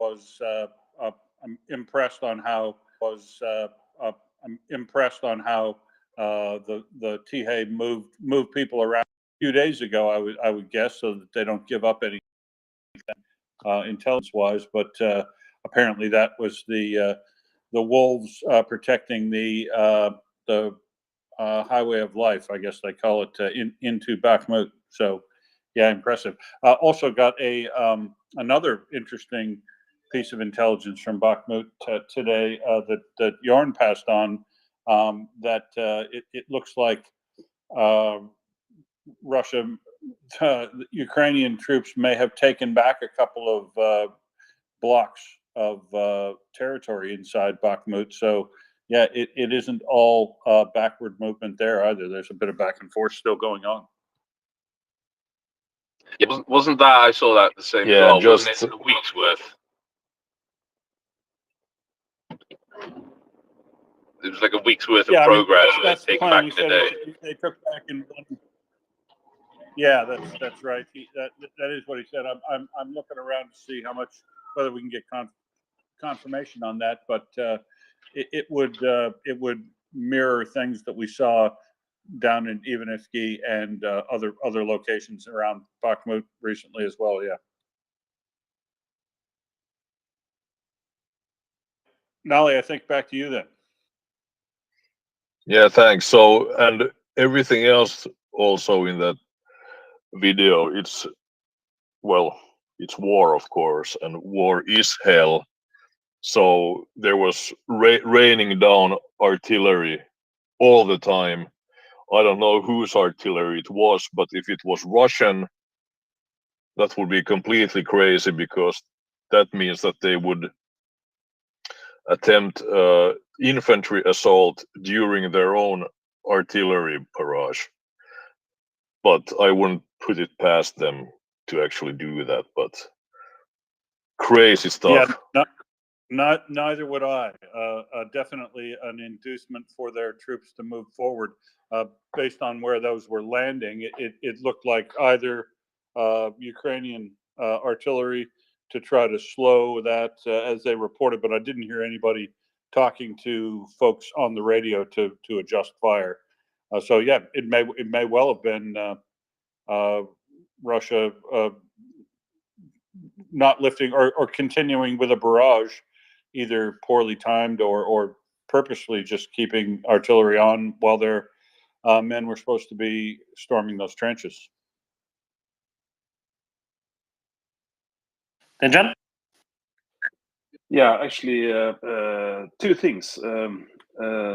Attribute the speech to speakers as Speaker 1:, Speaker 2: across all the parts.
Speaker 1: was I'm impressed on how the THA moved people around a few days ago. I would guess so that they don't give up anything intelligence wise, but apparently that was the wolves protecting the highway of life, I guess they call it, into Bakhmut. So, yeah, impressive. Also got another interesting piece of intelligence from Bakhmut today that Jorn passed on. That it looks like Russia, Ukrainian troops may have taken back a couple of blocks of territory inside Bakhmut. So, yeah, it isn't all backward movement there either. There's a bit of back and forth still going on.
Speaker 2: Yeah, wasn't that, I saw that the same as well, wasn't it a week's worth? It was like a week's worth of progress that's taken back in the day.
Speaker 1: They took back in one. Yeah, that's right. That is what he said. I'm looking around to see whether we can get confirmation on that, but it would mirror things that we saw down in Ivanivsky and other locations around Bakhmut recently as well. Yeah. Nali, I think back to you then.
Speaker 3: Yeah, thanks. So, and everything else also in that video, it's war, of course, and war is hell. So there was raining down artillery all the time. I don't know whose artillery it was, but if it was Russian, that would be completely crazy, because that means that they would attempt infantry assault during their own artillery barrage. But I wouldn't put it past them to actually do that. But crazy stuff.
Speaker 1: Yeah, neither would I. Definitely an inducement for their troops to move forward. Based on where those were landing, it looked like either Ukrainian artillery to try to slow that, as they reported, but I didn't hear anybody talking to folks on the radio to adjust fire. So yeah, it may well have been Russia not lifting or continuing with a barrage, either poorly timed or purposely just keeping artillery on while their men were supposed to be storming those trenches.
Speaker 4: Then John?
Speaker 5: Yeah, actually, two things.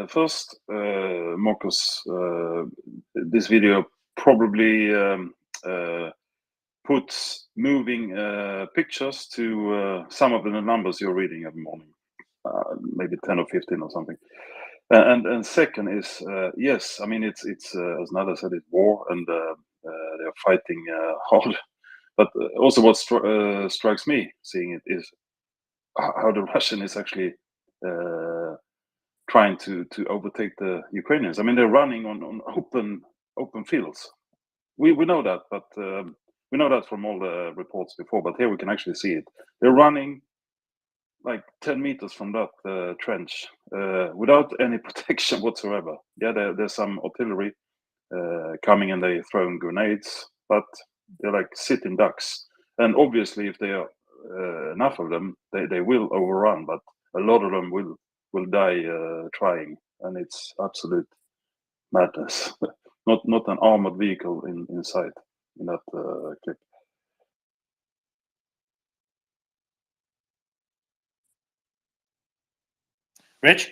Speaker 5: First, Marcus, this video probably puts moving pictures to some of the numbers you're reading every morning, maybe 10 or 15 or something. And second is, yes, I mean, it's as Nada said, it's war, and they're fighting hard. But also what strikes me seeing it is how the Russian is actually trying to overtake the Ukrainians. I mean, they're running on open fields. We know that, but we know that from all the reports before. But here we can actually see it. They're running like 10 meters from that trench without any protection whatsoever. Yeah, there's some artillery coming, and they're throwing grenades, but they're like sitting ducks. And obviously, if there are enough of them, they will overrun, but a lot of them will die trying, and it's absolute madness. not an armored vehicle in sight in that clip.
Speaker 4: Rich?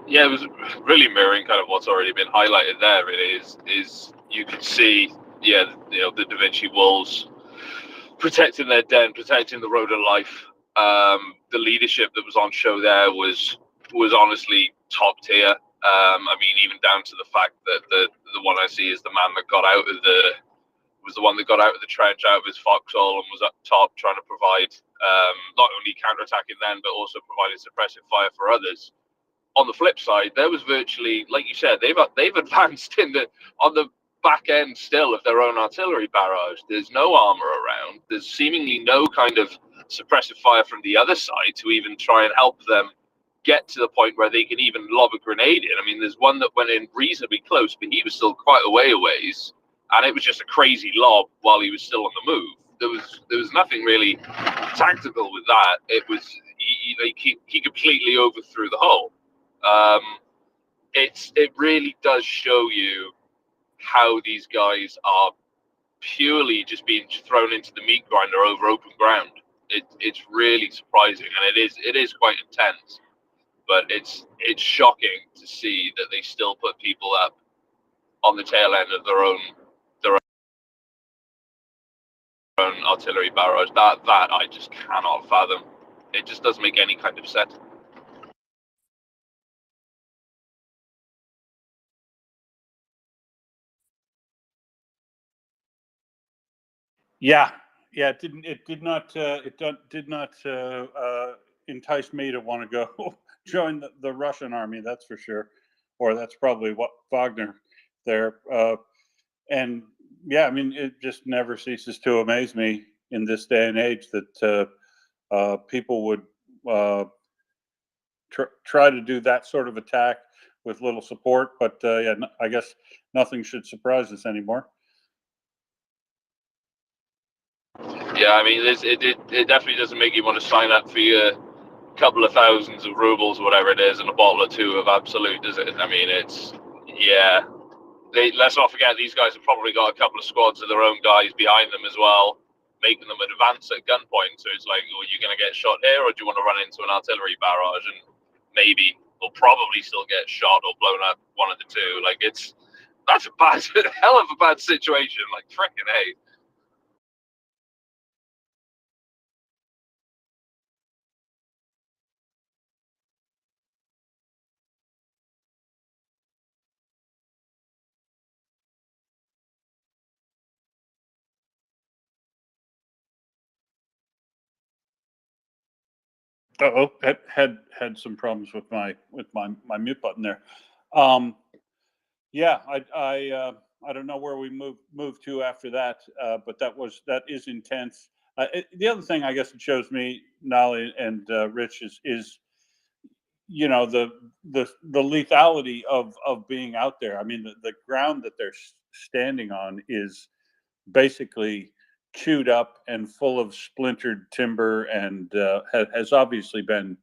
Speaker 2: Yeah, it was really mirroring kind of what's already been highlighted there. It is you can see, yeah, the Da Vinci wolves protecting their den, protecting the road of life. The leadership that was on show there was honestly top tier. I mean, even down to the fact that the one I see is the man that got out of the trench, out of his foxhole, and was up top trying to provide not only counterattacking then, but also providing suppressive fire for others. On the flip side, there was virtually, like you said, they've advanced on the back end still of their own artillery barrage. There's no armor around. There's seemingly no kind of suppressive fire from the other side to even try and help them get to the point where they can even lob a grenade in. I mean, there's one that went in reasonably close, but he was still quite a ways, and it was just a crazy lob while he was still on the move. There was nothing really tactical with that. It was he completely overthrew the hole. It really does show you how these guys are purely just being thrown into the meat grinder over open ground. It's really surprising, and it is quite intense. But it's shocking to see that they still put people up on the tail end of their own artillery barrage. That I just cannot fathom. It just doesn't make any kind of sense.
Speaker 1: Yeah, it did not entice me to want to go join the Russian army. That's for sure, or that's probably what Wagner there. And yeah, I mean, it just never ceases to amaze me in this day and age that people would try to do that sort of attack with little support. But yeah, I guess nothing should surprise us anymore.
Speaker 2: Yeah, I mean, it definitely doesn't make you want to sign up for your couple of thousands of rubles, whatever it is, and a bottle or two of Absolute, does it? I mean, let's not forget these guys have probably got a couple of squads of their own guys behind them as well, making them advance at gunpoint. So it's like, are you going to get shot here, or do you want to run into an artillery barrage and maybe or probably still get shot or blown up, one of the two? Like that's a hell of a bad situation. Like freaking A.
Speaker 1: Oh, had some problems with my mute button there. Yeah, I don't know where we move to after that, but that is intense. The other thing I guess it shows me, Nolly and Rich, is the lethality of being out there. I mean, the ground that they're standing on is basically chewed up and full of splintered timber, and has obviously been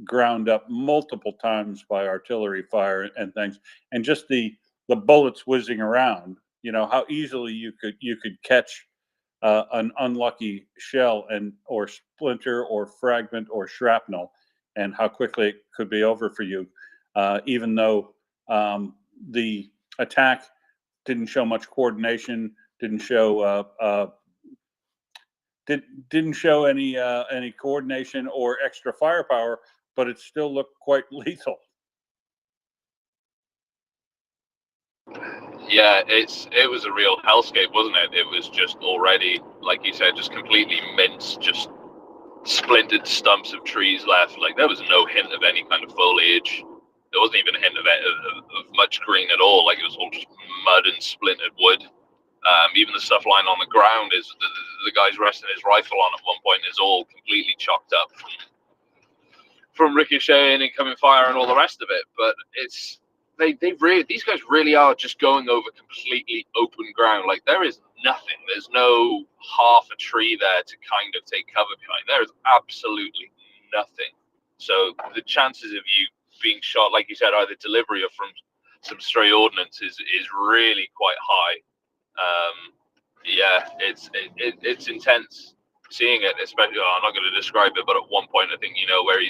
Speaker 1: ground up multiple times by artillery fire and things, and just the bullets whizzing around. How easily you could catch an unlucky shell and or splinter or fragment or shrapnel, and how quickly it could be over for you, even though the attack didn't show much coordination, didn't show didn't show any coordination or extra firepower, but it still looked quite lethal.
Speaker 2: Yeah, it was a real hellscape, wasn't it? It was just already, like you said, just completely minced, just splintered stumps of trees left. Like there was no hint of any kind of foliage. There wasn't even a hint of much green at all. Like it was all just mud and splintered wood. Even the stuff lying on the ground is the guy's resting his rifle on at one point is all completely chocked up from ricocheting and incoming fire and all the rest of it. But these guys really are just going over completely open ground. Like there is nothing. There's no half a tree there to kind of take cover behind. There is absolutely nothing. So the chances of you being shot, like you said, either delivery or from some stray ordnance is really quite high. Yeah, it's intense seeing it. Especially, I'm not going to describe it, but at one point I think where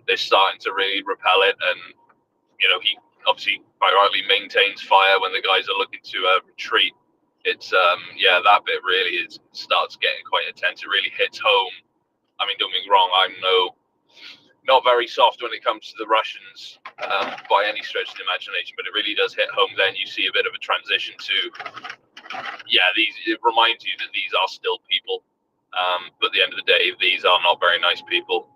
Speaker 2: they're starting to really repel it, and he obviously quite rightly maintains fire when the guys are looking to retreat. It's that bit really starts getting quite intense. It really hits home. I mean, don't get me wrong, I'm not very soft when it comes to the Russians by any stretch of the imagination, but it really does hit home. Then you see a bit of a transition to it reminds you that these are still people, but at the end of the day these are not very nice people.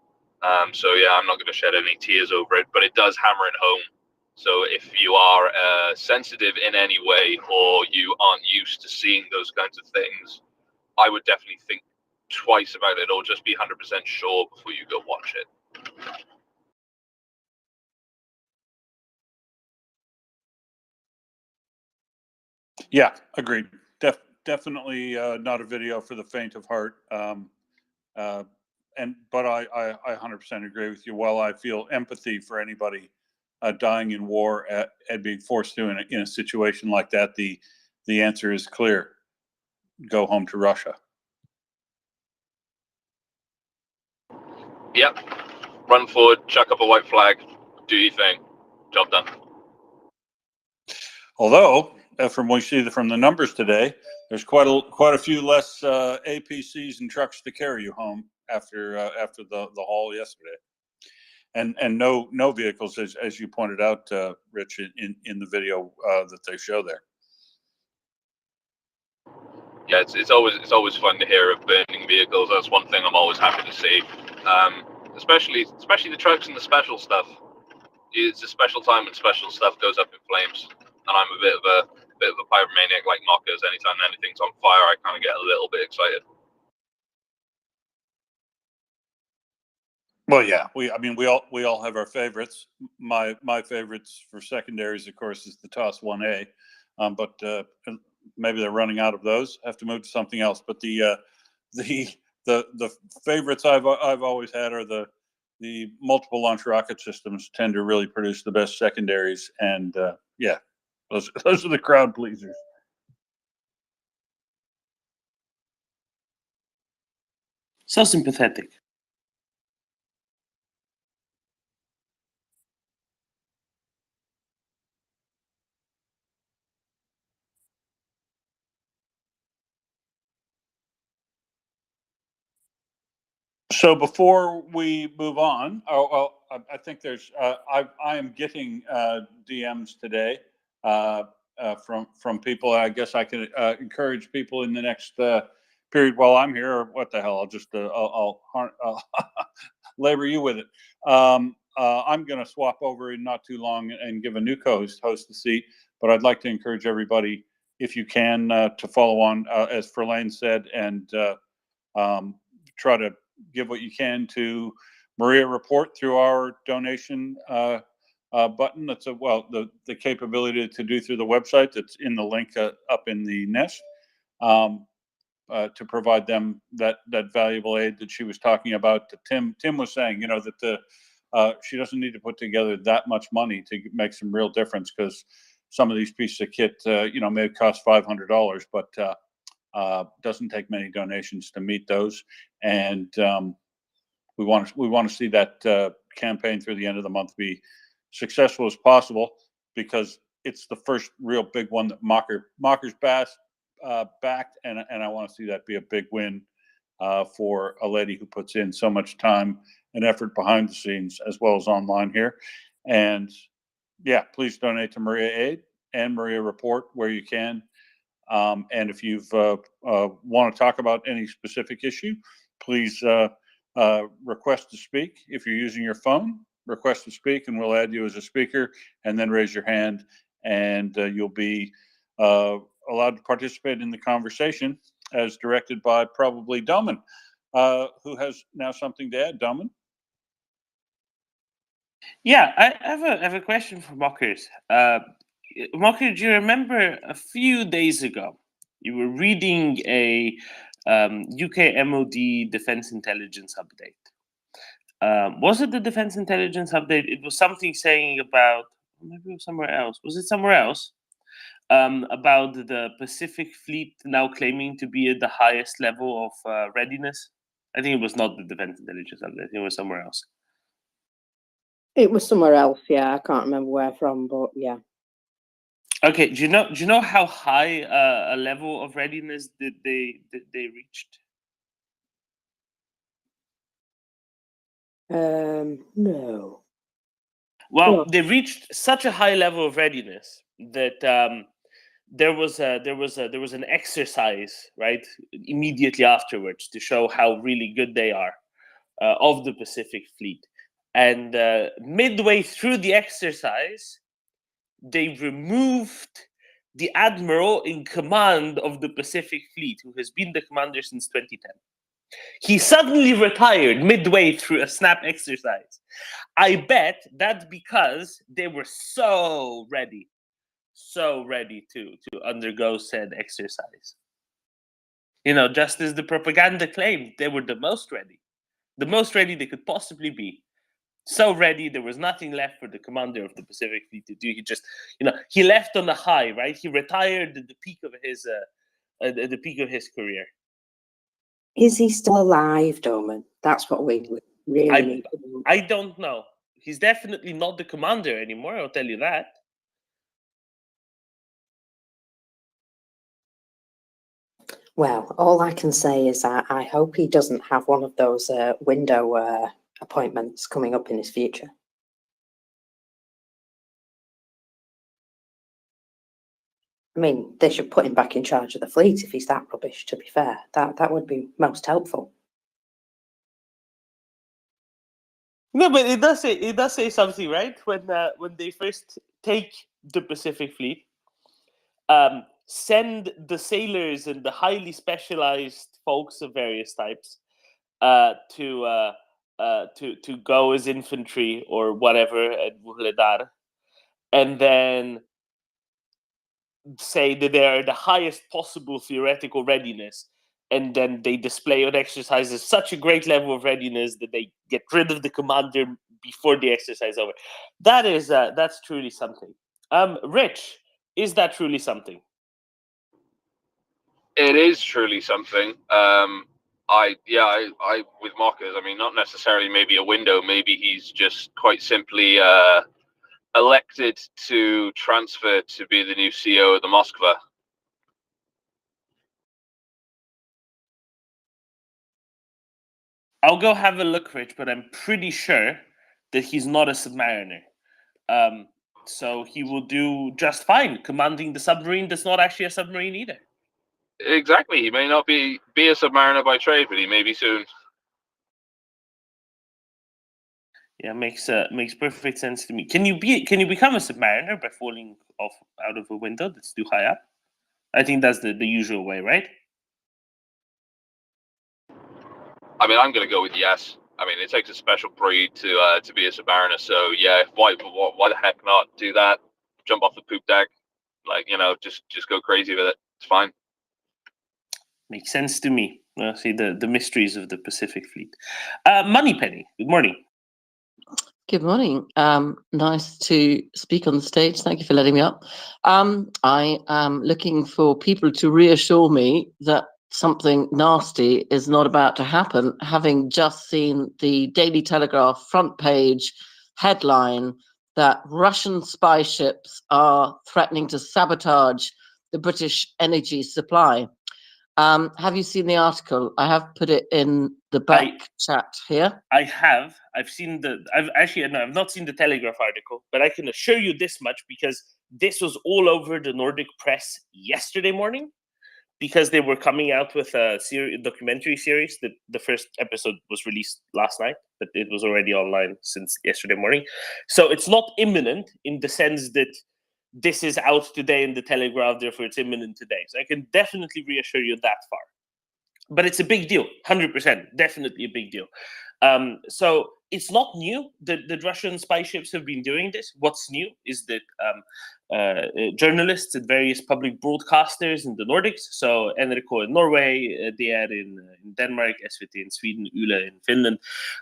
Speaker 2: So yeah, I'm not going to shed any tears over it, but it does hammer it home. So if you are sensitive in any way, or you aren't used to seeing those kinds of things, I would definitely think twice about it, or just be 100% sure before you go watch it.
Speaker 1: Yeah, agreed. Definitely not a video for the faint of heart. But I 100% agree with you. While I feel empathy for anybody dying in war and being forced to in a situation like that, the answer is clear: go home to Russia.
Speaker 2: Yep. Run forward, chuck up a white flag, do your thing. Job done.
Speaker 1: Although, from what we see from the numbers today, there's quite a few less APCs and trucks to carry you home after the haul yesterday, and no vehicles, as you pointed out, Rich, in the video that they show there.
Speaker 2: Yeah, it's always fun to hear of burning vehicles. That's one thing I'm always happy to see. Especially the trucks and the special stuff. It's a special time when special stuff goes up in flames, and I'm a bit of a pyromaniac like Mockers. Anytime anything's on fire, I kind of get a little bit excited.
Speaker 1: Well, yeah, we all have our favorites. My favorites for secondaries, of course, is the TOS 1A, but maybe they're running out of those. Have to move to something else. But the favorites I've always had are the multiple launch rocket systems. Tend to really produce the best secondaries, and yeah, those are the crowd pleasers.
Speaker 4: So sympathetic.
Speaker 1: So before we move on, I think there's I am getting DMs today from people. I guess I can encourage people in the next period while I'm here. Or what the hell? I'll just I'll labor you with it. I'm going to swap over in not too long and give a new host the seat. But I'd like to encourage everybody, if you can, to follow on, as Verlaine said, and try to give what you can to MriyaReport through our donation button. That's the capability to do through the website. That's in the link up in the nest, to provide them that valuable aid that she was talking about. Tim was saying, that she doesn't need to put together that much money to make some real difference, because some of these pieces of kit, may cost $500, but doesn't take many donations to meet those. And we want to see that campaign through the end of the month be successful as possible, because it's the first real big one that Mockers backed, and I want to see that be a big win for a lady who puts in so much time and effort behind the scenes as well as online here. And yeah, please donate to Mariya Aid and MriyaReport where you can. And if you want to talk about any specific issue, please request to speak. If you're using your phone, request to speak, and we'll add you as a speaker, and then raise your hand, and you'll be allowed to participate in the conversation as directed by probably Doman, who has now something to add. Doman?
Speaker 4: Yeah, I have a question for Mockers. Mocker, do you remember a few days ago you were reading a UK MOD Defense Intelligence update? Was it the Defense Intelligence update? It was something saying about, maybe it was somewhere else. Was it somewhere else? About the Pacific Fleet now claiming to be at the highest level of readiness? I think it was not the Defense Intelligence update. I think it was somewhere else.
Speaker 6: It was somewhere else, yeah. I can't remember where from, but yeah.
Speaker 4: Okay, do you know how high a level of readiness did they reached?
Speaker 6: No.
Speaker 4: Well,
Speaker 6: No.
Speaker 4: they reached such a high level of readiness that there was an exercise, right, immediately afterwards, to show how really good they are of the Pacific Fleet. And midway through the exercise, they removed the admiral in command of the Pacific Fleet, who has been the commander since 2010. He suddenly retired midway through a snap exercise. I bet that's because they were so ready to undergo said exercise. You know, just as the propaganda claimed, they were the most ready they could possibly be. So ready, there was nothing left for the commander of the Pacific Fleet to do. He just, he left on a high, right? He retired at the peak of his career.
Speaker 6: Is he still alive, Doman? That's what we really need to know.
Speaker 4: I don't know. He's definitely not the commander anymore, I'll tell you that.
Speaker 6: Well, all I can say is I hope he doesn't have one of those window appointments coming up in his future. I mean, they should put him back in charge of the fleet if he's that rubbish, to be fair. That would be most helpful.
Speaker 4: No, but it does say something, right? When they first take the Pacific Fleet, send the sailors and the highly specialized folks of various types to go as infantry or whatever at Wuhledar, and then say that they are the highest possible theoretical readiness, and then they display on exercises such a great level of readiness that they get rid of the commander before the exercise is over. That's truly something. Rich, is that truly something?
Speaker 2: It is truly something. I with Marcus, I mean, not necessarily maybe a window. Maybe he's just quite simply elected to transfer to be the new CEO of the Moskva.
Speaker 4: I'll go have a look, Rich, but I'm pretty sure that he's not a submariner. So he will do just fine commanding the submarine that's not actually a submarine either.
Speaker 2: Exactly. He may not be a submariner by trade, but he may be soon.
Speaker 4: Yeah, makes perfect sense to me. Can you become a submariner by falling off out of a window that's too high up? I think that's the usual way, right?
Speaker 2: I mean, I'm going to go with yes. I mean, it takes a special breed to be a submariner. So yeah, why the heck not do that? Jump off the poop deck, like, just go crazy with it. It's fine.
Speaker 4: Makes sense to me. See the mysteries of the Pacific Fleet. Moneypenny, good morning.
Speaker 7: Good morning. Nice to speak on the stage. Thank you for letting me up. I am looking for people to reassure me that something nasty is not about to happen, having just seen the Daily Telegraph front page headline that Russian spy ships are threatening to sabotage the British energy supply. Have you seen the article? I have put it in the back chat here.
Speaker 4: I have. I've not seen the Telegraph article, but I can assure you this much, because this was all over the Nordic press yesterday morning, because they were coming out with a documentary series. That the first episode was released last night, but it was already online since yesterday morning. So it's not imminent in the sense that this is out today in the Telegraph, therefore it's imminent today. So I can definitely reassure you that far. But it's a big deal, 100%, definitely a big deal. So it's not new that Russian spy ships have been doing this. What's new is that journalists at various public broadcasters in the Nordics, so NRK in Norway, DR in Denmark, SVT in Sweden, Yle in Finland,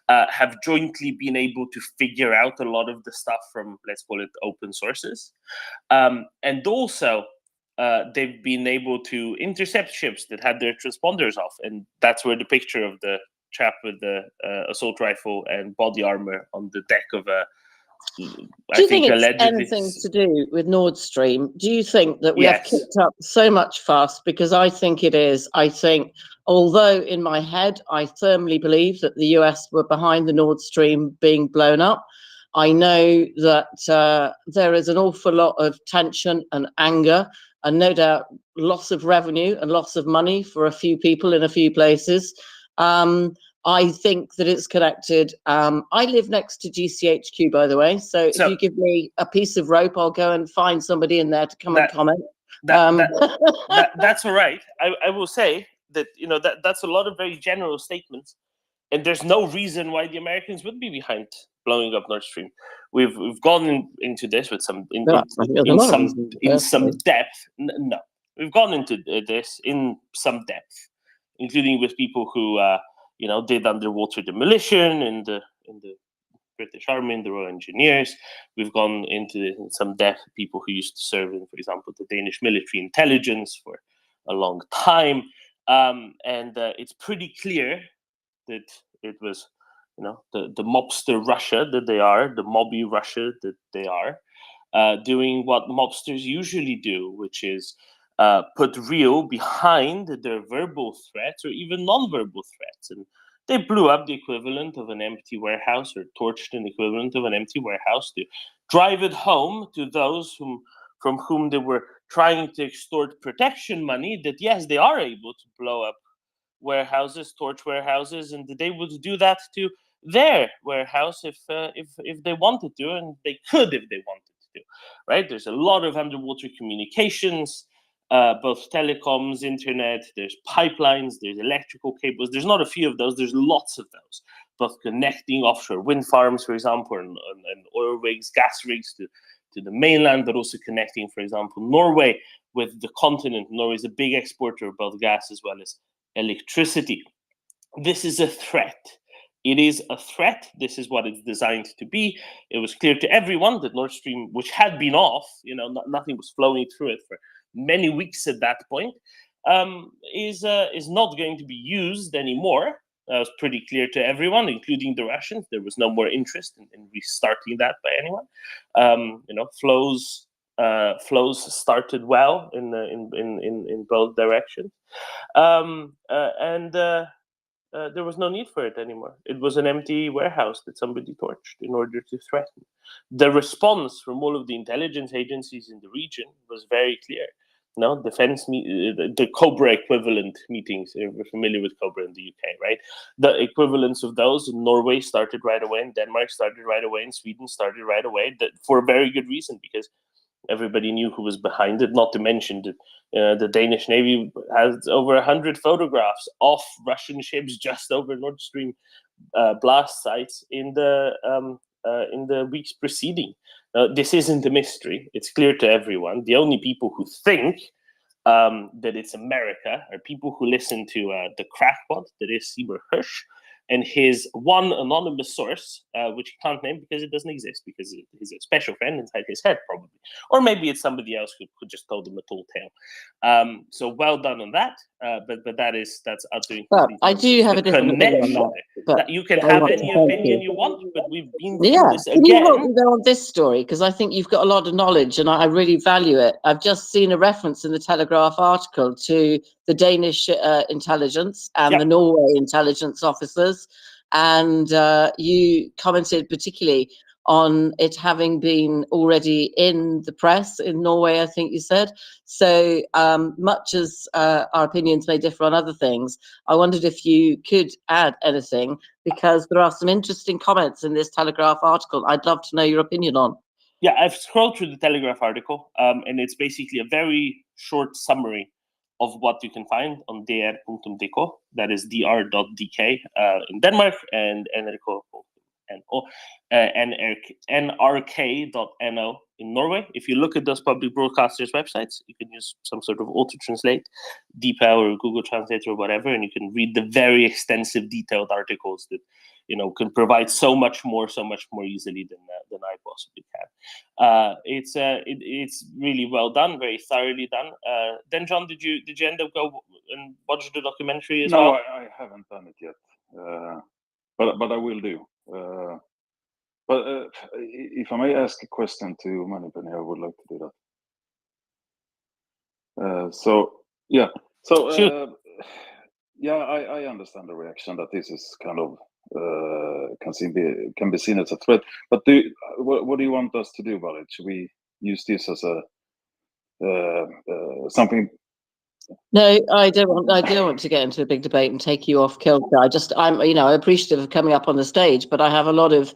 Speaker 4: have jointly been able to figure out a lot of the stuff from, let's call it, open sources. And also, they've been able to intercept ships that had their transponders off, and that's where the picture of the chap with the assault rifle and body armor on the deck of a.
Speaker 7: Do you think it's anything to do with Nord Stream? Do you think that we have kicked up so much fuss? Because I think it is. I think, although in my head I firmly believe that the US were behind the Nord Stream being blown up, I know that there is an awful lot of tension and anger, and no doubt loss of revenue and loss of money for a few people in a few places. I think that it's connected. I live next to GCHQ, by the way. So if you give me a piece of rope, I'll go and find somebody in there to come and comment.
Speaker 4: That's all right. I will say that, you know, that's a lot of very general statements, and there's no reason why the Americans would be behind blowing up Nord Stream. We've gone into this with some in some depth. No, we've gone into this in some depth, including with people who you know, did underwater demolition in the British Army and the Royal Engineers. We've gone into some depth people who used to serve in, for example, the Danish military intelligence for a long time, and it's pretty clear that it was, you know, the mobster Russia that they are, the mobby Russia that they are, doing what mobsters usually do, which is put real behind their verbal threats or even non-verbal threats. And they blew up the equivalent of an empty warehouse, or torched an equivalent of an empty warehouse, to drive it home to those from whom they were trying to extort protection money, that yes, they are able to blow up warehouses, torch warehouses, and they would do that to their warehouse if they wanted to, and they could if they wanted to, right? There's a lot of underwater communications, both telecoms, internet, there's pipelines, there's electrical cables. There's not a few of those, there's lots of those, both connecting offshore wind farms, for example, and oil rigs, gas rigs to the mainland, but also connecting, for example, Norway with the continent. Norway is a big exporter of both gas as well as electricity. This is a threat. It is a threat. This is what it's designed to be. It was clear to everyone that Nord Stream, which had been off, you know, nothing was flowing through it for many weeks at that point, is not going to be used anymore. That was pretty clear to everyone, including the Russians. There was no more interest in restarting that by anyone. You know, flows started well in both directions, and there was no need for it anymore. It was an empty warehouse that somebody torched in order to threaten. The response from all of the intelligence agencies in the region was very clear. No, the Cobra equivalent meetings. We're familiar with Cobra in the UK, right? The equivalents of those in Norway started right away, and Denmark started right away, and Sweden started right away, for a very good reason, because everybody knew who was behind it. Not to mention that the Danish Navy has over 100 photographs of Russian ships just over Nord Stream blast sites in the weeks preceding. This isn't a mystery. It's clear to everyone. The only people who think that it's America are people who listen to the crackpot that is Seymour Hersh, and his one anonymous source, which he can't name because it doesn't exist, because he's a special friend inside his head, probably. Or maybe it's somebody else who just told him a tall tale. So well done on that. But that's utterly.
Speaker 7: Well, I do have a different opinion on
Speaker 4: that. You can have any opinion you want, but we've been through this
Speaker 7: Can
Speaker 4: again.
Speaker 7: you help me though on this story? Because I think you've got a lot of knowledge, and I really value it. I've just seen a reference in the Telegraph article to the Danish intelligence and the Norway intelligence officers, and you commented particularly on it having been already in the press in Norway, I think you said. So much as our opinions may differ on other things, I wondered if you could add anything, because there are some interesting comments in this Telegraph article I'd love to know your opinion on.
Speaker 4: Yeah, I've scrolled through the Telegraph article, and it's basically a very short summary of what you can find on dr.dk, that is dr.dk in Denmark, and nrk.no in Norway. If you look at those public broadcasters' websites, you can use some sort of auto-translate, DeepL or Google Translate or whatever, and you can read the very extensive, detailed articles that, you know, can provide so much more easily than I possibly can. It's really well done, very thoroughly done. Then, John, did you end up go and watch the documentary as well?
Speaker 5: No, I haven't done it yet, but I will do. But if I may ask a question to Moneypenny, I would like to do that. I understand the reaction that this is kind of can be seen as a threat. But what do you want us to do about it? Should we use this as a something
Speaker 7: No, I don't want. I don't want to get into a big debate and take you off kilter. I'm, appreciative of coming up on the stage, but I have a lot of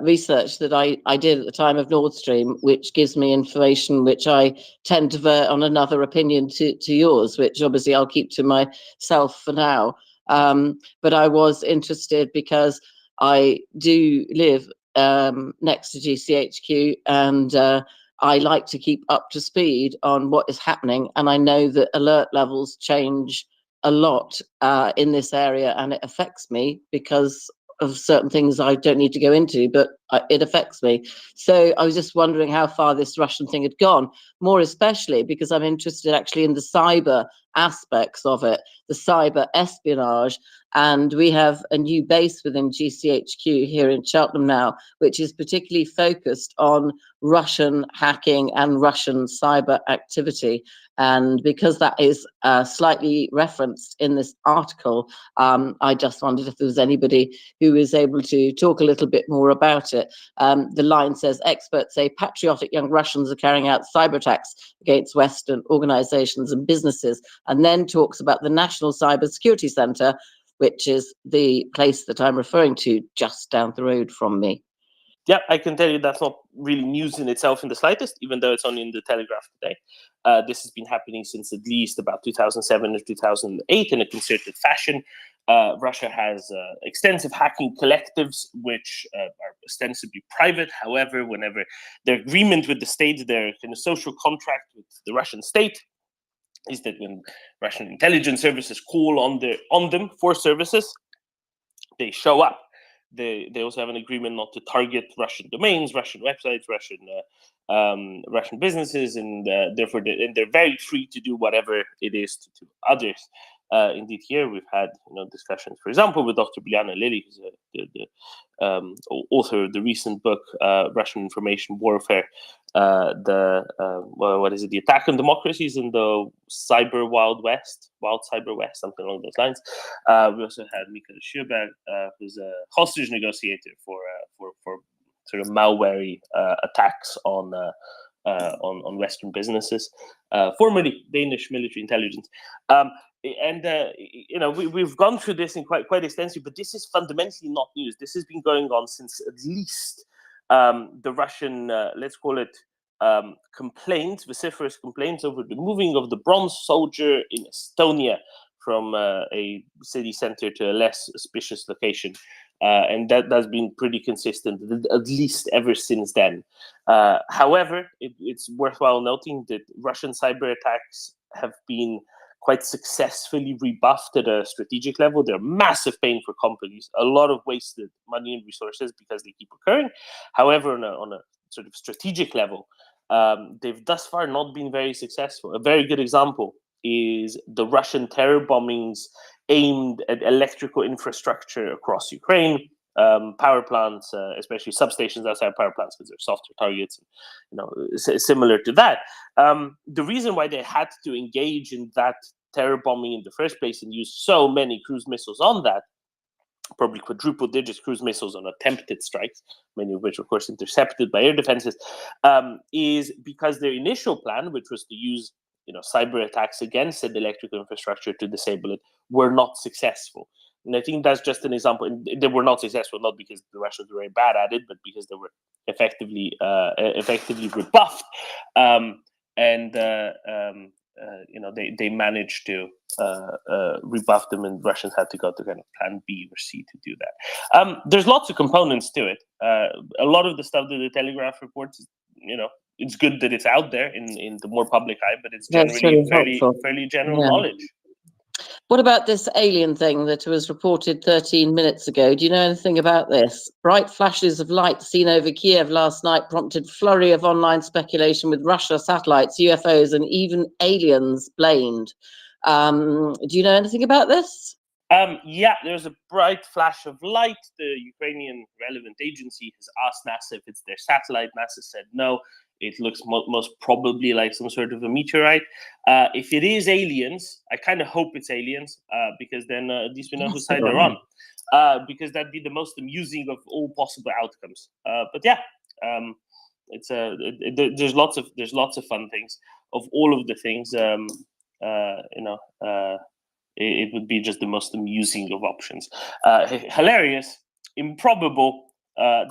Speaker 7: research that I did at the time of Nord Stream, which gives me information which I tend to vert on another opinion to yours, which obviously I'll keep to myself for now. But I was interested because I do live next to GCHQ, and I like to keep up to speed on what is happening, and I know that alert levels change a lot in this area, and it affects me because of certain things I don't need to go into, but it affects me. So I was just wondering how far this Russian thing had gone, more especially because I'm interested actually in the cyber aspects of it, the cyber espionage. And we have a new base within GCHQ here in Cheltenham now, which is particularly focused on Russian hacking and Russian cyber activity. And because that is slightly referenced in this article, I just wondered if there was anybody who was able to talk a little bit more about it. The line says, experts say patriotic young Russians are carrying out cyber attacks against Western organizations and businesses, and then talks about the National Cyber Security Center, which is the place that I'm referring to just down the road from me.
Speaker 4: Yeah, I can tell you that's not really news in itself in the slightest, even though it's only in the Telegraph today. This has been happening since at least about 2007 or 2008 in a concerted fashion. Russia has extensive hacking collectives, which are ostensibly private. However, whenever their agreement with the state, their kind of social contract with the Russian state, is that when Russian intelligence services call on them for services, they show up. They also have an agreement not to target Russian domains, Russian websites, Russian businesses, and therefore they're very free to do whatever it is to others. Indeed, here we've had discussions, for example, with Dr. Biljana Lily, who's the author of the recent book Russian Information Warfare. What is it? The Attack on Democracies in the Cyber Wild Cyber West, something along those lines. We also had Mikael Sjöberg, who's a hostage negotiator for sort of malware attacks on Western businesses, formerly Danish military intelligence. We've gone through this in quite extensively, but this is fundamentally not news. This has been going on since at least the Russian, let's call it, vociferous complaints over the moving of the bronze soldier in Estonia from a city center to a less suspicious location. And that's been pretty consistent, at least ever since then. However, it's worthwhile noting that Russian cyber attacks have been quite successfully rebuffed at a strategic level. They're massive pain for companies, a lot of wasted money and resources because they keep occurring. However, on a sort of strategic level, they've thus far not been very successful. A very good example is the Russian terror bombings aimed at electrical infrastructure across Ukraine, power plants, especially substations outside power plants, because they're softer targets, similar to that. The reason why they had to engage in that terror bombing in the first place and use so many cruise missiles on that, probably quadruple digits cruise missiles on attempted strikes, many of which, of course, intercepted by air defenses, is because their initial plan, which was to use cyber attacks against the electrical infrastructure to disable it, were not successful. And I think that's just an example. And they were not successful, not because the Russians were very bad at it, but because they were effectively rebuffed. They managed to rebuff them, and Russians had to go to kind of plan B or C to do that. There's lots of components to it. A lot of the stuff that the Telegraph reports, it's good that it's out there in the more public eye, but it's generally fairly general knowledge.
Speaker 7: What about this alien thing that was reported 13 minutes ago? Do you know anything about this? Bright flashes of light seen over Kiev last night prompted flurry of online speculation with Russia satellites, UFOs, and even aliens blamed. Do you know anything about this?
Speaker 4: Yeah, there's a bright flash of light. The Ukrainian relevant agency has asked NASA if it's their satellite. NASA said no. It looks most probably like some sort of a meteorite. If it is aliens, I kind of hope it's aliens, because then at least we know whose side they're on. Because that'd be the most amusing of all possible outcomes. But yeah, there's lots of fun things. Of all of the things, it would be just the most amusing of options. Hilarious, improbable,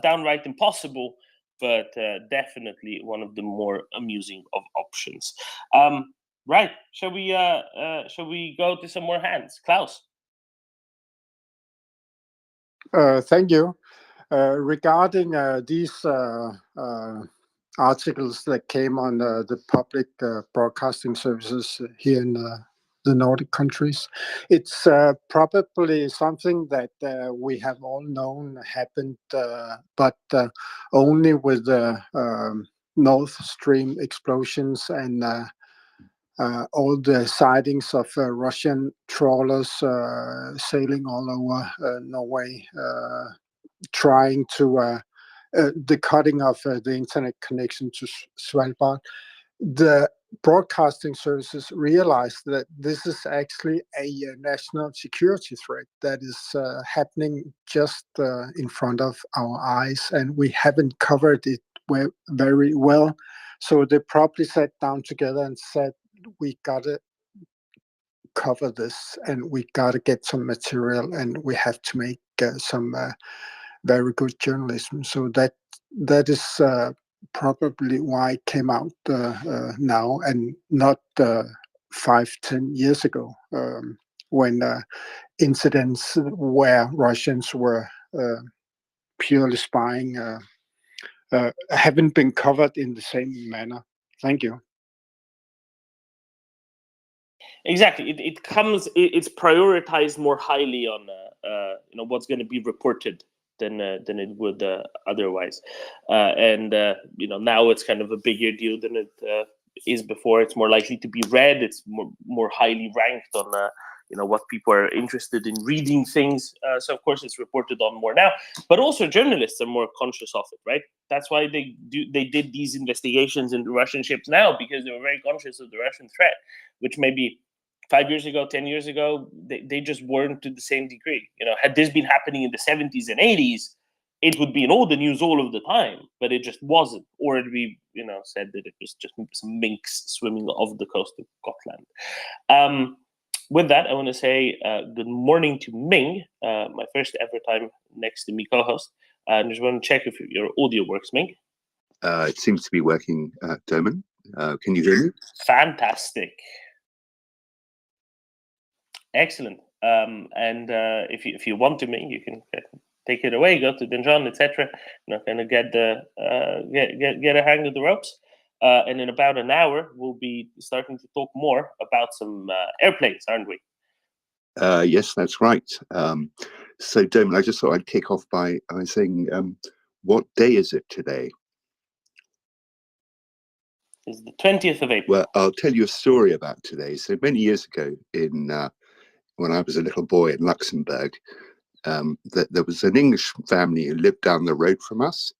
Speaker 4: downright impossible, but definitely one of the more amusing of options. Right? Shall we go to some more hands, Klaus?
Speaker 8: Thank you. Regarding these articles that came on the public broadcasting services here in the Nordic countries, it's probably something that we have all known happened, but only with the Nord Stream explosions and all the sightings of Russian trawlers sailing all over Norway, trying to the cutting of the internet connection to Svalbard. The broadcasting services realized that this is actually a national security threat that is happening just in front of our eyes, and we haven't covered it very well. So they probably sat down together and said, we gotta cover this, and we gotta get some material, and we have to make some very good journalism. So that is probably why it came out now, and not 5-10 years ago, when incidents where Russians were purely spying haven't been covered in the same manner. Thank you.
Speaker 4: Exactly. It's prioritized more highly on what's going to be reported than it would otherwise, and now it's kind of a bigger deal than it is before. It's more likely to be read. It's more highly ranked on what people are interested in reading things. So of course it's reported on more now, but also journalists are more conscious of it, right? That's why they did these investigations into Russian ships now, because they were very conscious of the Russian threat, which maybe 5 years ago, 10 years ago, they just weren't to the same degree. Had this been happening in the 70s and 80s, it would be in all the news all of the time, but it just wasn't. Or it'd be, said that it was just some minks swimming off the coast of Scotland. With that, I want to say good morning to Ming, my first ever time next to me co-host. I just want to check if your audio works, Ming.
Speaker 9: It seems to be working, Doman. Can you hear me?
Speaker 4: Fantastic. Excellent. And if you want to, Ming, you can take it away. Go to Denjon, etc. Kind of get a hang of the ropes. And in about an hour, we'll be starting to talk more about some airplanes, aren't we?
Speaker 9: Yes, that's right. So, Doman, I just thought I'd kick off by saying, what day is it today?
Speaker 4: It's the 20th of April.
Speaker 9: Well, I'll tell you a story about today. So many years ago, when I was a little boy in Luxembourg, there was an English family who lived down the road from us,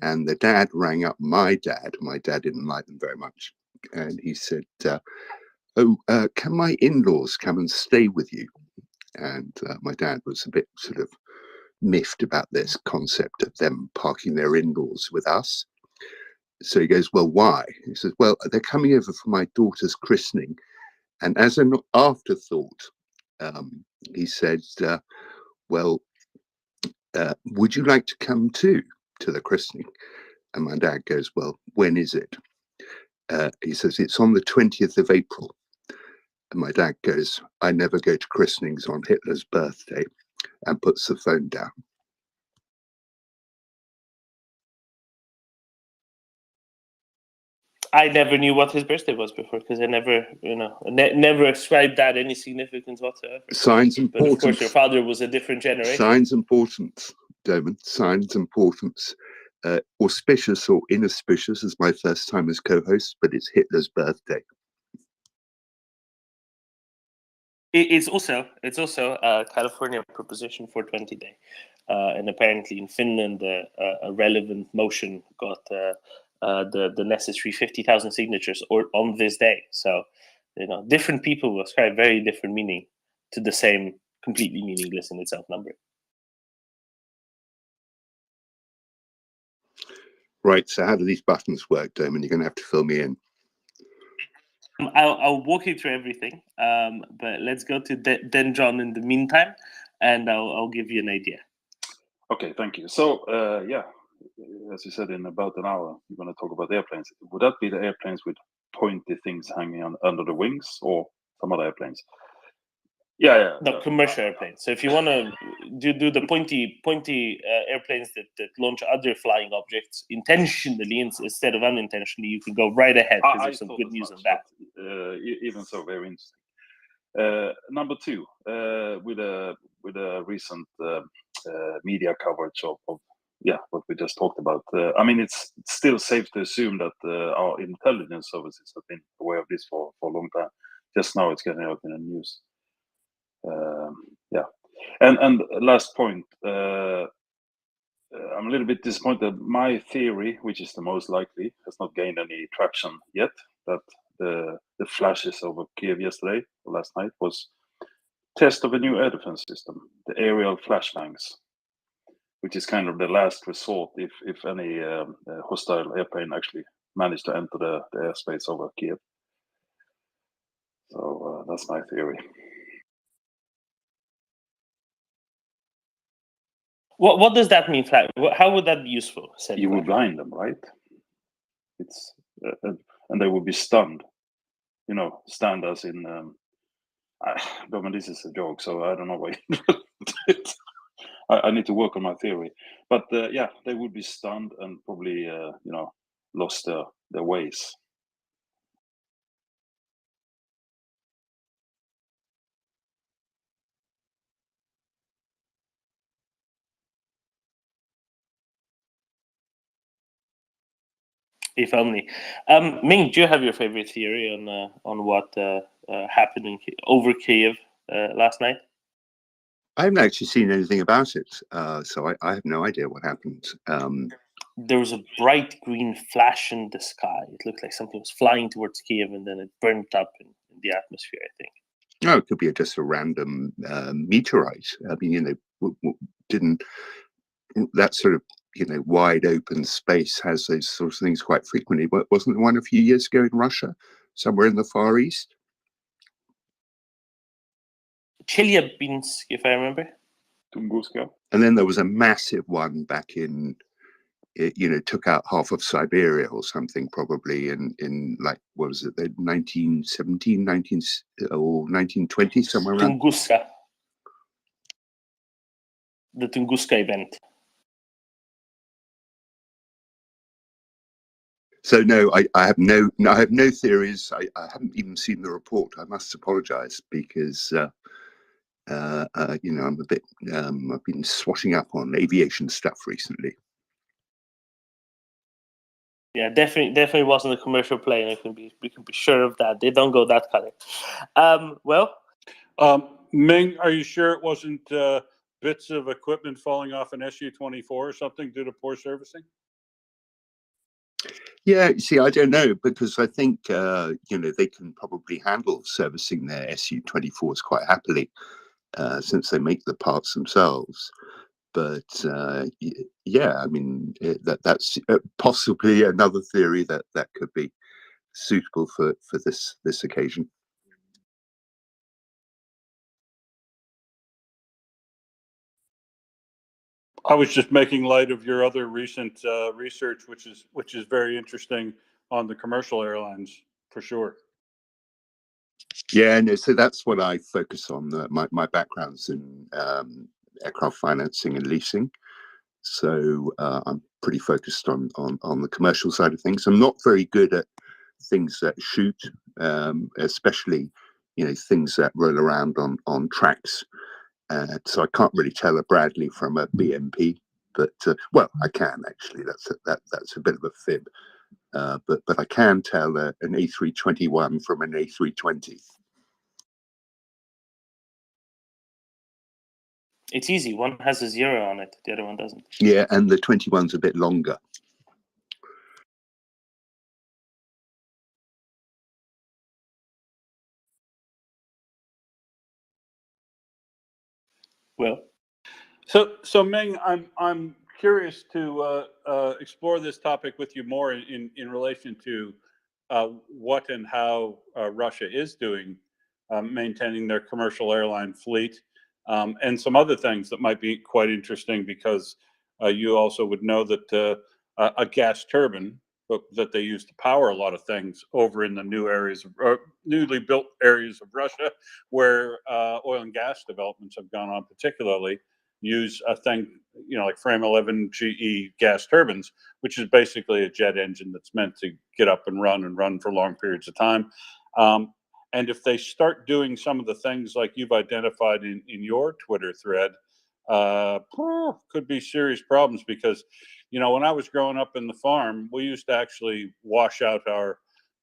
Speaker 9: and the dad rang up my dad. My dad didn't like them very much, and he said, can my in-laws come and stay with you? And my dad was a bit sort of miffed about this concept of them parking their in-laws with us. So he goes, well, why? He says, well, they're coming over for my daughter's christening. And as an afterthought, he said, well, would you like to come to the christening? And my dad goes, well, when is it? He says, it's on the 20th of April. And my dad goes, I never go to christenings on Hitler's birthday, and puts the phone down.
Speaker 4: I never knew what his birthday was before, because I never, never ascribed that any significance whatsoever.
Speaker 9: Signs importance.
Speaker 4: But of course, your father was a different generation.
Speaker 9: Signs importance, Doman. Signs importance. Auspicious or inauspicious is my first time as co-host, but it's Hitler's birthday.
Speaker 4: It's also a California proposition 420 day, and apparently in Finland a relevant motion got the necessary 50,000 signatures on this day. So different people will ascribe very different meaning to the same completely meaningless in itself number.
Speaker 9: Right. So how do these buttons work, Doman? You're going to have to fill me in.
Speaker 4: I'll walk you through everything, but let's go to then John in the meantime, and I'll give you an idea.
Speaker 5: Okay, thank you. So, yeah, as you said, in about an hour, we're going to talk about airplanes. Would that be the airplanes with pointy things hanging under the wings, or some other airplanes? Yeah.
Speaker 4: No, commercial airplanes. So if you want to do the pointy airplanes that launch other flying objects intentionally instead of unintentionally, you can go right ahead because there's some good news on that.
Speaker 5: But, even so, very interesting. Number two, with a recent media coverage of what we just talked about. I mean, it's still safe to assume that our intelligence services have been aware of this for a long time. Just now, it's getting out in the news. And last point, I'm a little bit disappointed. My theory, which is the most likely, has not gained any traction yet. That the flashes over Kiev yesterday, or last night, was test of a new air defense system, the aerial flashbangs, which is kind of the last resort if any hostile airplane actually managed to enter the airspace over Kiev. So that's my theory.
Speaker 4: What does that mean? How would that be useful?
Speaker 5: You would blind them, right? It's and they would be stunned. You know, stunned as in. But this is a joke, so I don't know why. I need to work on my theory, but yeah, they would be stunned and probably lost their ways.
Speaker 4: If only. Ming, do you have your favorite theory on what happened over Kiev last night?
Speaker 9: I haven't actually seen anything about it, so I have no idea what happened.
Speaker 4: There was a bright green flash in the sky. It looked like something was flying towards Kiev, and then it burnt up in the atmosphere, I think.
Speaker 9: No, it could be just a random meteorite. I mean, didn't that sort of wide open space has those sorts of things quite frequently? Wasn't there one a few years ago in Russia, somewhere in the Far East?
Speaker 4: Chelyabinsk, if I remember.
Speaker 5: Tunguska.
Speaker 9: And then there was a massive one back in, took out half of Siberia or something, probably in like, what was it, 1917, 1920, somewhere around.
Speaker 4: Tunguska. The Tunguska event.
Speaker 9: So no, I have no theories. I haven't even seen the report. I must apologise because I'm a bit. I've been swashing up on aviation stuff recently.
Speaker 4: Yeah, definitely wasn't a commercial plane. We can be sure of that. They don't go that color.
Speaker 1: Ming, are you sure it wasn't bits of equipment falling off an Su-24 or something due to poor servicing?
Speaker 9: Yeah, you see, I don't know, because I think they can probably handle servicing their Su-24s quite happily, since they make the parts themselves. But yeah, I mean, that's possibly another theory that could be suitable for this occasion.
Speaker 1: I was just making light of your other recent research, which is very interesting on the commercial airlines, for sure.
Speaker 9: Yeah, no, so that's what I focus on. My background's in aircraft financing and leasing, so I'm pretty focused on the commercial side of things. I'm not very good at things that shoot, especially things that roll around on tracks. So I can't really tell a Bradley from a BMP, but well, I can actually. That's a bit of a fib, but I can tell an A321 from an A320.
Speaker 4: It's easy. One has a 0 on it. The other one doesn't.
Speaker 9: Yeah, and the 21's a bit longer.
Speaker 4: Well,
Speaker 1: so Ming, I'm curious to explore this topic with you more in relation to what and how Russia is doing, maintaining their commercial airline fleet, and some other things that might be quite interesting, because you also would know that a gas turbine that they use to power a lot of things over in the new areas, newly built areas of Russia, where oil and gas developments have gone on, particularly use a thing, like Frame 11 GE gas turbines, which is basically a jet engine that's meant to get up and run for long periods of time. And if they start doing some of the things like you've identified in your Twitter thread, could be serious problems, because when I was growing up in the farm, we used to actually wash out our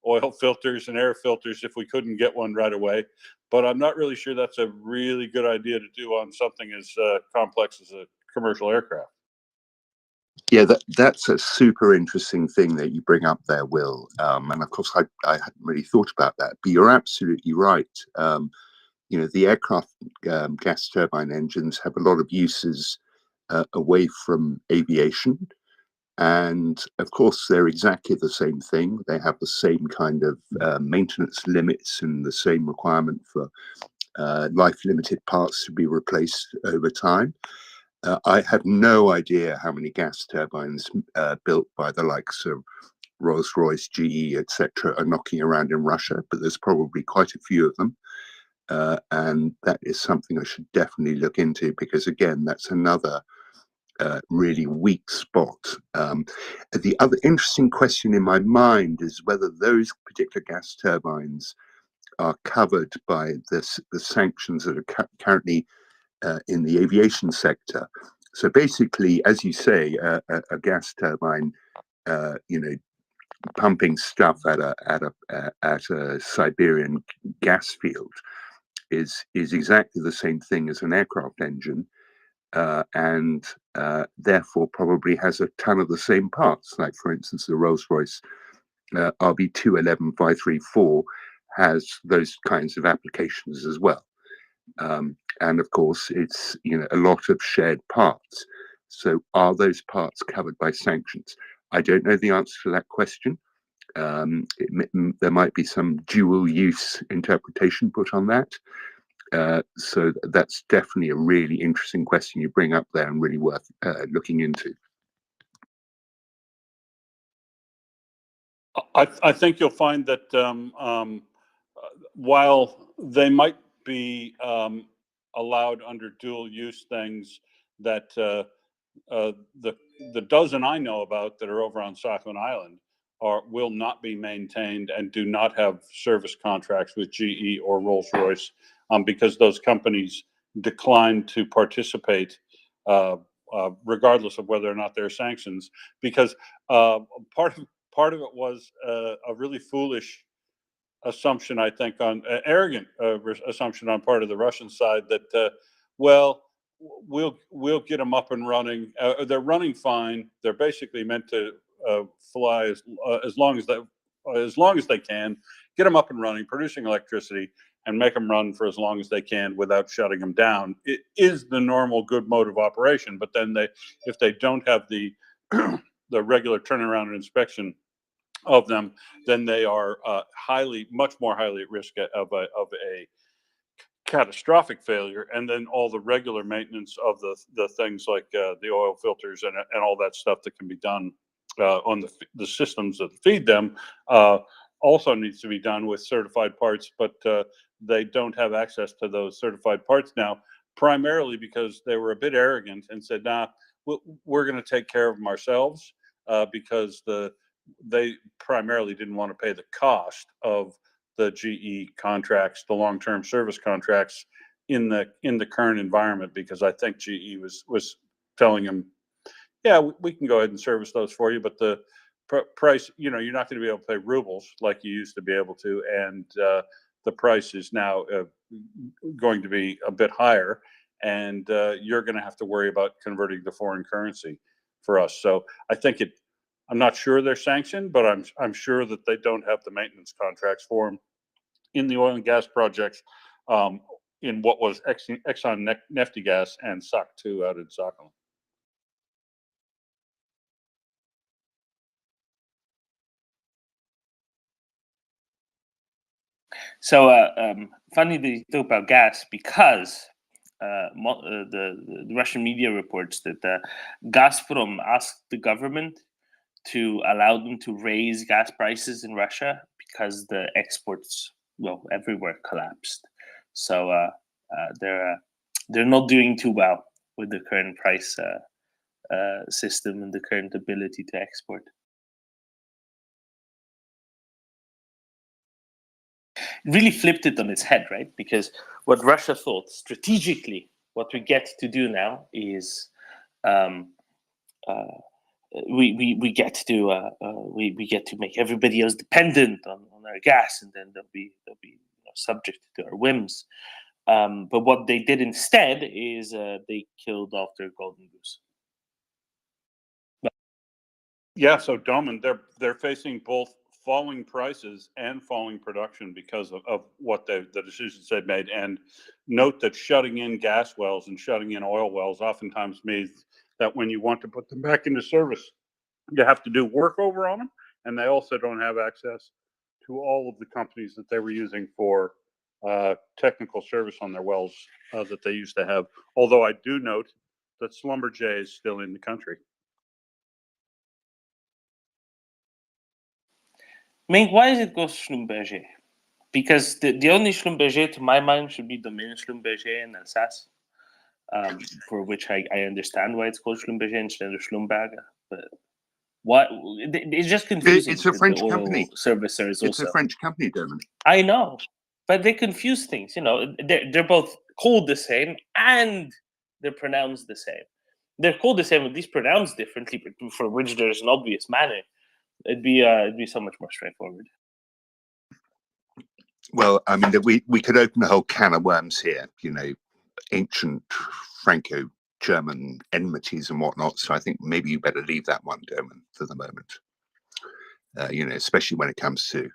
Speaker 1: oil filters and air filters if we couldn't get one right away. But I'm not really sure that's a really good idea to do on something as complex as a commercial aircraft.
Speaker 9: Yeah, that's a super interesting thing that you bring up there, Will. And of course, I hadn't really thought about that, but you're absolutely right. The aircraft gas turbine engines have a lot of uses away from aviation. And of course, they're exactly the same thing. They have the same kind of maintenance limits and the same requirement for life-limited parts to be replaced over time. I have no idea how many gas turbines built by the likes of Rolls-Royce, GE, etc., are knocking around in Russia, but there's probably quite a few of them. And that is something I should definitely look into, because, again, that's another really weak spot. The other interesting question in my mind is whether those particular gas turbines are covered by the sanctions that are currently in the aviation sector. So basically, as you say, a gas turbine, pumping stuff at a Siberian gas field is exactly the same thing as an aircraft engine, and therefore probably has a ton of the same parts. Like, for instance, the Rolls-Royce RB211-534 has those kinds of applications as well. And of course, it's a lot of shared parts. So are those parts covered by sanctions? I don't know the answer to that question. There might be some dual use interpretation put on that. So that's definitely a really interesting question you bring up there, and really worth looking into.
Speaker 1: I think you'll find that while they might be allowed under dual use things, that the dozen I know about that are over on Sakhalin Island will not be maintained and do not have service contracts with GE or Rolls-Royce, because those companies declined to participate, regardless of whether or not there are sanctions, because part of it was a really foolish assumption, I think, on arrogant assumption on part of the Russian side, that we'll get them up and running. They're running fine. They're basically meant to fly as long as they can. Get them up and running, producing electricity, and make them run for as long as they can without shutting them down. It is the normal good mode of operation. But then if they don't have the the regular turnaround and inspection of them, then they are much more highly at risk of a catastrophic failure. And then all the regular maintenance of the things like the oil filters and all that stuff that can be done on the systems that feed them also needs to be done with certified parts. But they don't have access to those certified parts now, primarily because they were a bit arrogant and said, "Nah, we're going to take care of them ourselves," because they primarily didn't want to pay the cost of the GE contracts, the long-term service contracts in the current environment, because I think GE was telling them, "Yeah, we can go ahead and service those for you, but the price, you're not going to be able to pay rubles like you used to be able to, and the price is now going to be a bit higher, and you're going to have to worry about converting to foreign currency for us." So I think I'm not sure they're sanctioned, but I'm sure that they don't have the maintenance contracts for them in the oil and gas projects, in what was Exxon Neftegas and SAC 2 out in Sakhalin.
Speaker 4: So funny that you talk about gas, because the Russian media reports that Gazprom asked the government to allow them to raise gas prices in Russia because the exports, well, everywhere collapsed. So they're not doing too well with the current price system and the current ability to export. It really flipped it on its head, right? Because what Russia thought strategically, what we get to do now is we get to make everybody else dependent on our gas, and then they'll be subject to our whims. But what they did instead is they killed off their golden goose.
Speaker 1: Yeah, so Doman, they're facing both falling prices and falling production because of what the decisions they've made. And note that shutting in gas wells and shutting in oil wells oftentimes means that when you want to put them back into service, you have to do work over on them, and they also don't have access to all of the companies that they were using for technical service on their wells that they used to have. Although I do note that Schlumberger is still in the country.
Speaker 4: I mean, why is it called Schlumberger? Because the only Schlumberger, to my mind, should be Domaine Schlumberger in Alsace, for which I understand why it's called Schlumberger instead of Schlumberger. But what? It's just confusing.
Speaker 9: It's a French company.
Speaker 4: Servicer is
Speaker 9: It's
Speaker 4: also
Speaker 9: a French company, Dermot.
Speaker 4: I know, but they confuse things. You know, they're both called the same and they're pronounced the same. They're called the same, at least pronounced differently, but for which there's an obvious manner. It'd be so much more straightforward.
Speaker 9: Well, I mean, we could open a whole can of worms here. You know, ancient Franco-German enmities and whatnot. So I think maybe you better leave that one, Dermot, for the moment. You know, especially when it comes to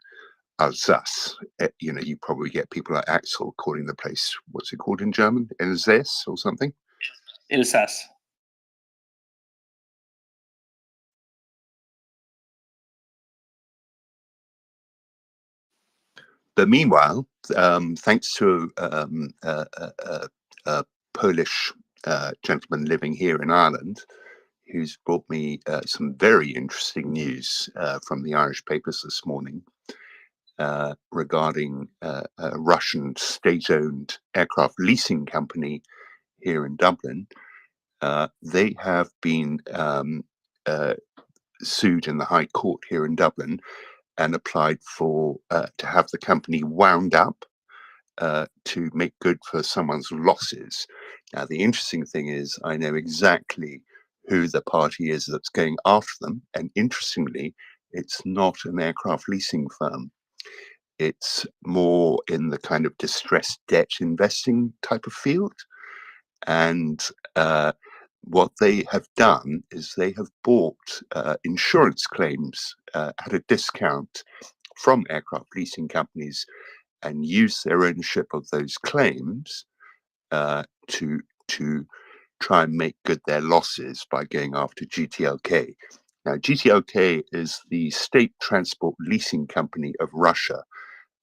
Speaker 9: Alsace. You know, you probably get people like Axel calling the place, what's it called in German? Alsace or something?
Speaker 4: Alsace.
Speaker 9: But meanwhile, thanks to a Polish gentleman living here in Ireland, who's brought me some very interesting news from the Irish papers this morning regarding a Russian state-owned aircraft leasing company here in Dublin. They have been sued in the High Court here in Dublin and applied for to have the company wound up to make good for someone's losses. Now, the interesting thing is I know exactly who the party is that's going after them. And interestingly, it's not an aircraft leasing firm. It's more in the kind of distressed debt investing type of field. And what they have done is they have bought insurance claims at a discount from aircraft leasing companies and used their ownership of those claims to try and make good their losses by going after GTLK. Now, GTLK is the state transport leasing company of Russia,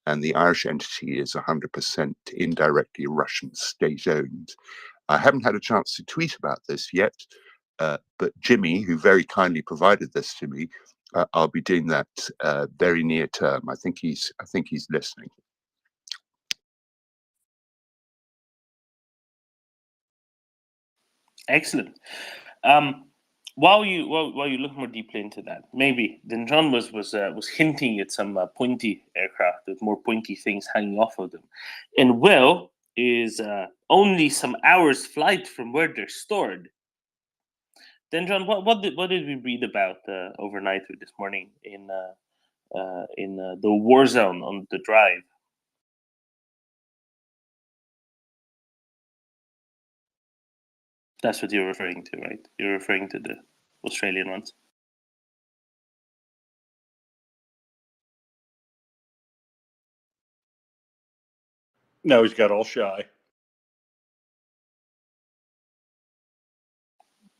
Speaker 9: and the Irish entity is 100% indirectly Russian state-owned. I haven't had a chance to tweet about this yet, but Jimmy, who very kindly provided this to me, I'll be doing that very near term. I think he's listening.
Speaker 4: Excellent. While you look more deeply into that, maybe then John was hinting at some pointy aircraft with more pointy things hanging off of them, and Will is only some hours flight from where they're stored. Then John, what did we read about overnight or this morning in the war zone on the drive? That's what you're referring to, right? You're referring to the Australian ones.
Speaker 1: No, he's got all shy.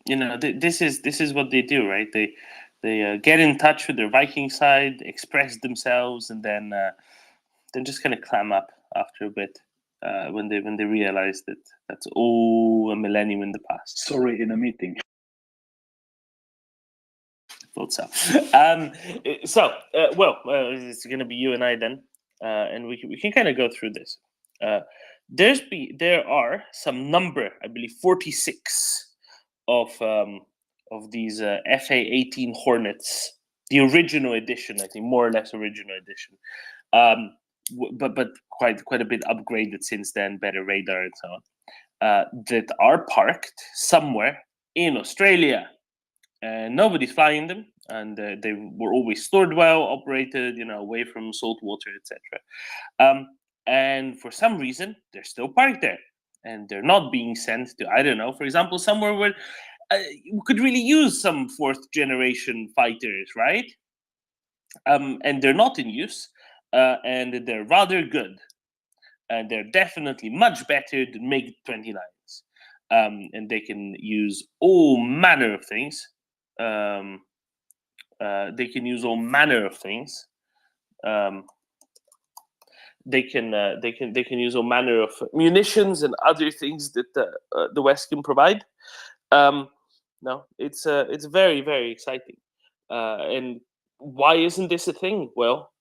Speaker 4: You know, this is what they do, right? They get in touch with their Viking side, express themselves, and then then just kind of clam up after a bit when they realize that that's all a millennium in the past.
Speaker 5: Sorry, in a meeting.
Speaker 4: Thought so. It's going to be you and I then, and we can kind of go through this. There are some number, I believe, 46 of these FA-18 Hornets, the original edition, I think, more or less original edition, but quite a bit upgraded since then, better radar and so on, that are parked somewhere in Australia. And nobody's flying them, and they were always stored well, operated, away from salt water, etc. And for some reason, they're still parked there, and they're not being sent to, I don't know, for example, somewhere where we could really use some fourth generation fighters, right? And they're not in use, and they're rather good, and they're definitely much better than MiG-29s, and they can use all manner of things. They can use all manner of things. They can use all manner of munitions and other things that the West can provide. No, it's very, very exciting. And why isn't this a thing? Well,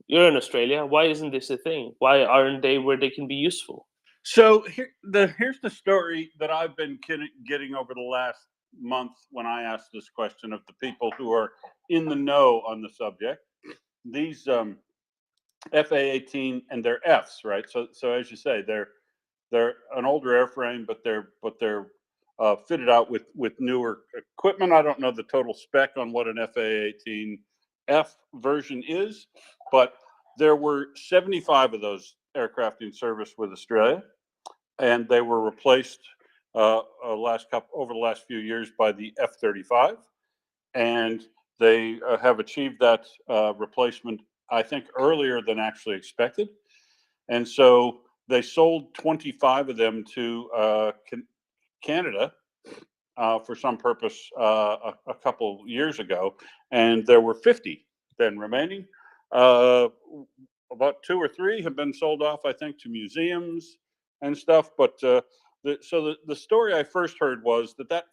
Speaker 4: you're in Australia. Why isn't this a thing? Why aren't they where they can be useful?
Speaker 1: So here's the story that I've been getting over the last month when I asked this question of the people who are in the know on the subject. These FA-18 and they're Fs, right? So as you say, they're an older airframe, but they're fitted out with newer equipment. I don't know the total spec on what an FA-18 F version is, but there were 75 of those aircraft in service with Australia, and they were replaced over the last few years by the F-35, and they have achieved that replacement, I think, earlier than actually expected. And so they sold 25 of them to Canada for some purpose a couple years ago, and there were 50 then remaining. About 2 or 3 have been sold off, I think, to museums and stuff. But the story I first heard was that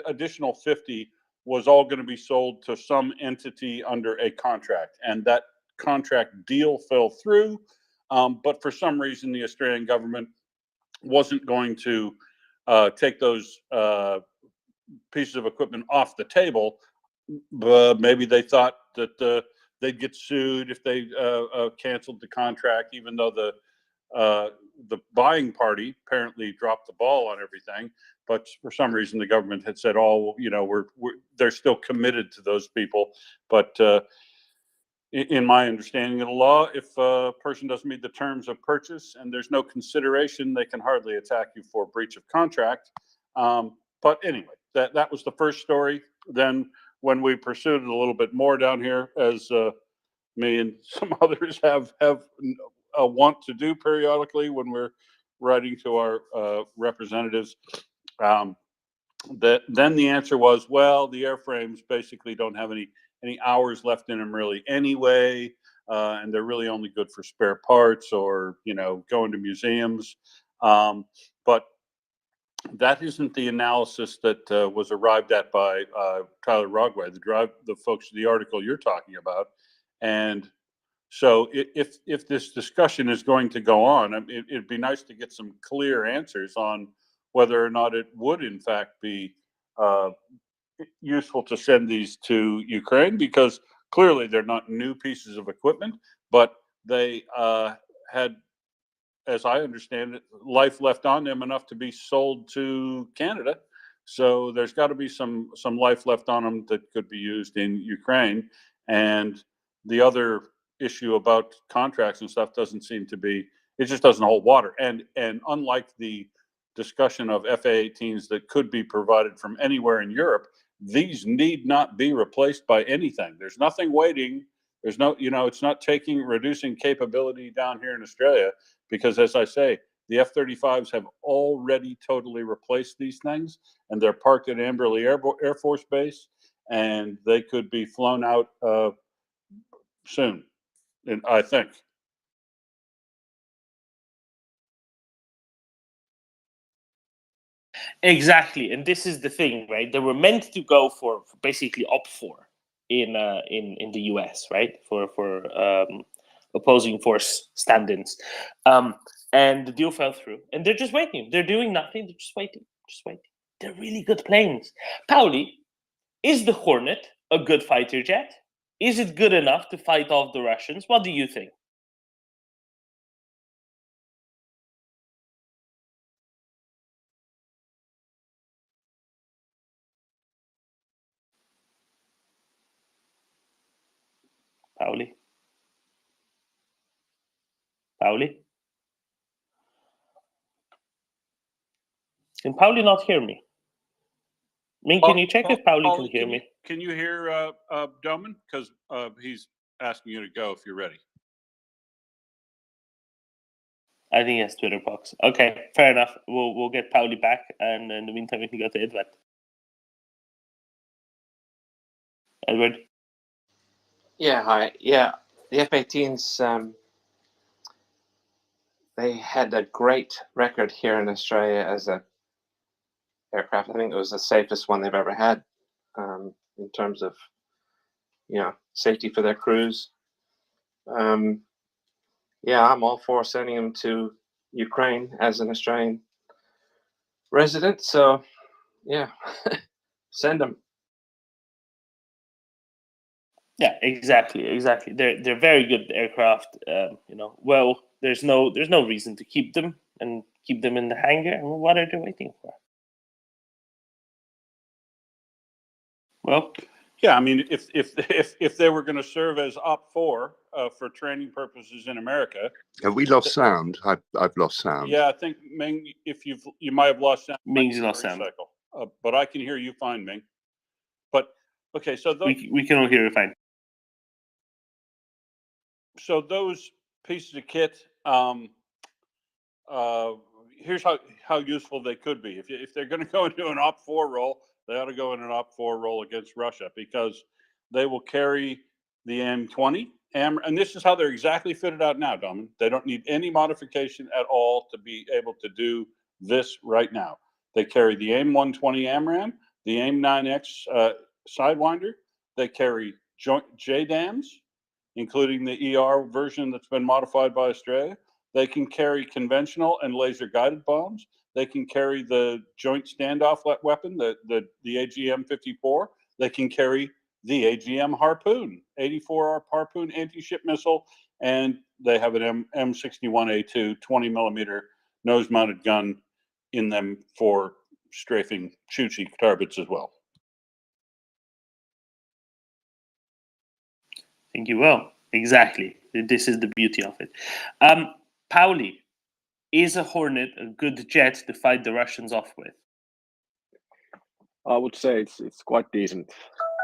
Speaker 1: additional 50 was all going to be sold to some entity under a contract, and that contract deal fell through. But for some reason, the Australian government wasn't going to take those pieces of equipment off the table. But maybe they thought that they'd get sued if they canceled the contract, even though the buying party apparently dropped the ball on everything. But for some reason, the government had said, "Oh, they're still committed to those people." But in my understanding of the law, if a person doesn't meet the terms of purchase and there's no consideration, they can hardly attack you for breach of contract. But anyway, that was the first story. Then when we pursued it a little bit more down here, as me and some others have want to do periodically when we're writing to our representatives, then the answer was, well, the airframes basically don't have any hours left in them really anyway, and they're really only good for spare parts or going to museums. But that isn't the analysis that was arrived at by Tyler Rogway, the folks, the article you're talking about. And so if this discussion is going to go on, it'd be nice to get some clear answers on whether or not it would in fact be useful to send these to Ukraine, because clearly they're not new pieces of equipment, but they had, as I understand it, life left on them enough to be sold to Canada. So there's got to be some life left on them that could be used in Ukraine. And the other issue about contracts and stuff doesn't seem to be, it just doesn't hold water. And unlike the discussion of FA-18s that could be provided from anywhere in Europe, these need not be replaced by anything. There's nothing waiting. There's no, it's not reducing capability down here in Australia, because as I say, the F-35s have already totally replaced these things, and they're parked at Amberley Air Force Base, and they could be flown out soon, I think.
Speaker 4: Exactly, and this is the thing, right? They were meant to go for basically OP4 in the US, right? For opposing force stand-ins, and the deal fell through, and they're just waiting. They're doing nothing. They're just waiting, just waiting. They're really good planes. Pauli, is the Hornet a good fighter jet? Is it good enough to fight off the Russians? What do you think? Pauli? Pauli? Can Pauli not hear me? Ming, can you check if Pauli can hear me?
Speaker 1: Can you hear Doman? Because he's asking you to go if you're ready.
Speaker 4: I think it's Twitter box. Okay, fair enough. We'll get Pauli back, and in the meantime, we can go to Edward. Edward?
Speaker 10: Yeah, hi. Yeah, the F-18s, they had a great record here in Australia as a aircraft. I think it was the safest one they've ever had in terms of, safety for their crews. Yeah, I'm all for sending them to Ukraine as an Australian resident. So, yeah, send them.
Speaker 4: Yeah, exactly. They're very good aircraft. Well, there's no reason to keep them in the hangar. What are they waiting for? Well,
Speaker 1: yeah, I mean, if they were going to serve as OP4 for training purposes in America,
Speaker 9: Have we lost sound? I've lost sound.
Speaker 1: Yeah, I think Ming, if you might have lost sound.
Speaker 4: Ming's lost sound.
Speaker 1: But I can hear you fine, Ming. But okay, so
Speaker 4: we can all hear you fine.
Speaker 1: So those pieces of kit, here's how useful they could be. If they're going to go into an OP4 role, they ought to go in an OP4 role against Russia, because they will carry the M20. And this is how they're exactly fitted out now, Domin. They don't need any modification at all to be able to do this right now. They carry the AIM-120 AMRAAM, the AIM-9X Sidewinder. They carry joint JDAMs, including the ER version that's been modified by Australia. They can carry conventional and laser-guided bombs. They can carry the joint standoff weapon, the AGM-54. They can carry the AGM Harpoon, 84R Harpoon anti-ship missile, and they have an M61A2 20mm nose-mounted gun in them for strafing Chuchi targets as well.
Speaker 4: I think you will. Exactly. This is the beauty of it. Pauli, is a Hornet a good jet to fight the Russians off with?
Speaker 11: I would say it's quite decent.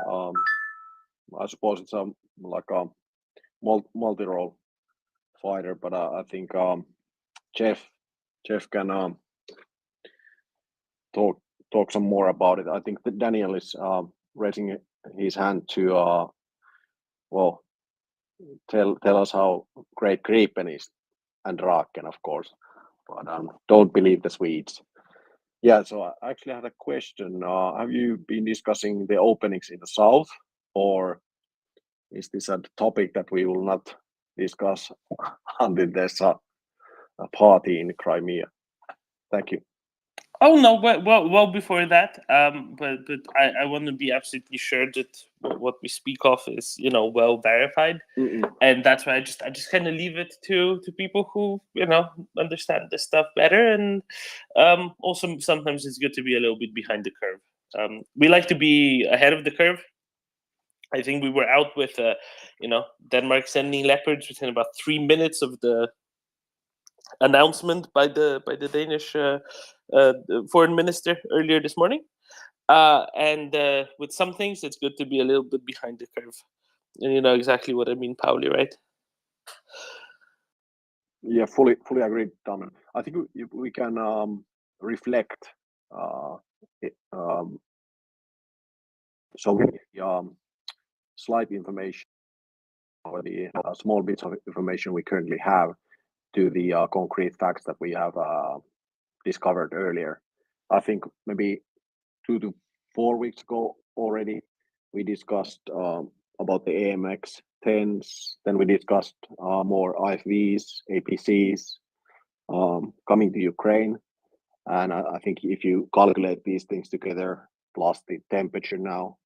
Speaker 11: I suppose it's like a multi-role fighter, but I think Jeff can talk some more about it. I think that Daniel is raising his hand to tell us how great Gripen is, and Draken, of course, but don't believe the Swedes. Yeah, so I actually had a question. Have you been discussing the openings in the south, or is this a topic that we will not discuss until there's a party in Crimea? Thank you.
Speaker 4: Oh no, well before that, but I want to be absolutely sure that what we speak of is well verified, and that's why I just kind of leave it to people who understand this stuff better, and also sometimes it's good to be a little bit behind the curve. We like to be ahead of the curve. I think we were out with Denmark sending Leopards within about 3 minutes of the announcement by the Danish foreign minister earlier this morning, and with some things it's good to be a little bit behind the curve, and you know exactly what I mean, Pauli, right?
Speaker 11: Yeah, fully agreed, Tom. I think we can reflect so many slight information, or the small bits of information we currently have, to the concrete facts that we have discovered earlier. I think maybe 2 to 4 weeks ago already, we discussed about the AMX 10s. Then we discussed more IFVs, APCs coming to Ukraine. And I think if you calculate these things together, plus the temperature now,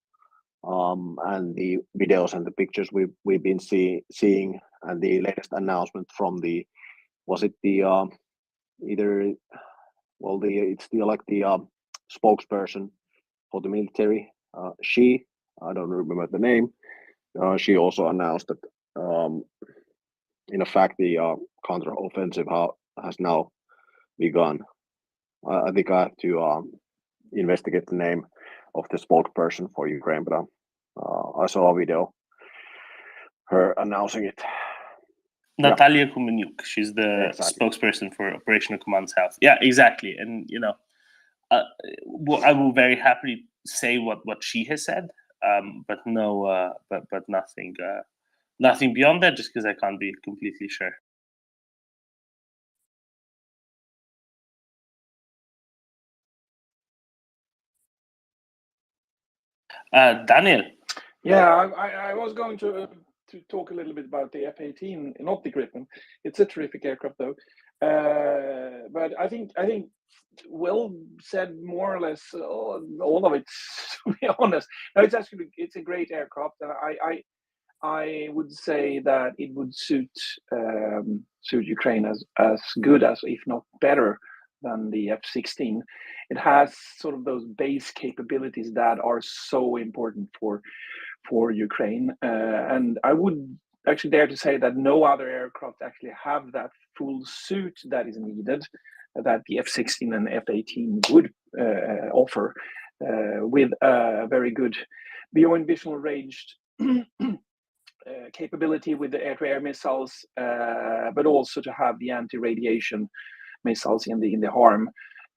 Speaker 11: and the videos and the pictures we've been seeing, and the latest announcement from the, was it the either, well, it's the like the spokesperson for the military. I don't remember the name. She also announced that in fact the counter-offensive has now begun. I think I have to investigate the name of the spokesperson for Ukraine, but I saw a video, her announcing it.
Speaker 4: Natalia Kumeniuk, she's the
Speaker 11: Exactly.
Speaker 4: spokesperson for Operational Command South. Yeah, exactly. And you know, I will very happily say what she has said, but no, but nothing, nothing beyond that, just because I can't be completely sure. Daniel.
Speaker 12: Yeah, I was going to talk a little bit about the F-18, not the Gripen. It's a terrific aircraft, though. But I think Will said more or less all of it. To be honest, no, it's a great aircraft, and I would say that it would suit Ukraine as good as, if not better, than the F-16. It has sort of those base capabilities that are so important for Ukraine, and I would actually dare to say that no other aircraft actually have that full suit that is needed, that the F-16 and F-18 would offer, with a very good beyond visual ranged capability with the air-to-air missiles, but also to have the anti-radiation missiles in the harm.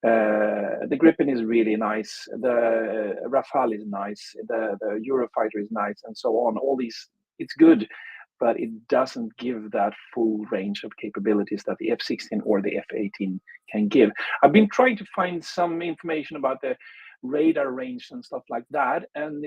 Speaker 12: The Gripen is really nice. The Rafale is nice. The Eurofighter is nice, and so on. All these, it's good, but it doesn't give that full range of capabilities that the F-16 or the F-18 can give. I've been trying to find some information about the radar range and stuff like that, and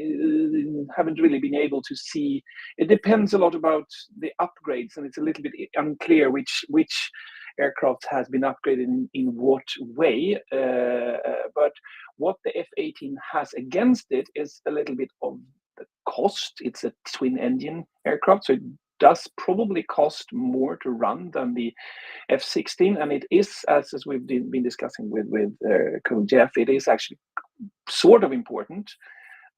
Speaker 12: haven't really been able to see. It depends a lot about the upgrades, and it's a little bit unclear which aircraft has been upgraded in what way. But what the F-18 has against it is a little bit of the cost. It's a twin engine aircraft, so it does probably cost more to run than the F-16, and it is, as we've been discussing with Cool Jeff, it is actually sort of important.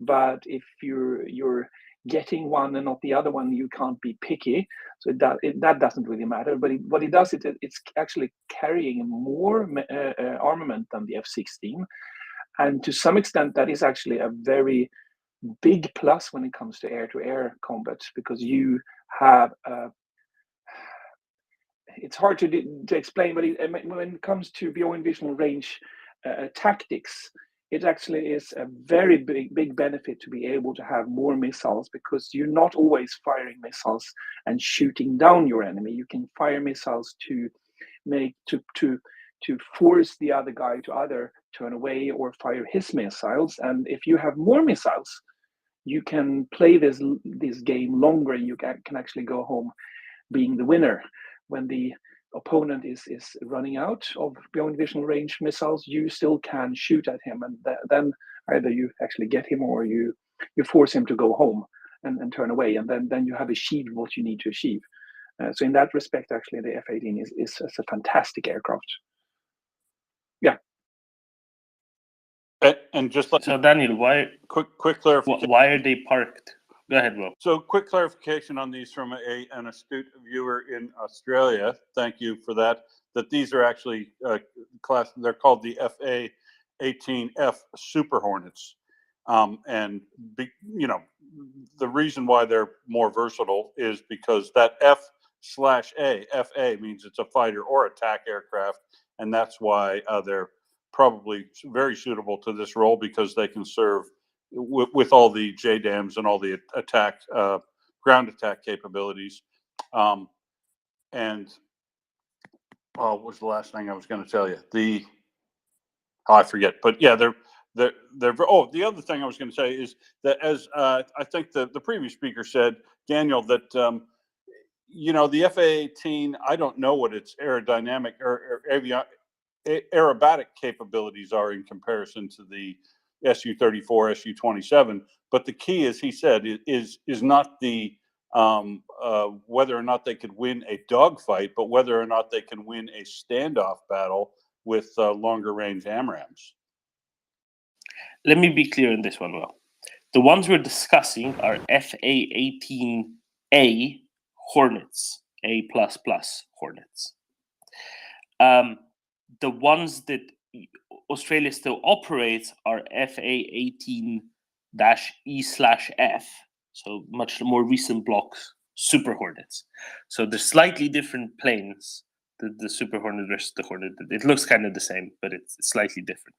Speaker 12: But if you're getting one and not the other one, you can't be picky. So that doesn't really matter. But what it does, it's actually carrying more armament than the F-16, and to some extent, that is actually a very big plus when it comes to air-to-air combat, because you have it's hard to explain, but when it comes to beyond visual range tactics, it actually is a very big benefit to be able to have more missiles, because you're not always firing missiles and shooting down your enemy. You can fire missiles to make to force the other guy to either turn away or fire his missiles. And if you have more missiles, you can play this game longer, and you can actually go home being the winner. When the opponent is running out of beyond visual range missiles, you still can shoot at him, and then either you actually get him or you force him to go home and turn away, and then you have achieved what you need to achieve. So in that respect, actually, the F-18 is a fantastic aircraft. Yeah.
Speaker 1: And just like
Speaker 4: So Daniel, why
Speaker 1: quick clarification.
Speaker 4: why are they parked? Go ahead, Will.
Speaker 1: So quick clarification on these from an astute viewer in Australia. Thank you for that. That these are actually they're called the FA-18F Super Hornets. And the reason why they're more versatile is because that F/A, FA means it's a fighter or attack aircraft, and that's why they're probably very suitable to this role, because they can serve with all the JDAMs and all the attack ground attack capabilities. And what was the last thing I was going to tell you? I forget, but yeah, they're. Oh, the other thing I was going to say is that, as I think the previous speaker said, Daniel, that the F/A-18, I don't know what its aerodynamic or aerobatic capabilities are in comparison to the Su-34, Su-27. But the key, as he said, is not the whether or not they could win a dogfight, but whether or not they can win a standoff battle with longer range AMRAAMs.
Speaker 4: Let me be clear on this one, Will. The ones we're discussing are F/A-18A Hornets, A++ Hornets. The ones that Australia still operates are F/A-18-E/F, so much more recent blocks, Super Hornets. So they're slightly different planes. The Super Hornet versus the Hornet. It looks kind of the same, but it's slightly different.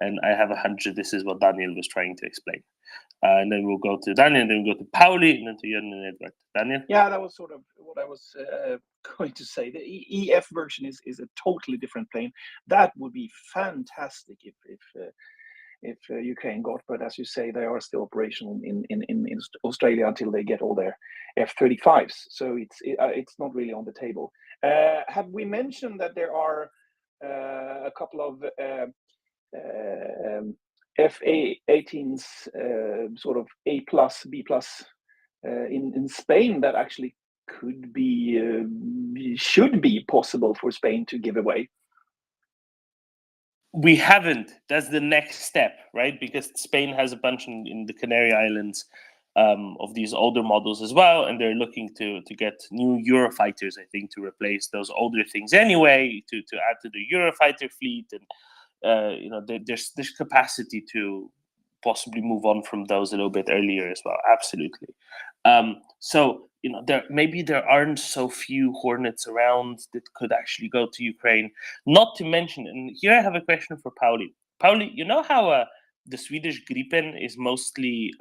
Speaker 4: And I have a hunch this is what Daniel was trying to explain. And then we'll go to Daniel, and then we'll go to Pauli, and then to Jan and Edward. Daniel?
Speaker 12: Yeah, that was sort of what I was going to say. The EF version is a totally different plane. That would be fantastic if Ukraine got, but as you say, they are still operational in Australia until they get all their F-35s. So it's not really on the table. Have we mentioned that there are a couple of F/A-18s, sort of A+, B+, in Spain that actually should be possible for Spain to give away?
Speaker 4: We haven't. That's the next step, right? Because Spain has a bunch in the Canary Islands of these older models as well, and they're looking to get new Eurofighters, I think, to replace those older things anyway, to add to the Eurofighter fleet, and there's capacity to possibly move on from those a little bit earlier as well. Absolutely. So there aren't so few Hornets around that could actually go to Ukraine. Not to mention, and here I have a question for Pauli. Pauli, you know how the Swedish Gripen is mostly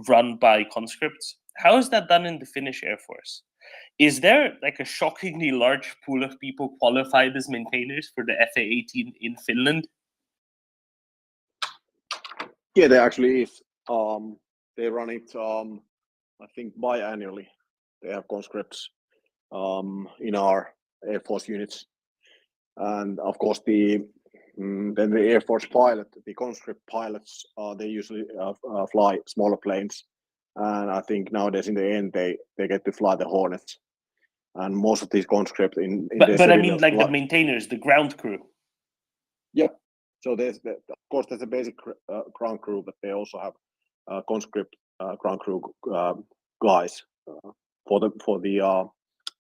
Speaker 4: run by conscripts? How is that done in the Finnish Air Force? Is there like a shockingly large pool of people qualified as maintainers for the F/A-18 in Finland?
Speaker 11: Yeah, there actually is. They run it, I think, biannually. They have conscripts in our Air Force units, and of course then the Air Force pilot, the conscript pilots, they usually fly smaller planes, and I think nowadays in the end they get to fly the Hornets, and most of these conscripts
Speaker 4: but I mean, like the maintainers, the ground crew.
Speaker 11: Yeah. So there's of course there's a basic ground crew, but they also have conscript ground crew guys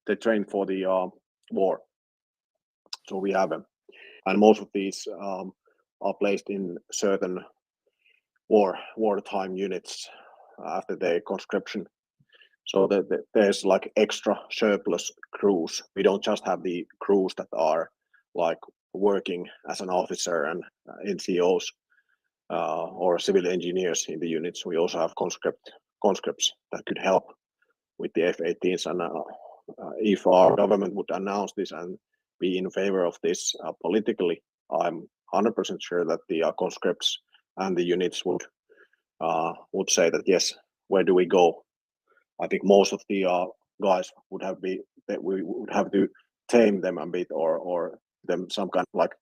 Speaker 11: they train for the war. So we have them, and most of these are placed in certain wartime units after their conscription. So there's like extra surplus crews. We don't just have the crews that are like working as an officer and NCOs or civil engineers in the units. We also have conscripts that could help with the F/A-18s. And if our government would announce this and be in favor of this politically, I'm 100% sure that the conscripts and the units would say that yes, where do we go? I think most of the guys would that we would have to tame them a bit, or them some kind of like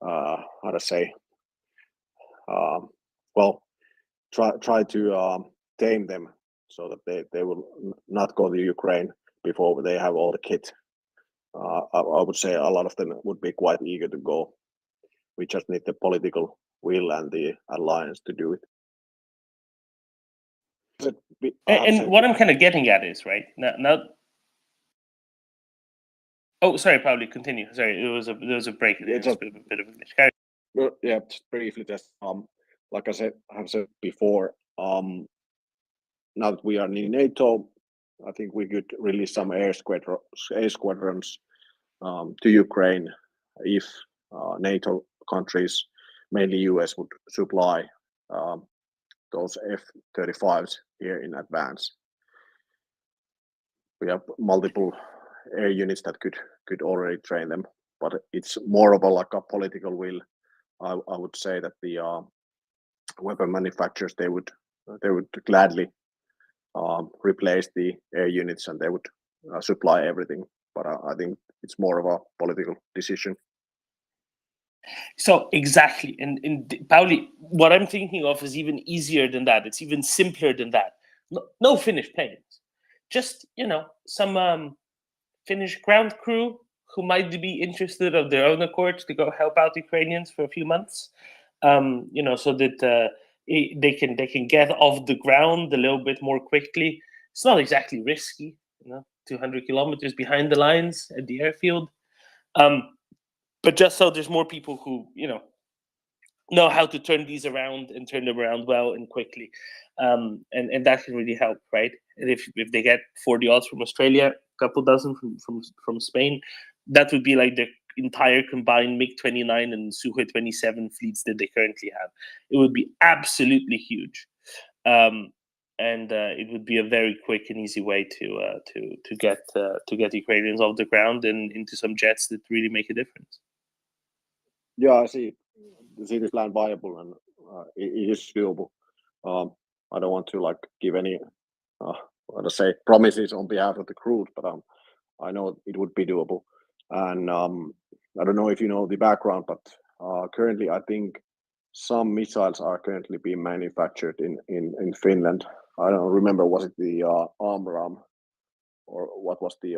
Speaker 11: how to say, try to tame them so that they will not go to Ukraine before they have all the kit. I would say a lot of them would be quite eager to go. We just need the political will and the alliance to do it.
Speaker 4: And what I'm kind of getting at is, right, now. Oh, sorry, Pauli, continue. Sorry, there was a break. There was a bit of a glitch.
Speaker 11: Well, yeah, just briefly, just like I have said before, now that we are in NATO, I think we could release some air squadrons to Ukraine if NATO countries, mainly US, would supply those F-35s here in advance. We have multiple air units that could already train them, but it's more of a political will I would say that the weapon manufacturers they would gladly replace the air units and they would supply everything. But I think it's more of a political decision.
Speaker 4: So exactly, and Pauli, what I'm thinking of is even easier than that. It's even simpler than that. No Finnish planes, just some Finnish ground crew who might be interested of their own accord to go help out Ukrainians for a few months, so that they can get off the ground a little bit more quickly. It's not exactly risky, 200 kilometers behind the lines at the airfield. But just so there's more people who know how to turn these around and turn them around well and quickly, and that can really help, right? And if they get 40 odds from Australia, a couple dozen from Spain, that would be like the entire combined MiG-29 and Sukhoi-27 fleets that they currently have. It would be absolutely huge, and it would be a very quick and easy way to get Ukrainians off the ground and into some jets that really make a difference.
Speaker 11: Yeah, I see the plan viable and it is doable. I don't want to give any promises on behalf of the crew, but I know it would be doable. And I don't know if you know the background, but currently I think some missiles are currently being manufactured in Finland. I don't remember, was it the AMRAAM or what was the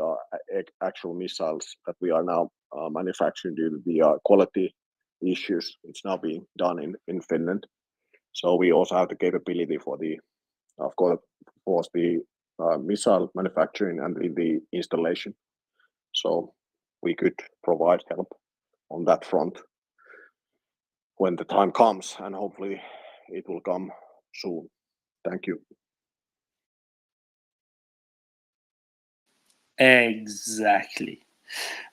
Speaker 11: actual missiles that we are now manufacturing due to the quality issues. It's now being done in Finland. So we also have the capability for the, of course, the missile manufacturing and the installation. So we could provide help on that front when the time comes, and hopefully it will come soon. Thank you.
Speaker 4: Exactly.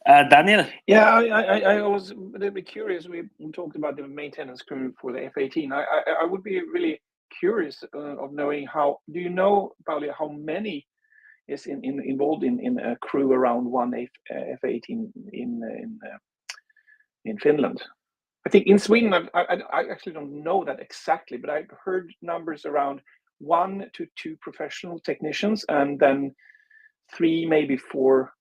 Speaker 4: Daniel?
Speaker 12: Yeah, I was a little bit curious. We talked about the maintenance crew for the F-18. I would be really curious of knowing do you know, Pauli, how many is involved in a crew around one F-18 in Finland? I think in Sweden, I actually don't know that exactly, but I've heard numbers around 1 to 2 professional technicians, and then 3, maybe 4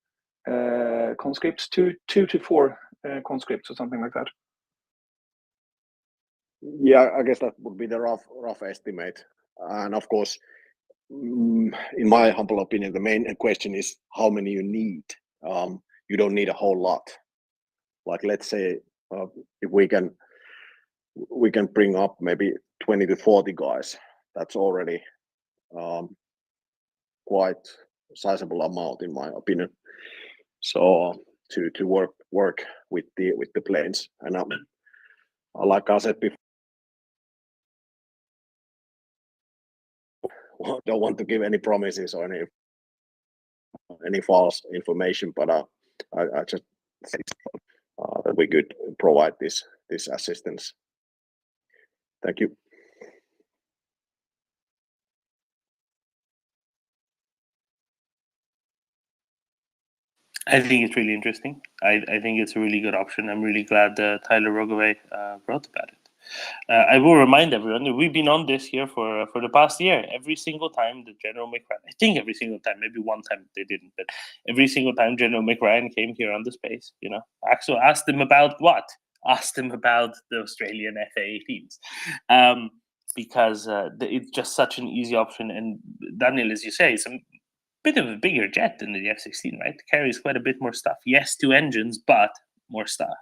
Speaker 12: conscripts, 2 to 4 conscripts or something like that.
Speaker 11: Yeah, I guess that would be the rough estimate. And of course, in my humble opinion, the main question is how many you need. You don't need a whole lot. Like, let's say if we can bring up maybe 20 to 40 guys, that's already quite a sizable amount in my opinion. So to work with the planes, and like I said before, don't want to give any promises or any false information, but I just think that we could provide this assistance. Thank you.
Speaker 4: I think it's really interesting. I think it's a really good option. I'm really glad Tyler Rogoway wrote about it. I will remind everyone that we've been on this here for the past year. Every single time that General McRyan, I think every single time, maybe one time they didn't, but every single time General McRyan came here on the space, Axel asked him about what? Asked him about the Australian FA-18s. Because it's just such an easy option. And Daniel, as you say, it's a bit of a bigger jet than the F-16, right? It carries quite a bit more stuff. Yes, 2 engines, but more stuff.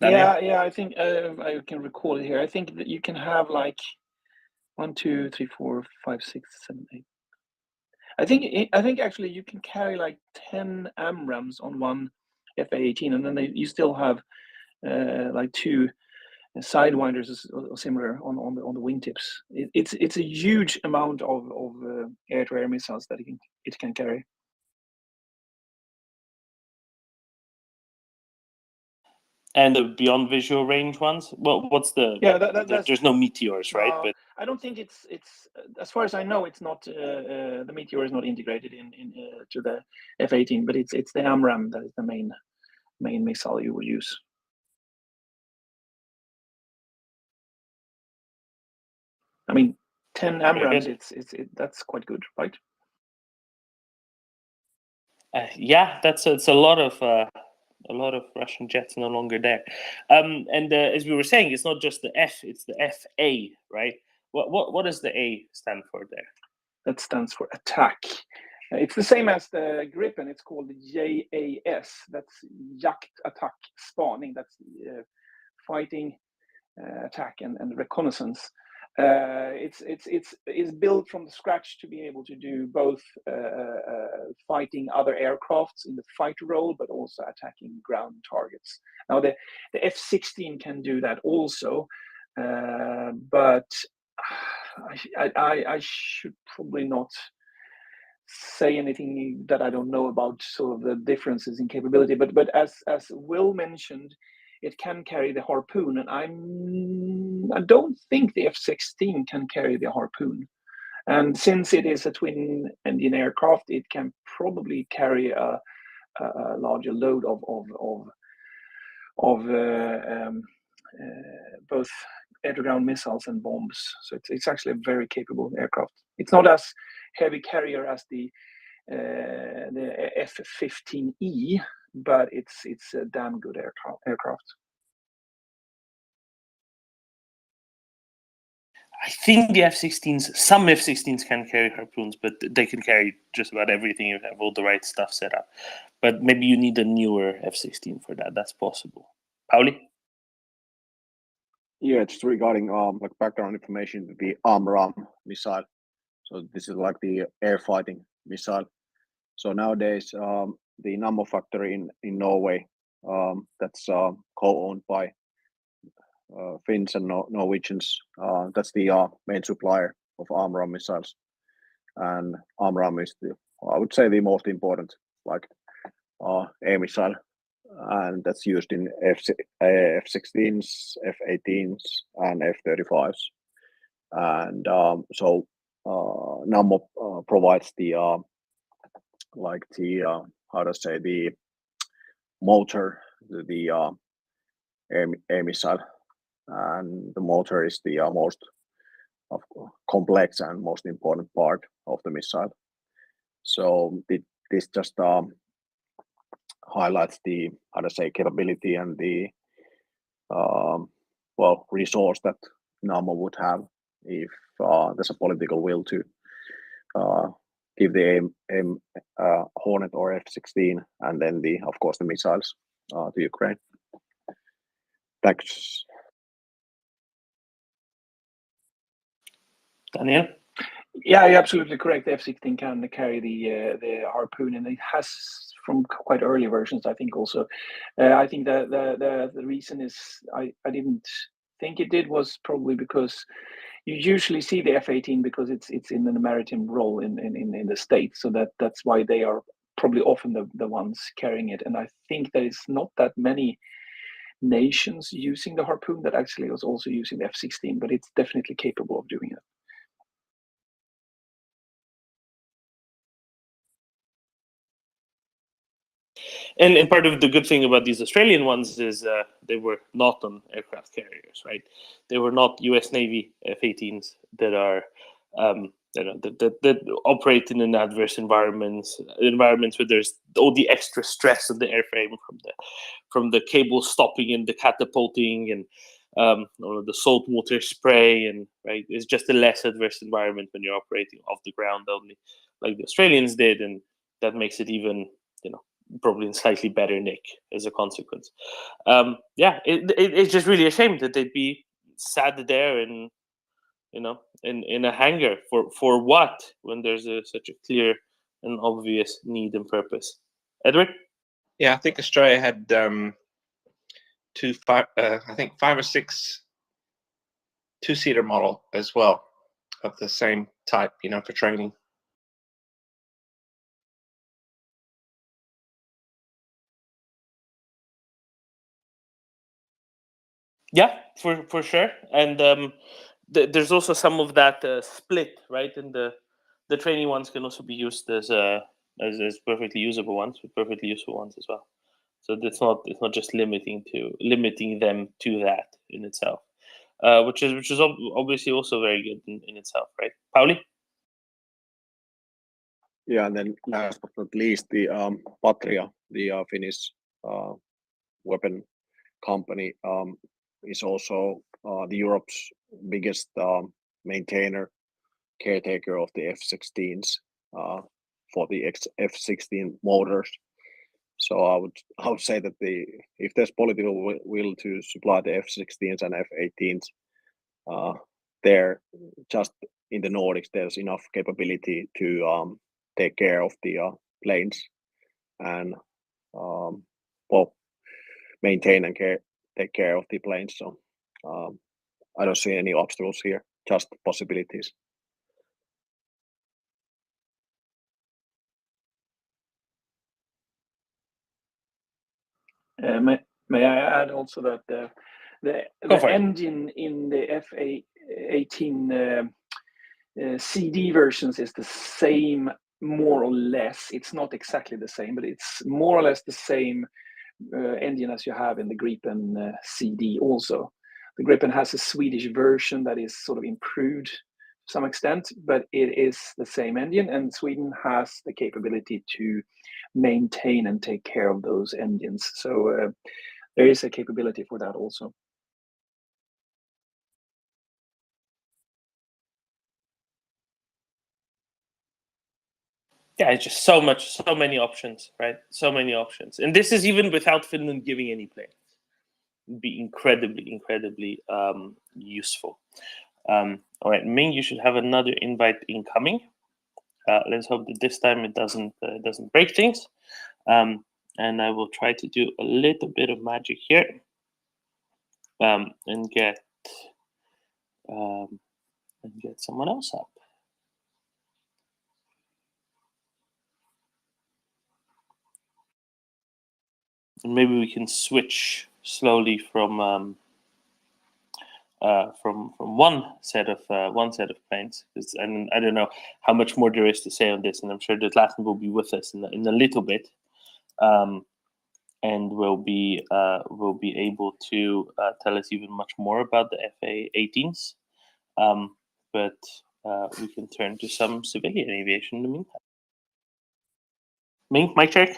Speaker 12: Daniel? Yeah, I think I can recall it here. I think that you can have 1, 2, 3, 4, 5, 6, 7, 8. I think actually you can carry 10 AMRAAMs on one FA-18, and then you still have 2 sidewinders or similar on the wingtips. It's a huge amount of air-to-air missiles that it can carry.
Speaker 4: And the beyond visual range ones? Well, what's the?
Speaker 12: Yeah,
Speaker 4: there's no meteors, right?
Speaker 12: But I don't think it's as far as I know, it's not the meteor is not integrated in to the F-18, but it's the AMRAAM that is the main main missile you will use. I mean, 10 AMRAAMs, that's quite good, right?
Speaker 4: Yeah, it's a lot of Russian jets no longer there. And as we were saying, it's not just the F; it's the FA, right? What does the A stand for there?
Speaker 12: That stands for attack. It's the same as the Gripen. It's called JAS. That's Jakt, Attack, Spaning. That's fighting, attack, and reconnaissance. It's built from scratch to be able to do both fighting other aircrafts in the fighter role, but also attacking ground targets. Now the F-16 can do that also, but I should probably not say anything that I don't know about sort of the differences in capability. But as Will mentioned, it can carry the Harpoon, and I don't think the F-16 can carry the Harpoon. And since it is a twin-engine aircraft, it can probably carry a larger load of both air-to-ground missiles and bombs. So it's actually a very capable aircraft. It's not as heavy carrier as the F-15E, but it's a damn good aircraft.
Speaker 4: I think the F-16s, some F-16s can carry Harpoons, but they can carry just about everything if you have all the right stuff set up. But maybe you need a newer F-16 for that. That's possible. Pauli?
Speaker 11: Yeah, just regarding like background information, the AMRAAM missile. So this is like the air fighting missile. So nowadays, the Nammo factory in Norway, that's co-owned by Finns and Norwegians. That's the main supplier of AMRAAM missiles, and AMRAAM is I would say the most important like air missile, and that's used in F-16s, F-18s, and F-35s. And so Nammo provides the how to say, the motor, the air missile, and the motor is the most complex and most important part of the missile. So this just highlights the, how to say, capability and the resource that Nammo would have if there's a political will to give the Hornet or F-16 and then of course the missiles to Ukraine. Thanks.
Speaker 4: Daniel?
Speaker 12: Yeah, you're absolutely correct. The F-16 can carry the Harpoon, and it has from quite early versions. I think also, I think the reason is I didn't think it did was probably because you usually see the F-18 because it's in the maritime role in the States, so that's why they are probably often the ones carrying it. And I think there is not that many nations using the Harpoon that actually was also using the F-16, but it's definitely capable of doing it.
Speaker 4: And part of the good thing about these Australian ones is they were not on aircraft carriers, right? They were not U.S. Navy F-18s that are that operate in an adverse environments where there's all the extra stress on the airframe from the cable stopping and the catapulting and the salt water spray, and right, it's just a less adverse environment when you're operating off the ground only, like the Australians did, and that makes it even probably in slightly better nick as a consequence. It's just really a shame that they'd be sat there in a hangar for what, when there's such a clear and obvious need and purpose. Edward?
Speaker 10: Yeah, I think Australia had I think 5 or 6 two-seater model as well of the same type, for training.
Speaker 4: Yeah, for sure. And there's also some of that split, right? And the training ones can also be used as perfectly usable ones, with perfectly useful ones as well. So it's not just limiting them to that in itself, which is obviously also very good in itself, right, Pauli?
Speaker 11: Yeah, and then last but not least, the Patria, the Finnish weapon company, is also the Europe's biggest maintainer, caretaker of the F-16s for the F-16 motors. So I would say that if there's political will to supply the F-16s and F-18s, there just in the Nordics there's enough capability to take care of the planes and maintain and take care of the planes. So I don't see any obstacles here, just possibilities.
Speaker 12: May I add also that the engine in the F-18 CD versions is the same, more or less. It's not exactly the same, but it's more or less the same engine as you have in the Gripen CD also. The Gripen has a Swedish version that is sort of improved to some extent, but it is the same engine, and Sweden has the capability to maintain and take care of those engines. So there is a capability for that also.
Speaker 4: Yeah, it's just so many options, right? So many options, and this is even without Finland giving any planes. It'd be incredibly useful. All right, Ming, you should have another invite incoming. Let's hope that this time it doesn't break things. And I will try to do a little bit of magic here, and get someone else up. And maybe we can switch slowly from one set of planes, because I don't know how much more there is to say on this, and I'm sure that Latin will be with us in a little bit, and will be able to tell us even much more about the FA-18s. But we can turn to some civilian aviation in the meantime. Ming, mic check.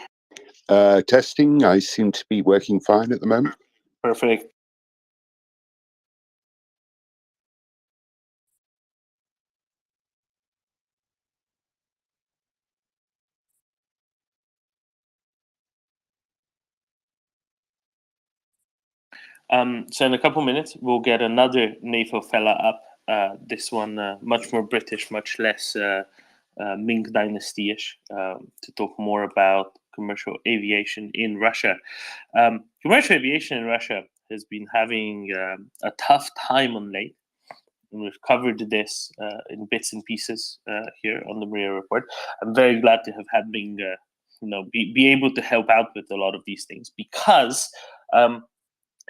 Speaker 9: Testing. I seem to be working fine at the moment.
Speaker 4: Perfect. So in a couple minutes, we'll get another NATO fella up. This one much more British, much less Ming Dynasty-ish, to talk more about commercial aviation in Russia. Commercial aviation in Russia has been having a tough time on late, and we've covered this in bits and pieces here on the MriyaReport. I'm very glad to have had Ming, be able to help out with a lot of these things, because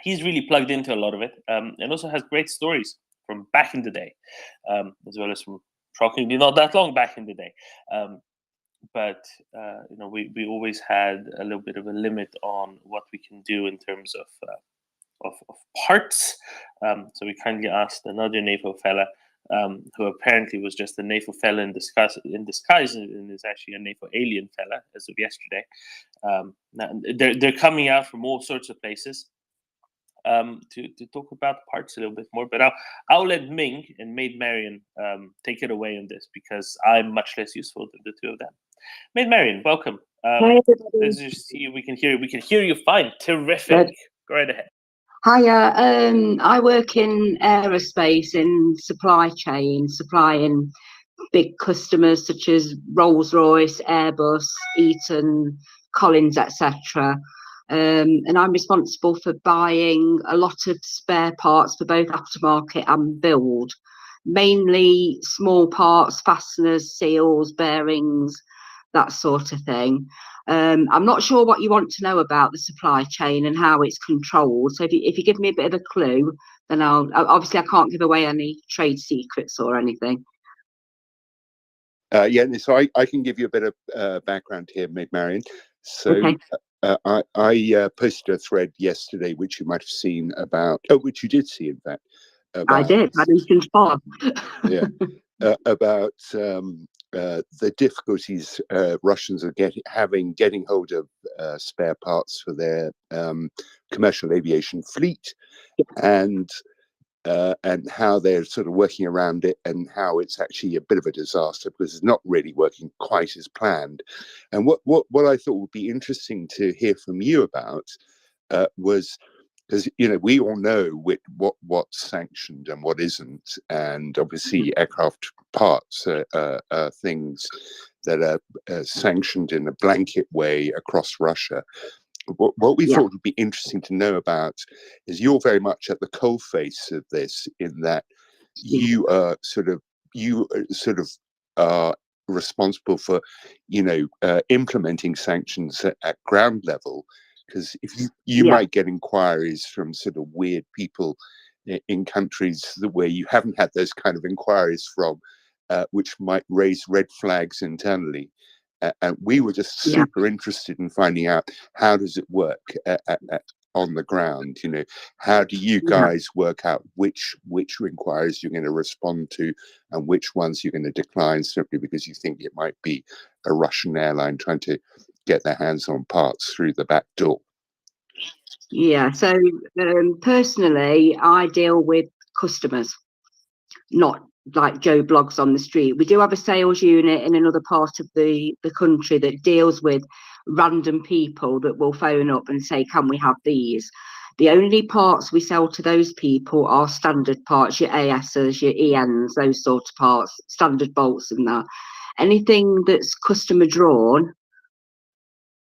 Speaker 4: he's really plugged into a lot of it, and also has great stories from back in the day, as well as from shockingly not that long back in the day. But we always had a little bit of a limit on what we can do in terms of parts. So we kindly asked another NATO fella, who apparently was just a NATO fella in disguise, and is actually a NATO alien fella as of yesterday. They're coming out from all sorts of places to talk about parts a little bit more, but I'll let Ming and Maid Marian take it away on this, because I'm much less useful than the two of them. Maid Marian, welcome.
Speaker 13: Hi everybody.
Speaker 4: As you see, we can hear you fine. Terrific.
Speaker 13: Good.
Speaker 4: Go right ahead.
Speaker 13: Hiya. I work in aerospace in supply chain, supplying big customers such as Rolls-Royce, Airbus, Eaton, Collins, etc. And I'm responsible for buying a lot of spare parts for both aftermarket and build, mainly small parts, fasteners, seals, bearings, that sort of thing. I'm not sure what you want to know about the supply chain and how it's controlled. So if you give me a bit of a clue, then obviously I can't give away any trade secrets or anything.
Speaker 9: Yeah, so I can give you a bit of background here, Maid Marian. So
Speaker 13: Okay.
Speaker 9: I posted a thread yesterday, which you might have seen about, which you did see, in fact.
Speaker 13: I did. Paddington Farm.
Speaker 9: Yeah, about the difficulties Russians are getting hold of spare parts for their commercial aviation fleet, and how they're sort of working around it, and how it's actually a bit of a disaster because it's not really working quite as planned. And what I thought would be interesting to hear from you about was, because we all know what's sanctioned and what isn't, and obviously aircraft parts are things that are sanctioned in a blanket way across Russia. What we thought would be interesting to know about is you're very much at the coalface of this, in that you are sort of are responsible for implementing sanctions at ground level. Because if you might get inquiries from sort of weird people in countries where you haven't had those kind of inquiries from, which might raise red flags internally. And we were just super interested in finding out, how does it work on the ground? How do you guys work out which inquiries you're going to respond to and which ones you're going to decline simply because you think it might be a Russian airline trying to get their hands on parts through the back door?
Speaker 13: Yeah, so personally, I deal with customers, not like Joe Blogs on the street. We do have a sales unit in another part of the country that deals with random people that will phone up and say, can we have these? The only parts we sell to those people are standard parts, your ASs, your ENs, those sort of parts, standard bolts and that. Anything that's customer drawn,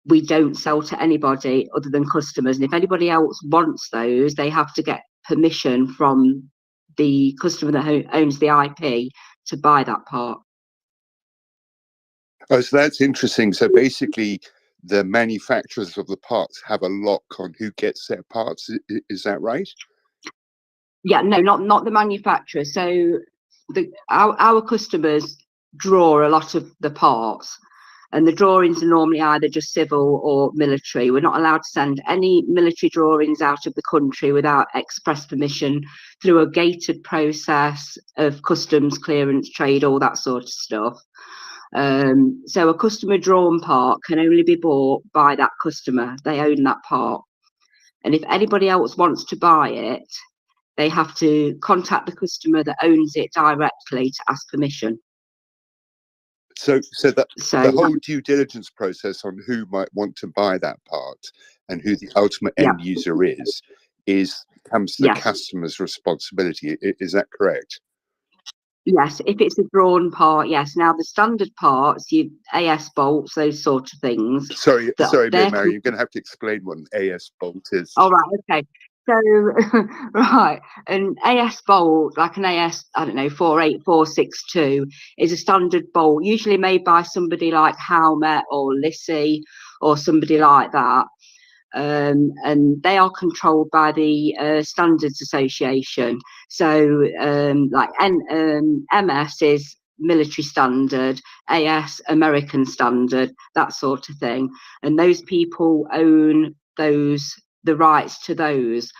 Speaker 13: we don't sell to anybody other than customers. And if anybody else wants those, they have to get permission from the customer that owns the IP to buy that part.
Speaker 9: Oh, so that's interesting. So basically, the manufacturers of the parts have a lock on who gets their parts. Is that right?
Speaker 13: Yeah, no, not the manufacturer. So our customers draw a lot of the parts, and the drawings are normally either just civil or military. We're not allowed to send any military drawings out of the country without express permission through a gated process of customs clearance, trade, all that sort of stuff. So a customer drawn part can only be bought by that customer. They own that part. And if anybody else wants to buy it, they have to contact the customer that owns it directly to ask permission.
Speaker 9: So the whole due diligence process on who might want to buy that part and who the ultimate end user becomes the customer's responsibility. Is that correct?
Speaker 13: Yes, if it's a drawn part, yes. Now the standard parts, you AS bolts, those sort of things.
Speaker 9: Sorry, Mary, you're going to have to explain what an AS bolt is.
Speaker 13: All right, okay. So, right, an AS bolt, like an AS, I don't know, 48462, is a standard bolt, usually made by somebody like Howmet or Lissy or somebody like that. And they are controlled by the Standards Association. So, like MS is military standard, AS American standard, that sort of thing. And those people own the rights to those.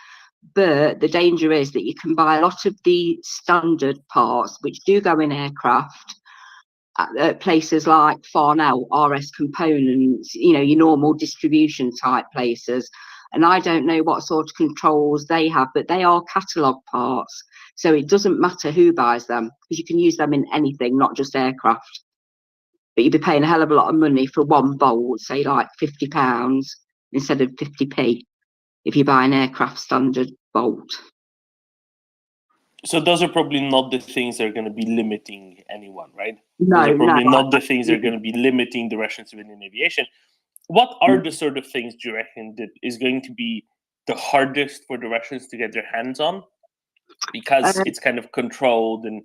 Speaker 13: But the danger is that you can buy a lot of the standard parts, which do go in aircraft, at places like Farnell, RS Components, your normal distribution type places. And I don't know what sort of controls they have, but they are catalogue parts. So it doesn't matter who buys them, because you can use them in anything, not just aircraft. But you'd be paying a hell of a lot of money for one bolt, say like £50 instead of 50p, if you buy an aircraft standard bolt.
Speaker 4: So those are probably not the things that are going to be limiting anyone, right?
Speaker 13: No,
Speaker 4: those are probably not the things that are going to be limiting the Russian civilian aviation. What are the sort of things, do you reckon, that is going to be the hardest for the Russians to get their hands on? Because it's kind of controlled, and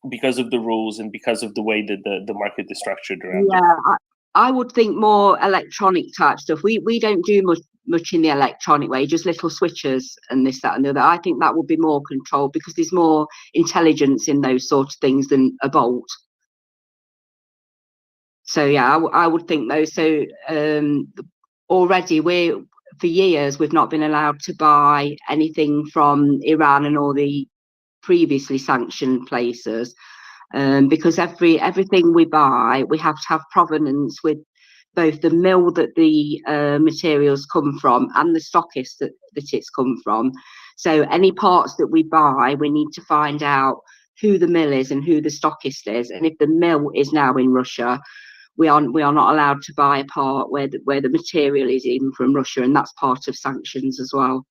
Speaker 4: because of the rules, and because of the way that the market is structured around it.
Speaker 13: I would think more electronic type stuff. We don't do much in the electronic way, just little switches and this, that and the other. I think that would be more controlled because there's more intelligence in those sort of things than a bolt. So yeah, I would think those. So already for years we've not been allowed to buy anything from Iran and all the previously sanctioned places, because everything we buy, we have to have provenance with both the mill that the materials come from and the stockist that it's come from. So any parts that we buy, we need to find out who the mill is and who the stockist is. And if the mill is now in Russia, we are not allowed to buy a part where the material is in from Russia, and that's part of sanctions as well.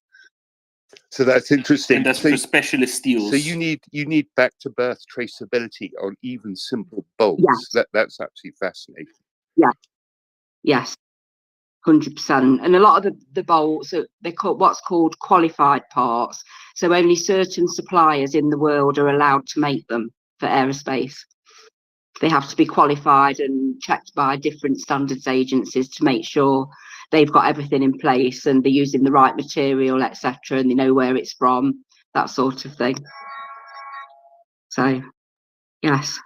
Speaker 9: So that's interesting.
Speaker 4: And that's for specialist steels.
Speaker 9: So you need back to birth traceability on even simple bolts.
Speaker 13: Yes.
Speaker 9: That's absolutely fascinating.
Speaker 13: Yeah. Yes. 100%. And a lot of the bolts, they're called what's called qualified parts. So only certain suppliers in the world are allowed to make them for aerospace. They have to be qualified and checked by different standards agencies to make sure they've got everything in place and they're using the right material, etc., and they know where it's from, that sort of thing. So yes,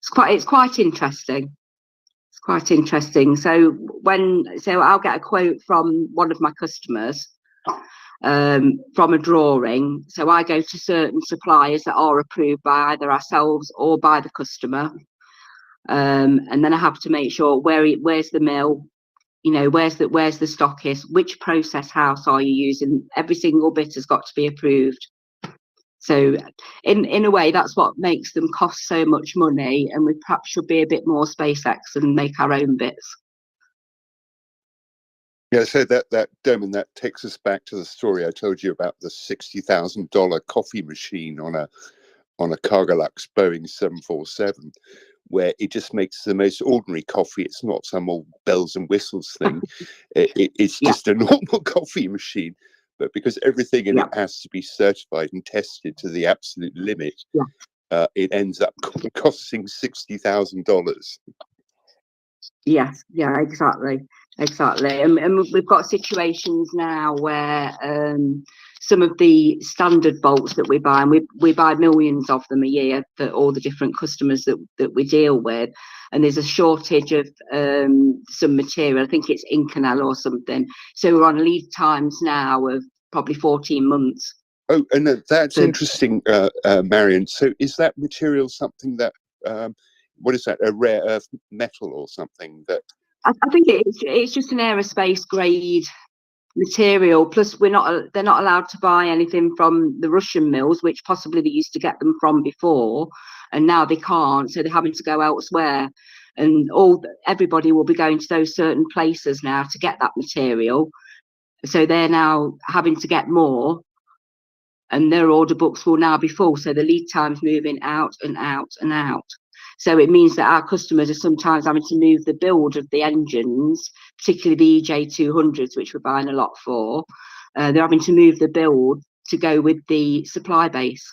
Speaker 13: it's quite interesting. It's quite interesting. So I'll get a quote from one of my customers from a drawing. So I go to certain suppliers that are approved by either ourselves or by the customer. And then I have to make sure where's the mill, where's the stockist, which process house are you using? Every single bit has got to be approved. So in a way, that's what makes them cost so much money, and we perhaps should be a bit more SpaceX and make our own bits.
Speaker 9: Yeah, so Dermot, that takes us back to the story I told you about the $60,000 coffee machine on a Cargolux Boeing 747, where it just makes the most ordinary coffee. It's not some old bells and whistles thing. It's just a normal coffee machine. But because everything in it has to be certified and tested to the absolute limit, it ends up costing $60,000.
Speaker 13: Yes, yeah, exactly. And we've got situations now where some of the standard bolts that we buy, and we buy millions of them a year for all the different customers that we deal with, and there's a shortage of some material. I think it's Inconel or something. So we're on lead times now of probably 14 months.
Speaker 9: Oh, and that's interesting, Marion. So is that material something that, what is that, a rare earth metal or something that?
Speaker 13: I think it's just an aerospace grade material. Plus, they're not allowed to buy anything from the Russian mills, which possibly they used to get them from before, and now they can't. So they're having to go elsewhere, and everybody will be going to those certain places now to get that material. So they're now having to get more, and their order books will now be full. So the lead time's moving out and out and out. So it means that our customers are sometimes having to move the build of the engines, particularly the EJ200s, which we're buying a lot for. They're having to move the build to go with the supply base.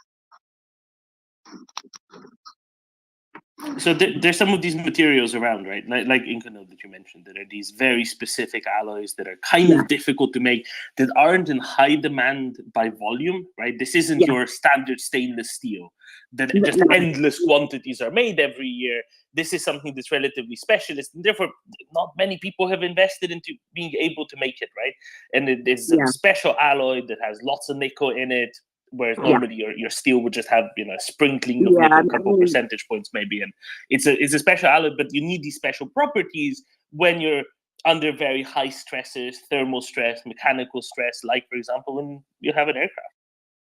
Speaker 4: So there's some of these materials around, right? Like Inconel that you mentioned, that are these very specific alloys that are kind of difficult to make, that aren't in high demand by volume, right? This isn't your standard stainless steel, that just endless quantities are made every year. This is something that's relatively specialist, and therefore not many people have invested into being able to make it, right? And it is a special alloy that has lots of nickel in it, whereas normally your steel would just have a sprinkling of nickel, a couple percentage points maybe, and it's a special alloy. But you need these special properties when you're under very high stresses, thermal stress, mechanical stress, like for example when you have an aircraft.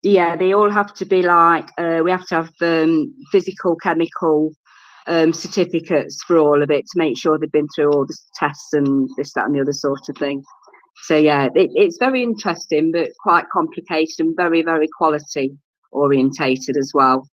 Speaker 13: Yeah, they all have to be like we have to have physical, chemical certificates for all of it to make sure they've been through all the tests and this, that, and the other sort of thing. So yeah, it's very interesting, but quite complicated and very, very quality orientated as well.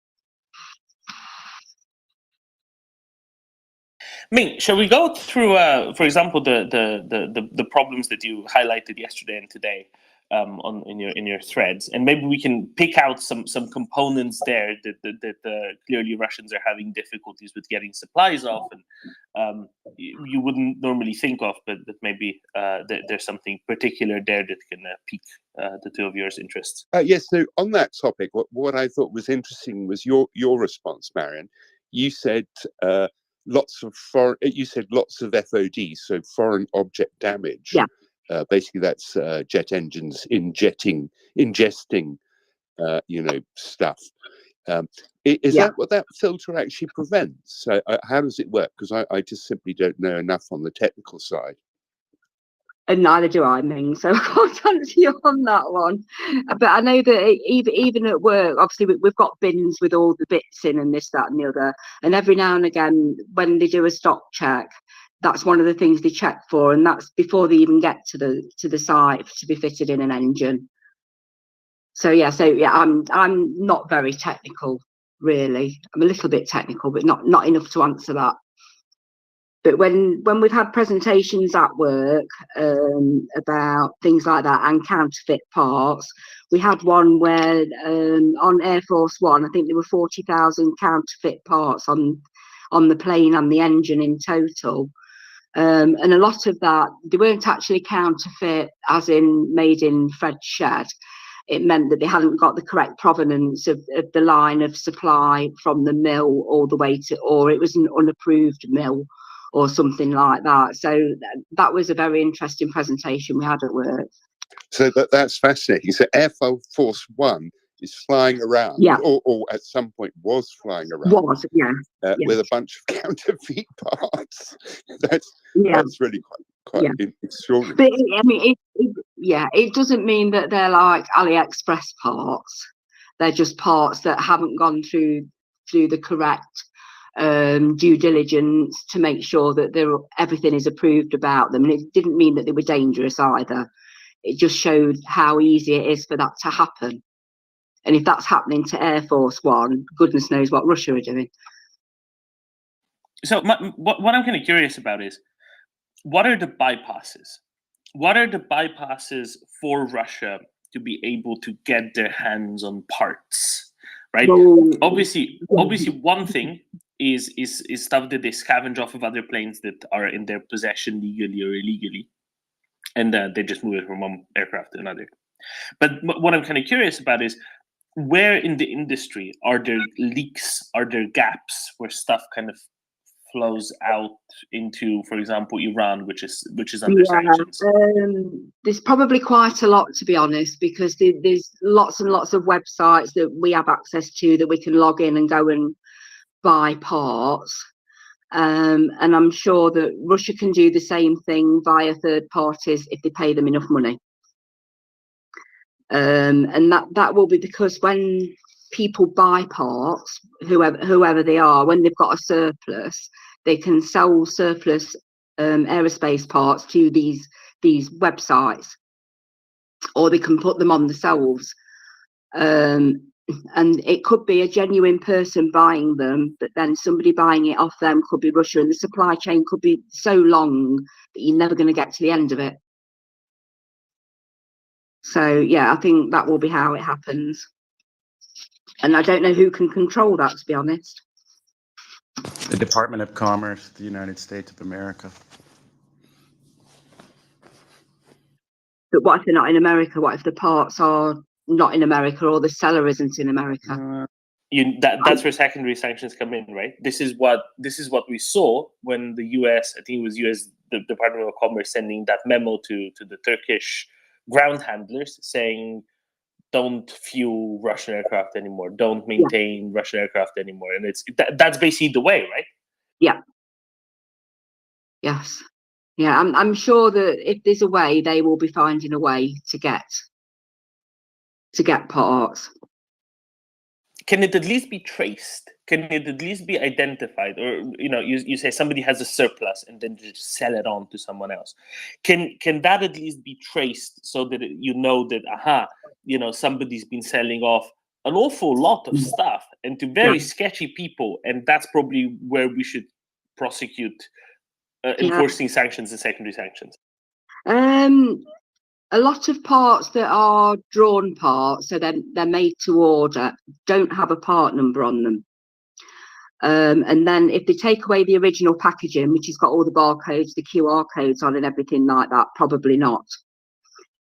Speaker 4: Ming, shall we go through, for example, the problems that you highlighted yesterday and today in your threads, and maybe we can pick out some components there that clearly Russians are having difficulties with getting supplies of, and you wouldn't normally think of, but maybe there's something particular there that can pique the two of yours interests.
Speaker 9: Yes. So on that topic, what I thought was interesting was your response, Marion. You said lots of FOD, so foreign object damage.
Speaker 13: Yeah.
Speaker 9: Basically, that's jet engines ingesting, stuff. Is that what that filter actually prevents? So, how does it work? Because I just simply don't know enough on the technical side.
Speaker 13: And neither do I, Ming, so I can't answer you on that one. But I know that even at work, obviously we've got bins with all the bits in and this, that and the other. And every now and again, when they do a stock check, that's one of the things they check for, and that's before they even get to the site to be fitted in an engine. So yeah, I'm not very technical, really. I'm a little bit technical, but not enough to answer that. But when we've had presentations at work about things like that and counterfeit parts, we had one where on Air Force One, I think there were 40,000 counterfeit parts on the plane and the engine in total. And a lot of that, they weren't actually counterfeit as in made in Fred's shed. It meant that they hadn't got the correct provenance of the line of supply from the mill all the way to, or it was an unapproved mill or something like that. So that was a very interesting presentation we had at work.
Speaker 9: So that's fascinating. So Air Force One is flying around, or at some point was flying around, with a bunch of counterfeit parts. That's really quite extraordinary.
Speaker 13: But I mean, it doesn't mean that they're like AliExpress parts. They're just parts that haven't gone through the correct due diligence to make sure that everything is approved about them. And it didn't mean that they were dangerous either. It just showed how easy it is for that to happen. And if that's happening to Air Force One, goodness knows what Russia are doing.
Speaker 4: So what I'm kind of curious about is, what are the bypasses? What are the bypasses for Russia to be able to get their hands on parts, right? Obviously, one thing is stuff that they scavenge off of other planes that are in their possession legally or illegally, and they just move it from one aircraft to another. But what I'm kind of curious about is, where in the industry are there leaks, are there gaps where stuff kind of flows out into, for example, Iran, which is under sanctions?
Speaker 13: There's probably quite a lot, to be honest, because there's lots and lots of websites that we have access to that we can log in and go and buy parts. And I'm sure that Russia can do the same thing via third parties if they pay them enough money. And that will be because when people buy parts, whoever they are, when they've got a surplus, they can sell surplus aerospace parts to these websites, or they can put them on themselves. And it could be a genuine person buying them, but then somebody buying it off them could be Russia, and the supply chain could be so long that you're never going to get to the end of it. So yeah, I think that will be how it happens. And I don't know who can control that, to be honest.
Speaker 14: The Department of Commerce, the United States of America.
Speaker 13: But what if they're not in America? What if the parts are not in America, or the seller isn't in America?
Speaker 4: That's where secondary sanctions come in, right? This is what we saw when the US, I think it was US, the Department of Commerce sending that memo to the Turkish ground handlers saying, don't fuel Russian aircraft anymore, don't maintain Russian aircraft anymore. And that's basically the way, right?
Speaker 13: Yeah. Yes. Yeah, I'm sure that if there's a way, they will be finding a way to get parts.
Speaker 4: Can it at least be traced? Can it at least be identified? Or, you say somebody has a surplus and then just sell it on to someone else. Can that at least be traced so that that, somebody's been selling off an awful lot of stuff and to very sketchy people, and that's probably where we should prosecute enforcing sanctions and secondary sanctions.
Speaker 13: A lot of parts that are drawn parts, so they're made to order, don't have a part number on them. And then if they take away the original packaging, which has got all the barcodes, the QR codes on and everything like that, probably not.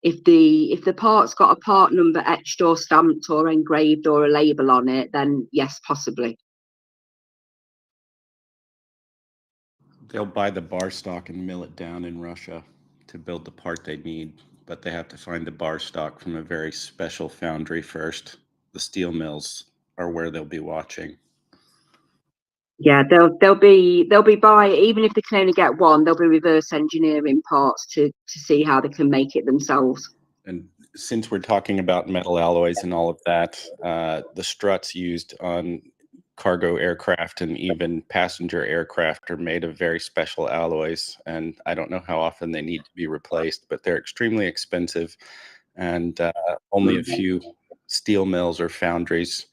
Speaker 13: If the part's got a part number etched or stamped or engraved or a label on it, then yes, possibly.
Speaker 14: They'll buy the bar stock and mill it down in Russia. to build the part they need, but they have to find the bar stock from a very special foundry first. The steel mills are where they'll be watching.
Speaker 13: Yeah, they'll be buying, even if they can only get one, they'll be reverse engineering parts to see how they can make it themselves.
Speaker 14: And since we're talking about metal alloys and all of that, the struts used on cargo aircraft and even passenger aircraft are made of very special alloys, and I don't know how often they need to be replaced, but they're extremely expensive, and only a few steel mills or foundries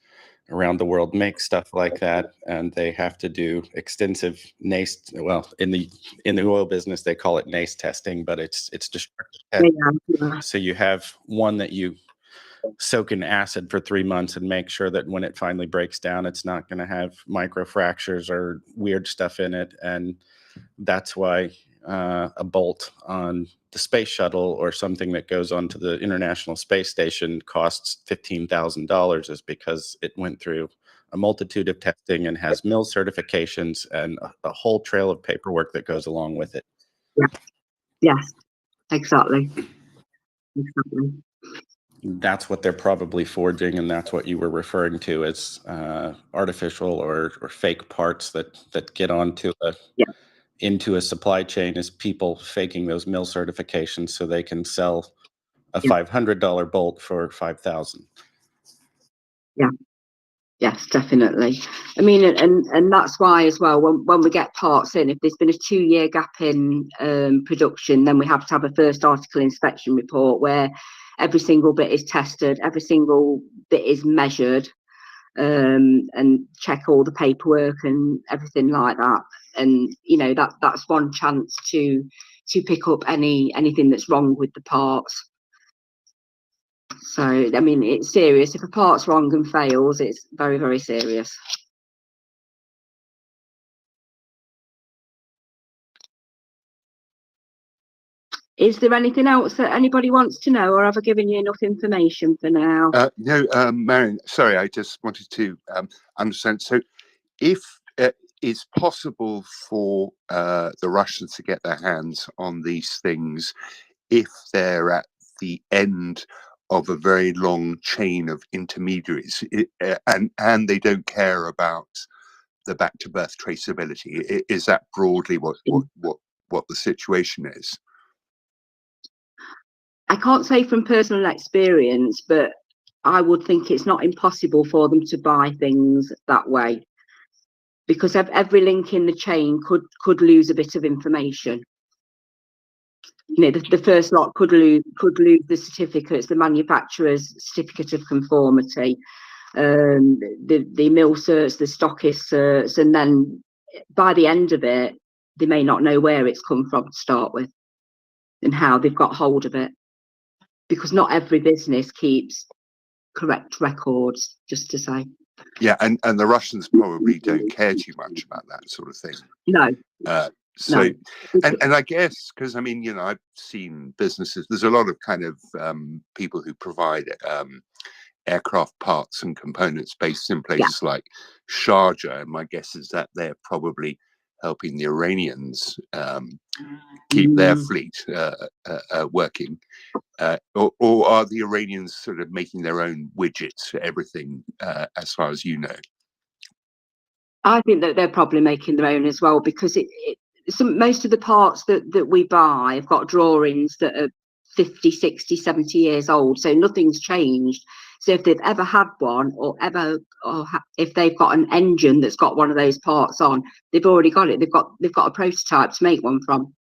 Speaker 14: around the world make stuff like that, and they have to do extensive NACE. Well, in the oil business, they call it NACE testing, but it's destructive testing.
Speaker 13: Yeah.
Speaker 14: So you have one that you soak in acid for 3 months and make sure that when it finally breaks down, it's not going to have microfractures or weird stuff in it, and that's why a bolt on the space shuttle or something that goes onto the International Space Station costs $15,000, is because it went through a multitude of testing and has mill certifications and a whole trail of paperwork that goes along with it.
Speaker 13: Yeah. Yes, exactly.
Speaker 14: That's what they're probably forging, and that's what you were referring to as artificial or fake parts that get onto into a supply chain, is people faking those mill certifications so they can sell a $500 bolt for $5,000.
Speaker 13: Yeah. Yes, definitely. I mean, and that's why as well, when we get parts in, if there's been a 2-year gap in production, then we have to have a first article inspection report where every single bit is tested, every single bit is measured, and check all the paperwork and everything like that. And you know, that's one chance to pick up anything that's wrong with the parts. So, I mean, it's serious. If a part's wrong and fails, it's very, very serious. Is there anything else that anybody wants to know, or have I given you enough information for now?
Speaker 9: No, Marion, sorry, I just wanted to understand. So if it's possible for the Russians to get their hands on these things if they're at the end of a very long chain of intermediaries, and they don't care about the back to birth traceability, is that broadly what the situation is?
Speaker 13: I can't say from personal experience, but I would think it's not impossible for them to buy things that way, because every link in the chain could lose a bit of information. You know, the first lot could lose the certificates, the manufacturer's certificate of conformity, the mill certs, the stockist certs, and then by the end of it, they may not know where it's come from to start with and how they've got hold of it, because not every business keeps correct records, just to say.
Speaker 9: Yeah, and the Russians probably don't care too much about that sort of thing.
Speaker 13: No.
Speaker 9: So,
Speaker 13: no.
Speaker 9: and I guess, because I mean, you know, I've seen businesses, there's a lot of kind of people who provide aircraft parts and components based in places like Sharjah, and my guess is that they're probably helping the Iranians keep their fleet working. Or are the Iranians sort of making their own widgets for everything, as far as you know?
Speaker 13: I think that they're probably making their own as well, because most of the parts that we buy have got drawings that are 50, 60, 70 years old, so nothing's changed. So if they've ever had one, or if they've got an engine that's got one of those parts on, they've already got it. They've got a prototype to make one from.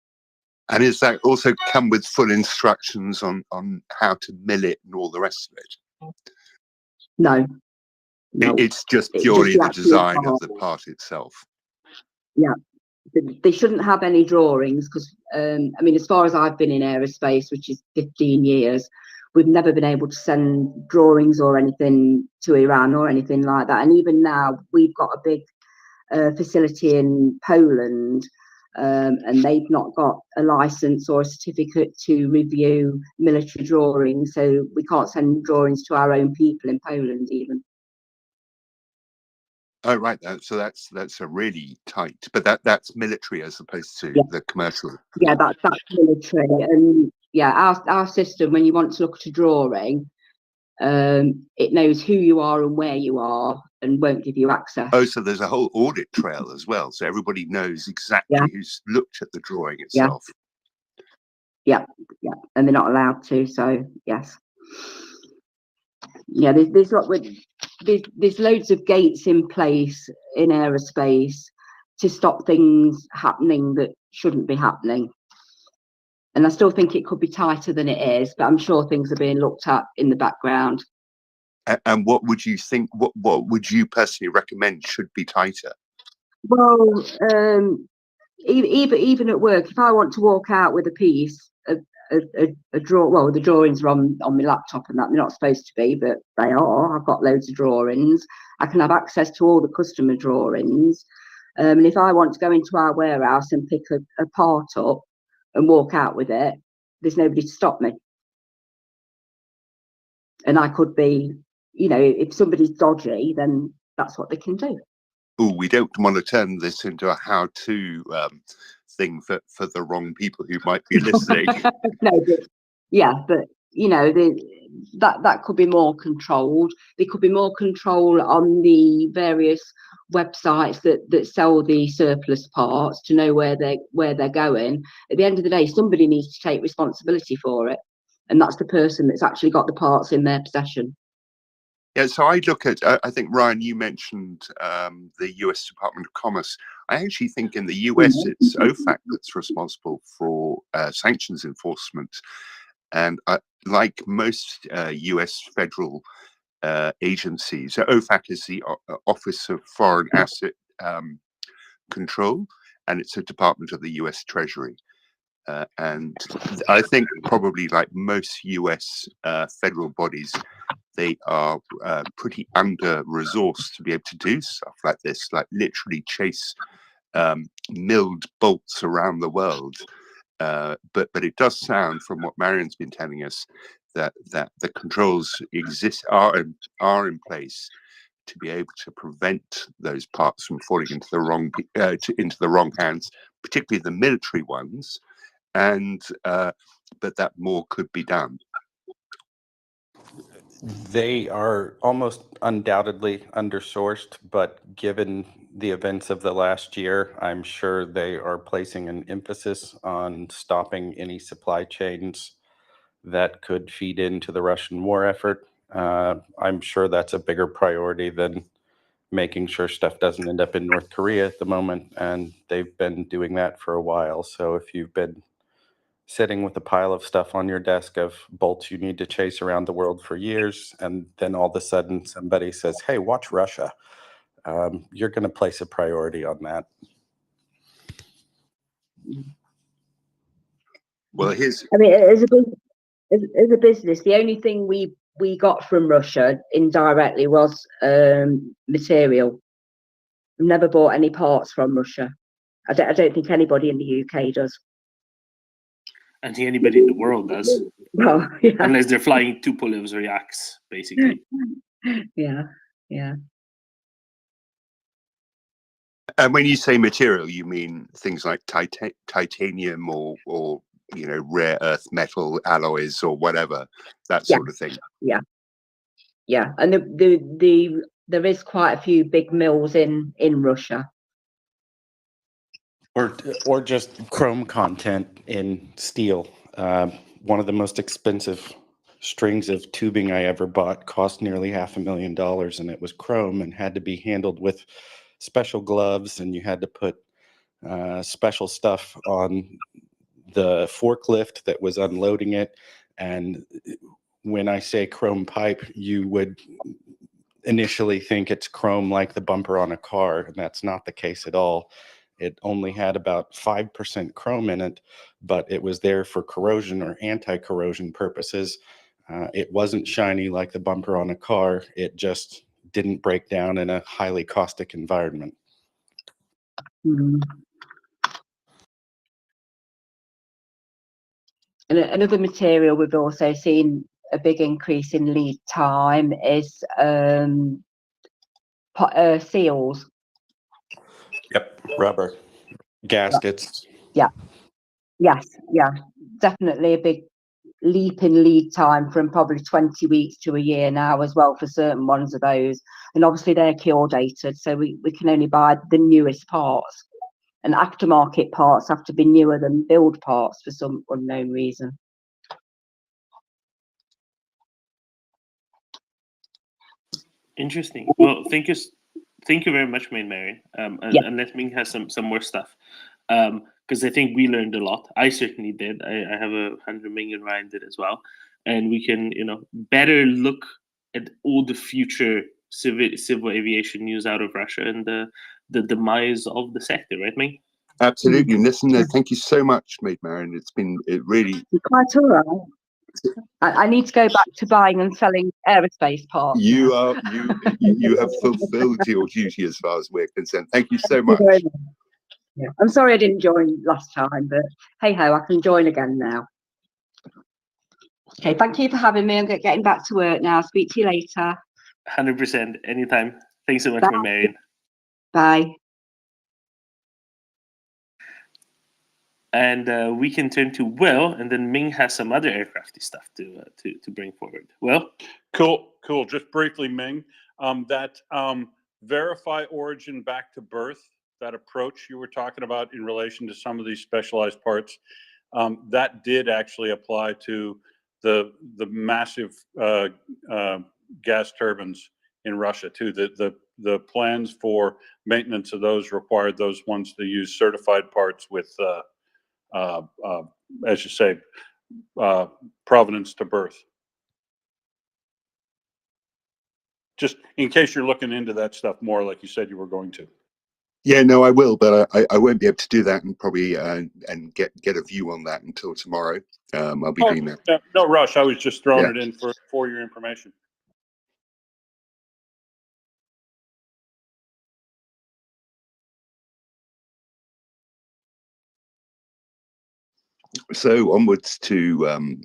Speaker 9: And is that also come with full instructions on how to mill it and all the rest of it?
Speaker 13: No.
Speaker 9: It's just purely the design of the part itself.
Speaker 13: Yeah. They shouldn't have any drawings, because I mean, as far as I've been in aerospace, which is 15 years, we've never been able to send drawings or anything to Iran or anything like that. And even now, we've got a big facility in Poland, and they've not got a license or a certificate to review military drawings, so we can't send drawings to our own people in Poland even.
Speaker 9: Oh, right. So that's a really tight, but that's military as opposed to
Speaker 13: Yeah,
Speaker 9: the commercial.
Speaker 13: yeah, that's military. And yeah, our system, when you want to look at a drawing, it knows who you are and where you are and won't give you access.
Speaker 9: Oh, so there's a whole audit trail as well. So everybody knows exactly
Speaker 13: Yeah,
Speaker 9: who's looked at the drawing
Speaker 13: yeah,
Speaker 9: itself.
Speaker 13: yeah, yeah. And they're not allowed to. So yes. Yeah, there's loads of gates in place in aerospace to stop things happening that shouldn't be happening. And I still think it could be tighter than it is, but I'm sure things are being looked at in the background.
Speaker 9: And what would you think? What would you personally recommend should be tighter?
Speaker 13: Well, even at work, if I want to walk out with a piece, a draw. Well, the drawings are on my laptop, and that they're not supposed to be, but they are. I've got loads of drawings. I can have access to all the customer drawings. And if I want to go into our warehouse and pick a part up and walk out with it, there's nobody to stop me. And I could be, if somebody's dodgy, then that's what they can do.
Speaker 9: Oh, we don't want to turn this into a how-to thing for the wrong people who might be listening.
Speaker 13: No, but that could be more controlled. There could be more control on the various websites that sell the surplus parts to know where they're going. At the end of the day, somebody needs to take responsibility for it, and that's the person that's actually got the parts in their possession.
Speaker 9: Yeah, so I look at, I think, Ryan, you mentioned the US Department of Commerce. I actually think in the US, it's OFAC that's responsible for sanctions enforcement. And like most US federal agencies, OFAC is the Office of Foreign Asset Control, and it's a department of the US Treasury. And I think probably like most US federal bodies, they are pretty under-resourced to be able to do stuff like this, like literally chase milled bolts around the world. But it does sound, from what Marion's been telling us, that the controls are in place to be able to prevent those parts from falling into the wrong hands, particularly the military ones. And but that more could be done.
Speaker 14: They are almost undoubtedly undersourced, but given the events of the last year, I'm sure they are placing an emphasis on stopping any supply chains that could feed into the Russian war effort. I'm sure that's a bigger priority than making sure stuff doesn't end up in North Korea at the moment, and they've been doing that for a while. So if you've been sitting with a pile of stuff on your desk of bolts you need to chase around the world for years, and then all of a sudden somebody says, hey, watch Russia, you're going to place a priority on that.
Speaker 9: Well,
Speaker 13: I mean, as a business, the only thing we got from Russia indirectly was material. We've never bought any parts from Russia. I don't think anybody in the UK does.
Speaker 4: I don't think anybody in the world does.
Speaker 13: Oh, yeah.
Speaker 4: Unless they're flying Tupolev's or Yaks, basically.
Speaker 13: Yeah.
Speaker 9: And when you say material, you mean things like titanium or rare earth metal alloys or whatever, that sort of thing.
Speaker 13: Yeah. And there is quite a few big mills in Russia.
Speaker 14: Or just chrome content in steel. One of the most expensive strings of tubing I ever bought cost nearly $500,000, and it was chrome and had to be handled with special gloves, and you had to put special stuff on the forklift that was unloading it. And when I say chrome pipe, you would initially think it's chrome like the bumper on a car, and that's not the case at all. It only had about 5% chrome in it, but it was there for corrosion or anti-corrosion purposes. It wasn't shiny like the bumper on a car. It just didn't break down in a highly caustic environment.
Speaker 13: Mm. And another material we've also seen a big increase in lead time is seals.
Speaker 14: Yep, rubber gaskets.
Speaker 13: Yeah. Yes. Yeah. Definitely a big leap in lead time from probably 20 weeks to a year now as well for certain ones of those. And obviously they're cure dated, so we can only buy the newest parts. And aftermarket parts have to be newer than build parts for some unknown reason.
Speaker 4: Interesting. Well, thank you very much, Marion. Unless Ming has some more stuff, because I think we learned a lot. I certainly did. I have a 100 million Ryan did as well, and we can better look at all the future civil aviation news out of Russia and the demise of the sector, right, Ming?
Speaker 9: Absolutely. Listen, thank you so much, mate, Marion. It really.
Speaker 13: You're quite all right. I need to go back to buying and selling aerospace parts.
Speaker 9: You have fulfilled your duty as far as we're concerned. Thank you so much.
Speaker 13: Yeah. I'm sorry I didn't join last time, but hey ho, I can join again now. Okay, thank you for having me. I'm getting back to work now. Speak to you later.
Speaker 4: 100%, anytime. Thanks so much,
Speaker 13: Bye.
Speaker 4: Marion.
Speaker 13: Bye.
Speaker 4: And we can turn to Will, and then Ming has some other aircrafty stuff to bring forward. Will?
Speaker 1: Cool. Just briefly, Ming, that verify origin back to birth, that approach you were talking about in relation to some of these specialized parts, that did actually apply to the massive gas turbines in Russia too. The plans for maintenance of those required those ones to use certified parts with, as you say, provenance to birth. Just in case you're looking into that stuff more, like you said you were going to.
Speaker 9: Yeah, no, I will, but I won't be able to do that and probably and get a view on that until tomorrow. I'll be doing that.
Speaker 1: No rush. I was just throwing it in for your information.
Speaker 9: So onwards to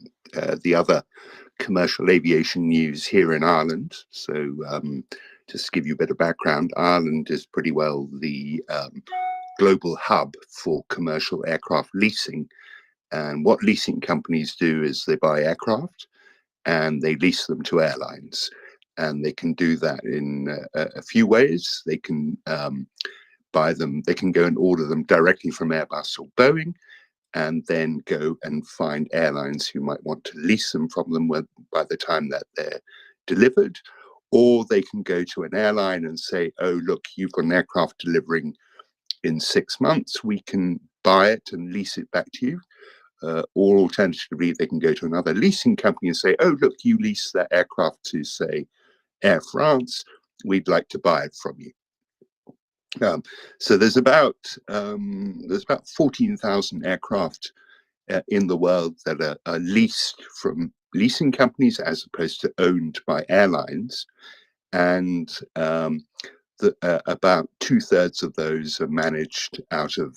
Speaker 9: the other commercial aviation news here in Ireland. So just to give you a bit of background, Ireland is pretty well the global hub for commercial aircraft leasing. And what leasing companies do is they buy aircraft and they lease them to airlines. And they can do that in a few ways. They can buy them, they can go and order them directly from Airbus or Boeing, and then go and find airlines who might want to lease them from them by the time that they're delivered. Or they can go to an airline and say, oh, look, you've got an aircraft delivering in 6 months. We can buy it and lease it back to you. Or alternatively, they can go to another leasing company and say, oh, look, you lease that aircraft to, say, Air France. We'd like to buy it from you. So there's about 14,000 aircraft in the world that are leased from leasing companies as opposed to owned by airlines, and about 2/3 of those are managed out of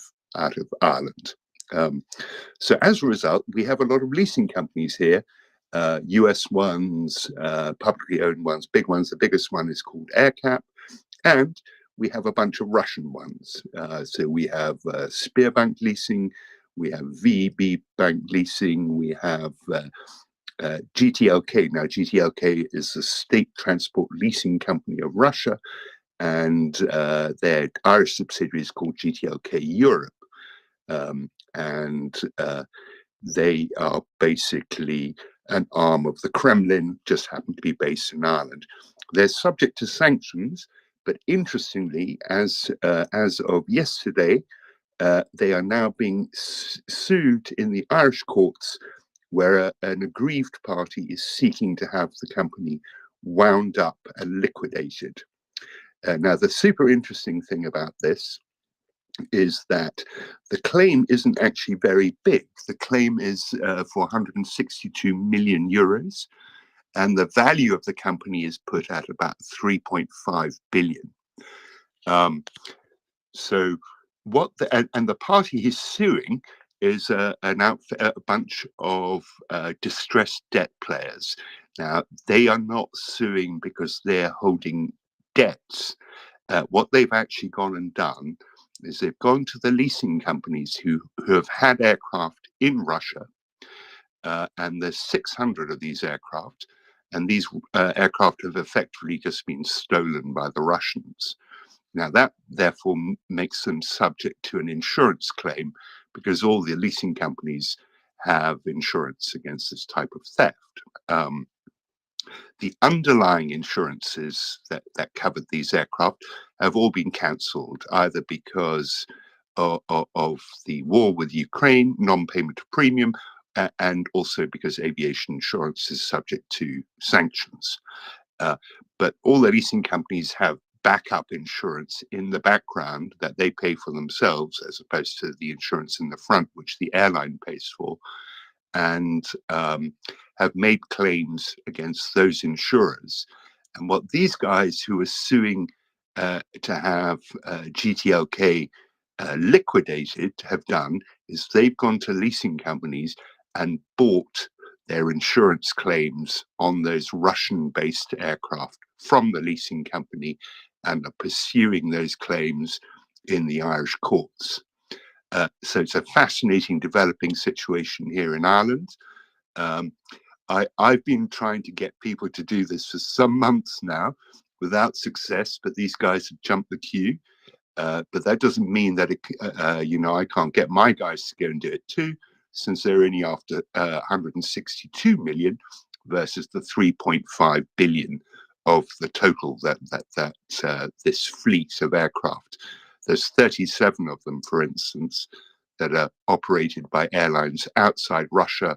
Speaker 9: Ireland. So as a result, we have a lot of leasing companies here, US ones, publicly owned ones, big ones. The biggest one is called AirCap, and we have a bunch of Russian ones. So we have Sberbank Leasing, we have VEB Bank Leasing, we have GTLK. Now, GTLK is the state transport leasing company of Russia, and their Irish subsidiary is called GTLK Europe. And they are basically an arm of the Kremlin, just happen to be based in Ireland. They're subject to sanctions, but interestingly, as of yesterday, they are now being sued in the Irish courts, where an aggrieved party is seeking to have the company wound up and liquidated. Now, the super interesting thing about this is that the claim isn't actually very big. The claim is for 162 million euros, and the value of the company is put at about 3.5 billion. So what the party he's suing is a bunch of distressed debt players. Now, they are not suing because they're holding debts, what they've actually gone and done is they've gone to the leasing companies who have had aircraft in Russia, and there's 600 of these aircraft, and these aircraft have effectively just been stolen by the Russians. Now that therefore makes them subject to an insurance claim, because all the leasing companies have insurance against this type of theft. The underlying insurances that covered these aircraft have all been cancelled, either because of the war with Ukraine, non-payment of premium, and also because aviation insurance is subject to sanctions. But all the leasing companies have backup insurance in the background that they pay for themselves, as opposed to the insurance in the front, which the airline pays for, and have made claims against those insurers. And what these guys who are suing to have GTLK liquidated have done is they've gone to leasing companies and bought their insurance claims on those Russian-based aircraft from the leasing company and are pursuing those claims in the Irish courts. So it's a fascinating developing situation here in Ireland. I've been trying to get people to do this for some months now without success, but these guys have jumped the queue. But that doesn't mean that I can't get my guys to go and do it too, since they're only after 162 million versus the 3.5 billion of the total that this fleet of aircraft. There's 37 of them, for instance, that are operated by airlines outside Russia,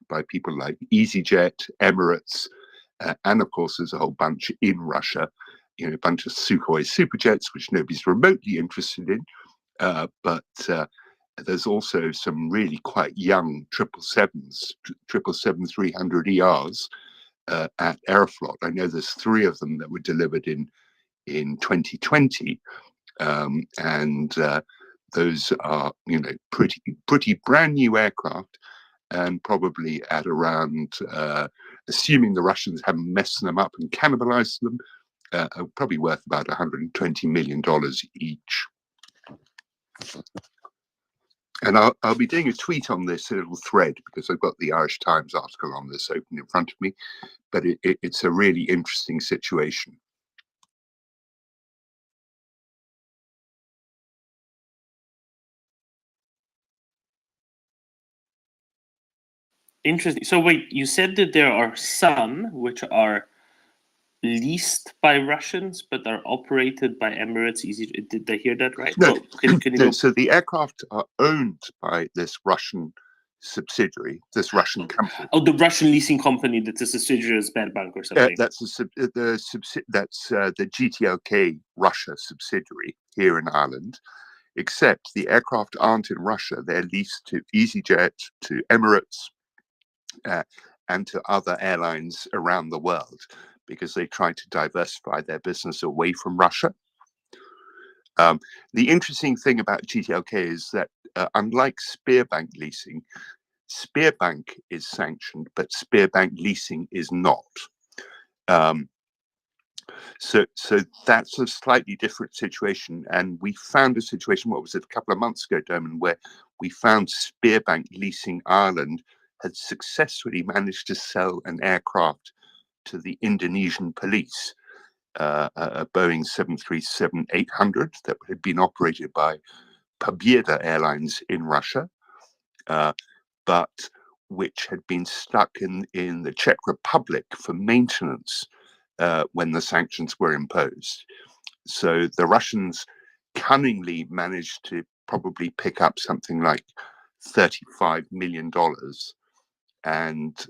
Speaker 9: by people like EasyJet, Emirates, and of course there's a whole bunch in Russia, a bunch of Sukhoi superjets, which nobody's remotely interested in, but there's also some really quite young 777s, 777-300ERs at Aeroflot. I know there's 3 of them that were delivered in 2020, and those are pretty brand new aircraft, and probably at around, assuming the Russians haven't messed them up and cannibalized them, are probably worth about $120 million each. And I'll be doing a tweet on this, a little thread, because I've got the Irish Times article on this open in front of me, but it's a really interesting situation.
Speaker 4: Interesting. So wait, you said that there are some which are leased by Russians but are operated by Emirates. Did I hear that right?
Speaker 9: No,
Speaker 4: Well, can you
Speaker 9: no.
Speaker 4: go?
Speaker 9: So the aircraft are owned by this Russian subsidiary, this Russian company.
Speaker 4: Oh, the Russian leasing company that's a subsidiary of Sberbank or something.
Speaker 9: That's the GTLK Russia subsidiary here in Ireland. Except the aircraft aren't in Russia; they're leased to EasyJet, to Emirates, and to other airlines around the world, because they try to diversify their business away from Russia. The interesting thing about GTLK is that unlike Sberbank leasing, Sberbank is sanctioned, but Sberbank leasing is not. So that's a slightly different situation. And we found a situation, what was it, a couple of months ago, Dermot, where we found Sberbank Leasing Ireland had successfully managed to sell an aircraft to the Indonesian police, a Boeing 737-800 that had been operated by Pobeda Airlines in Russia, but which had been stuck in the Czech Republic for maintenance when the sanctions were imposed. So the Russians cunningly managed to probably pick up something like $35 million and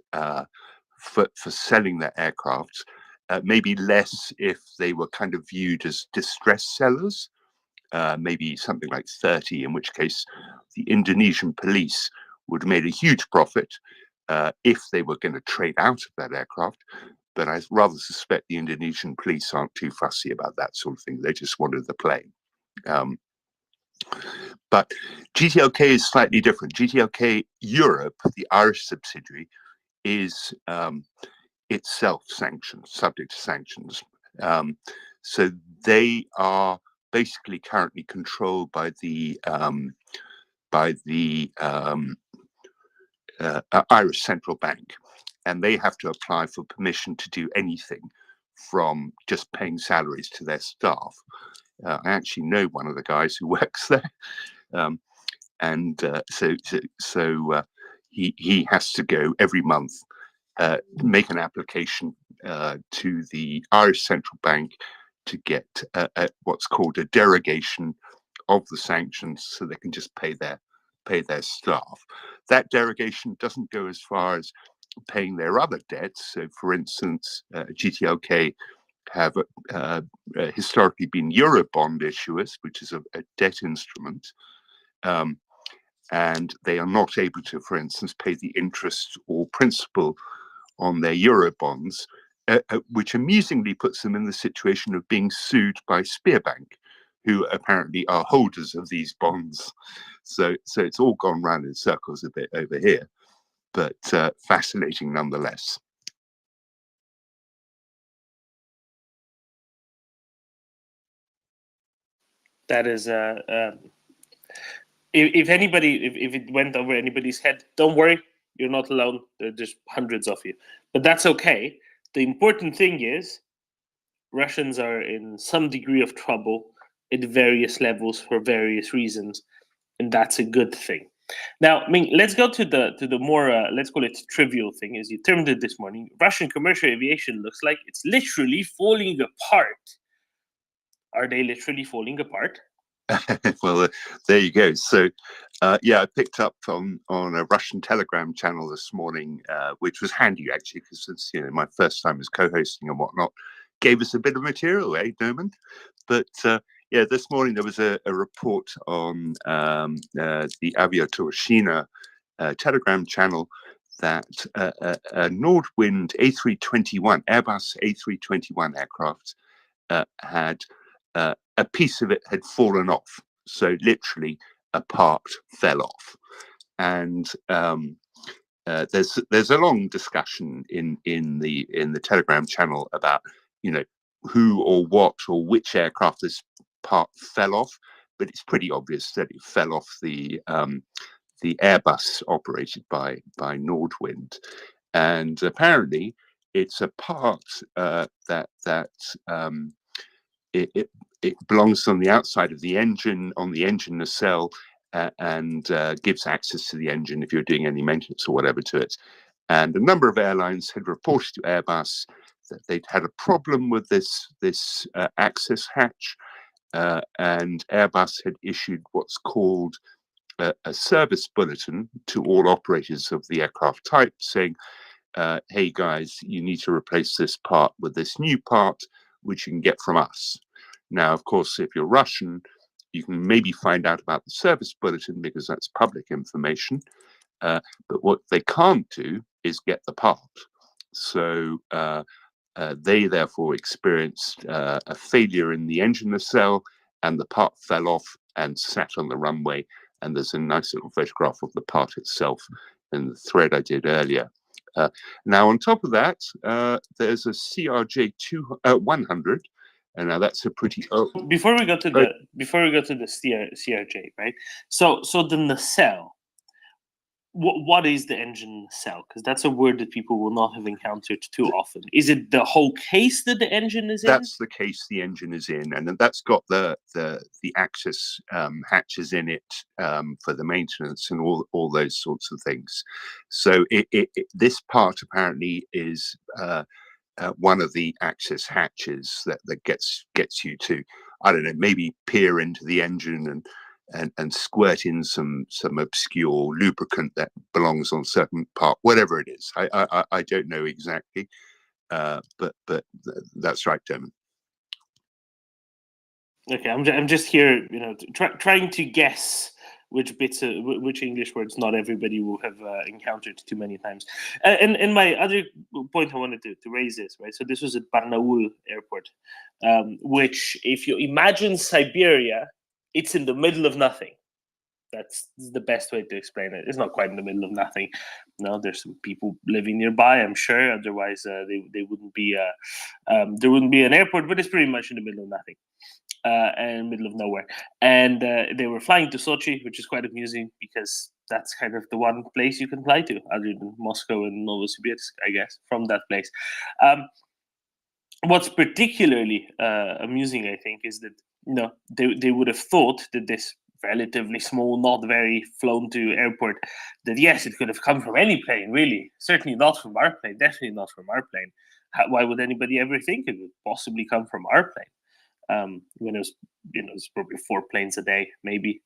Speaker 9: for selling their aircraft, maybe less if they were kind of viewed as distressed sellers, maybe something like 30, in which case the Indonesian police would have made a huge profit if they were going to trade out of that aircraft. But I rather suspect the Indonesian police aren't too fussy about that sort of thing. They just wanted the plane. But GTLK is slightly different. GTLK Europe, the Irish subsidiary, is itself sanctioned, subject to sanctions. So they are basically currently controlled by the Irish Central Bank, and they have to apply for permission to do anything from just paying salaries to their staff. I actually know one of the guys who works there, and so he has to go every month, make an application to the Irish Central Bank to get what's called a derogation of the sanctions, so they can just pay their staff. That derogation doesn't go as far as paying their other debts. So, for instance, GTLK have historically been Eurobond issuers, which is a debt instrument, and they are not able to, for instance, pay the interest or principal on their Eurobonds, which amusingly puts them in the situation of being sued by Spearbank, who apparently are holders of these bonds. So it's all gone round in circles a bit over here, but fascinating nonetheless.
Speaker 4: That is, if anybody, if it went over anybody's head, don't worry, you're not alone. There's hundreds of you, but that's okay. The important thing is Russians are in some degree of trouble at various levels for various reasons, and that's a good thing. Now, I mean, let's go to the more let's call it trivial thing, as you termed it this morning. Russian commercial aviation looks like it's literally falling apart. Are they literally falling apart?
Speaker 9: Well, there you go. So, yeah, I picked up on a Russian Telegram channel this morning, which was handy actually, because it's my first time as co-hosting and whatnot. Gave us a bit of material, Norman? But yeah, this morning there was a report on the Aviatorshina Telegram channel that a Nordwind A321 Airbus A321 aircraft had. A piece of it had fallen off, so literally a part fell off, and there's a long discussion in the Telegram channel about who or what or which aircraft this part fell off, but it's pretty obvious that it fell off the Airbus operated by Nordwind, and apparently it's a part that it belongs on the outside of the engine, on the engine nacelle, and gives access to the engine if you're doing any maintenance or whatever to it. And a number of airlines had reported to Airbus that they'd had a problem with this access hatch, and Airbus had issued what's called a service bulletin to all operators of the aircraft type, saying, hey guys, you need to replace this part with this new part, which you can get from us. Now, of course, if you're Russian, you can maybe find out about the service bulletin because that's public information. But what they can't do is get the part. So they therefore experienced a failure in the engine nacelle, and the part fell off and sat on the runway. And there's a nice little photograph of the part itself in the thread I did earlier. Now, on top of that, there's a CRJ 100. And now that's a pretty.
Speaker 4: Before we go to the CRJ, right? So the nacelle. What is the engine nacelle? Because that's a word that people will not have encountered too often. Is it the whole case that the engine is in?
Speaker 9: That's the case the engine is in, and that's got the access hatches in it for the maintenance and all those sorts of things. So this part apparently is one of the access hatches that gets you to, I don't know, maybe peer into the engine and squirt in some obscure lubricant that belongs on a certain part, whatever it is. I don't know exactly, but that's right, Dermot.
Speaker 4: Okay, I'm just here, trying to guess which bits, which English words not everybody will have encountered too many times. And my other point I wanted to raise is, right, so this was at Barnaul Airport, which, if you imagine Siberia, it's in the middle of nothing, That's the best way to explain it. It's not quite in the middle of nothing. No, there's some people living nearby, I'm sure. Otherwise, they wouldn't be. There wouldn't be an airport, but it's pretty much in the middle of nothing, and middle of nowhere. And they were flying to Sochi, which is quite amusing because that's kind of the one place you can fly to, other than Moscow and Novosibirsk, I guess, from that place. What's particularly amusing, I think, is that they would have thought that this relatively small, not very flown to airport, that yes, it could have come from any plane, really. Certainly not from our plane, definitely not from our plane. Why would anybody ever think it would possibly come from our plane? When there's probably 4 planes a day, maybe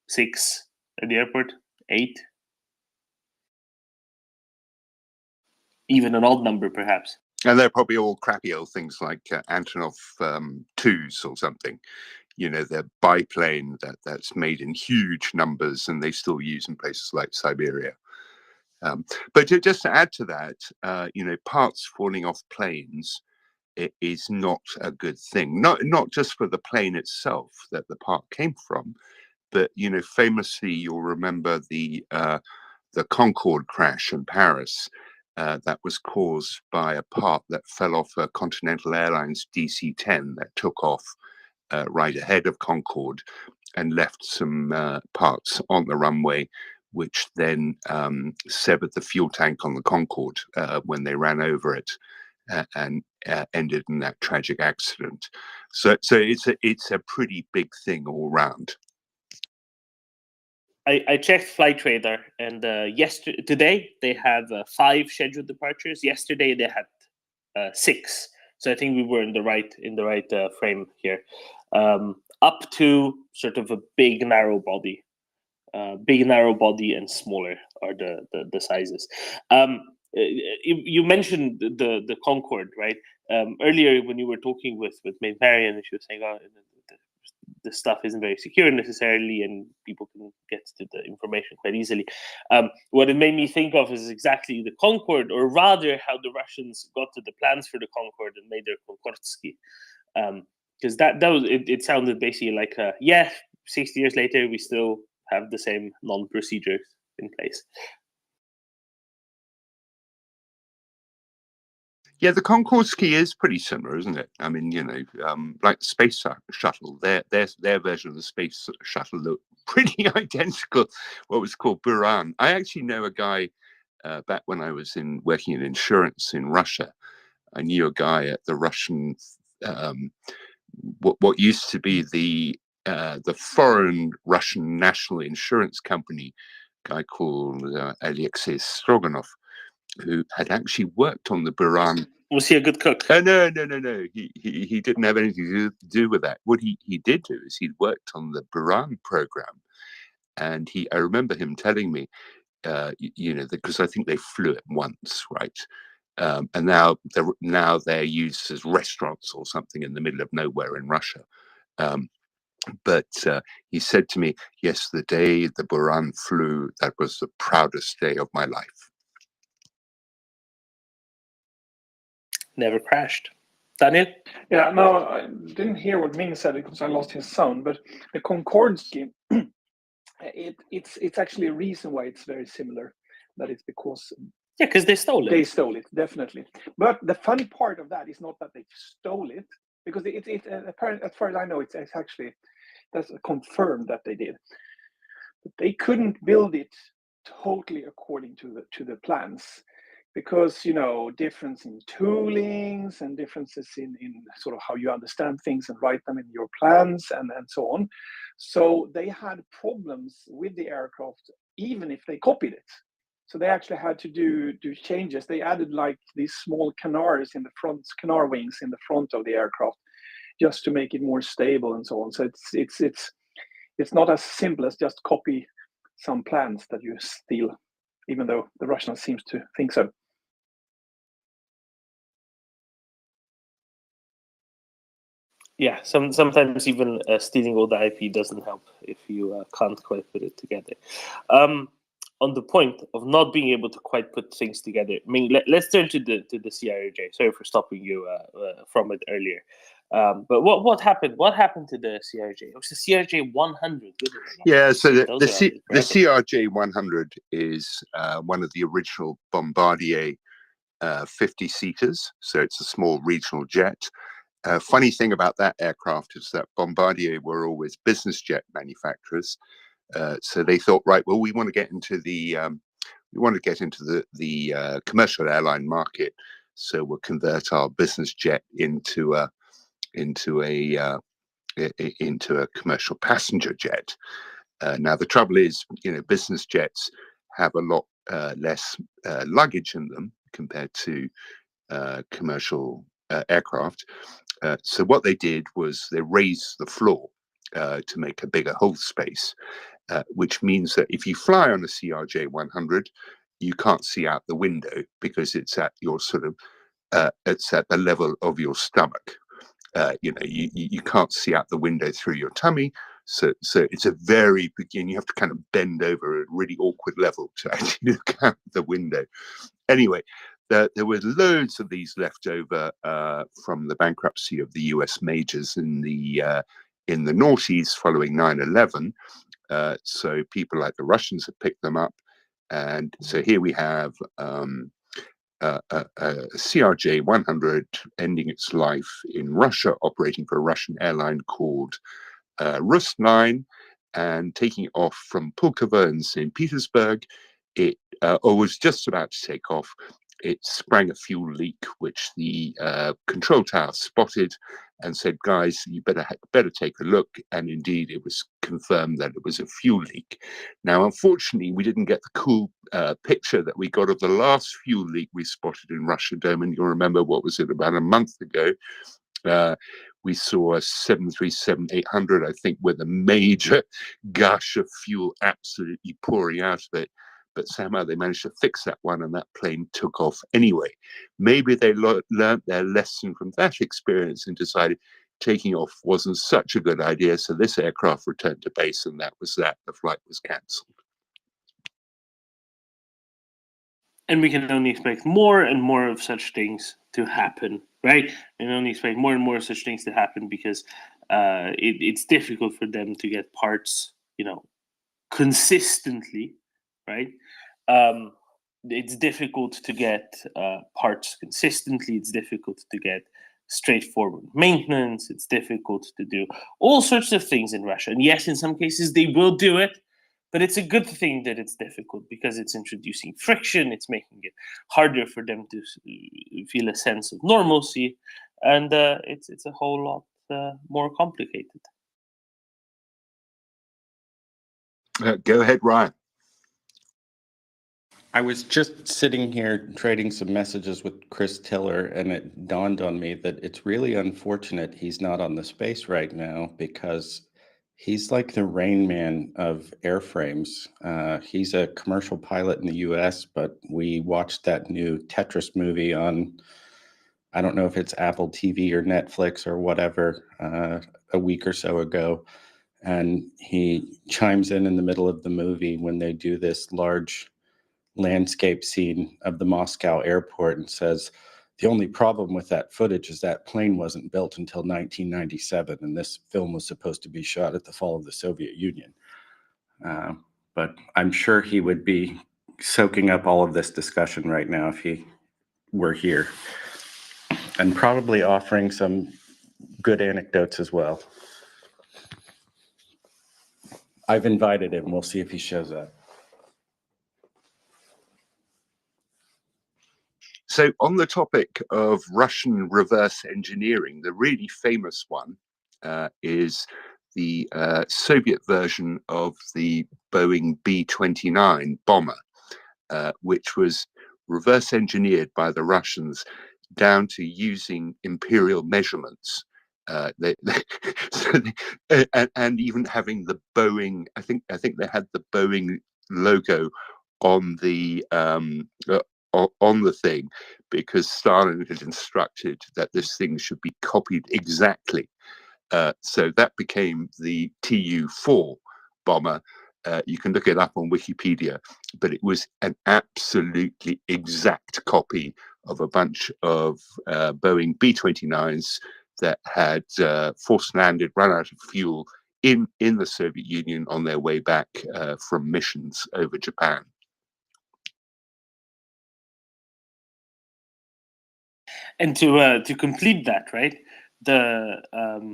Speaker 4: 6 at the airport, 8. Even an odd number, perhaps.
Speaker 9: And they're probably all crappy old things like Antonov 2s or something. They're biplane that's made in huge numbers and they still use in places like Siberia. But just to add to that, parts falling off planes is not a good thing. Not just for the plane itself that the part came from, but famously you'll remember the Concorde crash in Paris. That was caused by a part that fell off a Continental Airlines DC-10 that took off right ahead of Concorde and left some parts on the runway, which then severed the fuel tank on the Concorde when they ran over it and ended in that tragic accident. So it's a pretty big thing all round.
Speaker 4: I checked Flight Radar, and today they have 5 scheduled departures. Yesterday they had 6. So I think we were in the right frame here. Up to sort of a big narrow body, and smaller are the sizes. You mentioned the Concorde, right? Earlier when you were talking with Maid Marian, she was saying, "Oh, the stuff isn't very secure necessarily, and people can get to the information quite easily." What it made me think of is exactly the Concorde, or rather how the Russians got to the plans for the Concorde and made their Konkordsky. Because it sounded basically like, 60 years later, we still have the same non-procedures in place.
Speaker 9: Yeah, the Konkordsky is pretty similar, isn't it? I mean, like the space shuttle, their version of the space shuttle looked pretty identical. What was called Buran. I actually know a guy back when I was working in insurance in Russia. I knew a guy at the Russian, what used to be the foreign Russian national insurance company, a guy called Alexei Stroganov, who had actually worked on the Buran.
Speaker 4: Was he a good cook?
Speaker 9: No. He didn't have anything to do with that. What he did do is he worked on the Buran program, and I remember him telling me, because I think they flew it once, right? And now they're used as restaurants or something in the middle of nowhere in Russia. But he said to me, yes, the day the Buran flew, that was the proudest day of my life.
Speaker 4: Never crashed. Daniel?
Speaker 12: Yeah, no, I didn't hear what Ming said because I lost his sound, but the Konkordsky, it's actually a reason why it's very similar. That it's because
Speaker 4: because they stole it.
Speaker 12: They stole it, definitely. But the funny part of that is not that they stole it, because apparently, as far as I know, it's actually that's confirmed that they did. But they couldn't build it totally according to the plans, because difference in toolings and differences in sort of how you understand things and write them in your plans and so on. So they had problems with the aircraft even if they copied it. So they actually had to do changes. They added like these small canards in the front, canar wings in the front of the aircraft, just to make it more stable and so on. So it's not as simple as just copy some plans that you steal, even though the Russians seems to think so.
Speaker 4: Yeah, sometimes even stealing all the IP doesn't help if you can't quite put it together. On the point of not being able to quite put things together, I mean, let's turn to the CIRJ. Sorry for stopping you from it earlier. But what happened? What happened to the CRJ? It was the CRJ 100.
Speaker 9: Yeah, so the
Speaker 4: Those are
Speaker 9: CRJ 100 is one of the original Bombardier 50-seaters. So it's a small regional jet. Funny thing about that aircraft is that Bombardier were always business jet manufacturers. So they thought, right, well, we want to get into the commercial airline market. So we'll convert our business jet into a commercial passenger jet. Now the trouble is, business jets have a lot less luggage in them compared to commercial aircraft. So what they did was they raised the floor to make a bigger hold space, which means that if you fly on a CRJ 100, you can't see out the window because it's at your it's at the level of your stomach. You can't see out the window through your tummy. So it's a very begin. You have to kind of bend over at a really awkward level to actually look out the window. Anyway, there were loads of these left over from the bankruptcy of the US majors in the noughties following 9/11. So people like the Russians have picked them up. And so here we have a CRJ 100 ending its life in Russia, operating for a Russian airline called Rus9, and taking off from Pulkovo in St. Petersburg. It was just about to take off. It sprang a fuel leak, which the control tower spotted and said, guys, you better take a look. And indeed, it was confirmed that it was a fuel leak. Now, unfortunately, we didn't get the cool picture that we got of the last fuel leak we spotted in Russia Dome. And you'll remember, what was it, about a month ago? We saw a 737-800, I think, with a major gush of fuel absolutely pouring out of it. But somehow they managed to fix that one, and that plane took off anyway. Maybe they learned their lesson from that experience and decided taking off wasn't such a good idea. So this aircraft returned to base, and that was that. The flight was cancelled.
Speaker 4: And we can only expect more and more of such things to happen, right? We can only expect more and more of such things to happen because it's difficult for them to get parts, consistently, right? It's difficult to get parts consistently. It's difficult to get straightforward maintenance. It's difficult to do all sorts of things in Russia. And yes, in some cases they will do it, but it's a good thing that it's difficult because it's introducing friction. It's making it harder for them to feel a sense of normalcy, and it's a whole lot more complicated.
Speaker 9: Go ahead, Ryan.
Speaker 14: I was just sitting here trading some messages with Chris Tiller, and it dawned on me that it's really unfortunate he's not on the space right now because he's like the Rain Man of airframes. He's a commercial pilot in the US, but we watched that new Tetris movie on, I don't know if it's Apple TV or Netflix or whatever, a week or so ago. And he chimes in the middle of the movie when they do this large landscape scene of the Moscow airport and says, the only problem with that footage is that plane wasn't built until 1997, and this film was supposed to be shot at the fall of the Soviet Union. But I'm sure he would be soaking up all of this discussion right now if he were here, and probably offering some good anecdotes as well. I've invited him. We'll see if he shows up.
Speaker 9: So on the topic of Russian reverse engineering, the really famous one is the Soviet version of the Boeing B-29 bomber, which was reverse engineered by the Russians down to using imperial measurements. And even having the Boeing, I think they had the Boeing logo on the thing, because Stalin had instructed that this thing should be copied exactly. So that became the Tu-4 bomber. You can look it up on Wikipedia, but it was an absolutely exact copy of a bunch of Boeing B-29s that had forced landed, run out of fuel in the Soviet Union on their way back from missions over Japan.
Speaker 4: And to complete that, right, the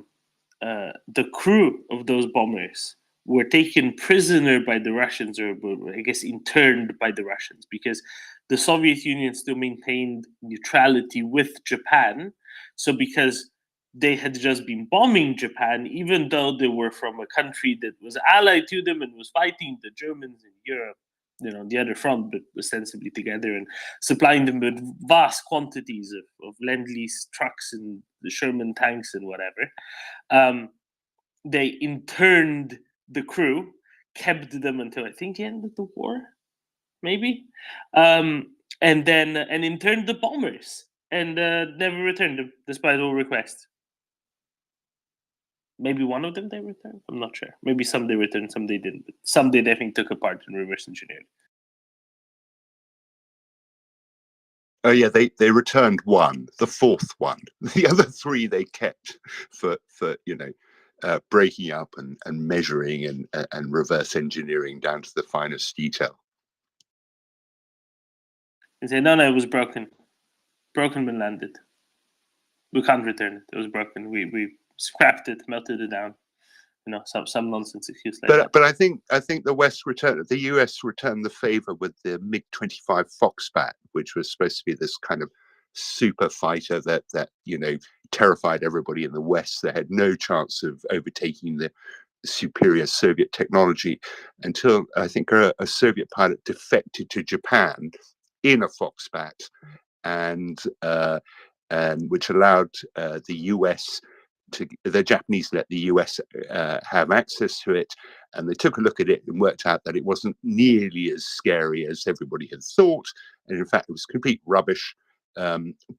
Speaker 4: crew of those bombers were taken prisoner by the Russians, or I guess interned by the Russians, because the Soviet Union still maintained neutrality with Japan. So because they had just been bombing Japan, even though they were from a country that was allied to them and was fighting the Germans in Europe, the other front, but ostensibly together, and supplying them with vast quantities of Lend-Lease trucks and the Sherman tanks and whatever. They interned the crew, kept them until I think the end of the war, maybe, and interned the bombers and never returned them despite all requests. Maybe one of them they returned. I'm not sure. Maybe some they returned, some they didn't. But some they definitely took apart and reverse engineered.
Speaker 9: Oh yeah, they returned one, the fourth one. The other three they kept for breaking up and measuring and reverse engineering down to the finest detail.
Speaker 4: And say, no, it was broken. Broken when landed. We can't return it. It was broken. We scrapped it, melted it down. Some nonsense excuse like that.
Speaker 9: But I think the US returned the favor with the MiG-25 Foxbat, which was supposed to be this kind of super fighter that terrified everybody in the West. They had no chance of overtaking the superior Soviet technology until I think a Soviet pilot defected to Japan in a Foxbat, and which allowed the US the Japanese let the US have access to it, and they took a look at it and worked out that it wasn't nearly as scary as everybody had thought, and in fact it was complete rubbish,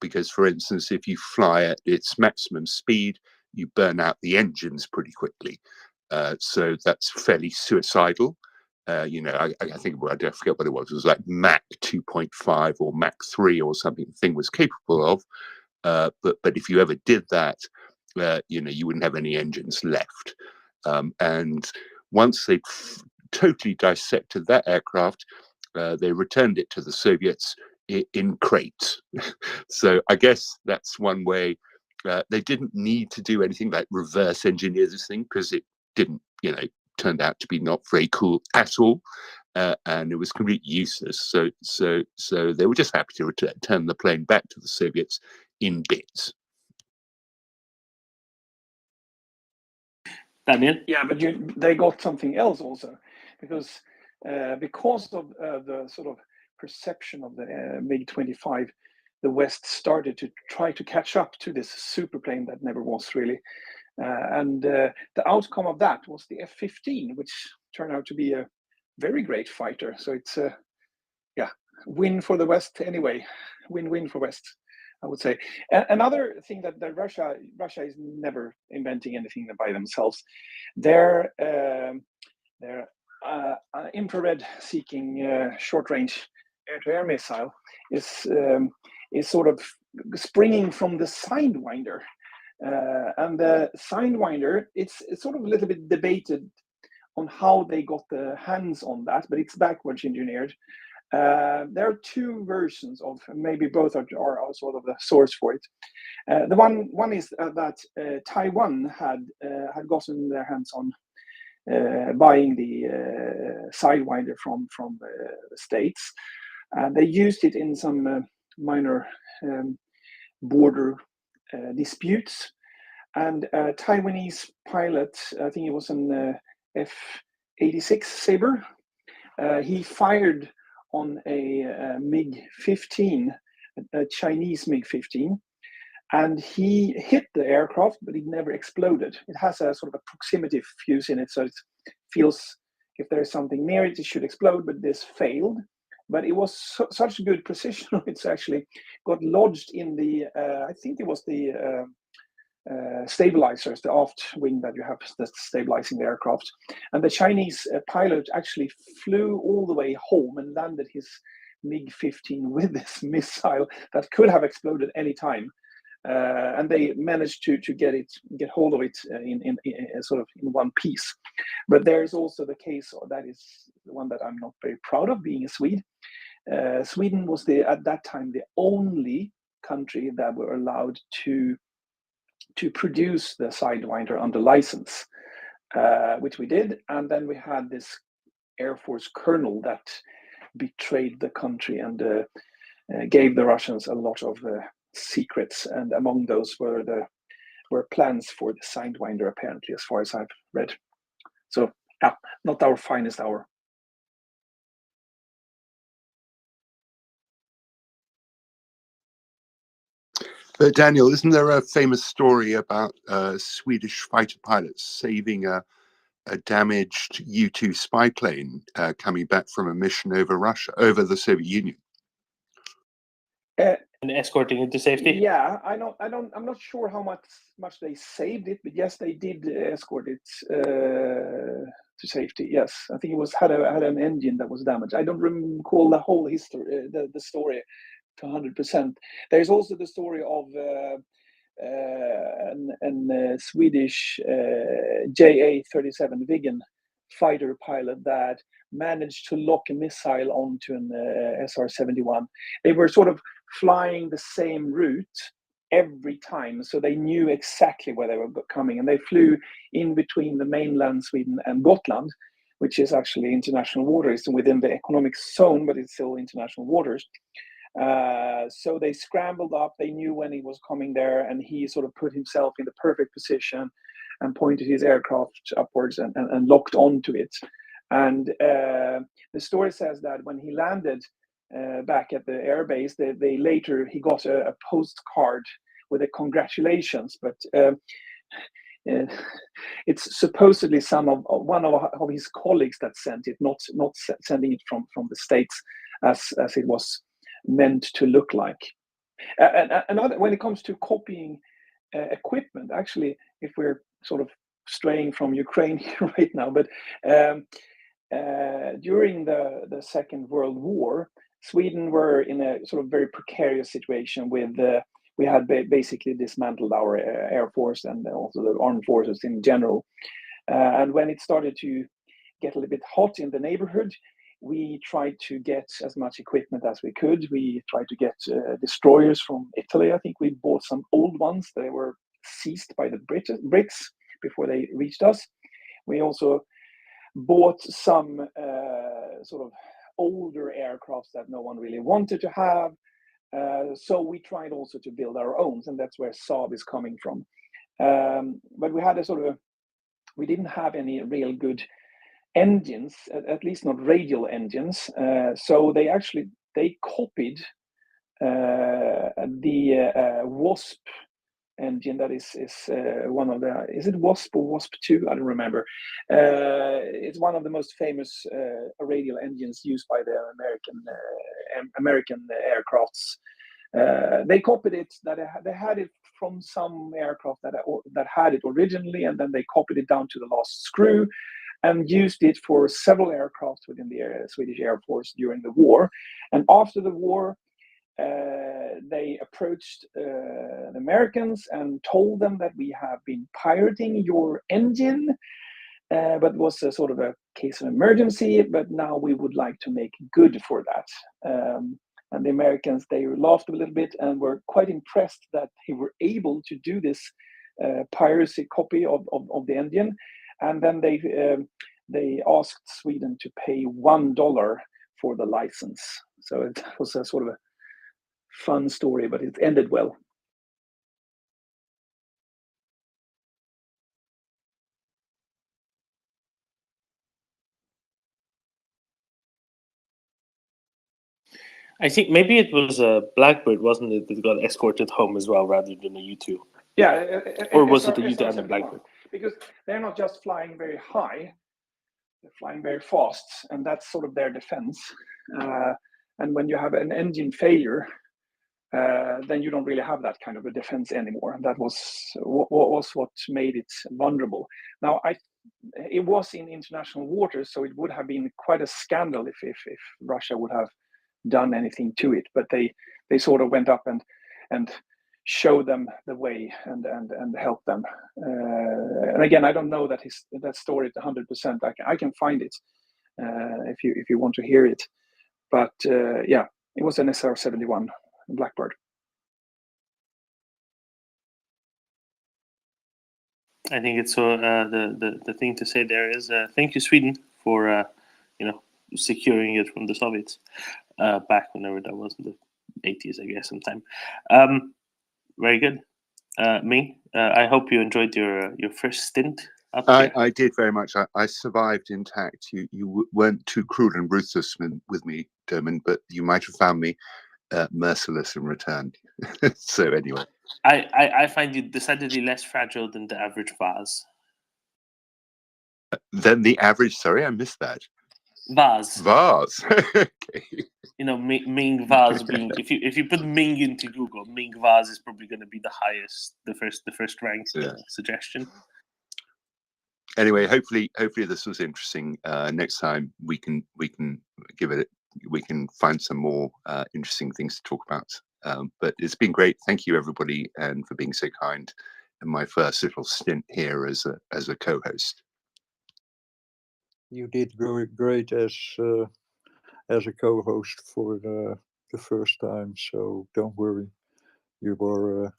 Speaker 9: because, for instance, if you fly at its maximum speed, you burn out the engines pretty quickly, so that's fairly suicidal. I think, I forget what it was like Mach 2.5 or Mach 3 or something the thing was capable of, but if you ever did that, you wouldn't have any engines left. And once they totally dissected that aircraft, they returned it to the Soviets in crates. So I guess that's one way. They didn't need to do anything like reverse engineer this thing, because it didn't, turned out to be not very cool at all, and it was completely useless. So they were just happy to return the plane back to the Soviets in bits.
Speaker 4: Daniel?
Speaker 12: Yeah, but they got something else also, because of the sort of perception of the MiG-25, the West started to try to catch up to this super plane that never was really. And the outcome of that was the F-15, which turned out to be a very great fighter. So it's a win for the West anyway, win-win for West, I would say. Another thing that Russia is never inventing anything by themselves. Their infrared-seeking short-range air-to-air missile is sort of springing from the Sidewinder, and the Sidewinder, it's sort of a little bit debated on how they got the hands on that, but it's backwards engineered. There are two versions of, maybe both are sort of the source for it. The one is that Taiwan had gotten their hands on buying the Sidewinder from the States. They used it in some minor border disputes, and a Taiwanese pilot, I think it was an F-86 Sabre, he fired on a MiG-15, a Chinese MiG-15, and he hit the aircraft, but it never exploded. It has a sort of a proximity fuse in it, so it feels if there's something near it, it should explode, but this failed. But it was such good precision, it's actually got lodged in the, I think it was the stabilizers, the aft wing that you have that's stabilizing the aircraft. And the Chinese pilot actually flew all the way home and landed his MiG-15 with this missile that could have exploded any time. and they managed to get hold of it in sort of in one piece. But there's also the case that is the one that I'm not very proud of, being a Swede. Sweden was at that time the only country that were allowed to produce the Sidewinder under license, which we did, and then we had this Air Force colonel that betrayed the country and gave the Russians a lot of secrets, and among those were plans for the Sidewinder, apparently, as far as I've read. So yeah, not our finest hour.
Speaker 9: But Daniel, isn't there a famous story about Swedish fighter pilots saving a damaged U-2 spy plane coming back from a mission over the Soviet Union?
Speaker 4: And escorting it to safety?
Speaker 12: Yeah, I'm not sure how much they saved it, but yes, they did escort it to safety. Yes, I think it had an engine that was damaged. I don't recall the whole history, the story to 100%. There's also the story of a Swedish JA-37 Viggen fighter pilot that managed to lock a missile onto an SR-71. They were sort of flying the same route every time, so they knew exactly where they were coming, and they flew in between the mainland Sweden and Gotland, which is actually international waters within the economic zone, but it's still international waters. So they scrambled up, they knew when he was coming there, and he sort of put himself in the perfect position and pointed his aircraft upwards and locked onto it. And the story says that when he landed back at the airbase, he got a postcard with a congratulations, but it's supposedly one of his colleagues that sent it, not sending it from the States as it was meant to look like. Another, when it comes to copying equipment, actually, if we're sort of straying from Ukraine right now, but during the Second World War, Sweden were in a sort of very precarious situation with we had basically dismantled our air force and also the armed forces in general. And when it started to get a little bit hot in the neighborhood, we tried to get as much equipment as we could. We tried to get destroyers from Italy. I think we bought some old ones. They were seized by the Brits before they reached us. We also bought some sort of older aircrafts that no one really wanted to have. So we tried also to build our own, and that's where Saab is coming from. But we had we didn't have any real good engines, at least not radial engines. So they copied the Wasp engine that is one of the, is it Wasp or Wasp 2? I don't remember. It's one of the most famous radial engines used by the American aircrafts. They copied it, they had it from some aircraft that had it originally, and then they copied it down to the last screw and used it for several aircraft within the Swedish Air Force during the war. And after the war, they approached the Americans and told them that we have been pirating your engine, but it was a sort of a case of emergency, but now we would like to make good for that. And the Americans, they laughed a little bit and were quite impressed that they were able to do this piracy copy of the engine. And then they asked Sweden to pay $1 for the license. So it was a sort of a fun story, but it ended well.
Speaker 4: I think maybe it was a Blackbird, wasn't it, that got escorted home as well, rather than a U2?
Speaker 12: Yeah.
Speaker 4: Or was it a U2 and a Blackbird?
Speaker 12: Because they're not just flying very high, they're flying very fast, and that's sort of their defense. And when you have an engine failure, then you don't really have that kind of a defense anymore. And that was what made it vulnerable. Now, it was in international waters, so it would have been quite a scandal if Russia would have done anything to it. But they sort of went up and show them the way and help them. And again, I don't know that story 100%. I can find it if you want to hear it. But yeah, it was an SR-71 Blackbird.
Speaker 4: I think it's the thing to say there is thank you, Sweden, for securing it from the Soviets back whenever that was, in the 80s, I guess, sometime. Very good. Ming, I hope you enjoyed your first stint up here.
Speaker 9: I did very much. I survived intact. You weren't too cruel and ruthless with me, Dermot, but you might have found me merciless in return. So anyway.
Speaker 4: I find you decidedly less fragile than the average vase.
Speaker 9: Then the average, sorry, I missed that.
Speaker 4: Vase.
Speaker 9: Okay.
Speaker 4: You know, Ming vase being, if you put Ming into Google, Ming vase is probably going to be the highest, the first ranked suggestion.
Speaker 9: Anyway, hopefully this was interesting. Next time we can find some more interesting things to talk about. But it's been great. Thank you, everybody, and for being so kind in my first little stint here as a co-host.
Speaker 15: You did great as a co-host for the first time, so don't worry. You were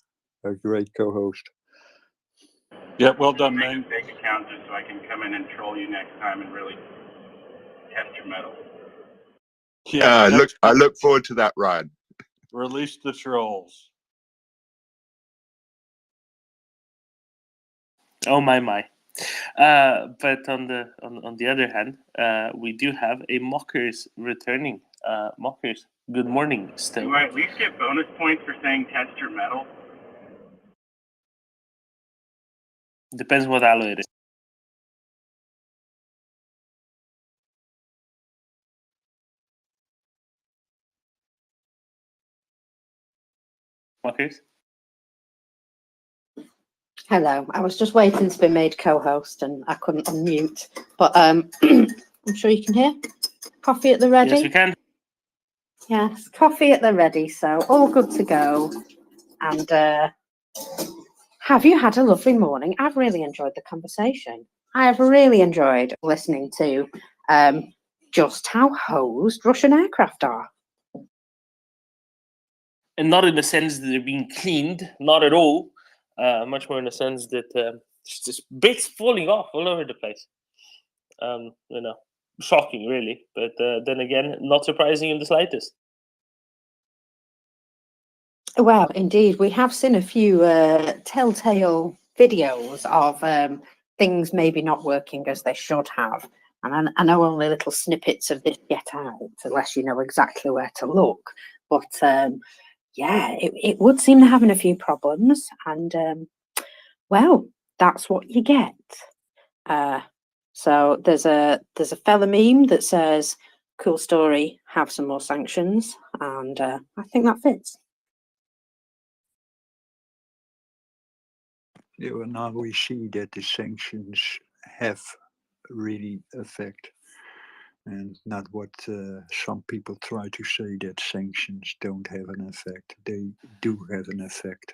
Speaker 15: a great co-host.
Speaker 1: Yeah, well done, man.
Speaker 16: Fake account just so I can come in and troll you next time and really test your mettle.
Speaker 1: Yeah,
Speaker 9: I look forward to that, Ryan.
Speaker 1: Release the trolls.
Speaker 4: Oh my. But on the other hand, we do have a Mockers returning. Mockers, good morning still.
Speaker 16: Do I at least get bonus points for saying test your mettle?
Speaker 4: Depends what alloy it is. Mockers?
Speaker 6: Hello, I was just waiting to be made co-host and I couldn't unmute, but I'm sure you can hear. Coffee at the ready?
Speaker 4: Yes, we can.
Speaker 6: Yes, coffee at the ready, so all good to go. And have you had a lovely morning? I've really enjoyed the conversation. I have really enjoyed listening to just how hosed Russian aircraft are.
Speaker 4: And not in the sense that they're being cleaned, not at all. Much more in the sense that just bits falling off all over the place. Shocking, really. But then again, not surprising in the slightest.
Speaker 6: Well, indeed, we have seen a few telltale videos of things maybe not working as they should have. And I know only little snippets of this get out, unless you know exactly where to look. But yeah, it would seem they're having a few problems. And well, that's what you get. So there's a fella meme that says, "Cool story, have some more sanctions." And I think that fits.
Speaker 15: Yeah, well, now we see that the sanctions have really effect, and not what some people try to say, that sanctions don't have an effect. They do have an effect.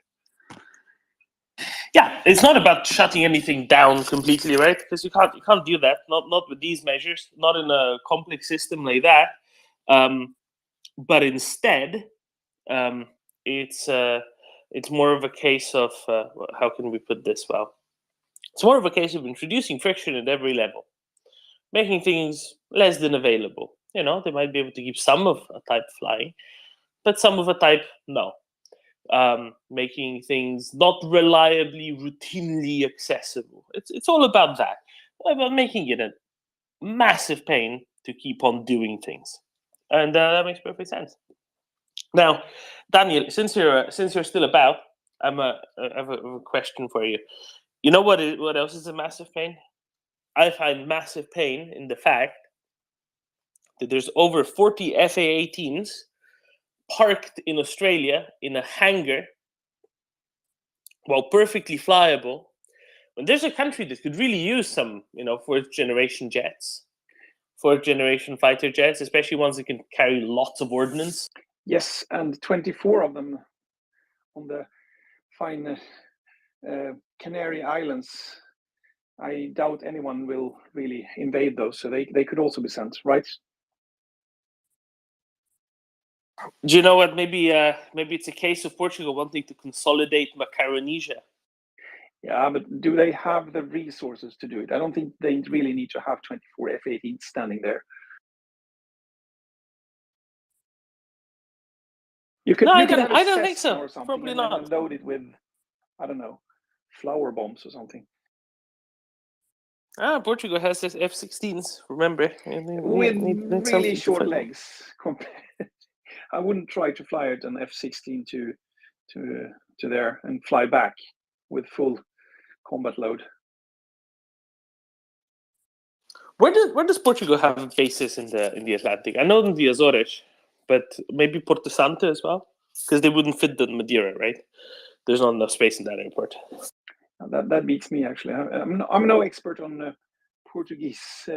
Speaker 4: Yeah, it's not about shutting anything down completely, right? Because you can't do that. Not with these measures. Not in a complex system like that. But instead, it's more of a case of how can we put this? Well, it's more of a case of introducing friction at every level, making things less than available. You know, they might be able to keep some of a type flying, but some of a type no. Making things not reliably, routinely accessible. It's all about that. About making it a massive pain to keep on doing things, and that makes perfect sense. Now, Daniel, since you're still about, I have a question for you. You know what else is a massive pain? I find massive pain in the fact that there's over 40 FA-18s parked in Australia in a hangar, while perfectly flyable, when there's a country that could really use some, fourth generation jets, fourth generation fighter jets, especially ones that can carry lots of ordnance.
Speaker 12: Yes, and 24 of them on the fine Canary Islands, I doubt anyone will really invade those. So they could also be sent, right?
Speaker 4: Do you know what? Maybe it's a case of Portugal wanting to consolidate Macaronesia.
Speaker 12: Yeah, but do they have the resources to do it? I don't think they really need to have 24 F-18 standing there. You could,
Speaker 4: No,
Speaker 12: you could have a
Speaker 4: I don't think
Speaker 12: Cessna
Speaker 4: so.
Speaker 12: or something
Speaker 4: Probably
Speaker 12: and
Speaker 4: not.
Speaker 12: load it with, I don't know, flower bombs or something.
Speaker 4: Portugal has this F-16s. Remember,
Speaker 12: With
Speaker 4: need
Speaker 12: really
Speaker 4: something to
Speaker 12: short
Speaker 4: fight.
Speaker 12: legs. I wouldn't try to fly it an F-16 to there and fly back with full combat load.
Speaker 4: Where does Portugal have bases in the Atlantic? I know in the Azores, but maybe Porto Santo as well, because they wouldn't fit the Madeira, right? There's not enough space in that airport.
Speaker 12: That beats me actually. I'm no expert on Portuguese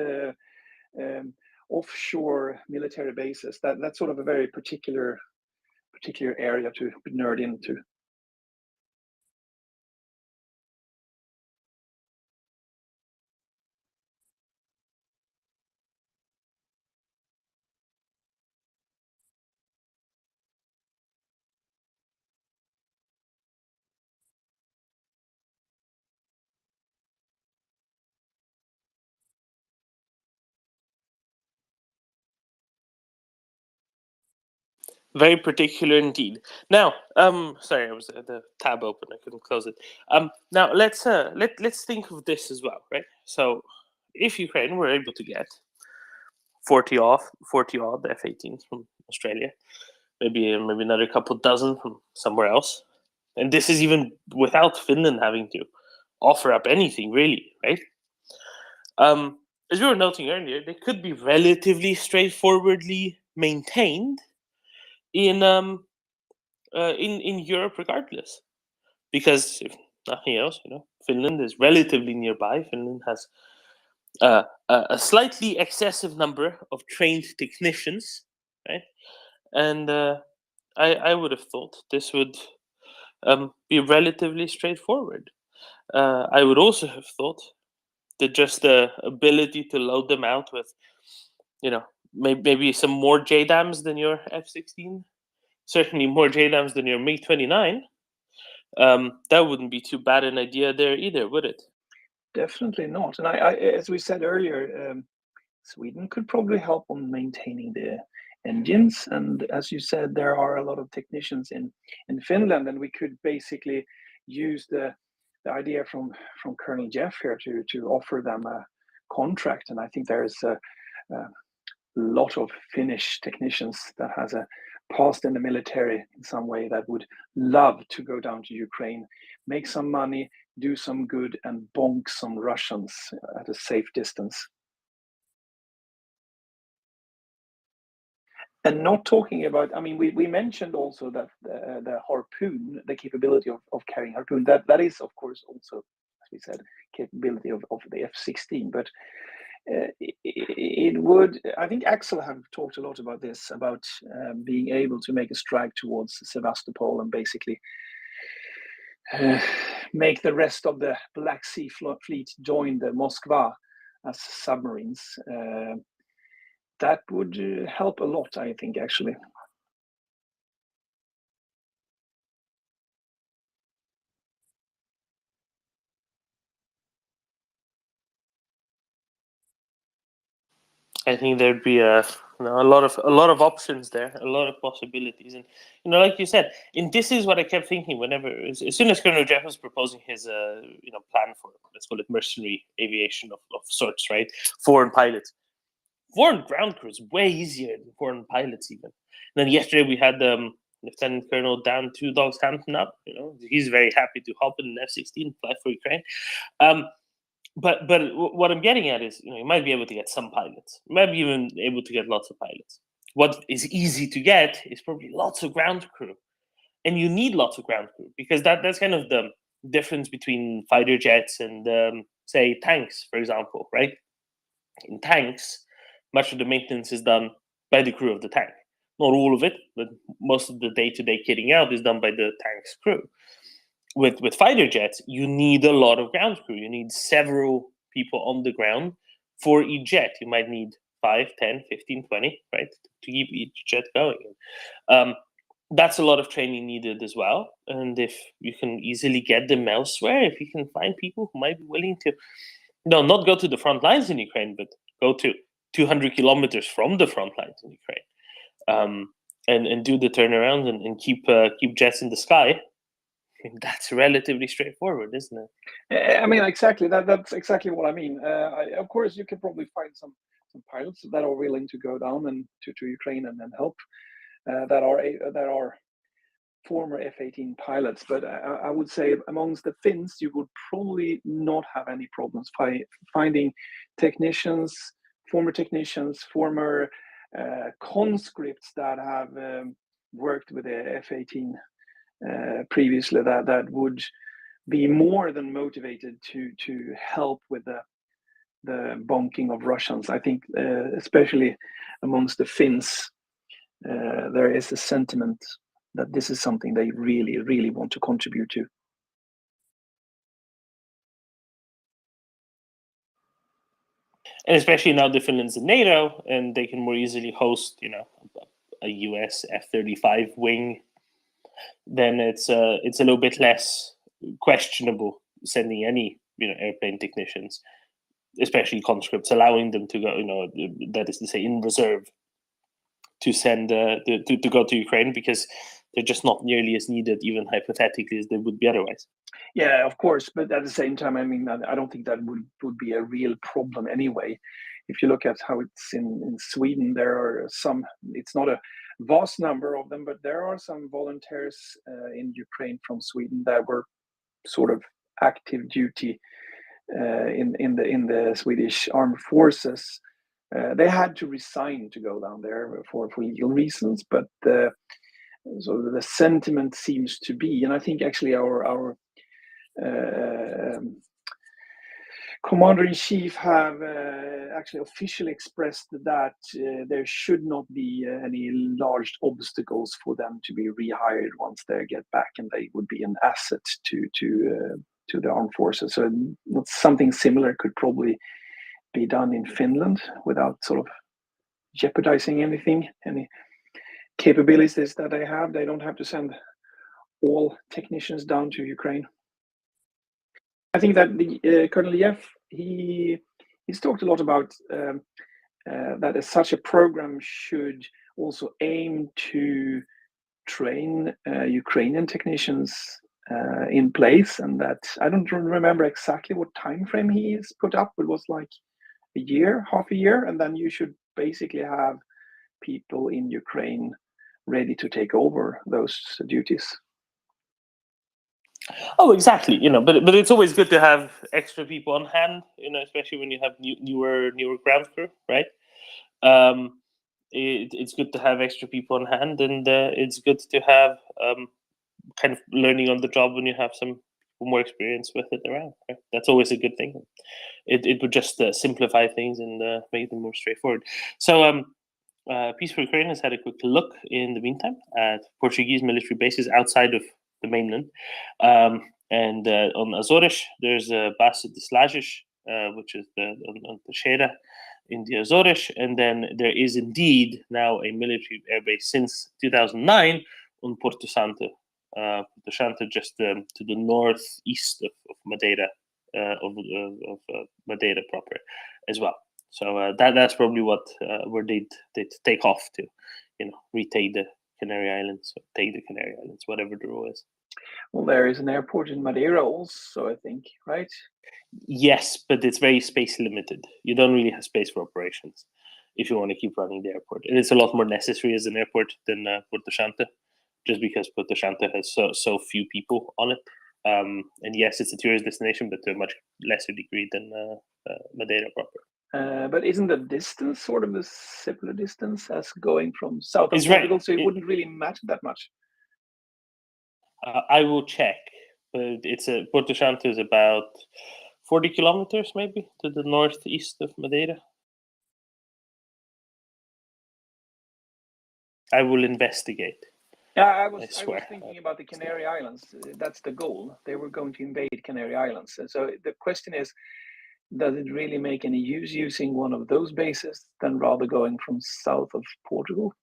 Speaker 12: offshore military bases. That's sort of a very particular area to nerd into.
Speaker 4: Very particular indeed. Now, sorry, I was the tab open. I couldn't close it. Now let's think of this as well, right? So, if Ukraine were able to get 40 odd F-18s from Australia, maybe another couple dozen from somewhere else, and this is even without Finland having to offer up anything really, right? As we were noting earlier, they could be relatively straightforwardly maintained in Europe regardless, because if nothing else, Finland is relatively nearby. Finland has a slightly excessive number of trained technicians, right? And I would have thought this would be relatively straightforward. I would also have thought that just the ability to load them out with, maybe some more JDAMs than your F-16, certainly more JDAMs than your MiG-29, that wouldn't be too bad an idea there either, would it?
Speaker 12: Definitely not. And I as we said earlier, Sweden could probably help on maintaining the engines. And as you said, there are a lot of technicians in Finland, and we could basically use the idea from Colonel Jeff here to offer them a contract. And I think there's a lot of Finnish technicians that has a past in the military in some way that would love to go down to Ukraine, make some money, do some good, and bonk some Russians at a safe distance. And not talking about, I mean, we mentioned also that the harpoon, the capability of carrying harpoon, that is of course also, as we said, capability of the F-16. But it would, I think Axel have talked a lot about this, about being able to make a strike towards Sevastopol and basically make the rest of the Black Sea fleet join the Moskva as submarines. That would help a lot, I think, actually.
Speaker 4: I think there'd be a lot of options there, a lot of possibilities, and like you said, and this is what I kept thinking whenever, as soon as Colonel Jeff was proposing his plan for, let's call it, mercenary aviation of sorts, right? Foreign pilots, foreign ground crews, way easier than foreign pilots even. And then yesterday we had Lieutenant Colonel Dan Two Dogs Hampton up. He's very happy to hop in an F-16, fly for Ukraine. But what I'm getting at is, you might be able to get some pilots. You might be even able to get lots of pilots. What is easy to get is probably lots of ground crew, and you need lots of ground crew because that's kind of the difference between fighter jets and say tanks, for example, right? In tanks, much of the maintenance is done by the crew of the tank. Not all of it, but most of the day-to-day kitting out is done by the tank's crew. with fighter jets, you need a lot of ground crew. You need several people on the ground for each jet. You might need 5, 10, 15, 20, right, to keep each jet going. That's a lot of training needed as well. And if you can easily get them elsewhere, if you can find people who might be willing to, not go to the front lines in Ukraine, but go to 200 kilometers from the front lines in Ukraine, and do the turnaround and keep jets in the sky, that's relatively straightforward, isn't it?
Speaker 12: I mean, exactly. That's exactly what I mean. Of course, you can probably find some pilots that are willing to go down and to Ukraine and help. That are former F-18 pilots, but I would say amongst the Finns, you would probably not have any problems finding technicians, former conscripts that have worked with the F-18 previously, that would be more than motivated to help with the bonking of Russians. I think especially amongst the Finns, there is a sentiment that this is something they really, really want to contribute to.
Speaker 4: And especially now that Finland's in NATO and they can more easily host, a US F-35 wing, then it's a little bit less questionable sending any, airplane technicians, especially conscripts, allowing them to go, that is to say, in reserve, to send to go to Ukraine, because they're just not nearly as needed, even hypothetically, as they would be otherwise.
Speaker 12: Yeah, of course, but at the same time, I mean, I don't think that would be a real problem anyway. If you look at how it's in Sweden, there are some. It's not a vast number of them, but there are some volunteers in Ukraine from Sweden that were sort of active duty in the Swedish armed forces. They had to resign to go down there for legal reasons, but so the sentiment seems to be, and I think actually our commander-in-chief have actually officially expressed that there should not be any large obstacles for them to be rehired once they get back, and they would be an asset to the armed forces. So something similar could probably be done in Finland without sort of jeopardizing any capabilities that they have. They don't have to send all technicians down to Ukraine. I think that the Colonel Yeff, he's talked a lot about that such a program should also aim to train Ukrainian technicians in place, and that I don't remember exactly what time frame he's put up. It was like a year, half a year, and then you should basically have people in Ukraine ready to take over those duties.
Speaker 4: Oh, exactly. But it's always good to have extra people on hand. Especially when you have newer ground crew, right? It's good to have extra people on hand, and it's good to have kind of learning on the job when you have some more experience with it around. Right? That's always a good thing. It would just simplify things and make them more straightforward. So Peace for Ukraine has had a quick look in the meantime at Portuguese military bases outside of the mainland. And on Azores, there's Base de Lajes, which is on Teixeira in the Azores. And then there is indeed now a military airbase since 2009 on Porto Santo. Porto Santo just to the northeast of Madeira, of Madeira proper as well. So that's probably where they'd take off to, retake the Canary Islands, or take the Canary Islands, whatever the rule is.
Speaker 12: Well, there is an airport in Madeira also, I think, right?
Speaker 4: Yes, but it's very space limited. You don't really have space for operations if you want to keep running the airport. And it's a lot more necessary as an airport than Porto Santo, just because Porto Santo has so few people on it. And yes, it's a tourist destination, but to a much lesser degree than Madeira proper.
Speaker 12: But isn't the distance sort of a similar distance as going from south of
Speaker 4: It's
Speaker 12: Portugal?
Speaker 4: right.
Speaker 12: So it wouldn't really matter that much.
Speaker 4: I will check, but Porto Santo is about 40 kilometers maybe to the northeast of Madeira. I will investigate.
Speaker 12: Yeah, I was
Speaker 4: swear.
Speaker 12: thinking about the Canary Islands. That's the goal. They were going to invade Canary Islands. So the question is, does it really make any use using one of those bases than rather going from south of Portugal?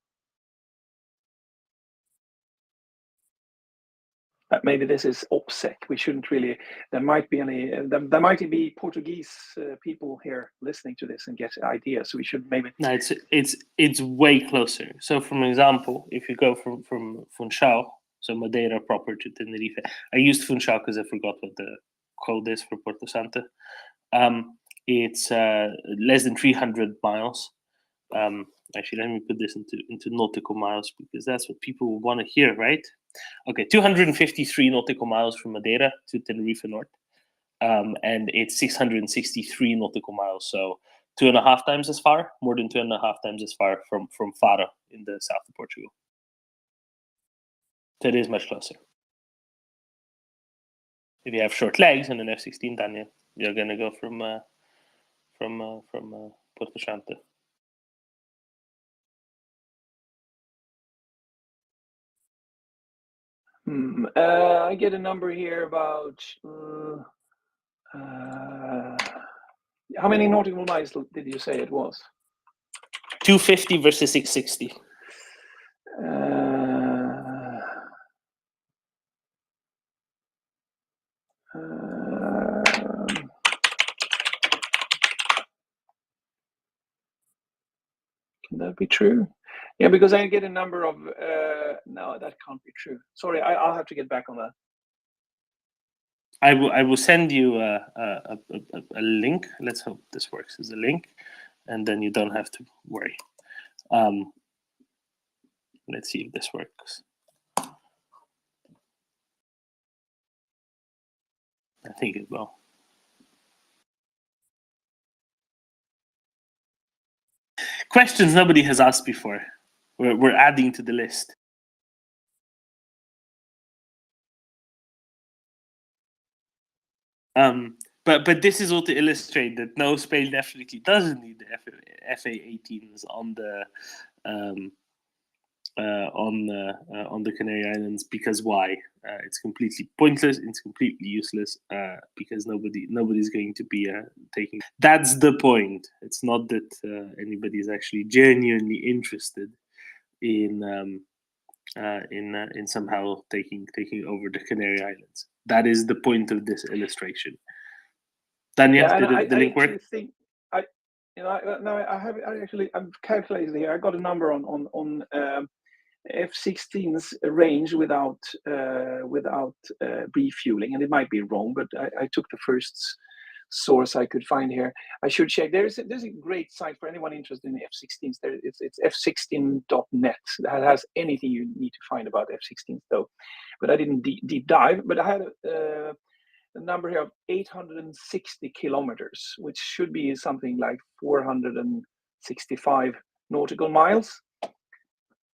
Speaker 12: Maybe this is OPSEC. We shouldn't really. There might be any. There might be Portuguese people here listening to this and get ideas. So we should maybe.
Speaker 4: No, it's way closer. So, for example, if you go from Funchal, so Madeira proper to Tenerife, I used Funchal because I forgot what the code is for Porto Santo. It's less than 300 miles. Actually, let me put this into nautical miles because that's what people want to hear, right? Okay, 253 nautical miles from Madeira to Tenerife North, and it's 663 nautical miles, so 2.5 times as far, more than 2.5 times as far from Faro in the south of Portugal. So it is much closer. If you have short legs and an F-16, then you're going to go from Porto Santo.
Speaker 12: I get a number here about how many nautical miles did you say it was?
Speaker 4: 250 versus 660.
Speaker 12: Can that be true? Yeah, because I get a number of. No, that can't be true. Sorry, I'll have to get back on that.
Speaker 4: I will send you a link. Let's hope this works as a link, and then you don't have to worry. Let's see if this works. I think it will. Questions nobody has asked before. We're adding to the list. But this is all to illustrate that no, Spain definitely doesn't need the FA-18s on the Canary Islands, because why? It's completely pointless. It's completely useless because nobody's going to be taking. That's the point. It's not that anybody's actually genuinely interested in somehow taking over the Canary Islands. That is the point of this illustration. Daniel, did the link work?
Speaker 12: I'm calculating here. I got a number on F-16's range without refueling, and it might be wrong, but I took the first source I could find here. I should check. There's a great site for anyone interested in F-16s. It's f16.net. That has anything you need to find about F-16s, though. But I didn't deep dive. But I had a number here of 860 kilometers, which should be something like 465 nautical miles.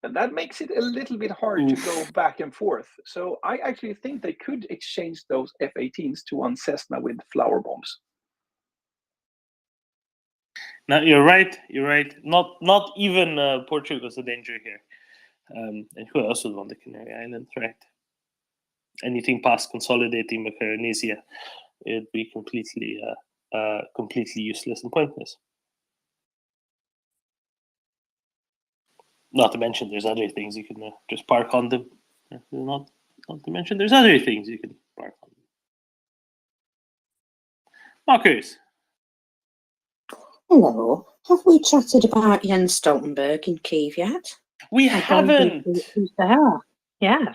Speaker 12: And that makes it a little bit hard to go back and forth. So I actually think they could exchange those F-18s to one Cessna with flower bombs.
Speaker 4: No, you're right. You're right. Not even Portugal is a danger here. And who else would want the Canary Islands, right? Anything past consolidating Micronesia, it'd be completely useless and pointless. Not to mention, there's other things you can just park on them. Not to mention, there's other things you can park on them. Marcus.
Speaker 6: Hello. Have we chatted about Jens Stoltenberg in Kyiv yet?
Speaker 4: We haven't.
Speaker 6: Yeah.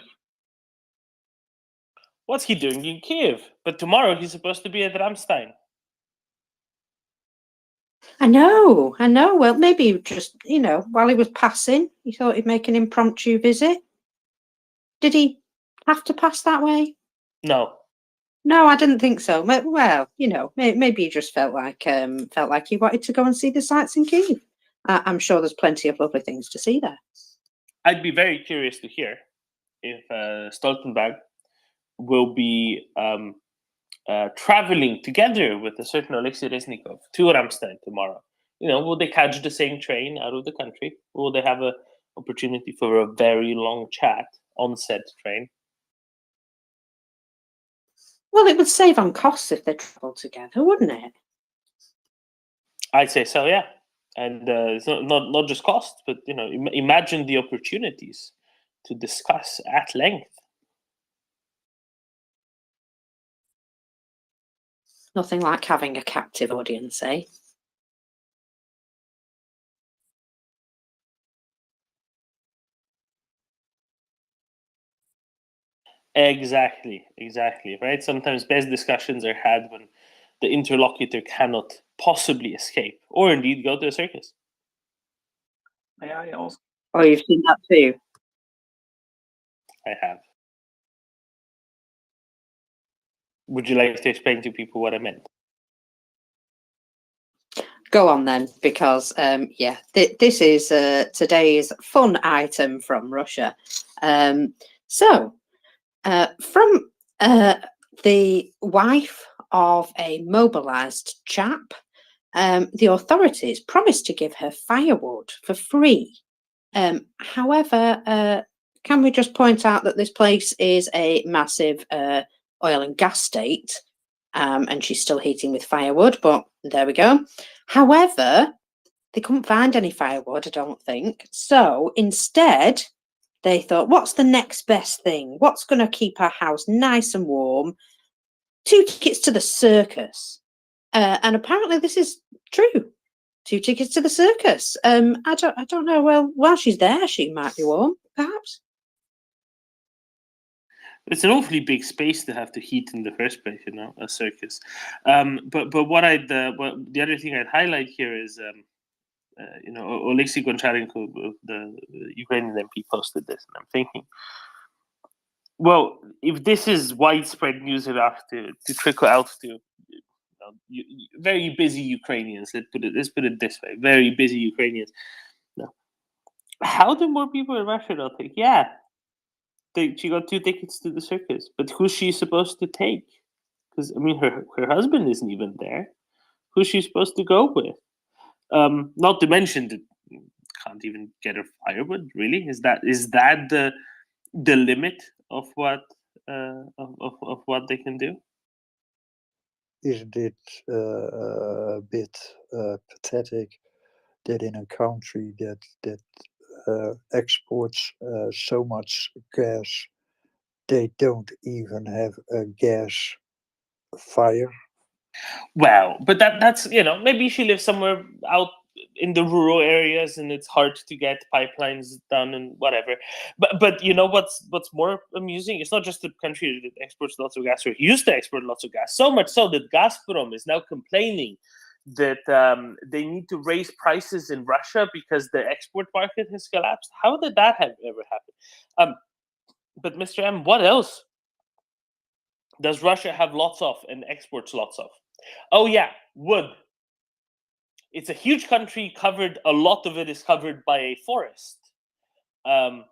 Speaker 4: What's he doing in Kyiv? But tomorrow he's supposed to be at Ramstein.
Speaker 6: I know. Well, maybe just, while he was passing, he thought he'd make an impromptu visit. Did he have to pass that way?
Speaker 4: No.
Speaker 6: No, I didn't think so. Well, maybe he just felt like he wanted to go and see the sights in Kyiv. I'm sure there's plenty of lovely things to see there.
Speaker 4: I'd be very curious to hear if Stoltenberg will be traveling together with a certain Alexei Reznikov to Ramstein tomorrow. Will they catch the same train out of the country? Will they have an opportunity for a very long chat on said train.
Speaker 6: Well, it would save on costs if they travelled together, wouldn't it?
Speaker 4: I'd say so, yeah. And it's not just cost, but imagine the opportunities to discuss at length.
Speaker 6: Nothing like having a captive audience, eh?
Speaker 4: Exactly, right? Sometimes best discussions are had when the interlocutor cannot possibly escape, or indeed go to a circus.
Speaker 12: May I ask?
Speaker 6: Oh, you've seen that too.
Speaker 4: I have. Would you like to explain to people what I meant?
Speaker 6: Go on then, because yeah, this is today's fun item from Russia. So, from the wife of a mobilized chap, the authorities promised to give her firewood for free. However, can we just point out that this place is a massive oil and gas state, and she's still heating with firewood, but there we go. However, they couldn't find any firewood, I don't think. So instead, they thought, what's the next best thing? What's going to keep our house nice and warm? 2 tickets to the circus. And apparently this is true. 2 tickets to the circus. I don't know. Well, while she's there, she might be warm, perhaps.
Speaker 4: It's an awfully big space to have to heat in the first place, a circus. But the other thing I'd highlight here is, Oleksiy Goncharenko, the Ukrainian MP, posted this, and I'm thinking, well, if this is widespread news enough to trickle out to very busy Ukrainians, let's put it this way, very busy Ukrainians. No. How do more people in Russia not think, yeah, she got 2 tickets to the circus, but who's she supposed to take? Because her husband isn't even there. Who's she supposed to go with? Not to mention that can't even get her firewood. Really, is that the limit of what of what they can do?
Speaker 15: Isn't it a bit pathetic that in a country that exports so much gas, they don't even have a gas fire?
Speaker 4: Well, but that's maybe she lives somewhere out in the rural areas and it's hard to get pipelines done and whatever. But what's more amusing? It's not just a country that exports lots of gas or used to export lots of gas. So much so that Gazprom is now complaining that they need to raise prices in Russia because the export market has collapsed. How did that ever happen? But Mr. M, what else does Russia have lots of and exports lots of? Oh yeah, wood. It's a huge country covered. A lot of it is covered by a forest, and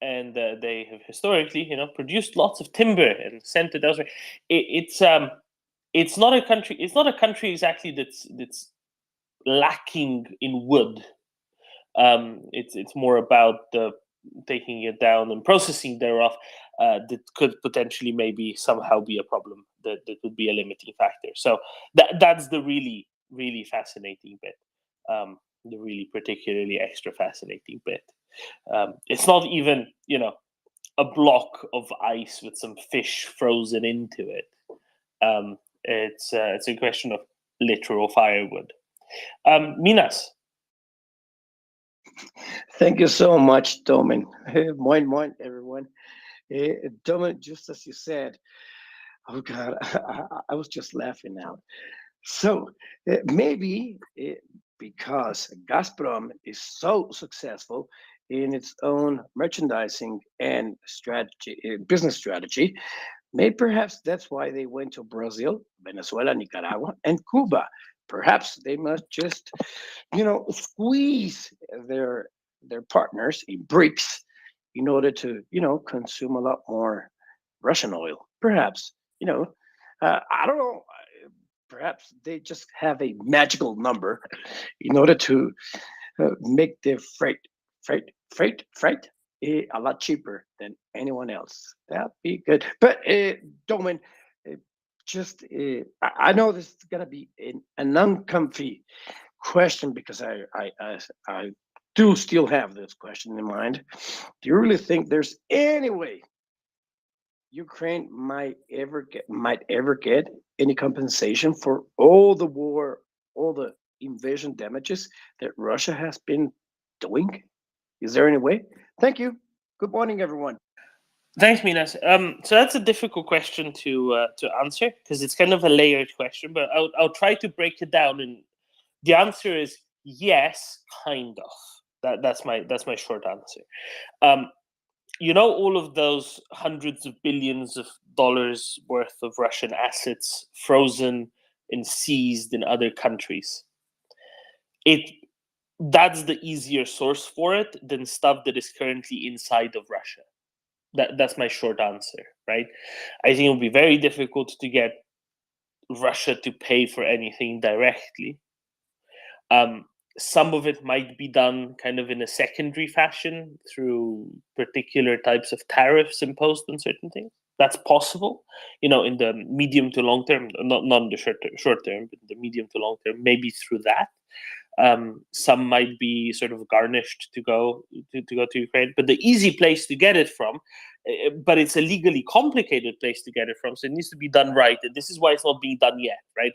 Speaker 4: they have historically, produced lots of timber and sent it elsewhere. It's not a country. It's not a country exactly that's lacking in wood. It's more about the taking it down and processing thereof that could potentially maybe somehow be a problem that would be a limiting factor. So that's the really fascinating bit, the really particularly extra fascinating bit. It's not even a block of ice with some fish frozen into it. It's a question of literal firewood. Minas.
Speaker 17: Thank you so much, Domin. Moin, everyone. Domin, just as you said, oh God, I was just laughing out. So maybe because Gazprom is so successful in its own merchandising and business strategy, maybe perhaps that's why they went to Brazil, Venezuela, Nicaragua, and Cuba. Perhaps they must just, squeeze their partners in BRICS in order to, consume a lot more Russian oil. Perhaps, I don't know. Perhaps they just have a magical number in order to make their freight a lot cheaper than anyone else. That'd be good. But Domin, I know this is gonna be an uncomfy question because I do still have this question in mind. Do you really think there's any way Ukraine might ever get any compensation for all the war, all the invasion damages that Russia has been doing? Is there any way? Thank you. Good morning, everyone.
Speaker 4: Thanks, Minas. So that's a difficult question to answer because it's kind of a layered question, but I'll try to break it down. And the answer is yes, kind of. That's my short answer. All of those hundreds of billions of dollars worth of Russian assets frozen and seized in other countries. That's the easier source for it than stuff that is currently inside of Russia. That's my short answer, right? I think it will be very difficult to get Russia to pay for anything directly. Some of it might be done kind of in a secondary fashion through particular types of tariffs imposed on certain things. That's possible, in the medium to long term, not in the short term, but the medium to long term, maybe through that. Some might be sort of garnished to go to Ukraine, but the easy place to get it from, but it's a legally complicated place to get it from, so it needs to be done right, and this is why it's not being done yet, right?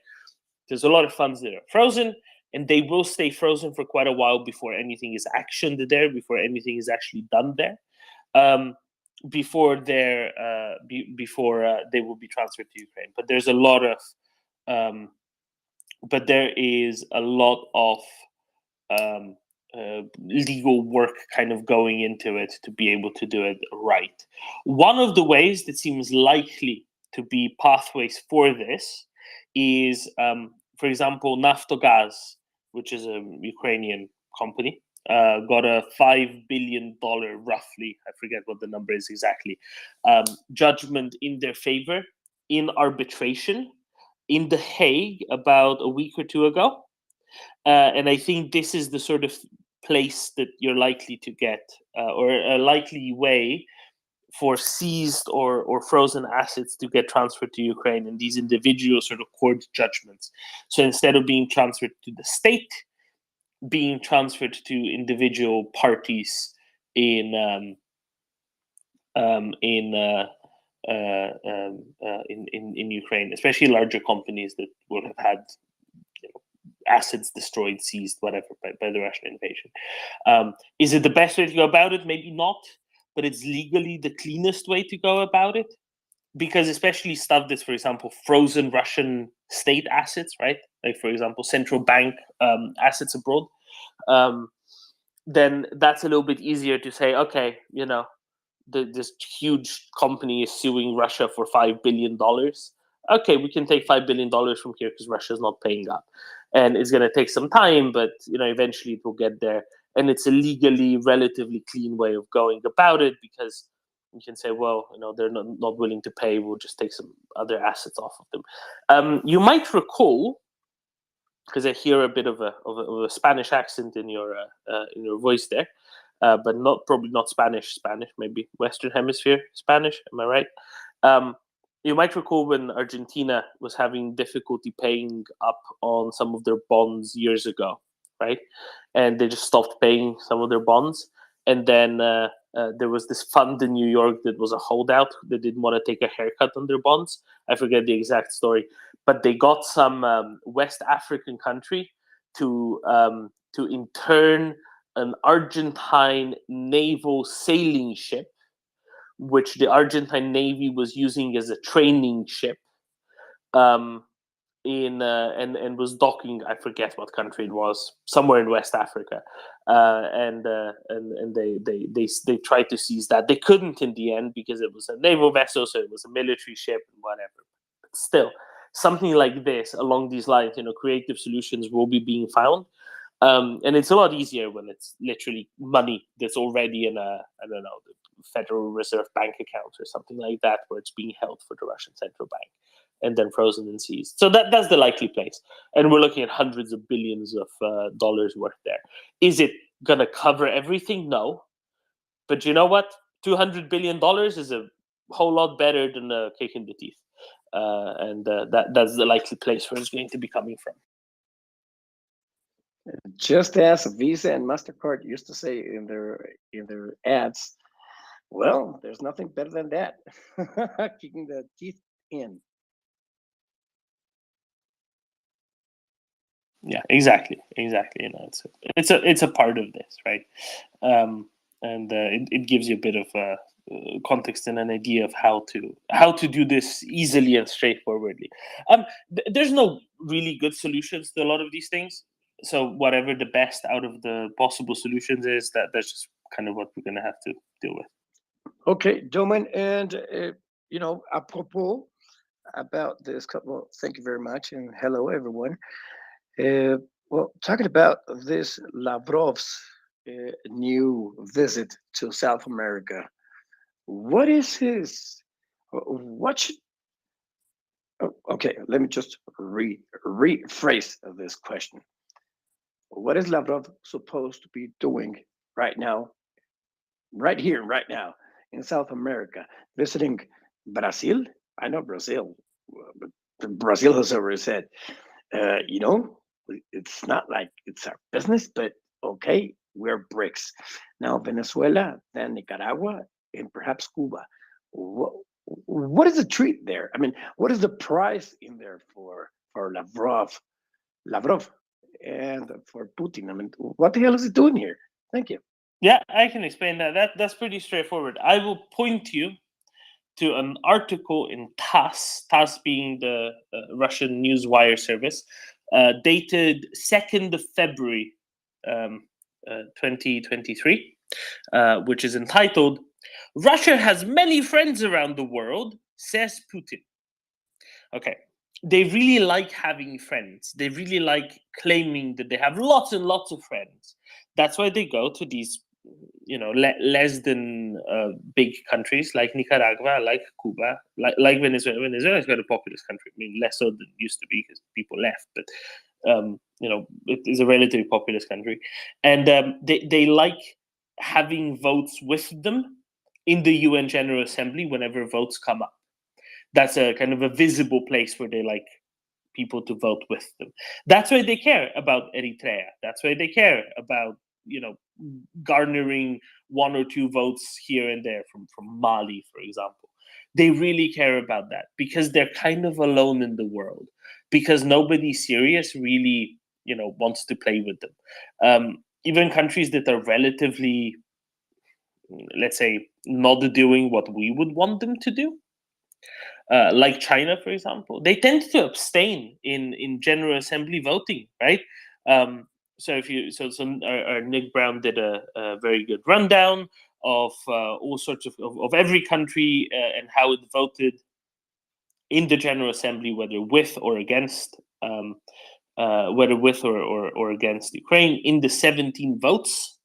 Speaker 4: There's a lot of funds that are frozen, and they will stay frozen for quite a while before anything is actioned there, before anything is actually done there, before they will be transferred to Ukraine. But there's a lot of there is a lot of legal work kind of going into it to be able to do it right. One of the ways that seems likely to be pathways for this is, for example, Naftogaz, which is a Ukrainian company, got a $5 billion, roughly, I forget what the number is exactly, judgment in their favor in arbitration in The Hague about a week or two ago. And I think this is the sort of place that you're likely to get, or a likely way for seized or frozen assets to get transferred to Ukraine in these individual sort of court judgments. So instead of being transferred to the state, being transferred to individual parties in Ukraine, especially larger companies that would have had assets destroyed, seized, whatever, by the Russian invasion. Is it the best way to go about it? Maybe not, but it's legally the cleanest way to go about it, because especially stuff that's, for example, frozen Russian state assets, right? Like, for example, central bank assets abroad, then that's a little bit easier to say, okay, this huge company is suing Russia for $5 billion. Okay, we can take $5 billion from here because Russia's not paying up. And it's going to take some time, but eventually it will get there. And it's a legally relatively clean way of going about it, because you can say, well, they're not willing to pay. We'll just take some other assets off of them. You might recall, because I hear a bit of a Spanish accent in your voice there, but probably not Spanish, maybe Western Hemisphere Spanish. Am I right? You might recall when Argentina was having difficulty paying up on some of their bonds years ago, right? And they just stopped paying some of their bonds. And then there was this fund in New York that was a holdout that didn't want to take a haircut on their bonds. I forget the exact story, but they got some West African country to intern an Argentine naval sailing ship, which the Argentine Navy was using as a training ship, and was docking. I forget what country it was, somewhere in West Africa, and they tried to seize that. They couldn't in the end because it was a naval vessel, so it was a military ship and whatever. But still, something like this along these lines, creative solutions will be being found. And it's a lot easier when it's literally money that's already in the Federal Reserve Bank account or something like that, where it's being held for the Russian central bank and then frozen and seized. So that's the likely place. And we're looking at hundreds of billions of dollars worth there. Is it going to cover everything? No. But you know what? $200 billion is a whole lot better than a kick in the teeth. And that's the likely place where it's going to be coming from.
Speaker 17: Just as Visa and MasterCard used to say in their ads, well, there's nothing better than that. Kicking the teeth in.
Speaker 4: Yeah, exactly. You know, it's a part of this, right? And it gives you a bit of context and an idea of how to do this easily and straightforwardly. There's no really good solutions to a lot of these things. So whatever the best out of the possible solutions is, that's just kind of what we're going to have to deal with.
Speaker 17: Okay, Domen, and you know, apropos about this, well, thank you very much, and hello everyone. Well, talking about this Lavrov's new visit to South America, what is his? What should? Okay, let me just rephrase this question. What is Lavrov supposed to be doing right now, right here, right now in South America, visiting Brazil? I know Brazil, but Brazil has already said, you know, it's not like it's our business, but okay, we're BRICS. Now Venezuela, then Nicaragua, and perhaps Cuba. What is the treat there? I mean, what is the price in there for Lavrov, and for Putin? I mean, what the hell is he doing here? Thank you.
Speaker 4: Yeah, I can explain that. That's pretty straightforward. I will point you to an article in TASS being the Russian news wire service, dated 2nd of February 2023, which is entitled, "Russia has many friends around the world, says Putin." Okay. They really like having friends. They really like claiming that they have lots and lots of friends. That's why they go to these, you know, less than big countries like Nicaragua, like Cuba, like Venezuela. Venezuela is quite a populous country. I mean, less so than it used to be because people left, but you know, it is a relatively populous country, and they like having votes with them in the UN General Assembly whenever votes come up. That's a kind of a visible place where they like people to vote with them. That's why they care about Eritrea. That's why they care about, you know, garnering 1 or 2 votes here and there from Mali, for example. They really care about that because they're kind of alone in the world, because nobody serious really, you know, wants to play with them. Even countries that are relatively, let's say, not doing what we would want them to do, like China, for example, they tend to abstain in General Assembly voting, right? So our Nick Brown did a very good rundown of all sorts of every country and how it voted in the General Assembly, whether with or against against Ukraine, in the 17 votes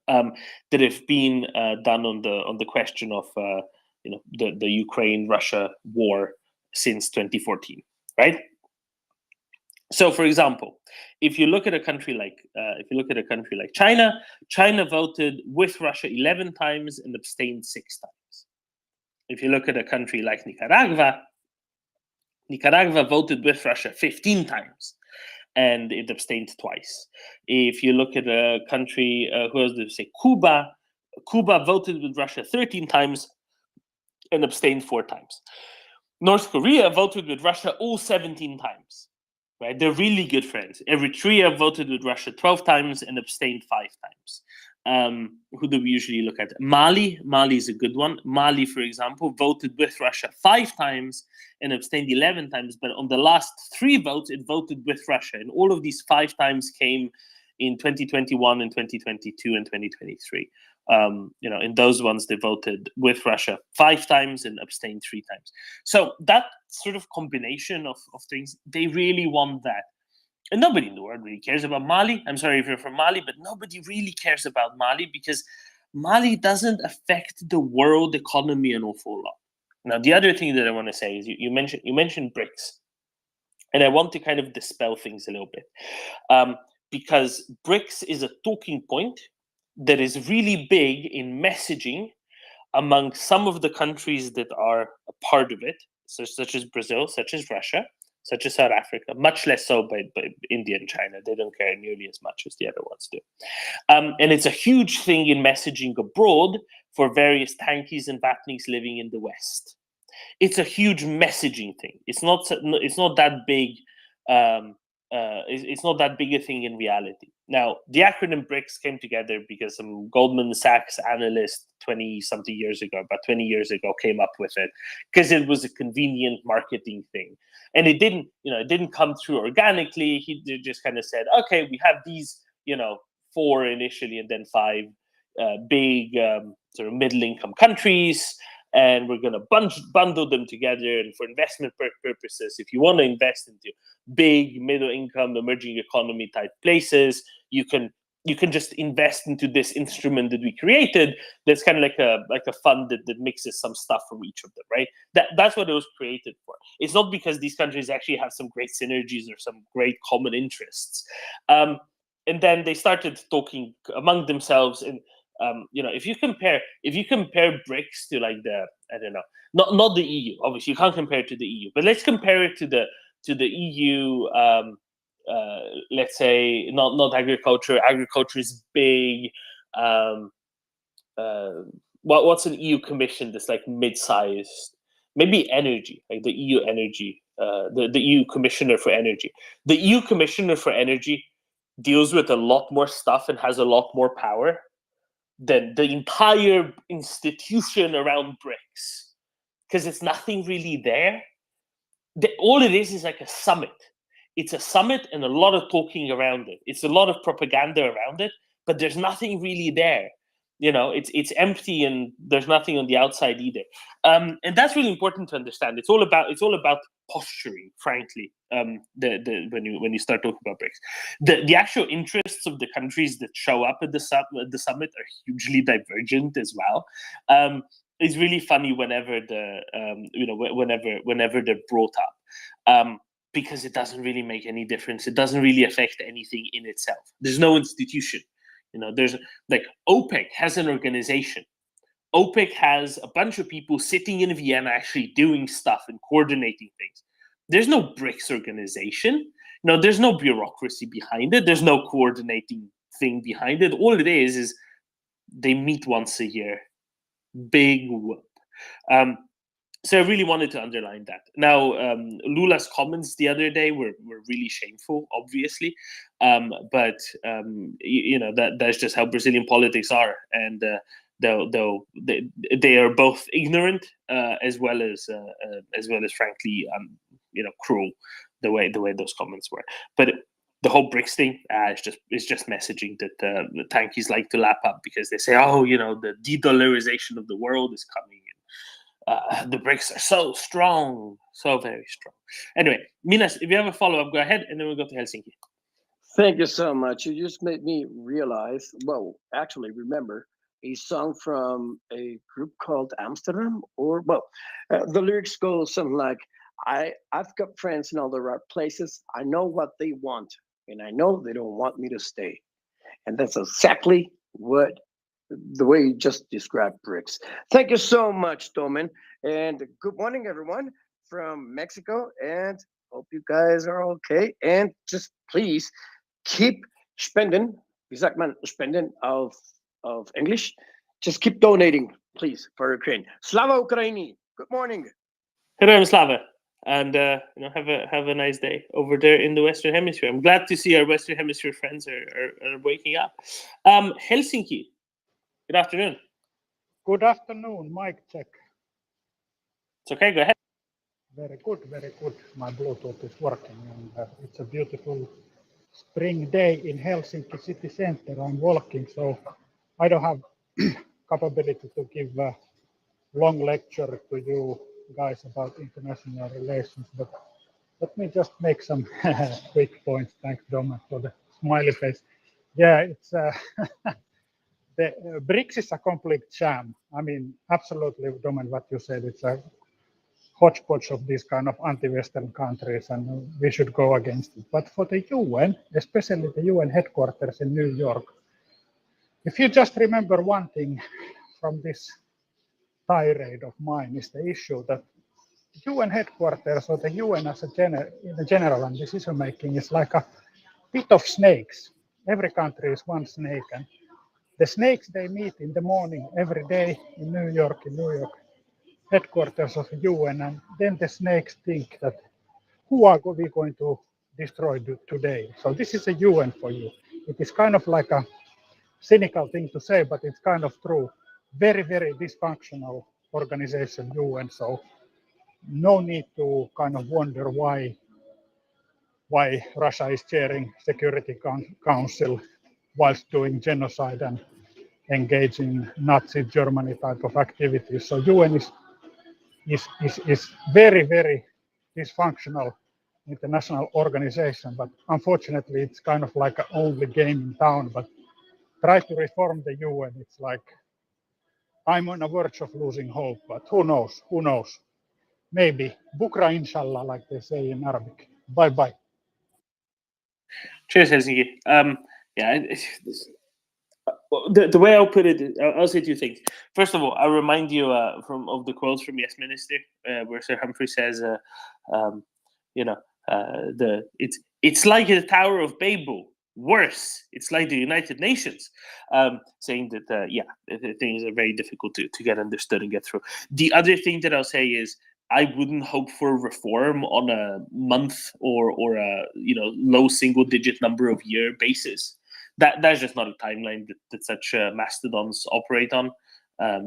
Speaker 4: that have been done on the question of you know, the Ukraine-Russia war since 2014, right? So, for example, if you look at a country like China, China voted with Russia 11 times and abstained 6 times. If you look at a country like Nicaragua, Nicaragua voted with Russia 15 times and it abstained twice. If you look at a country, who else did say? Cuba voted with Russia 13 times and abstained 4 times. North Korea voted with Russia all 17 times. Right? They're really good friends. Eritrea voted with Russia 12 times and abstained 5 times. Who do we usually look at? Mali is a good one. Mali, for example, voted with Russia 5 times and abstained 11 times. But on the last 3 votes, it voted with Russia. And all of these 5 times came in 2021 and 2022 and 2023. You know, in those ones, they voted with Russia 5 times and abstained 3 times. So that sort of combination of things, they really want that. And nobody in the world really cares about Mali. I'm sorry if you're from Mali, but nobody really cares about Mali because Mali doesn't affect the world economy an awful lot. Now, the other thing that I want to say is you mentioned BRICS, and I want to kind of dispel things a little bit, because BRICS is a talking point that is really big in messaging among some of the countries that are a part of it, such as Brazil, such as Russia, such as South Africa, much less so by India and China. They don't care nearly as much as the other ones do. And it's a huge thing in messaging abroad for various tankies and Vatniks living in the West. It's a huge messaging thing. It's not that big. It's not that big a thing in reality. Now, the acronym BRICS came together because some Goldman Sachs analyst 20-something years ago, about 20 years ago, came up with it because it was a convenient marketing thing. And it didn't come through organically. He just kind of said, okay, we have these, 4 initially and then 5 big sort of middle-income countries, and we're going to bundle them together. And for investment purposes, if you want to invest into big middle-income emerging economy type places, you can just invest into this instrument that we created. That's kind of like a fund that mixes some stuff from each of them, right? That's what it was created for. It's not because these countries actually have some great synergies or some great common interests. And then they started talking among themselves, and if you compare BRICS to like not the EU, obviously you can't compare it to the EU, but let's compare it to the EU. Let's say not agriculture. Agriculture is big. What's an EU commission that's like mid-sized? Maybe energy, like the EU energy, the EU commissioner for energy. The EU commissioner for energy deals with a lot more stuff and has a lot more power than the entire institution around BRICS, because it's nothing really there. All it is like a summit. It's a summit and a lot of talking around it. It's a lot of propaganda around it, but there's nothing really there. It's empty and there's nothing on the outside either. And that's really important to understand. It's all about posturing, frankly. When you start talking about BRICS, the actual interests of the countries that show up at the summit are hugely divergent as well. It's really funny whenever whenever they're brought up, because it doesn't really make any difference. It doesn't really affect anything in itself. There's no institution. There's like OPEC has an organization. OPEC has a bunch of people sitting in Vienna actually doing stuff and coordinating things. There's no BRICS organization. No, there's no bureaucracy behind it. There's no coordinating thing behind it. All it is they meet once a year. Big whoop. So I really wanted to underline that. Now, Lula's comments the other day were really shameful, obviously, but that's just how Brazilian politics are, and they are both ignorant as well as frankly cruel the way those comments were. But the whole BRICS thing is just messaging that the tankies like to lap up, because they say, the de-dollarization of the world is coming. The BRICS are so strong, so very strong. Anyway, Minas, if you have a follow-up, go ahead, and then we'll go to Helsinki.
Speaker 17: Thank you so much. You just made me realize, remember a song from a group called Amsterdam, the lyrics go something like, I've got friends in all the right places. I know what they want, and I know they don't want me to stay. And that's exactly the way you just described BRICS. Thank you so much, Domen. And good morning, everyone from Mexico. And hope you guys are okay. And just please keep spending, wie sagt man, spenden of English. Just keep donating, please, for Ukraine. Slava Ukraini. Good morning.
Speaker 4: Hello, Slava. And have a nice day over there in the Western Hemisphere. I'm glad to see our Western Hemisphere friends are waking up. Helsinki. Good afternoon.
Speaker 18: Good afternoon, mic check.
Speaker 4: It's okay, go ahead.
Speaker 18: Very good, very good. My Bluetooth is working, and it's a beautiful spring day in Helsinki city center. I'm walking, so I don't have capability to give a long lecture to you guys about international relations, but let me just make some quick points. Thanks, Dom, for the smiley face. Yeah, it's the BRICS is a complete sham. I mean, absolutely, Domen, what you said, it's a hodgepodge of these kind of anti-Western countries, and we should go against it. But for the UN, especially the UN headquarters in New York, if you just remember one thing from this tirade of mine, is the issue that UN headquarters or the UN as in the general and decision making is like a pit of snakes. Every country is one snake, and the snakes, they meet in the morning every day in New York headquarters of the UN, and then the snakes think that who are we going to destroy today? So this is a UN for you. It is kind of like a cynical thing to say, but it's kind of true. Very, very dysfunctional organization, UN. So no need to kind of wonder why Russia is chairing Security Council whilst doing genocide and engaging Nazi Germany type of activities. So UN is very, very dysfunctional international organization, but unfortunately it's kind of like an only game in town. But try to reform the UN, it's like I'm on the verge of losing hope, but who knows? Who knows? Maybe. Bukra inshallah, like they say in Arabic. Bye bye.
Speaker 4: Cheers, Helsinki. The way I'll put it, I'll say two things. First of all, I'll remind you of the quotes from Yes Minister, where Sir Humphrey says, it's like the Tower of Babel. Worse, it's like the United Nations, saying that things are very difficult to get understood and get through. The other thing that I'll say is I wouldn't hope for reform on a month or a low single digit number of year basis. That's just not a timeline that such mastodons operate on.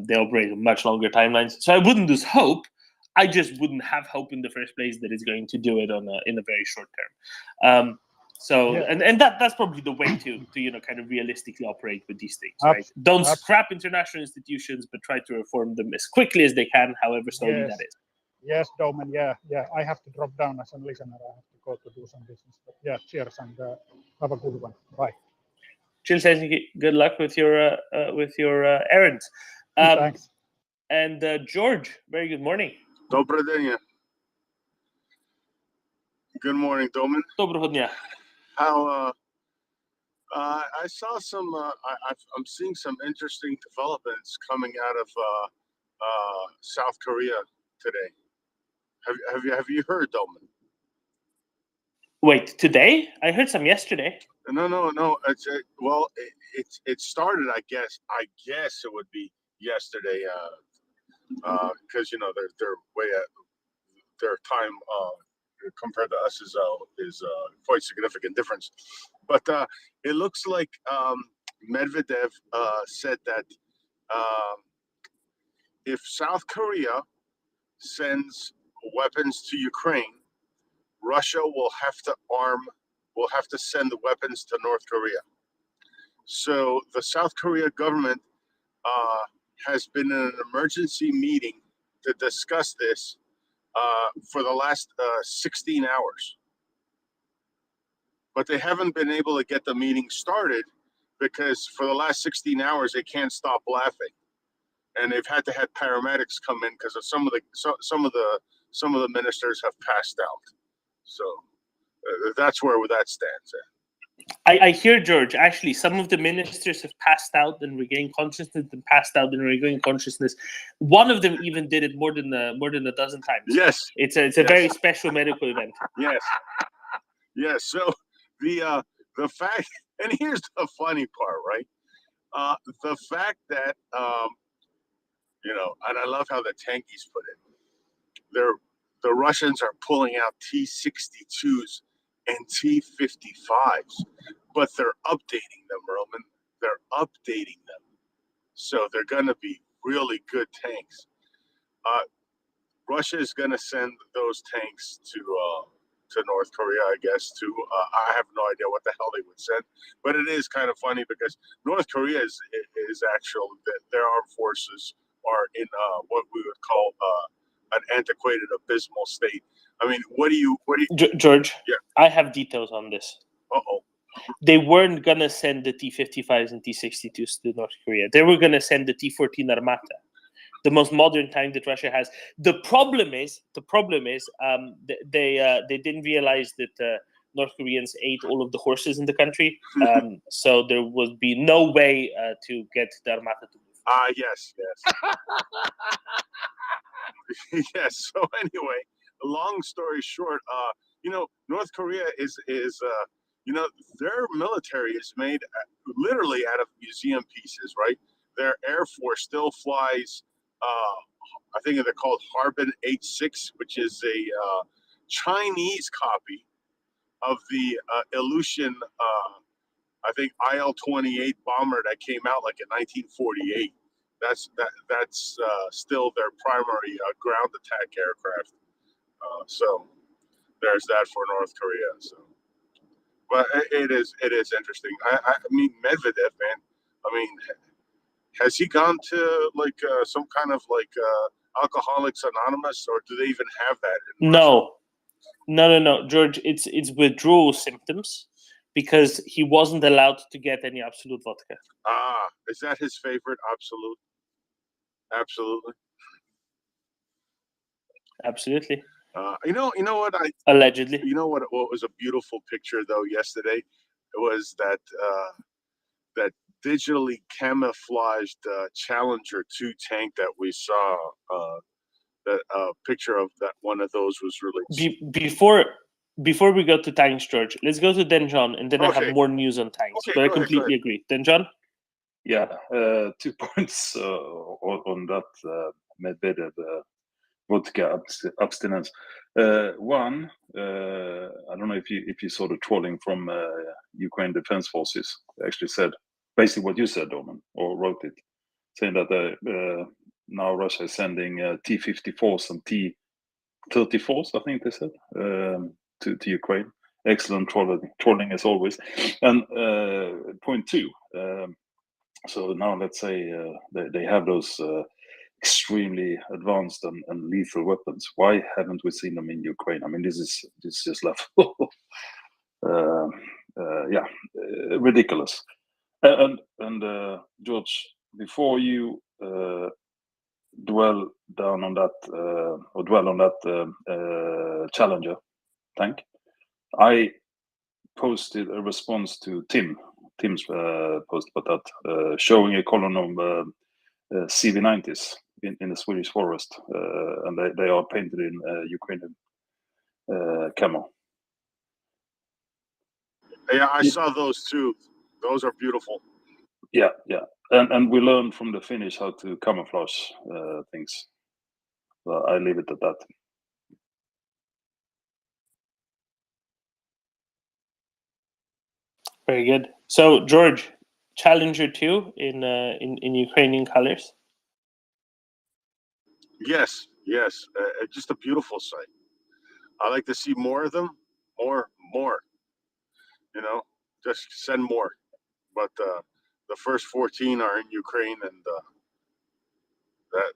Speaker 4: They operate on much longer timelines. So I wouldn't lose hope. I just wouldn't have hope in the first place that it's going to do it in a very short term. And that's probably the way to kind of realistically operate with these things, right? Don't scrap international institutions, but try to reform them as quickly as they can, however slowly that is.
Speaker 18: Yes, Domen. Yeah. I have to drop down as a listener. I have to go to do some business. But yeah, cheers and have a good one. Bye.
Speaker 4: Cheers, Helsinki. Good luck with your errands.
Speaker 18: Thanks.
Speaker 4: And George, very good morning.
Speaker 19: Добрый день. Good morning, Domen.
Speaker 4: Доброго дня.
Speaker 19: How I saw some. I'm seeing some interesting developments coming out of South Korea today. Have you heard, Domen?
Speaker 4: Wait, today? I heard some yesterday.
Speaker 19: No. It started. I guess it would be yesterday. Because they're way at their time compared to us is quite significant difference. But it looks like Medvedev said that if South Korea sends weapons to Ukraine, Russia will have to send the weapons to North Korea. So the South Korea government has been in an emergency meeting to discuss this for the last 16 hours. But they haven't been able to get the meeting started because for the last 16 hours they can't stop laughing, and they've had to have paramedics come in because of some of the ministers have passed out. So that's where that stands at.
Speaker 4: I hear, George, actually some of the ministers have passed out and regained consciousness and passed out and regained consciousness. One of them even did it more than a dozen times.
Speaker 19: Yes.
Speaker 4: It's a very special medical event.
Speaker 19: Yes. So the fact, and here's the funny part, right? The fact that and I love how the tankies put it. The Russians are pulling out T-62s and T-55s, but they're updating them, Roman. They're updating them, so they're going to be really good tanks. Russia is going to send those tanks to North Korea, I guess. I have no idea what the hell they would send, but it is kind of funny because North Korea is actually their armed forces are in what we would call an antiquated, abysmal state. I mean, what do you
Speaker 4: George?
Speaker 19: Yeah.
Speaker 4: I have details on this.
Speaker 19: Uh-oh.
Speaker 4: They weren't gonna send the T-55s and T-62s to North Korea. They were gonna send the T-14 Armata, the most modern tank that Russia has. The problem is, they didn't realize that North Koreans ate all of the horses in the country. So there would be no way to get the Armata to move.
Speaker 19: Yes. Yes. So anyway, long story short, North Korea is their military is made literally out of museum pieces, right? Their Air Force still flies, I think they're called Harbin 86, which is a Chinese copy of the Ilyushin, I think IL-28 bomber that came out like in 1948. That's still their primary ground attack aircraft. So there's that for North Korea. So, but it is interesting. I mean, Medvedev, man. I mean, has he gone to like some kind of like Alcoholics Anonymous, or do they even have that?
Speaker 4: No, George. It's withdrawal symptoms because he wasn't allowed to get any Absolute vodka.
Speaker 19: Is that his favorite Absolute? Absolutely. You know what
Speaker 4: allegedly.
Speaker 19: You know what was a beautiful picture though yesterday? It was that that digitally camouflaged Challenger 2 tank that we saw. That picture of that one of those was released.
Speaker 4: Before we go to tanks, George, let's go to Denjon, and then I have more news on tanks.
Speaker 19: Okay,
Speaker 4: but I
Speaker 19: go ahead,
Speaker 4: completely agree. Denjon?
Speaker 5: Yeah, 2 points on that Medvedev vodka abstinence. One, I don't know if you saw the trolling from Ukraine Defense Forces. They actually said basically what you said, Doman, or wrote it, saying that now Russia is sending T-54s and T-34s, I think they said, to Ukraine. Excellent trolling as always. And point two. So now let's say they have those extremely advanced and lethal weapons. Why haven't we seen them in Ukraine? I mean, this is just level. Ridiculous. And George, before you dwell on that Challenger tank, I posted a response to Tim's post about that, showing a column of CV90s in the Swedish forest, and they are painted in Ukrainian camo.
Speaker 19: Yeah, I saw those too. Those are beautiful.
Speaker 5: Yeah, and we learned from the Finnish how to camouflage things. So I leave it at that.
Speaker 4: Very good. So, George, Challenger 2 in Ukrainian colors.
Speaker 19: Yes, just a beautiful sight. I like to see more of them, more. You know, just send more. But the first 14 are in Ukraine, and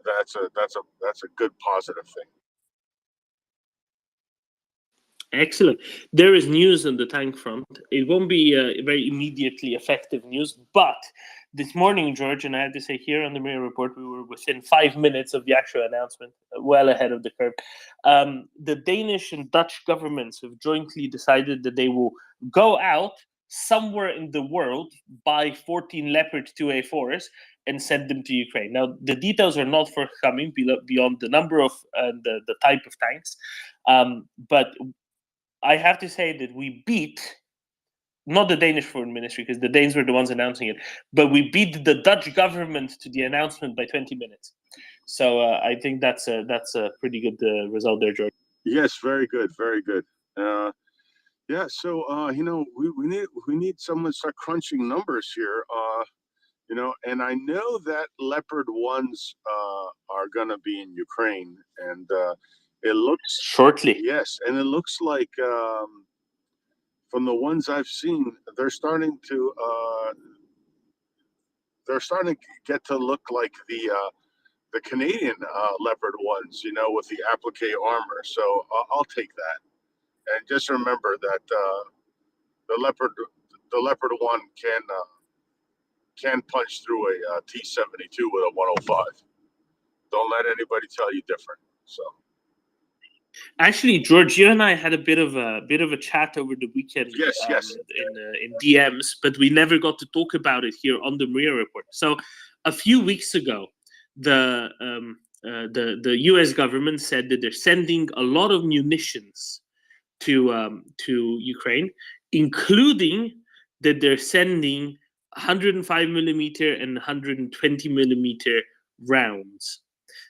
Speaker 19: that's a good positive thing.
Speaker 4: Excellent. There is news on the tank front. It won't be very immediately effective news, but this morning, George, and I have to say here on the MriyaReport, we were within 5 minutes of the actual announcement, well ahead of the curve. The Danish and Dutch governments have jointly decided that they will go out somewhere in the world, buy 14 Leopard 2A4s, and send them to Ukraine. Now, the details are not forthcoming beyond the number of the type of tanks, but I have to say that we beat not the Danish foreign ministry, because the Danes were the ones announcing it, but we beat the Dutch government to the announcement by 20 minutes. So I think that's a pretty good result there, George.
Speaker 19: Yes, very good. Yeah, so we need someone to start crunching numbers here. And I know that Leopard 1s are gonna be in Ukraine, and it looks
Speaker 4: shortly.
Speaker 19: Yes, and it looks like from the ones I've seen, they're starting to get to look like the Canadian Leopard 1s, with the applique armor. So I'll take that. And just remember that the Leopard 1 can punch through a T-72 with a 105. Don't let anybody tell you different. So
Speaker 4: Actually, George, you and I had a bit of a chat over the weekend in DMs, but we never got to talk about it here on the Maria Report. So, a few weeks ago, the U.S. government said that they're sending a lot of munitions to Ukraine, including that they're sending 105 millimeter and 120 millimeter rounds.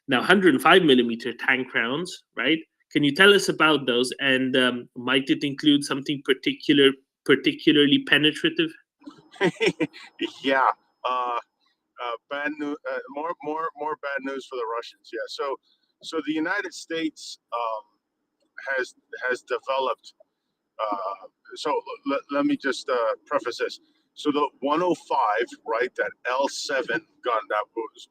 Speaker 4: Now, 105 millimeter tank rounds, right? Can you tell us about those? And might it include something particularly penetrative?
Speaker 19: Yeah. Bad news. More bad news for the Russians. Yeah. So the United States has developed. So let me just preface this. So the 105, right, that L7 gun that was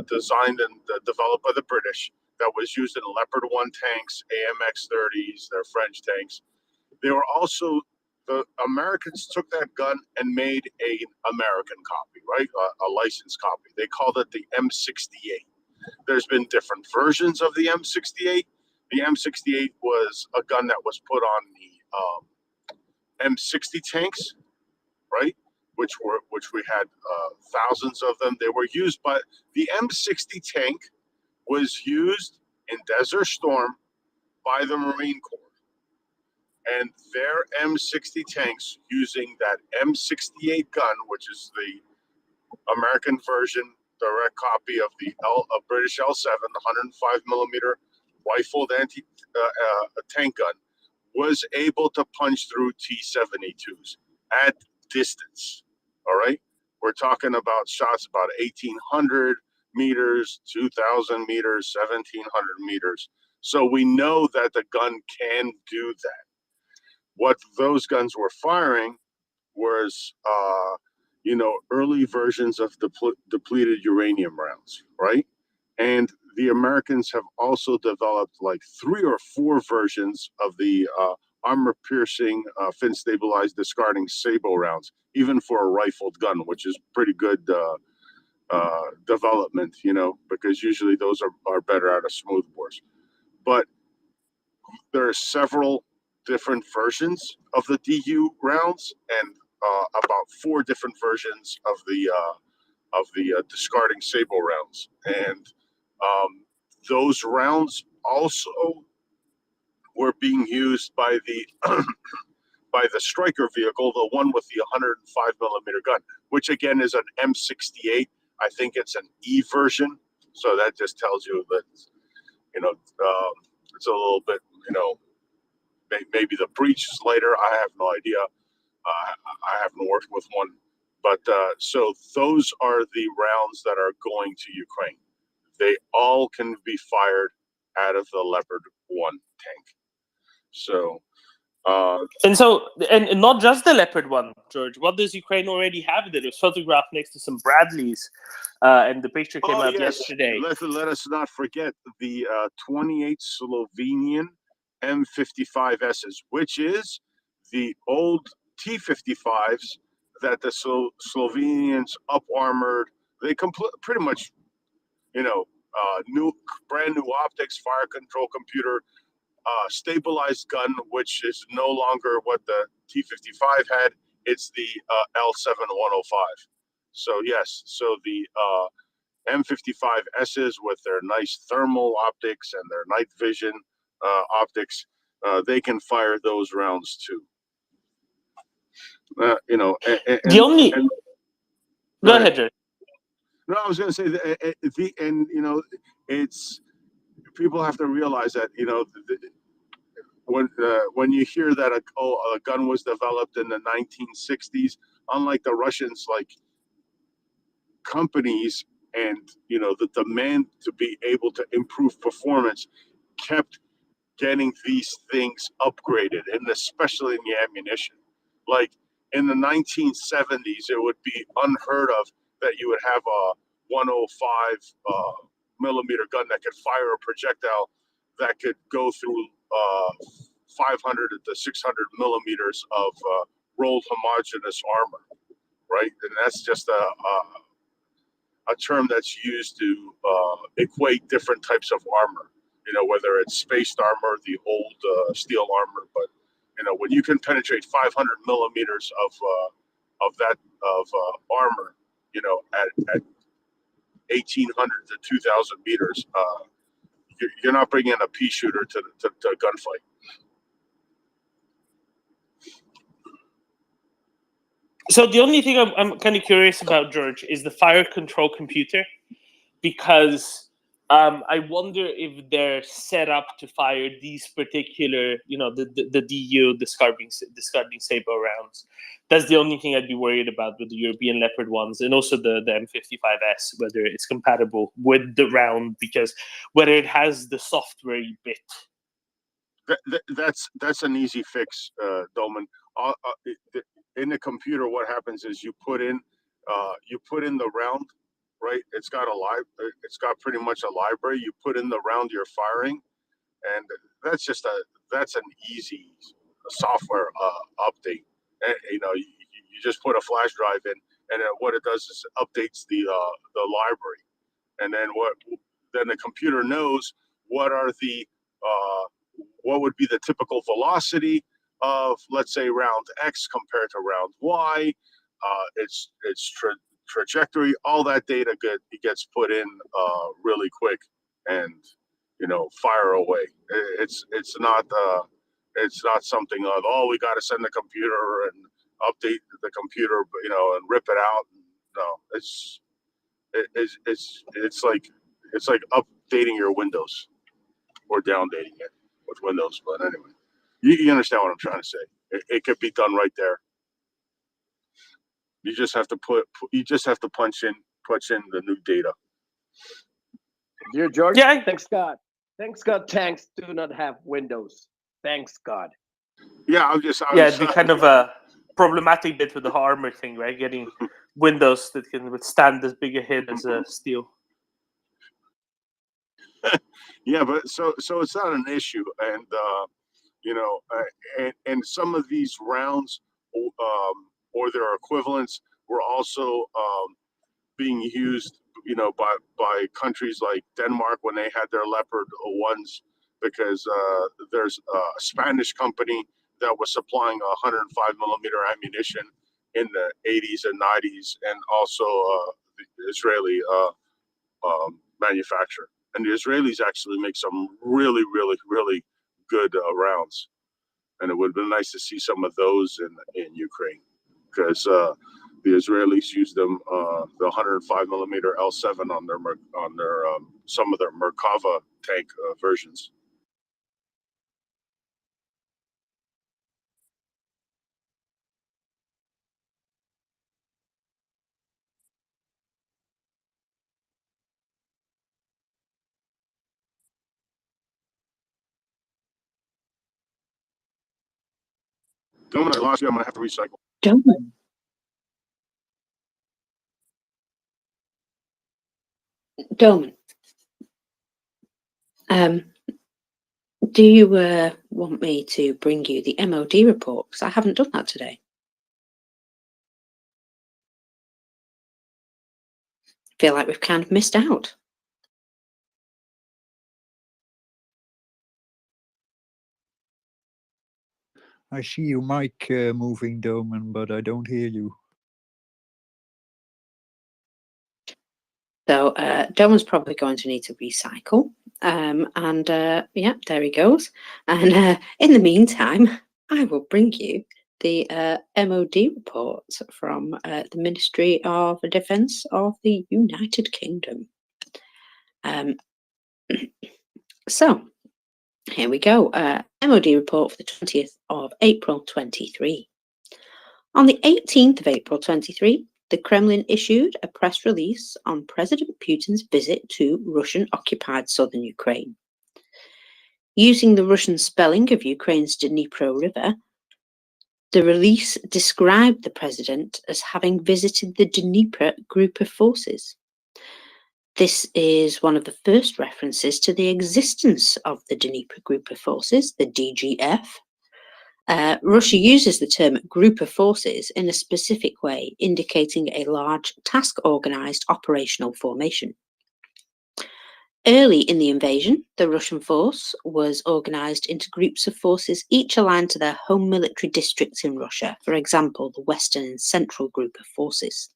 Speaker 19: designed and developed by the British, that was used in Leopard 1 tanks, AMX-30s, their French tanks. They were also, the Americans took that gun and made an American copy, right, a licensed copy. They called it the M68. There's been different versions of the M68. The M68 was a gun that was put on the M60 tanks, right? Which we had thousands of them. They were used, but the M60 tank was used in Desert Storm by the Marine Corps, and their M60 tanks using that M68 gun, which is the American version, direct copy of the British L7, the 105 millimeter rifled tank gun, was able to punch through T-72s at distance. All right, we're talking about shots about 1,800 meters, 2,000 meters, 1,700 meters. So we know that the gun can do that. What those guns were firing was, early versions of depleted uranium rounds, right? And the Americans have also developed like 3 or 4 versions of the armor-piercing, fin-stabilized, discarding sabot rounds, even for a rifled gun, which is pretty good development, because usually those are better out of smoothbores. But there are several different versions of the DU rounds, and about 4 different versions of the discarding sabot rounds, and those rounds also were being used by the by the Striker vehicle, the one with the 105 millimeter gun, which again is an M68. I think it's an E version, so that just tells you that it's a little bit, maybe the breach is later. I have no idea. I haven't worked with one, but so those are the rounds that are going to Ukraine. They all can be fired out of the Leopard 1 tank. So,
Speaker 4: and not just the Leopard 1, George. What does Ukraine already have? There was photographed next to some Bradleys, and the picture came out yesterday.
Speaker 19: Let us not forget the 28 Slovenian M55Ss, which is the old T55s that the Slovenians up-armored. They pretty much, brand new optics, fire control computer, stabilized gun, which is no longer what the T55 had. It's the L7-105. So yes, so the M55Ss with their nice thermal optics and their night vision optics, they can fire those rounds too.
Speaker 4: Go ahead, George.
Speaker 19: No, I was going to say that, it's, people have to realize that, when you hear that a gun was developed in the 1960s, unlike the Russians, like companies and the demand to be able to improve performance kept getting these things upgraded, and especially in the ammunition. Like in the 1970s, it would be unheard of that you would have a 105 millimeter gun that could fire a projectile that could go through 500 to 600 millimeters of rolled homogeneous armor, right? And that's just a term that's used to equate different types of armor. whether it's spaced armor, the old steel armor, but when you can penetrate 500 millimeters of armor, at 1,800 to 2,000 meters, you're not bringing a pea shooter to a gunfight.
Speaker 4: So the only thing I'm kind of curious about, George, is the fire control computer, because I wonder if they're set up to fire these particular, the DU, discarding Sabo rounds. That's the only thing I'd be worried about with the European Leopard ones, and also the M55S, whether it's compatible with the round, because whether it has the software bit.
Speaker 19: That's an easy fix, Dolman. In the computer, what happens is you put in the round, right? It's got pretty much a library. You put in the round you're firing, and that's an easy software update. And, you just put a flash drive in, and what it does is it updates the library, and then the computer knows what would be the typical velocity of, let's say, round X compared to round Y, its trajectory, all that data gets put in really quick, and fire away. It's not something of, oh, we got to send the computer and update the computer, and rip it out. No, it's like updating your Windows or downdating it with Windows. But anyway, you understand what I'm trying to say. It could be done right there. You just have to punch in the new data.
Speaker 17: Dear George,
Speaker 4: Yeah.
Speaker 17: thanks God. Thanks God tanks do not have windows. Thanks God.
Speaker 19: Yeah,
Speaker 4: the kind of a problematic bit with the armor thing, right? Getting windows that can withstand as big a hit as a steel.
Speaker 19: Yeah, but so it's not an issue, and and some of these rounds, or their equivalents, were also being used, by countries like Denmark when they had their Leopard ones, because there's a Spanish company that was supplying 105 millimeter ammunition in the 80s and 90s, and also the Israeli manufacturer. And the Israelis actually make some really, really, really good rounds. And it would have been nice to see some of those in Ukraine, because the Israelis use them, the 105 millimeter L7 on their some of their Merkava tank versions. Don't I lost you. I'm gonna have to recycle.
Speaker 6: Doman, do you want me to bring you the MOD report? Because I haven't done that today. Feel like we've kind of missed out.
Speaker 15: I see your mic moving, Doman, but I don't hear you.
Speaker 6: So Doman's probably going to need to recycle. Yeah, there he goes. And in the meantime, I will bring you the MOD report from the Ministry of Defence of the United Kingdom. So here we go. MOD report for the 20th of April 23. On the 18th of April 23, the Kremlin issued a press release on President Putin's visit to Russian-occupied southern Ukraine. Using the Russian spelling of Ukraine's Dnipro River, the release described the president as having visited the Dnieper Group of Forces. This is one of the first references to the existence of the Dnieper Group of Forces, the DGF. Russia uses the term group of forces in a specific way, indicating a large task-organized operational formation. Early in the invasion, the Russian force was organised into groups of forces, each aligned to their home military districts in Russia, for example, the Western and Central Group of Forces.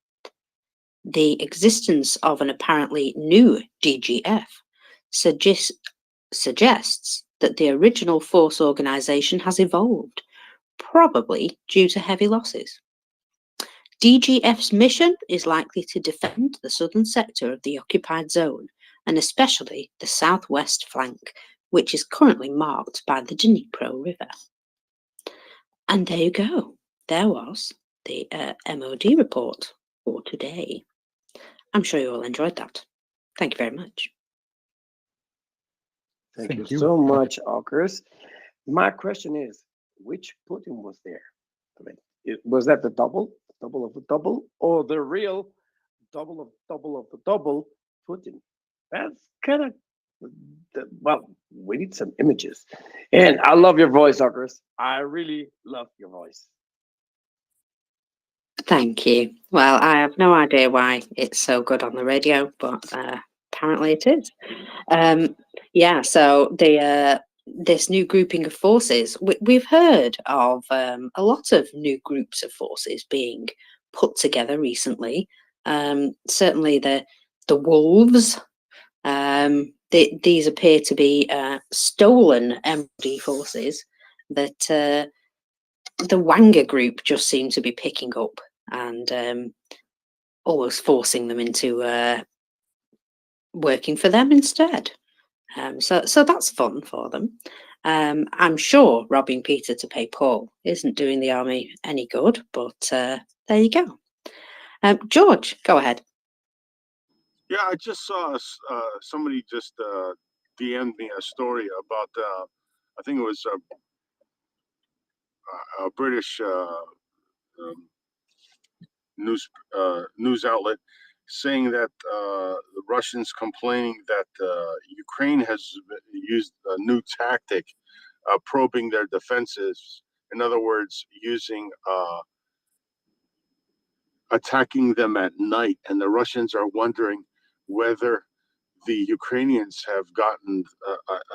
Speaker 6: The existence of an apparently new DGF suggests that the original force organisation has evolved, probably due to heavy losses. DGF's mission is likely to defend the southern sector of the occupied zone, and especially the southwest flank, which is currently marked by the Dnipro River. And there you go. There was the MOD report for today. I'm sure you all enjoyed that. Thank you very much.
Speaker 17: Thank you so much, August. My question is, which Putin was there? I mean, was that the double of the double, or the real double of the double Putin? That's kind of, well, we need some images. And I love your voice, August. I really love your voice.
Speaker 6: Thank you. Well, I have no idea why it's so good on the radio, but apparently it is. Yeah, so this new grouping of forces, we've heard of a lot of new groups of forces being put together recently. Certainly the wolves. These appear to be stolen MD forces that the Wanga group just seem to be picking up and almost forcing them into working for them instead. So that's fun for them. I'm sure robbing Peter to pay Paul isn't doing the army any good, but there you go. George, go ahead.
Speaker 19: Yeah, I just saw somebody just DM'd me a story about I think it was a British news outlet saying that the Russians complaining that Ukraine has used a new tactic, probing their defenses. In other words, using attacking them at night, and the Russians are wondering whether the Ukrainians have gotten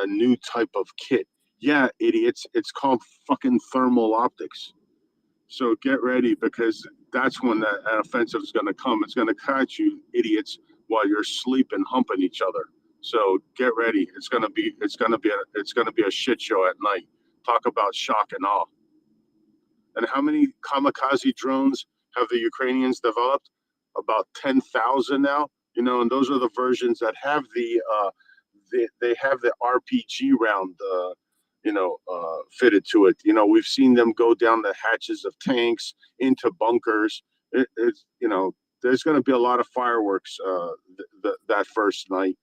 Speaker 19: a new type of kit. Yeah, idiots, it's called fucking thermal optics. So get ready, because that's when that offensive is going to come. It's going to catch you idiots while you're sleeping, humping each other. So get ready. It's going to be a shit show at night. Talk about shock and awe. And how many kamikaze drones have the Ukrainians developed? About 10,000 now. You know, and those are the versions that have they have the RPG round, fitted to it. You know, we've seen them go down the hatches of tanks into bunkers. It's there's going to be a lot of fireworks that first night,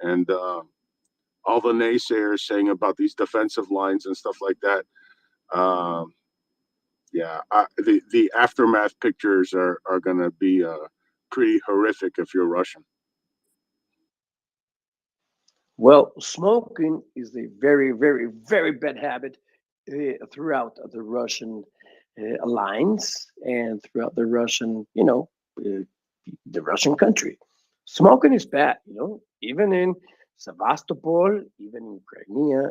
Speaker 19: and all the naysayers saying about these defensive lines and stuff like that. The aftermath pictures are going to be pretty horrific if you're Russian.
Speaker 17: Well, smoking is a very, very, very bad habit throughout the Russian alliance and throughout the Russian, the Russian country. Smoking is bad, even in Sevastopol, even in Crimea,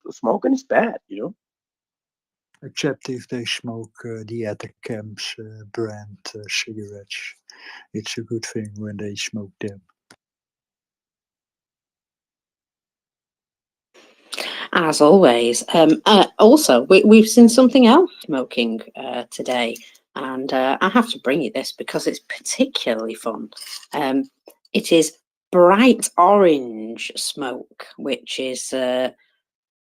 Speaker 17: smoking is bad,
Speaker 15: Except if they smoke the Atacam's brand cigarettes. It's a good thing when they smoke them.
Speaker 6: As always. Also, we've seen something else smoking today, and I have to bring you this because it's particularly fun. It is bright orange smoke, which is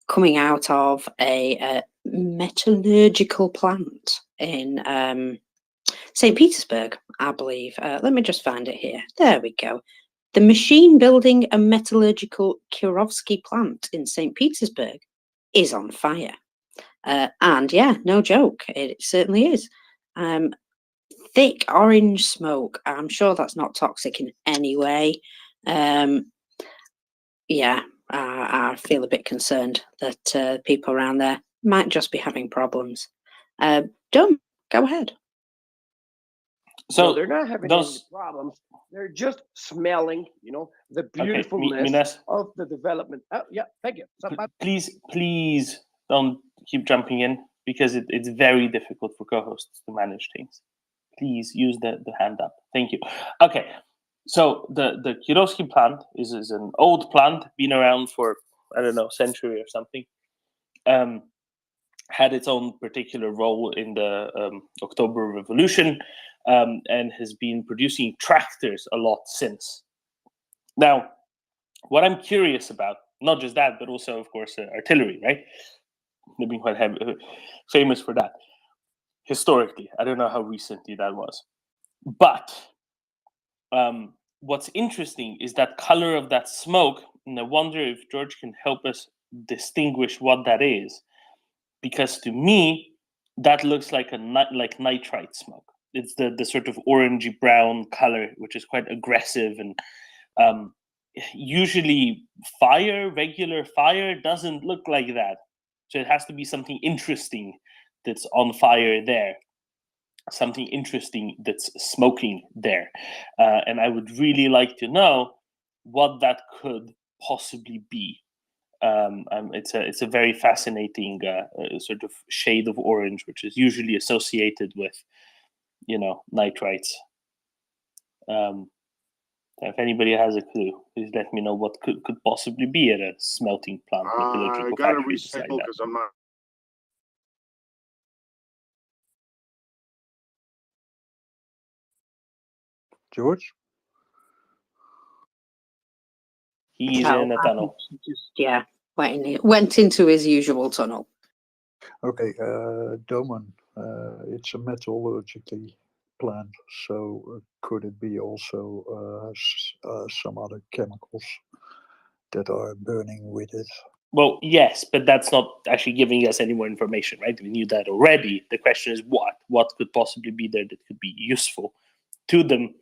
Speaker 6: coming out of a metallurgical plant in St. Petersburg, I believe. Let me just find it here. There we go. The machine building and metallurgical Kirovsky plant in St. Petersburg is on fire. And yeah, no joke, it certainly is. Thick orange smoke. I'm sure that's not toxic in any way. Yeah, I feel a bit concerned that people around there might just be having problems. Don't go ahead.
Speaker 4: So
Speaker 17: they're not having any problems. They're just smelling, the beautifulness of the development. Oh, yeah, thank you.
Speaker 4: Please don't keep jumping in, because it's very difficult for co-hosts to manage things. Please use the hand up. Thank you. Okay, so the Kirovsky plant is an old plant, been around for, I don't know, century or something. Had its own particular role in the October Revolution, and has been producing tractors a lot since. Now, what I'm curious about, not just that, but also, of course, artillery, right? They've been quite famous for that historically. I don't know how recently that was. But what's interesting is that color of that smoke, and I wonder if George can help us distinguish what that is. Because to me, that looks like like nitrite smoke. It's the sort of orangey brown color, which is quite aggressive, and usually regular fire doesn't look like that. So it has to be something interesting that's on fire there, something interesting that's smoking there, and I would really like to know what that could possibly be. It's a very fascinating sort of shade of orange, which is usually associated with, nitrites. If anybody has a clue, please let me know what could possibly be at a smelting plant.
Speaker 19: I gotta recycle because I'm not.
Speaker 15: George?
Speaker 4: He's in a tunnel.
Speaker 6: Just, went into his usual tunnel.
Speaker 15: Okay, Doman, it's a metallurgically plant, so could it be also some other chemicals that are burning with it?
Speaker 4: Well, yes, but that's not actually giving us any more information, right? We knew that already. The question is what could possibly be there that could be useful to them,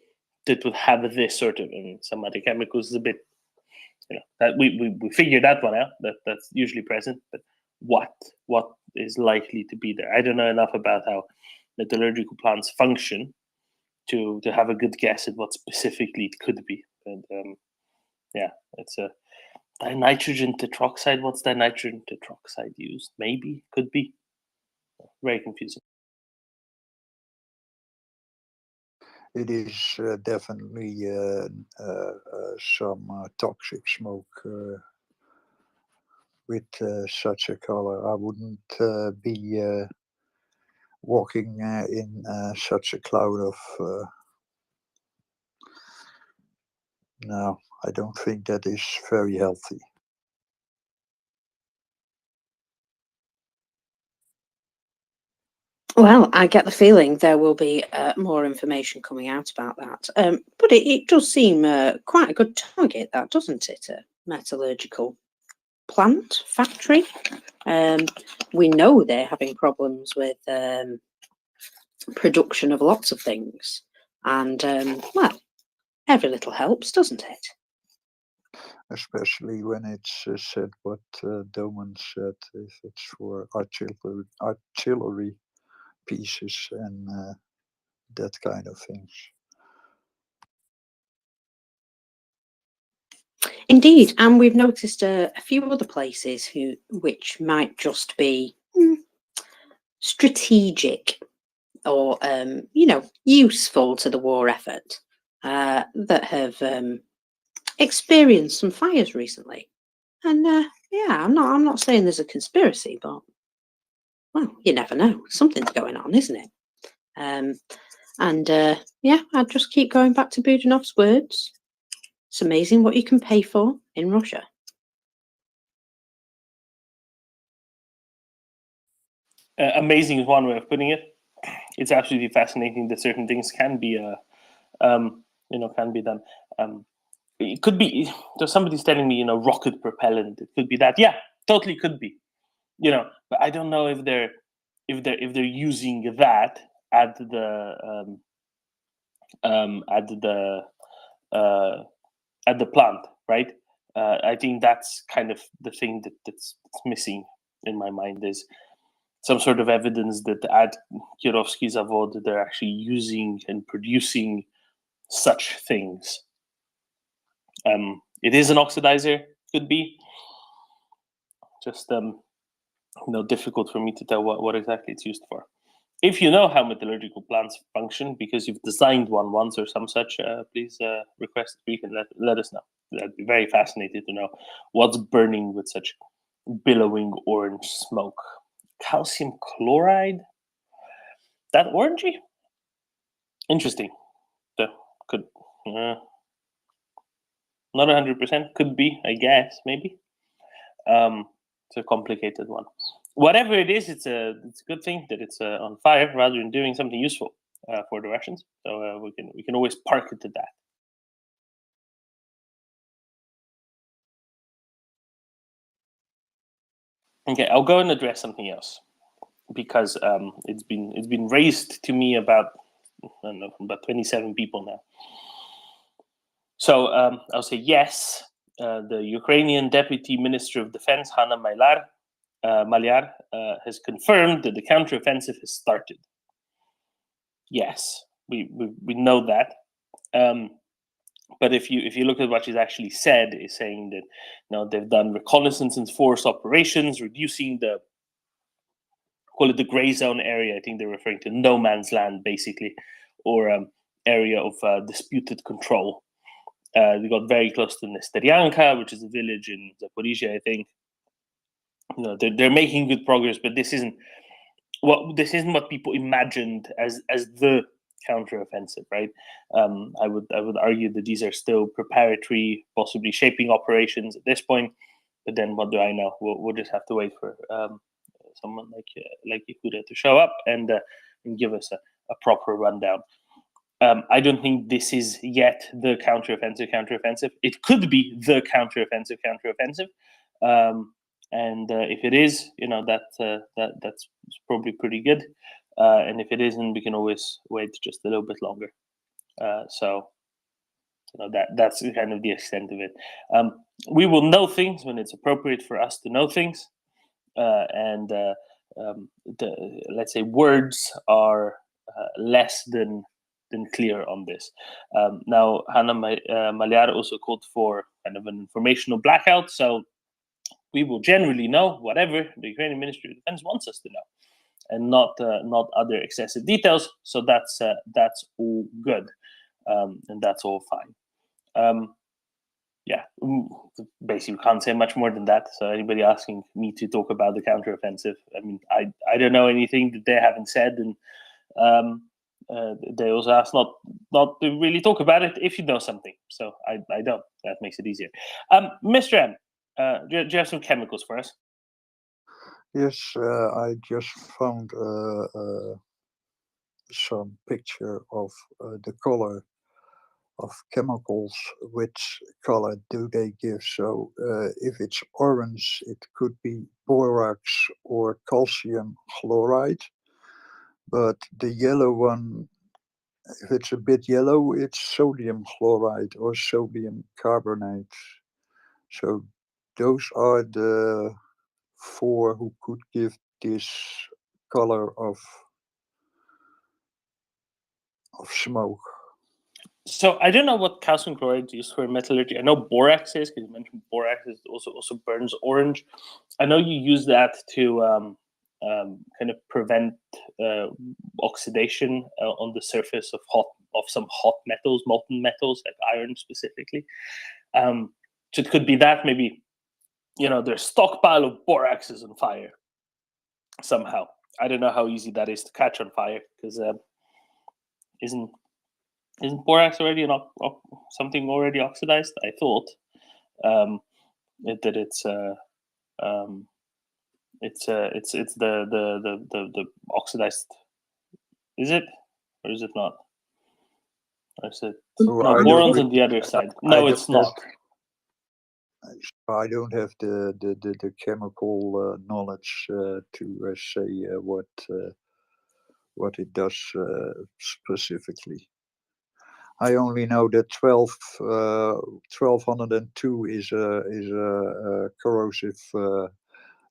Speaker 4: that would have this sort of, some other chemicals is a bit, that we figured that one out, that's usually present, but what is likely to be there? I don't know enough about how metallurgical plants function to have a good guess at what specifically it could be. And it's a dinitrogen tetroxide. What's dinitrogen tetroxide used? Maybe, could be. Very confusing.
Speaker 15: It is definitely some toxic smoke with such a color. I wouldn't be walking in such a cloud of. No, I don't think that is very healthy.
Speaker 6: Well, I get the feeling there will be more information coming out about that. But it does seem quite a good target, that, doesn't it? A metallurgical plant factory. We know they're having problems with production of lots of things. And, well, every little helps, doesn't it?
Speaker 15: Especially when it's said what Doman said, if it's for artillery pieces and that kind of things.
Speaker 6: Indeed, and we've noticed a few other places which might just be strategic or useful to the war effort that have experienced some fires recently. And I'm not saying there's a conspiracy, but well, you never know. Something's going on, isn't it? I'd just keep going back to Budanov's words. It's amazing what you can pay for in Russia.
Speaker 4: Amazing is one way of putting it. It's absolutely fascinating that certain things can be, can be done. It could be. So somebody's telling me, rocket propellant. It could be that. Yeah, totally could be. But I don't know if they're using that at the plant, right? I think that's kind of the thing that's missing in my mind is some sort of evidence that at Kirovsky Zavod they're actually using and producing such things. It is an oxidizer, could be. Just difficult for me to tell what exactly it's used for. If you know how metallurgical plants function, because you've designed one once or some such, please request a brief and let us know. I'd be very fascinated to know what's burning with such billowing orange smoke. Calcium chloride? That orangey? Interesting. Could not 100%. Could be, I guess, maybe. It's a complicated one. Whatever it is, it's a good thing that it's on fire rather than doing something useful for the Russians. So we can always park it to that. Okay, I'll go and address something else because it's been raised to me about, I don't know, about 27 people now. So I'll say yes. The Ukrainian Deputy Minister of Defense, Hanna Maliar, has confirmed that the counteroffensive has started. Yes, we know that. But if you look at what she's actually said, is saying that they've done reconnaissance and force operations, reducing call it the gray zone area. I think they're referring to no man's land, basically, or area of disputed control. They got very close to Nesterianka, which is a village in Zaporizhia, I think. They're making good progress, but this isn't what people imagined as the counteroffensive, right? I would argue that these are still preparatory, possibly shaping operations at this point. But then, what do I know? We'll just have to wait for someone like Yehuda to show up and give us a proper rundown. I don't think this is yet the counteroffensive. It could be the counteroffensive. And if it is, that's probably pretty good. And if it isn't, we can always wait just a little bit longer. So that's kind of the extent of it. We will know things when it's appropriate for us to know things. Let's say words are less than clear on this. Now, Hanna Maliar also called for kind of an informational blackout. So we will generally know whatever the Ukrainian Ministry of Defense wants us to know, and not other excessive details. So that's all good, and that's all fine. Yeah, basically we can't say much more than that. So anybody asking me to talk about the counteroffensive, I mean, I don't know anything that they haven't said, and they also asked not to really talk about it if you know something. So I don't. That makes it easier. Mr. M, do you have some chemicals for us?
Speaker 15: Yes, I just found some picture of the color of chemicals. Which color do they give? So if it's orange, it could be borax or calcium chloride. But the yellow one, if it's a bit yellow, it's sodium chloride or sodium carbonate. So those are the four who could give this color of smoke.
Speaker 4: So I don't know what calcium chloride is used for in metallurgy. I know borax is, because you mentioned borax is also burns orange. I know you use that to kind of prevent oxidation on the surface of some hot metals, molten metals like iron specifically. So it could be that maybe their stockpile of borax is on fire somehow. I don't know how easy that is to catch on fire, because isn't borax already something already oxidized? I thought that it's the oxidized. Is it, or is it not? Or is it? No, boron's on the other side. No, it's not.
Speaker 15: I don't have the chemical knowledge to say what it does specifically. I only know that 1202 is a corrosive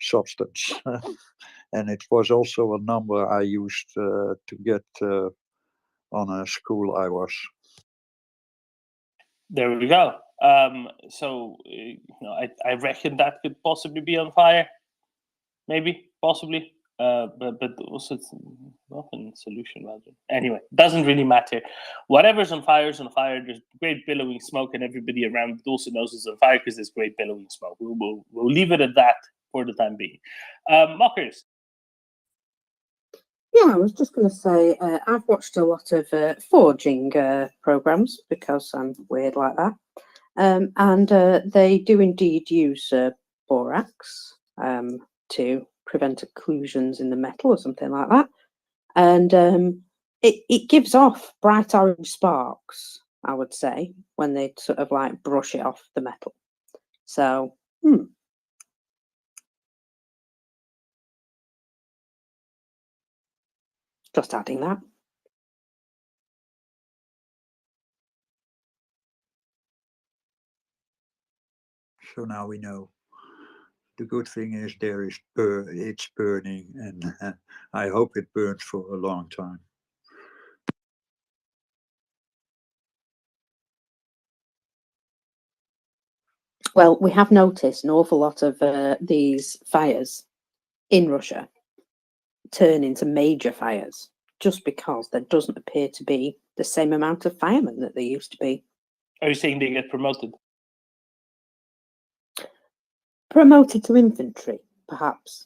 Speaker 15: substance. And it was also a number I used to get on a school I was.
Speaker 4: There we go. So I reckon that could possibly be on fire. Maybe, possibly. But also it's often solution rather. Anyway, doesn't really matter. Whatever's on fire is on fire. There's great billowing smoke, and everybody around also knows it's on fire because there's great billowing smoke. We'll leave it at that for the time being. Mockers.
Speaker 6: Yeah, I was just going to say, I've watched a lot of forging programs because I'm weird like that. And they do indeed use borax to prevent occlusions in the metal or something like that. And it gives off bright orange sparks, I would say, when they sort of like brush it off the metal. So, just adding that.
Speaker 15: So now we know. The good thing is it's burning, and I hope it burns for a long time.
Speaker 6: Well, we have noticed an awful lot of these fires in Russia turn into major fires just because there doesn't appear to be the same amount of firemen that there used to be.
Speaker 4: Are you saying they get promoted?
Speaker 6: Promoted to infantry, perhaps.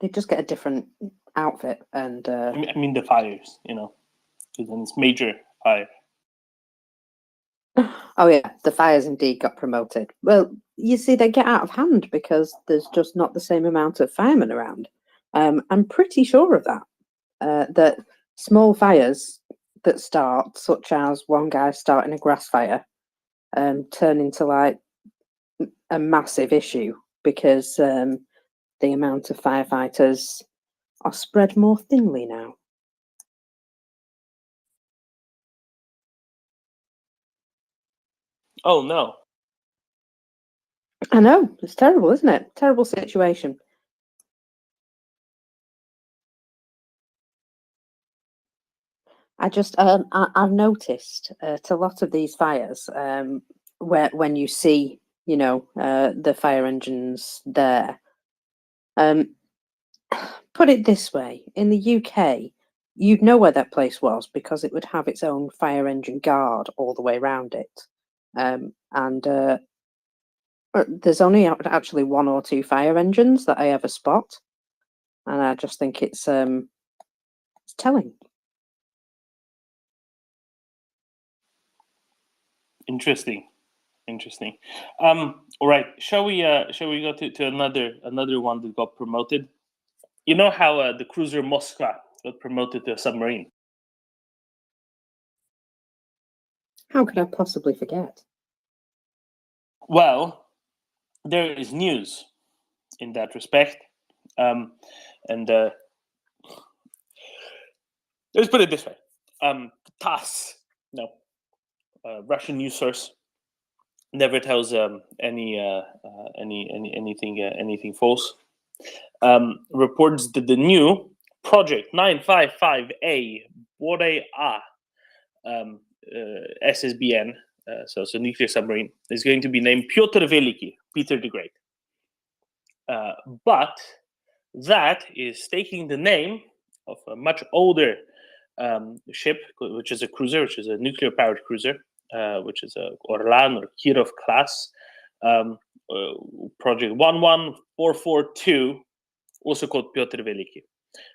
Speaker 6: They just get a different outfit and...
Speaker 4: I mean the fires, because then it's major fire.
Speaker 6: Oh yeah, the fires indeed got promoted. Well, you see, they get out of hand because there's just not the same amount of firemen around. I'm pretty sure of that. That small fires that start, such as one guy starting a grass fire, turn into like a massive issue because the amount of firefighters are spread more thinly now.
Speaker 4: Oh no.
Speaker 6: I know, it's terrible, isn't it? Terrible situation. I've noticed a lot of these fires where when you see, the fire engines there. Put it this way, in the UK, you'd know where that place was because it would have its own fire engine guard all the way around it. There's only actually one or two fire engines that I ever spot, and I just think it's telling.
Speaker 4: Interesting. All right, shall we go to another one that got promoted? You know how the cruiser Moskva got promoted to a submarine?
Speaker 6: How could I possibly forget?
Speaker 4: Well, there is news in that respect, and let's put it this way: TASS, Russian news source, never tells anything false. Reports that the new Project 955A Borea SSBN, so it's a nuclear submarine, is going to be named Pyotr Veliki, Peter the Great. But that is taking the name of a much older ship, which is a cruiser, which is a nuclear-powered cruiser, which is a Orlan or Kirov class, Project 11442, also called Pyotr Veliki.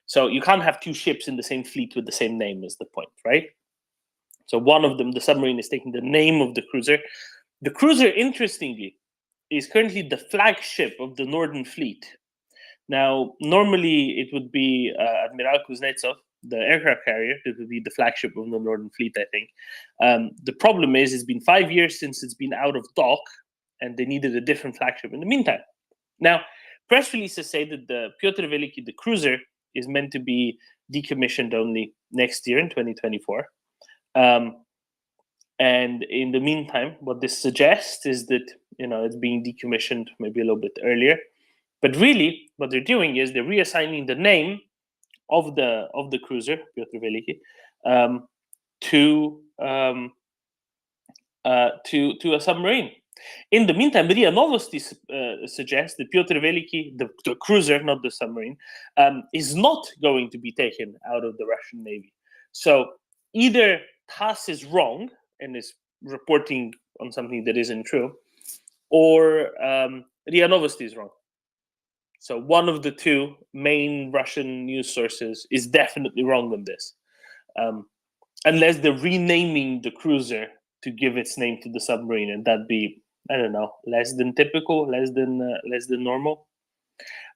Speaker 4: So you can't have two ships in the same fleet with the same name, is the point, right? So one of them, the submarine, is taking the name of the cruiser. The cruiser, interestingly, is currently the flagship of the Northern Fleet. Now, normally it would be Admiral Kuznetsov, the aircraft carrier, that would be the flagship of the Northern Fleet, I think. The problem is it's been 5 years since it's been out of dock, and they needed a different flagship in the meantime. Now, press releases say that the Pyotr Veliki, the cruiser, is meant to be decommissioned only next year in 2024. And in the meantime, what this suggests is that it's being decommissioned maybe a little bit earlier. But really, what they're doing is they're reassigning the name of the cruiser Piotr Veliki to a submarine. In the meantime, Mria Novosti suggests that Piotr Veliki, the cruiser, not the submarine, is not going to be taken out of the Russian Navy. So either TASS is wrong and is reporting on something that isn't true, or RIA Novosti is wrong. So one of the two main Russian news sources is definitely wrong on this, unless they're renaming the cruiser to give its name to the submarine, and that'd be, I don't know, less than typical, less than normal.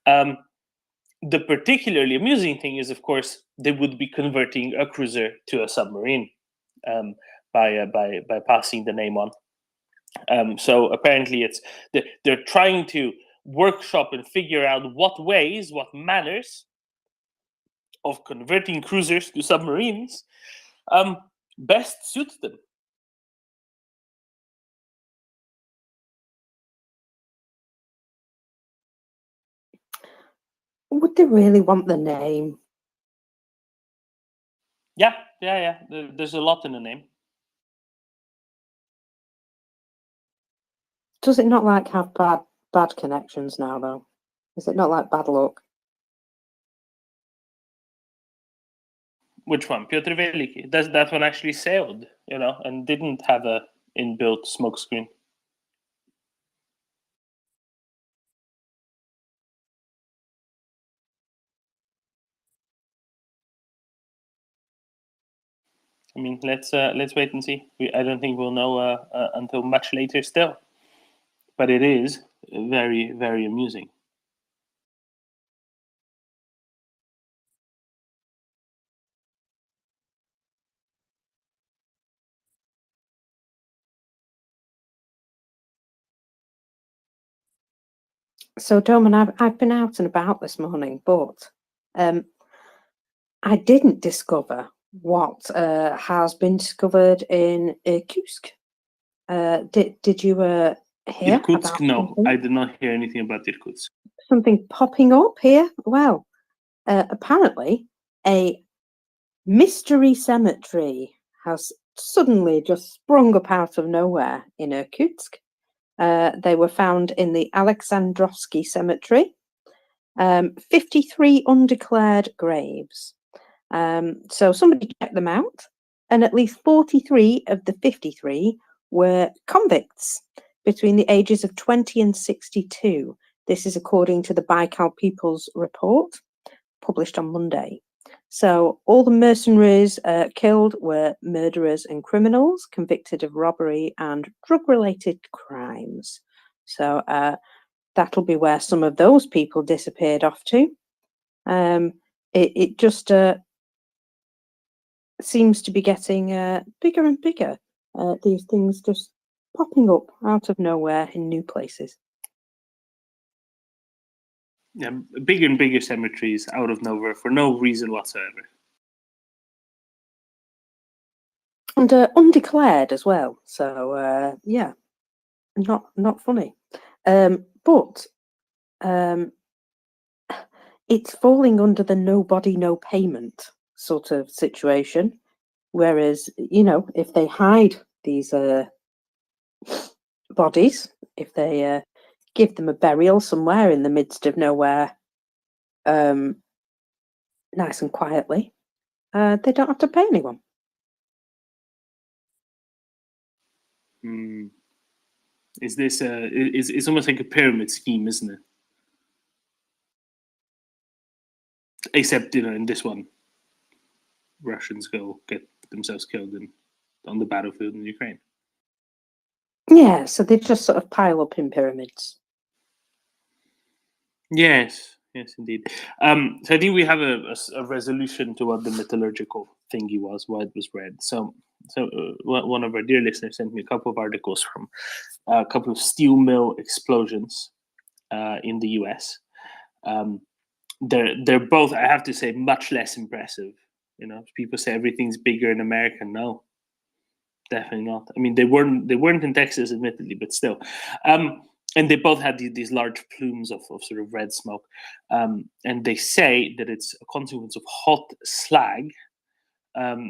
Speaker 4: The particularly amusing thing is, of course, they would be converting a cruiser to a submarine by passing the name on. So apparently, they're trying to workshop and figure out what ways, what manners of converting cruisers to submarines best suit them.
Speaker 6: Would they really want the name?
Speaker 4: Yeah. There's a lot in the name.
Speaker 6: Does it not like have bad connections now, though? Is it not like bad luck?
Speaker 4: Which one? Piotr Veliki. That one actually sailed, and didn't have a inbuilt smokescreen. I mean, let's wait and see. I don't think we'll know until much later still. But it is very, very amusing.
Speaker 6: So, Doman, I've been out and about this morning, but I didn't discover what has been discovered in Irkutsk. Did you hear
Speaker 4: Irkutsk?
Speaker 6: about
Speaker 4: No,
Speaker 6: something?
Speaker 4: I did not hear anything about Irkutsk.
Speaker 6: Something popping up here? Well, apparently a mystery cemetery has suddenly just sprung up out of nowhere in Irkutsk. They were found in the Alexandrovsky Cemetery. 53 undeclared graves. So somebody checked them out, and at least 43 of the 53 were convicts between the ages of 20 and 62. This is according to the Baikal People's Report, published on Monday. So all the mercenaries killed were murderers and criminals convicted of robbery and drug-related crimes. So that'll be where some of those people disappeared off to. It just seems to be getting bigger and bigger. These things just popping up out of nowhere in new places.
Speaker 4: Yeah, bigger and bigger cemeteries out of nowhere for no reason whatsoever.
Speaker 6: And undeclared as well. So yeah, not funny. But it's falling under the nobody, no payment sort of situation. Whereas, if they hide these bodies, if they give them a burial somewhere in the midst of nowhere, nice and quietly, they don't have to pay anyone.
Speaker 4: Is this it's almost like a pyramid scheme, isn't it? Except, in this one, Russians go get themselves killed on the battlefield in Ukraine.
Speaker 6: Yeah, so they just sort of pile up in pyramids.
Speaker 4: Yes, indeed. So I think we have a resolution to what the metallurgical thingy was, why it was red. So one of our dear listeners sent me a couple of articles from a couple of steel mill explosions in the US. They're both, I have to say, much less impressive. People say everything's bigger in America. No, definitely not. I mean, they weren't in Texas, admittedly, but still. And they both had these large plumes of sort of red smoke. And they say that it's a consequence of hot slag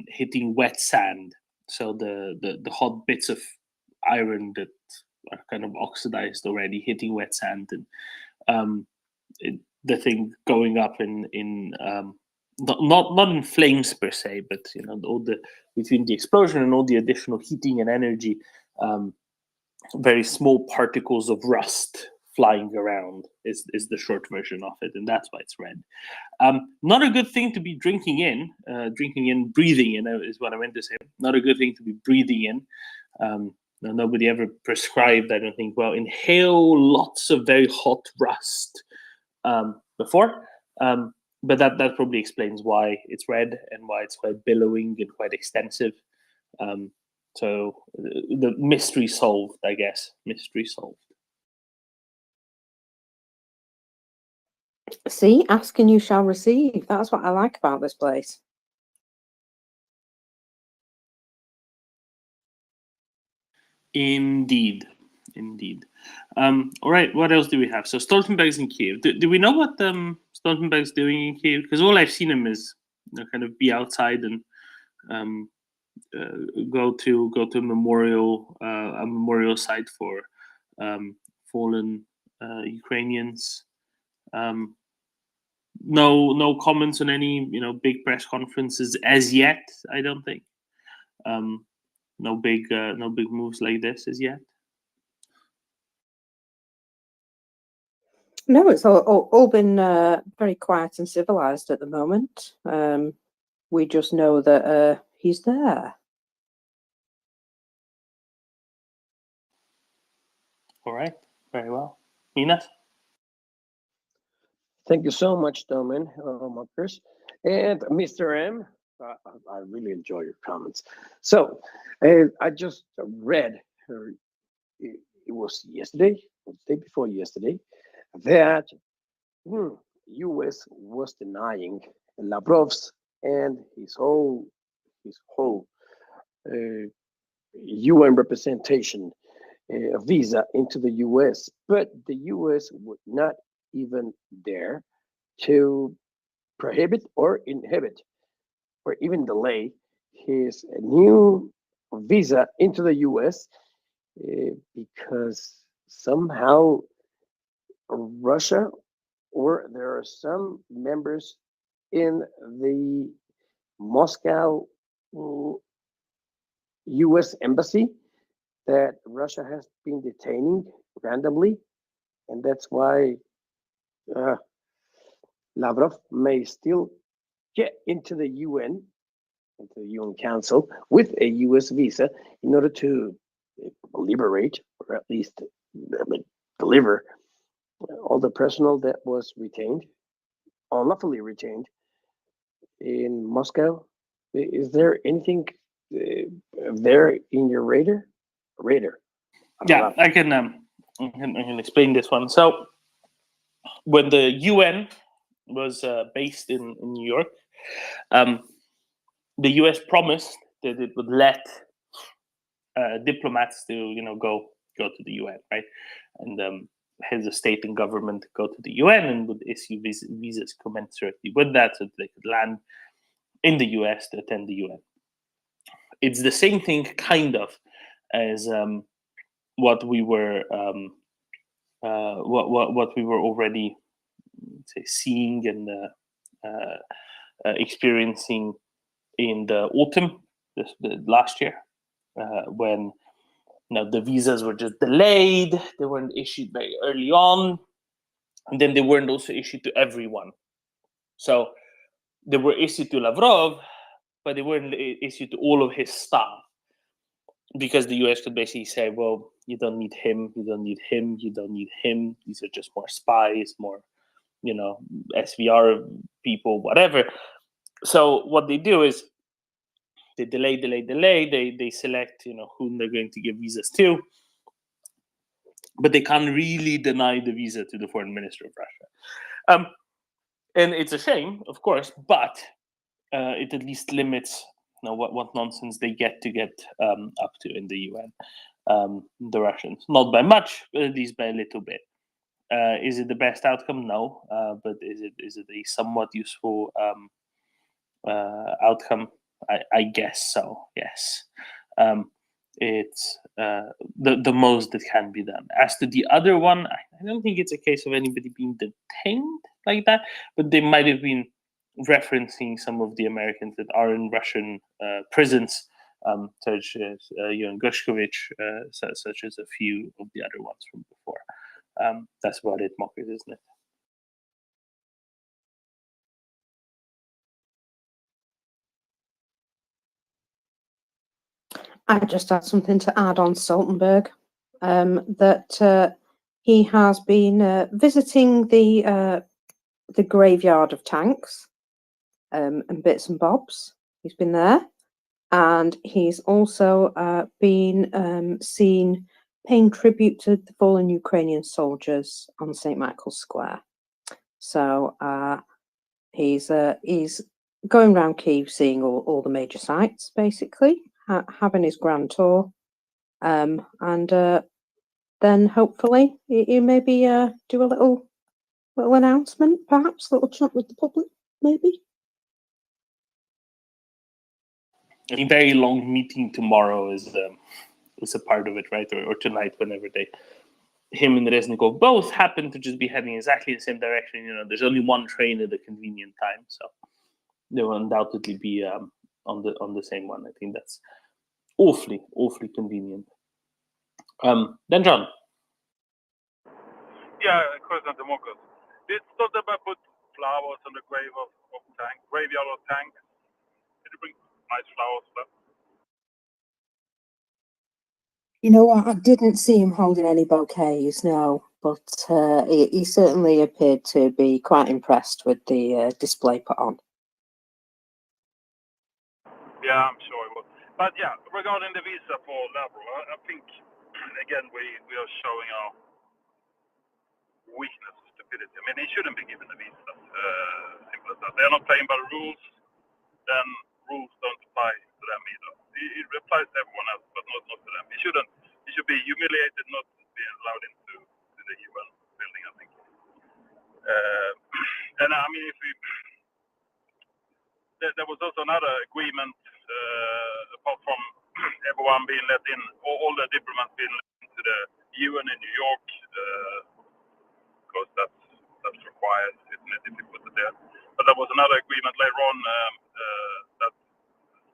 Speaker 4: hitting wet sand. So the hot bits of iron that are kind of oxidized already hitting wet sand, and the thing going up in not in flames per se, but all between the explosion and all the additional heating and energy, very small particles of rust flying around is the short version of it, and that's why it's red. Not a good thing to be drinking in, breathing in is what I meant to say. Not a good thing to be breathing in. Nobody ever prescribed, I don't think, well, inhale lots of very hot rust before. But that probably explains why it's red and why it's quite billowing and quite extensive. So the mystery solved, I guess. Mystery solved.
Speaker 6: See, ask and you shall receive. That's what I like about this place.
Speaker 4: Indeed. All right, what else do we have? So Stoltenberg's in Kiev. Do we know what Stoltenberg's doing in Kiev? Because all I've seen him is kind of be outside and go to a memorial site for fallen Ukrainians. No comments on any big press conferences as yet. I don't think. No big moves like this as yet.
Speaker 6: No, it's all been very quiet and civilized at the moment. We just know that he's there.
Speaker 4: All right, very well. Minas?
Speaker 17: Thank you so much, Domin, Marcus. And Mr. M, I really enjoy your comments. So I just read, it was yesterday, the day before yesterday, that U.S. was denying Lavrov's and his whole UN representation visa into the U.S., but the U.S. would not even dare to prohibit or inhibit or even delay his new visa into the U.S. Because somehow Russia, or there are some members in the Moscow U.S. embassy that Russia has been detaining randomly, and that's why Lavrov may still get into the UN Council with a U.S. visa in order to liberate, or at least deliver, all the personnel that was retained, unlawfully retained in Moscow. Is there anything there in your radar?
Speaker 4: Yeah, I can explain this one. So when the UN was based in New York, the US promised that it would let diplomats to go to the UN, right? And heads of state and government go to the UN and would issue visas commensurately with that, so that they could land in the US to attend the UN. It's the same thing, kind of, as what we were what we were already seeing and experiencing in the autumn the last year, when the visas were just delayed. They weren't issued very early on, and then they weren't also issued to everyone. So they were issued to Lavrov, but they weren't issued to all of his staff, because the US could basically say, well, you don't need him, you don't need him, you don't need him. These are just more spies, more, SVR people, whatever. So what they do is they delay. They select, whom they're going to give visas to, but they can't really deny the visa to the foreign minister of Russia. And it's a shame, of course, but it at least limits what nonsense they get up to in the UN. The Russians, not by much, but at least by a little bit. Is it the best outcome? No, but is it a somewhat useful outcome? I guess so. Yes. It's the most that can be done. As to the other one, I don't think it's a case of anybody being detained like that, but they might have been referencing some of the Americans that are in Russian prisons, such as Ewan Gushkovich, such as a few of the other ones from before. That's about it, Mockers, isn't it?
Speaker 6: I just had something to add on Stoltenberg, that he has been visiting the graveyard of tanks and bits and bobs. He's been there, and he's also been seen paying tribute to the fallen Ukrainian soldiers on St. Michael's Square. So he's going around Kyiv, seeing all the major sites, basically, having his grand tour, and then hopefully you maybe do a little announcement, perhaps a little chat with the public, maybe.
Speaker 4: A very long meeting tomorrow is a part of it, right? Or tonight, whenever him and Reznikov both happen to just be heading exactly the same direction. There's only one train at a convenient time, so they will undoubtedly be on the same one. I think that's awfully convenient. Then John.
Speaker 1: Yeah, question to Marcus. Did Stoltenberg put flowers on the graveyard of tanks? Did you bring nice flowers for that?
Speaker 6: You know what? I didn't see him holding any bouquets, no, but he certainly appeared to be quite impressed with the display put on.
Speaker 1: Yeah, I'm sure it was. But yeah, regarding the visa for Lavrov, I think again we are showing our weakness and stupidity. I mean, he shouldn't be given the visa. Simple as that. They're not playing by the rules, then rules don't apply to them either. It applies to everyone else, but not to them. He should be humiliated, not be allowed into the UN building, I think. And I mean, there was also another agreement, apart from everyone being let in, all the diplomats being let into the UN in New York, because that's required, isn't it, if you put it there. But there was another agreement later on that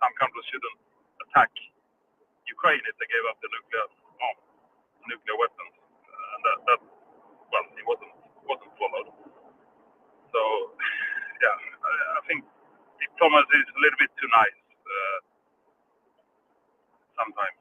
Speaker 1: some countries shouldn't attack Ukraine if they gave up the nuclear weapons, and that well, it wasn't followed. So yeah, I think Thomas is a little bit too nice sometimes.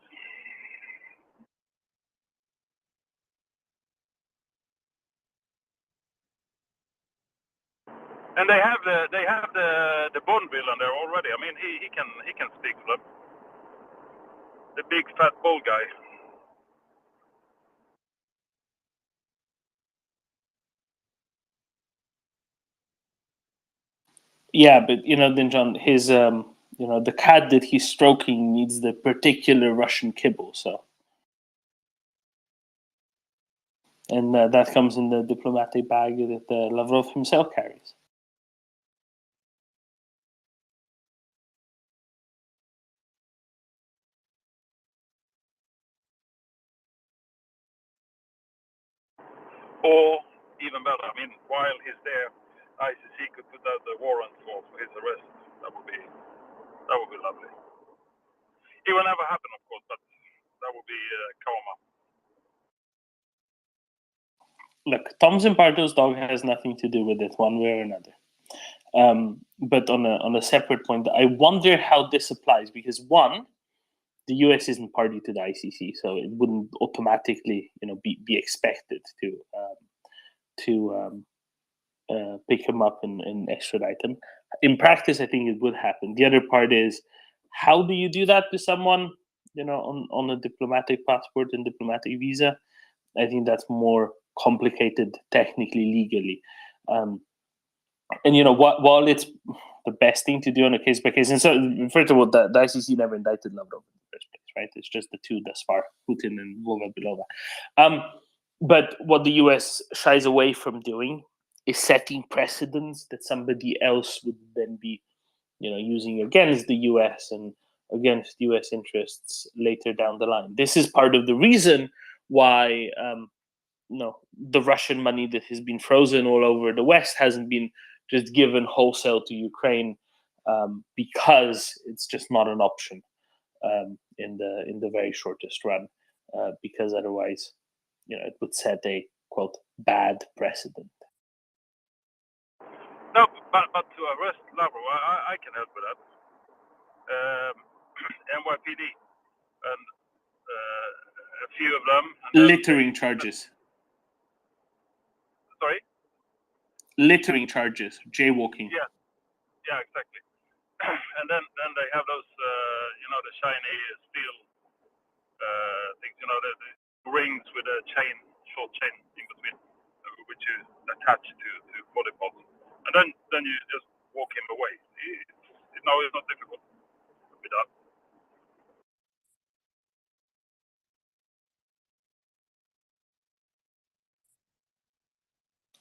Speaker 1: And they have the Bond villain there already. I mean, he can speak for them. The big fat bald guy.
Speaker 4: Yeah, but then John, his the cat that he's stroking needs the particular Russian kibble, so. And that comes in the diplomatic bag that Lavrov himself carries.
Speaker 1: Or even better, I mean, while he's there, ICC could put out the warrant for his arrest. That would be lovely. It will never happen, of course, but that would be karma.
Speaker 4: Look, Tom Zimbardo's dog has nothing to do with it, one way or another. But on a separate point, I wonder how this applies, because one, the US isn't party to the ICC, so it wouldn't automatically, be expected to pick him up and extradite him. In practice, I think it would happen. The other part is, how do you do that to someone, on a diplomatic passport and diplomatic visa? I think that's more complicated technically, legally. And while it's the best thing to do on a case by case. And so, first of all, the ICC never indicted Lavrov in the first place, right? It's just the two thus far, Putin and Belova. But what the US shies away from doing is setting precedents that somebody else would then be, using against the US and against US interests later down the line. This is part of the reason why the Russian money that has been frozen all over the West hasn't been just given wholesale to Ukraine, because it's just not an option in the very shortest run, because otherwise, it would set a quote bad precedent.
Speaker 20: No, but to arrest Lavrov, I can help with that. NYPD and a few of them.
Speaker 4: Littering charges.
Speaker 20: Sorry?
Speaker 4: Littering charges, jaywalking.
Speaker 20: Yeah, exactly. And then they have those, the shiny steel things, the rings with a short chain in between, which is attached to body parts. And then you just walk him away. It's not difficult with that.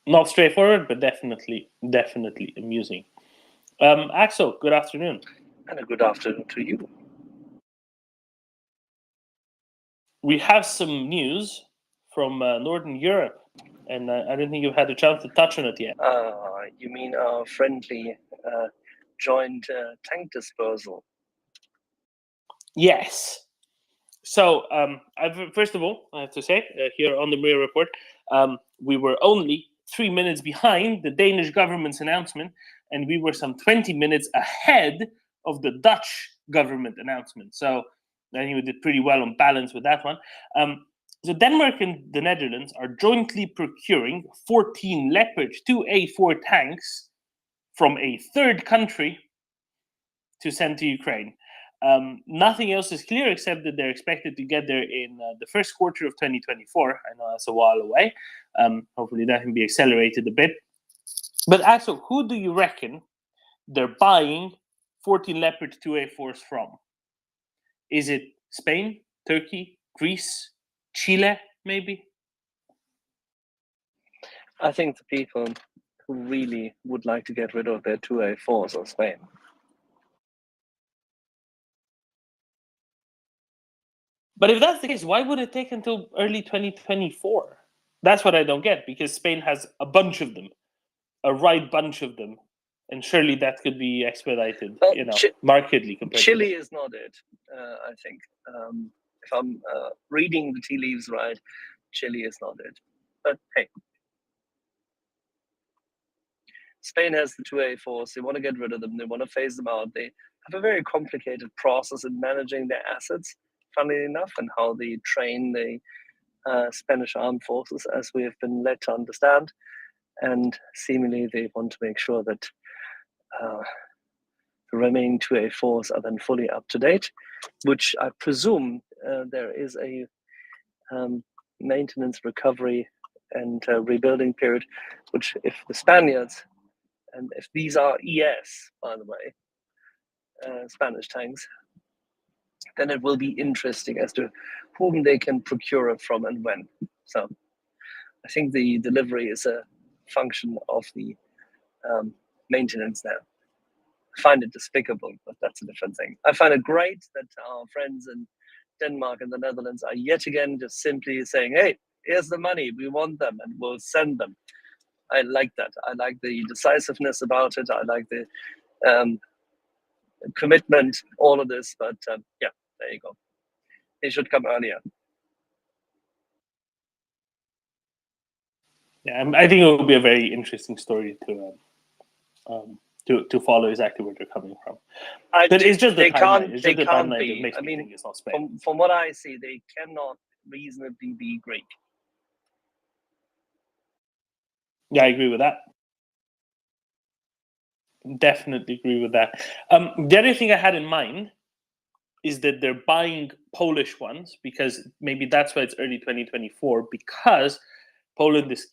Speaker 4: Not straightforward, but definitely amusing. Axel, good afternoon.
Speaker 21: And a good afternoon to you.
Speaker 4: We have some news from Northern Europe, and I don't think you've had a chance to touch on it yet.
Speaker 21: You mean our friendly joint tank disposal?
Speaker 4: Yes. So, first of all, I have to say, here on the MriyaReport, we were only 3 minutes behind the Danish government's announcement, and we were some 20 minutes ahead of the Dutch government announcement. So I think we did pretty well on balance with that one. So Denmark and the Netherlands are jointly procuring 14 Leopard 2A4 tanks from a third country to send to Ukraine. Nothing else is clear except that they're expected to get there in the first quarter of 2024. I know that's a while away. Hopefully that can be accelerated a bit. But Axel, who do you reckon they're buying 14 Leopard 2A4s from? Is it Spain, Turkey, Greece, Chile, maybe?
Speaker 21: I think the people who really would like to get rid of their 2A4s are Spain.
Speaker 4: But if that's the case, why would it take until early 2024? That's what I don't get, because Spain has a bunch of them, a right bunch of them, and surely that could be expedited, markedly compared
Speaker 21: Chile
Speaker 4: to
Speaker 21: is not it, I think. If I'm reading the tea leaves right, Chile is not it. But hey, Spain has the 2A4s. They want to get rid of them. They want to phase them out. They have a very complicated process in managing their assets, funnily enough, and how they train the Spanish armed forces, as we have been led to understand. And seemingly they want to make sure that the remaining 2A4s are then fully up to date, which I presume there is a maintenance, recovery, and rebuilding period, which if the Spaniards, and if these are ES, by the way, Spanish tanks, then it will be interesting as to whom they can procure it from and when. So I think the delivery is a function of the maintenance now. I find it despicable, but that's a different thing. I find it great that our friends in Denmark and the Netherlands are yet again just simply saying, hey, here's the money, we want them, and we'll send them. I like that. I like the decisiveness about it. I like the commitment, all of this, but yeah, there you go. They should come earlier.
Speaker 4: Yeah, I think it will be a very interesting story to follow exactly where they're coming from. But it's just the timeline. It's just the timeline that makes me think it's not Spain.
Speaker 21: From what I see, they cannot reasonably be Greek.
Speaker 4: Yeah, I agree with that. Definitely agree with that. The other thing I had in mind is that they're buying Polish ones, because maybe that's why it's early 2024, because Poland is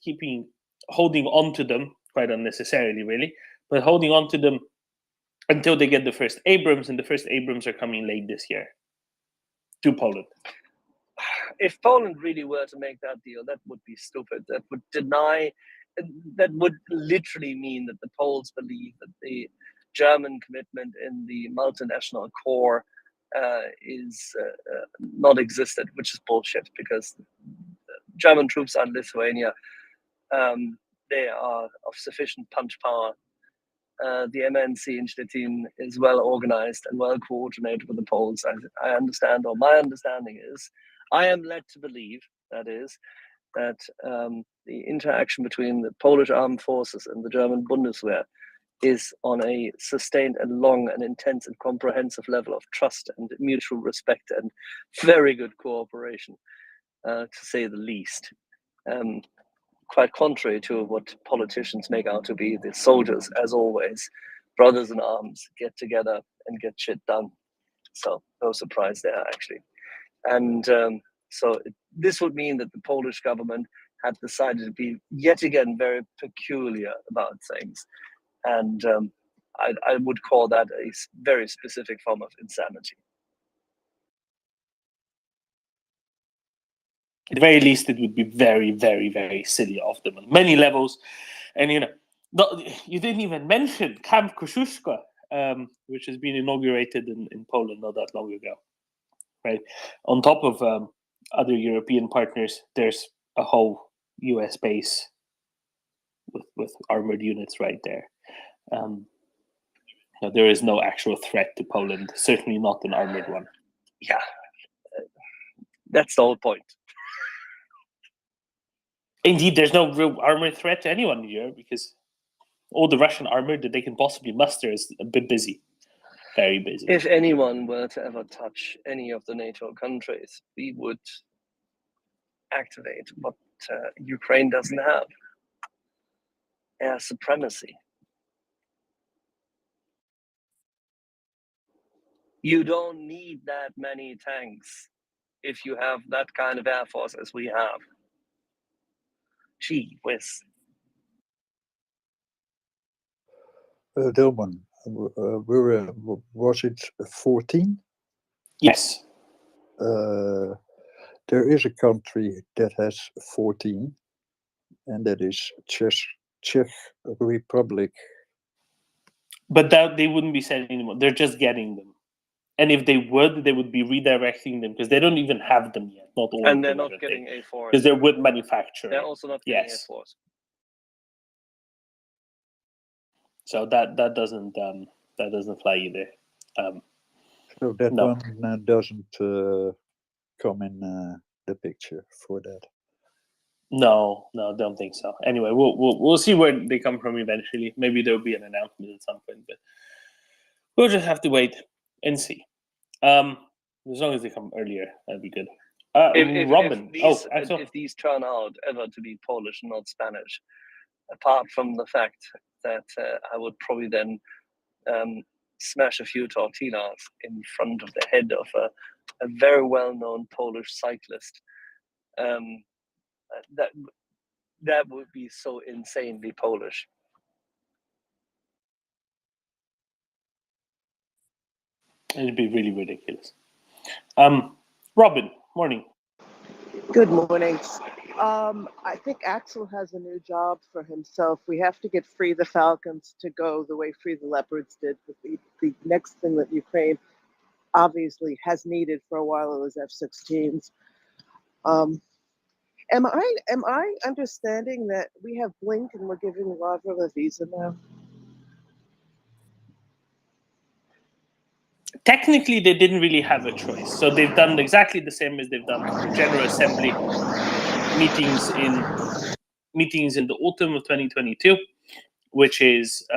Speaker 4: holding on to them, quite unnecessarily, really, but holding on to them until they get the first Abrams, and the first Abrams are coming late this year to Poland.
Speaker 21: If Poland really were to make that deal, that would be stupid. That would deny, that would literally mean that the Poles believe that the German commitment in the multinational core is not existent, which is bullshit, because German troops are in Lithuania. They are of sufficient punch power. The MNC in Stettin is well organized and well coordinated with the Poles. I understand, or my understanding is, I am led to believe, that is, that the interaction between the Polish armed forces and the German Bundeswehr is on a sustained and long and intense and comprehensive level of trust and mutual respect and very good cooperation, to say the least. Quite contrary to what politicians make out to be, the soldiers, as always, brothers in arms, get together and get shit done. So no surprise there, actually. And so this would mean that the Polish government had decided to be yet again very peculiar about things. And I would call that a very specific form of insanity.
Speaker 4: At the very least, it would be very, very, very silly of them on many levels. And, you know, you didn't even mention Camp Kosciuszko, which has been inaugurated in Poland not that long ago. Right? On top of other European partners, there's a whole US base with armored units right there. There is no actual threat to Poland, certainly not an armored one.
Speaker 21: Yeah, that's the whole point.
Speaker 4: Indeed, there's no real armored threat to anyone in Europe, because all the Russian armor that they can possibly muster is a bit busy. Very busy.
Speaker 21: If anyone were to ever touch any of the NATO countries, we would activate what Ukraine doesn't have: air supremacy. You don't need that many tanks if you have that kind of air force as we have. Gee whiz.
Speaker 15: Dilman, was it 14?
Speaker 4: Yes.
Speaker 15: There is a country that has 14, and that is Czech Republic.
Speaker 4: But that they wouldn't be sending them. They're just getting them. And if they would be redirecting them, because they don't even have them yet. Not all.
Speaker 21: And they're not getting A4s.
Speaker 4: Because they're wood manufacturing.
Speaker 21: They're also not getting
Speaker 4: yes.
Speaker 21: A4s.
Speaker 4: So that doesn't fly either.
Speaker 15: So that
Speaker 4: no.
Speaker 15: one doesn't come in the picture for that.
Speaker 4: No, don't think so. Anyway, we'll see where they come from eventually. Maybe there'll be an announcement at some point, but we'll just have to wait and see. As long as they come earlier, that'd be good. Robin,
Speaker 21: if these turn out ever to be Polish and not Spanish, apart from the fact that I would probably then smash a few tortillas in front of the head of a very well-known Polish cyclist. That would be so insanely Polish.
Speaker 4: It'd be really ridiculous. Robin, morning.
Speaker 3: Good morning. I think Axel has a new job for himself. We have to get Free the Falcons to go the way Free the Leopards did. But the next thing that Ukraine obviously has needed for a while was F-16s. Am I understanding that we have Blink and we're giving Lavrov a visa now?
Speaker 4: Technically, they didn't really have a choice. So they've done exactly the same as they've done for General Assembly meetings in the autumn of 2022, which is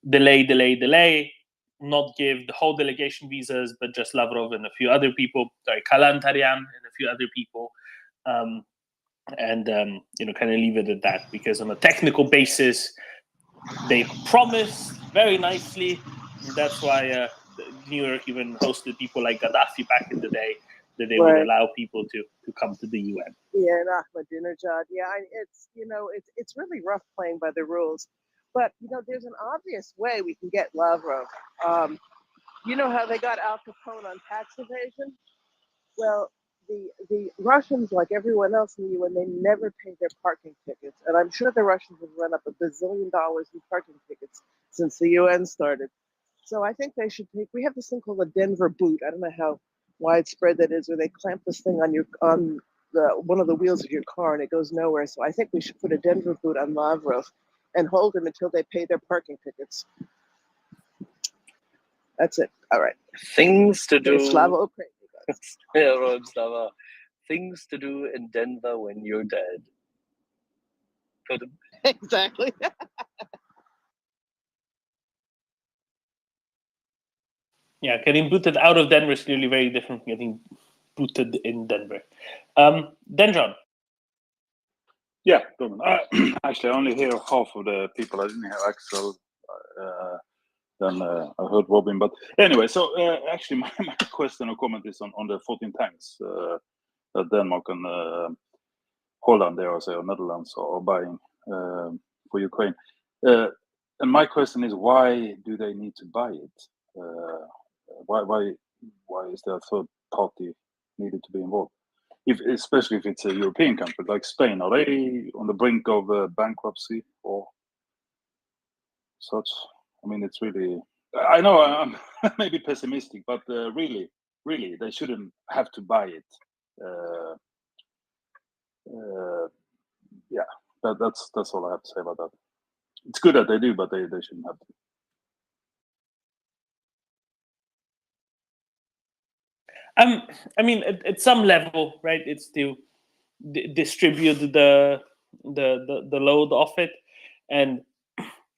Speaker 4: delay, not give the whole delegation visas, but just Lavrov and a few other people, Kalantarian and a few other people, kind of leave it at that, because on a technical basis, they promised very nicely. And that's why New York even hosted people like Gaddafi back in the day, that they would allow people to come to the UN.
Speaker 3: Yeah, and Ahmadinejad. Yeah, it's really rough playing by the rules. But there's an obvious way we can get Lavrov. You know how they got Al Capone on tax evasion? Well, the Russians, like everyone else in the UN, they never pay their parking tickets, and I'm sure the Russians have run up $1 bazillion in parking tickets since the UN started. So I think they should take. We have this thing called a Denver boot. I don't know how widespread that is, where they clamp this thing on one of the wheels of your car and it goes nowhere. So I think we should put a Denver boot on Lavrov and hold him until they pay their parking tickets. That's it. All right.
Speaker 21: Things to do.
Speaker 3: Slava Ukraine.
Speaker 21: Yeah, Rob Slava. Things to do in Denver when you're dead.
Speaker 3: Exactly.
Speaker 4: Yeah, getting booted out of Denver is clearly very different from getting booted in Denver. Then John.
Speaker 5: Yeah, actually, I only hear half of the people. I didn't hear Axel. Then I heard Robin. But anyway, so actually, my question or comment is on the 14 tanks that Denmark and Holland, there, or Netherlands, are buying for Ukraine. And my question is, why do they need to buy it? Why is there a third party needed to be involved? Especially if it's a European country like Spain, are they on the brink of bankruptcy or such? I mean, it's really. I know I'm maybe pessimistic, but really, they shouldn't have to buy it. Yeah, that's all I have to say about that. It's good that they do, but they shouldn't have to.
Speaker 4: I mean, at some level, right? It's to distribute the load of it, and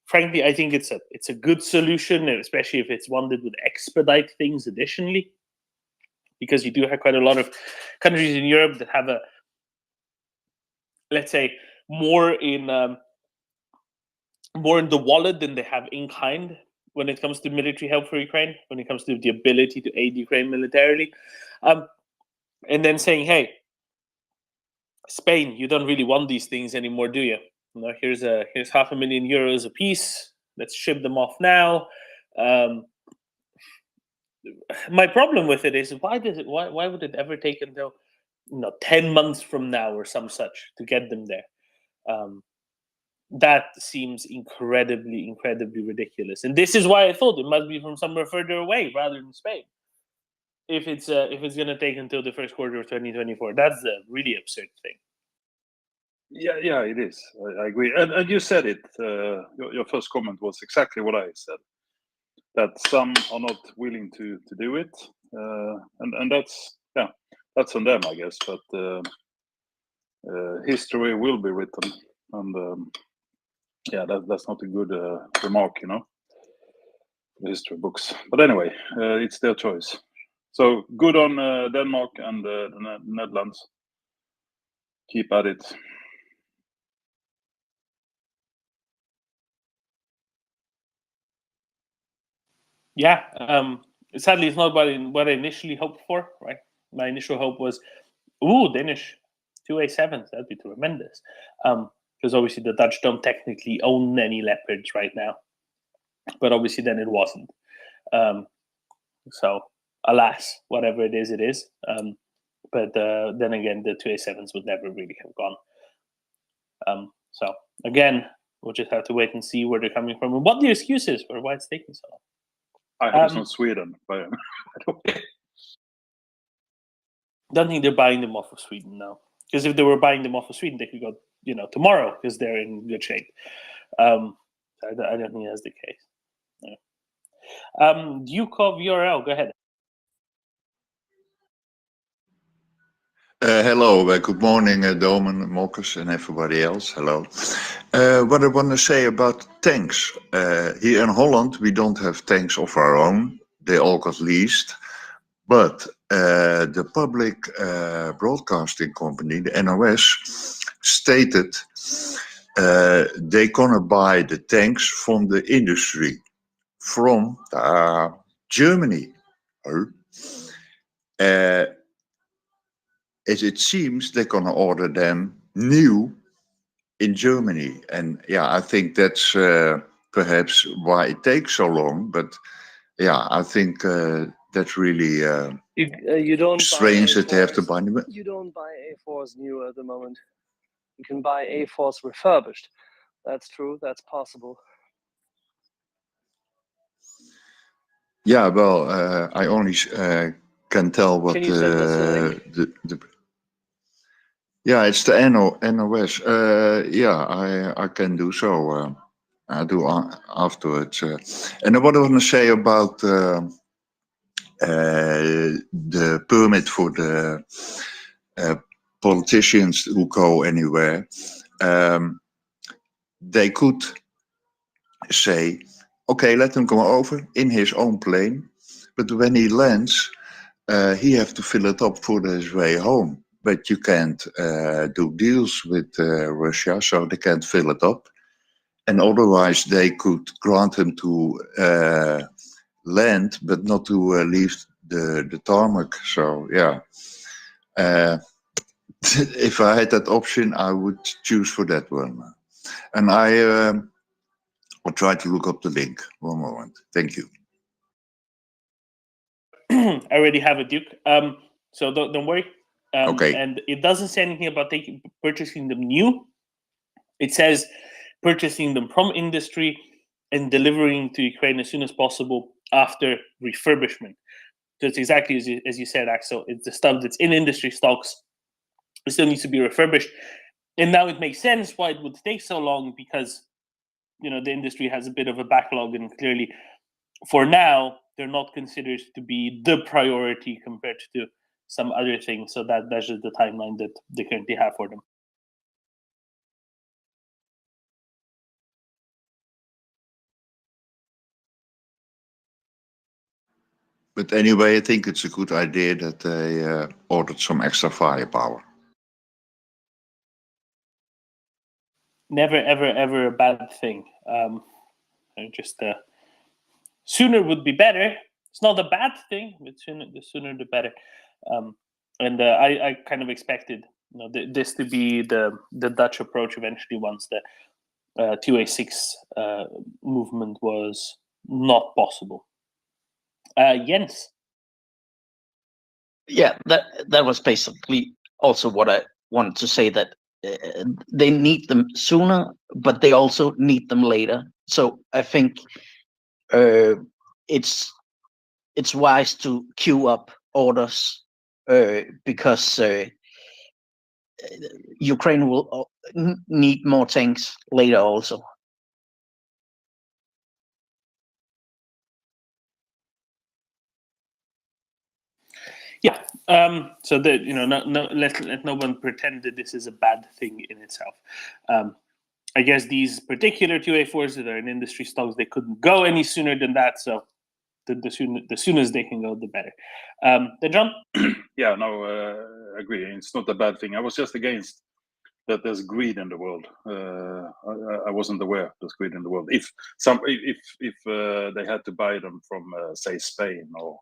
Speaker 4: frankly, I think it's a good solution, especially if it's one that would expedite things additionally, because you do have quite a lot of countries in Europe that have let's say, more in the wallet than they have in kind when it comes to military help for Ukraine, when it comes to the ability to aid Ukraine militarily, and then saying, hey, Spain, you don't really want these things anymore, do you? Here's €500,000 a piece. Let's ship them off now. My problem with it is, why would it ever take until 10 months from now or some such to get them there? That seems incredibly ridiculous, and this is why I thought it must be from somewhere further away rather than Spain. If it's going to take until the first quarter of 2024, that's the really absurd thing.
Speaker 5: Yeah, it is. I agree. And you said it. Your first comment was exactly what I said. That some are not willing to do it, and that's on them, I guess. But history will be written, and that's not a good remark, the history books. But anyway, it's their choice. So good on Denmark and the Netherlands. Keep at it.
Speaker 4: Yeah, sadly, it's not what I initially hoped for. Right, my initial hope was, Danish 2A7s. That'd be tremendous. Because obviously the Dutch don't technically own any Leopards right now, but obviously then it wasn't. So alas, whatever it is, it is. But then again, the 2A7s would never really have gone. So again, we'll just have to wait and see where they're coming from and what the excuse is for why it's taking so long.
Speaker 5: I hope it's not Sweden, but
Speaker 4: don't think they're buying them off of Sweden now. Because if they were buying them off of Sweden, they could go, tomorrow because they're in good shape. I don't think that's the case. Yeah. Duke of URL, go ahead.
Speaker 2: Hello, good morning, Domen, Mokkers, and everybody else. Hello. What I want to say about tanks. Here in Holland, we don't have tanks of our own. They all got leased. But the public broadcasting company, the NOS, stated they're gonna buy the tanks from the industry, from Germany. As it seems, they're gonna order them new in Germany. And yeah, I think that's perhaps why it takes so long. But yeah, I think that's really
Speaker 21: You don't buy
Speaker 2: strange that they have to
Speaker 21: A4s.
Speaker 2: buy them.
Speaker 21: You don't buy A4s new at the moment. You can buy A4s refurbished. That's true. That's possible.
Speaker 2: Yeah, well, I only can tell what
Speaker 21: Can you send us a link?
Speaker 2: yeah, it's the NOS. Yeah, I can do so. I do afterwards. And what I want to say about the permit for the politicians who go anywhere, they could say, okay, let him come over in his own plane, but when he lands, he have to fill it up for his way home. But you can't do deals with Russia, so they can't fill it up. And otherwise, they could grant him to land, but not to leave the tarmac. So yeah, if I had that option, I would choose for that one. And I'll try to look up the link. One moment. Thank you.
Speaker 4: I already have it, Duke. So don't worry.
Speaker 2: Okay.
Speaker 4: And it doesn't say anything about purchasing them new. It says purchasing them from industry and delivering to Ukraine as soon as possible after refurbishment. So it's exactly as you said, Axel. It's the stuff that's in industry stocks. It still needs to be refurbished. And now it makes sense why it would take so long, because the industry has a bit of a backlog, and clearly for now they're not considered to be the priority compared to some other things. So that's just the timeline that they currently have for them.
Speaker 2: But anyway, I think it's a good idea that they ordered some extra firepower.
Speaker 4: Never, ever, ever a bad thing. Just sooner would be better. It's not a bad thing, but the sooner the better. And I kind of expected this to be the Dutch approach eventually, once the 2A6 movement was not possible. Jens.
Speaker 7: Yeah, that was basically also what I wanted to say, that they need them sooner, but they also need them later. So I think it's wise to queue up orders because Ukraine will need more tanks later also.
Speaker 4: Yeah. So that let no one pretend that this is a bad thing in itself. I guess these particular 2A4s that are in industry stocks, they couldn't go any sooner than that. So the soonest they can go, the better. Then John.
Speaker 5: Yeah, no, I agree. It's not a bad thing. I was just against that there's greed in the world. I wasn't aware there's greed in the world. If they had to buy them from say Spain or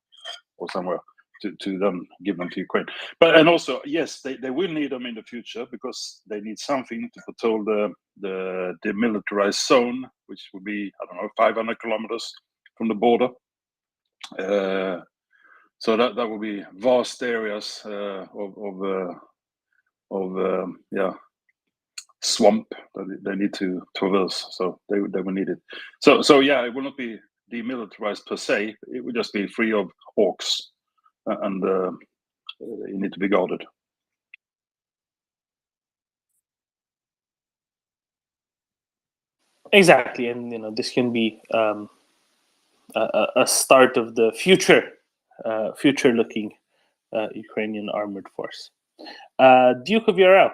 Speaker 5: somewhere to then give them to Ukraine, and also yes, they will need them in the future because they need something to patrol the demilitarized zone, which would be 500 kilometers from the border. So that will be vast areas of swamp that they need to traverse. So they will need it. So yeah, it will not be demilitarized per se. It will just be free of orcs, and you need to be guarded.
Speaker 4: Exactly, and this can be a start of the future-looking Ukrainian armored force. Duke of Urel.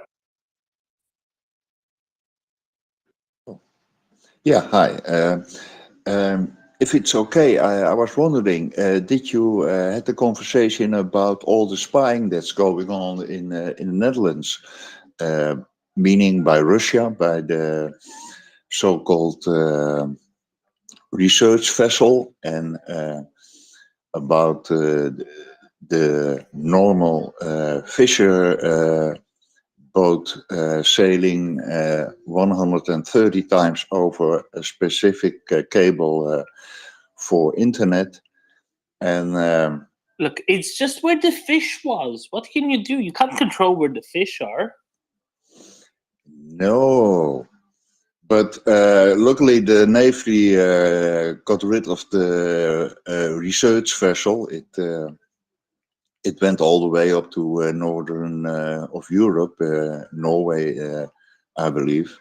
Speaker 2: Yeah, hi. If it's okay, I was wondering, did you had the conversation about all the spying that's going on in the Netherlands, meaning by Russia, by the so-called research vessel, and about the normal fisher boat sailing 130 times over a specific cable for internet. And
Speaker 4: Look, it's just where the fish was. What can you do? You can't control where the fish are.
Speaker 2: no, but luckily the Navy got rid of the research vessel. It went all the way up to northern of Europe, Norway, I believe.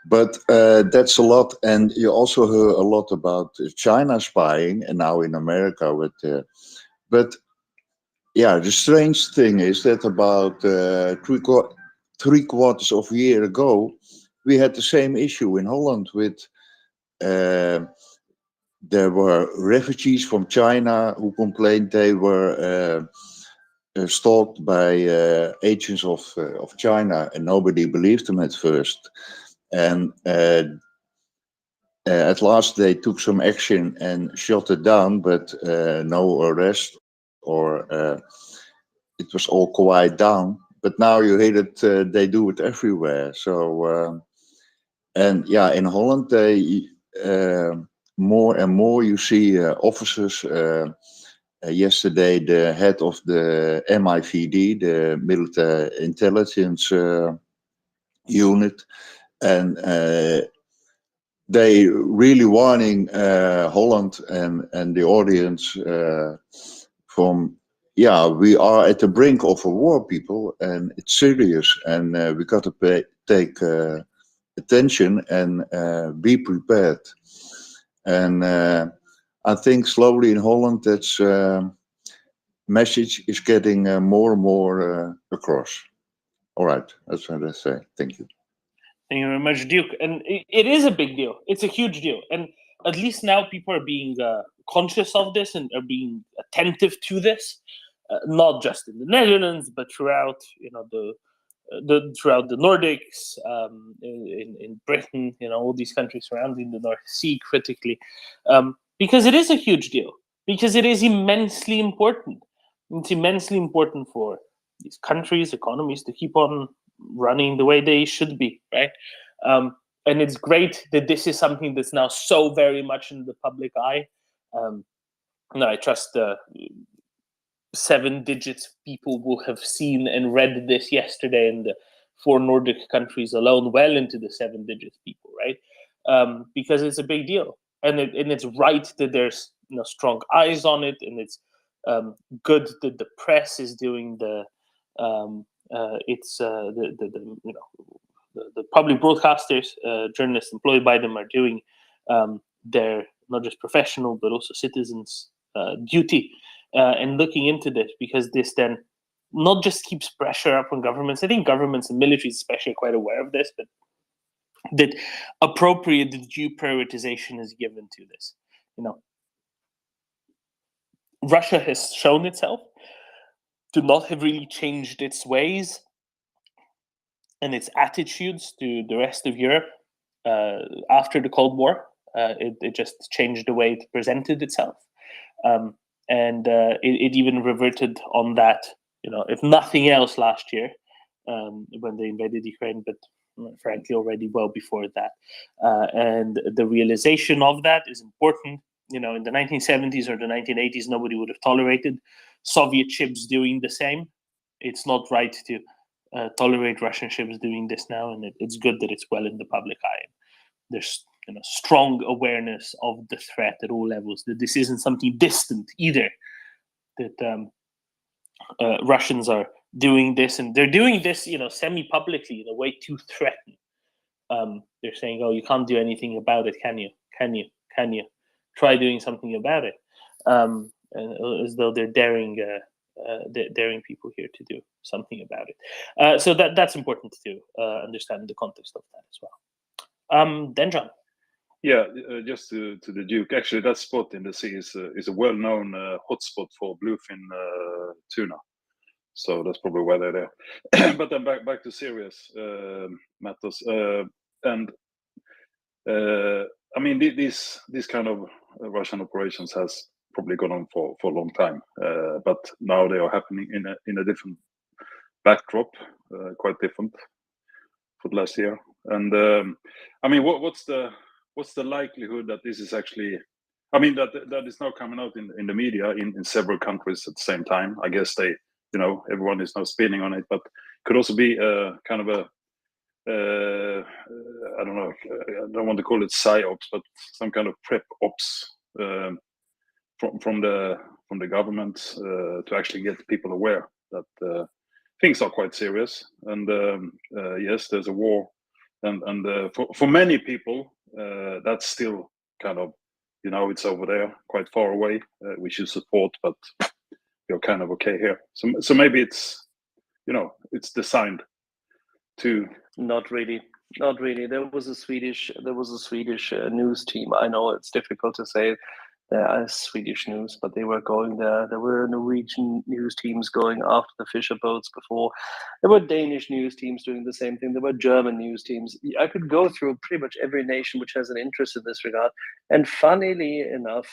Speaker 2: But that's a lot, and you also hear a lot about China spying, and now in America with. But yeah, the strange thing is that about three quarters of a year ago, we had the same issue in Holland with. There were refugees from China who complained they were stalked by agents of China, and nobody believed them at first. And at last they took some action and shut it down, but no arrest or it was all quiet down. But now you hear that they do it everywhere. So and yeah, in Holland they more and more you see officers. Yesterday, the head of the MIVD, the military intelligence unit, and they really warning Holland and the audience from, yeah, we are at the brink of a war, people, and it's serious, and we got to take attention and be prepared. And I think slowly in Holland, that's message is getting more and more across. All right, that's what I say. Thank you.
Speaker 4: Thank you very much, Duke. And it is a big deal. It's a huge deal. And at least now people are being conscious of this and are being attentive to this, not just in the Netherlands, but throughout, throughout the Nordics, in Britain, all these countries surrounding the North Sea critically, because it is a huge deal, because it is immensely important. It's immensely important for these countries' economies to keep on running the way they should be, right? And it's great that this is something that's now so very much in the public eye. No, I trust 7 digits people will have seen and read this yesterday in the 4 Nordic countries alone, well into the 7 digits people, right? Because it's a big deal, and it's right that there's strong eyes on it, and it's good that the press is doing the public broadcasters, journalists employed by them are doing their not just professional but also citizens' duty and looking into this, because this then not just keeps pressure up on governments. I think governments and militaries especially are quite aware of this, but that appropriate due prioritization is given to this. Russia has shown itself to not have really changed its ways and its attitudes to the rest of Europe after the Cold War. It just changed the way it presented itself. And it even reverted on that, if nothing else last year when they invaded Ukraine, but frankly already well before that. And the realization of that is important. In the 1970s or the 1980s, nobody would have tolerated Soviet ships doing the same. It's not right to tolerate Russian ships doing this now, and it's good that it's well in the public eye. There's strong awareness of the threat at all levels, that this isn't something distant either, that Russians are doing this, and they're doing this semi-publicly in a way to threaten. They're saying, oh, you can't do anything about it, can you? Can you try doing something about it? And as though they're daring people here to do something about it. So that's important to understand the context of that as well. Then John.
Speaker 5: Yeah, just to the Duke. Actually, that spot in the sea is a well-known hotspot for bluefin tuna. So that's probably why they're there. But then back to serious matters. I mean, these kind of Russian operations has probably gone on for a long time. But now they are happening in a different backdrop. quite different for the last year. And I mean, what's the likelihood that this is actually? I mean, that is now coming out in the media in several countries at the same time. I guess they, you know, everyone is now spinning on it, but could also be kind of a I don't know. I don't want to call it psyops, but some kind of prep ops from the government to actually get people aware that things are quite serious. And yes, there's a war, and for many people, that's still kind of, you know, it's over there, quite far away. We should support, but we're kind of okay here. So maybe it's, you know, it's designed to.
Speaker 21: Not really. Not really. There was a Swedish news team. I know it's difficult to say there are Swedish news, but they were going there. There were Norwegian news teams going after the fisher boats before. There were Danish news teams doing the same thing. There were German news teams. I could go through pretty much every nation which has an interest in this regard. And funnily enough,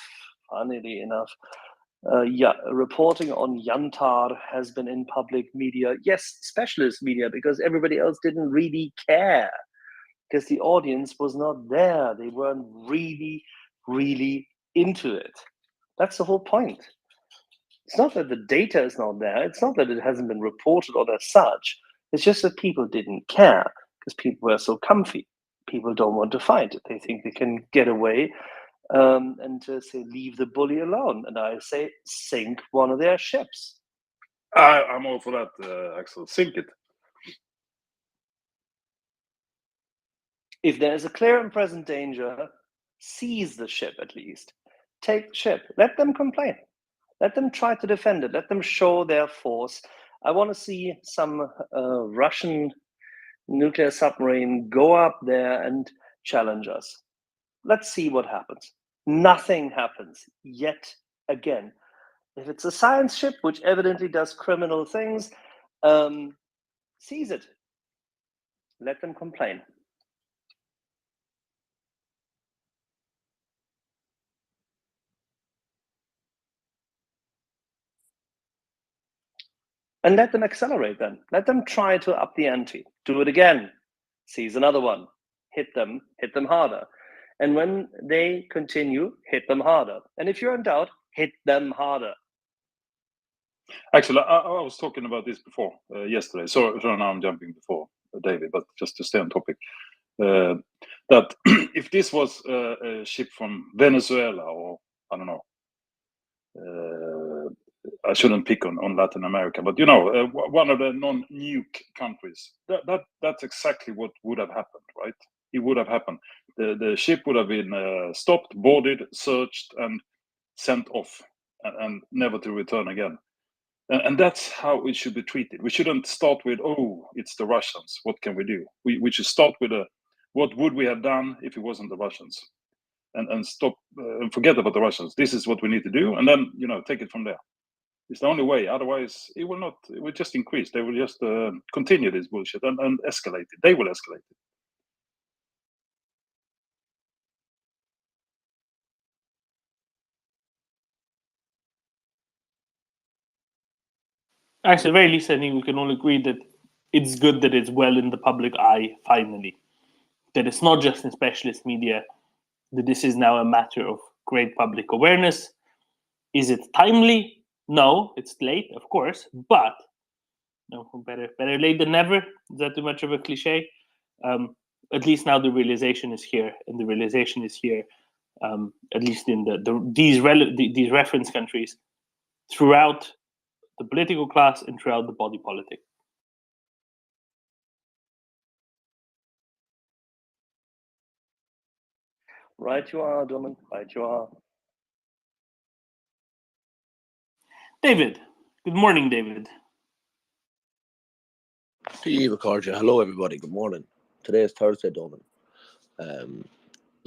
Speaker 21: reporting on Yantar has been in public media. Yes, specialist media, because everybody else didn't really care, because the audience was not there. They weren't really into it. That's the whole point. It's not that the data is not there. It's not that it hasn't been reported on as such. It's just that people didn't care because people were so comfy. People don't want to fight. They think they can get away and say, leave the bully alone. And I say, sink one of their ships.
Speaker 5: I'm all for that, Axel. Sink it.
Speaker 21: If there is a clear and present danger, seize the ship at least. Take the ship. Let them complain. Let them try to defend it. Let them show their force. I want to see some Russian nuclear submarine go up there and challenge us. Let's see what happens. Nothing happens yet again. If it's a science ship, which evidently does criminal things, seize it. Let them complain. And let them accelerate then. Let them try to up the ante. Do it again. Seize another one. Hit them harder. And when they continue, hit them harder. And if you're in doubt, hit them harder.
Speaker 5: Actually, I was talking about this before yesterday. So now I'm jumping before David, but just to stay on topic. That if this was a ship from Venezuela or I don't know, I shouldn't pick on Latin America, but you know, one of the non-nuke countries, that's exactly what would have happened, right? It would have happened. The ship would have been stopped, boarded, searched, and sent off, and never to return again. And that's how it should be treated. We shouldn't start with, oh, it's the Russians. What can we do? We should start with what would we have done if it wasn't the Russians, and stop and forget about the Russians. This is what we need to do, and then take it from there. It's the only way. Otherwise, it will not. It will just increase. They will just continue this bullshit and escalate it. They will escalate it.
Speaker 4: Actually, at the very least, I think we can all agree that it's good that it's well in the public eye, finally. That it's not just in specialist media, that this is now a matter of great public awareness. Is it timely? No, it's late, of course, but better late than never. Is that too much of a cliche? At least now the realization is here, and the realization is here, at least in these reference countries, throughout the political class and throughout the body politic.
Speaker 21: Right you are, Domin. Right you are.
Speaker 4: David. Good morning, David.
Speaker 8: Hello, everybody. Good morning. Today is Thursday, Domin.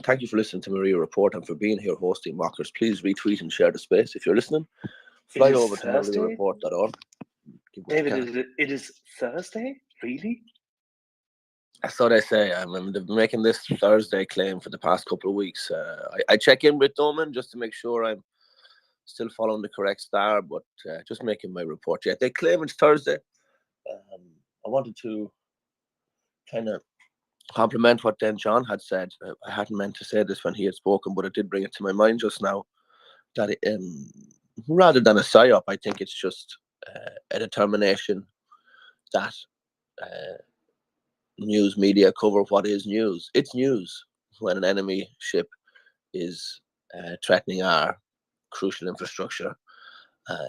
Speaker 8: Thank you for listening to MriyaReport and for being here hosting Mockers. Please retweet and share the space. If you're listening, fly over to MriyaReport.org.
Speaker 21: David, it is Thursday? Really?
Speaker 8: So they say. I've been making this Thursday claim for the past couple of weeks. I check in with Domin just to make sure I'm still following the correct star, but just making my report yet. They claim it's Thursday. I wanted to kind of compliment what then John had said. I hadn't meant to say this when he had spoken, but it did bring it to my mind just now. That rather than a psyop, I think it's just a determination that news media cover what is news. It's news when an enemy ship is threatening our crucial infrastructure.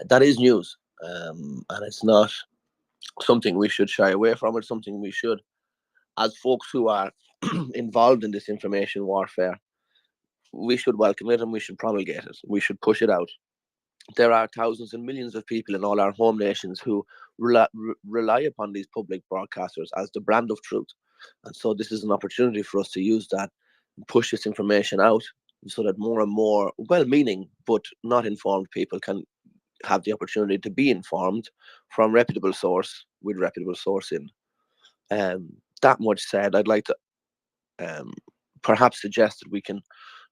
Speaker 8: That is news, and it's not something we should shy away from. It's something we should, as folks who are involved in this information warfare, we should welcome it and we should promulgate it. We should push it out. There are thousands and millions of people in all our home nations who rely upon these public broadcasters as the brand of truth. And so this is an opportunity for us to use that and push this information out so that more and more well-meaning but not informed people can have the opportunity to be informed from reputable source with reputable sourcing. That much said, I'd like to perhaps suggest that we can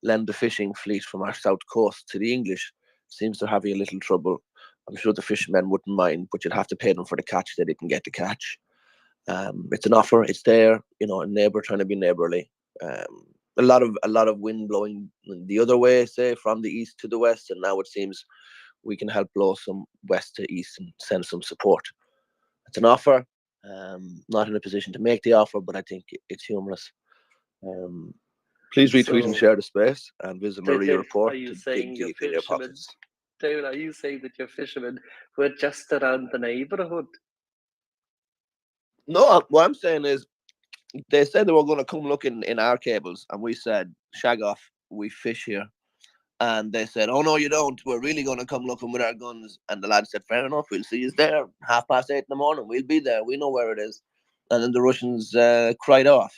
Speaker 8: lend the fishing fleet from our south coast to the English. Seems they're having a little trouble. I'm sure the fishermen wouldn't mind, but you'd have to pay them for the catch that they can get the catch. It's an offer. It's there. You know, a neighbour trying to be neighbourly. A lot of wind blowing the other way, say from the east to the west, and now it seems we can help blow some west to east and send some support. It's an offer. Not in a position to make the offer, but I think it's humorous. Please retweet and share the space and visit MriyaReport
Speaker 21: Are you
Speaker 8: to
Speaker 21: saying
Speaker 8: dig
Speaker 21: your
Speaker 8: deep in your
Speaker 21: fishermen,
Speaker 8: pockets.
Speaker 21: David, are you saying that your fishermen were just around the neighborhood?
Speaker 8: No, what I'm saying is they said they were going to come look in our cables, and we said, shag off, we fish here. And they said, oh, no, you don't. We're really going to come looking with our guns. And the lad said, fair enough, we'll see you there. 8:30 in the morning, we'll be there. We know where it is. And then the Russians cried off.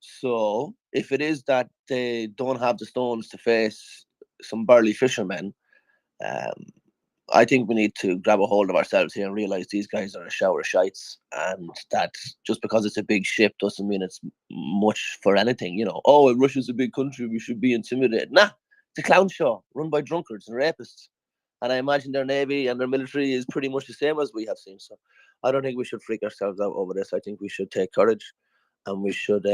Speaker 8: So if it is that they don't have the stones to face some burly fishermen, I think we need to grab a hold of ourselves here and realize these guys are a shower of shites, and that just because it's a big ship doesn't mean it's much for anything. You know, oh, Russia's a big country, we should be intimidated. Nah, it's a clown show run by drunkards and rapists. And I imagine their navy and their military is pretty much the same as we have seen. So I don't think we should freak ourselves out over this. I think we should take courage and we should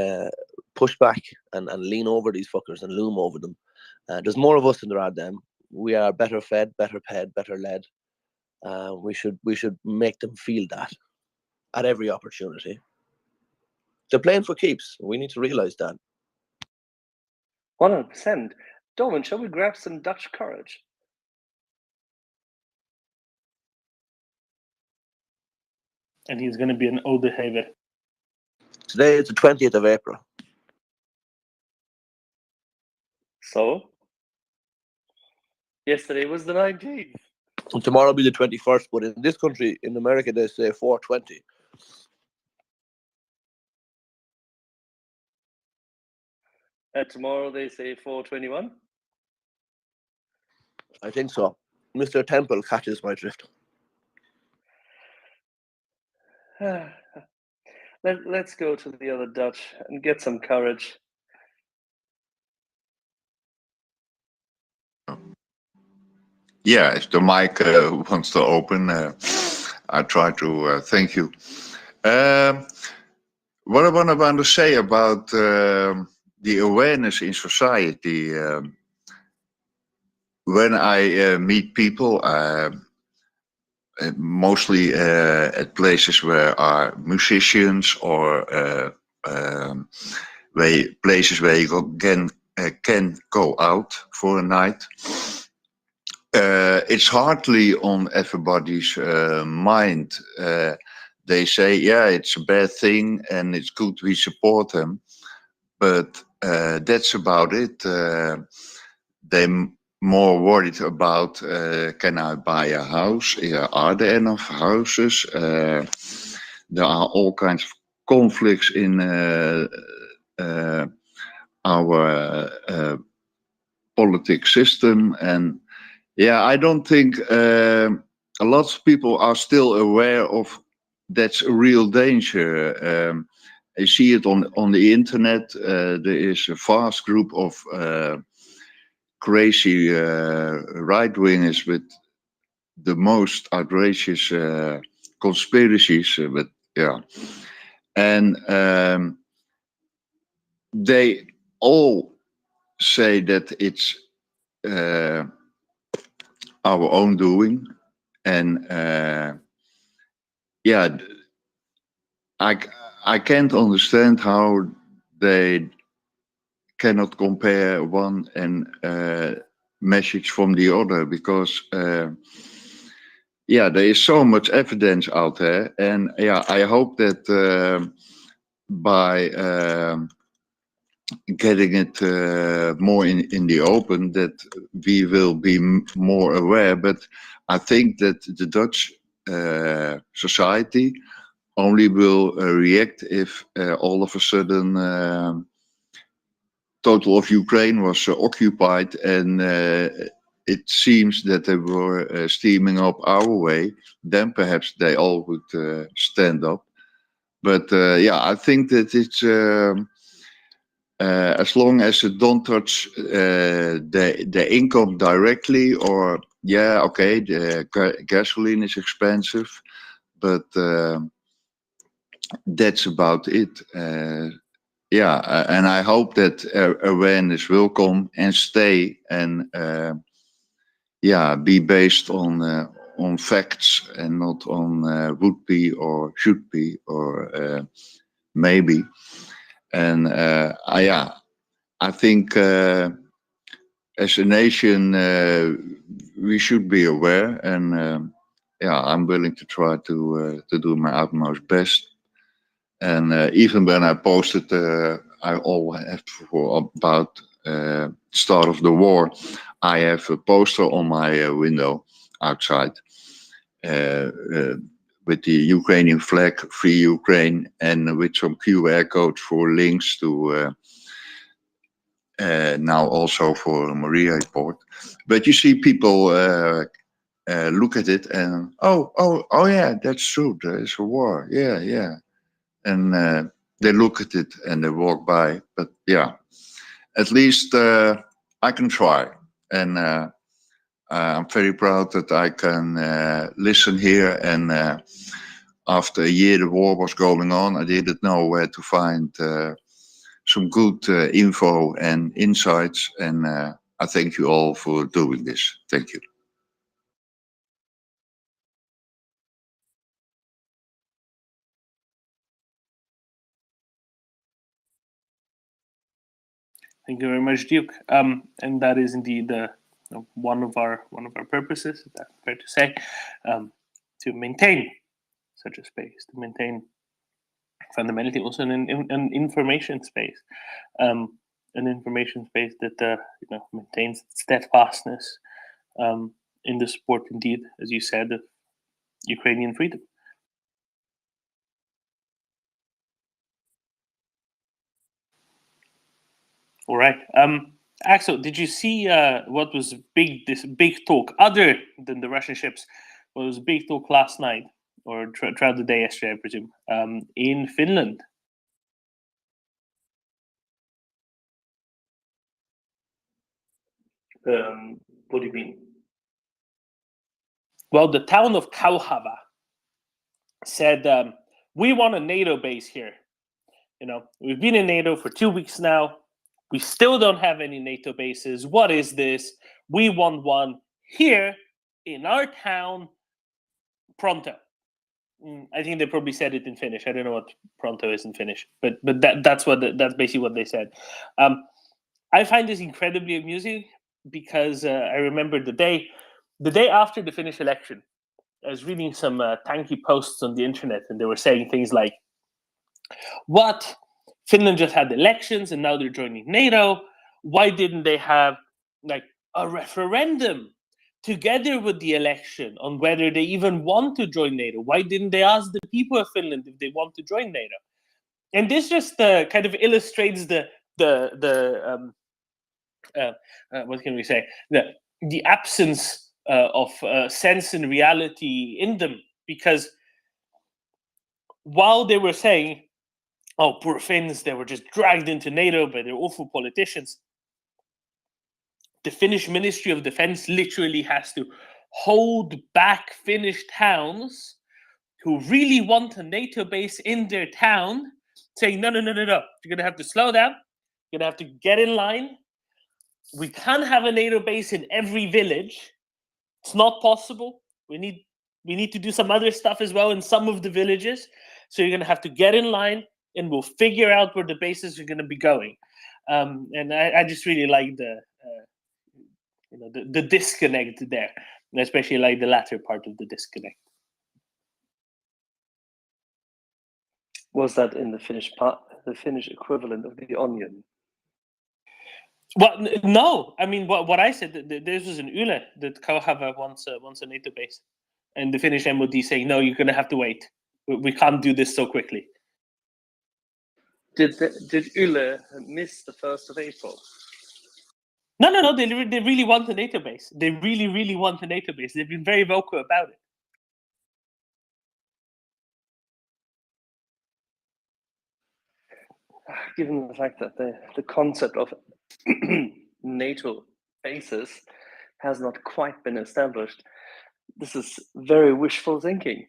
Speaker 8: push back and lean over these fuckers and loom over them. There's more of us than there are them. We are better fed, better paid, better led. We should make them feel that at every opportunity. They're playing for keeps. We need to realize that.
Speaker 21: 100%. Domin, shall we grab some Dutch courage?
Speaker 4: And he's going to be an old behavior.
Speaker 8: Today is the 20th of April.
Speaker 21: So? Yesterday was the 19th.
Speaker 8: And tomorrow will be the 21st, but in this country, in America, they say 420.
Speaker 21: Tomorrow they say 421.
Speaker 8: I think so. Mr. Temple catches my drift.
Speaker 21: Let's go to the other Dutch and get some courage.
Speaker 2: Yeah, if the mic wants to open, I try to thank you. What I want to say about the awareness in society, when I meet people, mostly at places where are musicians or places where you can go out for a night. It's hardly on everybody's mind. They say, yeah, it's a bad thing and it's good we support them. But that's about it. They're more worried about, can I buy a house? Are there enough houses? There are all kinds of conflicts in our politics system. And yeah, I don't think a lot of people are still aware of that's a real danger. I see it on the internet. There is a vast group of crazy right-wingers with the most outrageous conspiracies. But Yeah, and they all say that it's our own doing, and yeah, I can't understand how they cannot compare one and message from the other, because yeah, there is so much evidence out there, and yeah, I hope that by getting it more in the open, that we will be more aware. But I think that the Dutch society only will react if all of a sudden total of Ukraine was occupied, and it seems that they were steaming up our way. Then perhaps they all would stand up. But yeah, I think that it's as long as it don't touch the income directly, or yeah, okay, the gasoline is expensive, but that's about it. Yeah, and I hope that awareness will come and stay, and yeah, be based on facts and not on would be or should be or maybe. And yeah, I think as a nation we should be aware, and yeah, I'm willing to try to do my utmost best. And even when I posted, I all have for about start of the war, I have a poster on my window outside with the Ukrainian flag, Free Ukraine, and with some QR codes for links to now also for MriyaReport. But you see people look at it and oh yeah, that's true. There is a war. Yeah, yeah. And they look at it and they walk by. But yeah, at least I can try, and I'm very proud that I can listen here. And after a year the war was going on, I didn't know where to find some good info and insights. And I thank you all for doing this. Thank you.
Speaker 4: Thank you very much, Duke. And that is indeed one of our purposes. Is that fair to say? To maintain such a space, to maintain fundamentally also an information space, an information space that maintains steadfastness in the support, indeed, as you said, of Ukrainian freedom. All right. Axel, did you see what was big? This big talk, other than the Russian ships, what was big talk last night or throughout the day yesterday, I presume, in Finland? What do you mean? Well, the town of Kauhava said, "We want a NATO base here. We've been in NATO for 2 weeks now. We still don't have any NATO bases. What is this? We want one here in our town, pronto." I think they probably said it in Finnish. I don't know what pronto is in Finnish, but that's basically what they said. I find this incredibly amusing because I remember the day after the Finnish election, I was reading some tanky posts on the internet, and they were saying things like, "What? Finland just had elections, and now they're joining NATO. Why didn't they have like a referendum together with the election on whether they even want to join NATO? Why didn't they ask the people of Finland if they want to join NATO?" And this just kind of illustrates the what can we say, the absence of sense and reality in them, because while they were saying, "Oh, poor Finns, they were just dragged into NATO by their awful politicians," the Finnish Ministry of Defense literally has to hold back Finnish towns who really want a NATO base in their town saying, no, you're going to have to slow down. You're going to have to get in line. We can't have a NATO base in every village. It's not possible. We need to do some other stuff as well in some of the villages. So you're going to have to get in line, and we'll figure out where the bases are going to be going. And I just really like the disconnect there, and especially like the latter part of the disconnect.
Speaker 21: Was that in the Finnish part, the Finnish equivalent of the onion?
Speaker 4: Well, no. I mean, what I said, this was in Yle, that Kauhava wants a NATO base. And the Finnish MOD saying, no, you're going to have to wait. We can't do this so quickly.
Speaker 21: Did Yle miss the 1st of April?
Speaker 4: No. They really want a NATO base. They really want a NATO base. They've been very vocal about it.
Speaker 21: Given the fact that the concept of NATO bases has not quite been established, this is very wishful thinking.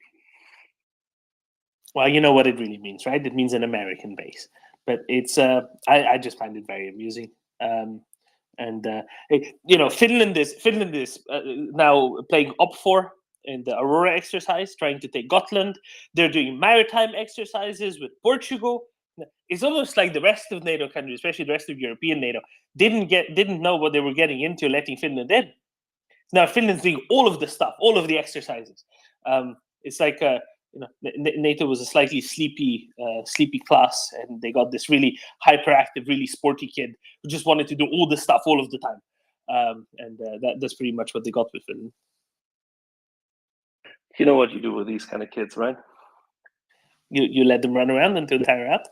Speaker 4: Well, you know what it really means, right? It means an American base. But it's I just find it very amusing. Finland is now playing OP4 in the Aurora exercise, trying to take Gotland. They're doing maritime exercises with Portugal. It's almost like the rest of NATO countries, especially the rest of European NATO, didn't know what they were getting into letting Finland in. Now Finland's doing all of the stuff, all of the exercises. It's like NATO was a slightly sleepy class, and they got this really hyperactive, really sporty kid who just wanted to do all the stuff all of the time. That's pretty much what they got with Finland.
Speaker 21: You know what you do with these kind of kids, right?
Speaker 4: You let them run around until they tire out.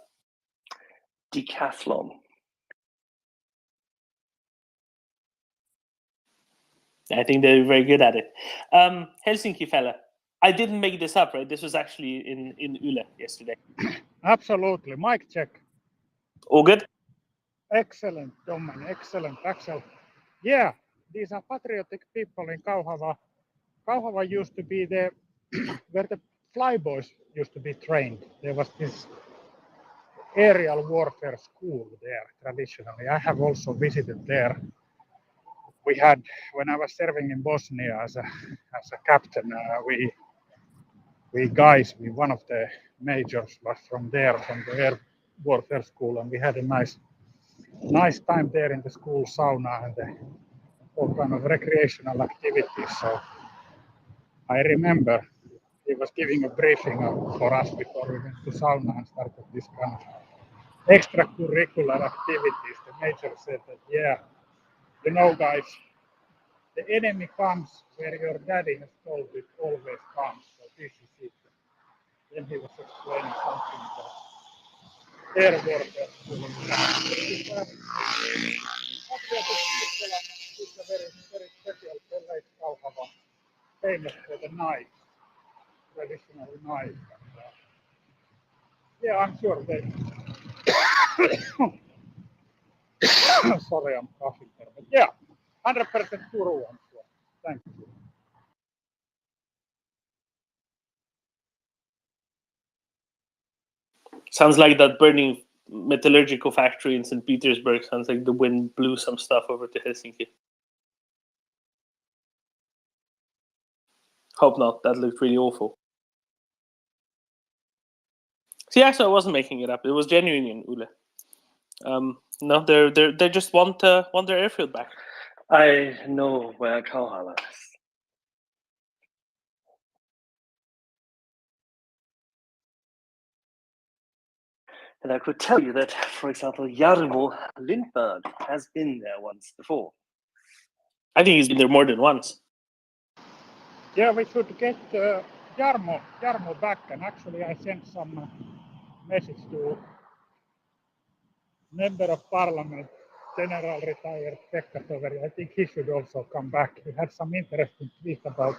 Speaker 21: Decathlon.
Speaker 4: I think they're very good at it. Helsinki fella, I didn't make this up, right? This was actually in Yle yesterday.
Speaker 18: Absolutely. Mic check.
Speaker 4: All good?
Speaker 18: Excellent, Domen. Excellent, Axel. Yeah, these are patriotic people in Kauhava. Kauhava used to be where the flyboys used to be trained. There was this aerial warfare school there traditionally. I have also visited there. We had, when I was serving in Bosnia as a captain, one of the majors was from there, from the air warfare school, and we had a nice time there in the school sauna and all kind of recreational activities. So I remember he was giving a briefing for us before we went to sauna and started this kind of extracurricular activities. The major said that, yeah, you know, guys, the enemy comes where your daddy has told it always comes. So this is it. Then he was explaining something about air warfare. It's a very special place, Kauhava, famous for the knives, traditional knives. Yeah, I'm sure they. Sorry, I'm coughing there, but yeah, 100% true. I'm sure. Thank you.
Speaker 4: Sounds like that burning metallurgical factory in St. Petersburg. Sounds like the wind blew some stuff over to Helsinki. Hope not. That looked really awful. See, actually, I wasn't making it up. It was genuine in Yle. No, they just want their airfield back.
Speaker 21: I know where Kauhava is. And I could tell you that, for example, Jarmo Lindberg has been there once before.
Speaker 4: I think he's been there more than once.
Speaker 18: Yeah, we should get Jarmo back, and actually I sent some message to Member of Parliament, General Retired Pekka Toveri. I think he should also come back. He had some interesting tweet about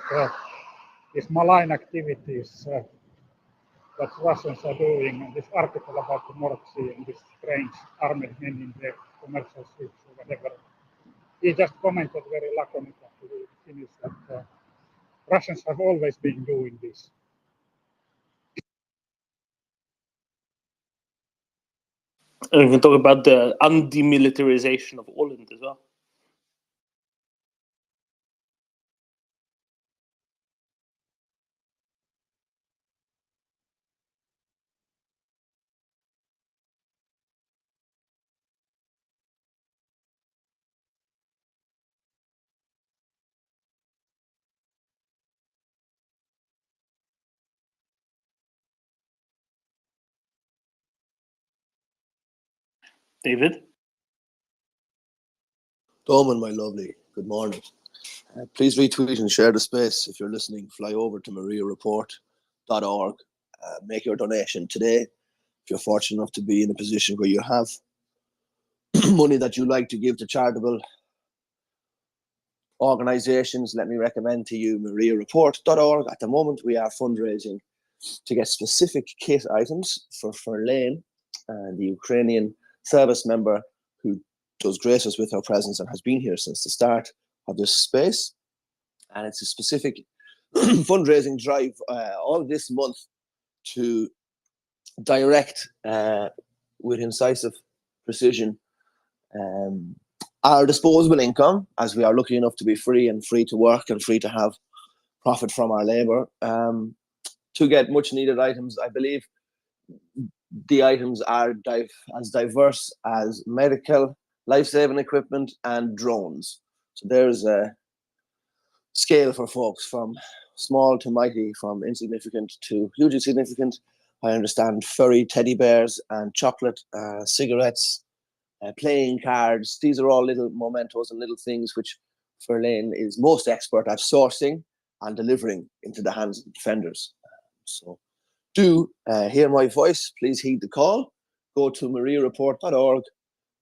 Speaker 18: these malign activities that Russians are doing, and this article about the North Sea and these strange armed men in their commercial ships or whatever. He just commented very laconically that Russians have always been doing this.
Speaker 4: And we can talk about the undemilitarization of Åland as well. David?
Speaker 8: Doman, my lovely, good morning. Please retweet and share the space. If you're listening, fly over to MriyaReport.org. Make your donation today. If you're fortunate enough to be in a position where you have money that you like to give to charitable organizations, let me recommend to you MriyaReport.org. At the moment, we are fundraising to get specific kit items for Lane, the Ukrainian service member who does grace us with her presence and has been here since the start of this space. And it's a specific fundraising drive all this month to direct with incisive precision our disposable income, as we are lucky enough to be free and free to work and free to have profit from our labor, to get much needed items. I believe the items are as diverse as medical, life-saving equipment and drones. So there's a scale for folks from small to mighty, from insignificant to hugely significant. I understand furry teddy bears and chocolate, cigarettes, playing cards. These are all little mementos and little things which Verlaine is most expert at sourcing and delivering into the hands of the defenders. So do hear my voice. Please heed the call. Go to MriyaReport.org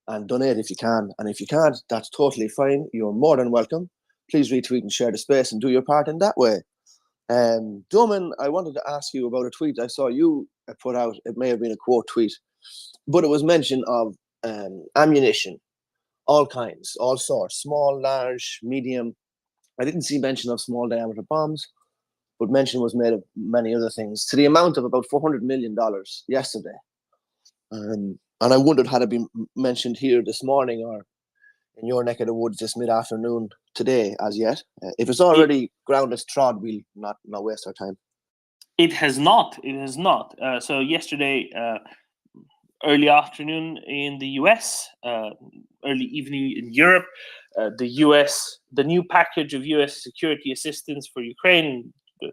Speaker 8: and donate if you can. And if you can't, that's totally fine. You're more than welcome. Please retweet and share the space and do your part in that way. Doman, I wanted to ask you about a tweet I saw you put out. It may have been a quote tweet, but it was mention of ammunition, all kinds, all sorts, small, large, medium. I didn't see mention of small diameter bombs, but mention was made of many other things to the amount of about $400 million yesterday. And I wondered, had it been mentioned here this morning or in your neck of the woods this mid-afternoon today as yet? If it's already ground is trod, we'll not waste our time.
Speaker 4: It has not. It has not. So yesterday, early afternoon in the US, early evening in Europe, the new package of US security assistance for Ukraine, the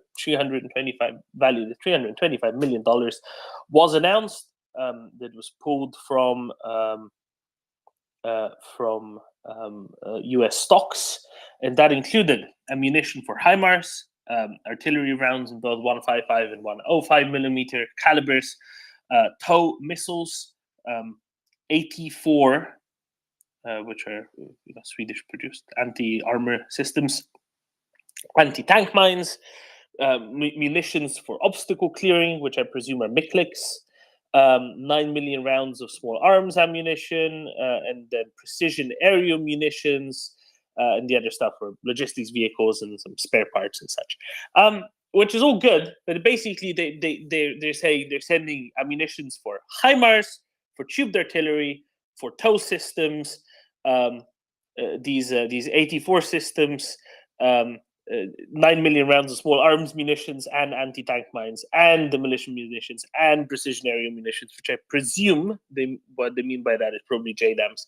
Speaker 4: value of $325 million, was announced. That was pulled from US stocks, and that included ammunition for HIMARS, artillery rounds in both 155 and 105 millimeter calibers, TOW missiles, AT4, which are Swedish produced anti-armor systems, anti-tank mines, munitions for obstacle clearing, which I presume are MICLICs, 9 million rounds of small arms ammunition, and then precision aerial munitions, and the other stuff for logistics vehicles and some spare parts and such. Which is all good, but basically they're saying they're sending ammunitions for HIMARS, for tubed artillery, for TOW systems, these AT4 systems, 9 million rounds of small arms munitions and anti-tank mines and demolition munitions and precision aerial munitions, which I presume what they mean by that is probably JDAMs.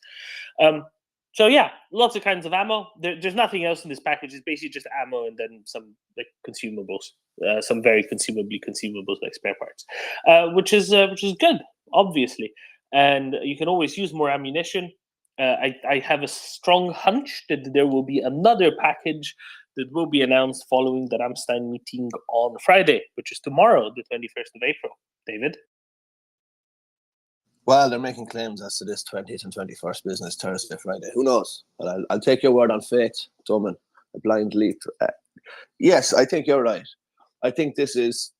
Speaker 4: So yeah, lots of kinds of ammo. There's nothing else in this package. It's basically just ammo and then some like consumables, some very consumably consumables like spare parts, which is good, obviously. And you can always use more ammunition. I have a strong hunch that there will be another package that will be announced following the Ramstein meeting on Friday, which is tomorrow, the 21st of April. David?
Speaker 8: Well, they're making claims as to this 20th and 21st business Thursday, Friday. Who knows? But I'll take your word on faith, Doman, a blind leap. Yes, I think you're right. I think this is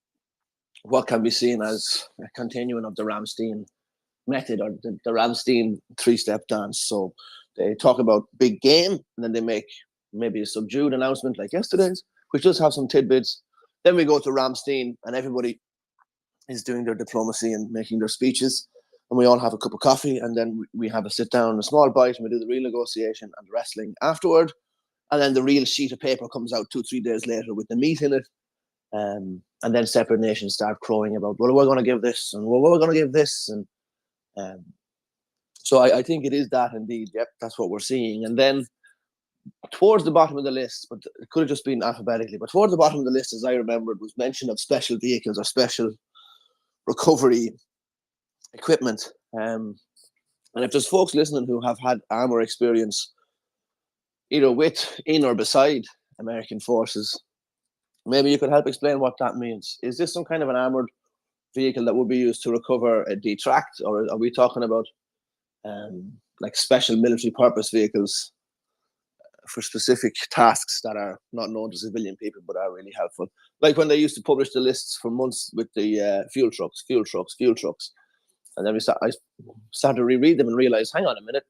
Speaker 8: what can be seen as a continuing of the Ramstein method, or the Ramstein three-step dance. So they talk about big game, and then they make maybe a subdued announcement like yesterday's, which does have some tidbits. Then we go to Ramstein, and everybody is doing their diplomacy and making their speeches. and we all have a cup of coffee, and then we have a sit down, a small bite, and we do the real negotiation and the wrestling afterward. And then the real sheet of paper comes out 2-3 days later with the meat in it. And then separate nations start crowing about, well, we're going to give this, and well, we're going to give this. And so I think it is that indeed. Yep, that's what we're seeing. And then towards the bottom of the list, but it could have just been alphabetically, but towards the bottom of the list, as I remembered, was mention of special vehicles or special recovery equipment. And if there's folks listening who have had armor experience, either with, in, or beside American forces, maybe you could help explain what that means. Is this some kind of an armored vehicle that would be used to recover a detract, or are we talking about like special military purpose vehicles for specific tasks that are not known to civilian people but are really helpful? Like when they used to publish the lists for months with the fuel trucks, and then I started to reread them and realize, hang on a minute,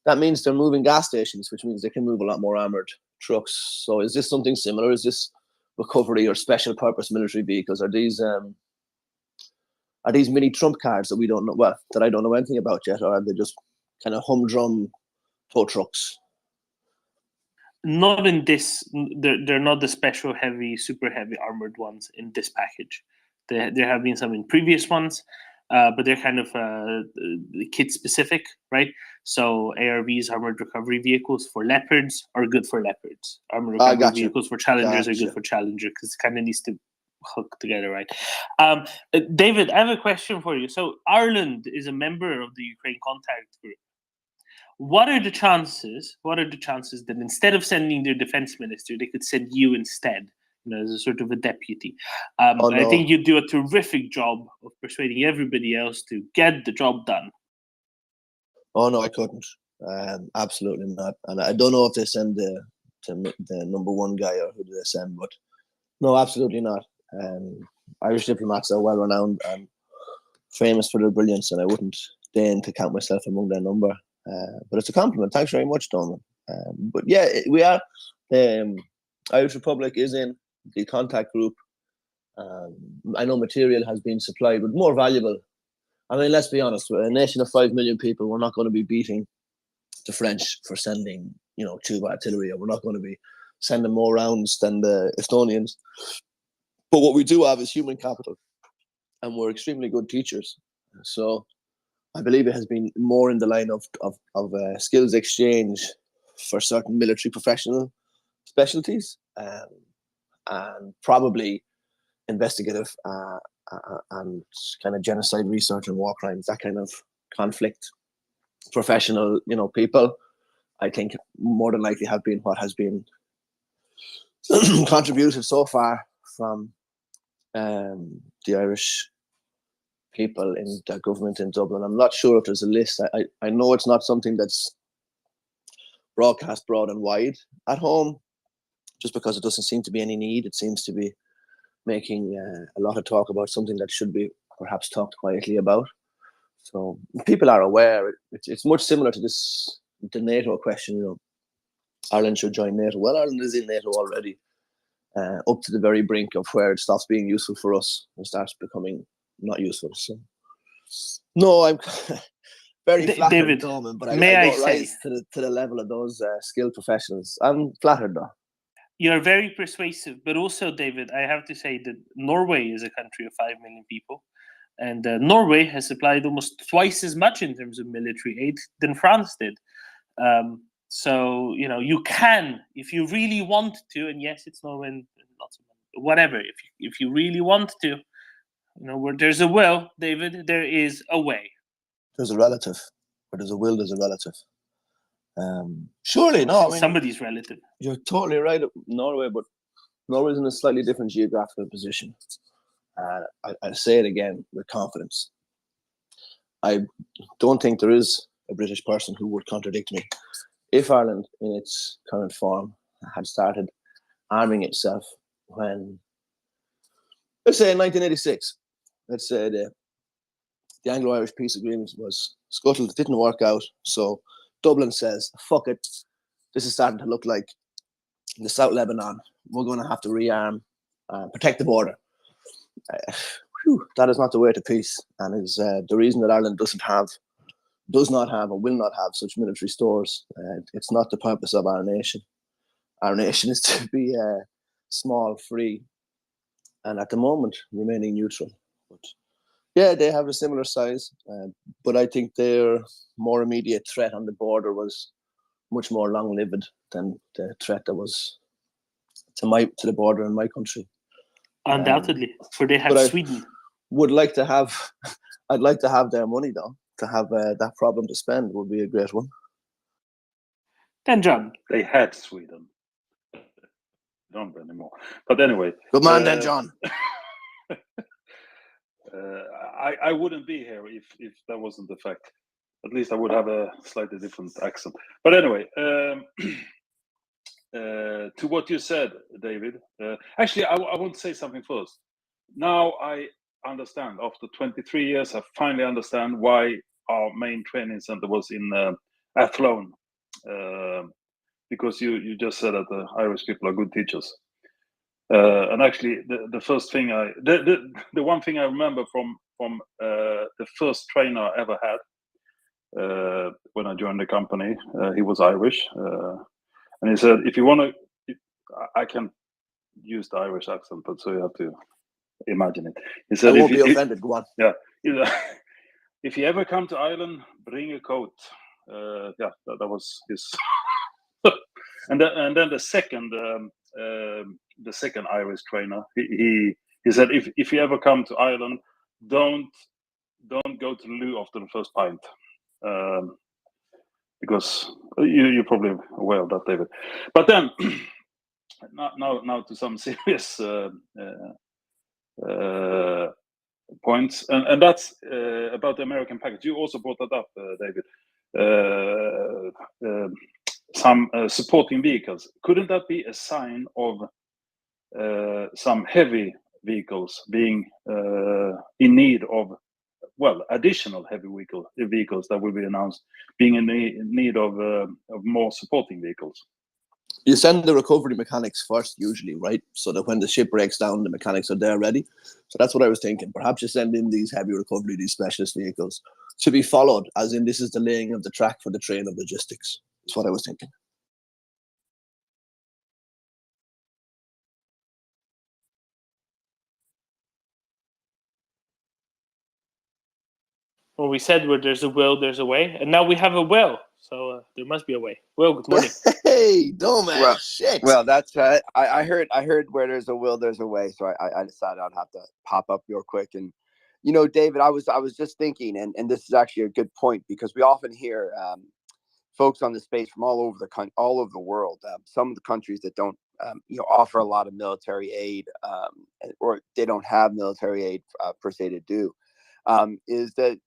Speaker 8: that means they're moving gas stations, which means they can move a lot more armored trucks. So is this something similar? Is this recovery or special purpose military vehicles? Are these mini trump cards that we don't know, well, that I don't know anything about yet, or are they just kind of humdrum tow trucks?
Speaker 4: Not in this. They're not the special heavy, super heavy armored ones in this package. There have been some in previous ones, but they're kind of kit specific, right? So ARVs, armored recovery vehicles for Leopards, are good for Leopards. Armored recovery vehicles for Challengers are good for Challenger, because it kind of needs to hook together, right? David, I have a question for you. So Ireland is a member of the Ukraine Contact Group. What are the chances that instead of sending their defense minister, they could send you instead, as a sort of a deputy?
Speaker 8: No.
Speaker 4: I think you do a terrific job of persuading everybody else to get the job done.
Speaker 8: Oh no, I couldn't. Absolutely not. And I don't know if they send the number one guy or who do they send, but no, absolutely not. Irish diplomats are well renowned and famous for their brilliance, and I wouldn't deign to count myself among their number. But it's a compliment. Thanks very much, Donald. But yeah, we are. Irish Republic is in the contact group. I know material has been supplied, but more valuable. I mean, let's be honest. We're a nation of 5 million people. We're not going to be beating the French for sending, tube artillery, or we're not going to be sending more rounds than the Estonians. But what we do have is human capital, and we're extremely good teachers. So I believe it has been more in the line of skills exchange for certain military professional specialties, and probably investigative and kind of genocide research and war crimes, that kind of conflict professional, people, I think more than likely have been what has been contributed so far from the Irish people in the government in Dublin. I'm not sure if there's a list. I know it's not something that's broadcast broad and wide at home, just because it doesn't seem to be any need. It seems to be making a lot of talk about something that should be perhaps talked quietly about. So people are aware. It's much similar to the NATO question. Ireland should join NATO. Well, Ireland is in NATO already, up to the very brink of where it stops being useful for us and starts becoming not useful. So, no, I'm very flattered,
Speaker 4: David,
Speaker 8: Norman, but I
Speaker 4: may
Speaker 8: don't rise to the level of those skilled professionals. I'm flattered, though.
Speaker 4: You're very persuasive, but also, David, I have to say that Norway is a country of 5 million people, and Norway has supplied almost twice as much in terms of military aid than France did. So you can, if you really want to, and yes, it's Norway, and lots of money, whatever. If you really want to, where there's a will, David, there is a way.
Speaker 8: There's a relative. Where there's a will, there's a relative. Surely, no. I mean,
Speaker 4: somebody's relative.
Speaker 8: You're totally right, Norway, but Norway's in a slightly different geographical position. I say it again with confidence. I don't think there is a British person who would contradict me. If Ireland, in its current form, had started arming itself when, let's say in 1986, let's say the Anglo-Irish peace agreement was scuttled, it didn't work out, so Dublin says, fuck it, this is starting to look like the South Lebanon. We're going to have to rearm, protect the border. that is not the way to peace, and is the reason that Ireland does not have or will not have such military stores. It's not the purpose of our nation. Our nation is to be small, free, and at the moment remaining neutral. But yeah, they have a similar size, but I think their more immediate threat on the border was much more long-lived than the threat that was to the border in my country.
Speaker 4: Undoubtedly, for they have Sweden.
Speaker 8: Would like to have, I'd like to have their money though. To have that problem to spend would be a great one.
Speaker 4: Then John,
Speaker 5: they had Sweden, don't anymore. But anyway,
Speaker 8: good man, then John.
Speaker 5: I wouldn't be here if that wasn't the fact. At least I would have a slightly different accent. But anyway, to what you said, David. Actually, I want to say something first. Now I understand. After 23 years, I finally understand why our main training center was in Athlone. Because you just said that the Irish people are good teachers. And actually, the first thing the one thing I remember from the first trainer I ever had when I joined the company, he was Irish, and he said, "If you want to, I can use the Irish accent, but so you have to imagine it." He said,
Speaker 8: "I won't be offended. Go on."
Speaker 5: Yeah, if you ever come to Ireland, bring a coat. Yeah, that was his. and then the second Irish trainer, he said, if you ever come to Ireland, don't go to the loo after the first pint, because you're probably aware of that, David. But then now to some serious points, and that's about the American package. You also brought that up, David. Some supporting vehicles. Couldn't that be a sign of some heavy vehicles being in need of, well, additional heavy vehicles that will be announced, being in need of more supporting vehicles?
Speaker 8: You send the recovery mechanics first, usually, right? So that when the ship breaks down, the mechanics are there ready. So that's what I was thinking. Perhaps you send in these heavy recovery, these specialist vehicles, to be followed, as in this is the laying of the track for the train of logistics. That's what I was thinking.
Speaker 4: Well, we said where there's a will, there's a way, and now we have a will, so there must be a way. Will, good morning.
Speaker 8: Hey, dumbass,
Speaker 10: well,
Speaker 8: shit.
Speaker 10: Well, that's I heard where there's a will, there's a way. So I decided I'd have to pop up real quick. And David, I was just thinking, and this is actually a good point, because we often hear folks on the space from all over the world. Some of the countries that don't offer a lot of military aid, or they don't have military aid per se to do. Is that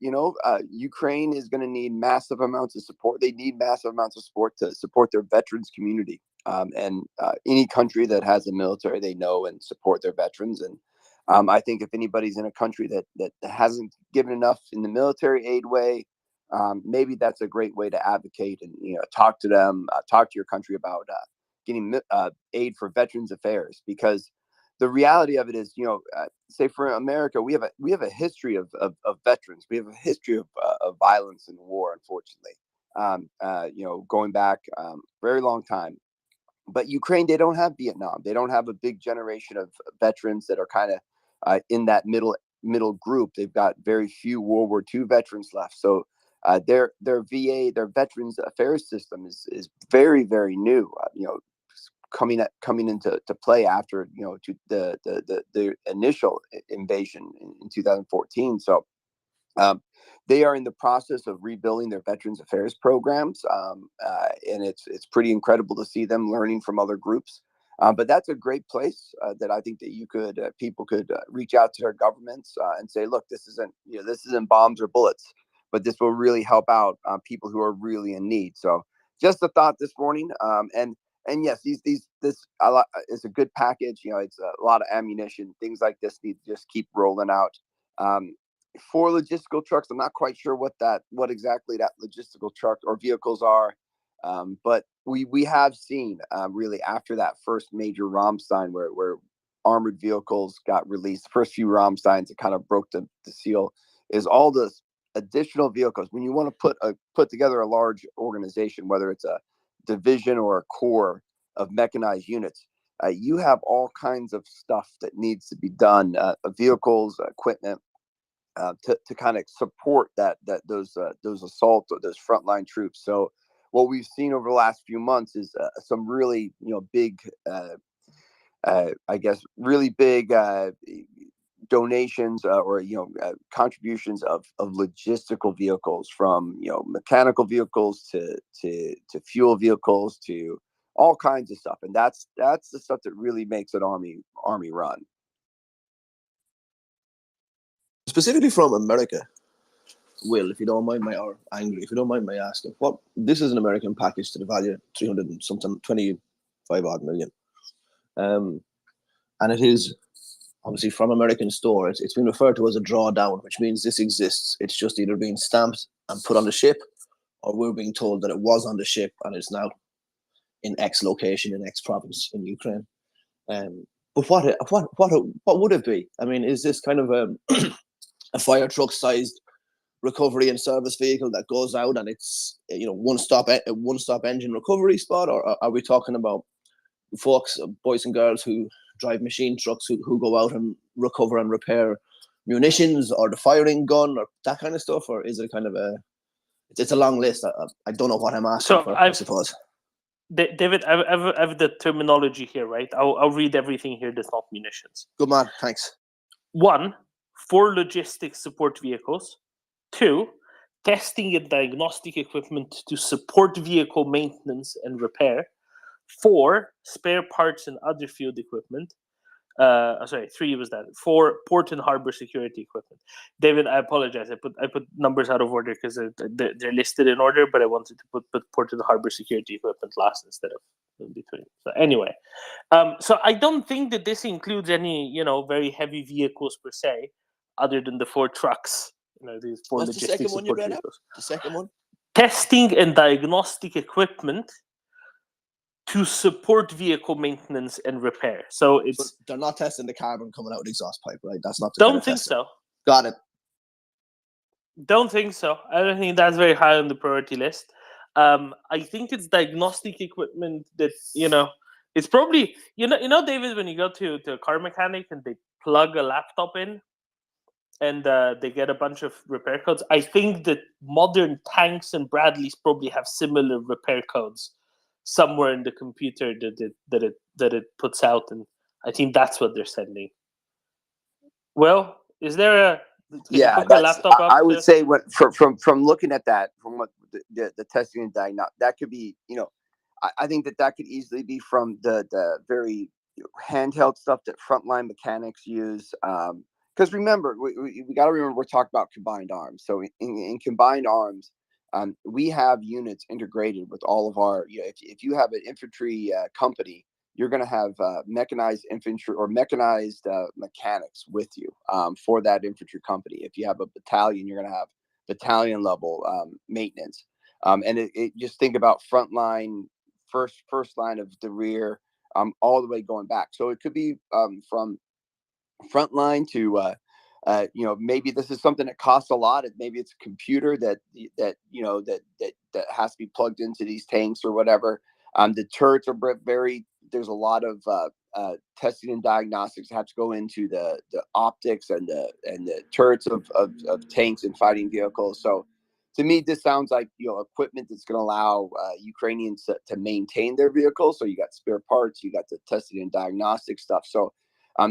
Speaker 10: Ukraine is going to need massive amounts of support. They need massive amounts of support to support their veterans community, and any country that has a military, they know and support their veterans. And I think if anybody's in a country that hasn't given enough in the military aid way, maybe that's a great way to advocate and talk to them, talk to your country about getting aid for Veterans Affairs, because the reality of it is, say for America, we have a history of veterans. We have a history of violence and war, unfortunately, going back very long time. But Ukraine, they don't have Vietnam. They don't have a big generation of veterans that are kind of in that middle group. They've got very few World War II veterans left. So their VA, their Veterans Affairs system is very, very new. Coming into play after the initial invasion in 2014. So they are in the process of rebuilding their Veterans Affairs programs, and it's pretty incredible to see them learning from other groups. But that's a great place that I think that people could reach out to their governments and say, look, this isn't bombs or bullets, but this will really help out people who are really in need. So just a thought this morning, and yes, this is a good package. It's a lot of ammunition. Things like this need to just keep rolling out. For logistical trucks, I'm not quite sure what exactly that logistical truck or vehicles are, but we have seen really after that first major Rammstein where armored vehicles got released, the first few Rammsteins that kind of broke the seal, is all the additional vehicles. When you want to put together a large organization, whether it's a division or a corps of mechanized units, you have all kinds of stuff that needs to be done, vehicles, equipment, to kind of support those assault or those frontline troops. So what we've seen over the last few months is some really big, I guess, really big donations or contributions of logistical vehicles, from mechanical vehicles to fuel vehicles to all kinds of stuff, and that's the stuff that really makes an army run.
Speaker 8: Specifically from America, Will, if you don't mind or Angry, if you don't mind my asking, this is an American package to the value of 300 and something, 25 odd million. And it is obviously from American store. It's been referred to as a drawdown, which means this exists. It's just either being stamped and put on the ship, or we're being told that it was on the ship and it's now in X location in X province in Ukraine. But what would it be? I mean, is this kind of a fire truck sized recovery and service vehicle that goes out and it's one stop engine recovery spot, or are we talking about folks, boys and girls who drive machine trucks who go out and recover and repair munitions or the firing gun or that kind of stuff, or is it kind of it's a long list? I don't know what I'm asking for, I suppose.
Speaker 4: David, I have the terminology here, right? I'll read everything here that's not munitions.
Speaker 8: Good man, thanks.
Speaker 4: 1, 4 logistics support vehicles. 2, testing and diagnostic equipment to support vehicle maintenance and repair. 4, spare parts and other field equipment. 3 was that. 4, port and harbor security equipment. David, I apologize. I put numbers out of order because they're listed in order, but I wanted to put port and harbor security equipment last instead of in between. So anyway, so I don't think that this includes any very heavy vehicles per se, other than the 4 trucks. These 4
Speaker 8: What's the second
Speaker 4: logistics
Speaker 8: one you
Speaker 4: support
Speaker 8: read out?
Speaker 4: vehicles.
Speaker 8: The second one?
Speaker 4: Testing and diagnostic equipment to support vehicle maintenance and repair. So
Speaker 8: they're not testing the carbon coming out of the exhaust pipe, right? That's not the
Speaker 4: don't
Speaker 8: kind of
Speaker 4: think
Speaker 8: testing.
Speaker 4: so.
Speaker 8: Got it.
Speaker 4: Don't think so. I don't think that's very high on the priority list. I think it's diagnostic equipment that it's probably David, when you go to a car mechanic and they plug a laptop in and they get a bunch of repair codes. I think that modern tanks and Bradleys probably have similar repair codes somewhere in the computer that it puts out, and I think that's what they're sending. Well, is there a laptop up
Speaker 10: I would say from looking at that, from what the testing and diagnostic, that could be I think that could easily be from the very handheld stuff that frontline mechanics use. Because remember, we got to remember, we're talking about combined arms. So in combined arms, we have units integrated with all of our. If you have an infantry company, you're going to have mechanized infantry or mechanized mechanics with you for that infantry company. If you have a battalion, you're going to have battalion level maintenance. And it just think about frontline, first line of the rear, all the way going back. So it could be from frontline to maybe this is something that costs a lot. Maybe it's a computer that has to be plugged into these tanks or whatever. The turrets are very. There's a lot of testing and diagnostics that have to go into the optics and the turrets of tanks and fighting vehicles. So to me, this sounds like equipment that's going to allow Ukrainians to maintain their vehicles. So you got spare parts, you got the testing and diagnostic stuff. So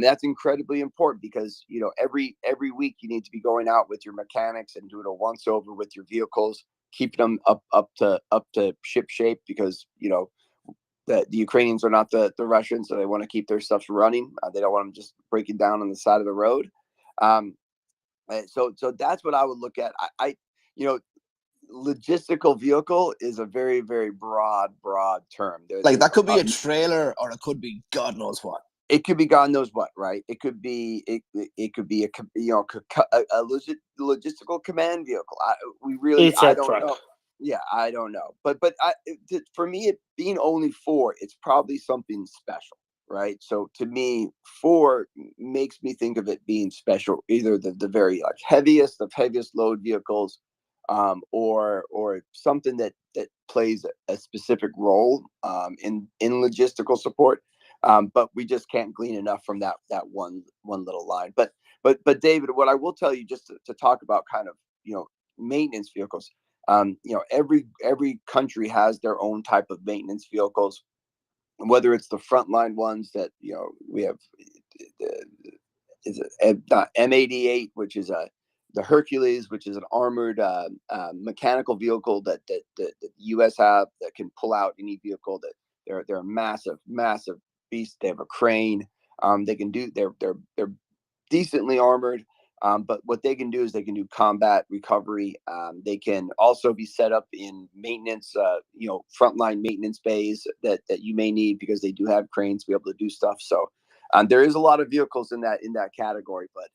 Speaker 10: that's incredibly important because every week you need to be going out with your mechanics and doing a once over with your vehicles, keeping them up to ship shape, because the Ukrainians are not the Russians, so they want to keep their stuff running. They don't want them just breaking down on the side of the road. So that's what I would look at. Logistical vehicle is a very, very broad term.
Speaker 8: That could be a trailer, or it could be God knows what.
Speaker 10: It could be God knows what, right? It could be it could be a logistical command vehicle. I don't know. Yeah, I don't know. But for me, it being only 4, it's probably something special. right? So to me, 4 makes me think of it being special, either the very like heaviest of heaviest load vehicles, or something that plays a specific role in logistical support. But we just can't glean enough from that one little line. But David, what I will tell you, just to talk about kind of, maintenance vehicles, every country has their own type of maintenance vehicles, whether it's the frontline ones that, we have, is it M88, which is the Hercules, which is an armored mechanical vehicle that the U.S. have that can pull out any vehicle. That they're a massive beast. They have a crane. They can do. They're decently armored. But what they can do is they can do combat recovery. They can also be set up in maintenance, frontline maintenance bays that you may need, because they do have cranes to be able to do stuff. So there is a lot of vehicles in that category. But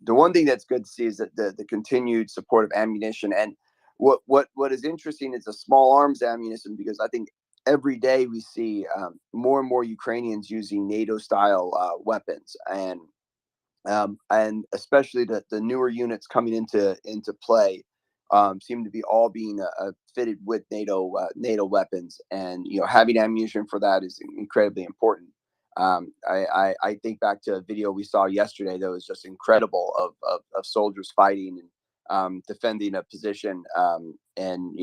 Speaker 10: the one thing that's good to see is that the continued support of ammunition. And what is interesting is the small arms ammunition, because I think every day we see more and more Ukrainians using NATO style weapons, and especially the newer units coming into play seem to be all being fitted with NATO weapons, and having ammunition for that is incredibly important. I think back to a video we saw yesterday that was just incredible of soldiers fighting and defending a position, and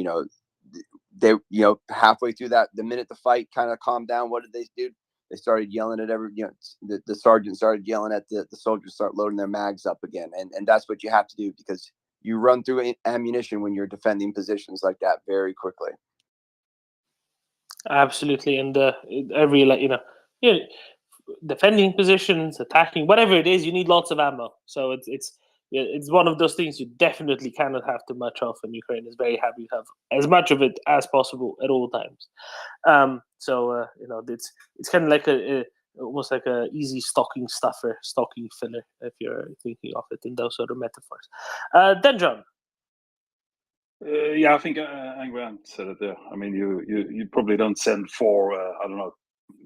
Speaker 10: they halfway through that, the minute the fight kind of calmed down, what did they do? They started yelling at the sergeant started yelling at the soldiers, start loading their mags up again. And that's what you have to do, because you run through ammunition when you're defending positions like that very quickly.
Speaker 4: Absolutely. And every, defending positions, attacking, whatever it is, you need lots of ammo. So it's one of those things you definitely cannot have too much of, and Ukraine is very happy to have as much of it as possible at all times. It's kind of like almost like a easy stocking stuffer, stocking filler, if you're thinking of it in those sort of metaphors. Then John.
Speaker 5: Yeah, I think Angran said it there. I mean, you probably don't send 4, I don't know,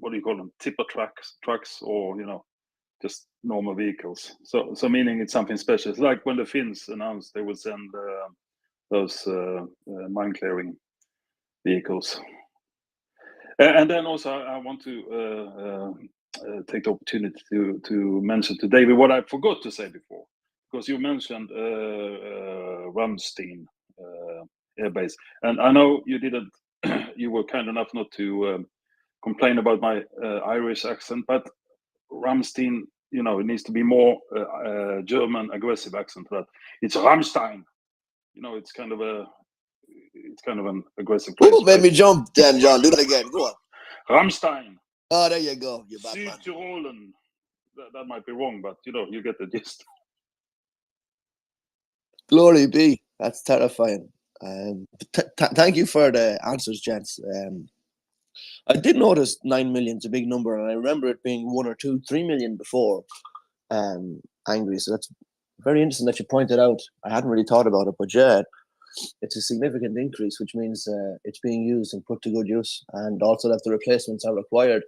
Speaker 5: what do you call them, tipper trucks, or just normal vehicles. So meaning it's something special. It's like when the Finns announced they would send those mine clearing vehicles. And then also I want to take the opportunity to mention to David what I forgot to say before, because you mentioned Ramstein air base, and I know you didn't. You were kind enough not to complain about my Irish accent, but Ramstein, it needs to be more German aggressive accent for that. It's Rammstein. It's kind of an aggressive place.
Speaker 8: Ooh, made me jump then, John. Do that again. Go on.
Speaker 5: Rammstein.
Speaker 8: Oh, there you go. You bad man.
Speaker 5: Südtirolen. That might be wrong, but you get the gist.
Speaker 8: Glory be. That's terrifying. Thank you for the answers, gents. I did notice 9 million's a big number, and I remember it being 1 or 2, 3 million before Angry. So that's very interesting that you pointed out. I hadn't really thought about it, but yeah, it's a significant increase, which means it's being used and put to good use, and also that the replacements are required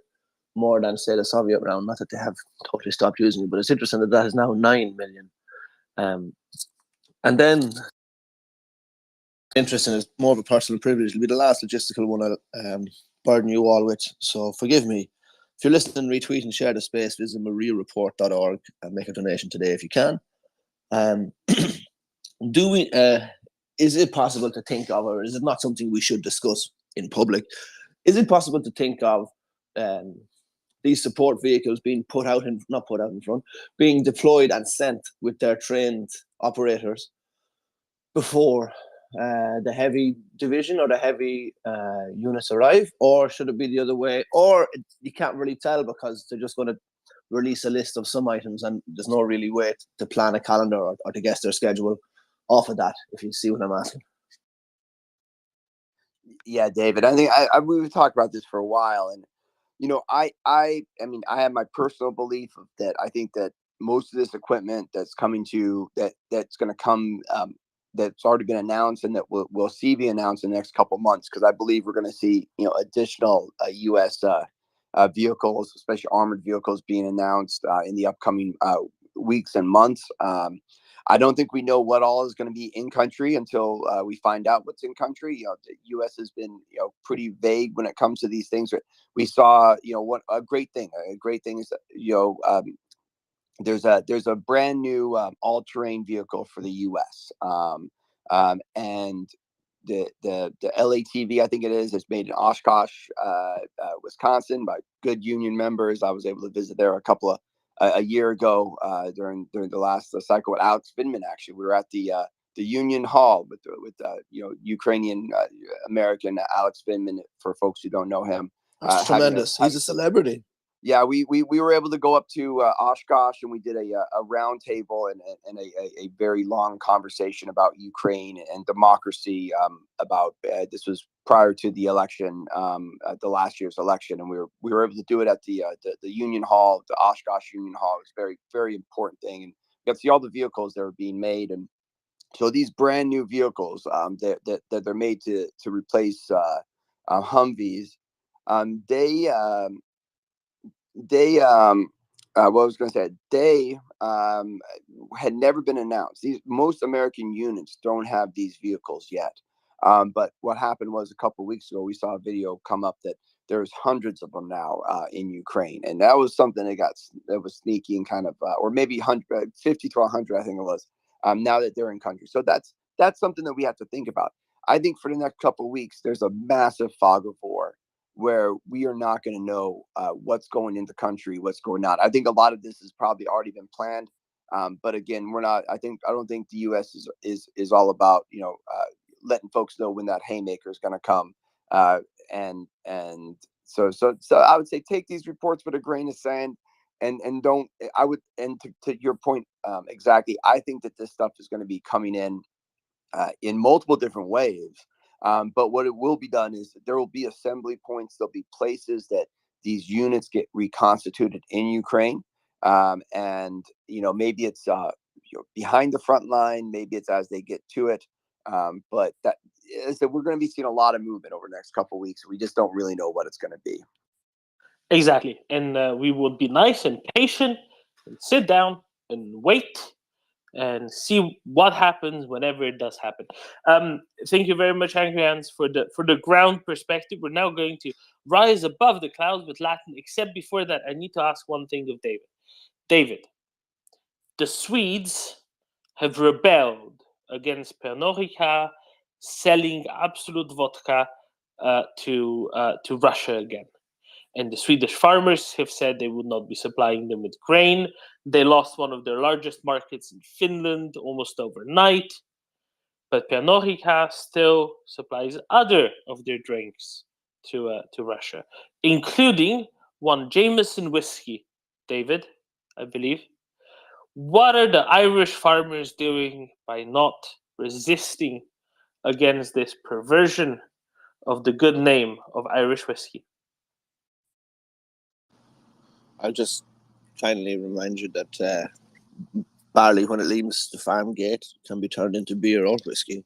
Speaker 8: more than, say, the Soviet round. Not that they have totally stopped using it, but it's interesting that is now 9 million. And then, interesting, is more of a personal privilege. It'll be the last logistical one I'll burden you all with, so forgive me. If you're listening, retweet and share the space. Visit MriyaReport.org and make a donation today if you can. Is it possible to think of, or is it not something we should discuss in public? Is it possible to think of these support vehicles being being deployed and sent with their trained operators before the heavy division or the heavy units arrive, or should it be the other way? Or you can't really tell because they're just going to release a list of some items and there's no really way to plan a calendar or to guess their schedule off of that, if you see what I'm asking.
Speaker 10: Yeah, David, I think we've talked about this for a while, and I mean, I have my personal belief that I think that most of this equipment that's coming that's going to come, that's already been announced and that we'll see be announced in the next couple of months, because I believe we're going to see additional U.S. vehicles, especially armored vehicles, being announced in the upcoming weeks and months. I don't think we know what all is going to be in country until we find out what's in country. The U.S. has been, pretty vague when it comes to these things. We saw, what a great thing. A great thing is that, there's a brand new all-terrain vehicle for the U.S. And the LATV, I think it is made in Oshkosh, Wisconsin, by good union members. I was able to visit there a year ago during the last cycle with Alex Finman. Actually, we were at the Union Hall with Ukrainian American Alex Finman. For folks who don't know him,
Speaker 8: That's tremendous. He's a celebrity.
Speaker 10: Yeah, we were able to go up to Oshkosh, and we did a round table and a very long conversation about Ukraine and democracy. About this was prior to the election, the last year's election, and we were able to do it at the Union Hall, the Oshkosh Union Hall. It was a very, very important thing, and you got to see all the vehicles that were being made. And so these brand new vehicles that they're made to replace Humvees, what I was going to say, they had never been announced. Most American units don't have these vehicles yet. But what happened was a couple of weeks ago, we saw a video come up that there's hundreds of them now in Ukraine, and that was something that was sneaky and kind of, or maybe 50 to 100, I think it was. Now that they're in country, so that's something that we have to think about. I think for the next couple of weeks, there's a massive fog of war where we are not going to know what's going in the country, what's going on. I think a lot of this has probably already been planned, but again, we're not. I don't think the U.S. is all about letting folks know when that haymaker is going to come, and so I would say take these reports with a grain of sand, and don't. I would, and to your point exactly, I think that this stuff is going to be coming in multiple different waves. But what it will be done is there will be assembly points. There'll be places that these units get reconstituted in Ukraine. And, maybe it's behind the front line, maybe it's as they get to it. But that is that we're going to be seeing a lot of movement over the next couple of weeks. We just don't really know what it's going to be.
Speaker 4: Exactly. And we would be nice and patient and sit down and wait and see what happens whenever it does happen. Thank you very much, Angry Hands, for the ground perspective. We're now going to rise above the clouds with Latin, except before that, I need to ask one thing of David. David, the Swedes have rebelled against Pernod Ricard selling Absolut vodka to Russia again. And the Swedish farmers have said they would not be supplying them with grain. They lost one of their largest markets in Finland almost overnight. But Pernod Ricard still supplies other of their drinks to Russia, including one Jameson whiskey, David, I believe. What are the Irish farmers doing by not resisting against this perversion of the good name of Irish whiskey?
Speaker 8: I'll just kindly remind you that barley, when it leaves the farm gate, can be turned into beer or whiskey.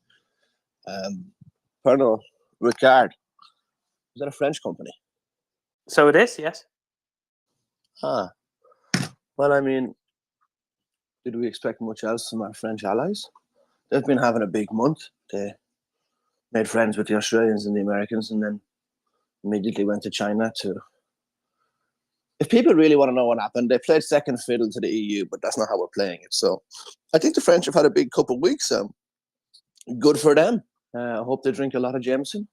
Speaker 8: Pernod Ricard, is that a French company?
Speaker 4: So it is, yes.
Speaker 8: Well, I mean, did we expect much else from our French allies? They've been having a big month. They made friends with the Australians and the Americans, and then immediately went to China to... If people really want to know what happened, they played second fiddle to the EU, but that's not how we're playing it. So I think the French have had a big couple of weeks. Good for them. I hope they drink a lot of Jameson.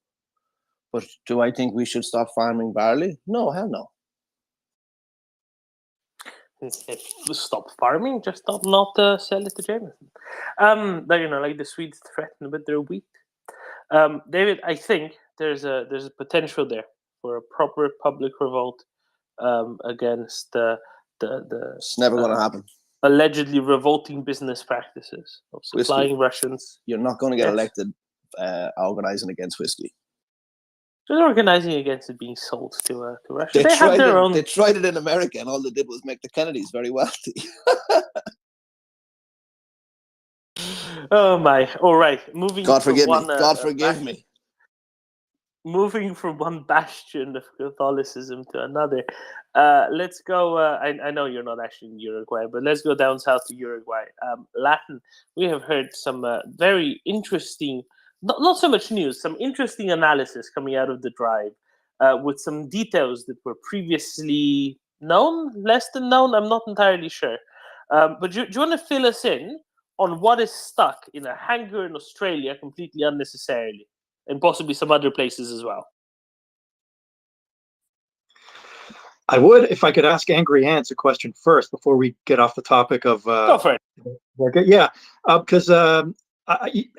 Speaker 8: But do I think we should stop farming barley? No, hell no.
Speaker 4: Stop farming, just not sell it to Jameson. Like the Swedes threaten with their wheat. David, I think there's a potential there for a proper public revolt against the
Speaker 8: It's never going to happen.
Speaker 4: Allegedly revolting business practices of supplying Russians.
Speaker 8: You're not going to get elected organizing against whiskey.
Speaker 4: Just organizing against it being sold to Russia.
Speaker 8: They
Speaker 4: have their own.
Speaker 8: They tried it in America, and all they did was make the Kennedys very wealthy.
Speaker 4: Oh my! All right, moving.
Speaker 8: God forgive me. God forgive me.
Speaker 4: moving from one bastion of Catholicism to another, let's go. I know you're not actually in Uruguay, but let's go down south to Uruguay. Latin, we have heard some very interesting, not so much news, some interesting analysis coming out of the drive with some details that were previously known, less than known. I'm not entirely sure. But do you want to fill us in on what is stuck in a hangar in Australia completely unnecessarily? And possibly some other places as well.
Speaker 11: I would, if I could ask Angry Ants a question first before we get off the topic of.
Speaker 4: Go for it.
Speaker 11: Yeah, because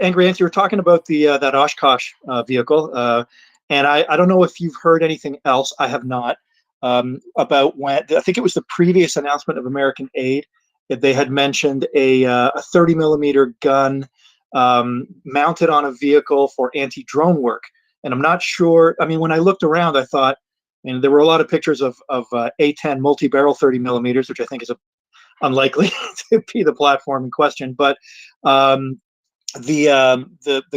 Speaker 11: Angry Ants, you were talking about the that Oshkosh vehicle, and I don't know if you've heard anything else. I have not about when I think it was the previous announcement of American aid that they had mentioned a 30 millimeter gun mounted on a vehicle for anti-drone work. And I'm not sure, I mean, when I looked around, I thought, and there were a lot of pictures of A10 multi-barrel 30 millimeters, which I think is unlikely to be the platform in question. But the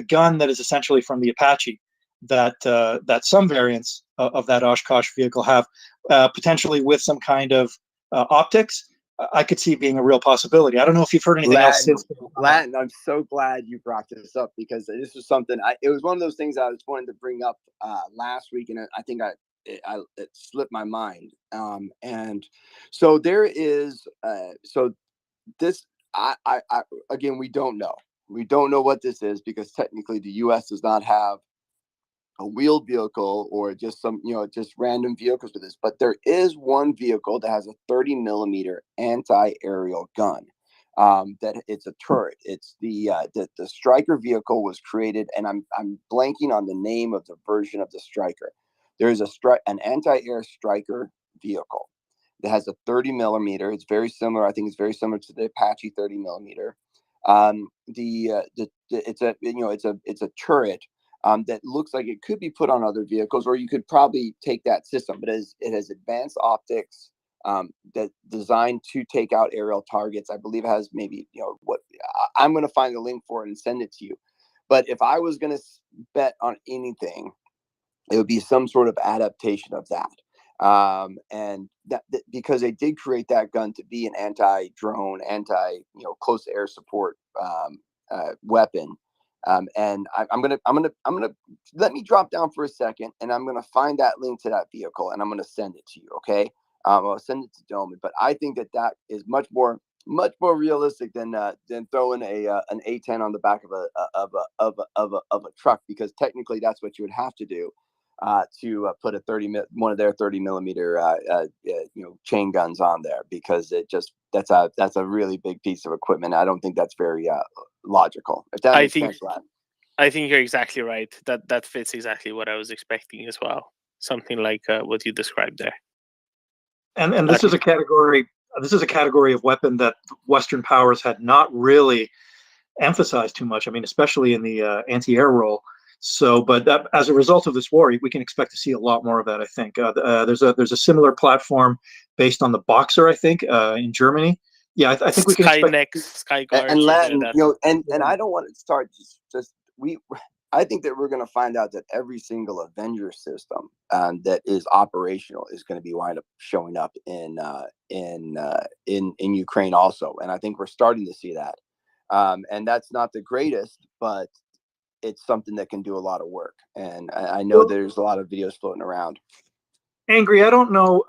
Speaker 11: gun that is essentially from the Apache that some variants of that Oshkosh vehicle have, potentially with some kind of optics, I could see being a real possibility. I don't know if you've heard anything else since.
Speaker 10: Latin, I'm so glad you brought this up because this was something it was one of those things I was wanting to bring up last week, and I think it slipped my mind. And so there is so this I again, we don't know what this is because technically the U.S. does not have a wheeled vehicle or just some, just random vehicles for this. But there is one vehicle that has a 30 millimeter anti-aerial gun. That it's a turret. It's the Striker vehicle was created, and I'm blanking on the name of the version of the Striker. There is an anti-air Striker vehicle that has a 30 millimeter. It's very similar. I think it's very similar to the Apache 30 millimeter. It's a turret. That looks like it could be put on other vehicles, or you could probably take that system. But it has advanced optics that designed to take out aerial targets. I believe it has maybe I'm going to find the link for it and send it to you. But if I was going to bet on anything, it would be some sort of adaptation of that. And that because they did create that gun to be an anti-drone, close air support weapon. And I'm gonna let me drop down for a second, and I'm gonna find that link to that vehicle, and I'm gonna send it to you. Okay, I'll send it to Doman. But I think that is much more realistic than throwing an A10 on the back of a truck, because technically that's what you would have to do to put one of their 30 millimeter chain guns on there, because that's a really big piece of equipment. I don't think that's very logical. If that makes sense,
Speaker 4: I think you're exactly right. That fits exactly what I was expecting as well. Something like what you described there.
Speaker 11: And this is a category. This is a category of weapon that Western powers had not really emphasized too much. I mean, especially in the anti-air role. So, but as a result of this war, we can expect to see a lot more of that. I think there's a similar platform based on the Boxer, I think, in Germany. Yeah, I think we can expect
Speaker 4: Skyguard,
Speaker 10: and Latin, and I don't want to start I think that we're going to find out that every single Avenger system that is operational is going to be wind up showing up in Ukraine also, and I think we're starting to see that. And that's not the greatest, but it's something that can do a lot of work. And I know there's a lot of videos floating around.
Speaker 11: Angry, I don't know.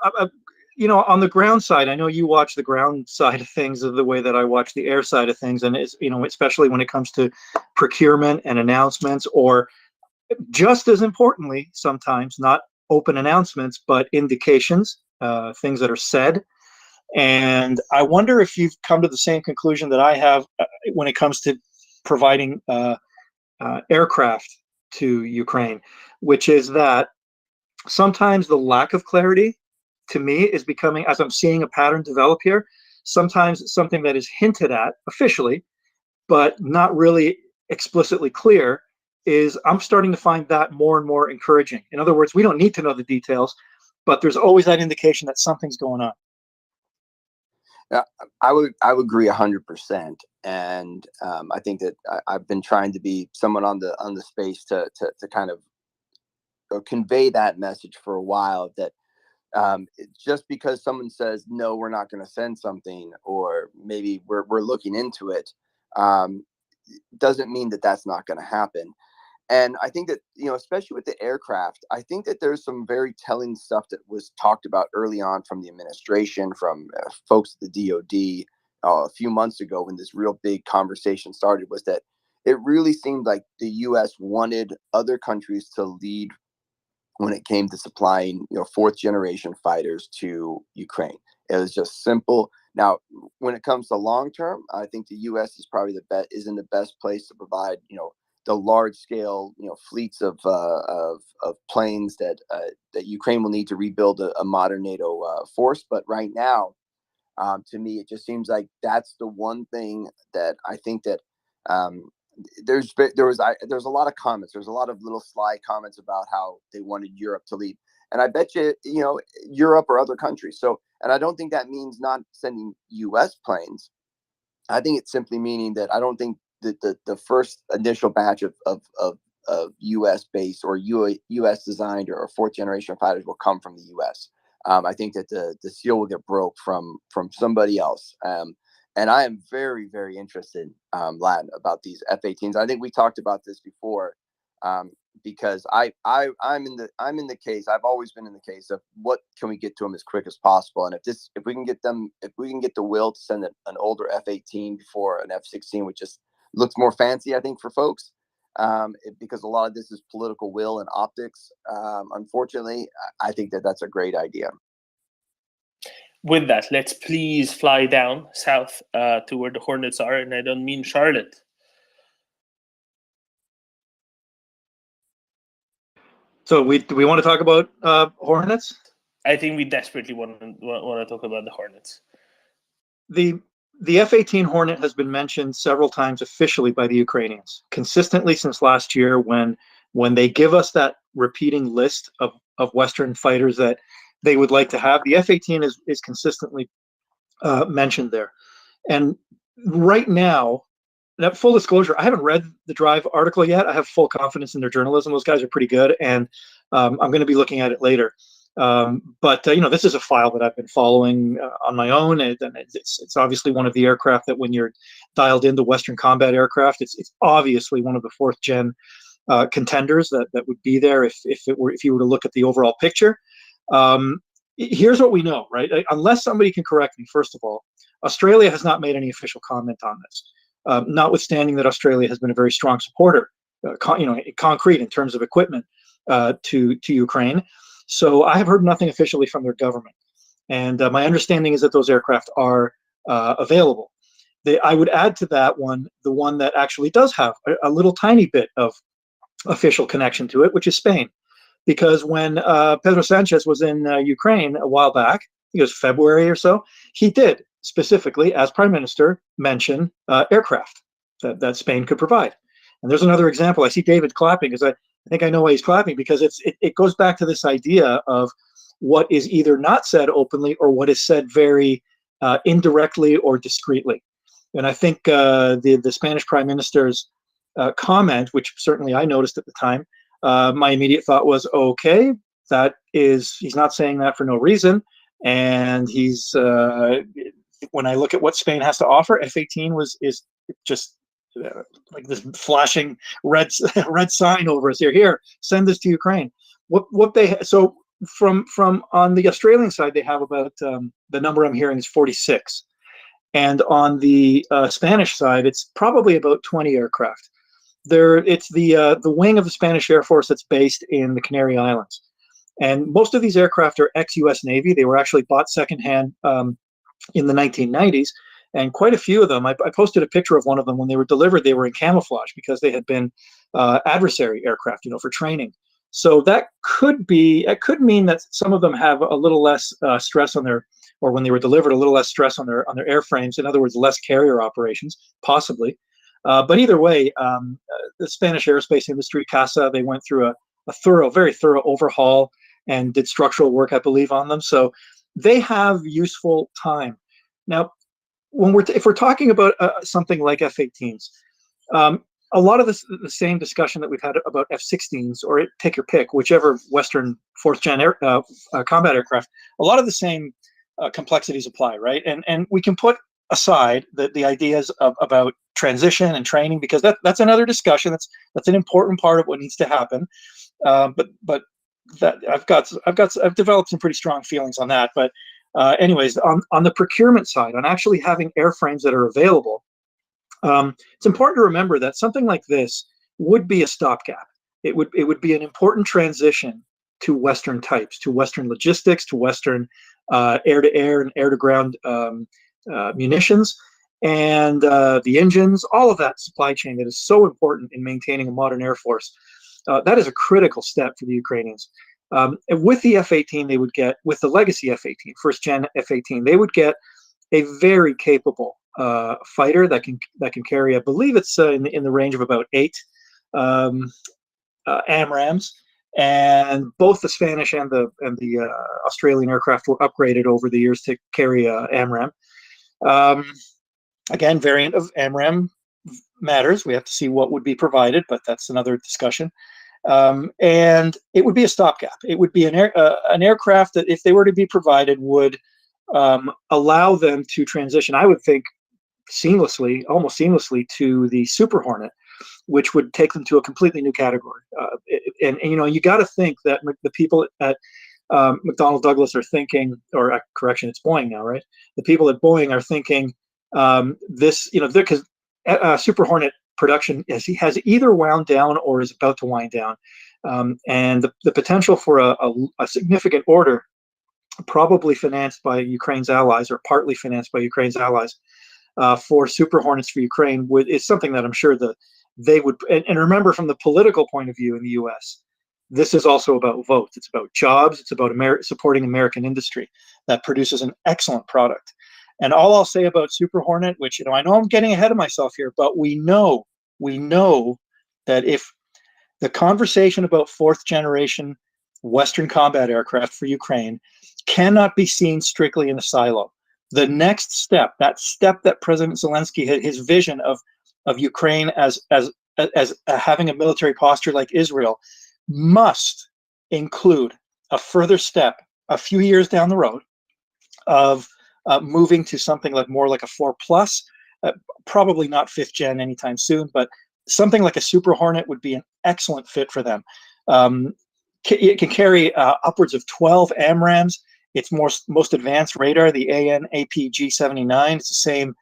Speaker 11: On the ground side, I know you watch the ground side of things of the way that I watch the air side of things. And it's, especially when it comes to procurement and announcements, or just as importantly, sometimes not open announcements, but indications, things that are said. And I wonder if you've come to the same conclusion that I have when it comes to providing aircraft to Ukraine, which is that sometimes the lack of clarity, to me, is becoming, as I'm seeing a pattern develop here, sometimes something that is hinted at officially, but not really explicitly clear, is I'm starting to find that more and more encouraging. In other words, we don't need to know the details, but there's always that indication that something's going on.
Speaker 10: Yeah, I would agree 100%, and I think that I've been trying to be someone on the space to kind of convey that message for a while, that just because someone says no, we're not going to send something, or maybe we're looking into it, doesn't mean that that's not going to happen. And I think that, especially with the aircraft, I think that there's some very telling stuff that was talked about early on from the administration, from folks at the DoD a few months ago, when this real big conversation started, was that it really seemed like the U.S. wanted other countries to lead when it came to supplying, fourth generation fighters to Ukraine. It was just simple. Now, when it comes to long term, I think the U.S. is probably is in the best place to provide, the large scale, fleets of planes that Ukraine will need to rebuild a modern NATO force. But right now, to me, it just seems like that's the one thing that I think that there's a lot of comments. There's a lot of little sly comments about how they wanted Europe to lead, and I bet you, Europe or other countries. So, and I don't think that means not sending U.S. planes. I think it's simply meaning that I don't think that the first initial batch of U.S. based or U.S. designed or fourth generation fighters will come from the U.S. I think that the seal will get broke from somebody else. And I am very, very interested, Latin, about these F-18s. I think we talked about this before, because I'm in the case. I've always been in the case of what can we get to them as quick as possible. And if we can get the will to send an older F-18 before an F-16, which just looks more fancy, I think, for folks, because a lot of this is political will and optics. Unfortunately, I think that that's a great idea.
Speaker 4: With that, let's please fly down south to where the Hornets are, and I don't mean Charlotte.
Speaker 11: So do we want to talk about Hornets?
Speaker 4: I think we desperately want to talk about the Hornets.
Speaker 11: The F-18 Hornet has been mentioned several times officially by the Ukrainians, consistently since last year, when they give us that repeating list of Western fighters that they would like to have. The F-18 is consistently mentioned there. And right now, full disclosure, I haven't read the Drive article yet. I have full confidence in their journalism. Those guys are pretty good, and I'm going to be looking at it later. But this is a file that I've been following on my own, and it's obviously one of the aircraft that, when you're dialed into Western combat aircraft, it's obviously one of the fourth gen contenders that would be there if you were to look at the overall picture. Here's what we know, right? Unless somebody can correct me, first of all, Australia has not made any official comment on this, notwithstanding that Australia has been a very strong supporter, concrete in terms of equipment to Ukraine. So I have heard nothing officially from their government. And my understanding is that those aircraft are available. I would add to that one, the one that actually does have a little tiny bit of official connection to it, which is Spain. Because when Pedro Sanchez was in Ukraine a while back, I think it was February or so, he did specifically, as Prime Minister, mention aircraft that Spain could provide. And there's another example. I see David clapping, because I think I know why he's clapping, because it goes back to this idea of what is either not said openly or what is said very indirectly or discreetly. And I think the Spanish Prime Minister's comment, which certainly I noticed at the time, my immediate thought was, okay, he's not saying that for no reason. And he's when I look at what Spain has to offer, F-18 is just like this flashing red sign over us. Here, send this to Ukraine. So from on the Australian side, they have about the number I'm hearing is 46, and on the Spanish side, it's probably about 20 aircraft. It's the wing of the Spanish Air Force that's based in the Canary Islands, and most of these aircraft are ex-U.S. Navy. They were actually bought secondhand in the 1990s, and quite a few of them. I posted a picture of one of them. When they were delivered, they were in camouflage because they had been adversary aircraft, for training. So that could mean that some of them have a little less stress on their, or when they were delivered, a little less stress on their airframes. In other words, less carrier operations, possibly. But either way, the Spanish aerospace industry, CASA, they went through a very thorough overhaul and did structural work, I believe, on them. So they have useful time. Now, if we're talking about something like F-18s, a lot of the same discussion that we've had about F-16s, or take your pick, whichever Western fourth gen combat aircraft. A lot of the same complexities apply, right? And we can put aside the ideas about transition and training, because that's another discussion. That's an important part of what needs to happen. But that I've developed some pretty strong feelings on that. But anyways, on the procurement side, on actually having airframes that are available, it's important to remember that something like this would be a stopgap. It would be an important transition to Western types, to Western logistics, to Western air-to-air and air-to-ground munitions, and the engines, all of that supply chain that is so important in maintaining a modern air force. That is a critical step for the Ukrainians. And with the F-18, they would get, with the legacy F-18, first gen F-18, they would get a very capable fighter that can carry, I believe it's in the range of about 8 AMRAAMs, and both the Spanish and the Australian aircraft were upgraded over the years to carry AMRAAM. Again, variant of AMRAAM matters. We have to see what would be provided, but that's another discussion. And it would be a stopgap. It would be an aircraft that, if they were to be provided, would allow them to transition, I would think, seamlessly, almost seamlessly, to the Super Hornet, which would take them to a completely new category. And you know, you got to think that the people at McDonnell Douglas are thinking, or correction, it's Boeing now, right? The people at Boeing are thinking this, you know, because Super Hornet production has either wound down or is about to wind down, and the potential for a significant order, probably financed by Ukraine's allies or partly financed by Ukraine's allies, for Super Hornets for Ukraine is something that I'm sure they would. And remember, from the political point of view in the U.S., this is also about votes. It's about jobs. It's about supporting American industry that produces an excellent product. And all I'll say about Super Hornet, which, you know, I know I'm getting ahead of myself here, but we know that if the conversation about fourth generation Western combat aircraft for Ukraine cannot be seen strictly in a silo. The next step, that step that President Zelensky had, his vision of Ukraine as having a military posture like Israel, must include a further step a few years down the road of moving to something like more like a 4+, probably not 5th gen anytime soon, but something like a Super Hornet would be an excellent fit for them. It can carry upwards of 12 AMRAAMs. Its most advanced radar, the APG-79, it's the same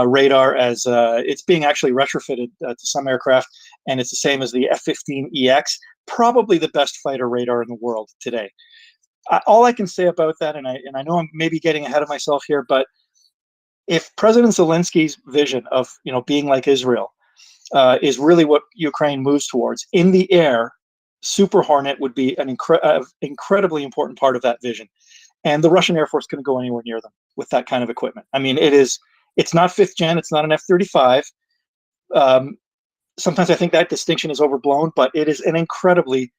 Speaker 11: radar as it's being actually retrofitted to some aircraft, and it's the same as the F-15EX, probably the best fighter radar in the world today. All I can say about that, and I know I'm maybe getting ahead of myself here, but if President Zelensky's vision of, you know, being like Israel is really what Ukraine moves towards, in the air, Super Hornet would be an incredibly important part of that vision. And the Russian Air Force couldn't go anywhere near them with that kind of equipment. I mean, it's not 5th gen, it's not an F-35. Sometimes I think that distinction is overblown, but it is an incredibly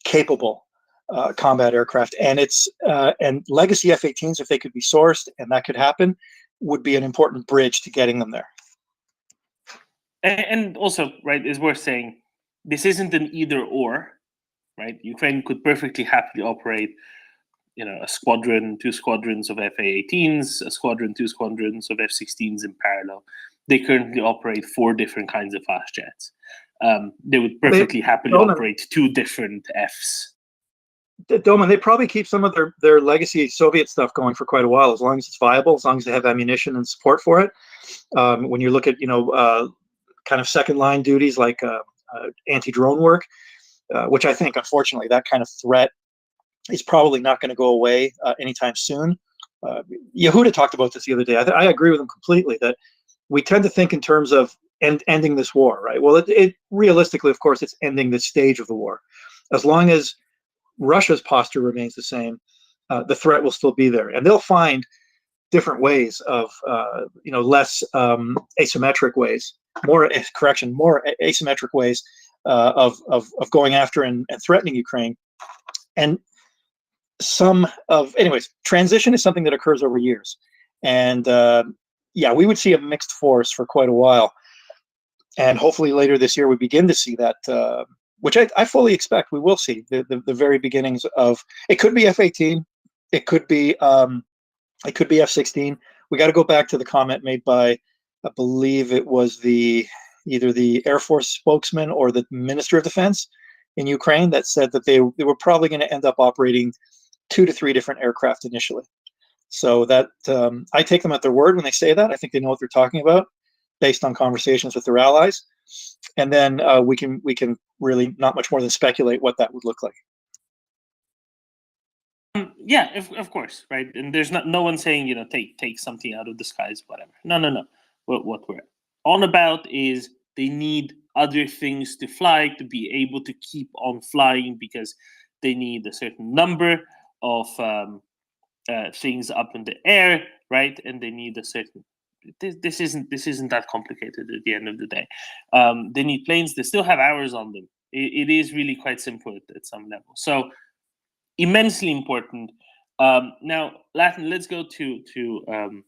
Speaker 11: capable combat aircraft. And and legacy F-18s, if they could be sourced and that could happen, would be an important bridge to getting them there.
Speaker 4: And also, right, it's worth saying, this isn't an either or, right? Ukraine could perfectly happily operate, you know, a squadron, 2 squadrons of F-18s, a squadron, 2 squadrons of F-16s in parallel. They currently operate 4 different kinds of fast jets. They would perfectly happily operate 2 different Fs.
Speaker 11: Doman, they probably keep some of their legacy Soviet stuff going for quite a while, as long as it's viable, as long as they have ammunition and support for it. When you look at, you know, kind of second line duties like anti-drone work, which I think, unfortunately, that kind of threat is probably not going to go away anytime soon. Yehuda talked about this the other day. I agree with him completely that we tend to think in terms of ending this war, right? Well, it realistically, of course, it's ending this stage of the war. As long as Russia's posture remains the same, the threat will still be there, and they'll find different ways of, you know, less asymmetric ways, more asymmetric ways of going after and threatening Ukraine. And anyways, transition is something that occurs over years, and yeah, we would see a mixed force for quite a while. And hopefully later this year we begin to see that, which I fully expect we will see the very beginnings of. It could be F-18, it could be F-16. We got to go back to the comment made by, I believe it was either the Air Force spokesman or the Minister of Defense in Ukraine that said that they were probably going to end up operating 2 to 3 different aircraft initially. So that I take them at their word when they say that. I think they know what they're talking about, based on conversations with their allies, and then we can really not much more than speculate what that would look like.
Speaker 4: Yeah, of course, right. And there's no one saying take something out of the skies, whatever. No. What we're on about is they need other things to fly to be able to keep on flying, because they need a certain number of things up in the air, right? And they need a certain. This isn't that complicated at the end of the day. They need planes. They still have hours on them. It is really quite simple at some level. So immensely important. Now, Latin. Let's go to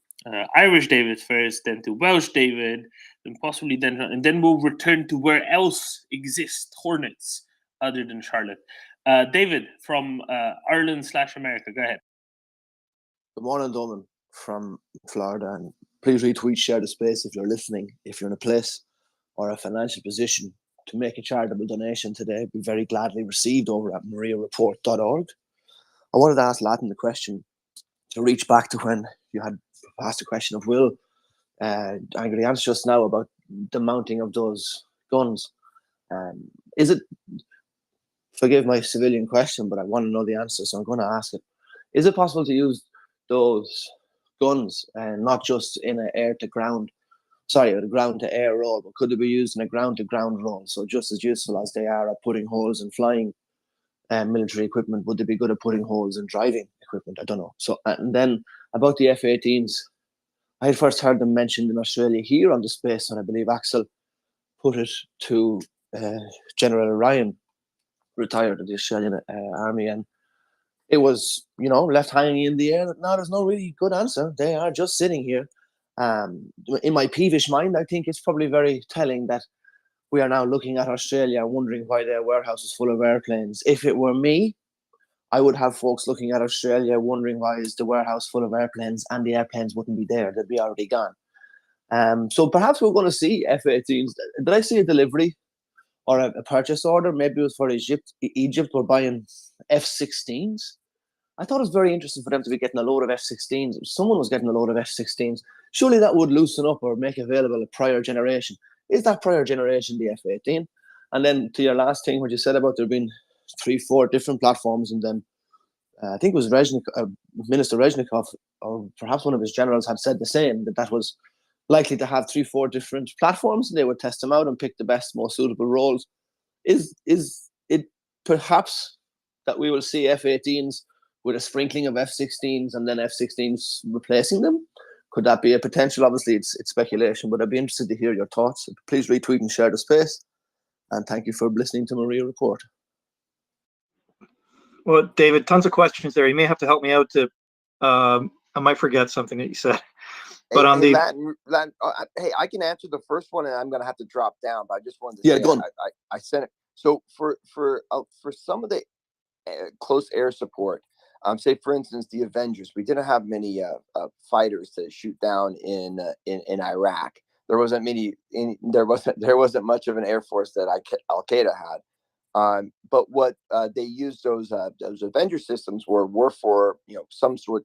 Speaker 4: Irish David first, then to Welsh David, and possibly then we'll return to where else exist Hornets other than Charlotte. David from Ireland/America. Go ahead.
Speaker 8: Good morning, Doman from Florida, and please retweet, share the space if you're listening. If you're in a place or a financial position to make a charitable donation today, be very gladly received over at MriyaReport.org. I wanted to ask Latin the question to reach back to when you had asked the question of Will. I'm going to answer just now about the mounting of those guns. Is it, forgive my civilian question, but I want to know the answer, so I'm going to ask it. Is it possible to use those guns and not just in an air to ground, a ground to air roll, but could they be used in a ground to ground roll? So just as useful as they are at putting holes in flying military equipment, would they be good at putting holes in driving equipment? I don't know. So, and then about the F-18s, I had first heard them mentioned in Australia here on the space, and I believe Axel put it to General Ryan, retired of the Australian Army, and it was, left hanging in the air. No, there's no really good answer. They are just sitting here. In my peevish mind, I think it's probably very telling that we are now looking at Australia and wondering why their warehouse is full of airplanes. If it were me, I would have folks looking at Australia wondering why is the warehouse full of airplanes, and the airplanes wouldn't be there. They'd be already gone. So perhaps we're going to see F-18s. Did I see a delivery or a purchase order? Maybe it was for Egypt. Egypt were buying F-16s. I thought it was very interesting for them to be getting a load of F-16s. Someone was getting a load of F-16s. Surely that would loosen up or make available a prior generation. Is that prior generation the F-18? And then to your last thing, what you said about there being 3-4 different platforms, and then I think it was Minister Reznikov, or perhaps one of his generals, had said the same, that was likely to have 3-4 different platforms, and they would test them out and pick the best, most suitable roles. Is it perhaps that we will see F-18s with a sprinkling of F-16s and then F-16s replacing them? Could that be a potential? Obviously, it's speculation, but I'd be interested to hear your thoughts. Please retweet and share the space. And thank you for listening to Maria Report.
Speaker 11: Well, David, tons of questions there. You may have to help me out to, I might forget something that you said. But on the
Speaker 13: Latin, hey, I can answer the first one, and I'm going to have to drop down. But I just wanted to say,
Speaker 8: go on.
Speaker 13: I sent it. So for some of the close air support, say for instance the Avengers, we didn't have many fighters to shoot down in Iraq. There wasn't there wasn't much of an air force that Al Qaeda had. But what they used those Avenger systems were for some sort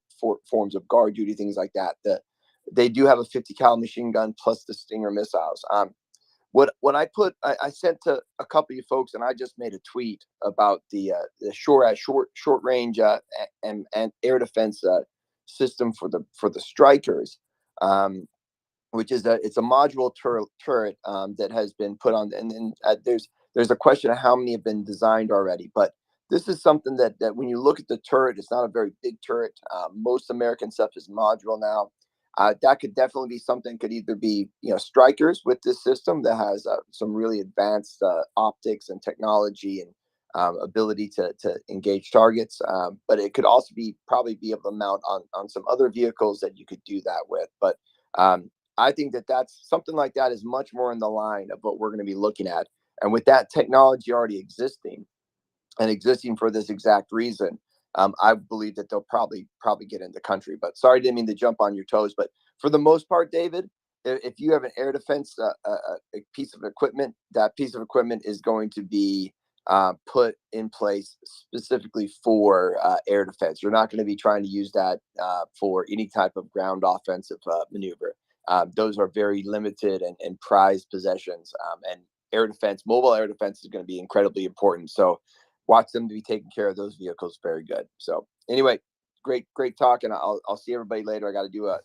Speaker 13: forms of guard duty, things like that. They do have a 50 cal machine gun plus the Stinger missiles. What I sent to a couple of folks, and I just made a tweet about the short range and air defense system for the Strikers, which is it's a modular turret that has been put on, and there's a question of how many have been designed already, but this is something that when you look at the turret, it's not a very big turret. Most American stuff is modular now. That could definitely be something. Could either be Strikers with this system that has some really advanced optics and technology and ability to engage targets, but it could also probably be able to mount on some other vehicles that you could do that with. But I think that that's something like that is much more in the line of what we're going to be looking at. And with that technology already existing and existing for this exact reason, I believe that they'll probably get into country. But sorry, didn't mean to jump on your toes. But for the most part, David, if you have an air defense a piece of equipment, that piece of equipment is going to be put in place specifically for air defense. You're not going to be trying to use that for any type of ground offensive maneuver. Those are very limited and prized possessions. And air defense, mobile air defense is going to be incredibly important. So watch them to be taking care of those vehicles. Very good. So anyway, great talk, and I'll see everybody later. I got to do a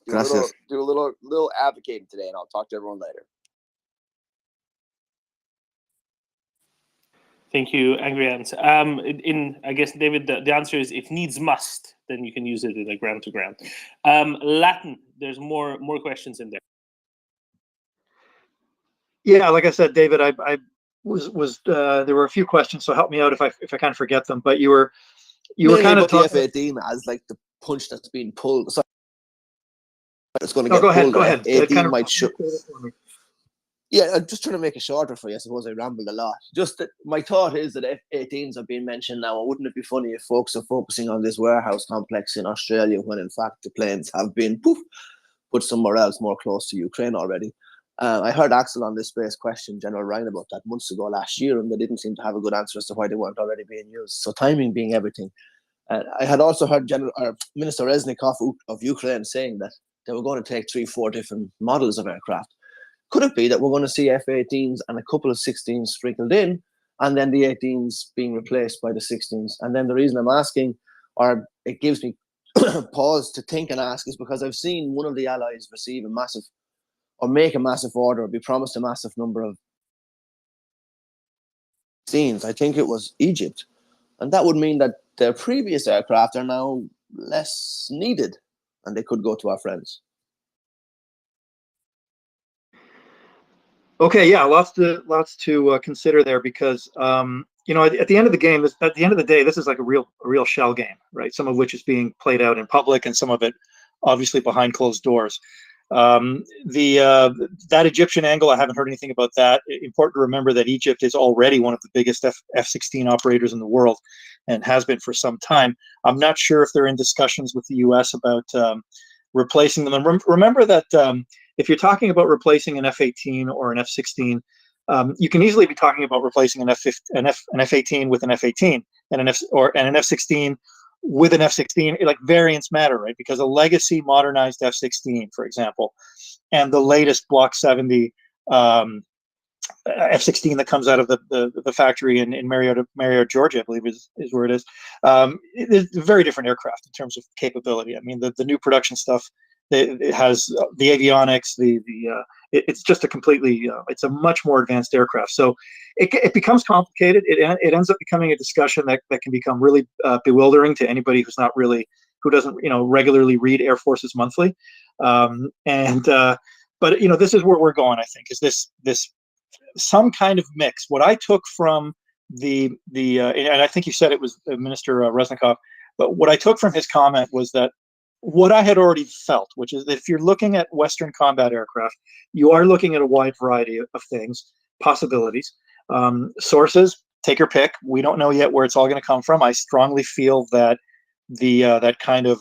Speaker 13: little advocating today, and I'll talk to everyone later.
Speaker 4: Thank you, Angry Ant. I guess, David, the answer is if needs must, then you can use it in a ground to ground. Latin, there's more questions in there.
Speaker 11: Yeah, like I said, David, I was there were a few questions, so help me out if I kind of forget them. But you were kind of
Speaker 8: talking
Speaker 11: talking
Speaker 8: about the F-18 as like the punch that's being pulled. Sorry. It's going to
Speaker 11: No,
Speaker 8: get
Speaker 11: go ahead.
Speaker 8: pulled.
Speaker 11: Go ahead.
Speaker 8: F-18
Speaker 11: Kind of
Speaker 8: might show. Yeah, I'm just trying to make it shorter for you. I suppose I rambled a lot. Just that my thought is that F-18s are being mentioned now. Wouldn't it be funny if folks are focusing on this warehouse complex in Australia when in fact the planes have been put somewhere else more close to Ukraine already? I heard Axel on this space question General Ryan about that months ago last year, and they didn't seem to have a good answer as to why they weren't already being used. So timing being everything. I had also heard Minister Reznikov of Ukraine saying that they were going to take 3-4 different models of aircraft. Could it be that we're going to see F-18s and a couple of 16s sprinkled in, and then the 18s being replaced by the 16s? And then the reason I'm asking, or it gives me pause to think and ask, is because I've seen one of the allies receive a massive, or make a massive order, or be promised a massive number of scenes. I think it was Egypt. And that would mean that their previous aircraft are now less needed, and they could go to our friends.
Speaker 11: Okay, yeah, lots to consider there, because you know, at the end of the game, at the end of the day, this is like a real shell game, right? Some of which is being played out in public, and some of it obviously behind closed doors. That Egyptian angle, I haven't heard anything about that. Important to remember that Egypt is already one of the biggest F-16 operators in the world, and has been for some time. I'm not sure if they're in discussions with the U.S. about replacing them. And remember that if you're talking about replacing an F-18 or an F-16, you can easily be talking about replacing an F-18 with an F-18 and an F-16 with an F-16. Like, variants matter, right? Because a legacy modernized F-16, for example, and the latest Block 70 F-16 that comes out of the factory in Marietta, Georgia, I believe is where it is. It's a very different aircraft in terms of capability. I mean, the new production stuff, it has the avionics, it's just a completely, it's a much more advanced aircraft. So it becomes complicated. It ends up becoming a discussion that can become really bewildering to anybody who doesn't regularly read Air Forces Monthly. But this is where we're going. I think is this some kind of mix. What I took from and I think you said it was Minister Reznikov, but what I took from his comment was that what I had already felt, which is that if you're looking at Western combat aircraft, you are looking at a wide variety of things, possibilities, sources. Take your pick. We don't know yet where it's all going to come from. I strongly feel that that kind of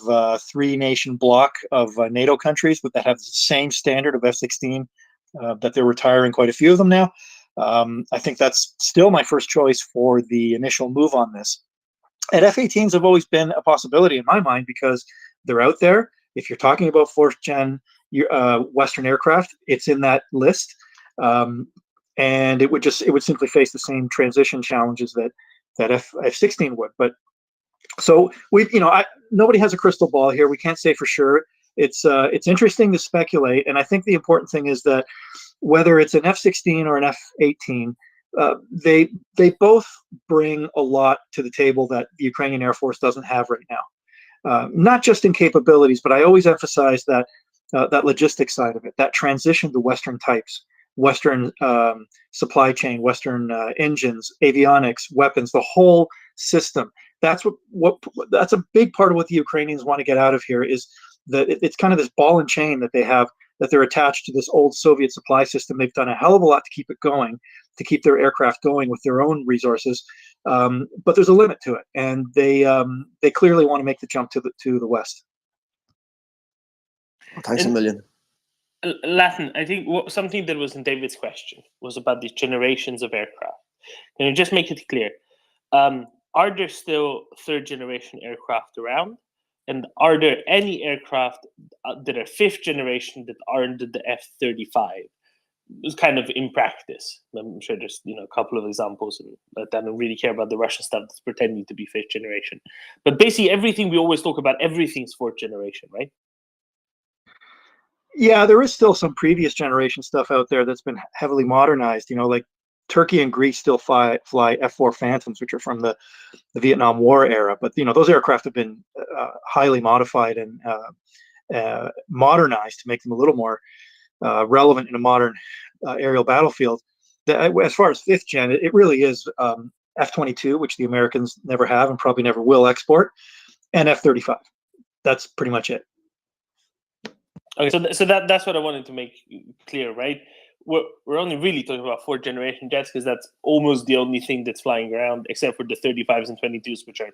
Speaker 11: three-nation block of NATO countries that have the same standard of F-16, that they're retiring quite a few of them now. I think that's still my first choice for the initial move on this. And F-18s have always been a possibility in my mind because they're out there. If you're talking about fourth-gen Western aircraft, it's in that list, and it would simply face the same transition challenges that F-16 would. But so nobody has a crystal ball here. We can't say for sure. It's interesting to speculate, and I think the important thing is that whether it's an F-16 or an F-18, they both bring a lot to the table that the Ukrainian Air Force doesn't have right now. Not just in capabilities, but I always emphasize that logistics side of it, that transition to Western types, Western supply chain, Western engines, avionics, weapons, the whole system. That's that's a big part of what the Ukrainians want to get out of here, is that it's kind of this ball and chain that they have that they're attached to this old Soviet supply system. They've done a hell of a lot to keep it going, to keep their aircraft going with their own resources. But there's a limit to it, and they clearly want to make the jump to the West.
Speaker 8: Well, thanks a million.
Speaker 4: Latin, I think something that was in David's question was about the generations of aircraft. Can you just make it clear? Are there still third generation aircraft around? And are there any aircraft that are fifth generation that aren't the F-35? It's kind of in practice. I'm sure there's a couple of examples, and I don't really care about the Russian stuff that's pretending to be fifth generation. But basically, everything we always talk about, everything's fourth generation, right?
Speaker 11: Yeah, there is still some previous generation stuff out there that's been heavily modernized. Like Turkey and Greece still fly F-4 Phantoms, which are from the Vietnam War era. But those aircraft have been highly modified and modernized to make them a little more relevant in a modern aerial battlefield. As far as fifth gen, it really is F-22, which the Americans never have and probably never will export, and F-35. That's pretty much it.
Speaker 4: Okay, so that's what I wanted to make clear, right? We're only really talking about fourth generation jets because that's almost the only thing that's flying around, except for the 35s and 22s, which are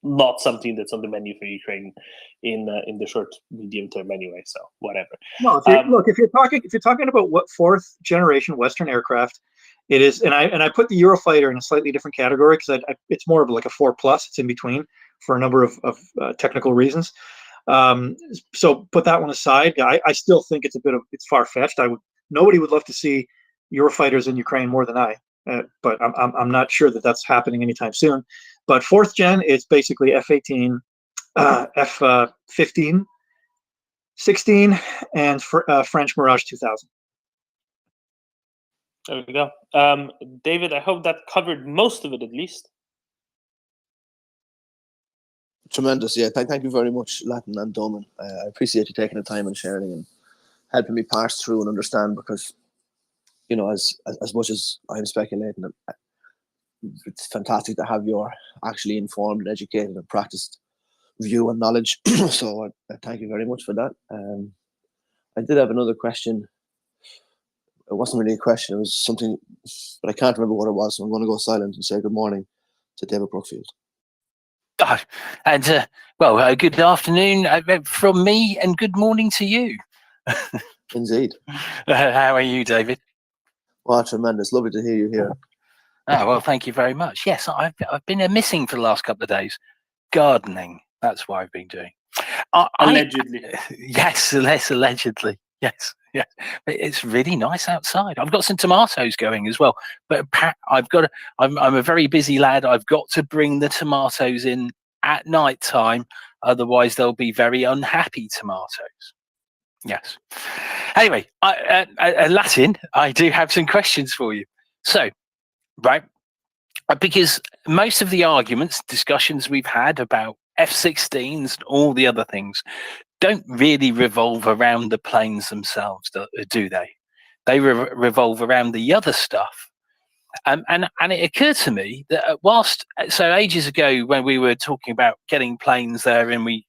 Speaker 4: not something that's on the menu for Ukraine in the short medium term anyway. So whatever.
Speaker 11: No, if you're talking about what fourth generation Western aircraft it is, and I put the Eurofighter in a slightly different category because it's more of like a 4+. It's in between for a number of technical reasons. So put that one aside. I still think it's far-fetched. Nobody would love to see Eurofighters in Ukraine more than I, but I'm not sure that that's happening anytime soon. But fourth gen, it's basically F-18, F-15, 16, and French Mirage 2000.
Speaker 4: There we go. David, I hope that covered most of it at least.
Speaker 8: Tremendous, yeah. Thank you very much, Latin and Doman. I appreciate you taking the time and sharing and helping me pass through and understand, because, as much as I'm speculating, it's fantastic to have your actually informed, and educated, and practiced view and knowledge. So thank you very much for that. I did have another question. It wasn't really a question. It was something, but I can't remember what it was. So I'm going to go silent and say good morning to David Brookfield.
Speaker 14: Oh, and good afternoon from me, and good morning to you.
Speaker 8: Indeed.
Speaker 14: How are you, David?
Speaker 8: Well, tremendous. Lovely to hear you here.
Speaker 14: Oh, well, thank you very much. Yes, I've been missing for the last couple of days. Gardening. That's what I've been doing.
Speaker 4: Allegedly.
Speaker 14: Yes, less allegedly. Yes. Yeah, it's really nice outside. I've got some tomatoes going as well, but I'm a very busy lad. I've got to bring the tomatoes in at night time, otherwise they'll be very unhappy tomatoes. Yes. Anyway, Latin, I do have some questions for you. So, right, because most of the arguments, discussions we've had about F-16s and all the other things don't really revolve around the planes themselves, do they? They revolve around the other stuff. And it occurred to me that so ages ago when we were talking about getting planes there, and we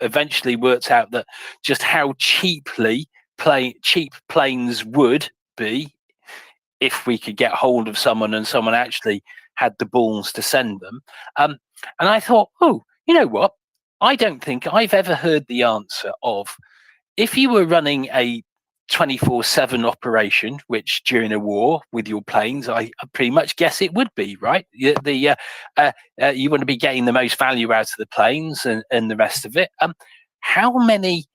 Speaker 14: eventually worked out that just how cheap planes would be if we could get hold of someone and someone actually had the balls to send them. And I thought, oh, you know what? I don't think I've ever heard the answer of, if you were running a 24/7 operation, which during a war with your planes, I pretty much guess it would be, right? You want to be getting the most value out of the planes and the rest of it. How many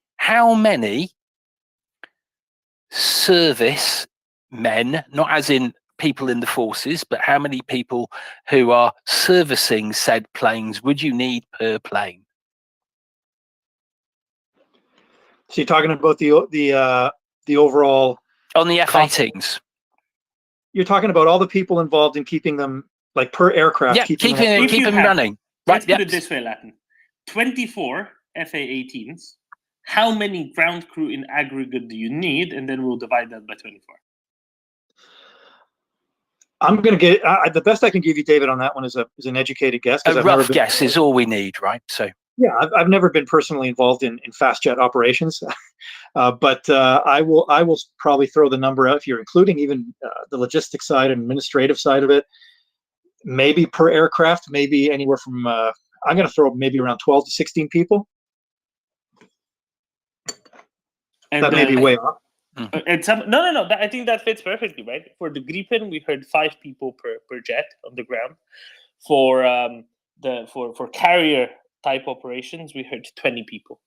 Speaker 14: service men, not as in people in the forces, but how many people who are servicing said planes would you need per plane?
Speaker 11: So you're talking about the overall
Speaker 14: on the F-18s.
Speaker 11: You're talking about all the people involved in keeping them, like, per aircraft.
Speaker 14: Yeah, keep them running.
Speaker 4: Let's put it this way, Latin. 24 FA-18s. How many ground crew in aggregate do you need? And then we'll divide that by 24.
Speaker 11: I'm going to get the best I can give you, David, on that one is an educated guess.
Speaker 14: A rough guess is all we need, right? So
Speaker 11: Yeah, I've never been personally involved in fast jet operations, but I will probably throw the number out if you're including even the logistics side and administrative side of it. Maybe per aircraft, maybe anywhere from I'm going to throw maybe around 12 to 16 people.
Speaker 4: And
Speaker 11: That may be way off.
Speaker 4: And no. I think that fits perfectly, right? For the Gripen, we heard 5 people per jet on the ground. For for carrier type operations, we heard 20 people.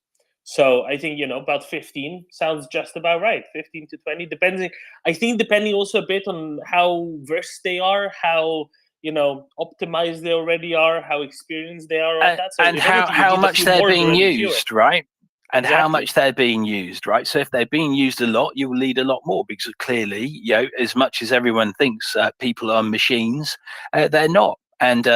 Speaker 4: So I think about 15 sounds just about right. 15 to 20, depending. I think depending also a bit on how versed they are, how optimized they already are, how experienced they are on that. So
Speaker 14: and
Speaker 4: if anything, you
Speaker 14: how
Speaker 4: need a
Speaker 14: much
Speaker 4: few
Speaker 14: they're
Speaker 4: more
Speaker 14: being
Speaker 4: than fewer.
Speaker 14: used, right? And how
Speaker 4: Exactly.
Speaker 14: much they're being used, right? So if they're being used a lot, you will need a lot more, because clearly, as much as everyone thinks people are machines, they're not. And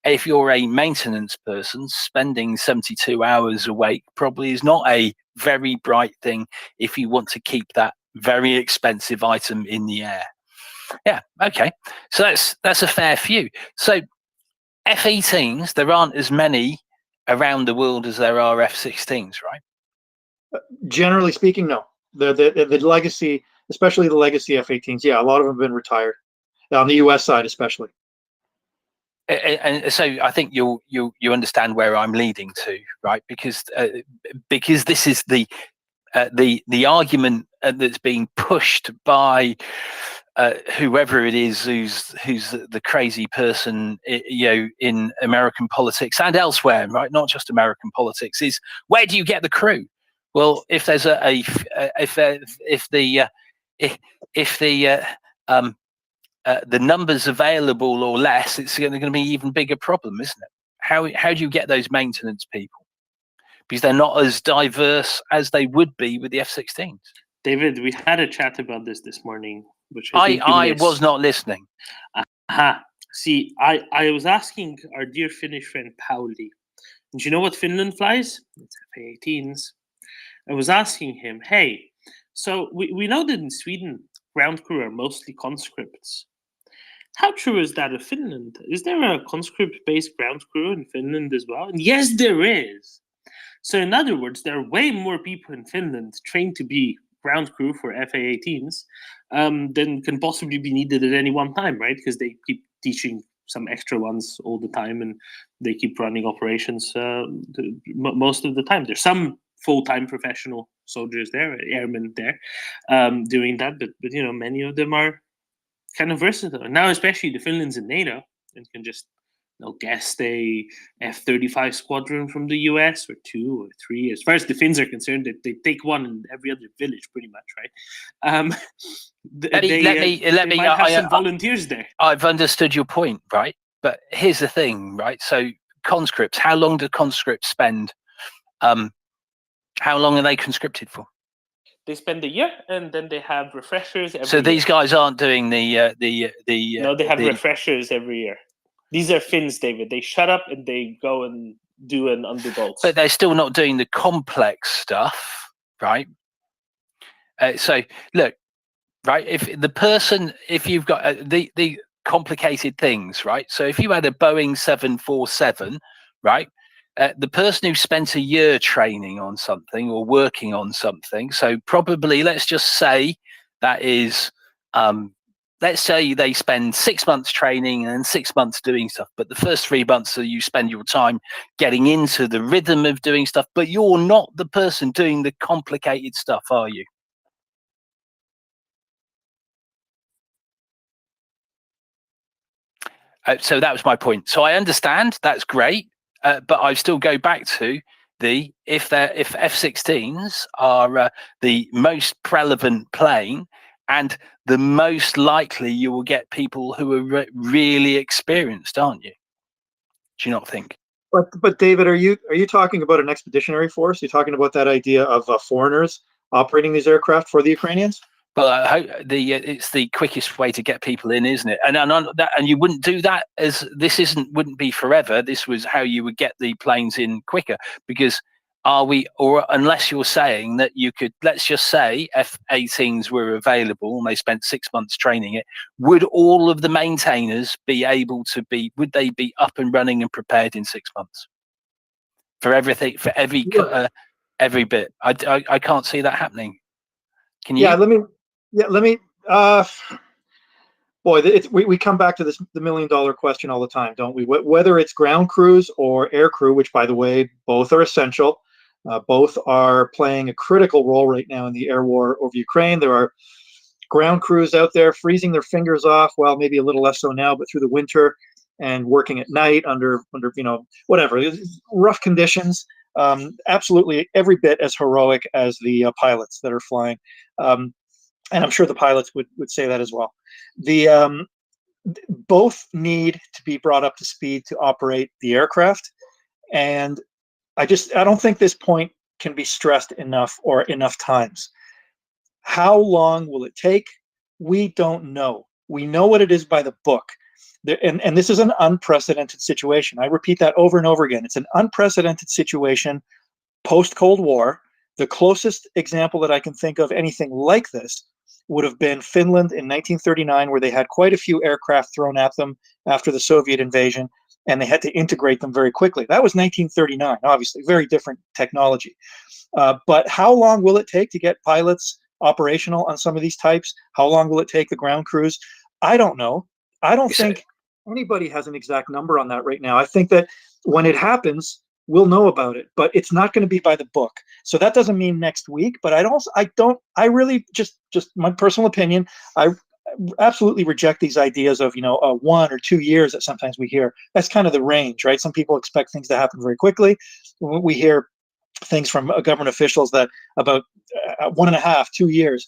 Speaker 14: if you're a maintenance person, spending 72 hours awake probably is not a very bright thing if you want to keep that very expensive item in the air. Yeah, okay. So that's a fair few. So F-18s, there aren't as many around the world as there are F-16s, right?
Speaker 11: Generally speaking, no. The legacy, especially the legacy F-18s, yeah, a lot of them have been retired on the U.S. side, especially.
Speaker 14: And so I think you understand where I'm leading to, right? Because this is the argument that's being pushed by whoever it is who's the crazy person, in American politics and elsewhere, right? Not just American politics. Is where do you get the crew? Well, if there's the numbers available or less, it's going to be an even bigger problem, isn't it? How do you get those maintenance people? Because they're not as diverse as they would be with the F-16s.
Speaker 4: David, we had a chat about this morning, which I think
Speaker 14: I was not listening.
Speaker 4: Aha. See, I was asking our dear Finnish friend Pauli, do you know what Finland flies? It's F-18s. I was asking him, hey, so we know that in Sweden, ground crew are mostly conscripts. How true is that of Finland? Is there a conscript-based ground crew in Finland as well? And yes, there is. So in other words, there are way more people in Finland trained to be ground crew for FA-18s than can possibly be needed at any one time, right? Because they keep teaching some extra ones all the time, and they keep running operations most of the time. There's some full-time professional soldiers there, airmen there, doing that, but many of them are kind of versatile. Now, especially the Finland's in NATO and can just guest a F-35 squadron from the US, or 2 or 3. As far as the Finns are concerned, they take one in every other village, pretty much, right? Let me have some volunteers there.
Speaker 14: I've understood your point, right? But here's the thing, right? So conscripts, how long do conscripts spend? How long are they conscripted for?
Speaker 4: They spend a year, and then they have refreshers every
Speaker 14: So
Speaker 4: year.
Speaker 14: these guys aren't doing
Speaker 4: No, they have refreshers every year. These are Finns, David. They shut up and they go and do an underbolt.
Speaker 14: But they're still not doing the complex stuff, right? So look, right? If you've got the complicated things, right? So if you had a Boeing 747, right? The person who spent a year training on something or working on something, so probably let's just say that is, let's say they spend 6 months training and 6 months doing stuff, but the first 3 months you spend your time getting into the rhythm of doing stuff, but you're not the person doing the complicated stuff, are you? So that was my point. So I understand, that's great, but I still go back to if F-16s are the most relevant plane, and the most likely you will get people who are really experienced, aren't you? Do you not think?
Speaker 11: But David, are you talking about an expeditionary force? You're talking about that idea of foreigners operating these aircraft for the Ukrainians?
Speaker 14: Well, it's the quickest way to get people in, isn't it? And you wouldn't do that as wouldn't be forever. This was how you would get the planes in quicker, because unless you're saying that you could, let's just say F-18s were available and they spent 6 months training it, would all of the maintainers be able to would they be up and running and prepared in 6 months? for everything, for every bit. I can't see that happening. Can you?
Speaker 11: Yeah, let me. Boy, we come back to the $1 million question all the time, don't we? Whether it's ground crews or air crew, which, by the way, both are essential. Both are playing a critical role right now in the air war over Ukraine. There are ground crews out there freezing their fingers off, well, maybe a little less so now, but through the winter, and working at night under whatever, rough conditions. Absolutely every bit as heroic as the pilots that are flying. And I'm sure the pilots would say that as well. Both need to be brought up to speed to operate the aircraft. And I don't think this point can be stressed enough or enough times. How long will it take? We don't know. We know what it is by the book. And this is an unprecedented situation. I repeat that over and over again. It's an unprecedented situation post-Cold War. The closest example that I can think of anything like this would have been Finland in 1939, where they had quite a few aircraft thrown at them after the Soviet invasion, and they had to integrate them very quickly. That was 1939, obviously, very different technology. But how long will it take to get pilots operational on some of these types? How long will it take the ground crews? I don't know. I don't think anybody has an exact number on that right now. I think that when it happens, we'll know about it, but it's not going to be by the book. So that doesn't mean next week, but I really just my personal opinion, I absolutely reject these ideas of, 1 or 2 years that sometimes we hear. That's kind of the range, right? Some people expect things to happen very quickly. We hear things from government officials that about 1.5, 2 years.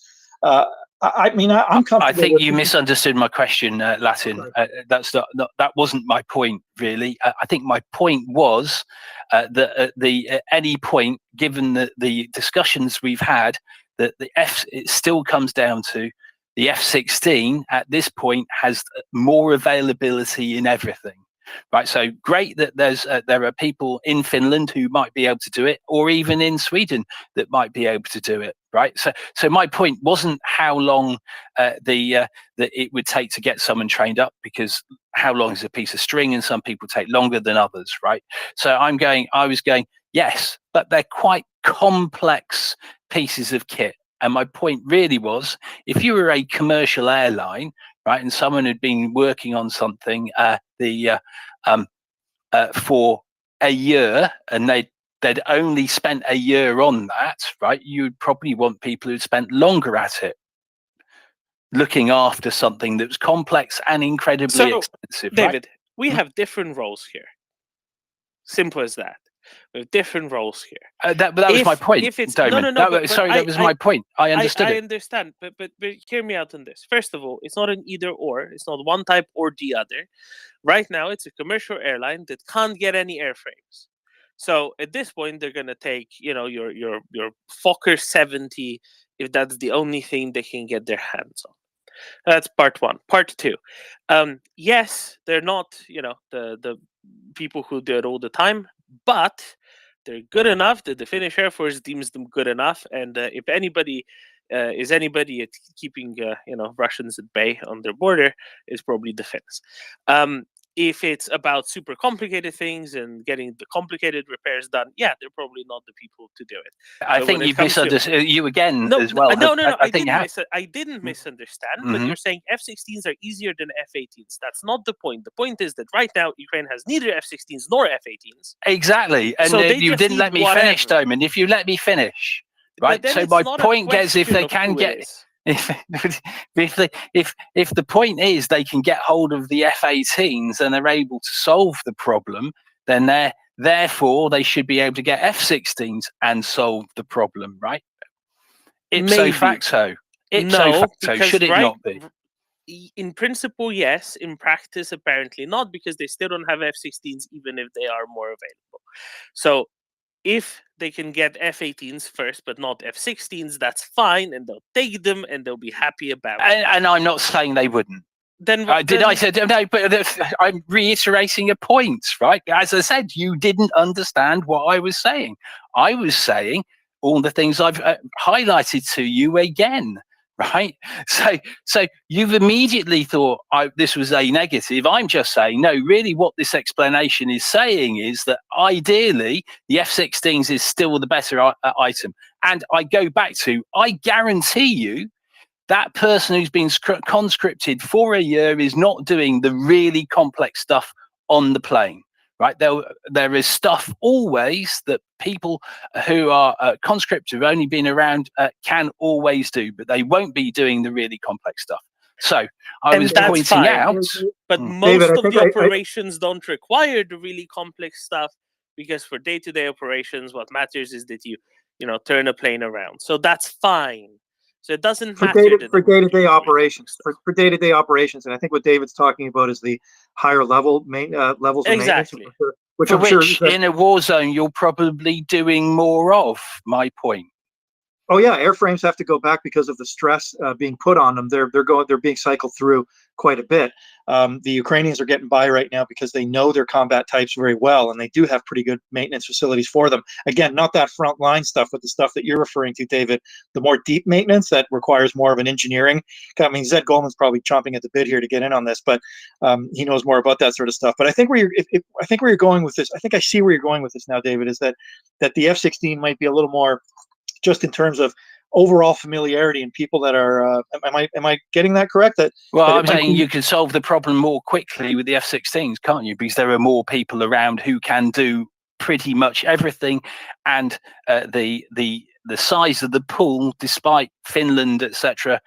Speaker 11: I'm comfortable.
Speaker 14: I think you misunderstood my question, Latin. That wasn't my point, really. I think my point was that at any point, given the discussions we've had, that it still comes down to the F-16 at this point has more availability in everything. Right, so great that there are people in Finland who might be able to do it, or even in Sweden that might be able to do it. Right, so my point wasn't how long that it would take to get someone trained up, because how long is a piece of string, and some people take longer than others. Right, so I was going, yes, but they're quite complex pieces of kit. And my point really was, if you were a commercial airline, right, and someone had been working on something for a year, and they'd only spent a year on that, right, you'd probably want people who'd spent longer at it, looking after something that was complex and incredibly expensive.
Speaker 4: David,
Speaker 14: right?
Speaker 4: we have different roles here. Simple as that. We have different roles here.
Speaker 14: That was my point.
Speaker 4: If it's
Speaker 14: Damon.
Speaker 4: no,
Speaker 14: that was my point. I understood
Speaker 4: I
Speaker 14: it.
Speaker 4: understand, but hear me out on this. First of all, it's not an either or. It's not one type or the other. Right now, it's a commercial airline that can't get any airframes. So at this point, they're gonna take your Fokker 70 if that's the only thing they can get their hands on. That's part one. Part two. Yes, they're not the people who do it all the time, but they're good enough that the Finnish Air Force deems them good enough. And if anybody is anybody at keeping Russians at bay on their border, is probably the Finns. If it's about super complicated things and getting the complicated repairs done, yeah, they're probably not the people to do it.
Speaker 14: I think you've misunderstood you again as well.
Speaker 4: No. I
Speaker 14: think
Speaker 4: didn't misunderstand, but
Speaker 14: Mhm.
Speaker 4: you're saying F-16s are easier than F-18s. That's not the point. The point is that right now Ukraine has neither F-16s nor F-18s.
Speaker 14: Exactly, and
Speaker 4: So they
Speaker 14: you
Speaker 4: just
Speaker 14: didn't
Speaker 4: need
Speaker 14: let me
Speaker 4: whatever.
Speaker 14: finish, Damon. If you let me finish,
Speaker 4: But
Speaker 14: right?
Speaker 4: then
Speaker 14: So
Speaker 4: it's
Speaker 14: my
Speaker 4: not a
Speaker 14: point gets if
Speaker 4: question
Speaker 14: they
Speaker 4: of
Speaker 14: can
Speaker 4: who it
Speaker 14: get.
Speaker 4: is.
Speaker 14: If the point is they can get hold of the F-18s and they're able to solve the problem, then therefore they should be able to get F-16s and solve the problem, right? Ipso
Speaker 4: Maybe.
Speaker 14: facto.
Speaker 4: No,
Speaker 14: Facto.
Speaker 4: because
Speaker 14: Should it not be?
Speaker 4: In principle, yes. In practice, apparently not, because they still don't have F-16s, even if they are more available. So if they can get F-18s first, but not F-16s, that's fine, and they'll take them, and they'll be happy about it.
Speaker 14: And I'm not saying they wouldn't.
Speaker 4: Then
Speaker 14: I said no, but I'm reiterating a point, right? As I said, you didn't understand what I was saying. I was saying all the things I've highlighted to you again. right? So you've immediately thought this was a negative. I'm just saying, no, really what this explanation is saying is that ideally the F-16s is still the better item. And I go back to, I guarantee you that person who's been conscripted for a year is not doing the really complex stuff on the plane. Right, there is stuff always that people who are conscripted, who've only been around, can always do, but they won't be doing the really complex stuff. So I was pointing out,
Speaker 4: but most of the operations don't require the really complex stuff, because for day-to-day operations, what matters is that you turn a plane around. So that's fine. So it doesn't matter
Speaker 11: for day-to-day operations. For day-to-day operations, and I think what David's talking about is the higher level levels of maintenance, which
Speaker 14: for
Speaker 11: I'm sure
Speaker 14: in a war zone you're probably doing more of. My point.
Speaker 11: Oh yeah, airframes have to go back because of the stress being put on them. They're being cycled through quite a bit. The Ukrainians are getting by right now because they know their combat types very well, and they do have pretty good maintenance facilities for them. Again, not that front line stuff, but the stuff that you're referring to, David, the more deep maintenance that requires more of an engineering. I mean, Zed Goldman's probably chomping at the bit here to get in on this, but he knows more about that sort of stuff. But I think where you're going with this, I think I see where you're going with this now, David, is that the F-16 might be a little more, just in terms of overall familiarity and people that are, am I getting that correct?
Speaker 14: I'm saying you can solve the problem more quickly with the F-16s, can't you? Because there are more people around who can do pretty much everything, and the size of the pool, despite Finland, etc.,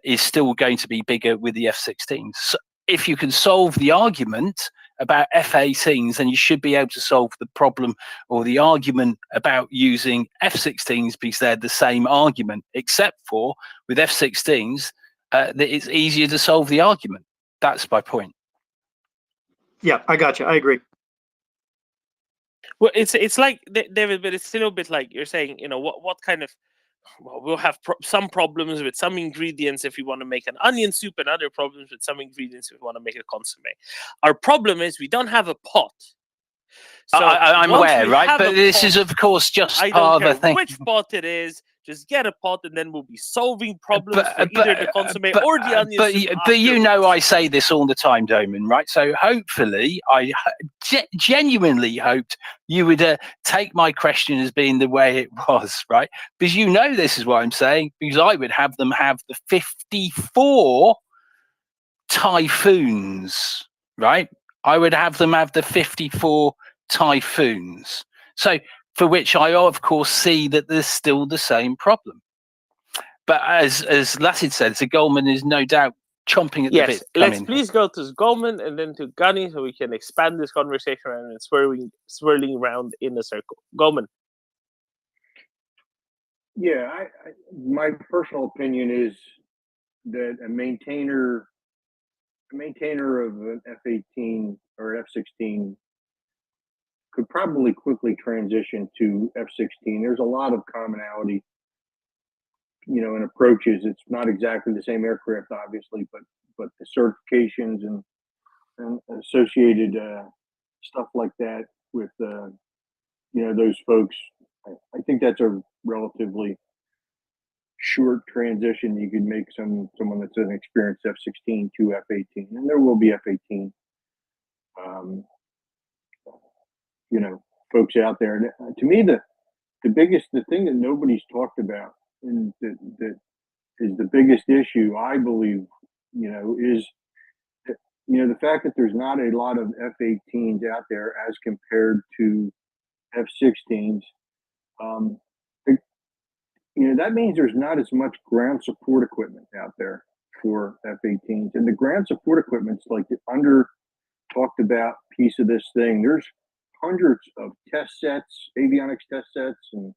Speaker 14: is still going to be bigger with the F-16s. So if you can solve the argument about F-18s, then you should be able to solve the problem or the argument about using F-16s, because they're the same argument, except for with F-16s that it's easier to solve the argument. That's my point.
Speaker 11: Yeah, I got you. I agree.
Speaker 4: Well, it's like, David, but it's still a bit like you're saying, what kind of, well, we'll have some problems with some ingredients if we want to make an onion soup, and other problems with some ingredients if we want to make a consomme. Our problem is we don't have a pot. So
Speaker 14: I'm aware, right? But this is, of course, just part of a thing.
Speaker 4: Which pot it is, just get a pot, and then we'll be solving problems for either the consomme or the onion soup.
Speaker 14: But you know, I say this all the time, Doman, right? So hopefully, I genuinely hoped you would take my question as being the way it was, right? Because you know this is what I'm saying, because I would have them have the 54 Typhoons, right? I would have them have the 54 Typhoons. So for which I, of course, see that there's still the same problem. But as Lassyd said, so Goldman is no doubt chomping at the bit.
Speaker 4: Let's please go to Goldman and then to Gunny, so we can expand this conversation around and swirling around in a circle. Goldman.
Speaker 9: Yeah, my personal opinion is that a maintainer of an F-18 or F-16 could probably quickly transition to F-16. There's a lot of commonality, in approaches. It's not exactly the same aircraft, obviously, but the certifications and associated stuff like that with those folks. I think that's a relatively short transition. You could make someone that's an experienced F-16 to F-18, and there will be F-18 folks out there. And to me, the thing that nobody's talked about, and that is the biggest issue, I believe, is the fact that there's not a lot of F-18s out there as compared to F-16s. That means there's not as much ground support equipment out there for F-18s, and the ground support equipment's like the under talked about piece of this thing. There's hundreds of test sets, avionics test sets, and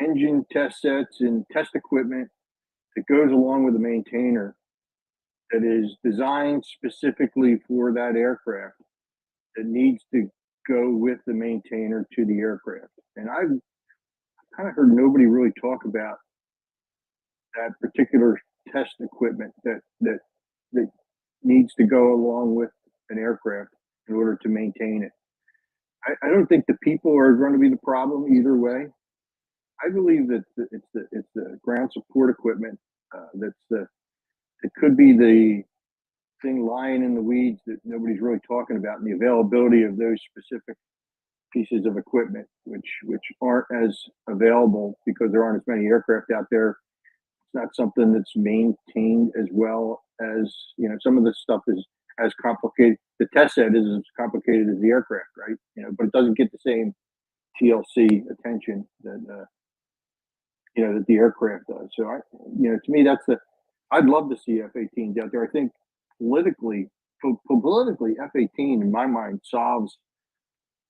Speaker 9: engine test sets, and test equipment that goes along with the maintainer that is designed specifically for that aircraft, that needs to go with the maintainer to the aircraft. And I've kind of heard nobody really talk about that particular test equipment that needs to go along with an aircraft in order to maintain it. I don't think the people are going to be the problem either way. I believe that it's the ground support equipment It could be the thing lying in the weeds that nobody's really talking about, and the availability of those specific pieces of equipment, which aren't as available because there aren't as many aircraft out there. It's not something that's maintained as well as, you know, some of this stuff is as complicated. The test set is as complicated as the aircraft, right? You know, but it doesn't get the same TLC attention that you know that the aircraft does. So you know, to me, I'd love to see F-18s out there. I think politically, F-18 in my mind solves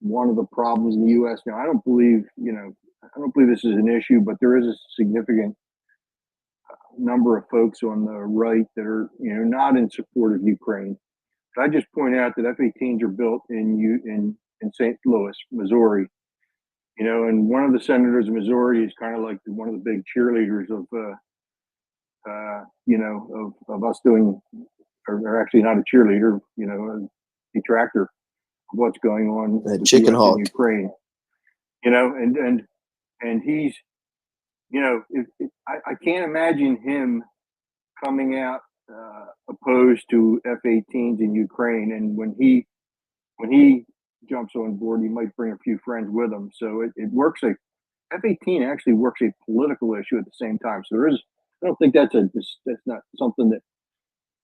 Speaker 9: one of the problems in the U.S. Now, I don't believe this is an issue, but there is a significant number of folks on the right that are, you know, not in support of Ukraine. But I just point out that F-18s are built in St. Louis, Missouri. You know, and one of the senators of Missouri is kind of like one of the big cheerleaders of, you know, of us doing, or actually not a cheerleader, you know, a detractor of what's going on with
Speaker 8: chicken
Speaker 9: US
Speaker 8: hawk.
Speaker 9: and Ukraine. You know, and he's, you know, I can't imagine him coming out opposed to F-18s in Ukraine, and when he jumps on board, he might bring a few friends with him. So it works. F-18 actually works a political issue at the same time. So I don't think that's not something that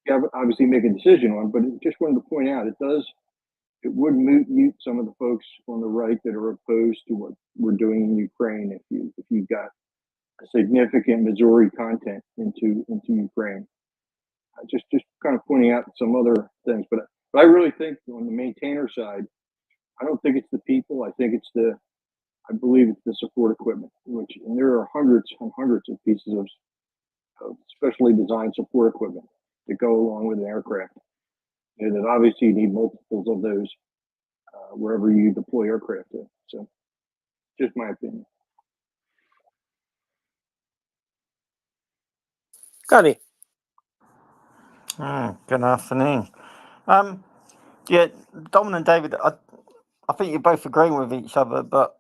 Speaker 9: you obviously make a decision on, but just wanted to point out it would mute some of the folks on the right that are opposed to what we're doing in Ukraine if you got a significant Missouri content into Ukraine. Just kind of pointing out some other things, but I really think on the maintainer side, I don't think it's the people. I think I believe it's the support equipment, and there are hundreds and hundreds of pieces of specially designed support equipment that go along with an aircraft. And that obviously you need multiples of those wherever you deploy aircraft to. So, just my opinion.
Speaker 21: Connie.
Speaker 16: Good afternoon. Yeah, Dom and David, I think you're both agreeing with each other, but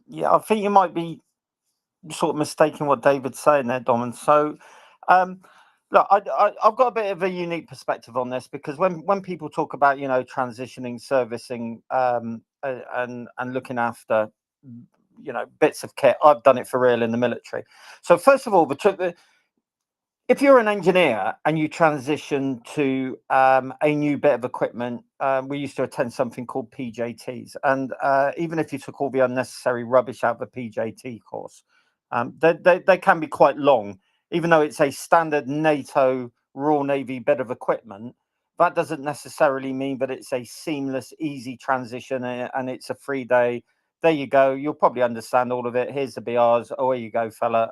Speaker 16: yeah, I think you might be sort of mistaking what David's saying there, Dom. And so, look, I've got a bit of a unique perspective on this because when people talk about, you know, transitioning, servicing, and looking after, you know, bits of kit, I've done it for real in the military. So first of all, if you're an engineer and you transition to a new bit of equipment, we used to attend something called PJTs. And even if you took all the unnecessary rubbish out of the PJT course, they can be quite long. Even though it's a standard NATO Royal Navy bit of equipment, that doesn't necessarily mean that it's a seamless, easy transition and it's a 3-day. There you go. You'll probably understand all of it. Here's the BRs. Oh, here you go, fella,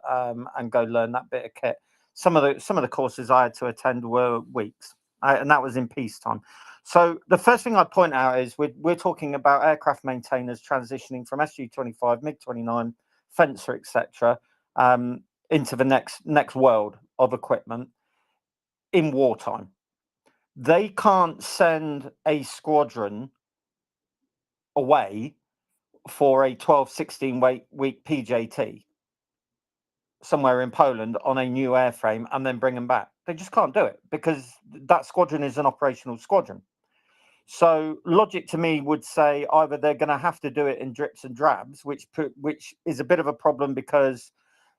Speaker 16: and go learn that bit of kit. Some of the courses I had to attend were weeks, and that was in peacetime. So the first thing I'd point out is we're talking about aircraft maintainers transitioning from SU-25, MiG-29, Fencer, etc., into the next world of equipment in wartime. They can't send a squadron away for a 12, 16-week PJT somewhere in Poland on a new airframe and then bring them back. They just can't do it because that squadron is an operational squadron. So logic to me would say either they're going to have to do it in drips and drabs, which is a bit of a problem because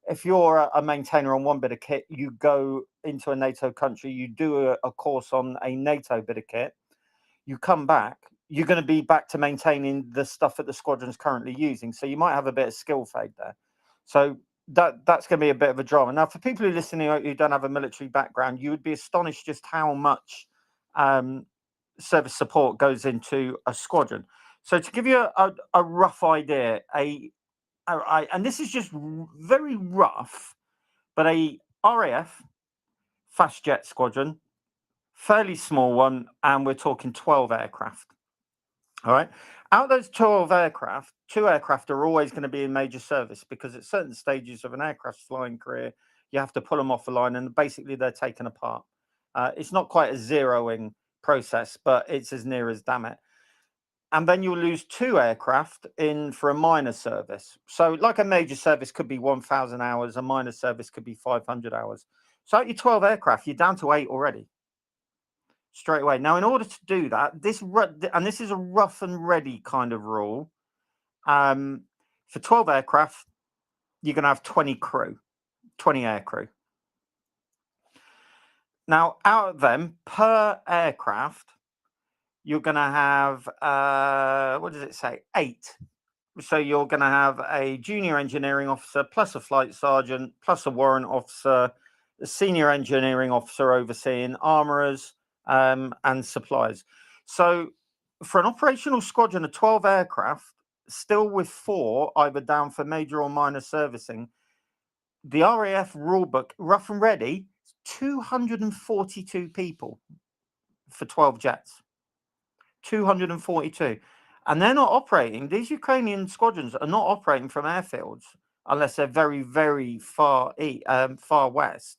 Speaker 16: if you're a maintainer on one bit of kit, you go into a NATO country, you do a course on a NATO bit of kit, you come back, you're going to be back to maintaining the stuff that the squadron's currently using. So you might have a bit of skill fade there. So that's going to be a bit of a drama. Now, for people who are listening who don't have a military background, you would be astonished just how much service support goes into a squadron. So to give you a rough idea, and this is just very rough, but a RAF fast jet squadron, fairly small one, and we're talking 12 aircraft. All right. Out of those 12 aircraft, 2 aircraft are always going to be in major service because at certain stages of an aircraft's flying career, you have to pull them off the line and basically they're taken apart. It's not quite a zeroing process, but it's as near as damn it. and then you'll lose 2 aircraft in for a minor service. So like a major service could be 1,000 hours, a minor service could be 500 hours. So at your 12 aircraft, you're down to 8 already, straight away. Now, in order to do that, this is a rough and ready kind of rule. For 12 aircraft, you're going to have 20 crew, 20 air crew. Now, out of them, per aircraft, you're going to have, what does it say? 8. So you're going to have a junior engineering officer, plus a flight sergeant, plus a warrant officer, a senior engineering officer overseeing armourers and suppliers. So for an operational squadron of 12 aircraft, still with 4 either down for major or minor servicing, the RAF rulebook, rough and ready, 242 people for 12 jets. 242. And they're not operating, these Ukrainian squadrons are not operating from airfields unless they're very, very far west,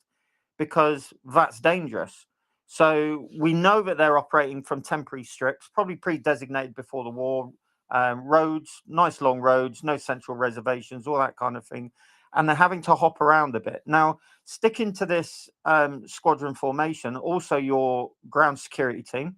Speaker 16: because that's dangerous. So we know that they're operating from temporary strips, probably pre-designated before the war, roads, nice long roads, no central reservations, all that kind of thing. And they're having to hop around a bit. Now, sticking to this squadron formation, also your ground security team,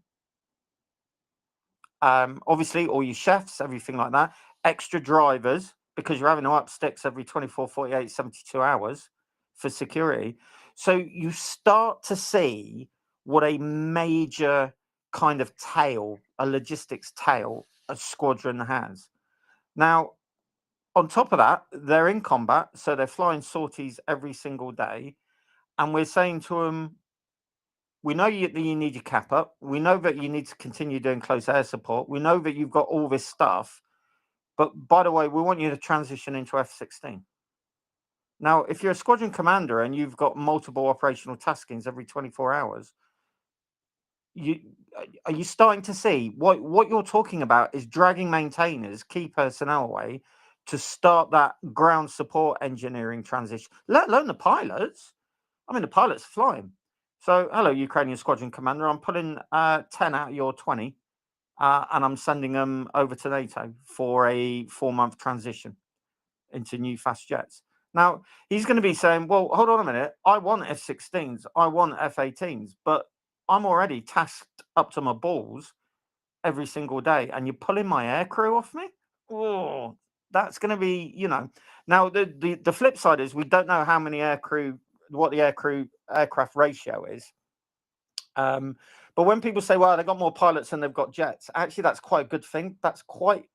Speaker 16: obviously all your chefs, everything like that, extra drivers, because you're having to up sticks every 24, 48, 72 hours for security. So you start to see what a major kind of tail, a logistics tail, a squadron has. Now, on top of that, they're in combat, so they're flying sorties every single day. And we're saying to them, we know that you need your cap up. We know that you need to continue doing close air support. We know that you've got all this stuff. But by the way, we want you to transition into F-16. Now, if you're a squadron commander and you've got multiple operational taskings every 24 hours, are you starting to see what you're talking about is dragging maintainers, key personnel away to start that ground support engineering transition, let alone the pilots. I mean, the pilots are flying. So, hello, Ukrainian squadron commander. I'm putting 10 out of your 20, and I'm sending them over to NATO for a 4-month transition into new fast jets. Now, he's going to be saying, well, hold on a minute. I want F-16s. I want F-18s, but I'm already tasked up to my balls every single day, and you're pulling my aircrew off me? Oh, that's going to be, Now, the flip side is we don't know how many aircrew, what the aircraft ratio is. But when people say, well, they've got more pilots than they've got jets, actually, that's quite a good thing. That's quite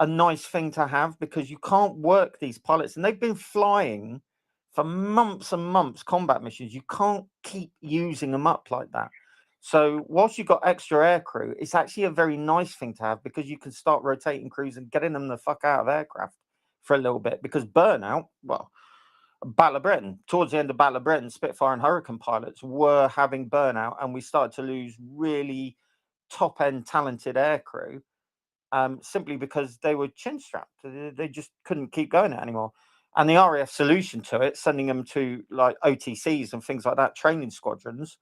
Speaker 16: a nice thing to have, because you can't work these pilots. And they've been flying for months and months, combat missions. You can't keep using them up like that. So whilst you've got extra aircrew, it's actually a very nice thing to have, because you can start rotating crews and getting them the fuck out of aircraft for a little bit. Because burnout, well, Battle of Britain, towards the end of Battle of Britain, Spitfire and Hurricane pilots were having burnout, and we started to lose really top-end talented aircrew, simply because they were chin-strapped. They just couldn't keep going it anymore. And the RAF solution to it, sending them to like OTCs and things like that, training squadrons,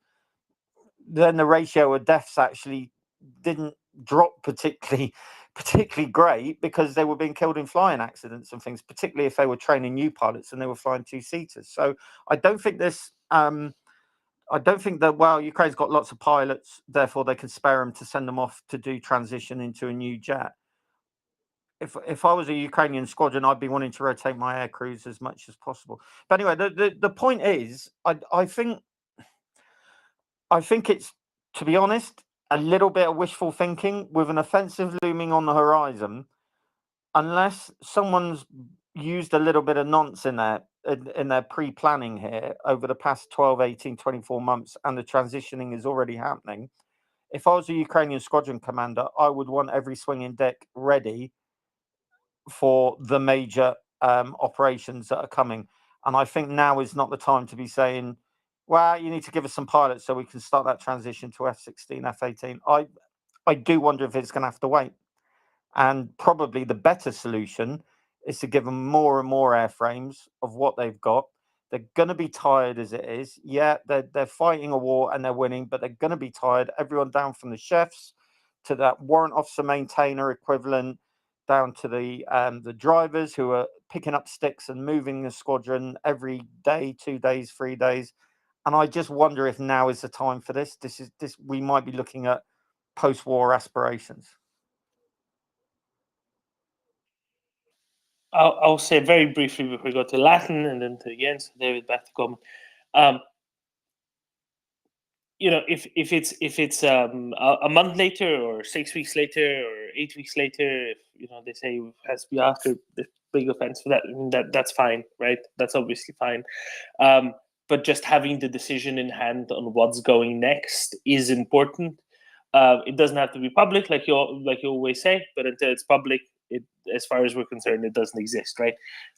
Speaker 16: then the ratio of deaths actually didn't drop particularly great, because they were being killed in flying accidents and things, particularly if they were training new pilots and they were flying 2-seaters. So I don't think this, I don't think that, well, Ukraine's got lots of pilots, therefore they can spare them to send them off to do transition into a new jet. If I was a Ukrainian squadron, I'd be wanting to rotate my air crews as much as possible. But anyway, the point is, I think it's, to be honest, a little bit of wishful thinking with an offensive looming on the horizon, unless someone's used a little bit of nonce in their pre-planning here over the past 12, 18, 24 months, and the transitioning is already happening. If I was a Ukrainian squadron commander, I would want every swinging deck ready for the major operations that are coming. And I think now is not the time to be saying, well, you need to give us some pilots so we can start that transition to F-16, F-18. I do wonder if it's going to have to wait. And probably the better solution is to give them more and more airframes of what they've got. They're going to be tired as it is. Yeah, they're fighting a war and they're winning, but they're going to be tired. Everyone down from the chefs to that warrant officer maintainer equivalent, down to the drivers who are picking up sticks and moving the squadron every day, 2 days, 3 days. And I just wonder if now is the time for this. We might be looking at post-war aspirations.
Speaker 4: I'll say very briefly before we go to Latin and then to Jens, David, back to Coleman. You know, if it's a month later or 6 weeks later or 8 weeks later, if you know they say it has to be after the big offense for that, I mean, that's fine, right? That's obviously fine. But just having the decision in hand on what's going next is important. It doesn't have to be public, like you always say, but until it's public, as far as we're concerned, it doesn't exist, right?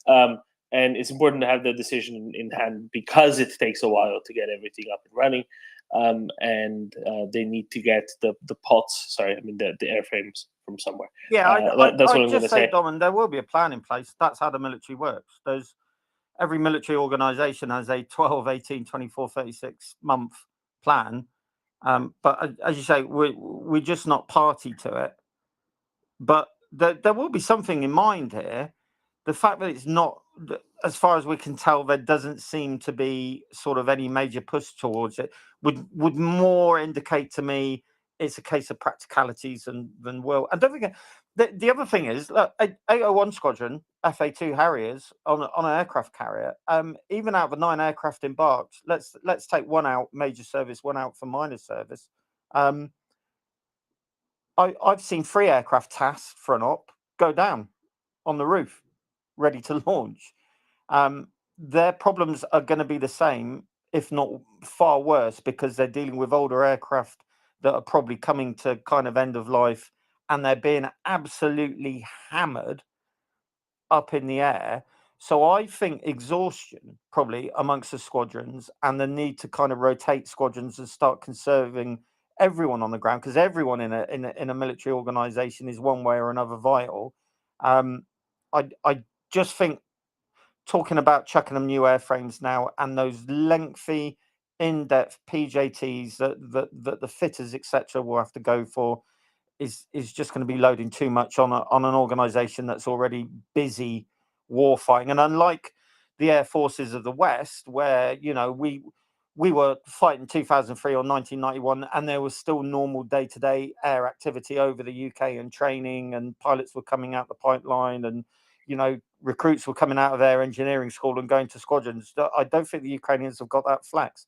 Speaker 4: And it's important to have the decision in hand because it takes a while to get everything up and running. And they need to get the pots, the airframes from somewhere.
Speaker 16: Yeah,
Speaker 4: That's what I'm
Speaker 16: I'd
Speaker 4: going to
Speaker 16: just say,
Speaker 4: say.
Speaker 16: Dom, and there will be a plan in place. That's how the military works. Every military organization has a 12, 18, 24, 36 month plan. But as you say, we're just not party to it. But there will be something in mind here. The fact that it's not, as far as we can tell, there doesn't seem to be sort of any major push towards it, would more indicate to me it's a case of practicalities than will. And don't forget, the other thing is, look, 801 Squadron, FA2 Harriers on an aircraft carrier, even out of the 9 aircraft embarked, let's take one out, major service, one out for minor service. I've seen 3 aircraft TAS for an op go down on the roof, ready to launch. Their problems are going to be the same, if not far worse, because they're dealing with older aircraft that are probably coming to kind of end of life, and they're being absolutely hammered up in the air. So I think exhaustion probably amongst the squadrons and the need to kind of rotate squadrons and start conserving everyone on the ground, because everyone in a military organization is one way or another vital. I just think talking about chucking them new airframes now and those lengthy, in-depth PJTs that the fitters etc. will have to go for is just going to be loading too much on an organization that's already busy warfighting. And unlike the air forces of the West, where we were fighting 2003 or 1991, and there was still normal day-to-day air activity over the UK and training, and pilots were coming out the pipeline, and recruits were coming out of their engineering school and going to squadrons. I don't think the Ukrainians have got that flex.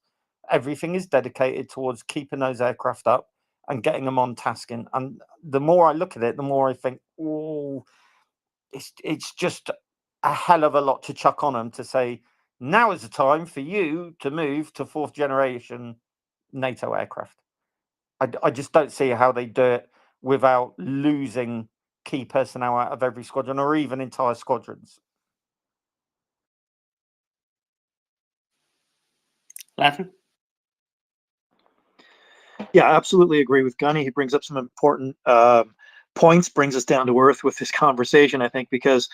Speaker 16: Everything is dedicated towards keeping those aircraft up and getting them on tasking. And the more I look at it, the more I think, oh, it's just a hell of a lot to chuck on them to say, now is the time for you to move to 4th generation NATO aircraft. I just don't see how they do it without losing key personnel out of every squadron or even entire squadrons.
Speaker 4: Latin?
Speaker 11: Yeah, absolutely agree with Gunny. He brings up some important points, brings us down to earth with this conversation, I think, because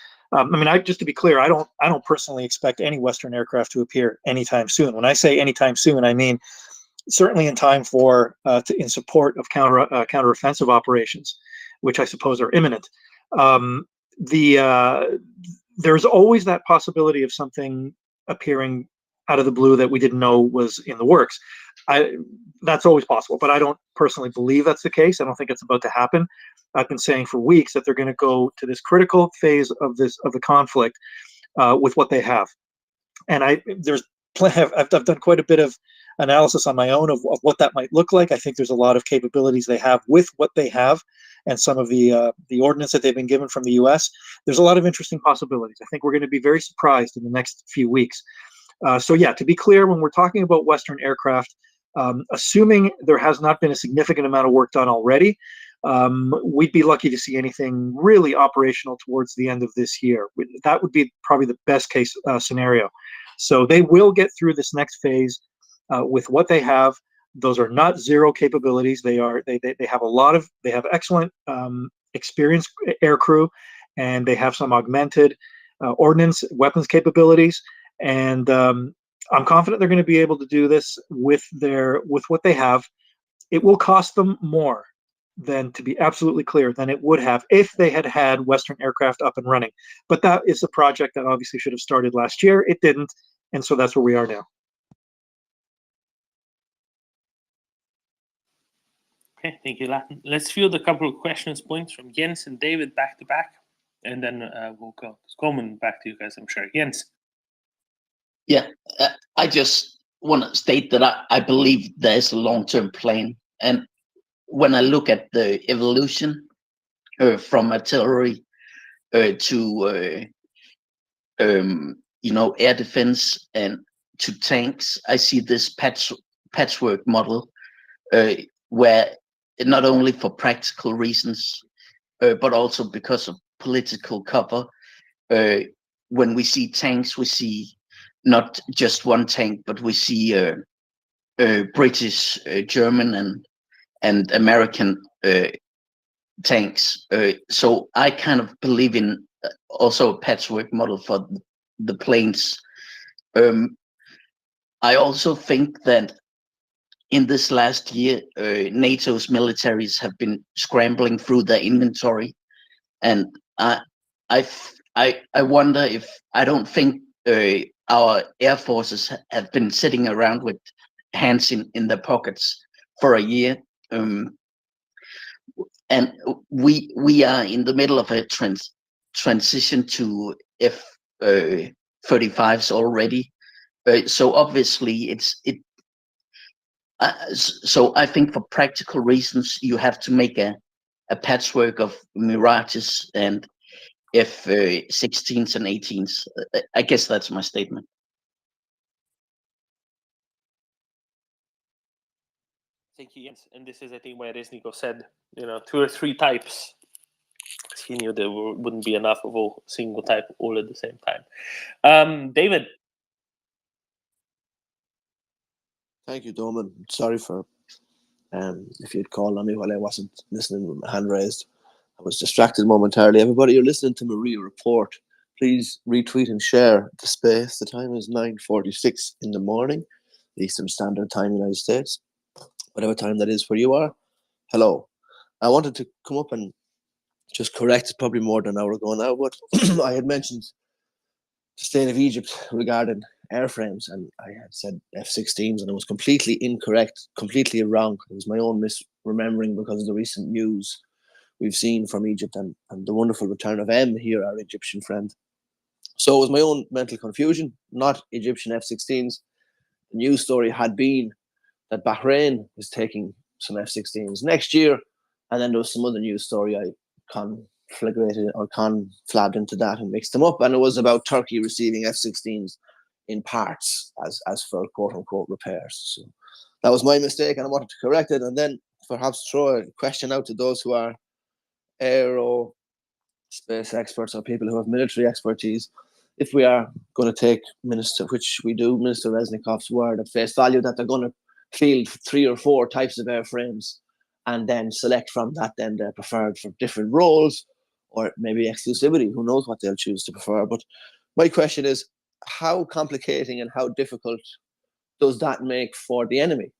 Speaker 11: just to be clear, I don't personally expect any Western aircraft to appear anytime soon. When I say anytime soon, I mean certainly in time for in support of counteroffensive operations, which I suppose are imminent. There's always that possibility of something appearing out of the blue that we didn't know was in the works. That's always possible, but I don't personally believe that's the case. I don't think it's about to happen. I've been saying for weeks that they're going to go to this critical phase of the conflict with what they have, and I've done quite a bit of analysis on my own of what that might look like. I think there's a lot of capabilities they have with what they have, and some of the ordnance that they've been given from the U.S. There's a lot of interesting possibilities. I think we're going to be very surprised in the next few weeks. So yeah, to be clear, when we're talking about Western aircraft, assuming there has not been a significant amount of work done already, we'd be lucky to see anything really operational towards the end of this year. That would be probably the best case scenario. So they will get through this next phase with what they have. Those are not zero capabilities. They have excellent experienced air crew, and they have some augmented ordnance weapons capabilities. And I'm confident they're going to be able to do this with what they have. It will cost them more. then to be absolutely clear, than it would have if they had had Western aircraft up and running. But that is a project that obviously should have started last year. It didn't, and so that's where we are now.
Speaker 4: Okay, thank you, Latin. Let's field a couple of questions points from Jens and David back to back, and then we'll go Coleman back to you guys, I'm sure. Jens.
Speaker 7: Yeah, I just want to state that I believe there's a long-term plan. And when I look at the evolution from artillery to air defense and to tanks, I see this patchwork model where not only for practical reasons, but also because of political cover. When we see tanks, we see not just one tank, but we see British, German, and American tanks. So I kind of believe in also a patchwork model for the planes. I also think that in this last year, NATO's militaries have been scrambling through their inventory, and I wonder if I don't think our air forces have been sitting around with hands in their pockets for a year, and we are in the middle of a transition to F-35s already. So obviously so I think for practical reasons you have to make a patchwork of Mirages and F-16s and 18s. I guess that's my statement.
Speaker 4: Thank you, Jens. And this is, I think, where Resnico said, 2 or 3 types. He knew there wouldn't be enough of a single type all at the same time. David.
Speaker 8: Thank you, Doman. Sorry for if you'd called on me while I wasn't listening with my hand raised. I was distracted momentarily. Everybody, you're listening to MriyaReport. Please retweet and share the space. The time is 9:46 in the morning, Eastern Standard Time, United States. Whatever time that is where you are. Hello. I wanted to come up and just correct, probably more than an hour ago now, but I had mentioned the state of Egypt regarding airframes, and I had said F-16s, and it was completely incorrect, completely wrong. It was my own misremembering because of the recent news we've seen from Egypt and the wonderful return of M here, our Egyptian friend. So it was my own mental confusion, not Egyptian F-16s. The news story had been that Bahrain is taking some F-16s next year, and then there was some other news story I conflabbed into that and mixed them up, and it was about Turkey receiving F-16s in parts as for quote-unquote repairs. So that was my mistake, and I wanted to correct it, and then perhaps throw a question out to those who are aerospace experts or people who have military expertise. If we are going to take Minister Reznikov's word at face value that they're going to field 3 or 4 types of airframes and then select from that then they're preferred for different roles, or maybe exclusivity, who knows what they'll choose to prefer. But my question is, how complicating and how difficult does that make for the enemy?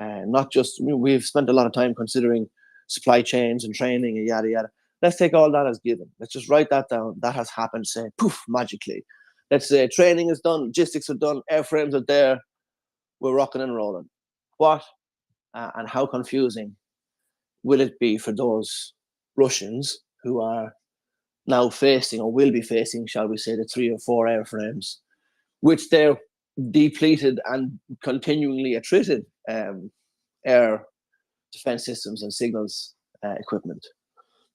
Speaker 8: Not just, we've spent a lot of time considering supply chains and training and yada yada. Let's take all that as given. Let's just write that down. That has happened, say, poof, magically. Let's say training is done, logistics are done, airframes are there, we're rocking and rolling. What and how confusing will it be for those Russians who are now facing, or will be facing, shall we say, the 3 or 4 airframes, which they're depleted and continually attrited air defense systems and signals equipment?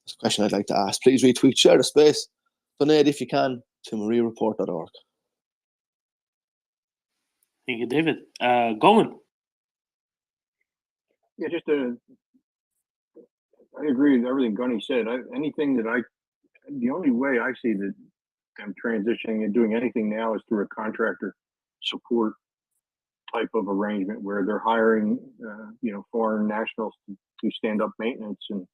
Speaker 8: That's a question I'd like to ask. Please retweet, share the space, donate if you can to MriyaReport.org.
Speaker 4: Thank you, David. Golan.
Speaker 9: Yeah, I agree with everything Gunny said. The only way I see that I'm transitioning and doing anything now is through a contractor support type of arrangement where they're hiring, foreign nationals to stand up maintenance and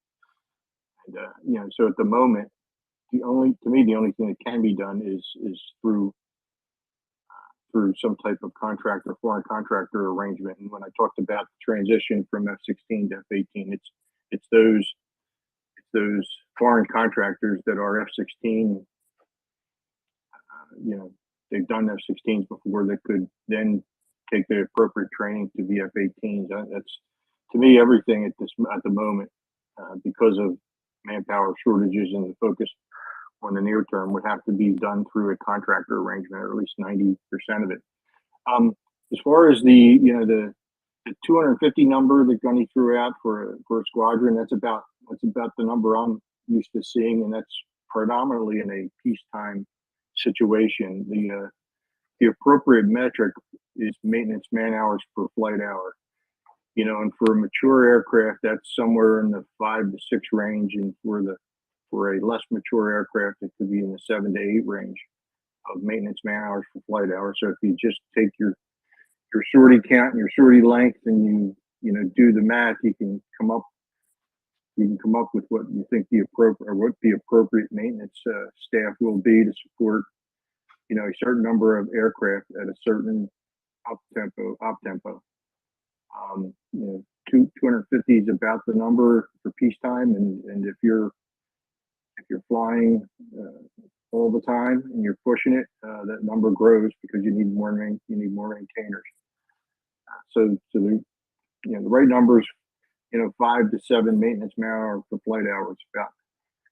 Speaker 9: so at the moment, the only thing that can be done is through some type of foreign contractor arrangement. And when I talked about the transition from F-16 to F-18, it's those foreign contractors that are F-16. You know, they've done F-16s before that could then take the appropriate training to be F-18s. That's, to me, everything at the moment, because of manpower shortages and the focus on the near term, would have to be done through a contractor arrangement, or at least 90% of it. As far as the 250 number that Gunny threw out for a squadron, that's about the number I'm used to seeing, and that's predominantly in a peacetime situation. The appropriate metric is maintenance man hours per flight hour. You know, and for a mature aircraft, that's somewhere in the 5 to 6 range, and for a less mature aircraft, it could be in the 7 to 8 range of maintenance man hours per flight hour. So if you just take your sortie count and your sortie length, and you know, do the math, you can come up with what you think the appropriate maintenance staff will be to support, you know, a certain number of aircraft at a certain op tempo. You know, 250 is about the number for peacetime, and if you're flying all the time and you're pushing it, that number grows because you need more maintainers. So the right numbers, you know, 5 to 7 maintenance man hour per flight hour is about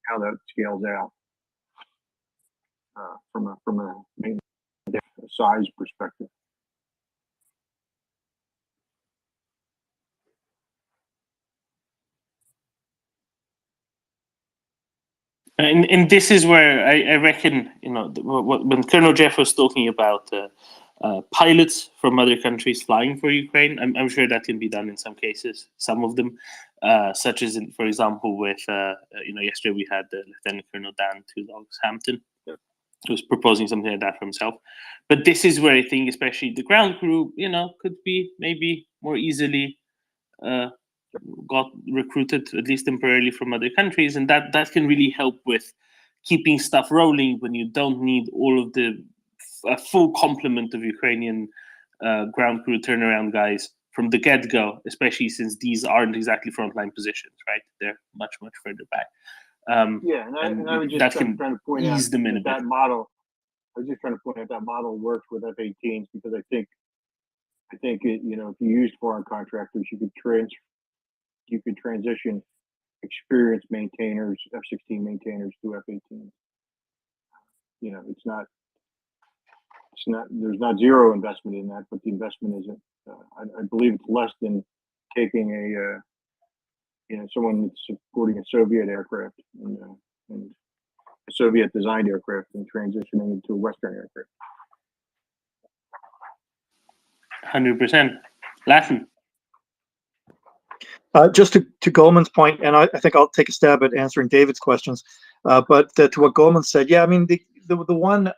Speaker 9: how that scales out from a maintenance size perspective.
Speaker 4: And this is where I reckon, you know, when Colonel Jeff was talking about pilots from other countries flying for Ukraine, I'm sure that can be done in some cases, some of them, such as, for example, with, you know, yesterday we had Lieutenant Colonel Dan Two Dogs Hampton, who was proposing something like that for himself. But this is where I think, especially the ground crew, you know, could be maybe more easily got recruited, at least temporarily, from other countries, and that can really help with keeping stuff rolling when you don't need all of the full complement of Ukrainian ground crew turnaround guys from the get-go, especially since these aren't exactly frontline positions, right? They're much further back.
Speaker 9: And I was just trying to point out that model. I was just trying to point out that model works with F-18s, because I think it, you know, if you used foreign contractors, you could transition experienced maintainers, F-16 maintainers, to F-18s. You know, there's not zero investment in that, but the investment isn't. I believe it's less than taking someone that's supporting a Soviet aircraft and a Soviet designed aircraft and transitioning into a Western aircraft.
Speaker 4: 100%. Latin.
Speaker 11: Just to Goldman's point, and I think I'll take a stab at answering David's questions, but to what Goldman said, yeah, I mean, the one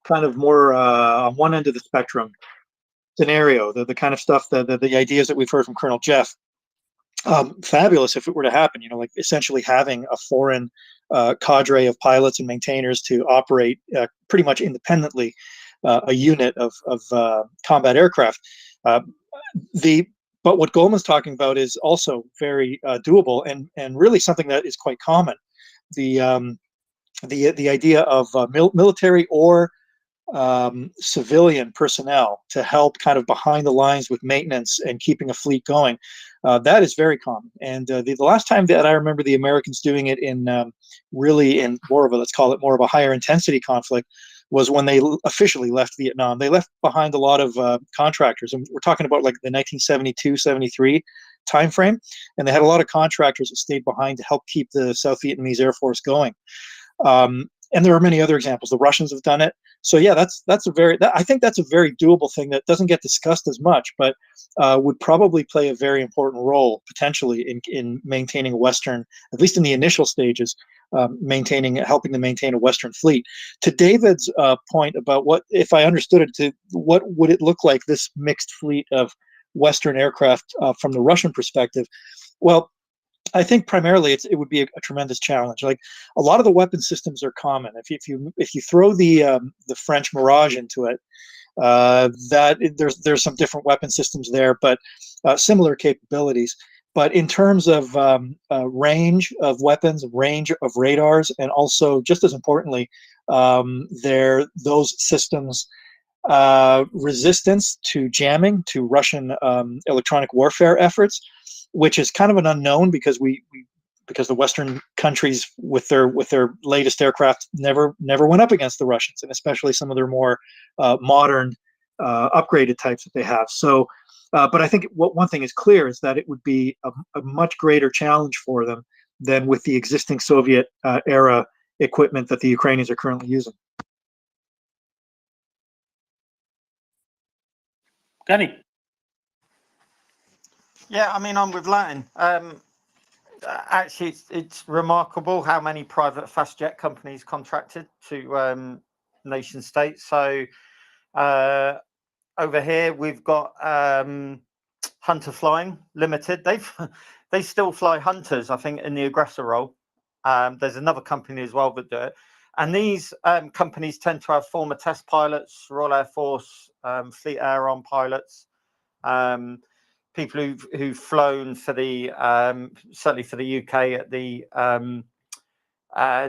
Speaker 11: kind of more on one end of the spectrum scenario, the kind of stuff, the ideas that we've heard from Colonel Jeff, fabulous if it were to happen, you know, like essentially having a foreign cadre of pilots and maintainers to operate pretty much independently a unit of combat aircraft. But what Goldman's talking about is also very doable and really something that is quite common. The idea of military or civilian personnel to help kind of behind the lines with maintenance and keeping a fleet going. That is very common. And the last time that I remember the Americans doing it in really in more of a, let's call it more of a higher intensity conflict, was when they officially left Vietnam. They left behind a lot of contractors, and we're talking about like the 1972-73 timeframe, and they had a lot of contractors that stayed behind to help keep the South Vietnamese Air Force going. And there are many other examples. The Russians have done it. So yeah, I think that's a very doable thing that doesn't get discussed as much, but would probably play a very important role potentially in maintaining a Western, at least in the initial stages, helping to maintain a Western fleet. To David's point about what, if I understood it, what would it look like, this mixed fleet of Western aircraft from the Russian perspective? Well, I think primarily it would be a tremendous challenge. Like a lot of the weapon systems are common. If you throw the French Mirage into it, that there's some different weapon systems there, but similar capabilities. But in terms of range of weapons, range of radars, and also just as importantly, those systems resistance to jamming, to Russian electronic warfare efforts, which is kind of an unknown because because the Western countries with their latest aircraft never went up against the Russians, and especially some of their more modern upgraded types that they have. So, but I think one thing is clear is that it would be a much greater challenge for them than with the existing Soviet era equipment that the Ukrainians are currently using.
Speaker 4: Gunny.
Speaker 16: Yeah, I mean, I'm with Latin. Actually, it's remarkable how many private fast jet companies contracted to nation states. So over here we've got Hunter Flying Limited. They still fly Hunters, I think, in the aggressor role. There's another company as well that do it. And these companies tend to have former test pilots, Royal Air Force, Fleet Air Arm pilots, people who've flown for the certainly for the UK at the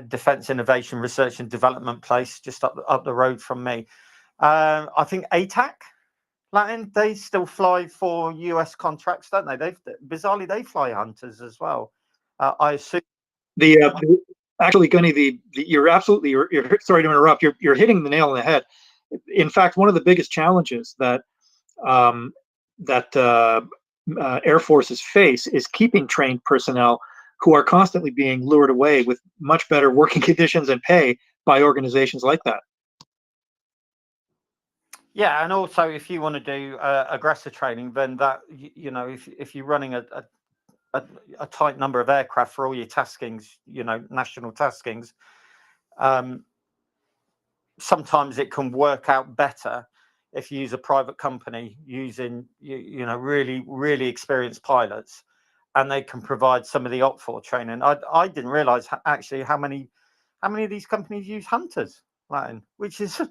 Speaker 16: Defence Innovation Research and Development place just up the road from me. I think ATAC, Latin, they still fly for US contracts, don't they? Bizarrely they fly Hunters as well. I assume
Speaker 11: actually, Gunny, you're absolutely you're sorry to interrupt. You're hitting the nail on the head. In fact, one of the biggest challenges that air forces face is keeping trained personnel who are constantly being lured away with much better working conditions and pay by organizations like that.
Speaker 16: Yeah, and also if you want to do aggressor training, then that if you're running a tight number of aircraft for all your taskings, national taskings, sometimes it can work out better if you use a private company using really experienced pilots, and they can provide some of the OPFOR training. I didn't realize actually how many of these companies use Hunters, Latin, which is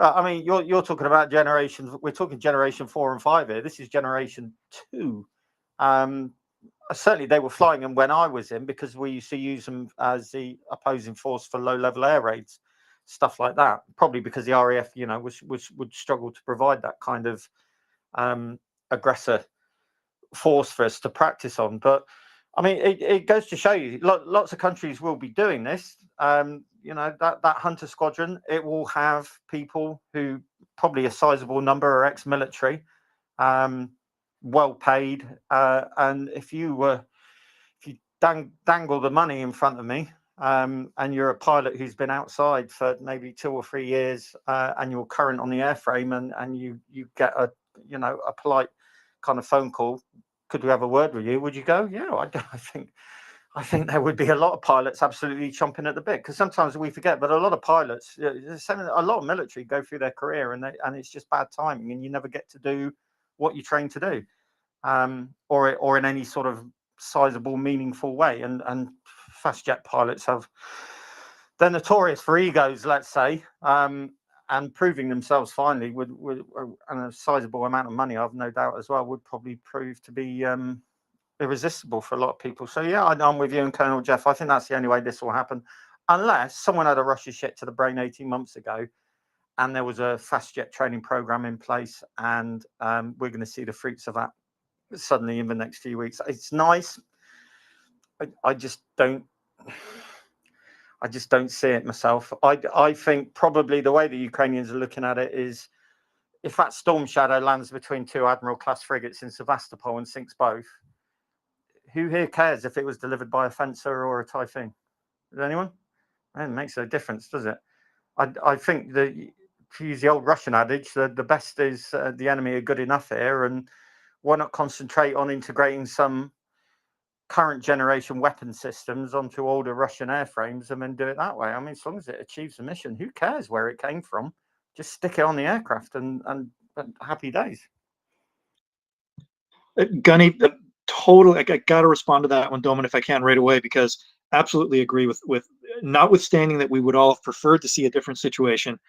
Speaker 16: I mean, you're talking about generations. We're talking generation 4 and 5 here. This is generation 2. Certainly, they were flying them when I was in, because we used to use them as the opposing force for low-level air raids, stuff like that. Probably because the RAF, would struggle to provide that kind of aggressor force for us to practice on. But I mean, it goes to show you, lots of countries will be doing this. That Hunter Squadron, it will have people who, probably a sizable number, are ex-military, well paid, and if you dangle the money in front of me, and you're a pilot who's been outside for maybe 2 or 3 years, and you're current on the airframe, and you get a polite kind of phone call, could we have a word with you? Would you go? Yeah, I think there would be a lot of pilots absolutely chomping at the bit, because sometimes we forget, but a lot of pilots, a lot of military go through their career and it's just bad timing, and you never get to do what you train to do, or in any sort of sizable, meaningful way. And fast jet pilots they're notorious for egos, let's say, and proving themselves finally would and a sizable amount of money, I've no doubt as well, would probably prove to be irresistible for a lot of people. So yeah, I'm with you and Colonel Jeff. I think that's the only way this will happen, unless someone had a rush of shit to the brain 18 months ago, and there was a fast jet training program in place, and we're going to see the fruits of that suddenly in the next few weeks. It's nice. I just don't see it myself. I think probably the way the Ukrainians are looking at it is, if that Storm Shadow lands between 2 Admiral class frigates in Sevastopol and sinks both, who here cares if it was delivered by a Fencer or a Typhoon? Does anyone? It makes no difference, does it? I think that, to use the old Russian adage, the best is the enemy are good enough here, and why not concentrate on integrating some current generation weapon systems onto older Russian airframes and then do it that way? I mean, as long as it achieves the mission, who cares where it came from? Just stick it on the aircraft and happy days.
Speaker 11: Gunny, totally. I got to respond to that one, Doman, if I can, right away, because absolutely agree with notwithstanding that we would all have preferred to see a different situation.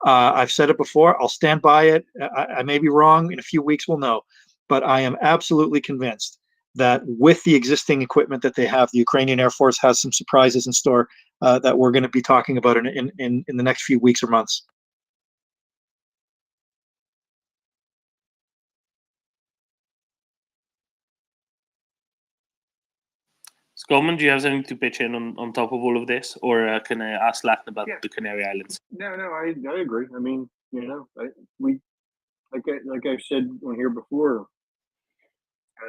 Speaker 11: I've said it before. I'll stand by it. I may be wrong. In a few weeks, we'll know. But I am absolutely convinced that with the existing equipment that they have, the Ukrainian Air Force has some surprises in store that we're going to be talking about in the next few weeks or months.
Speaker 4: Skolman, do you have something to pitch in on top of all of this, or can I ask Latin about the Canary Islands?
Speaker 9: No, I agree. I mean, we like I said on here before,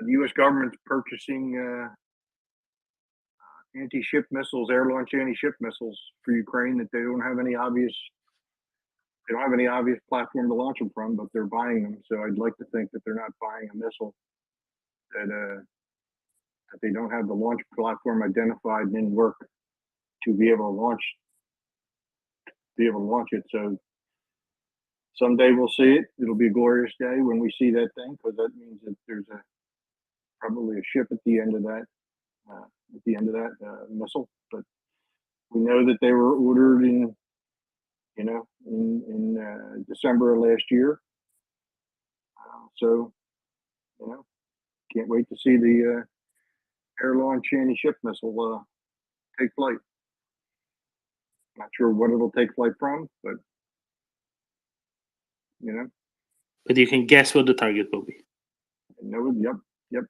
Speaker 9: the U.S. government's purchasing anti-ship missiles, air-launched anti-ship missiles for Ukraine that they don't have any obvious platform to launch them from, but they're buying them. So I'd like to think that they're not buying a missile that they don't have the launch platform identified and in work to be able to launch it. So someday we'll see it. It'll be a glorious day when we see that thing, because that means that there's probably a ship at the end of that missile. But we know that they were ordered in December of last year. So can't wait to see the air-launched anti-ship missile take flight. Not sure what it'll take flight from, but
Speaker 4: But you can guess what the target will be.
Speaker 9: Yep.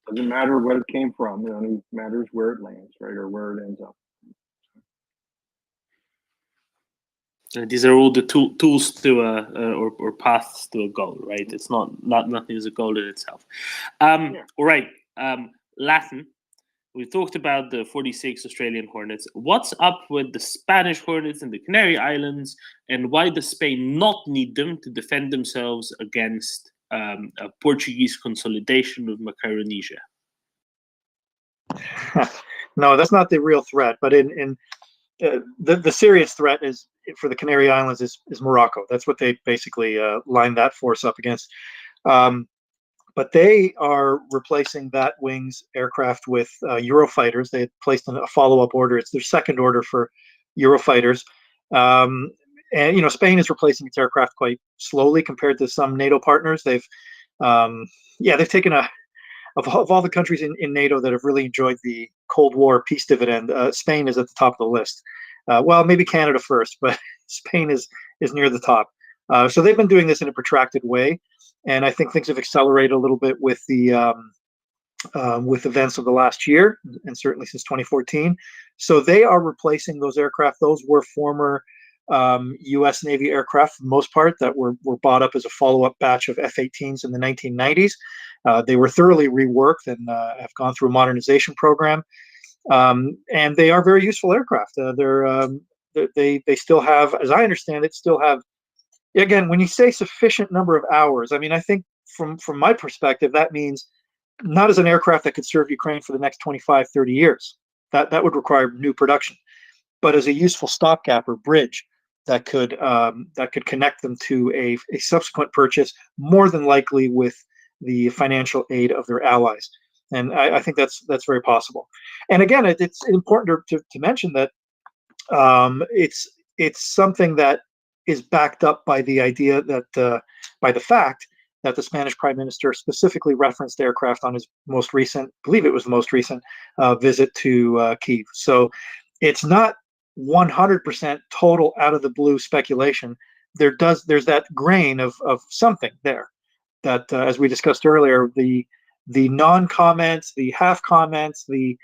Speaker 9: Doesn't matter what it came from. It only matters where it lands, right, or where it ends up.
Speaker 4: These are all the tools to or paths to a goal, right? It's not nothing is a goal in itself. All right, Latin. We talked about the 46 Australian Hornets. What's up with the Spanish Hornets and the Canary Islands, and why does Spain not need them to defend themselves against a Portuguese consolidation of Micronesia?
Speaker 11: No, that's not the real threat. But the serious threat is for the Canary Islands is Morocco. That's what they basically lined that force up against. But they are replacing that wing's aircraft with Eurofighters. They had placed a follow-up order. It's their second order for Eurofighters. And Spain is replacing its aircraft quite slowly compared to some NATO partners. They've taken of all the countries in NATO that have really enjoyed the Cold War peace dividend, Spain is at the top of the list. Well, maybe Canada first, but Spain is near the top. So they've been doing this in a protracted way, and I think things have accelerated a little bit with the with events of the last year, and certainly since 2014. So they are replacing those aircraft. Those were former U.S. Navy aircraft, for the most part, that were bought up as a follow-up batch of F-18s in the 1990s. They were thoroughly reworked and have gone through a modernization program, and they are very useful aircraft. They still have, as I understand it, again, when you say sufficient number of hours, I mean, I think from my perspective, that means not as an aircraft that could serve Ukraine for the next 25, 30 years. That would require new production, but as a useful stopgap or bridge that could connect them to a subsequent purchase, more than likely with the financial aid of their allies. And I think that's very possible. And again, it's important to mention that it's something that is backed up by the idea that by the fact that the Spanish Prime Minister specifically referenced aircraft on his most recent, I believe it was the most recent visit to Kyiv. So it's not 100% total out of the blue speculation. There's that grain of something there that, as we discussed earlier, the non-comments, the half comments, the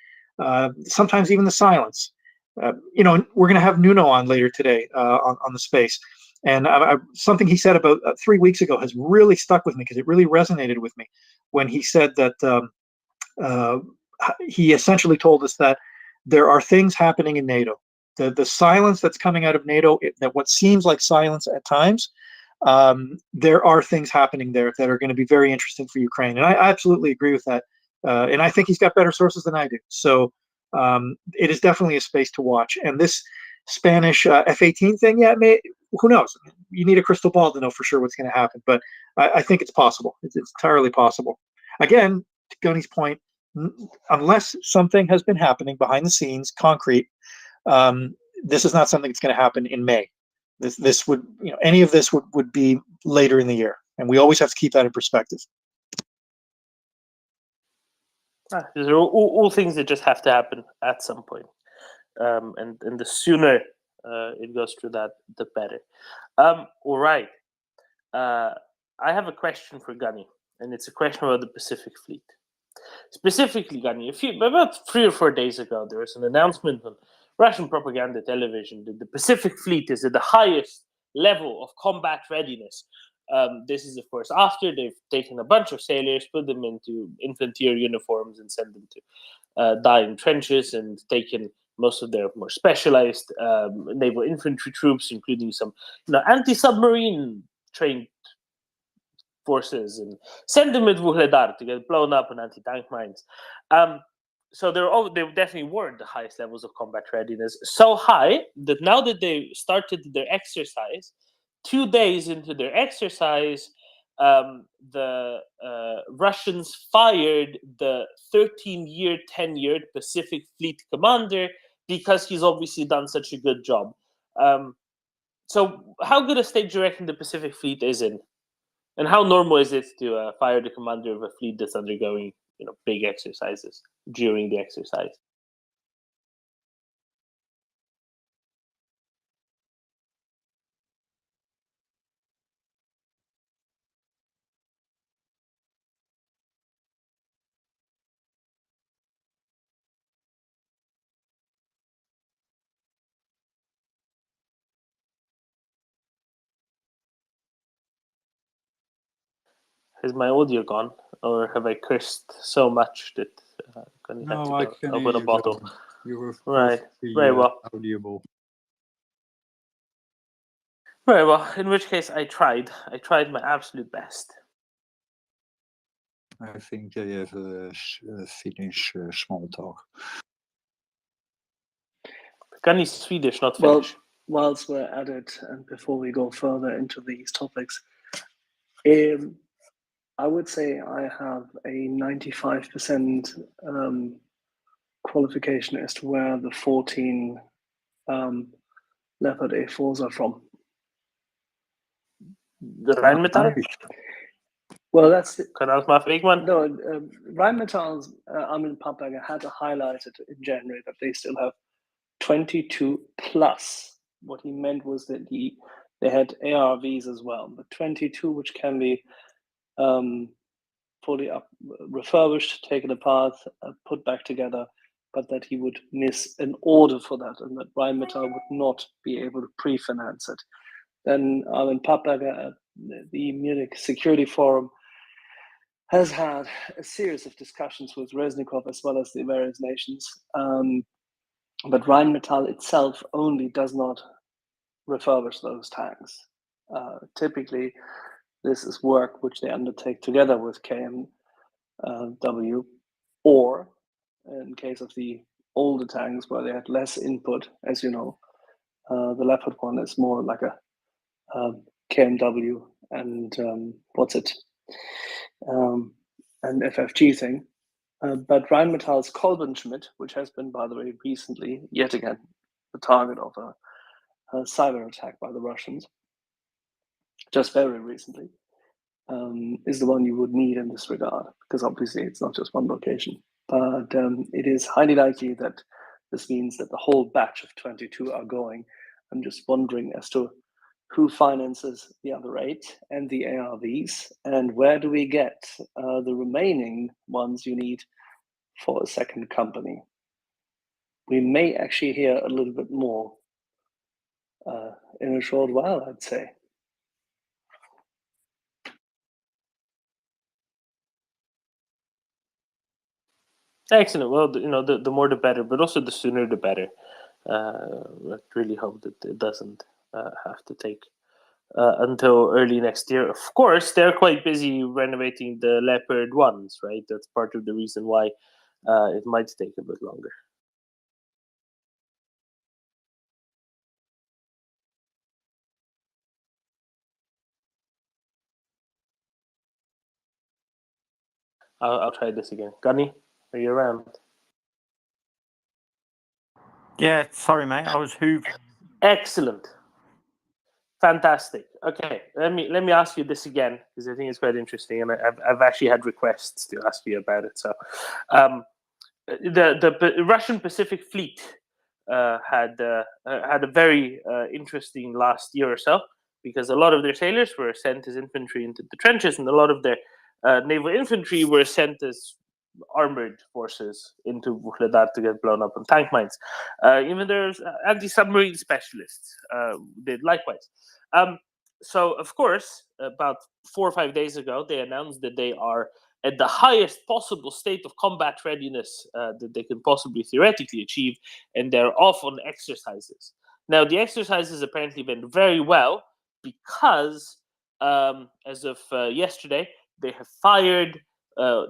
Speaker 11: sometimes even the silence. We're going to have Nuno on later today on the space. And something he said about 3 weeks ago has really stuck with me, because it really resonated with me when he said that he essentially told us that there are things happening in NATO. The silence that's coming out of NATO, that what seems like silence at times, there are things happening there that are going to be very interesting for Ukraine. And I absolutely agree with that. And I think he's got better sources than I do. So it is definitely a space to watch. And this Spanish F-18 thing, who knows? You need a crystal ball to know for sure what's going to happen. But I think it's possible. It's entirely possible. Again, to Gunny's point, unless something has been happening behind the scenes, concrete, this is not something that's going to happen in May. This would, any of this would be later in the year. And we always have to keep that in perspective.
Speaker 4: These are all things that just have to happen at some point. And the sooner it goes through that, the better. All right. I have a question for Gunny, and it's a question about the Pacific Fleet. Specifically, Gunny, about 3 or 4 days ago, there was an announcement on Russian propaganda television that the Pacific Fleet is at the highest level of combat readiness. This is, of course, after they've taken a bunch of sailors, put them into infantry uniforms, and sent them to die in trenches, and taken most of their more specialized naval infantry troops, including some anti-submarine trained forces, and send them at Vuhledar to get blown up in anti-tank mines. So they definitely were at the highest levels of combat readiness, so high that now that they started their exercise, 2 days into their exercise, the Russians fired the 13-year tenured Pacific Fleet commander because he's obviously done such a good job. So how good a state do you reckon the Pacific Fleet is in? And how normal is it to fire the commander of a fleet that's undergoing, big exercises during the exercise? Is my audio gone, or have I cursed so much that I'm going to have
Speaker 15: No, I
Speaker 4: to
Speaker 15: can
Speaker 4: go
Speaker 15: hear
Speaker 4: open a
Speaker 15: you,
Speaker 4: bottle?
Speaker 15: Dom. You were
Speaker 4: Right.
Speaker 15: perfectly
Speaker 4: Very well.
Speaker 15: audible.
Speaker 4: Very well. In which case, I tried. I tried my absolute best.
Speaker 15: I think they have Finnish small talk.
Speaker 4: Gunny's Swedish, not
Speaker 21: Well,
Speaker 4: Finnish.
Speaker 21: whilst we're at it, and before we go further into these topics, I would say I have a 95% qualification as to where the 14 Leopard A4s are from.
Speaker 4: The Rheinmetall?
Speaker 21: Well, that's the,
Speaker 4: Kan my big one?
Speaker 21: No, Rheinmetall's Armin Pappberger had to highlight it in January that they still have 22 plus. What he meant was that they had ARVs as well, but 22 which can be fully refurbished, taken apart, put back together, but that he would miss an order for that, and that Rheinmetall would not be able to pre-finance it. Then Armin Pappberger at the Munich Security Forum has had a series of discussions with Reznikov as well as the various nations. But Rheinmetall itself only does not refurbish those tanks. Typically, this is work which they undertake together with KMW, or in case of the older tanks where they had less input, as you know, the Leopard one is more like a KMW and an FFG thing. But Rheinmetall's Kolbenschmidt, which has been, by the way, recently, yet again, the target of a cyber attack by the Russians, just very recently, is the one you would need in this regard, because obviously it's not just one location. But it is highly likely that this means that the whole batch of 22 are going. I'm just wondering as to who finances the other 8 and the ARVs, and where do we get the remaining ones you need for a second company. We may actually hear a little bit more in a short while, I'd say.
Speaker 4: Excellent. Well, the more the better, but also the sooner the better. I really hope that it doesn't have to take until early next year. Of course, they're quite busy renovating the Leopard ones, right? That's part of the reason why it might take a bit longer. I'll try this again. Gunny, are you around?
Speaker 16: Yeah, sorry, mate. I was hoovering.
Speaker 4: Excellent. Fantastic. Okay, let me ask you this again, because I think it's quite interesting, and I've actually had requests to ask you about it. So, the Russian Pacific Fleet had a very interesting last year or so, because a lot of their sailors were sent as infantry into the trenches, and a lot of their naval infantry were sent as armored forces into Vuhledar to get blown up on tank mines. Even there's anti-submarine specialists did likewise. So, of course, about 4 or 5 days ago, they announced that they are at the highest possible state of combat readiness that they can possibly theoretically achieve, and they're off on exercises. Now, the exercises apparently went very well because, as of yesterday, they have fired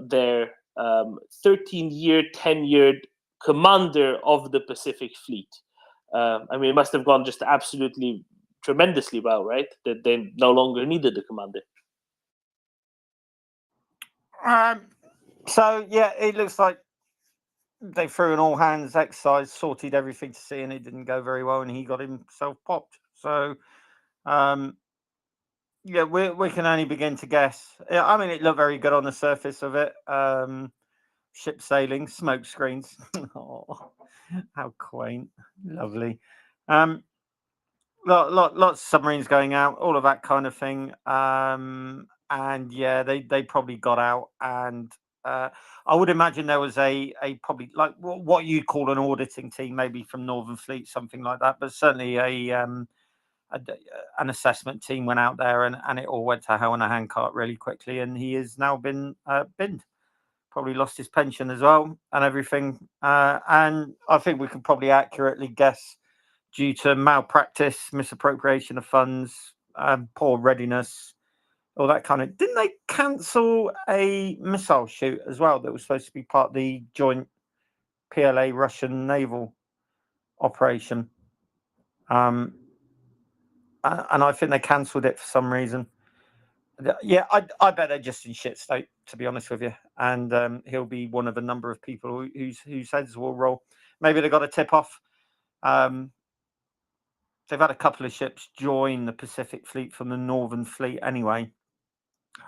Speaker 4: their 13-year tenured commander of the Pacific Fleet. I mean, it must have gone just absolutely tremendously well, right? That they no longer needed the commander.
Speaker 16: So yeah, it looks like they threw an all hands exercise, sorted everything to see, and it didn't go very well, and he got himself popped. So yeah, we can only begin to guess. Yeah, I mean, it looked very good on the surface of it. Ship sailing, smoke screens. Oh, how quaint, lovely. Lots of submarines going out, all of that kind of thing. And yeah, they probably got out, and I would imagine there was a probably like what you'd call an auditing team, maybe from Northern Fleet, something like that, but certainly an assessment team went out there, and it all went to hell in a handcart really quickly, and he has now been binned. Probably lost his pension as well and everything. And I think we can probably accurately guess, due to malpractice, misappropriation of funds, poor readiness, all that kind of. Didn't they cancel a missile shoot as well that was supposed to be part of the joint PLA Russian naval operation? And I think they cancelled it for some reason. Yeah, I bet they're just in shit state, to be honest with you. And he'll be one of a number of people whose heads will roll. Maybe they got a tip off. They've had a couple of ships join the Pacific Fleet from the Northern Fleet anyway.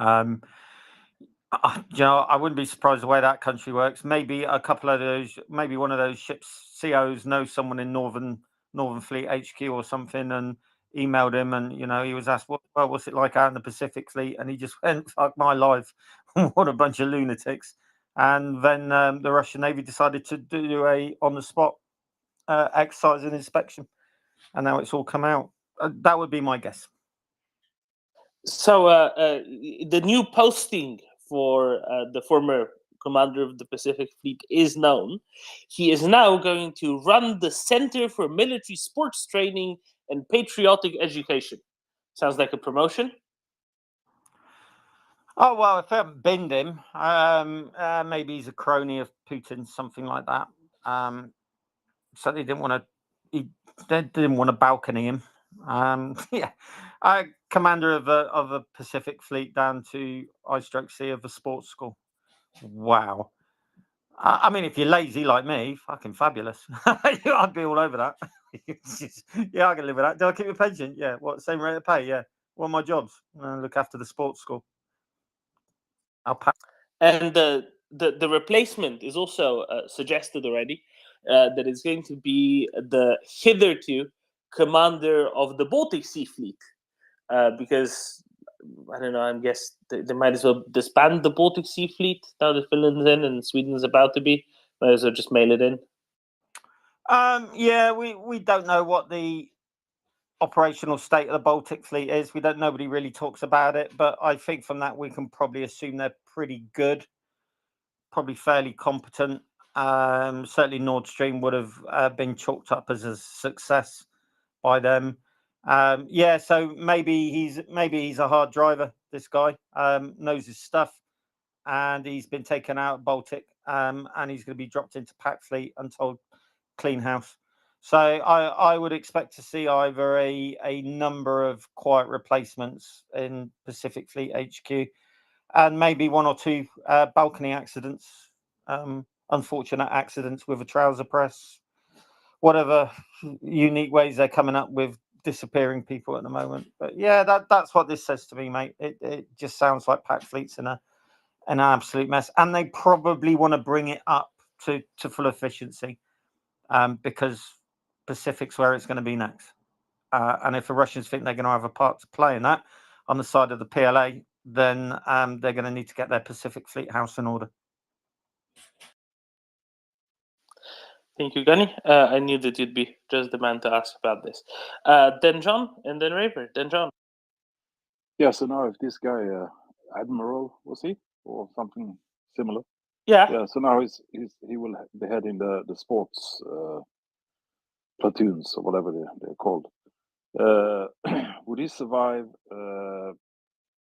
Speaker 16: You know, I wouldn't be surprised the way that country works. Maybe a couple of those, maybe one of those ships' COs knows someone in Northern Fleet HQ or something, and emailed him, and you know, he was asked, what's it like out in the Pacific Fleet? And he just went, fuck my life. What a bunch of lunatics. And then the Russian Navy decided to do a on-the-spot exercise and inspection, and now it's all come out. That would be my guess.
Speaker 4: So the new posting for the former commander of the Pacific Fleet is known. He is now going to run the Center for Military Sports Training and Patriotic Education. Sounds like a promotion.
Speaker 16: Oh, well, if they haven't binned him, maybe he's a crony of Putin, something like that. So they didn't want to balcony him. Yeah, commander of a Pacific Fleet down to I/C of a sports school. Wow. I mean, if you're lazy like me, fucking fabulous. I'd be all over that. Yeah, I can live with that. Do I keep a pension? Yeah. What, same rate of pay? Yeah. What are my jobs? Look after the sports school.
Speaker 4: And the replacement is also suggested already, that it's going to be the hitherto commander of the Baltic Sea Fleet, because I don't know, I guess they might as well disband the Baltic Sea Fleet now that Finland's in and Sweden's about to be. Might as well just mail it in.
Speaker 16: Yeah, we don't know what the operational state of the Baltic Fleet is. Nobody really talks about it, but I think from that we can probably assume they're pretty good, probably fairly competent. Certainly Nord Stream would have been chalked up as a success by them. Yeah, so maybe he's a hard driver, this guy, knows his stuff, and he's been taken out of Baltic, and he's going to be dropped into Pac Fleet until clean house. So I would expect to see either a number of quiet replacements in Pacific Fleet HQ, and maybe one or two balcony accidents, unfortunate accidents with a trouser press, whatever unique ways they're coming up with disappearing people at the moment. But yeah, that's what this says to me, mate. It just sounds like Pact Fleet's in an absolute mess, and they probably want to bring it up to full efficiency, because Pacific's where it's going to be next. And if the Russians think they're going to have a part to play in that on the side of the PLA, then they're going to need to get their Pacific Fleet house in order.
Speaker 4: Thank you, Gunny. I knew that you'd be just the man to ask about this. Then John, and then Raver. Then John.
Speaker 5: Yeah, so now if this guy, Admiral, was he? Or something similar?
Speaker 4: Yeah.
Speaker 5: Yeah, so now he will be heading the sports platoons, or whatever they're called. Would he survive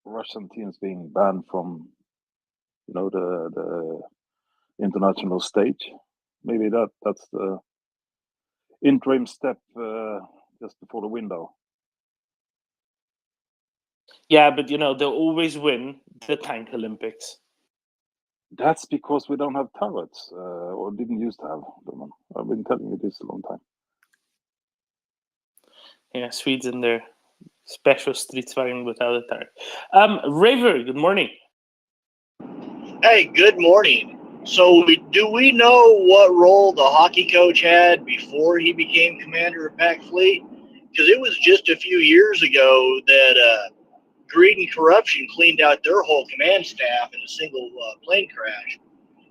Speaker 5: Russian teams being banned from, the international stage? Maybe that's the interim step just before the window.
Speaker 4: Yeah, but they'll always win the Tank Olympics.
Speaker 5: That's because we don't have turrets, or didn't used to have them. I've been telling you this a long time.
Speaker 4: Yeah, Swedes and their special stridsvagn without a turret. Raver, good morning.
Speaker 12: Hey, good morning. So do we know what role the hockey coach had before he became commander of Pact Fleet? Because it was just a few years ago that greed and corruption cleaned out their whole command staff in a single plane crash.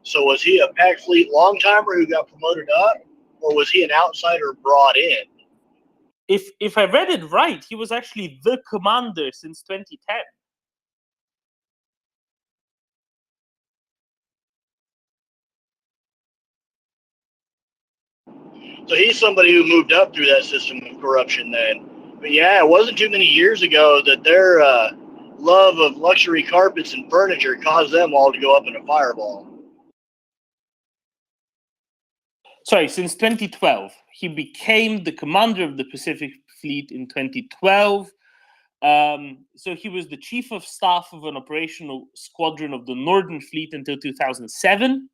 Speaker 12: So was he a Pact Fleet long-timer who got promoted up, or was he an outsider brought in?
Speaker 4: If I read it right, he was actually the commander since 2010.
Speaker 12: So he's somebody who moved up through that system of corruption then. But yeah, it wasn't too many years ago that their love of luxury carpets and furniture caused them all to go up in a fireball.
Speaker 4: Sorry, since 2012. He became the commander of the Pacific Fleet in 2012. So he was the chief of staff of an operational squadron of the Northern Fleet until 2007.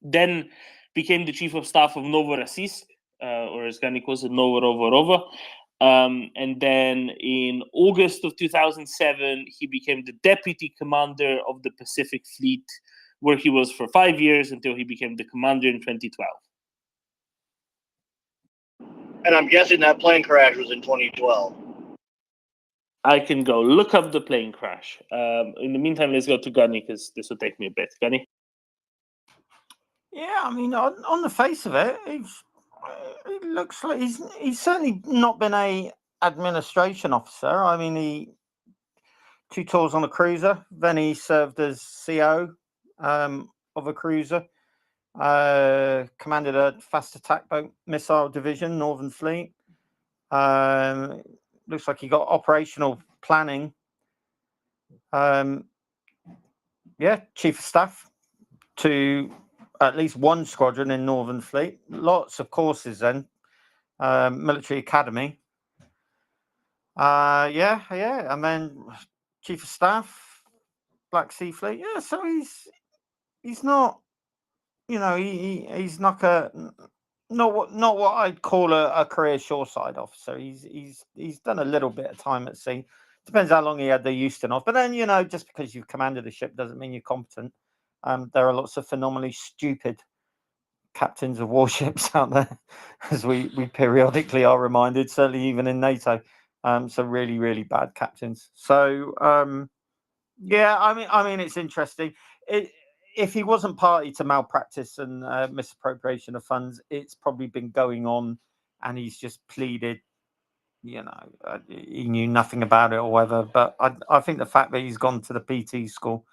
Speaker 4: Then became the chief of staff of Novorossiysk, or as Gani calls it, Novorovorova. And then in August of 2007, he became the deputy commander of the Pacific Fleet, where he was for 5 years until he became the commander in 2012.
Speaker 12: And I'm guessing that plane crash was in 2012.
Speaker 4: I can go look up the plane crash. In the meantime, let's go to Gunny, because this will take me a bit. Gunny?
Speaker 16: Yeah, I mean, on the face of it, it looks like he's certainly not been a administration officer. I mean, he 2 tours on a cruiser, then he served as CO of a cruiser, commanded a fast attack boat missile division, Northern Fleet. Looks like he got operational planning. Yeah, chief of staff to at least one squadron in Northern Fleet. Lots of courses then. Military Academy. Yeah. And then chief of staff, Black Sea Fleet. Yeah, so he's not, he's not what I'd call a career shoreside officer. He's done a little bit of time at sea. Depends how long he had the Houston off. But then, just because you've commanded a ship doesn't mean you're competent. There are lots of phenomenally stupid captains of warships out there, as we periodically are reminded, certainly even in NATO. So really, really bad captains. So yeah, I mean, it's interesting. If he wasn't party to malpractice and misappropriation of funds, it's probably been going on, and he's just pleaded. He knew nothing about it or whatever. But I think the fact that he's gone to the PT school,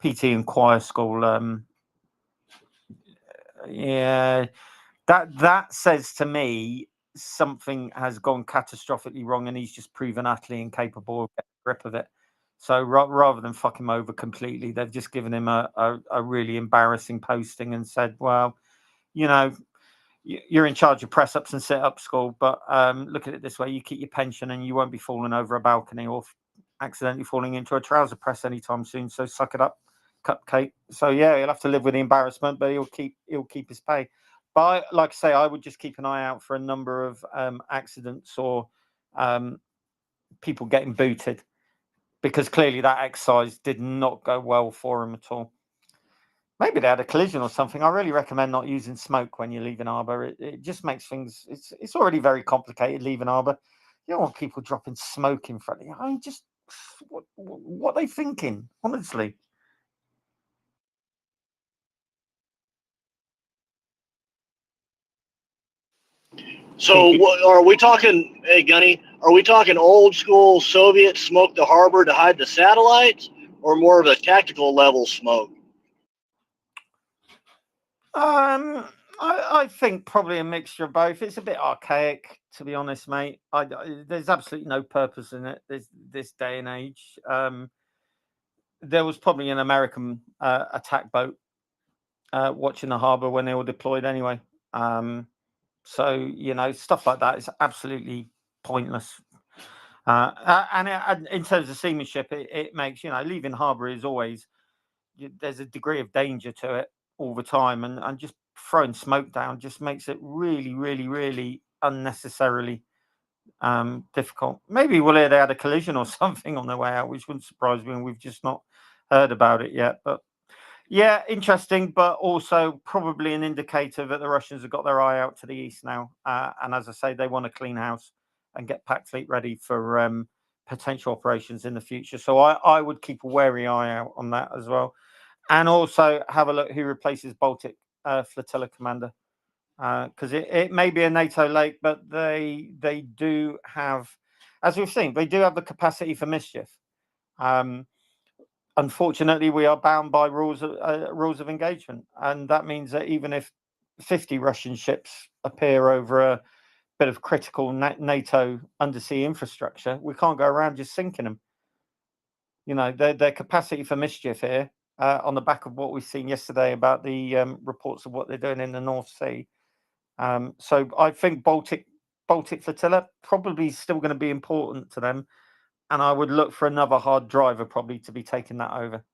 Speaker 16: PT and choir school, yeah, that says to me something has gone catastrophically wrong, and he's just proven utterly incapable of getting a grip of it. So rather than fuck him over completely, they've just given him a really embarrassing posting and said, well, you're in charge of press ups and sit up school, but look at it this way: you keep your pension and you won't be falling over a balcony or accidentally falling into a trouser press anytime soon. So suck it up, cupcake. So yeah, he'll have to live with the embarrassment, but he'll keep his pay. But like I say, I would just keep an eye out for a number of accidents or people getting booted, because clearly that exercise did not go well for them at all. Maybe they had a collision or something. I really recommend not using smoke when you're leaving harbour. It just makes things, it's already very complicated leaving harbour. You don't want people dropping smoke in front of you. I mean, just what are they thinking, honestly?
Speaker 12: So are we talking, hey Gunny, are we talking old school Soviet smoke the harbor to hide the satellites, or more of a tactical level smoke?
Speaker 16: I think probably a mixture of both. It's a bit archaic, to be honest, mate. There's absolutely no purpose in it this day and age. There was probably an American attack boat watching the harbour when they were deployed anyway. So, you know, stuff like that is absolutely pointless. And in terms of seamanship, it makes, you know, leaving harbour is always, there's a degree of danger to it all the time. And just throwing smoke down just makes it really, really, really unnecessarily difficult. Maybe they had a collision or something on their way out, which wouldn't surprise me, and we've just not heard about it yet. But yeah, interesting, but also probably an indicator that the Russians have got their eye out to the east now. And as I say, they want to clean house and get Pac Fleet ready for potential operations in the future. So I would keep a wary eye out on that as well. And also have a look who replaces Baltic Flotilla Commander. Because it may be a NATO lake, but they do have, as we've seen, they do have the capacity for mischief. Unfortunately, we are bound by rules of engagement, and that means that even if 50 Russian ships appear over a bit of critical NATO undersea infrastructure, we can't go around just sinking them. You know, their capacity for mischief here, on the back of what we've seen yesterday about the reports of what they're doing in the North Sea. So I think Baltic Flotilla probably still going to be important to them. And I would look for another hard driver probably to be taking that over.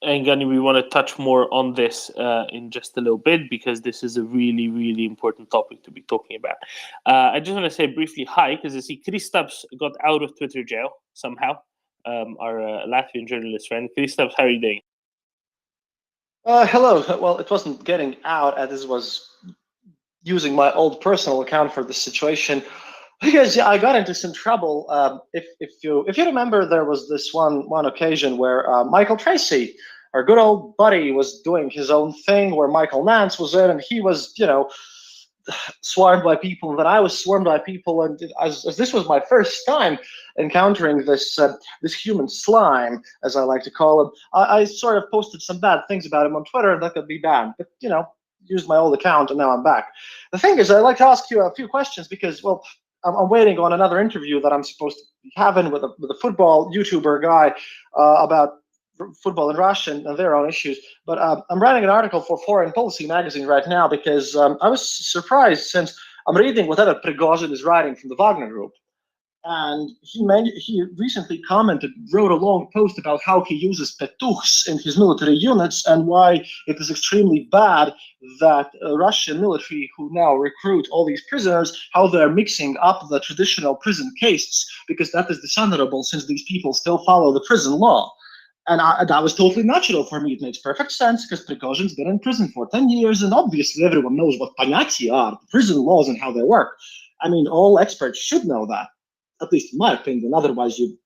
Speaker 4: And Gunny, we want to touch more on this in just a little bit, because this is a really, really important topic to be talking about. I just want to say briefly hi, because I see Kristaps got out of Twitter jail somehow. Our Latvian journalist friend. Kristaps, how are you doing?
Speaker 19: Hello. Well, it wasn't getting out, as this was using my old personal account for the situation, because I got into some trouble. If you remember, there was this one occasion where Michael Tracy, our good old buddy, was doing his own thing, where Michael Nance was in, and he was, you know, swarmed by people, and then I was swarmed by people, and as this was my first time encountering this human slime, as I like to call him, I sort of posted some bad things about him on Twitter, and that could be banned. But you know, used my old account, and now I'm back. The thing is, I'd like to ask you a few questions, because, well, I'm waiting on another interview that I'm supposed to be having with a football YouTuber guy about football in Russia and their own issues. But I'm writing an article for Foreign Policy magazine right now, because I was surprised, since I'm reading whatever Prigozhin is writing from the Wagner Group. And he recently wrote a long post about how he uses petukhs in his military units, and why it is extremely bad that Russian military, who now recruit all these prisoners, how they're mixing up the traditional prison castes, because that is dishonorable, since these people still follow the prison law. And that was totally natural for me. It makes perfect sense, because Prigozhin's been in prison for 10 years, and obviously everyone knows what panyati are, prison laws and how they work. I mean, all experts should know that, at least in my opinion. Otherwise, you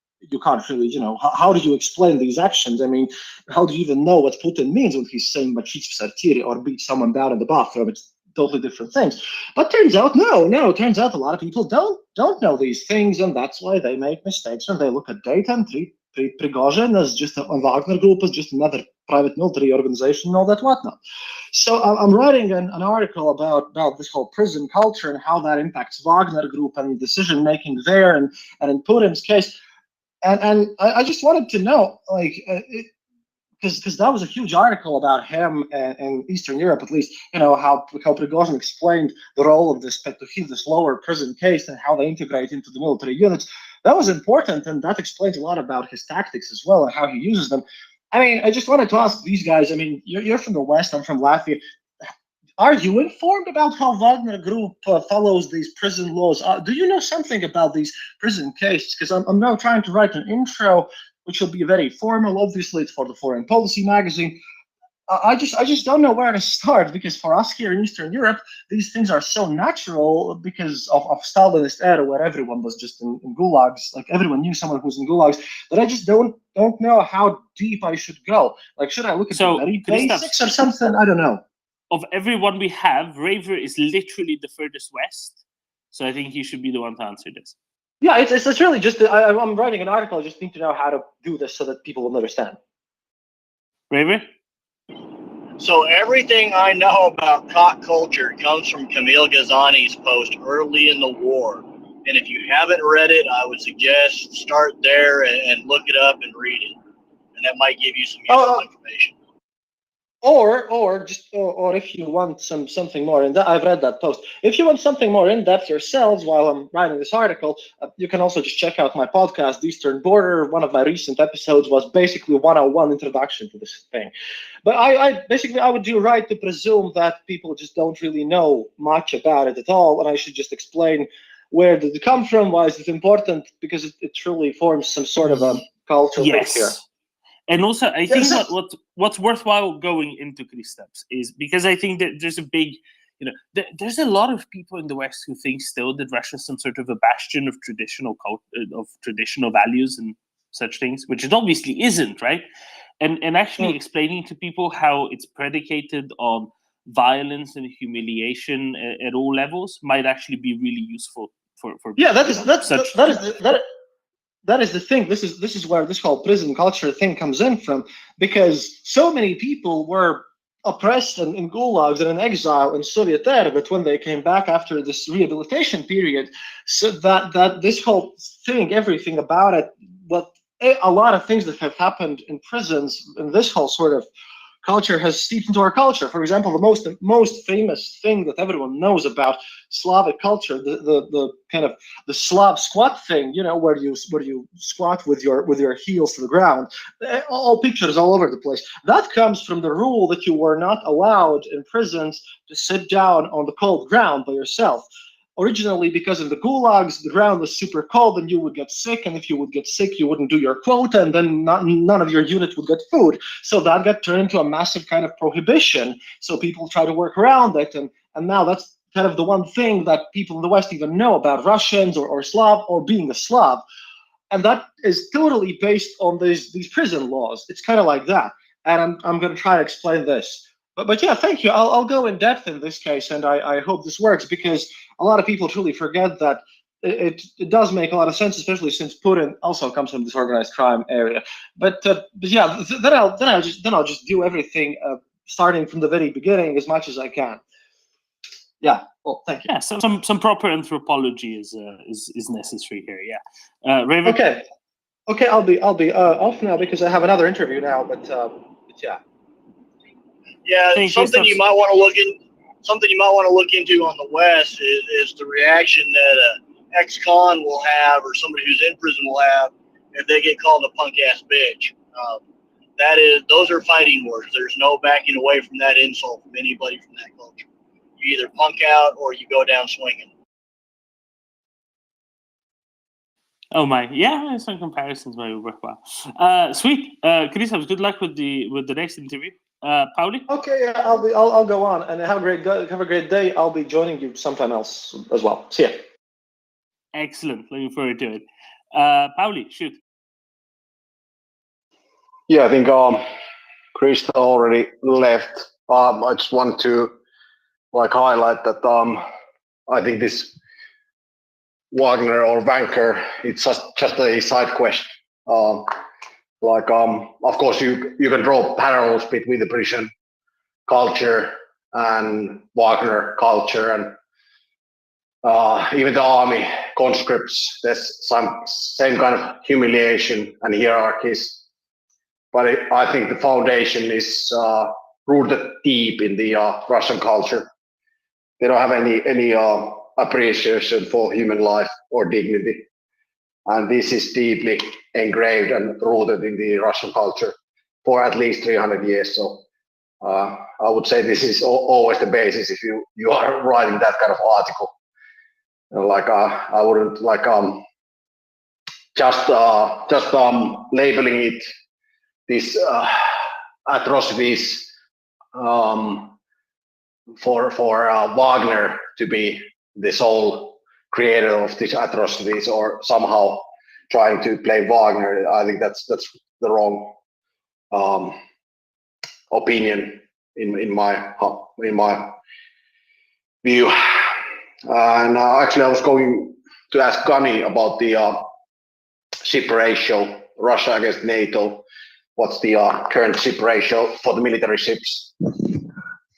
Speaker 19: can't really, you know, how do you explain these actions? I mean, how do you even know what Putin means when he's saying "machich v sartiri" or "beat someone down in the bathroom"? It's totally different things. But turns out, no. Turns out a lot of people don't know these things, and that's why they make mistakes when they look at data and treat Prigozhin as just a Wagner Group as just another private military organization and all that whatnot. So I'm writing an article about this whole prison culture and how that impacts Wagner Group and decision making there, and in Putin's case. And I just wanted to know, like, because that was a huge article about him in Eastern Europe, at least, you know, how Prigozhin explained the role of this lower prison case and how they integrate into the military units. That was important, and that explains a lot about his tactics as well and how he uses them. I mean, I just wanted to ask these guys, I mean, you're from the West, I'm from Latvia. are you informed about how Wagner Group follows these prison laws? Do you know something about these prison cases? Because I'm now trying to write an intro, which will be very formal. Obviously, it's for the Foreign Policy magazine. I just don't know where to start, because for us here in Eastern Europe, these things are so natural because of Stalinist era, where everyone was just in gulags, like everyone knew someone who's in gulags, that I just don't know how deep I should go. Like, should I look at the very basics or something? I don't know.
Speaker 4: Of everyone we have, Raver is literally the furthest west, so I think he should be the one to answer this.
Speaker 19: Yeah, it's really just I'm writing an article. I just need to know how to do this so that people will understand.
Speaker 4: Raver?
Speaker 12: So everything I know about cock culture comes from Camille Ghazani's post early in the war. And if you haven't read it, I would suggest start there and look it up and read it. And that might give you some useful information.
Speaker 19: Or if you want something more in depth, I've read that post. If you want something more in depth yourselves while I'm writing this article, you can also just check out my podcast, The Eastern Border. One of my recent episodes was basically 101 introduction to this thing. But I would do right to presume that people just don't really know much about it at all, and I should just explain where did it come from, why is it important, because it truly forms some sort of a cultural thing here.
Speaker 4: And also, I think what's worthwhile going into Kristaps is because I think that there's a big, there's a lot of people in the West who think still that Russia is some sort of a bastion of traditional values and such things, which it obviously isn't, right? And actually explaining to people how it's predicated on violence and humiliation at all levels might actually be really useful for
Speaker 19: that is the thing. This is where this whole prison culture thing comes in from, because so many people were oppressed and in gulags and in exile in Soviet era, but when they came back after this rehabilitation period, so that this whole thing, everything about it, a lot of things that have happened in prisons and this whole sort of culture has seeped into our culture. For example, the most famous thing that everyone knows about Slavic culture, the kind of the Slav squat thing, where you squat with your heels to the ground. All pictures all over the place. That comes from the rule that you were not allowed in prisons to sit down on the cold ground by yourself. Originally, because in the gulags, the ground was super cold and you would get sick. And if you would get sick, you wouldn't do your quota, and then none of your unit would get food. So that got turned into a massive kind of prohibition. So people try to work around it. And now that's kind of the one thing that people in the West even know about Russians or Slav or being a Slav. And that is totally based on these prison laws. It's kind of like that. And I'm going to try to explain this. But yeah, thank you. I'll go in depth in this case, and I hope this works, because a lot of people truly forget that it does make a lot of sense, especially since Putin also comes from this organized crime area. But yeah, then I'll just do everything starting from the very beginning as much as I can. Yeah. Well, thank you.
Speaker 4: Yeah. Some proper anthropology is necessary here. Yeah. Raven.
Speaker 19: Okay. I'll be off now because I have another interview now. But yeah.
Speaker 12: Yeah, something you might want to look into on the West is the reaction that an ex-con will have, or somebody who's in prison will have, if they get called a punk ass bitch. Those are fighting words. There's no backing away from that insult from anybody from that culture. You either punk out or you go down swinging.
Speaker 4: Oh my, yeah, some comparisons might work well. Sweet, Kristaps, good luck with the next interview. Pauli?
Speaker 19: Okay, yeah, I'll go on, and have a great day. I'll be joining you sometime else as well. See ya.
Speaker 4: Excellent, looking forward to it. Pauli, shoot.
Speaker 17: Yeah, I think Krista already left. I just want to highlight that I think this Wagner or Wanker, it's just a side quest. Of course, you can draw parallels between the prison culture and Wagner culture, and even the army conscripts. There's some same kind of humiliation and hierarchies, but I think the foundation is rooted deep in the Russian culture. They don't have any appreciation for human life or dignity. And this is deeply engraved and rooted in the Russian culture for at least 300 years. So I would say this is always the basis if you are writing that kind of article. Like I wouldn't like just labeling it these atrocities for Wagner to be the sole creator of these atrocities, or somehow trying to play Wagner. I think that's the wrong opinion in my view. And actually, I was going to ask Gunny about the ship ratio, Russia against NATO. What's the current ship ratio for the military ships?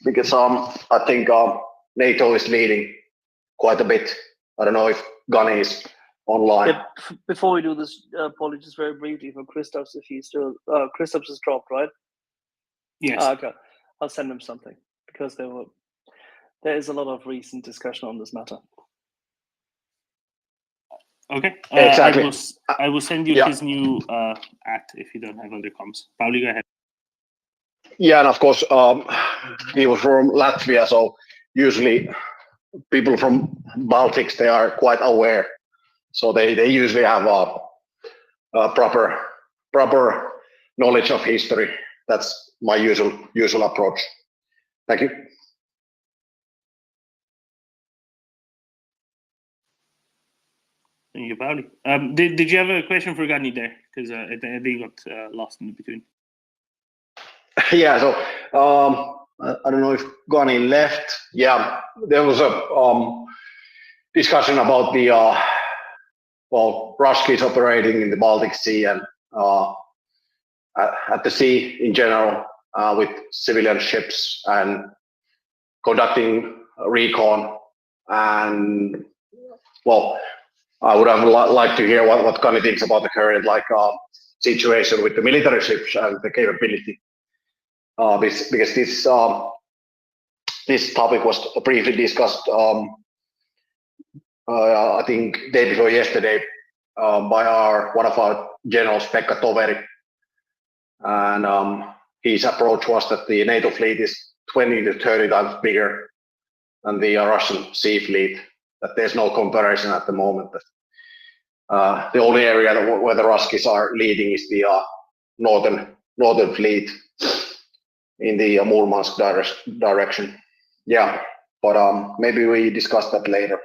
Speaker 17: Because I think NATO is leading quite a bit. I don't know if Gunny is online.
Speaker 21: Yeah, before we do this, Paulie, just very briefly for Christoph's, if he's still Christoph's is dropped, right?
Speaker 4: Yes.
Speaker 21: Okay, I'll send him something because there is a lot of recent discussion on this matter.
Speaker 4: Okay.
Speaker 17: Exactly.
Speaker 4: I will send you
Speaker 17: Yeah.
Speaker 4: his new if you don't have other comms. Pauli, go ahead.
Speaker 17: Yeah, and of course, he was from Latvia, so usually people from Baltics, they are quite aware. So they usually have a proper knowledge of history. That's my usual approach. Thank you.
Speaker 4: Thank you, Pauli. Did you have a question for Gani there? Because I think he got lost in between.
Speaker 17: Yeah, so I don't know if Gunny left. Yeah, there was a discussion about the Ruskies operating in the Baltic Sea and at the sea in general with civilian ships and conducting recon. And well, I would have liked to hear what Gunny thinks about the current situation with the military ships and the capability. Because this topic was briefly discussed, I think day before yesterday, by one of our generals, Pekka Toveri, and his approach was that the NATO fleet is 20 to 30 times bigger than the Russian sea fleet. That there's no comparison at the moment. The only area where the Ruskies are leading is the northern fleet in the Murmansk direction. Yeah, but maybe we discuss that later.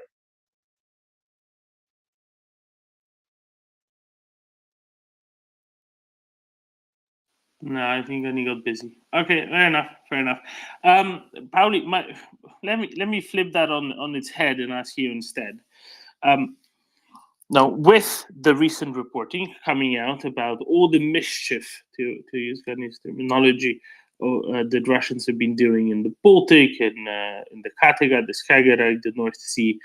Speaker 4: No, I think Gani got busy. Okay, fair enough. Pauli, let me flip that on its head and ask you instead. Now, with the recent reporting coming out about all the mischief, to use Gani's terminology, that Russians have been doing in the Baltic and in the Kattegat, the Skagerrak, the North Sea,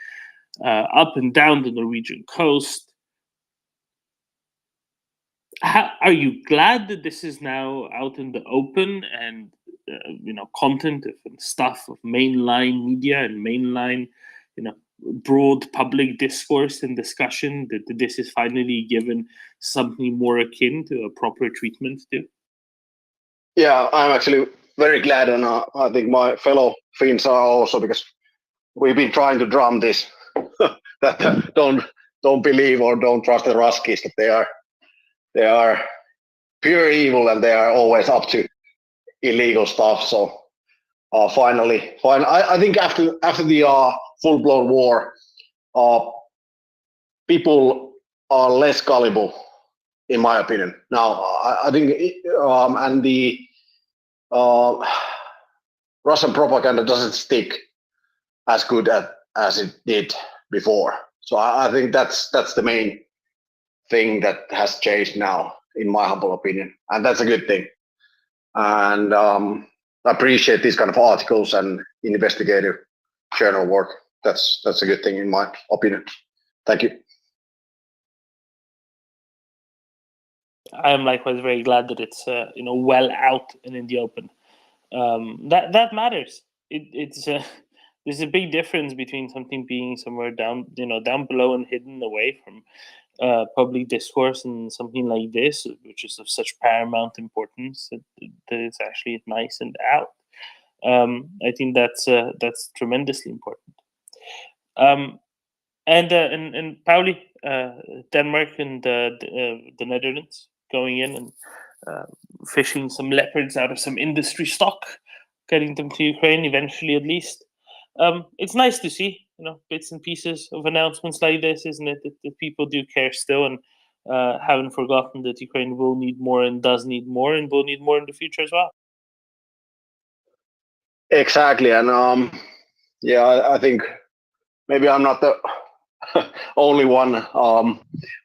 Speaker 4: up and down the Norwegian coast. Are you glad that this is now out in the open and content and stuff of mainline media and mainline broad public discourse and discussion, that this is finally given something more akin to a proper treatment to?
Speaker 17: Yeah, I'm actually very glad, and I think my fellow Finns are also, because we've been trying to drum this that don't believe or don't trust the Ruskies, that they are pure evil and they are always up to illegal stuff. So finally, I think after the full-blown war, people are less gullible, in my opinion. Now, I think, and the Russian propaganda doesn't stick as good as it did before. So I think that's the main thing that has changed now, in my humble opinion, and that's a good thing. And I appreciate these kind of articles and investigative journal work. That's a good thing, in my opinion. Thank you.
Speaker 4: I am likewise very glad that it's well out and in the open. That matters. It's there's a big difference between something being somewhere down below and hidden away from public discourse and something like this, which is of such paramount importance that it's actually nice and out. I think that's tremendously important. And Pauli, Denmark and the Netherlands going in and fishing some leopards out of some industry stock, getting them to Ukraine eventually, at least. It's nice to see, bits and pieces of announcements like this, isn't it? That people do care still, and haven't forgotten that Ukraine will need more and does need more and will need more in the future as well.
Speaker 17: Exactly, and yeah, I think maybe I'm not the only one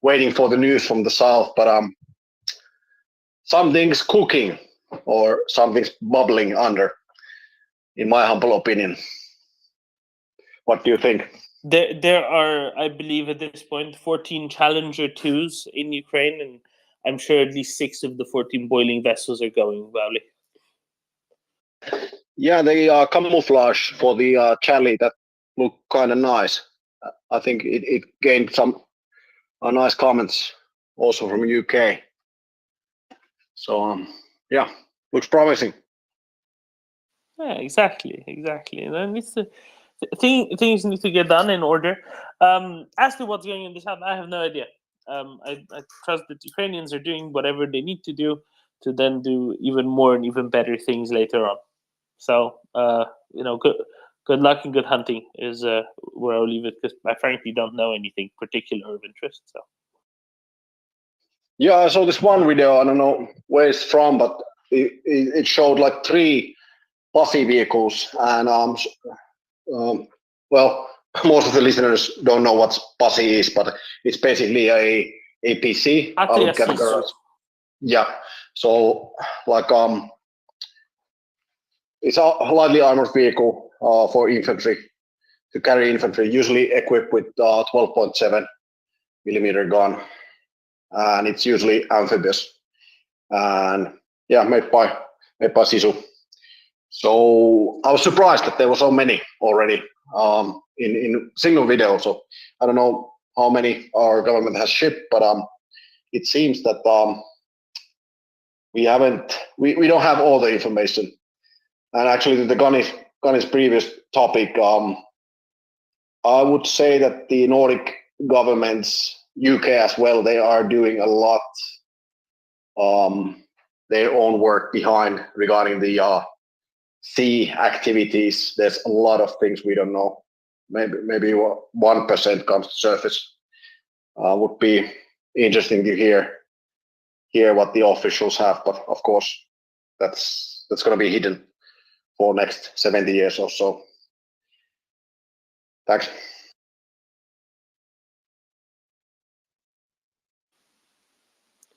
Speaker 17: waiting for the news from the south, but something's cooking or something's bubbling under, in my humble opinion. What do you think?
Speaker 4: There are, I believe, at this point, 14 Challenger 2s in Ukraine, and I'm sure at least 6 of the 14 boiling vessels are going, Valley.
Speaker 17: Yeah, the camouflage for the Charlie, that looked kind of nice. I think it gained some nice comments also from UK. So yeah, looks promising.
Speaker 4: Yeah, exactly. And then things need to get done in order. As to what's going in the south, I have no idea. I trust that Ukrainians are doing whatever they need to do to then do even more and even better things later on. So, good luck and good hunting is where I'll leave it, because I frankly don't know anything particular of interest. So.
Speaker 17: Yeah, I saw this one video. I don't know where it's from, but it showed like 3 posse vehicles, and well, most of the listeners don't know what posse is, but it's basically a APC. I would categorize. Yeah, so like it's a lightly armored vehicle for infantry, to carry infantry, usually equipped with 12.7 millimeter gun, and it's usually amphibious, and yeah, made by Sisu. So I was surprised that there were so many already in single video. So I don't know how many our government has shipped, but it seems that we don't have all the information. And actually, the gun is previous topic. I would say that the Nordic governments, UK as well, they are doing a lot their own work behind regarding the sea activities. There's a lot of things we don't know. Maybe 1% comes to surface. Would be interesting to hear what the officials have, but of course that's going to be hidden for next 70 years or so. Thanks.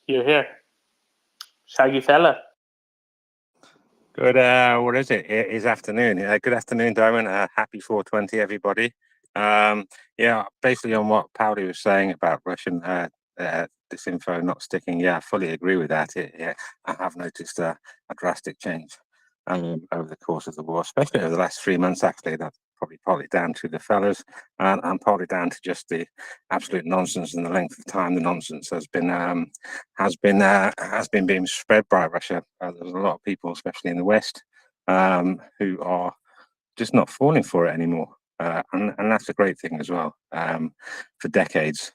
Speaker 4: Here. Shaggy fella.
Speaker 6: Good, what is it? It is afternoon. Good afternoon, Diamond. Happy 420, everybody. Yeah, basically on what Pauli was saying about Russian disinfo not sticking, yeah, I fully agree with that. I have noticed a drastic change over the course of the war, especially over the last 3 months, actually. That's probably partly down to the fellas and partly down to just the absolute nonsense and the length of time the nonsense has been being spread by Russia. There's a lot of people, especially in the West, who are just not falling for it anymore, and that's a great thing as well. For decades,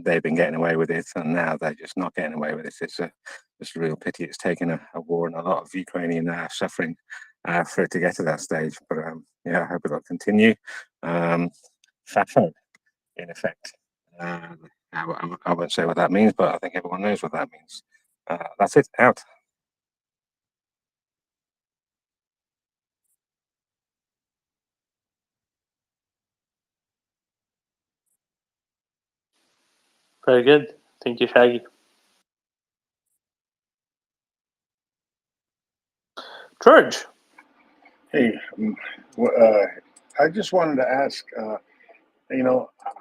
Speaker 6: they've been getting away with it, and now they're just not getting away with it. It's a real pity. It's taken a war and a lot of Ukrainian suffering for it to get to that stage. But yeah, I hope it'll continue. FAFO, in effect. I won't say what that means, but I think everyone knows what that means. That's it. Out.
Speaker 4: Very good. Thank you, Shaggy. George.
Speaker 22: Hey, I just wanted to ask,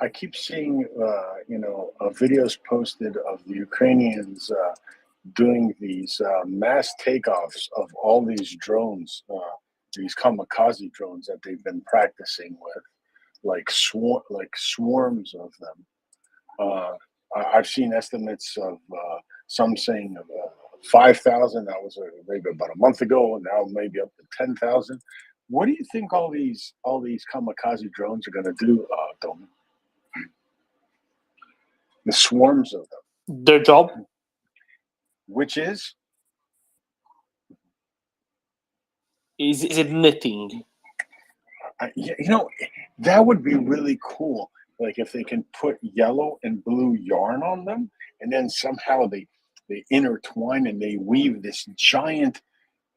Speaker 22: I keep seeing, videos posted of the Ukrainians doing these mass takeoffs of all these drones, these kamikaze drones that they've been practicing with, like swarms of them. I've seen estimates of some saying of 5,000. That was maybe about a month ago, and now maybe up to 10,000. What do you think all these kamikaze drones are going to do, Doman? The swarms of them.
Speaker 4: Their job,
Speaker 22: which is
Speaker 4: it knitting?
Speaker 22: You know, that would be really cool. Like if they can put yellow and blue yarn on them, and then somehow they intertwine and they weave this giant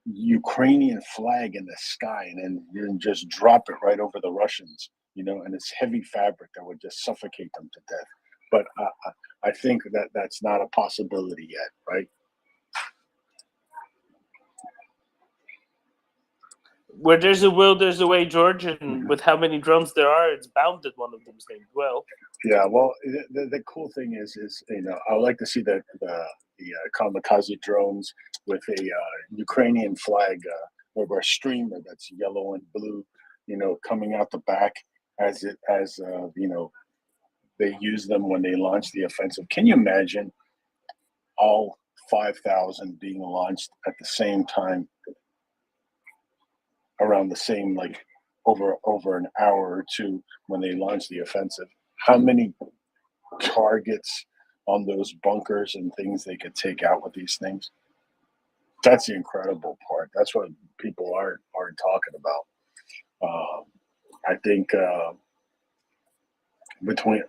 Speaker 22: Ukrainian flag in the sky, and then just drop it right over the Russians. You know, and it's heavy fabric that would just suffocate them to death. But I think that that's not a possibility yet, right?
Speaker 4: Where there's a will, there's a way, George. And with how many drones there are, it's bound that one of them's named Will.
Speaker 22: Yeah, well, the cool thing is you know, I would like to see the kamikaze drones with a Ukrainian flag over a streamer that's yellow and blue, you know, coming out the back as you know, they use them when they launch the offensive. Can you imagine all 5,000 being launched at the same time around the same, like over an hour or two when they launch the offensive? How many targets on those bunkers and things they could take out with these things? That's the incredible part. That's what people aren't talking about. I think between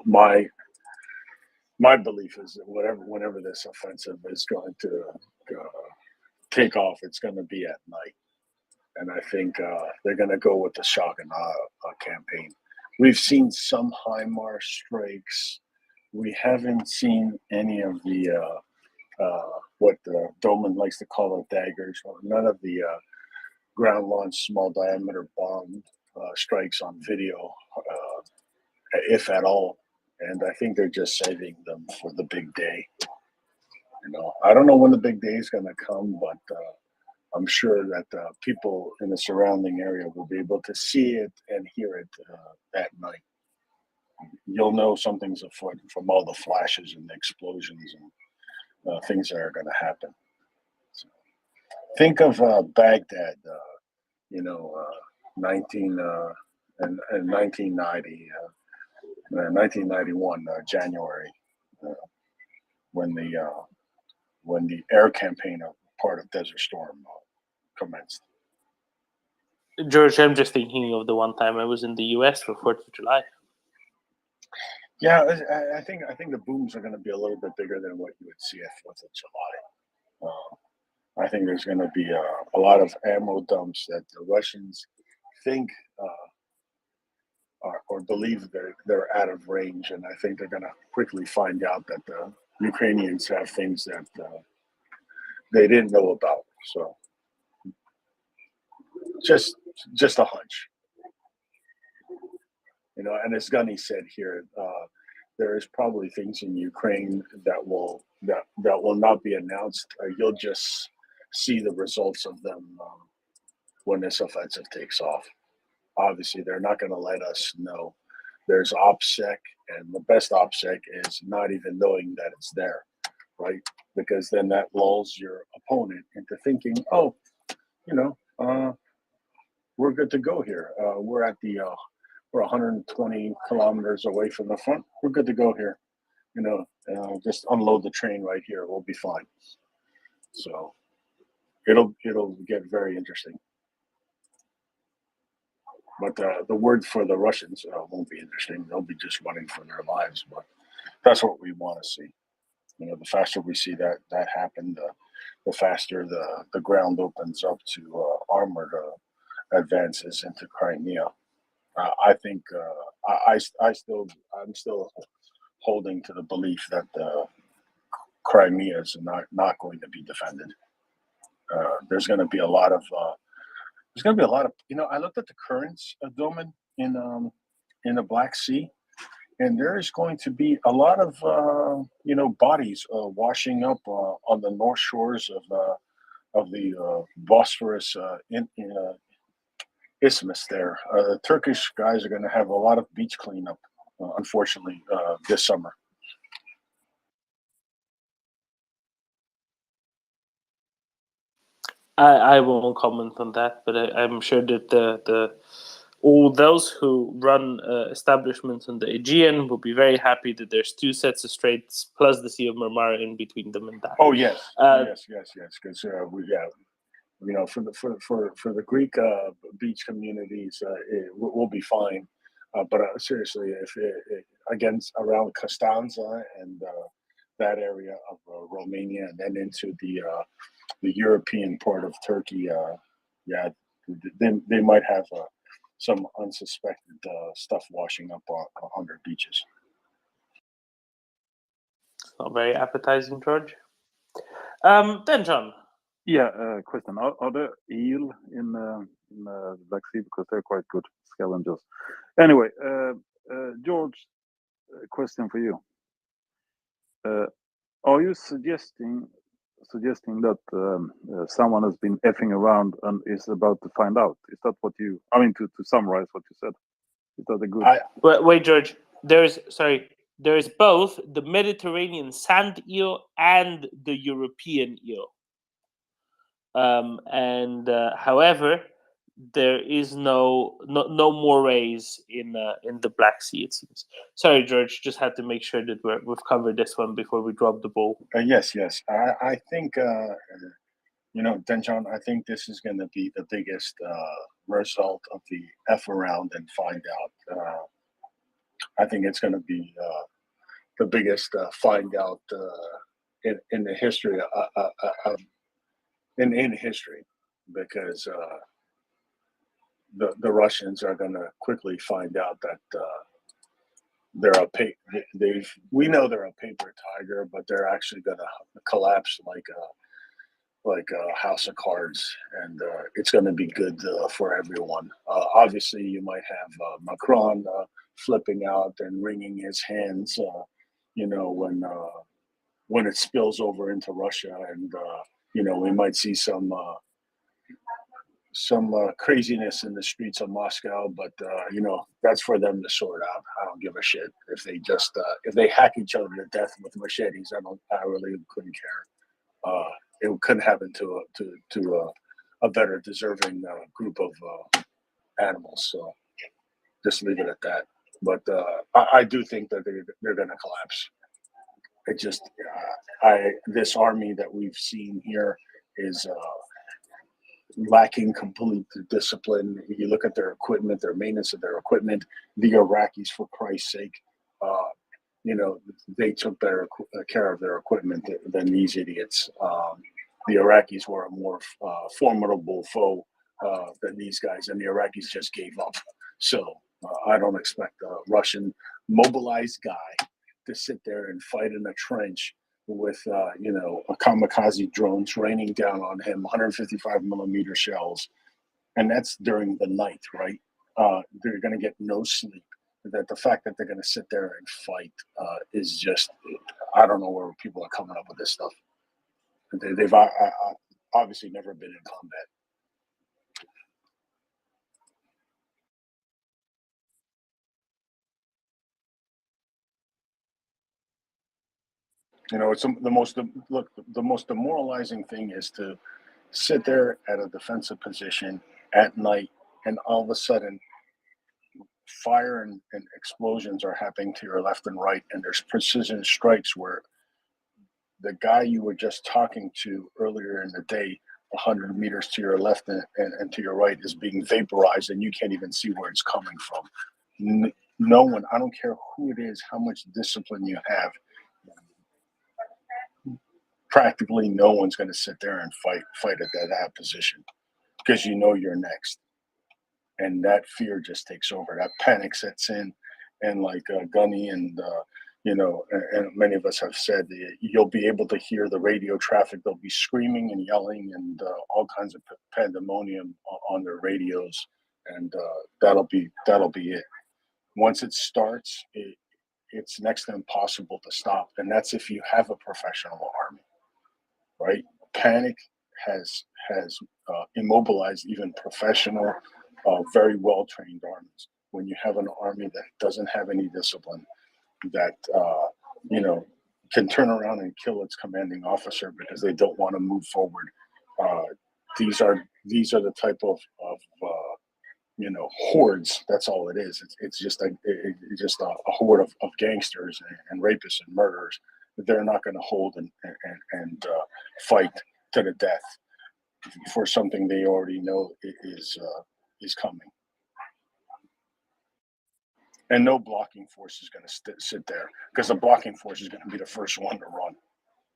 Speaker 22: my belief is that whenever this offensive is going to take off, it's going to be at night, and I think they're going to go with the shock and awe campaign. We've seen some HIMARS strikes. We haven't seen any of the what Doman likes to call it daggers, or none of the ground launch small diameter bomb strikes on video, if at all. And I think they're just saving them for the big day. You know, I don't know when the big day is going to come, but I'm sure that people in the surrounding area will be able to see it and hear it at night. You'll know something's afoot from all the flashes and the explosions and things that are going to happen. So, think of Baghdad, you know, 1990, 1991, January, when the air campaign of part of Desert Storm commenced.
Speaker 4: George, I'm just thinking of the one time I was in the US for 4th of July.
Speaker 22: Yeah, I think the booms are going to be a little bit bigger than what you would see at 4th of July. I think there's going to be a lot of ammo dumps that the Russians think or believe they're out of range, and I think they're going to quickly find out that the Ukrainians have things that they didn't know about. So, just a hunch, you know. And as Gunny said here, there is probably things in Ukraine that will not be announced. You'll just see the results of them when this offensive takes off. Obviously, they're not going to let us know. There's OPSEC, and the best OPSEC is not even knowing that it's there, right? Because then that lulls your opponent into thinking, oh, you know, we're good to go here. We're 120 kilometers away from the front. We're good to go here. You know, just unload the train right here. We'll be fine. So it'll get very interesting. But the word for the Russians won't be interesting. They'll be just running for their lives. But that's what we want to see. You know, the faster we see that happen, the faster the ground opens up to armored advances into Crimea. I think I'm still holding to the belief that Crimea is not going to be defended. There's going to be a lot of you know, I looked at the currents of Doman in the Black Sea, and there is going to be a lot of you know, bodies washing up on the north shores of the Bosphorus isthmus there. Turkish guys are going to have a lot of beach cleanup, unfortunately, this summer.
Speaker 4: I won't comment on that, but I'm sure that all those who run establishments in the Aegean will be very happy that there's 2 sets of straits plus the Sea of Marmara in between them and that.
Speaker 22: Oh yes, yes. Because for the Greek beach communities, we'll be fine. But seriously, if against around Constanza and that area of Romania, and then into the European part of Turkey, they might have some unsuspected stuff washing up on their beaches.
Speaker 4: Not very appetizing, George. Then John.
Speaker 5: Yeah, question: Are there eel in the Black Sea, because they're quite good scavengers? Anyway, George, question for you: are you suggesting that someone has been effing around and is about to find out? Is that what you? I mean, to summarize what you said, is that a good?
Speaker 4: Wait, George. There is both the Mediterranean sand eel and the European eel. However, there is no morays in the Black Sea, it seems. Sorry, George. Just had to make sure that we've covered this one before we drop the ball.
Speaker 22: Yes. I think Denjon, I think this is going to be the biggest result of the F around and find out. I think it's going to be the biggest find out in the history in history, because the Russians are going to quickly find out that we know they're a paper tiger, but they're actually going to collapse like a house of cards, and it's going to be good for everyone. Obviously, you might have Macron flipping out and wringing his hands, when it spills over into Russia, and we might see some craziness in the streets of Moscow, but that's for them to sort out. I don't give a shit if they just if they hack each other to death with machetes. I really couldn't care. It couldn't happen to a better deserving group of animals. So just leave it at that. But I do think that they're going to collapse. It just this army that we've seen here is lacking complete discipline. You look at their equipment, their maintenance of their equipment. The Iraqis, for Christ's sake, they took better care of their equipment than these idiots. The Iraqis were a more formidable foe than these guys, and the Iraqis just gave up. So I don't expect a Russian mobilized guy to sit there and fight in a trench with a kamikaze drones raining down on him 155 millimeter shells, and that's during the night, right? They're going to get no sleep. That the fact that they're going to sit there and fight is just, I don't know where people are coming up with this stuff. They've obviously never been in combat. It's the most demoralizing thing is to sit there at a defensive position at night, and all of a sudden fire and explosions are happening to your left and right, and there's precision strikes where the guy you were just talking to earlier in the day 100 meters to your left and to your right is being vaporized, and you can't even see where it's coming from. No one, I don't care who it is, how much discipline you have, practically no one's going to sit there and fight at that position, because you're next, and that fear just takes over. That panic sets in, and like Gunny and and many of us have said, you'll be able to hear the radio traffic. They'll be screaming and yelling and all kinds of pandemonium on their radios, and that'll be it. Once it starts, it's next to impossible to stop, and that's if you have a professional army. Right? Panic has immobilized even professional, very well-trained armies. When you have an army that doesn't have any discipline, that can turn around and kill its commanding officer because they don't want to move forward these are the type of hordes. That's all it is. It's just a horde of gangsters and rapists and murderers. They're not going to hold and fight to the death for something they already know is coming. And no blocking force is going to sit there, because the blocking force is going to be the first one to run.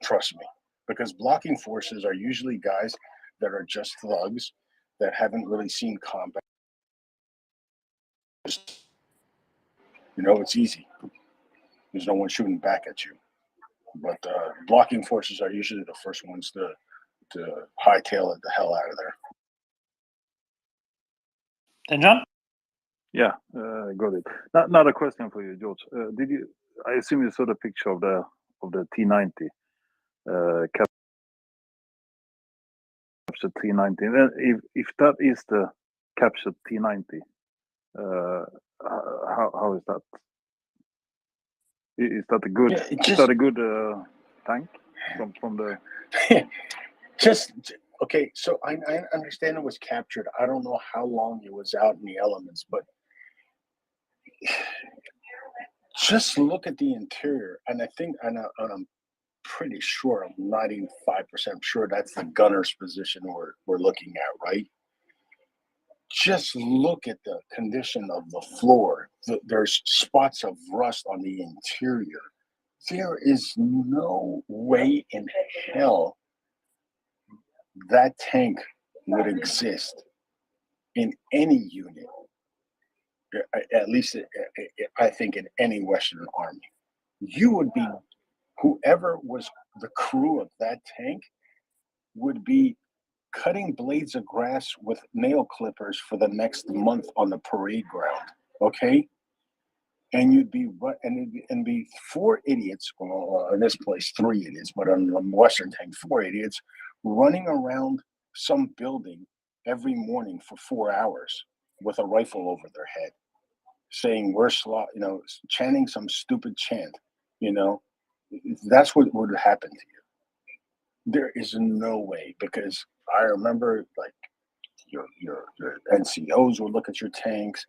Speaker 22: Trust me, because blocking forces are usually guys that are just thugs that haven't really seen combat. It's easy. There's no one shooting back at you. But blocking forces are usually the first ones to hightail it the hell out of there.
Speaker 4: And John?
Speaker 5: Yeah, got it. Another question for you, George. Did you? I assume you saw the picture of the T90 captured T90. If that is the captured T90, how is that? Is that a good? Is that a good tank from the?
Speaker 22: Okay. So I understand it was captured. I don't know how long it was out in the elements, but just look at the interior, and I think, and I'm pretty sure, I'm 95% sure that's the gunner's position we're looking at, right? Just look at the condition of the floor. There's spots of rust on the interior. There is no way in hell that tank would exist in any unit, at least I think in any Western army. You would be, whoever was the crew of that tank would be cutting blades of grass with nail clippers for the next month on the parade ground, okay? And you'd be and be four idiots, well, in this place 3 idiots, but on the Western tank 4 idiots running around some building every morning for 4 hours with a rifle over their head, saying we're chanting some stupid chant. That's what would happen to you. There is no way, because I remember, like, your NCOs would look at your tanks,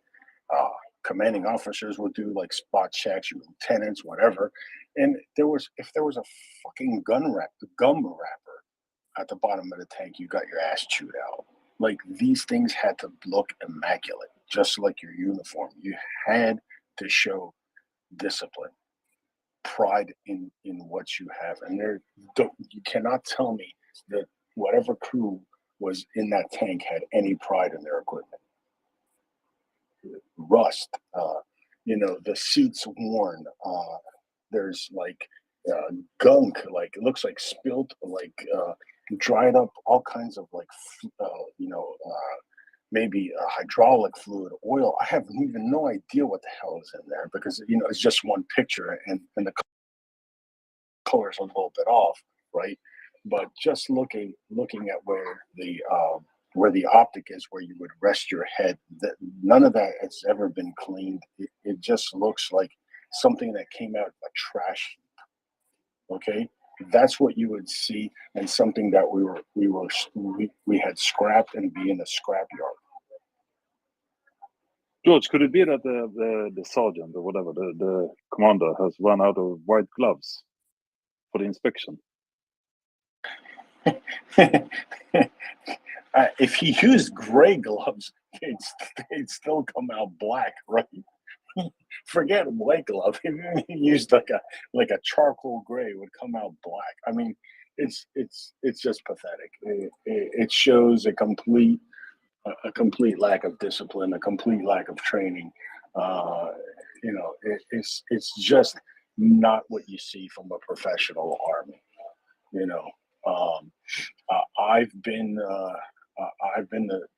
Speaker 22: commanding officers would do like spot checks, your lieutenants, whatever, and if there was a fucking gum wrapper at the bottom of the tank, you got your ass chewed out. Like, these things had to look immaculate, just like your uniform. You had to show discipline, pride in what you have, and you cannot tell me that whatever crew was in that tank had any pride in their equipment. Rust, the seats worn, there's like gunk, like it looks like spilt, like dried up, all kinds of like maybe hydraulic fluid, oil. I have even no idea what the hell is in there, because it's just one picture and the color's a little bit off, right? But just looking at where the optic is, where you would rest your head, that none of that has ever been cleaned. It just looks like something that came out of a trash heap. Okay, that's what you would see, and something that we had scrapped and be in the scrap yard.
Speaker 5: George, could it be that the sergeant or whatever, the commander, has run out of white gloves for the inspection?
Speaker 22: If he used gray gloves, they'd still come out black, right? Forget white glove. If he used like a charcoal gray, it would come out black. I mean, it's just pathetic. It shows a complete lack of discipline, a complete lack of training. It's just not what you see from a professional army. I've been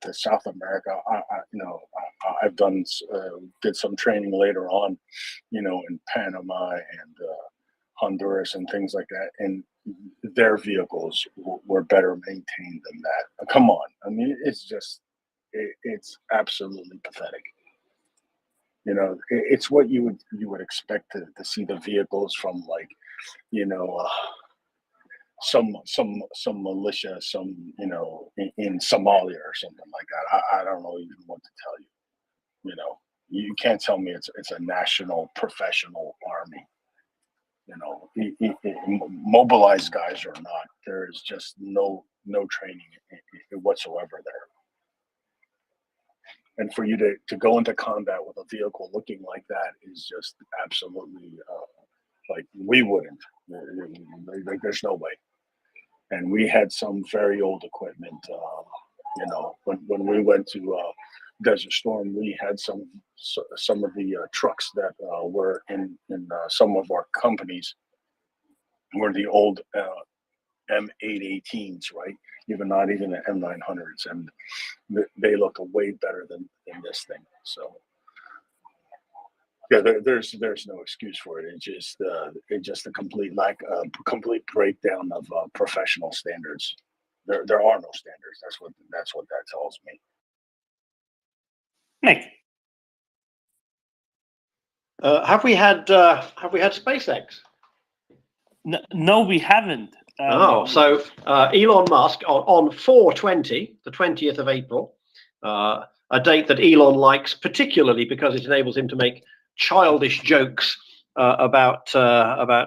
Speaker 22: to South America. I've did some training later on, in Panama and Honduras and things like that, and their vehicles were better maintained than that. Come on, I mean, it's absolutely pathetic. It's what you would expect to see the vehicles from, like, some militia, in Somalia or something like that. I don't know even what to tell you. You can't tell me it's a national professional army. Mobilized guys or not, there is just no training whatsoever there. And for you to go into combat with a vehicle looking like that is just absolutely like we wouldn't. There's no way. And we had some very old equipment. When we went to Desert Storm, we had some of the trucks that were in some of our companies were the old M818s, right? Even not even the M900s, and they look way better than this thing. So yeah, there's no excuse for it. It's just a complete complete breakdown of professional standards. There are no standards. That's what that tells me.
Speaker 4: Nick,
Speaker 1: have we had SpaceX?
Speaker 4: No, we haven't.
Speaker 1: So Elon Musk on 4/20, the 20th of April, a date that Elon likes particularly because it enables him to make childish jokes about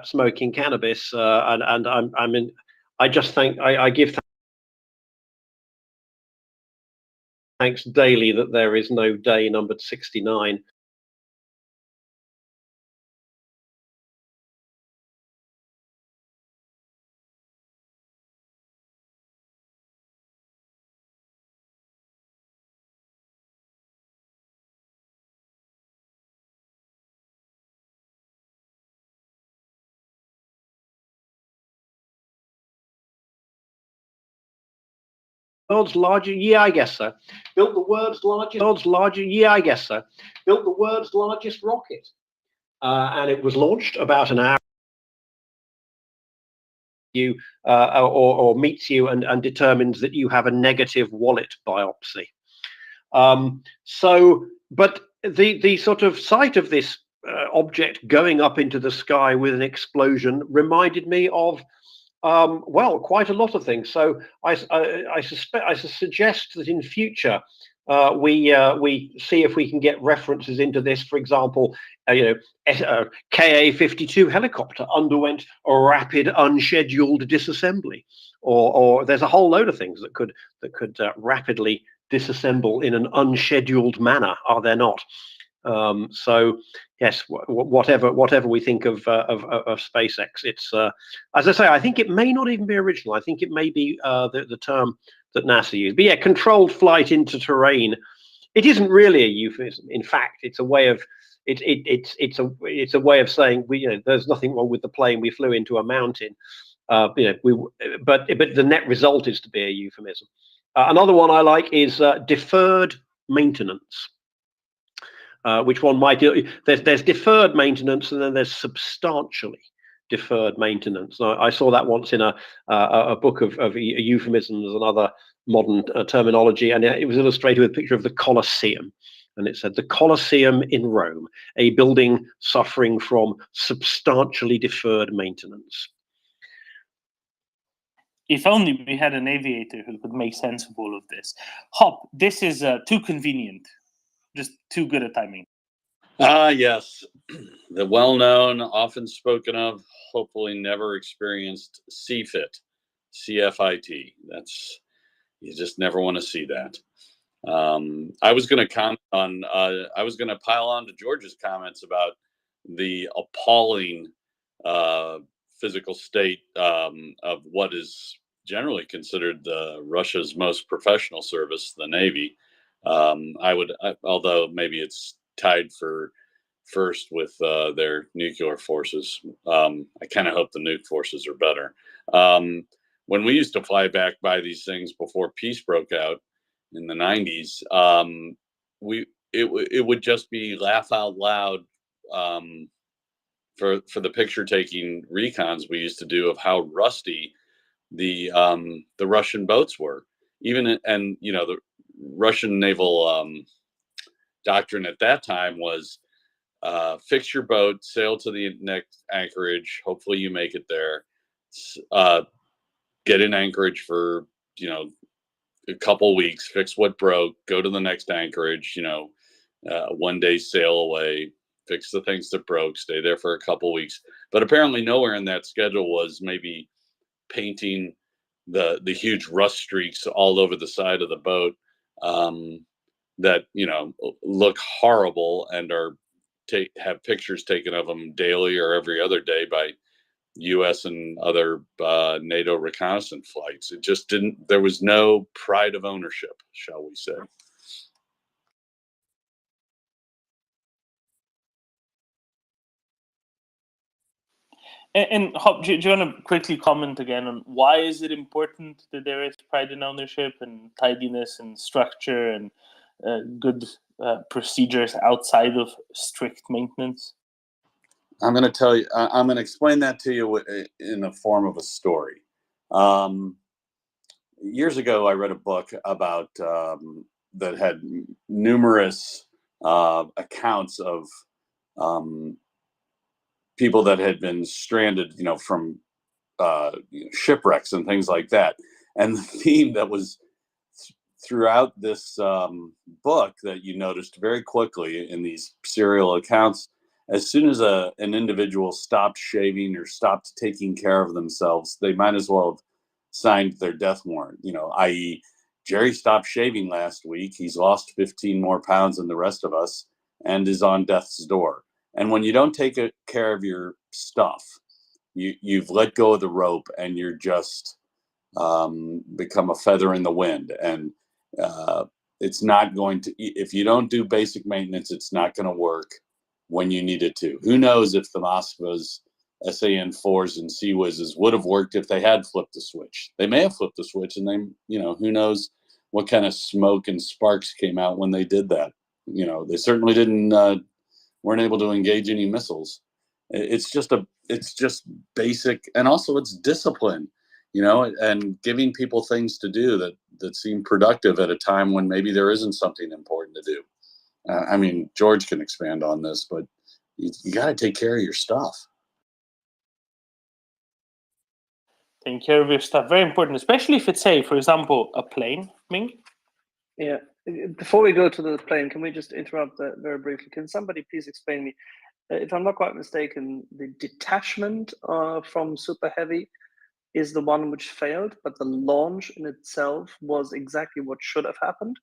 Speaker 1: smoking cannabis, and I just think I give thanks daily that there is no day numbered 69. World's largest, yeah, I guess so. Built the world's largest, yeah, I guess so. Built the world's largest rocket, and it was launched about an hour. You or meets you and determines that you have a negative wallet biopsy. But the sort of sight of this object going up into the sky with an explosion reminded me of quite a lot of things. So I suggest that in future we see if we can get references into this. For example, KA-52 helicopter underwent a rapid unscheduled disassembly, or there's a whole load of things that could rapidly disassemble in an unscheduled manner, are there not? So yes, whatever we think of SpaceX, it's as I say, I think it may not even be original. I think it may be the term that NASA used. But yeah, controlled flight into terrain. It isn't really a euphemism. In fact, it's a way of it's a way of saying there's nothing wrong with the plane. We flew into a mountain. But the net result is to be a euphemism. Another one I like is deferred maintenance. Which one might there's deferred maintenance, and then there's substantially deferred maintenance. Now, I saw that once in a book of euphemisms and other modern terminology, and it was illustrated with a picture of the Colosseum, and it said the Colosseum in Rome, a building suffering from substantially deferred maintenance.
Speaker 4: If only we had an aviator who could make sense of all of this. Hop, this is too convenient. Just too good at timing.
Speaker 20: Yes. The well-known, often spoken of, hopefully never experienced CFIT, CFIT. You just never want to see that. I was going to comment on, I was going to pile on to George's comments about the appalling physical state of what is generally considered Russia's most professional service, the Navy. Although maybe it's tied for first with their nuclear forces. I kind of hope the nuke forces are better. When we used to fly back by these things before peace broke out in the 90s, it would just be laugh out loud for the picture taking recons we used to do of how rusty the Russian boats were. And the Russian naval doctrine at that time was fix your boat, sail to the next anchorage. Hopefully you make it there. get in anchorage for, a couple weeks, fix what broke, go to the next anchorage, 1 day sail away, fix the things that broke, stay there for a couple weeks. But apparently nowhere in that schedule was maybe painting the huge rust streaks all over the side of the boat that look horrible and are have pictures taken of them daily or every other day by U.S. and other NATO reconnaissance flights. It just didn't. There was no pride of ownership, shall we say?
Speaker 4: And Hop, do you want to quickly comment again on why is it important that there is pride in ownership and tidiness and structure and good procedures outside of strict maintenance?
Speaker 20: I'm going to tell you. I'm going to explain that to you in the form of a story. Years ago, I read a book about that had numerous accounts of people that had been stranded, from shipwrecks and things like that. And the theme that was throughout this book that you noticed very quickly in these serial accounts, as soon as an individual stopped shaving or stopped taking care of themselves, they might as well have signed their death warrant, i.e., Jerry stopped shaving last week. He's lost 15 more pounds than the rest of us and is on death's door. And when you don't take care of your stuff, you've let go of the rope and you're just become a feather in the wind. And it's not going to, if you don't do basic maintenance, it's not going to work when you need it to. Who knows if the Moskvas, SAN-4s and Sea Whizzes would have worked if they had flipped the switch. They may have flipped the switch and they, who knows what kind of smoke and sparks came out when they did that. They certainly weren't able to engage any missiles. It's just basic, and also it's discipline, and giving people things to do that seem productive at a time when maybe there isn't something important to do. I mean, George can expand on this, but you got to take care of your stuff.
Speaker 4: Taking care of your stuff, very important, especially if it's, say, for example, a plane, Ming?
Speaker 21: Yeah. Before we go to the plane, can we just interrupt that very briefly? Can somebody please explain me, if I'm not quite mistaken, the detachment from Super Heavy is the one which failed, but the launch in itself was exactly what should have happened,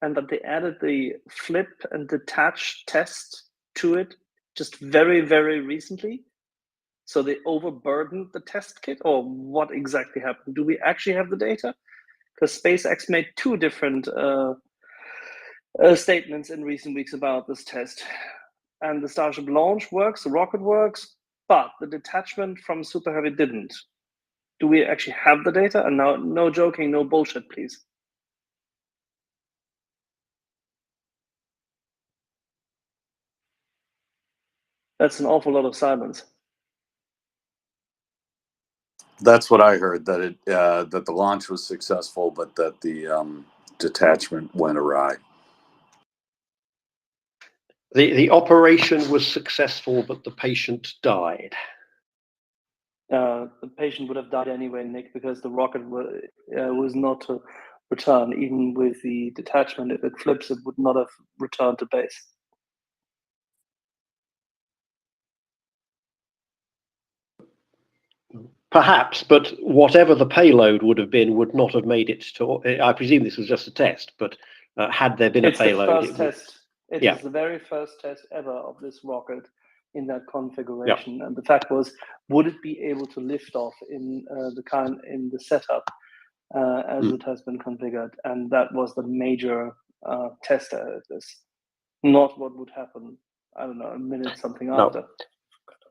Speaker 21: and that they added the flip and detach test to it just very, very recently? So they overburdened the test kit, or what exactly happened? Do we actually have the data? Because SpaceX made two different statements in recent weeks about this test. And the Starship launch works, the rocket works, but the detachment from Super Heavy didn't. Do we actually have the data? And now, no joking, no bullshit, please. That's an awful lot of silence.
Speaker 20: That's what I heard, that that the launch was successful, but that the detachment went awry.
Speaker 1: The operation was successful, but the patient died.
Speaker 21: The patient would have died anyway, Nick, because the rocket was not to return. Even with the detachment, if it flips, it would not have returned to base.
Speaker 1: Perhaps, but whatever the payload would have been would not have made it to. I presume this was just a test, but had there been a payload,
Speaker 21: It's the first test. It is the very first test ever of this rocket in that configuration. Yeah. And the fact was, would it be able to lift off in the setup as it has been configured? And that was the major test of this. Not what would happen, I don't know, a minute something after.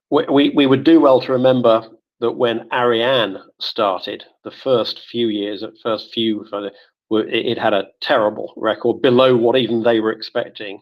Speaker 1: We would do well to remember that when Ariane started, the first few years, it had a terrible record, below what even they were expecting.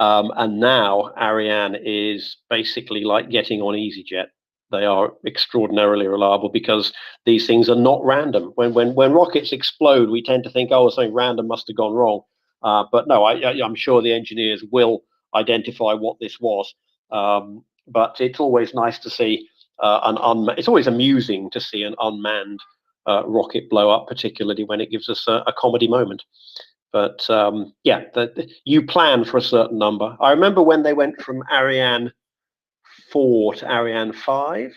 Speaker 1: And now Ariane is basically like getting on EasyJet. They are extraordinarily reliable because these things are not random. When rockets explode, we tend to think, oh, something random must have gone wrong. But no, I'm sure the engineers will identify what this was. But it's always nice to see it's always amusing to see an unmanned rocket blow up, particularly when it gives us a comedy moment. But yeah, you plan for a certain number. I remember when they went from Ariane 4 to Ariane 5,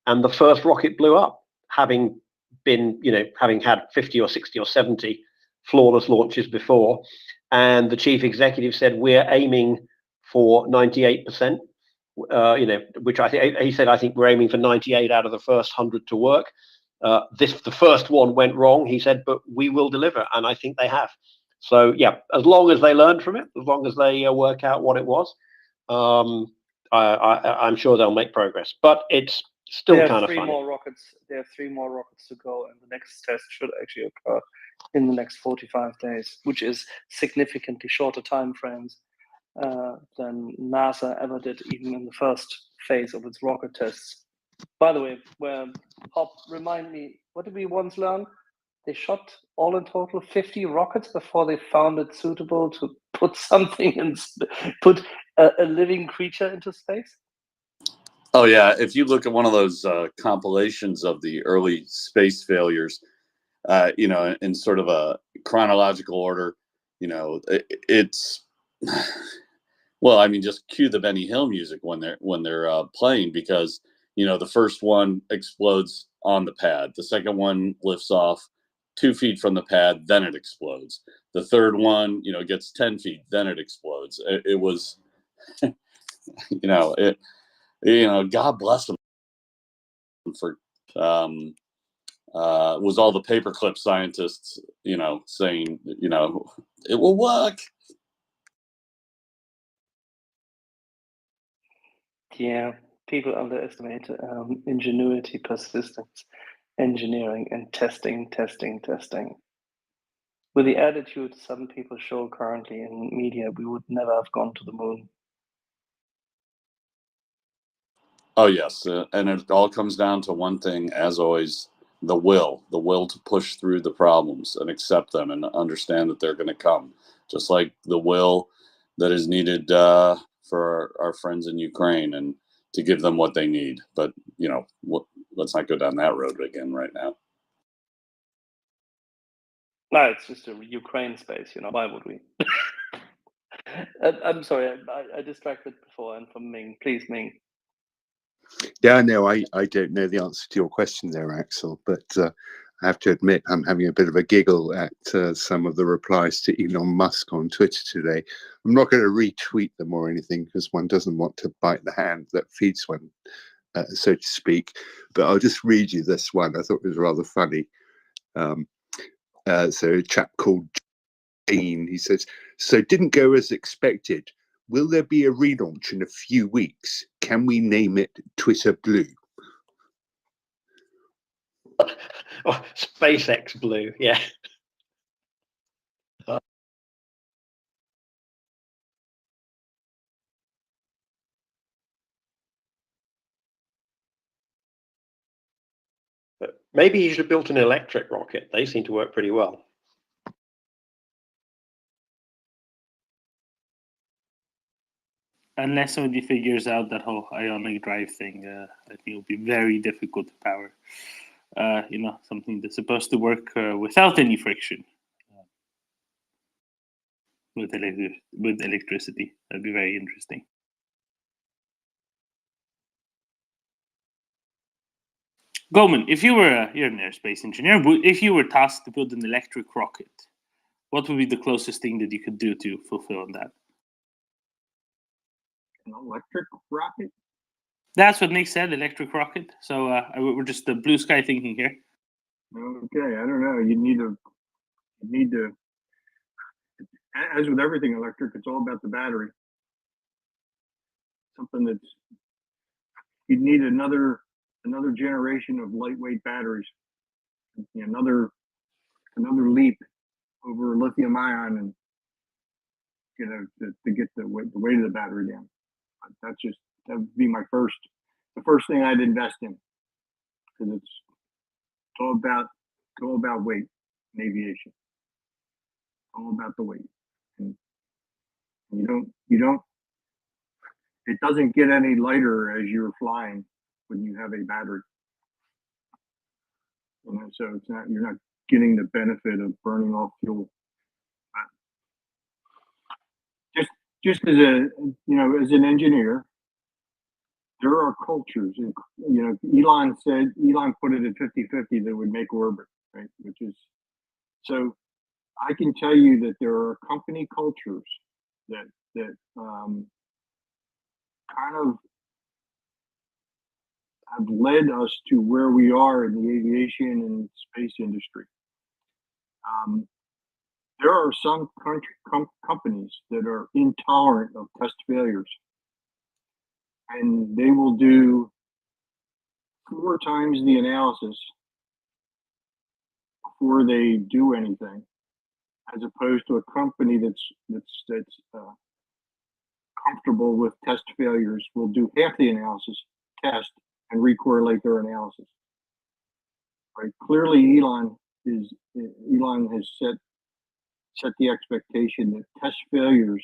Speaker 1: and the first rocket blew up, having been, having had 50 or 60 or 70 flawless launches before. And the chief executive said, we're aiming for 98%, which I think he said, I think we're aiming for 98 out of the first 100 to work. The first one went wrong, he said, but we will deliver. And I think they have. So yeah, as long as they learn from it, as long as they work out what it was, I'm sure they'll make progress. But it's still kind of funny.
Speaker 21: They have 3 more rockets to go, and the next test should actually occur in the next 45 days, which is significantly shorter time frames than NASA ever did, even in the first phase of its rocket tests. By the way, Hop, remind me, what did we once learn? They shot all in total 50 rockets before they found it suitable to put put a living creature into space.
Speaker 20: Oh yeah, if you look at one of those compilations of the early space failures, in sort of a chronological order, it's well, I mean, just cue the Benny Hill music when they're playing, because the first one explodes on the pad, the second one lifts off 2 feet from the pad, then it explodes. The third one, gets 10 feet, then it explodes. It was, God bless them for was all the paperclip scientists, saying, it will work.
Speaker 21: Yeah, people underestimate ingenuity, persistence, engineering, and testing. With the attitude some people show currently in media, we would never have gone to the moon.
Speaker 20: Oh yes, and it all comes down to one thing, as always: the will to push through the problems and accept them and understand that they're going to come, just like the will that is needed for our friends in Ukraine, and to give them what they need. But let's not go down that road again right now.
Speaker 21: No, it's just a Ukraine space, why would we? I'm sorry, I distracted before, and from Ming. Please, Ming.
Speaker 2: Yeah, no, I don't know the answer to your question there, Axel, but I have to admit I'm having a bit of a giggle at some of the replies to Elon Musk on Twitter today. I'm not going to retweet them or anything, because one doesn't want to bite the hand that feeds one, so to speak, but I'll just read you this one. I thought it was rather funny. So a chap called Jane, he says, so didn't go as expected. Will there be a relaunch in a few weeks? Can we name it Twitter Blue?
Speaker 1: Oh, SpaceX Blue, yeah. But maybe he should have built an electric rocket. They seem to work pretty well.
Speaker 4: Unless somebody figures out that whole ionic drive thing, I think it'll be very difficult to power. Something that's supposed to work without any friction with electricity. That'd be very interesting. Goldman, if you're an aerospace engineer, if you were tasked to build an electric rocket, what would be the closest thing that you could do to fulfill on that?
Speaker 9: An electric rocket?
Speaker 4: That's what Nick said, electric rocket. So we're just the blue sky thinking here.
Speaker 9: Okay, I don't know. You need to, as with everything electric, it's all about the battery. Something that's, you'd need another generation of lightweight batteries. Another leap over lithium ion, and to get the weight of the battery down. That would be the first thing I'd invest in, because it's all about weight in aviation. All about the weight, and it doesn't get any lighter as you're flying when you have a battery. So it's not, you're not getting the benefit of burning off fuel. Just as as an engineer, there are cultures, and Elon put it at 50-50 that would make orbit, right? Which is, so I can tell you that there are company cultures that kind of have led us to where we are in the aviation and space industry. There are some companies that are intolerant of test failures, and they will do 4 times the analysis before they do anything, as opposed to a company that's comfortable with test failures will do half the analysis, test, and recorrelate their analysis. Right? Clearly, Elon has set the expectation that test failures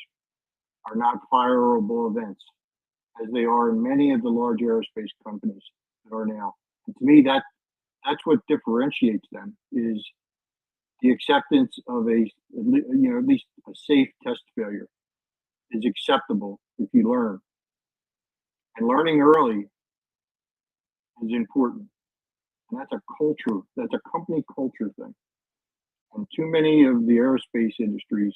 Speaker 9: are not fireable events, as they are in many of the large aerospace companies that are now. And to me, that's what differentiates them, is the acceptance of at least a safe test failure is acceptable if you learn. And learning early is important. And that's a company culture thing. And too many of the aerospace industries,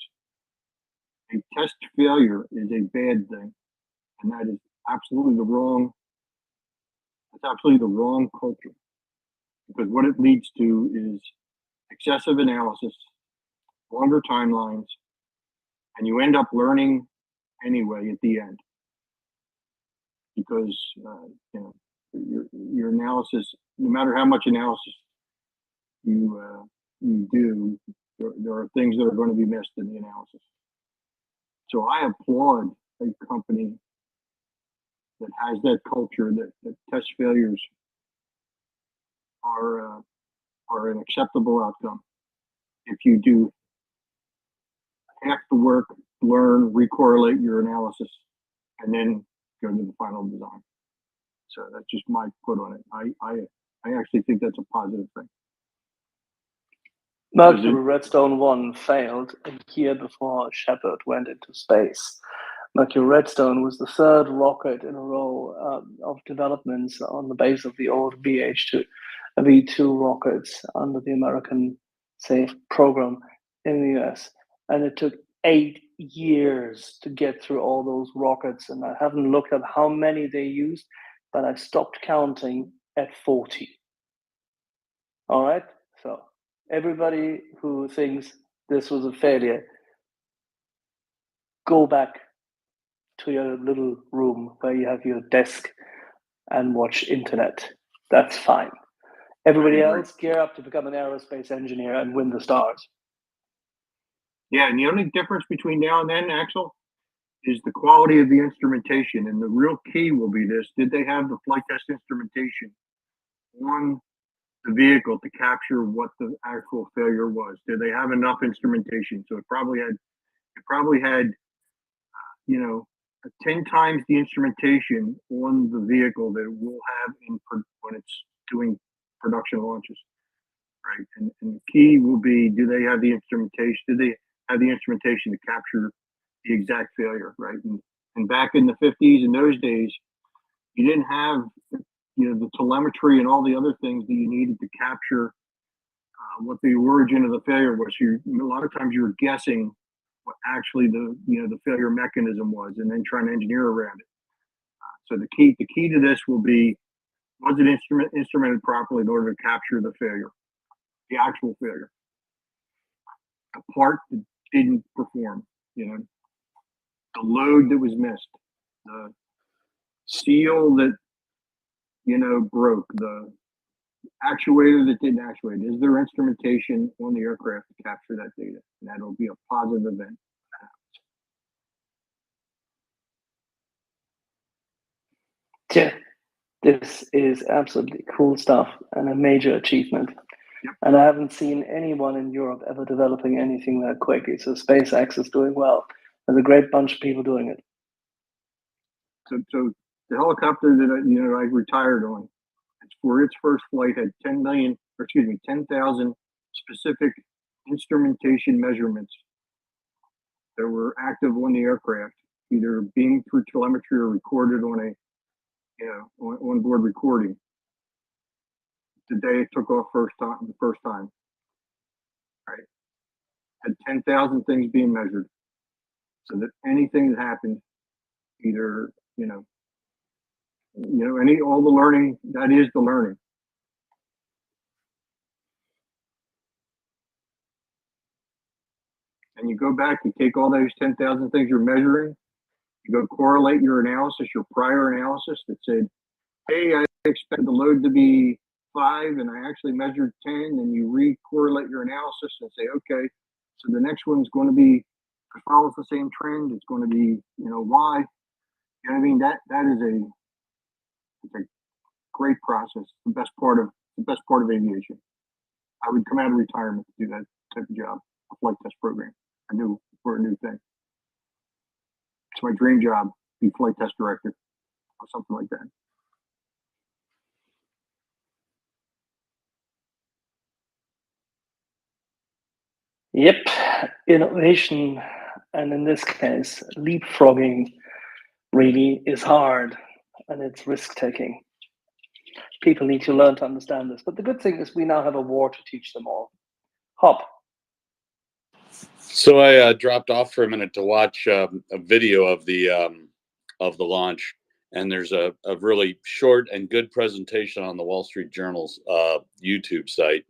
Speaker 9: a test failure is a bad thing. And that is absolutely the wrong culture. Because what it leads to is excessive analysis, longer timelines, and you end up learning anyway at the end. Because your analysis, no matter how much analysis you do, there are things that are going to be missed in the analysis. So I applaud a company that has that culture, that test failures are an acceptable outcome. If you do half the work, learn, recorrelate your analysis, and then go to the final design. So that's just my put on it. I actually think that's a positive thing.
Speaker 21: Mercury Redstone 1 failed a year before Shepard went into space. Mercury Redstone was the 3rd rocket in a row of developments on the base of the old V2 rockets under the American SAFE program in the US. And it took 8 years to get through all those rockets. And I haven't looked at how many they used, but I stopped counting at 40. All right, so everybody who thinks this was a failure, go back to your little room where you have your desk and watch internet. That's fine. Everybody else, gear up to become an aerospace engineer and win the stars.
Speaker 9: Yeah, and the only difference between now and then, Axel, is the quality of the instrumentation. And the real key will be this: did they have the flight test instrumentation on the vehicle to capture what the actual failure was? Did they have enough instrumentation? So it probably had 10 times the instrumentation on the vehicle that it will have when it's doing production launches, right? And the key will be: do they have the instrumentation? Do they have the instrumentation to capture the exact failure, right? And back in the 50s, in those days, you didn't have the telemetry and all the other things that you needed to capture what the origin of the failure was. A lot of times you were guessing what actually the failure mechanism was, and then trying to engineer around it. So the key to this will be: was it instrumented properly in order to capture the failure, the actual failure, a part that didn't perform, the load that was missed, the seal that broke, the actuator that didn't actuate. Is there instrumentation on the aircraft to capture that data? And that'll be a positive event.
Speaker 21: Yeah, this is absolutely cool stuff and a major achievement. And I haven't seen anyone in Europe ever developing anything that quickly. So SpaceX is doing well. There's a great bunch of people doing it.
Speaker 9: So the helicopter that I retired on, for its first flight, had 10 million or excuse me, 10,000 specific instrumentation measurements that were active on the aircraft, either being through telemetry or recorded on a, onboard recording. The day it took off the first time, right? Had 10,000 things being measured, so that anything that happened, either all the learning, that is the learning. And you go back, you take all those 10,000 things you're measuring, you go correlate your analysis, your prior analysis that said, hey, I expected the load to be 5 and I actually measured 10, and you re-correlate your analysis and say, okay, so the next one's going to be, follows the same trend, it's going to be, Y. You know what I mean? That is it's a great process. The best part of aviation. I would come out of retirement to do that type of job, a flight test program. I knew for a new thing. It's my dream job, be flight test director or something like that.
Speaker 21: Yep, innovation, and in this case, leapfrogging really is hard and it's risk taking. People need to learn to understand this. But the good thing is we now have a war to teach them all. Hop.
Speaker 20: So I dropped off for a minute to watch a video of the launch, and there's a really short and good presentation on the Wall Street Journal's YouTube site,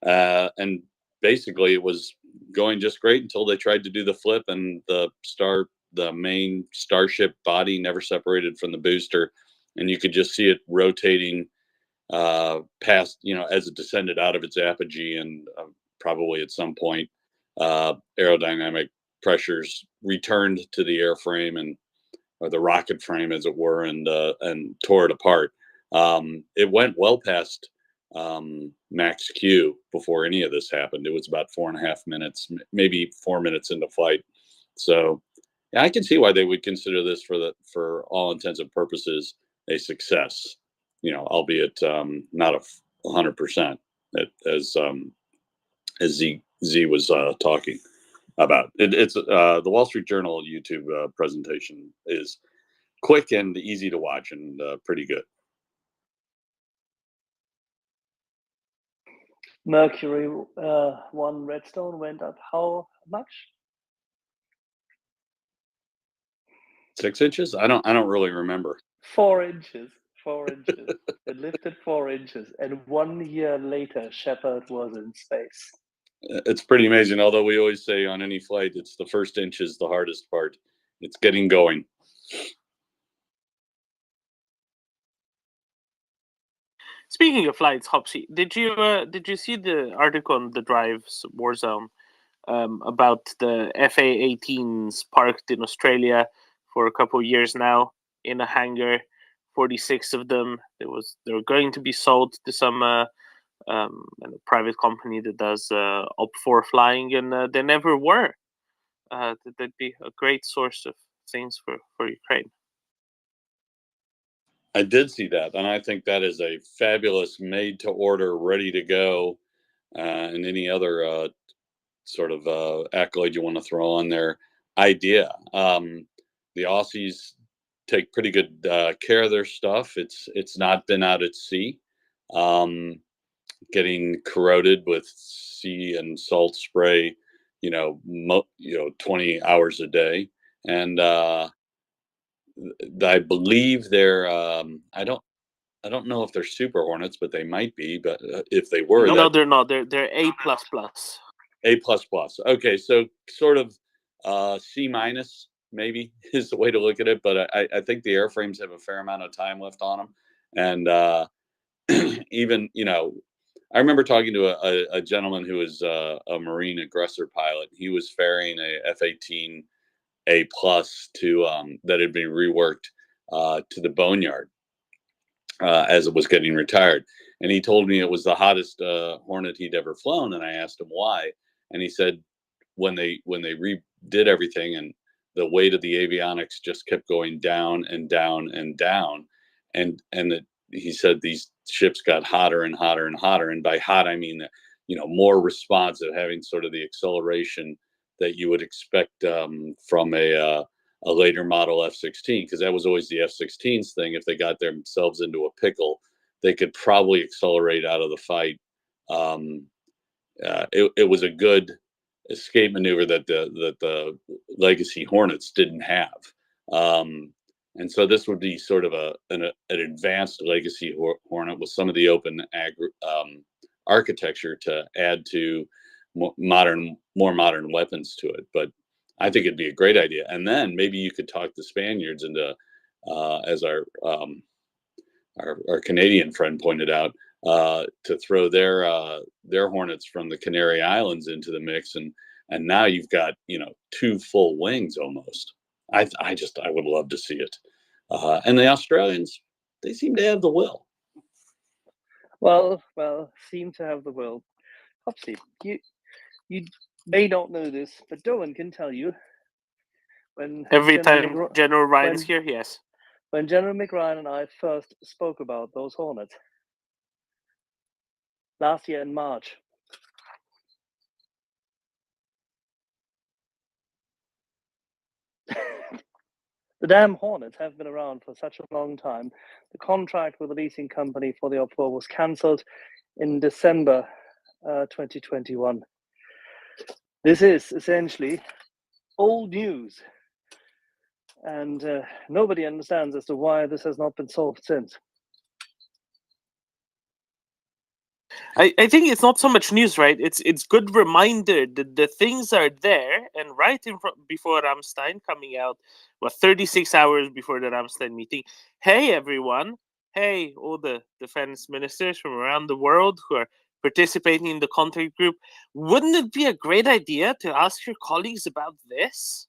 Speaker 20: and basically it was going just great until they tried to do the flip, and the main Starship body never separated from the booster, and you could just see it rotating past, as it descended out of its apogee, and probably at some point aerodynamic pressures returned to the airframe or the rocket frame, as it were, and tore it apart. It went well past max Q before any of this happened. It was about 4.5 minutes, maybe 4 minutes into flight. So yeah, I can see why they would consider this, for all intents and purposes, a success. Albeit not 100%, as Z was talking about. It's the Wall Street Journal YouTube presentation is quick and easy to watch, and pretty good.
Speaker 21: Mercury 1 Redstone went up how much?
Speaker 20: 6 inches? I don't really remember.
Speaker 21: 4 inches. 4 inches. It lifted 4 inches, and 1 year later, Shepard was in space.
Speaker 20: It's pretty amazing. Although we always say on any flight, it's the first inch is the hardest part. It's getting going.
Speaker 4: Speaking of flights, Hopsy, did you see the article on the Drives Warzone about the FA-18s parked in Australia for a couple of years now in a hangar? 46 of them. They were going to be sold to some a private company that does op-4 flying, and they never were. That'd be a great source of things for Ukraine.
Speaker 20: I did see that, and I think that is a fabulous made-to-order, ready-to-go, and any other sort of accolade you want to throw on their idea. The Aussies take pretty good care of their stuff. It's not been out at sea, getting corroded with sea and salt spray, 20 hours a day, and I believe they're I don't know if they're Super Hornets, but they might be. But if they were,
Speaker 4: no, they're not. They're A++.
Speaker 20: A++. Okay, so sort of C- maybe is the way to look at it. But I think the airframes have a fair amount of time left on them, and even I remember talking to a gentleman who was a Marine aggressor pilot. He was ferrying a F-18 A+ to that had been reworked to the boneyard as it was getting retired, and he told me it was the hottest Hornet he'd ever flown. And I asked him why, and he said when they redid everything, and the weight of the avionics just kept going down and down and down, and he said these ships got hotter and hotter and hotter, and by hot I mean that, more responsive, having sort of the acceleration that you would expect from a later model F-16, because that was always the F-16's thing. If they got themselves into a pickle, they could probably accelerate out of the fight. It was a good escape maneuver that the Legacy Hornets didn't have. And so this would be sort of an advanced Legacy Hornet with some of the open architecture to add to more modern weapons to it. But I think it'd be a great idea. And then maybe you could talk the Spaniards into, as our Canadian friend pointed out, to throw their Hornets from the Canary Islands into the mix, and now you've got 2 full wings almost. I would love to see it. And the Australians, they seem to have the will.
Speaker 21: Well, seem to have the will. Hopsy, you may not know this, but Doan can tell you. When
Speaker 4: Every
Speaker 21: General
Speaker 4: time
Speaker 21: McR-
Speaker 4: General Ryan is
Speaker 21: when-
Speaker 4: here, yes.
Speaker 21: When General McRyan and I first spoke about those Hornets last year in March, the damn Hornets have been around for such a long time. The contract with the leasing company for the Op-4 was cancelled in December 2021. This is essentially old news, and nobody understands as to why this has not been solved since.
Speaker 4: I think it's not so much news, right? It's good reminder that the things are there, and right in front before Ramstein coming out, 36 hours before the Ramstein meeting. Hey everyone! Hey all the defense ministers from around the world who are participating in the contact group. Wouldn't it be a great idea to ask your colleagues about this?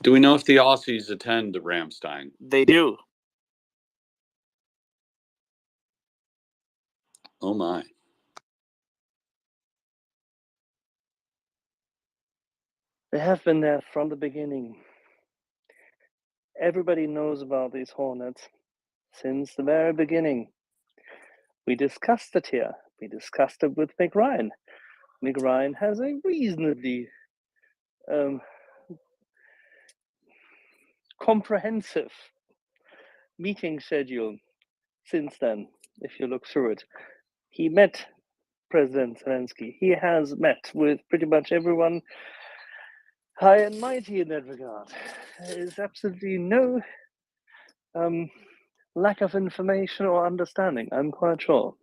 Speaker 20: Do we know if the Aussies attend the Ramstein?
Speaker 4: They do.
Speaker 20: Oh my.
Speaker 21: They have been there from the beginning. Everybody knows about these Hornets since the very beginning. We discussed it here. We discussed it with McRyan. McRyan has a reasonably comprehensive meeting schedule since then, if you look through it. He met President Zelensky. He has met with pretty much everyone high and mighty in that regard. There is absolutely no lack of information or understanding, I'm quite sure.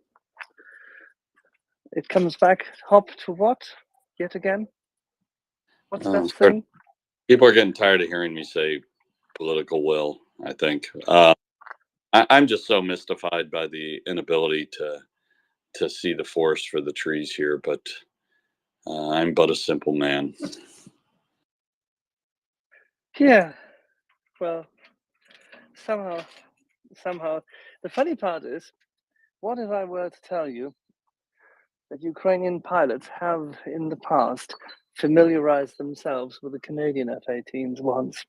Speaker 21: It comes back, hop to what? Yet again? What's that thing?
Speaker 20: People are getting tired of hearing me say political will, I think. I'm just so mystified by the inability to see the forest for the trees here, but I'm but a simple man.
Speaker 21: Yeah, well, somehow, the funny part is, what if I were to tell you that Ukrainian pilots have in the past familiarized themselves with the Canadian F-18s once?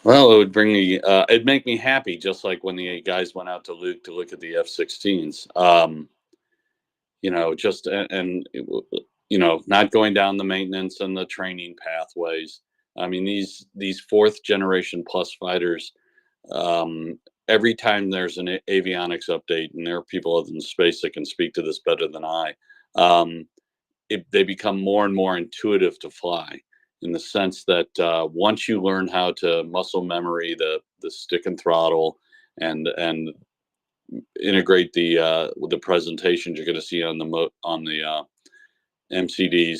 Speaker 20: Well, it would bring me, it'd make me happy, just like when the guys went out to Luke to look at the F-16s. Just not going down the maintenance and the training pathways. I mean, these 4th generation plus fighters, every time there's an avionics update, and there are people other than space that can speak to this better than I, they become more and more intuitive to fly, in the sense that once you learn how to muscle memory the stick and throttle and integrate with the presentations you're going to see on the MCDs,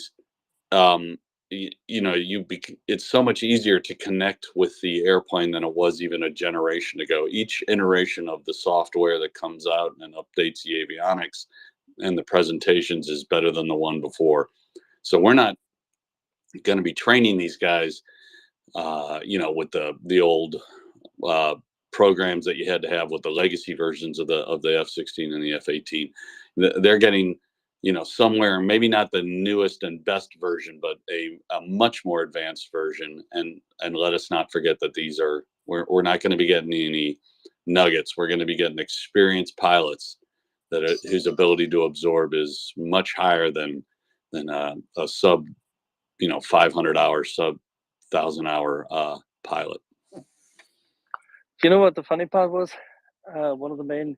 Speaker 20: it's so much easier to connect with the airplane than it was even a generation ago. Each iteration of the software that comes out and updates the avionics and the presentations is better than the one before. So we're not going to be training these guys, with the old programs that you had to have with the legacy versions of the F-16 and the F-18. They're getting somewhere, maybe not the newest and best version, but a much more advanced version. And let us not forget that we're not going to be getting any nuggets. We're going to be getting experienced pilots whose ability to absorb is much higher than a sub 500 hour, sub 1,000 hour pilot.
Speaker 21: You know what the funny part was? One of the main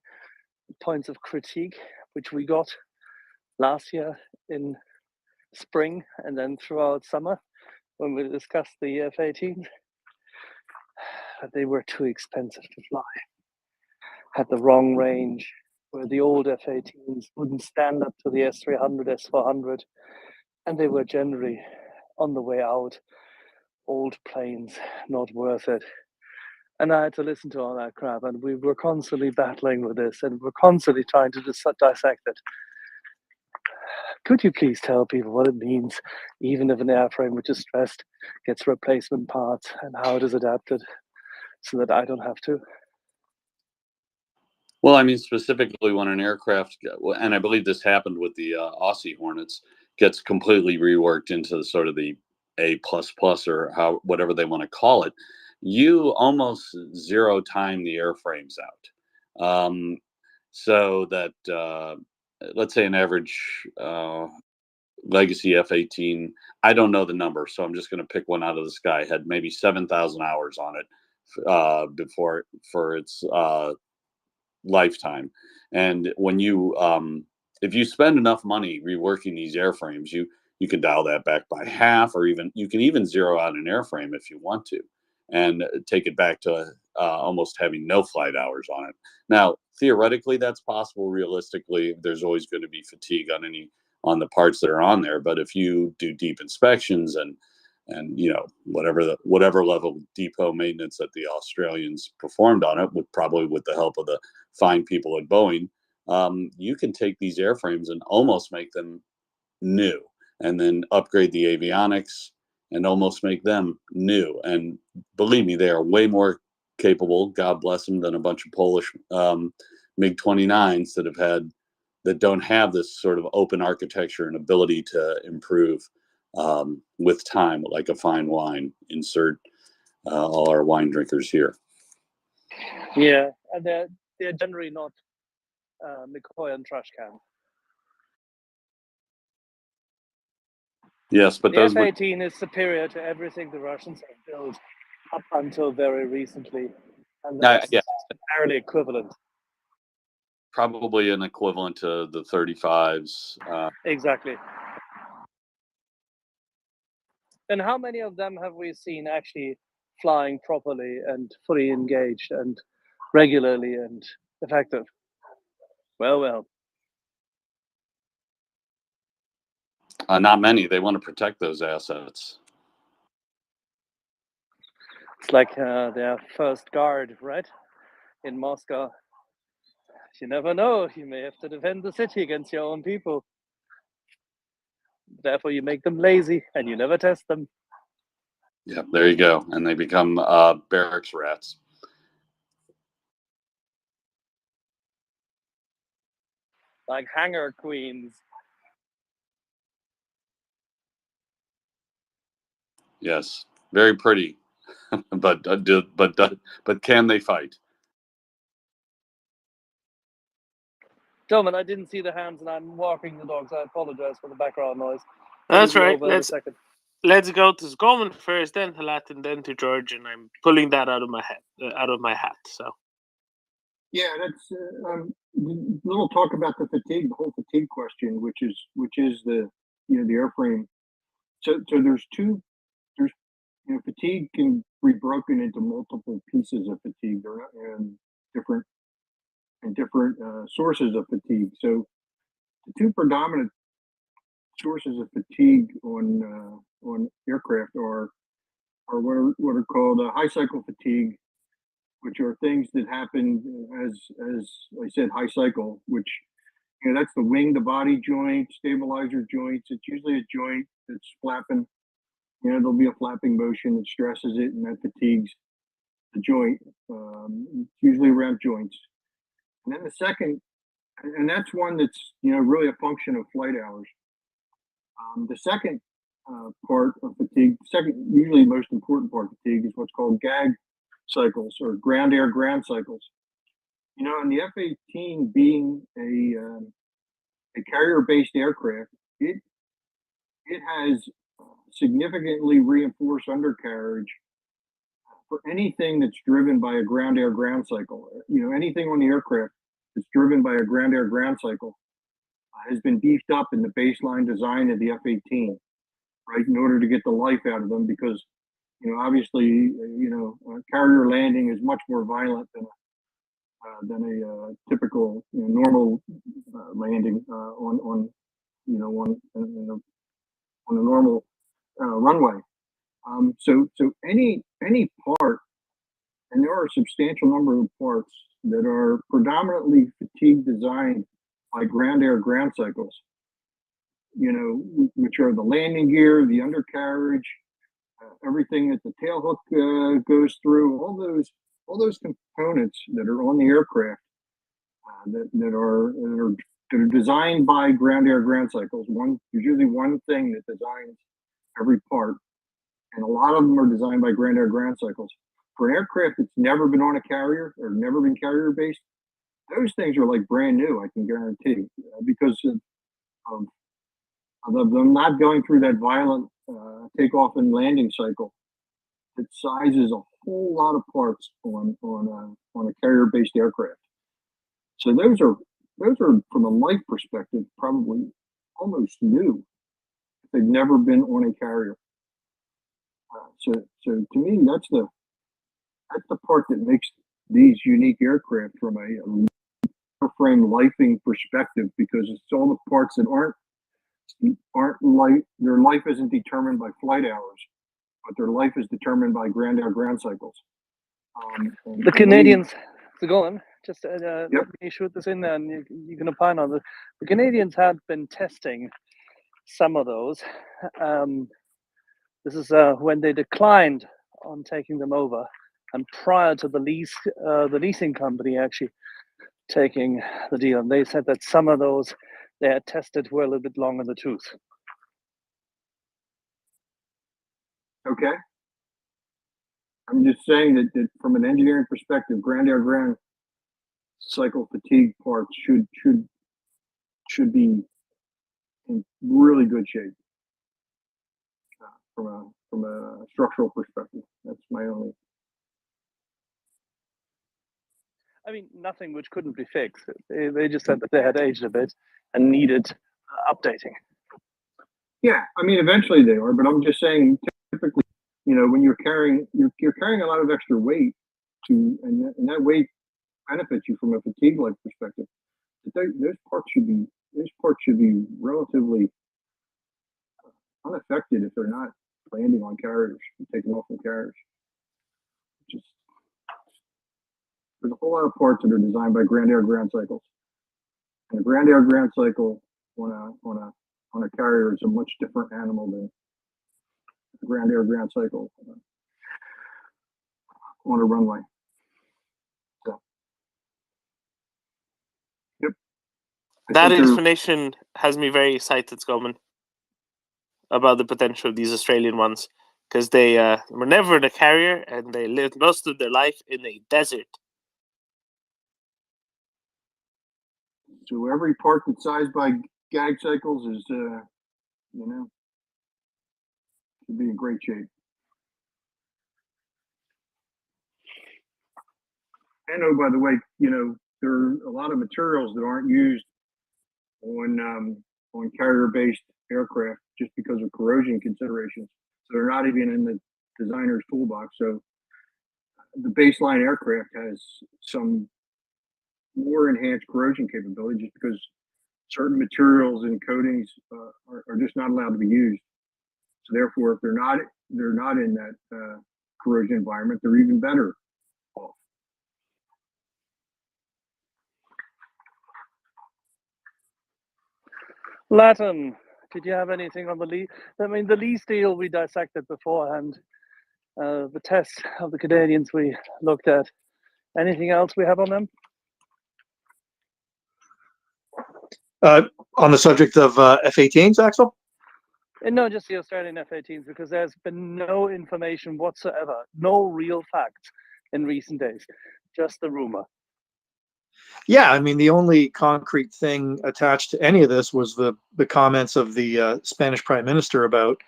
Speaker 21: points of critique which we got last year in spring and then throughout summer when we discussed the F-18s, they were too expensive to fly, had the wrong range, where the old F-18s wouldn't stand up to the S-300, S-400, and they were generally on the way out, old planes, not worth it. And I had to listen to all that crap, and we were constantly battling with this, and we're constantly trying to dissect it. Could you please tell people what it means, even if an airframe which is stressed gets replacement parts, and how it is adapted, so that I don't have to?
Speaker 20: Well, I mean, specifically when an aircraft, and I believe this happened with the Aussie Hornets, gets completely reworked into sort of the A++ or whatever they want to call it, you almost zero time the airframes out. So that, let's say an average legacy F-18, I don't know the number, so I'm just going to pick one out of the sky, had maybe 7,000 hours on it for its lifetime. And when you if you spend enough money reworking these airframes, you can dial that back by half, or you can even zero out an airframe if you want to, and take it back to almost having no flight hours on it. Now, theoretically, that's possible. Realistically, there's always going to be fatigue on the parts that are on there. But if you do deep inspections and whatever level of depot maintenance that the Australians performed on it, probably with the help of the fine people at Boeing, you can take these airframes and almost make them new, and then upgrade the avionics and almost make them new. And believe me, they are way more capable, God bless them, than a bunch of Polish MiG-29s that don't have this sort of open architecture and ability to improve with time, like a fine wine. Insert all our wine drinkers here.
Speaker 21: Yeah, and they're generally not McCoy and trash can.
Speaker 20: Yes, but
Speaker 21: the F-18 is superior to everything the Russians have built up until very recently, and that's entirely equivalent.
Speaker 20: Probably an equivalent to the 35s.
Speaker 21: Exactly. And how many of them have we seen actually flying properly and fully engaged and regularly and effective? Well.
Speaker 20: Not many. They want to protect those assets.
Speaker 21: It's like their first guard, right? In Moscow. You never know. You may have to defend the city against your own people. Therefore, you make them lazy and you never test them.
Speaker 20: Yeah, there you go. And they become barracks rats.
Speaker 21: Like hangar queens.
Speaker 20: Yes, very pretty, but can they fight?
Speaker 21: Gentlemen, I didn't see the hands, and I'm walking the dogs. I apologize for the background noise.
Speaker 3: That's right.
Speaker 21: Let's
Speaker 3: go to Skolman first, then to Latin, then to George, and I'm pulling that out of my hat. So.
Speaker 9: Yeah, that's a little talk about the whole fatigue question, which is the the airframe. So there's fatigue can be broken into multiple pieces of fatigue, and different sources of fatigue. So the two predominant sources of fatigue on aircraft are what are called high cycle fatigue, which are things that happen as I said, high cycle, which that's the wing, the body joint, stabilizer joints. It's usually a joint that's flapping. There'll be a flapping motion that stresses it, and that fatigues the joint. It's usually around joints. And then the second and that's one that's really a function of flight hours. The second part of fatigue, second usually most important part of fatigue, is what's called GAG cycles or ground air ground cycles. And the F-18 being a carrier-based aircraft, it has significantly reinforced undercarriage for anything that's driven by a ground air ground cycle. Anything on the aircraft that's driven by a ground air ground cycle has been beefed up in the baseline design of the F-18, right, in order to get the life out of them, because obviously carrier landing is much more violent than a typical normal landing on a normal runway. So any part, and there are a substantial number of parts that are predominantly fatigue designed by ground air ground cycles, which are the landing gear, the undercarriage, everything that the tail hook goes through, all those components that are on the aircraft that are designed by ground air ground cycles. There's usually one thing that designs every part, and a lot of them are designed by ground air ground cycles. For an aircraft that's never been on a carrier or never been carrier based, those things are like brand new, I can guarantee, because of them not going through that violent takeoff and landing cycle. It sizes a whole lot of parts on a carrier-based aircraft. So those are from a life perspective probably almost new if they've never been on a carrier. So to me, that's the part that makes these unique aircraft from a airframe lifing perspective, because it's all the parts that aren't life. Their life isn't determined by flight hours, but their life is determined by ground air ground cycles.
Speaker 21: The Canadians, so go on. Just let me shoot this in there, and you can opine on it. The Canadians had been testing some of those. This is when they declined on taking them over, and prior to the leasing company actually taking the deal, and they said that some of those they had tested were a little bit long in the tooth.
Speaker 9: Okay. I'm just saying that from an engineering perspective, ground air ground cycle fatigue parts should be in really good shape from a structural perspective. That's my only.
Speaker 21: I mean, nothing which couldn't be fixed. They just said that they had aged a bit and needed updating.
Speaker 9: Yeah, I mean, eventually they are, but I'm just saying, typically, when you're carrying a lot of extra weight, and that weight benefits you from a fatigue life perspective. Those parts should be relatively unaffected if they're not landing on carriers and taking off from carriers. There's a whole lot of parts that are designed by ground air ground cycles, and a ground air ground cycle on a carrier is a much different animal than the ground air ground cycle on a runway. So, yep.
Speaker 3: That explanation has me very excited, Scoman, about the potential of these Australian ones, because they were never in a carrier and they lived most of their life in a desert.
Speaker 9: So every part that's sized by GAG cycles is, should be in great shape. And oh, by the way, there are a lot of materials that aren't used on carrier-based aircraft just because of corrosion considerations. So they're not even in the designer's toolbox. So the baseline aircraft has some more enhanced corrosion capability just because certain materials and coatings are just not allowed to be used. So therefore, if they're not in that corrosion environment, they're even better off.
Speaker 21: Latin, did you have anything on the lease? I mean, the lease deal we dissected beforehand. The tests of the Canadians we looked at. Anything else we have on them?
Speaker 11: On the subject of F-18s, Axel?
Speaker 21: And not just the Australian F-18s, because there's been no information whatsoever, no real facts in recent days, just the rumor.
Speaker 11: Yeah, I mean, the only concrete thing attached to any of this was the comments of the Spanish Prime Minister about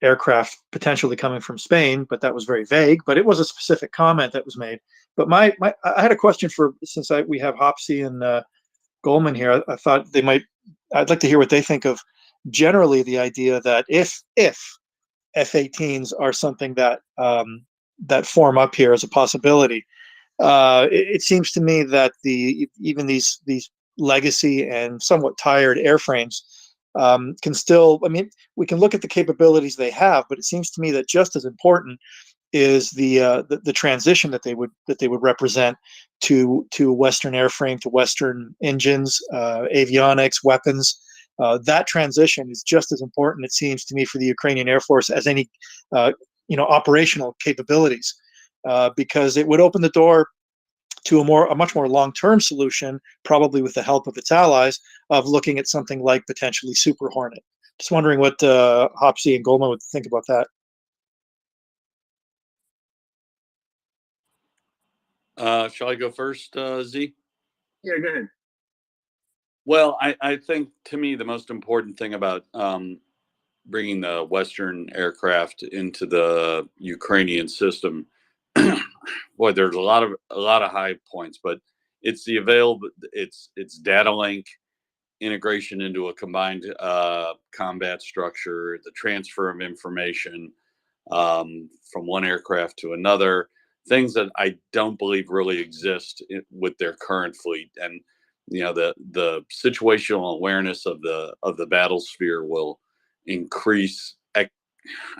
Speaker 11: aircraft potentially coming from Spain, but that was very vague. But it was a specific comment that was made. But I had a question since we have Hopsy and Goldman here. I thought I'd like to hear what they think of generally the idea that if F-18s are something that that form up here as a possibility, it seems to me that even these legacy and somewhat tired airframes can still. I mean, we can look at the capabilities they have, but it seems to me that just as important is the transition that they would represent to Western airframe, to Western engines, avionics, weapons. That transition is just as important, it seems to me, for the Ukrainian Air Force as any operational capabilities, because it would open the door to a much more long-term solution, probably with the help of its allies, of looking at something like potentially Super Hornet. Just wondering what Hopsy and Goldman would think about that.
Speaker 20: Shall I go first, Z?
Speaker 9: Yeah, go ahead.
Speaker 20: Well, I think, to me, the most important thing about bringing the Western aircraft into the Ukrainian system, boy, there's a lot of high points, but it's the it's data link, integration into a combined combat structure, the transfer of information from one aircraft to another, things that I don't believe really exist with their current fleet. And the situational awareness of the battle sphere will increase. I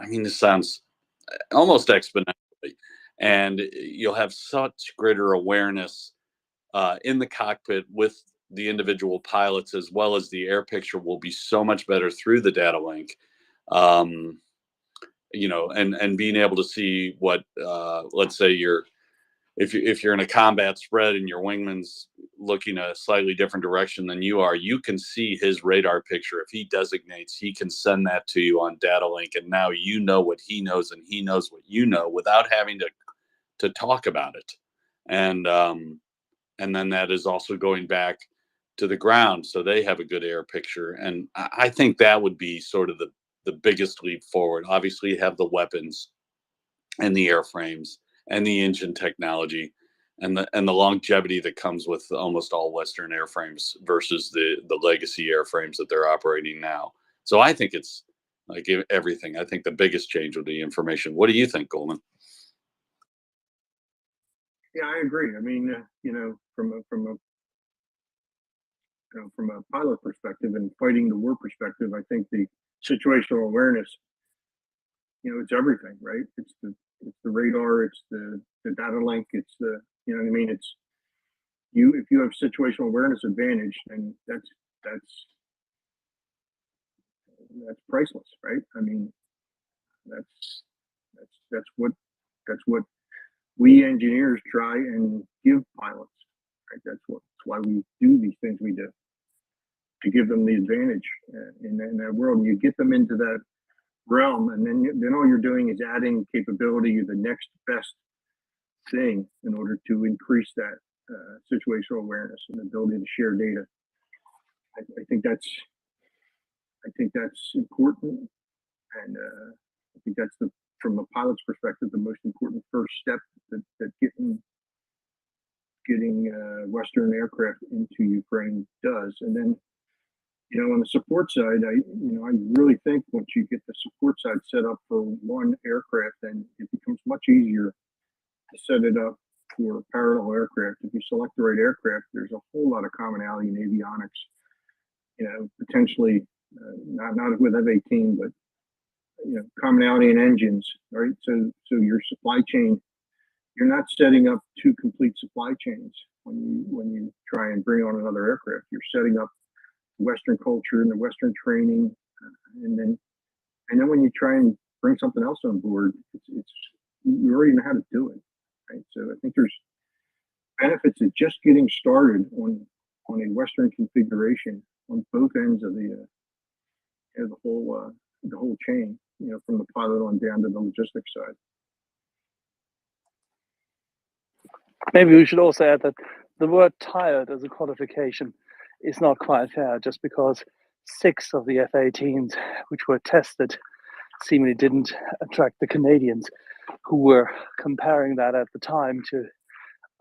Speaker 20: mean, this sounds almost exponentially, and you'll have such greater awareness in the cockpit with the individual pilots, as well as the air picture will be so much better through the data link. And being able to see what, let's say if you're in a combat spread and your wingman's looking a slightly different direction than you are, you can see his radar picture. If he designates, he can send that to you on data link, and now you know what he knows and he knows what you know without having to talk about it. And then that is also going back to the ground, so they have a good air picture. And I think that would be sort of the biggest leap forward. Obviously, you have the weapons and the airframes and the engine technology and the longevity that comes with almost all Western airframes versus the legacy airframes that they're operating now. So I think it's like everything. I think the biggest change would be information. What do you think, Goldman?
Speaker 9: Yeah, I agree. I mean, from a pilot perspective and fighting the war perspective, I think the situational awareness, it's everything, right? It's the radar, it's the data link, it's the, you know what I mean? It's if you have situational awareness advantage, then that's priceless, right? I mean, that's what we engineers try and give pilots, right? That's why we do these things we do, to give them the advantage in that world. And you get them into that realm, and then all you're doing is adding capability to the next best thing in order to increase that situational awareness and ability to share data. I think that's important, and I think that's from a pilot's perspective, the most important first step that getting Western aircraft into Ukraine does. And then, on the support side, I really think once you get the support side set up for one aircraft, then it becomes much easier to set it up for parallel aircraft. If you select the right aircraft, there's a whole lot of commonality in avionics. Potentially not with F-18, but commonality in engines, right? So your supply chain, you're not setting up two complete supply chains when you try and bring on another aircraft. You're setting up Western culture and the Western training, and then when you try and bring something else on board, it's you already know how to do it, right? So I think there's benefits of just getting started on on a Western configuration on both ends of the whole chain, from the pilot on down to the logistics side.
Speaker 21: Maybe we should also add that the word tired as a qualification is not quite fair, just because 6 of the F-18s which were tested seemingly didn't attract the Canadians, who were comparing that at the time to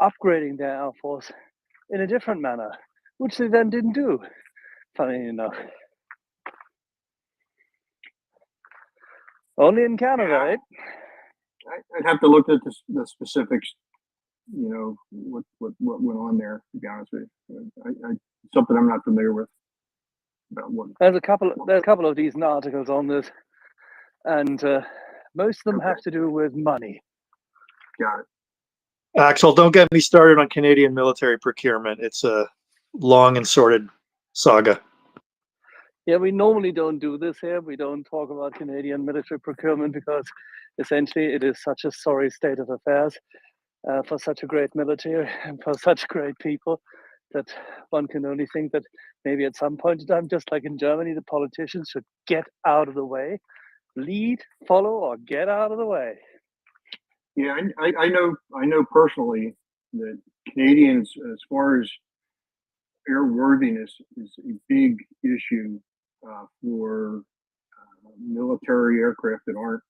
Speaker 21: upgrading their Air Force in a different manner, which they then didn't do, funny enough. Only in Canada, right?
Speaker 9: I'd have to look at the specifics, what went on there, to be honest with you. Something I'm not familiar with. About what.
Speaker 21: There's a couple of decent articles on this, and most of them have to do with money.
Speaker 9: Got it.
Speaker 11: Axel, don't get me started on Canadian military procurement. It's a long and sordid saga.
Speaker 21: Yeah, we normally don't do this here. We don't talk about Canadian military procurement because essentially it is such a sorry state of affairs for such a great military and for such great people that one can only think that maybe at some point in time, just like in Germany, the politicians should get out of the way, lead, follow, or get out of the way.
Speaker 9: Yeah, I know personally that Canadians, as far as airworthiness, is a big issue for military aircraft that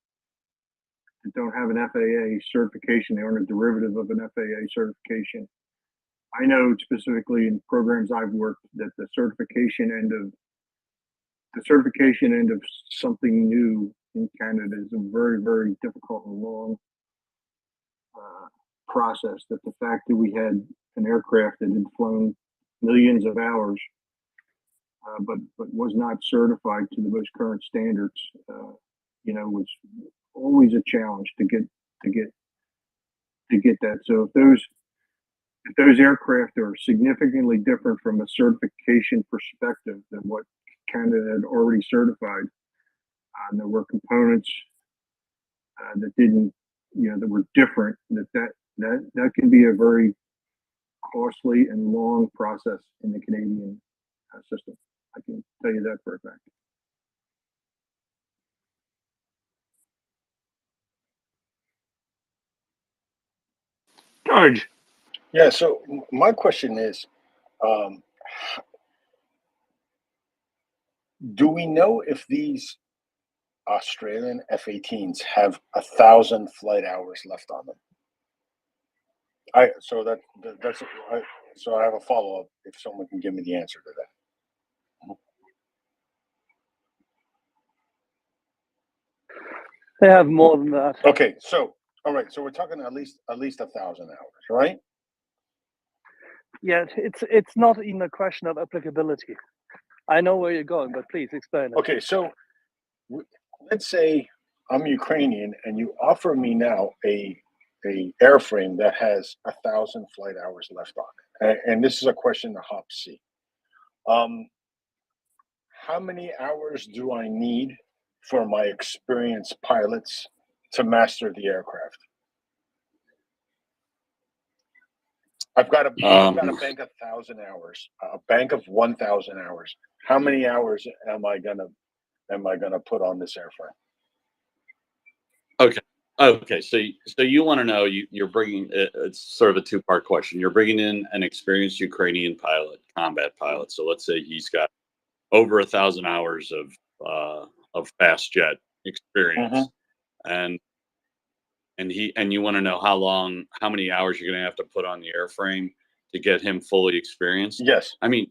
Speaker 9: don't have an FAA certification. They aren't a derivative of an FAA certification. I know specifically in programs I've worked that the certification end of something new in Canada is a very, very difficult and long process. That the fact that we had an aircraft that had flown millions of hours, but was not certified to the most current standards, was always a challenge to get that. So if those aircraft are significantly different from a certification perspective than what Canada had already certified, and there were components that didn't, that were different, that can be a very costly and long process in the Canadian system. I can tell you that for a fact.
Speaker 1: George.
Speaker 22: Yeah, so my question is, do we know if these Australian F-18s have 1,000 flight hours left on them? So I have a follow-up if someone can give me the answer to that.
Speaker 21: They have more than that.
Speaker 22: Okay, so all right, so we're talking at least 1,000 hours, right?
Speaker 21: Yeah, it's not even a question of applicability. I know where you're going, but please explain it.
Speaker 22: Okay, so let's say I'm Ukrainian and you offer me now a airframe that has 1,000 flight hours left on it. And this is a question to Hop C. How many hours do I need for my experienced pilots to master the aircraft? I've got a bank of 1,000 hours, a bank of 1,000 hours. How many hours am I gonna put on this airframe?
Speaker 20: Okay. So you want to know, you're bringing, it's sort of a two-part question. You're bringing in an experienced Ukrainian pilot, combat pilot. So let's say he's got over 1,000 hours of fast jet experience, and you want to know how many hours you're going to have to put on the airframe to get him fully experienced.
Speaker 22: Yes.
Speaker 20: I mean,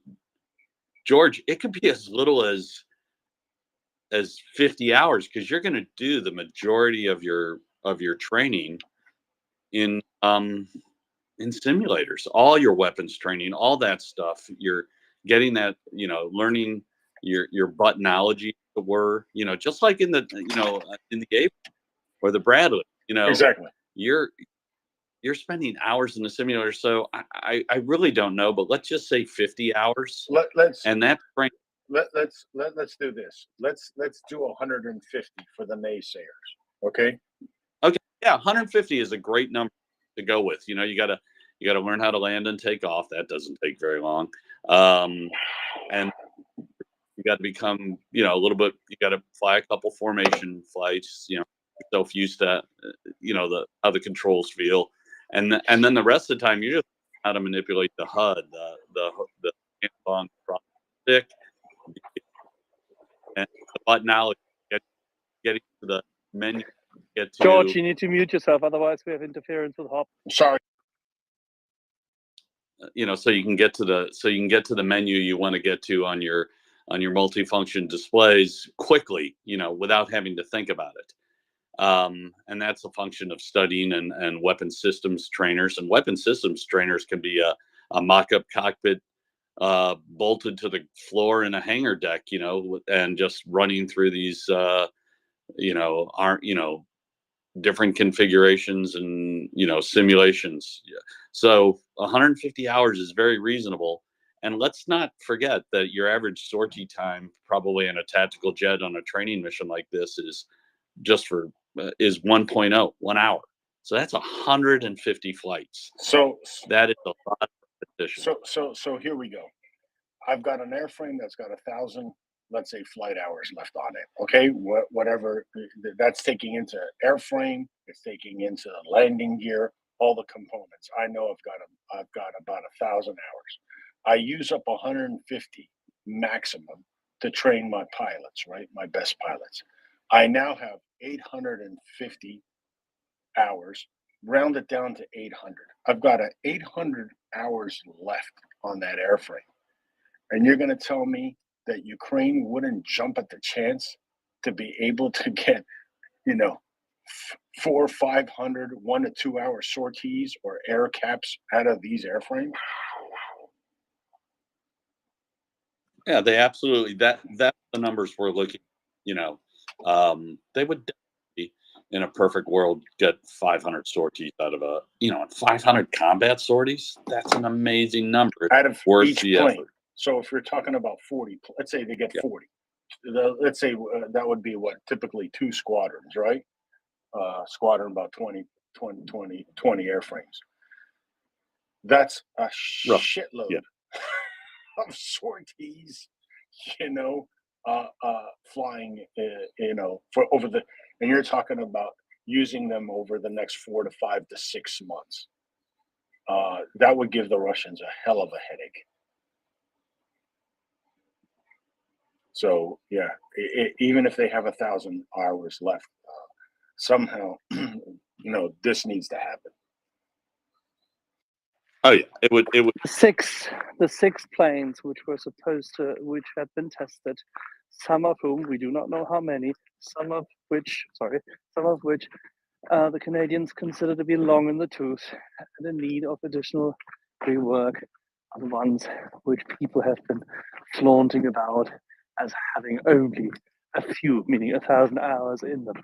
Speaker 20: George, it could be as little as 50 hours, because you're going to do the majority of your training in simulators, all your weapons training, all that stuff. You're getting that, learning your buttonology, just like in the Ape or the Bradley,
Speaker 22: Exactly.
Speaker 20: You're spending hours in the simulator. So I really don't know, but let's just say 50 hours.
Speaker 22: Let's do this. Let's do 150 for the naysayers. Okay.
Speaker 20: Okay. Yeah. 150 is a great number to go with. You got You got to learn how to land and take off. That doesn't take very long. And you got to become, a little bit. You got to fly a couple formation flights. Yourself used to, how the controls feel, and then the rest of the time you just how to manipulate the HUD, the hands-on stick, and the button out. Getting to the menu.
Speaker 21: George, you need to mute yourself, otherwise we have interference with Hop.
Speaker 22: Sorry.
Speaker 20: So you can get to the menu you want to get to on your multifunction displays quickly, without having to think about it. And that's a function of studying and weapon systems trainers. And weapon systems trainers can be a mock-up cockpit bolted to the floor in a hangar deck, and just running through these, different configurations and simulations. So 150 hours is very reasonable. And let's not forget that your average sortie time, probably in a tactical jet on a training mission like this, is 1.0, 1 hour. So that's 150 flights.
Speaker 22: So
Speaker 20: that is a lot of repetition.
Speaker 22: So here we go. I've got an airframe that's got 1,000, let's say, flight hours left on it. Okay, whatever that's taking into airframe, it's taking into landing gear, all the components. I know I've got about 1,000 hours. I use up 150 maximum to train my pilots, right? My best pilots. I now have 850 hours, round it down to 800. I've got 800 hours left on that airframe. And you're going to tell me that Ukraine wouldn't jump at the chance to be able to get, 400 or 500 1 to 2 hour sorties or air caps out of these airframes?
Speaker 20: Yeah, they absolutely. That's the numbers we're looking. They would definitely, in a perfect world, get 500 sorties out of 500 combat sorties. That's an amazing number.
Speaker 22: Out of
Speaker 20: worth
Speaker 22: each
Speaker 20: the
Speaker 22: plane.
Speaker 20: effort.
Speaker 22: So if you're talking about 40, let's say they get 40. Let's say that would be typically 2 squadrons, right? Squadron about 20 airframes. That's a shitload of sorties, flying, for over and you're talking about using them over the next 4 to 5 to 6 months. That would give the Russians a hell of a headache. So yeah, even if they have 1,000 hours left, somehow, this needs to happen.
Speaker 20: Oh yeah, it would.
Speaker 21: The six planes which had been tested, some of whom we do not know how many, some of which the Canadians consider to be long in the tooth and in need of additional rework, are the ones which people have been flaunting about as having only a few, meaning 1,000 hours in them.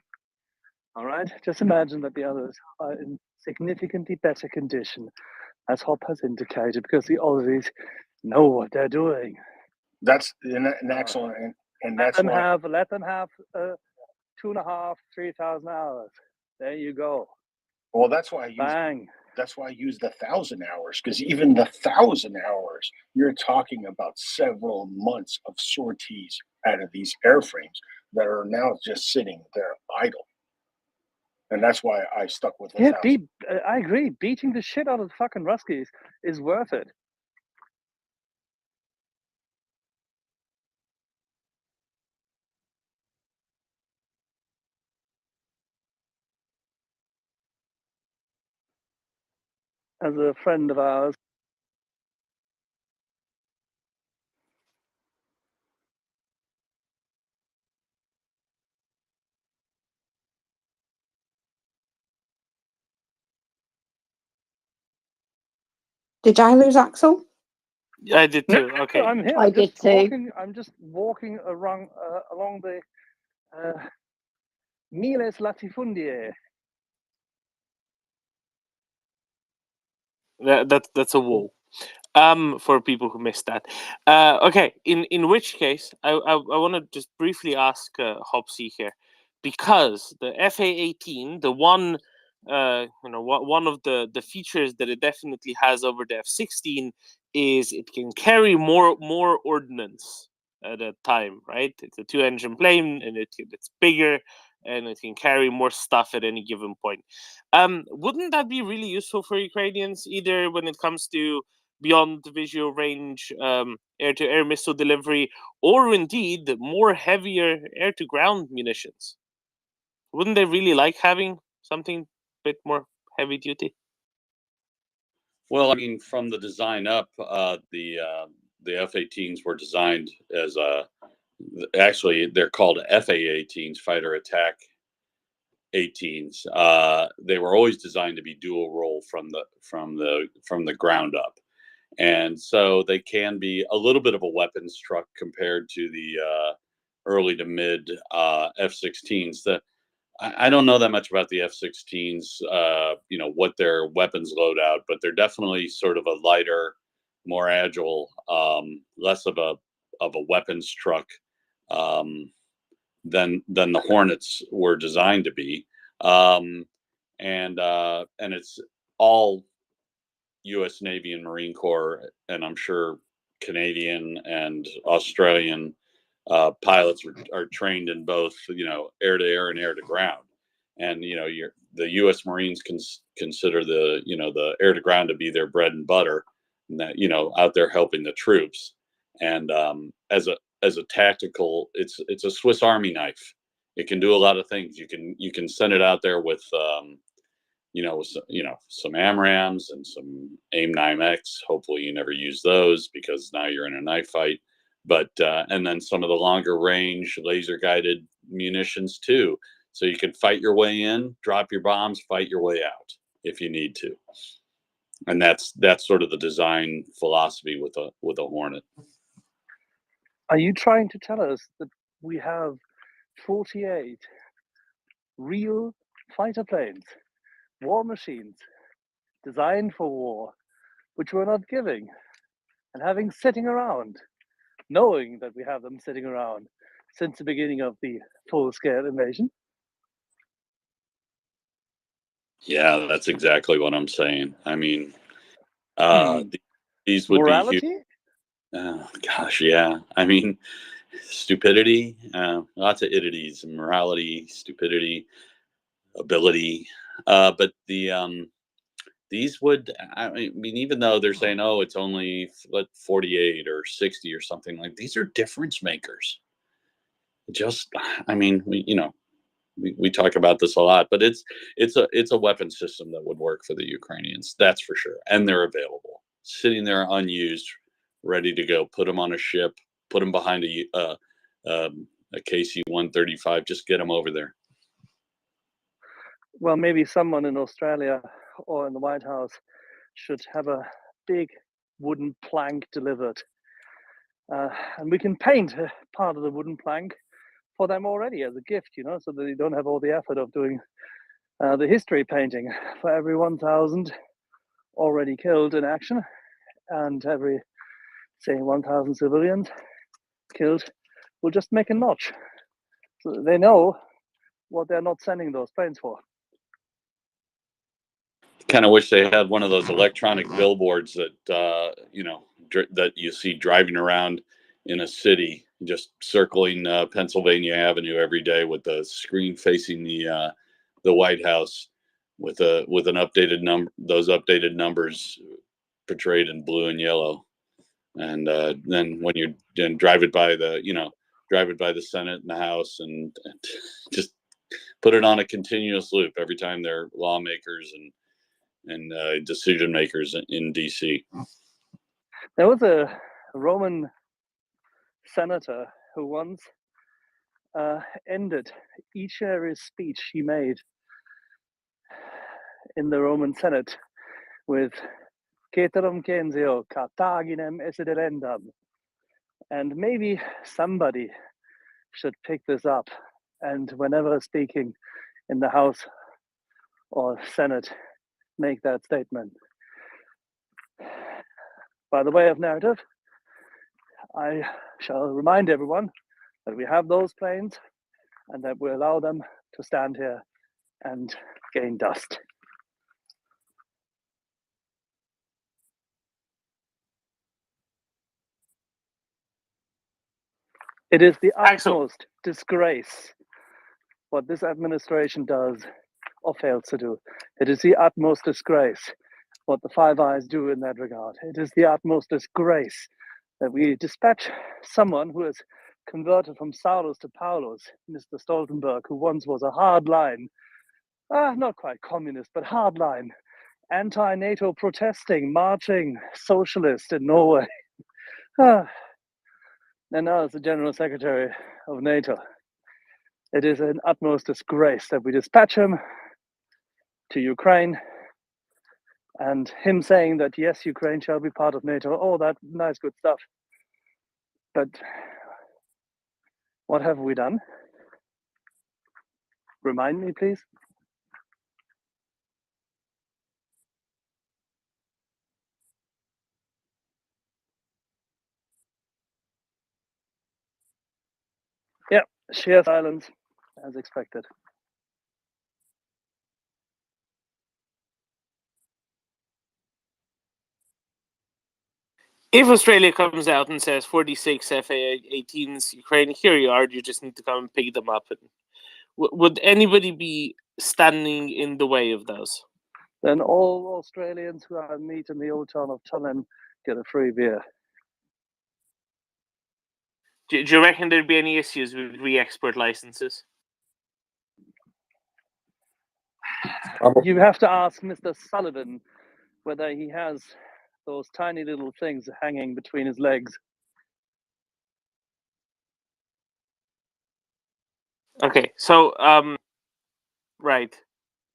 Speaker 21: All right, just imagine that the others are in significantly better condition, as Hop has indicated, because the Aussies know what they're doing.
Speaker 22: That's an excellent, and that's why.
Speaker 21: Let them have 2,500, 3,000 hours. There you go.
Speaker 22: Well, that's why I used the 1,000 hours, because even the 1,000 hours, you're talking about several months of sorties out of these airframes that are now just sitting there idle. And that's why I stuck with 1,000.
Speaker 21: I agree. Beating the shit out of the fucking Ruskies is worth it. As a friend of ours,
Speaker 10: Did I lose Axel?
Speaker 3: I did too. Okay.
Speaker 21: I'm here.
Speaker 10: I did too.
Speaker 21: I'm just walking around along the Miles Latifundie.
Speaker 3: That's a wall. For people who missed that. Okay. In which case, I want to just briefly ask Hopsy here, because the FA-18, the one one of the features that it definitely has over the F-16 is it can carry more ordnance at a time, right? It's a 2-engine plane, and it's bigger, and it can carry more stuff at any given point. Wouldn't that be really useful for Ukrainians, either when it comes to beyond the visual range air-to-air missile delivery, or indeed more heavier air-to-ground munitions? Wouldn't they really like having something a bit more heavy duty?
Speaker 20: Well, I mean, from the design up, the F-18s were designed as actually they're called FA-18s, fighter attack 18s. They were always designed to be dual role from the ground up, and so they can be a little bit of a weapons truck compared to the early to mid F-16s. I don't know that much about the F-16s, what their weapons load out, but they're definitely sort of a lighter, more agile, less of a weapons truck than the Hornets were designed to be, and it's all U.S. Navy and Marine Corps, and I'm sure Canadian and Australian pilots are trained in both, air to air and air to ground. And the U.S. Marines consider the air to ground to be their bread and butter, and that out there helping the troops. And as a tactical, it's a Swiss Army knife. It can do a lot of things. You can send it out there with some AMRAAMs and some AIM-9X. Hopefully you never use those, because now you're in a knife fight. But and then some of the longer range laser guided munitions too. So you can fight your way in, drop your bombs, fight your way out if you need to. And that's sort of the design philosophy with a Hornet.
Speaker 21: Are you trying to tell us that we have 48 real fighter planes, war machines, designed for war, which we're not giving and having sitting around, knowing that we have them sitting around since the beginning of the full-scale invasion?
Speaker 20: Yeah, that's exactly what I'm saying. I mean, these would
Speaker 21: morality?
Speaker 20: be huge. Oh, gosh, yeah. I mean, stupidity, lots of idioties, morality, stupidity, ability. But these would, I mean, even though they're saying, oh, it's only 48 or 60 or something, like, these are difference makers. Just, I mean, we talk about this a lot, but it's a weapon system that would work for the Ukrainians, that's for sure. And they're available, sitting there unused, ready to go. Put them on a ship, put them behind a KC-135, just get them over there.
Speaker 21: Well, maybe someone in Australia or in the White House should have a big wooden plank delivered. And we can paint part of the wooden plank for them already as a gift, so that they don't have all the effort of doing the history painting. For every 1,000 already killed in action, and every, say, 1,000 civilians killed, we'll just make a notch, so that they know what they're not sending those planes for.
Speaker 20: Kind of wish they had one of those electronic billboards that that you see driving around in a city, just circling Pennsylvania Avenue every day, with the screen facing the White House, with an updated number, those updated numbers portrayed in blue and yellow. And then when you drive it by the Senate and the House, and just put it on a continuous loop every time they're lawmakers and decision makers in DC.
Speaker 21: There was a Roman senator who once ended each and every speech he made in the Roman Senate with "Ceterum censeo Carthaginem esse delendam." And maybe somebody should pick this up, and whenever speaking in the House or Senate, make that statement. By the way of narrative, I shall remind everyone that we have those planes, and that we allow them to stand here and gain dust. It is the
Speaker 3: Axel.
Speaker 21: utmost disgrace what this administration does or fails to do. It is the utmost disgrace what the Five Eyes do in that regard. It is the utmost disgrace that we dispatch someone who has converted from Saulus to Paulus, Mr. Stoltenberg, who once was a hardline, not quite communist, but hardline, anti-NATO protesting, marching socialist in Norway. And now as the General Secretary of NATO. It is an utmost disgrace that we dispatch him to Ukraine, and him saying that, yes, Ukraine shall be part of NATO, all that nice, good stuff. But what have we done? Remind me, please. Yeah, sheer silence, as expected.
Speaker 3: If Australia comes out and says 46 FA-18s Ukraine, here you are, you just need to come and pick them up. And would anybody be standing in the way of those?
Speaker 21: Then all Australians who I meet in the old town of Tallinn get a free beer.
Speaker 3: Do you reckon there'd be any issues with re-export licenses?
Speaker 21: You have to ask Mr. Sullivan whether he has those tiny little things hanging between his legs.
Speaker 3: Okay, so right,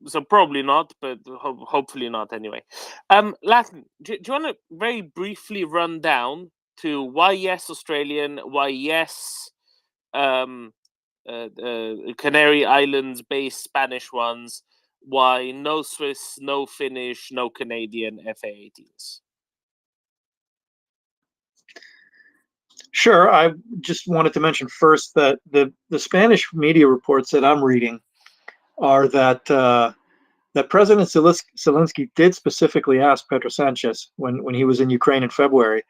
Speaker 3: so probably not, but hopefully not anyway. Latin, do you want to very briefly run down to why yes Australian, why yes Canary Islands based Spanish ones, why no Swiss, no Finnish, no Canadian FA-18s?
Speaker 11: Sure. I just wanted to mention first that the Spanish media reports that I'm reading are that that President Zelensky did specifically ask Pedro Sanchez when he was in Ukraine in February.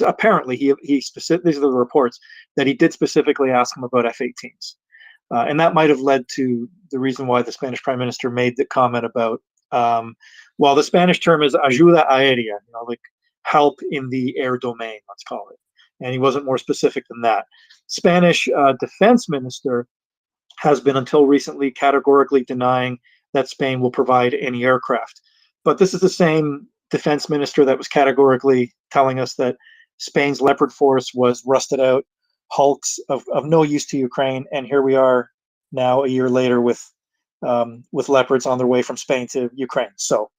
Speaker 11: Apparently he these are the reports that he did specifically ask him about F-18s, and that might have led to the reason why the Spanish Prime Minister made the comment about well, the Spanish term is ayuda aérea, like help in the air domain, let's call it. And he wasn't more specific than that. Spanish defense minister has been until recently categorically denying that Spain will provide any aircraft. But this is the same defense minister that was categorically telling us that Spain's Leopard force was rusted out hulks of no use to Ukraine. And here we are now a year later with Leopards on their way from Spain to Ukraine. So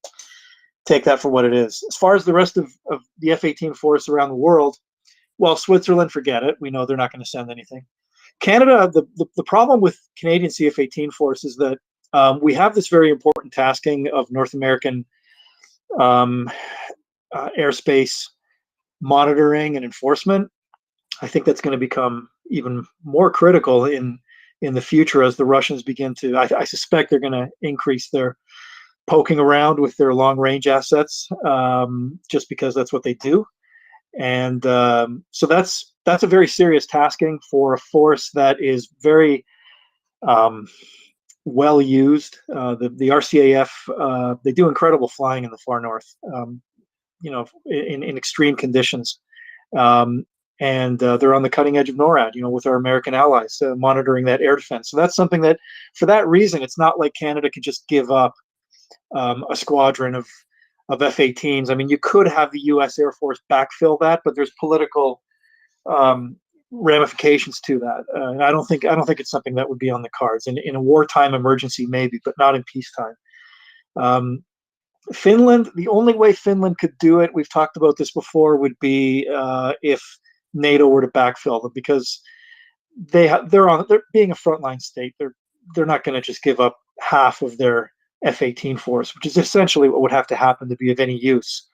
Speaker 11: take that for what it is. As far as the rest of the F-18 force around the world, well, Switzerland, forget it. We know they're not going to send anything. Canada, the problem with Canadian CF-18 force is that we have this very important tasking of North American airspace monitoring and enforcement. I think that's going to become even more critical in the future as the Russians begin to, I suspect they're going to increase their poking around with their long-range assets just because that's what they do. And so that's a very serious tasking for a force that is very well used. The RCAF, they do incredible flying in the far north, in extreme conditions. And they're on the cutting edge of NORAD, with our American allies monitoring that air defense. So that's something that, for that reason, it's not like Canada could just give up a squadron of F-18s. I mean, you could have the U.S. Air Force backfill that, but there's political ramifications to that. And I don't think it's something that would be on the cards. In a wartime emergency, maybe, but not in peacetime. Finland, the only way Finland could do it, we've talked about this before, would be if NATO were to backfill them, because they're being a frontline state. They're not going to just give up half of their F-18 force, which is essentially what would have to happen to be of any use.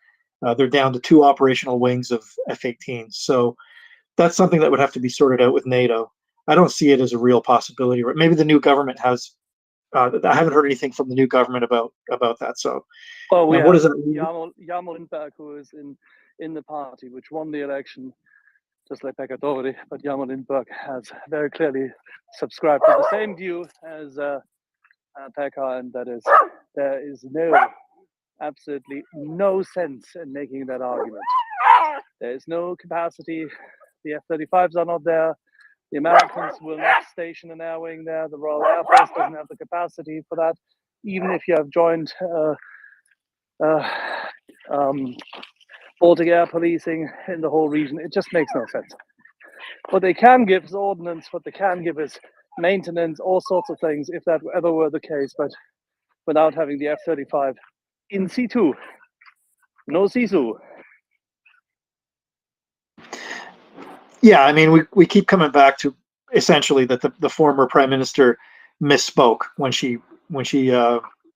Speaker 11: They're down to 2 operational wings of F-18s. So that's something that would have to be sorted out with NATO. I don't see it as a real possibility. Maybe the new government has. I haven't heard anything from the new government about that. So,
Speaker 21: well, we what have does that mean? Jarmo Lindberg, who is in the party, which won the election just like Peccatori, but Jan Lindbergh has very clearly subscribed to the same view as Pekka, and that is there is absolutely no sense in making that argument. There is no capacity. The F-35s are not there. The Americans will not station an air wing there. The Royal Air Force doesn't have the capacity for that. Even if you have joined Baltic air policing in the whole region, it just makes no sense. What they can give is ordnance. What they can give is maintenance, all sorts of things, if that ever were the case. But without having the F-35 in situ, no sisu.
Speaker 11: Yeah, I mean, we keep coming back to essentially that the former prime minister misspoke when she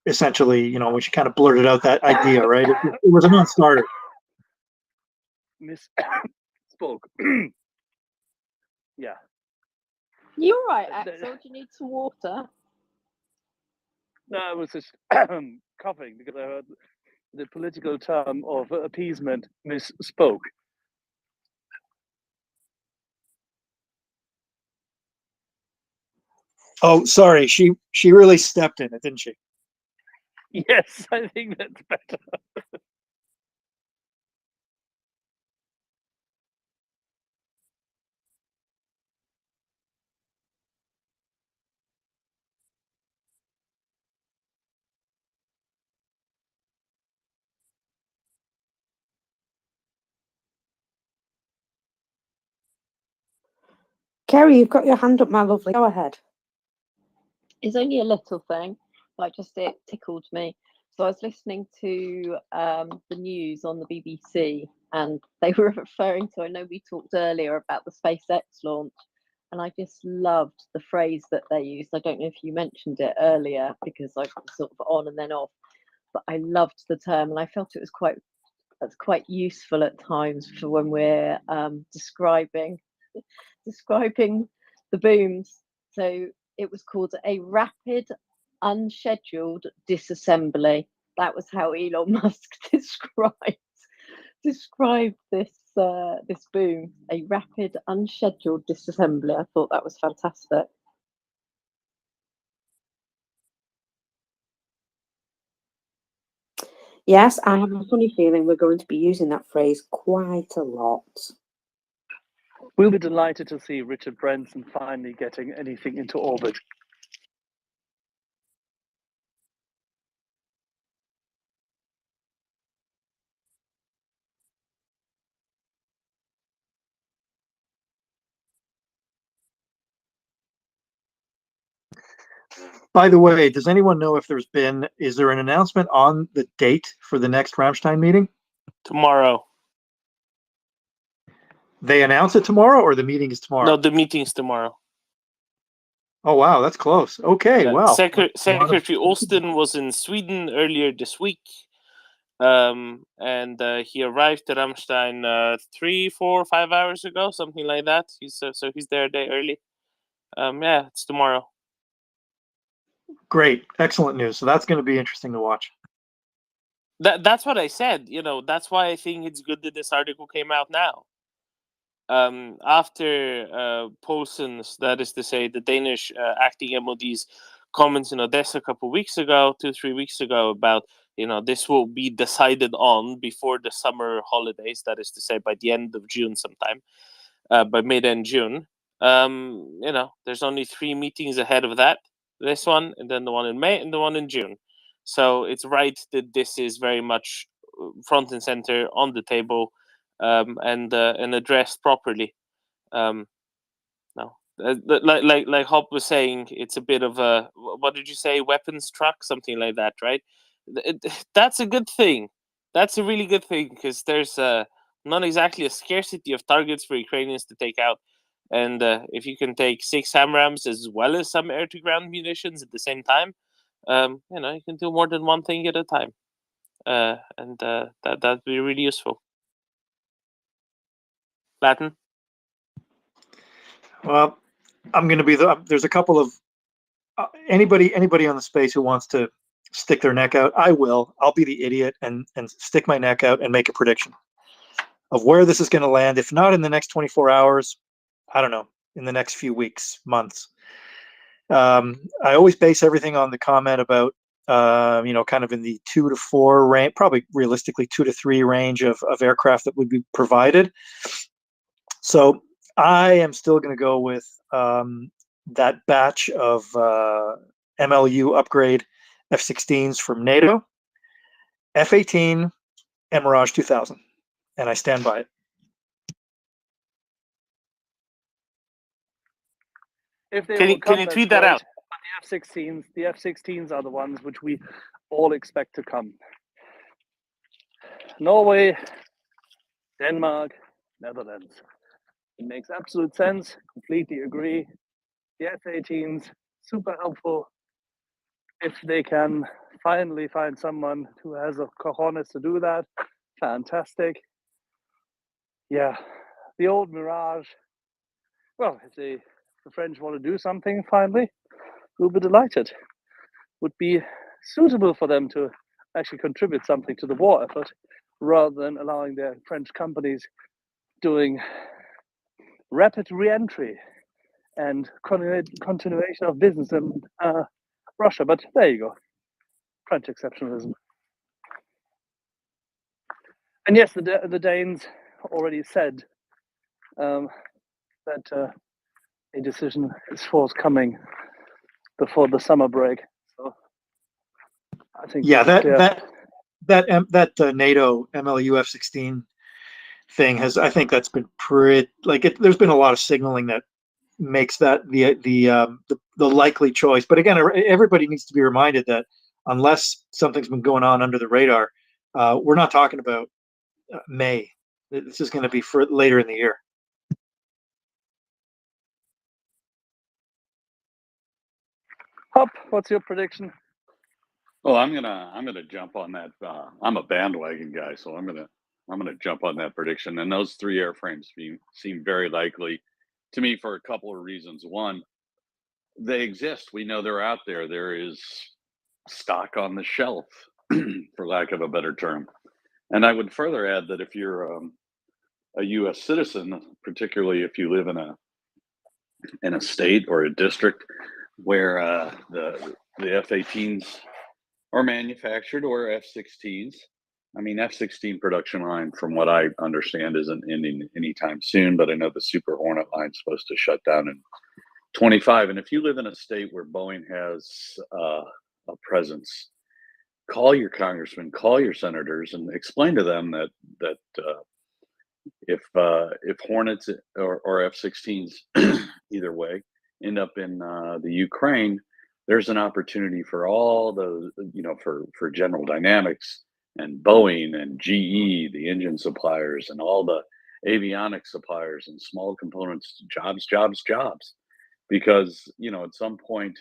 Speaker 11: essentially, when she kind of blurted out that idea, right? It was a non-starter.
Speaker 21: Misspoke. Yeah.
Speaker 13: You're right, Axel. Do you need some water?
Speaker 21: No, I was just coughing because I heard the political term of appeasement misspoke.
Speaker 11: Oh, sorry. She really stepped in it, didn't she?
Speaker 21: Yes, I think that's better.
Speaker 10: Kerry, you've got your hand up, my lovely. Go ahead.
Speaker 13: It's only a little thing, but just it tickled me. So I was listening to the news on the BBC, and they were referring to, I know we talked earlier about the SpaceX launch, and I just loved the phrase that they used. I don't know if you mentioned it earlier because I was sort of on and then off, but I loved the term, and I felt it was quite useful at times for when we're describing the booms. So it was called a rapid unscheduled disassembly. That was how Elon Musk described this boom, a rapid unscheduled disassembly. I thought that was fantastic.
Speaker 10: Yes, I have a funny feeling we're going to be using that phrase quite a lot.
Speaker 21: We'll be delighted to see Richard Branson finally getting anything into orbit.
Speaker 11: By the way, does anyone know if is there an announcement on the date for the next Rammstein meeting?
Speaker 3: Tomorrow.
Speaker 11: They announce it tomorrow, or the meeting is tomorrow?
Speaker 3: No, the meeting's tomorrow.
Speaker 11: Oh, wow, that's close. Okay, well.
Speaker 3: Secretary Austin was in Sweden earlier this week, and he arrived at Rammstein 3, 4, 5 hours ago, something like that. So he's there a day early. Yeah, it's tomorrow.
Speaker 11: Great, excellent news. So that's going to be interesting to watch.
Speaker 3: That's what I said. That's why I think it's good that this article came out now. After Poulsen's, that is to say, the Danish acting MOD's comments in Odessa a couple of weeks ago, 2-3 weeks ago, about this will be decided on before the summer holidays. That is to say, by the end of June, sometime by mid-end June. There's only 3 meetings ahead of that. This one, and then the one in May, and the one in June. So it's right that this is very much front and center on the table. And addressed properly. No, like Hop was saying, it's a bit of a, what did you say, weapons truck, something like that, right? That's a good thing. That's a really good thing because there's not exactly a scarcity of targets for Ukrainians to take out, and if you can take 6 AMRAAMs as well as some air-to-ground munitions at the same time, you can do more than one thing at a time, and that'd be really useful. Latin.
Speaker 11: Well, I'm going to be there's a couple of anybody on the space who wants to stick their neck out. I'll be the idiot and stick my neck out and make a prediction. of where this is going to land. If not in the next 24 hours, I don't know, in the next few weeks, months. I always base everything on the comment about, kind of in the 2 to 4 range, probably realistically 2 to 3 range of aircraft that would be provided. So I am still going to go with that batch of MLU upgrade F-16s from NATO, F-18, and Mirage 2000, and I stand by it.
Speaker 21: If they
Speaker 3: Can
Speaker 21: will
Speaker 3: you can
Speaker 21: come,
Speaker 3: you
Speaker 21: that's
Speaker 3: tweet that
Speaker 21: great.
Speaker 3: out?
Speaker 21: But the F-16s are the ones which we all expect to come. Norway, Denmark, Netherlands. It makes absolute sense. Completely agree. The F-18s, super helpful. If they can finally find someone who has the cojones to do that, fantastic. Yeah, the old Mirage. Well, if the French want to do something finally, we'll be delighted. Would be suitable for them to actually contribute something to the war effort, rather than allowing their French companies doing rapid re-entry and continuation of business in Russia. But there you go, French exceptionalism. And yes, the Danes already said that a decision is forthcoming before the summer break. So I think
Speaker 11: Yeah,
Speaker 21: this is clear.
Speaker 11: that NATO MLU F-16 thing has, I think that's been pretty, there's been a lot of signaling that makes that the likely choice. But again, everybody needs to be reminded that unless something's been going on under the radar, we're not talking about May. This is going to be for later in the year.
Speaker 21: Hop, what's your prediction?
Speaker 20: Well, I'm gonna jump on that. I'm a bandwagon guy, so I'm gonna jump on that prediction. And those 3 airframes seem very likely to me for a couple of reasons. One, they exist. We know they're out there. There is stock on the shelf, for lack of a better term. And I would further add that if you're a U.S. citizen, particularly if you live in a state or a district where the F-18s are manufactured, or F-16s. I mean, F-16 production line, from what I understand, isn't ending anytime soon, but I know the Super Hornet line is supposed to shut down in 25. And if you live in a state where Boeing has a presence, call your congressman, call your senators, and explain to them that if Hornets or F-16s, either way, end up in the Ukraine, there's an opportunity for all those, for General Dynamics and Boeing and GE, the engine suppliers, and all the avionics suppliers and small components, jobs. Because, at some point,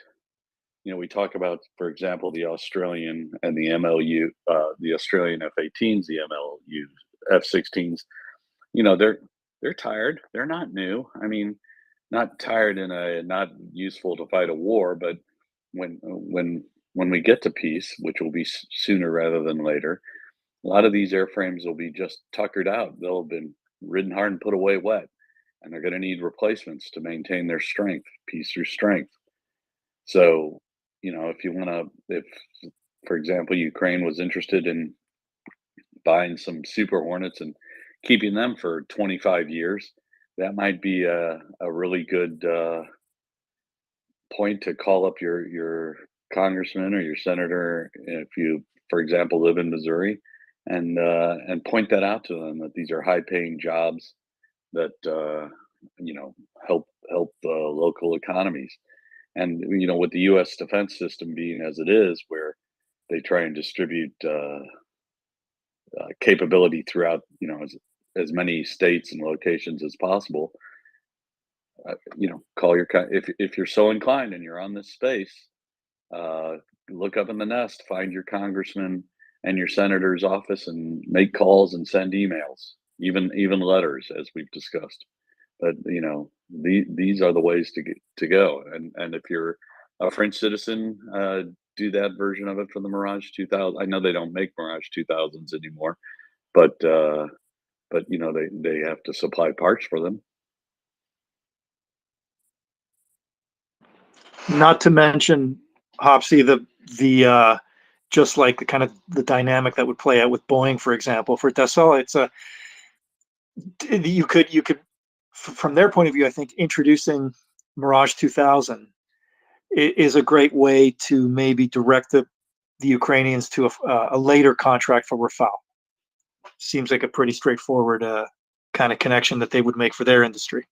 Speaker 20: we talk about, for example, the Australian and the MLU, the Australian F-18s, the MLU F-16s. They're tired. They're not new. I mean, not tired in a not useful to fight a war, but when we get to peace, which will be sooner rather than later, a lot of these airframes will be just tuckered out. They'll have been ridden hard and put away wet, and they're going to need replacements to maintain their strength, piece through strength. So, if, for example, Ukraine was interested in buying some Super Hornets and keeping them for 25 years, that might be a really good point to call up your congressman or your senator if you, for example, live in Missouri, and point that out to them, that these are high-paying jobs that help the local economies. And with the U.S. defense system being as it is, where they try and distribute capability throughout as many states and locations as possible. Call your if you're so inclined and you're on this space, look up in the nest, find your congressman and your senator's office, and make calls and send emails, even letters, as we've discussed. But these are the ways to go. And if you're a French citizen, do that version of it for the Mirage 2000. I know they don't make Mirage 2000s anymore, but but they have to supply parts for them.
Speaker 11: Not to mention, Hopsy, the just like the kind of the dynamic that would play out with Boeing, for example, for Dassault, it's you could from their point of view, I think introducing Mirage 2000 is a great way to maybe direct the Ukrainians to a later contract for Rafale. Seems like a pretty straightforward kind of connection that they would make for their industry.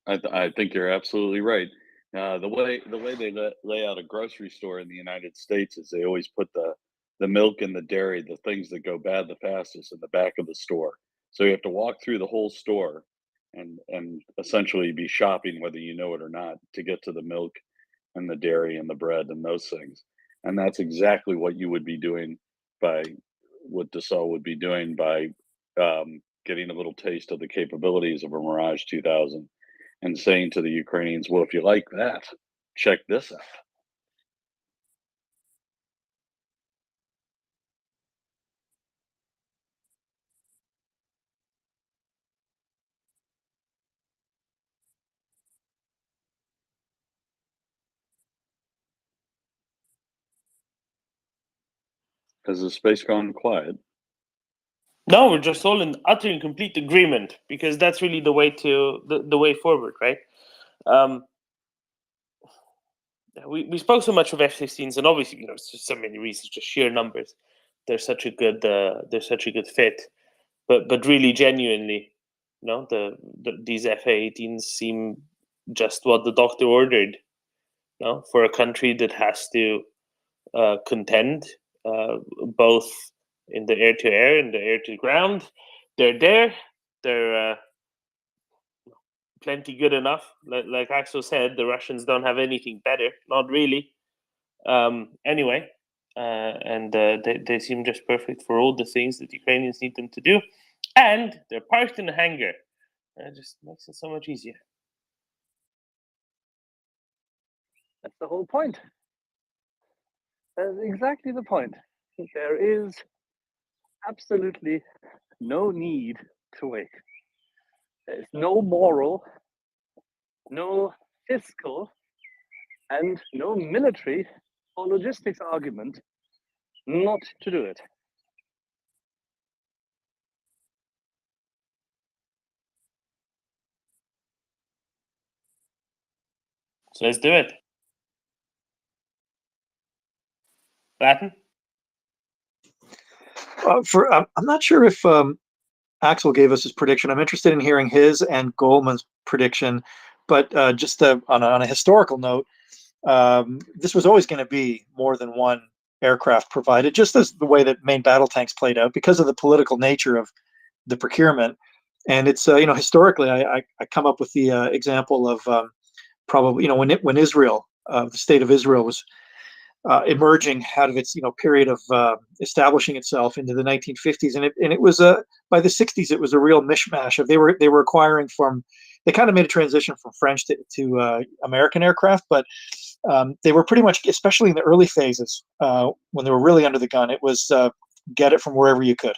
Speaker 20: I think you're absolutely right. The way they lay out a grocery store in the United States is they always put the milk and the dairy, the things that go bad the fastest, in the back of the store. So you have to walk through the whole store and essentially be shopping, whether you know it or not, to get to the milk and the dairy and the bread and those things. And that's exactly what you would be doing what Dassault would be doing by getting a little taste of the capabilities of a Mirage 2000 and saying to the Ukrainians, well, if you like that, check this out. Has the space gone quiet?
Speaker 3: No, we're just all in utter and complete agreement, because that's really the way the way forward, right? We spoke so much of F-16s, and obviously, it's just so many reasons, just sheer numbers. They're such a good fit, but really, genuinely, these F-18s seem just what the doctor ordered. For a country that has to contend both in the air-to-air and the air-to-ground. They're there. They're plenty good enough. Like Axel said, the Russians don't have anything better. Not really. Anyway, and they seem just perfect for all the things that Ukrainians need them to do. And they're parked in a hangar. It just makes it so much easier.
Speaker 21: That's the whole point. That's exactly the point. There is absolutely no need to wait. There's no moral, no fiscal, and no military or logistics argument not to do it.
Speaker 3: So let's do it. Latin?
Speaker 11: I'm not sure if Axel gave us his prediction. I'm interested in hearing his and Goldman's prediction, but just on a historical note, this was always going to be more than one aircraft provided, just as the way that main battle tanks played out because of the political nature of the procurement. And it's historically, I come up with the example of probably when Israel, the state of Israel, was emerging out of its period of establishing itself into the 1950s, and it was by the 60s it was a real mishmash of they were acquiring from, they kind of made a transition from French to American aircraft, but they were pretty much, especially in the early phases when they were really under the gun, it was get it from wherever you could.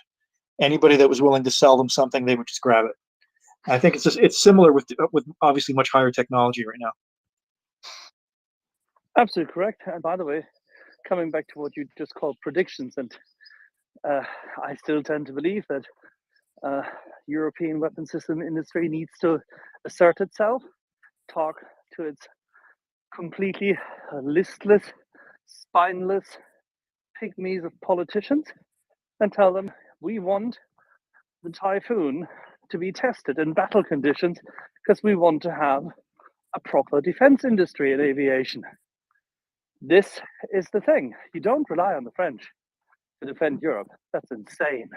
Speaker 11: Anybody that was willing to sell them something, they would just grab it. I think it's similar with obviously much higher technology right now.
Speaker 21: Absolutely correct. And by the way, coming back to what you just called predictions, and I still tend to believe that European weapon system industry needs to assert itself, talk to its completely listless, spineless pygmies of politicians, and tell them we want the Typhoon to be tested in battle conditions because we want to have a proper defense industry in aviation. This is the thing. You don't rely on the French to defend Europe. That's insane.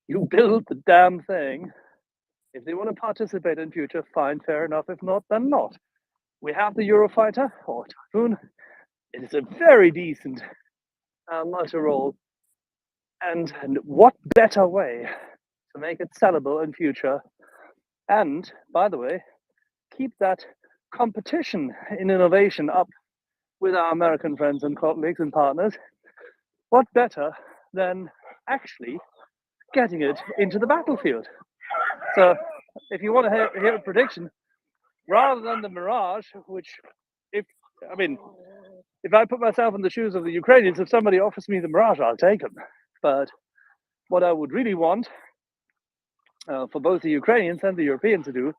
Speaker 21: You build the damn thing. If they want to participate in future, fine, fair enough. If not, then not. We have the Eurofighter or Typhoon. It is a very decent multi-role. And what better way to make it sellable in future? And by the way, keep that competition in innovation up with our American friends and colleagues and partners. What better than actually getting it into the battlefield. So if you want to hear a prediction, rather than the Mirage, which if I put myself in the shoes of the Ukrainians, if somebody offers me the Mirage, I'll take them. But what I would really want for both the Ukrainians and the Europeans to do is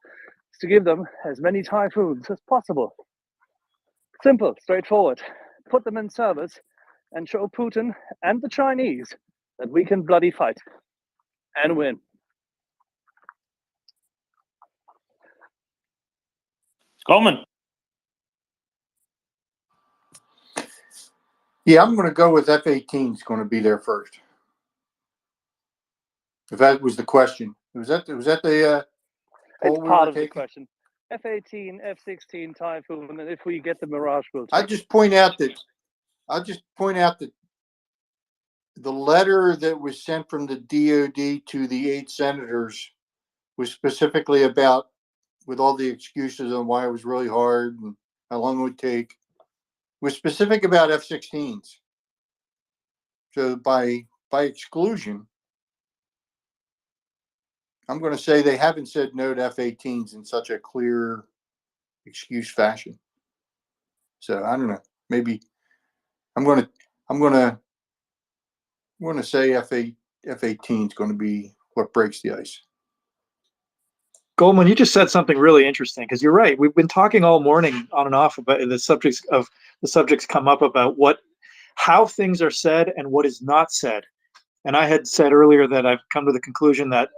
Speaker 21: to give them as many Typhoons as possible. Simple, straightforward. Put them in service and show Putin and the Chinese that we can bloody fight and win.
Speaker 4: Coleman.
Speaker 14: Yeah, I'm going to go with F-18 is going to be there first. If that was the question, was that the
Speaker 21: It's part of the question. F-18, F-16, Typhoon, and if we get the Mirage, we'll take
Speaker 14: I'll just point out that the letter that was sent from the DOD to the 8 senators was specifically about, with all the excuses on why it was really hard and how long it would take, was specific about F-16s. So by exclusion, I'm going to say they haven't said no to F-18s in such a clear excuse fashion. So I don't know. Maybe I'm going to say F-18 is going to be what breaks the ice.
Speaker 11: Goldman, you just said something really interesting, because you're right. We've been talking all morning on and off about the subjects come up about how things are said and what is not said. And I had said earlier that I've come to the conclusion that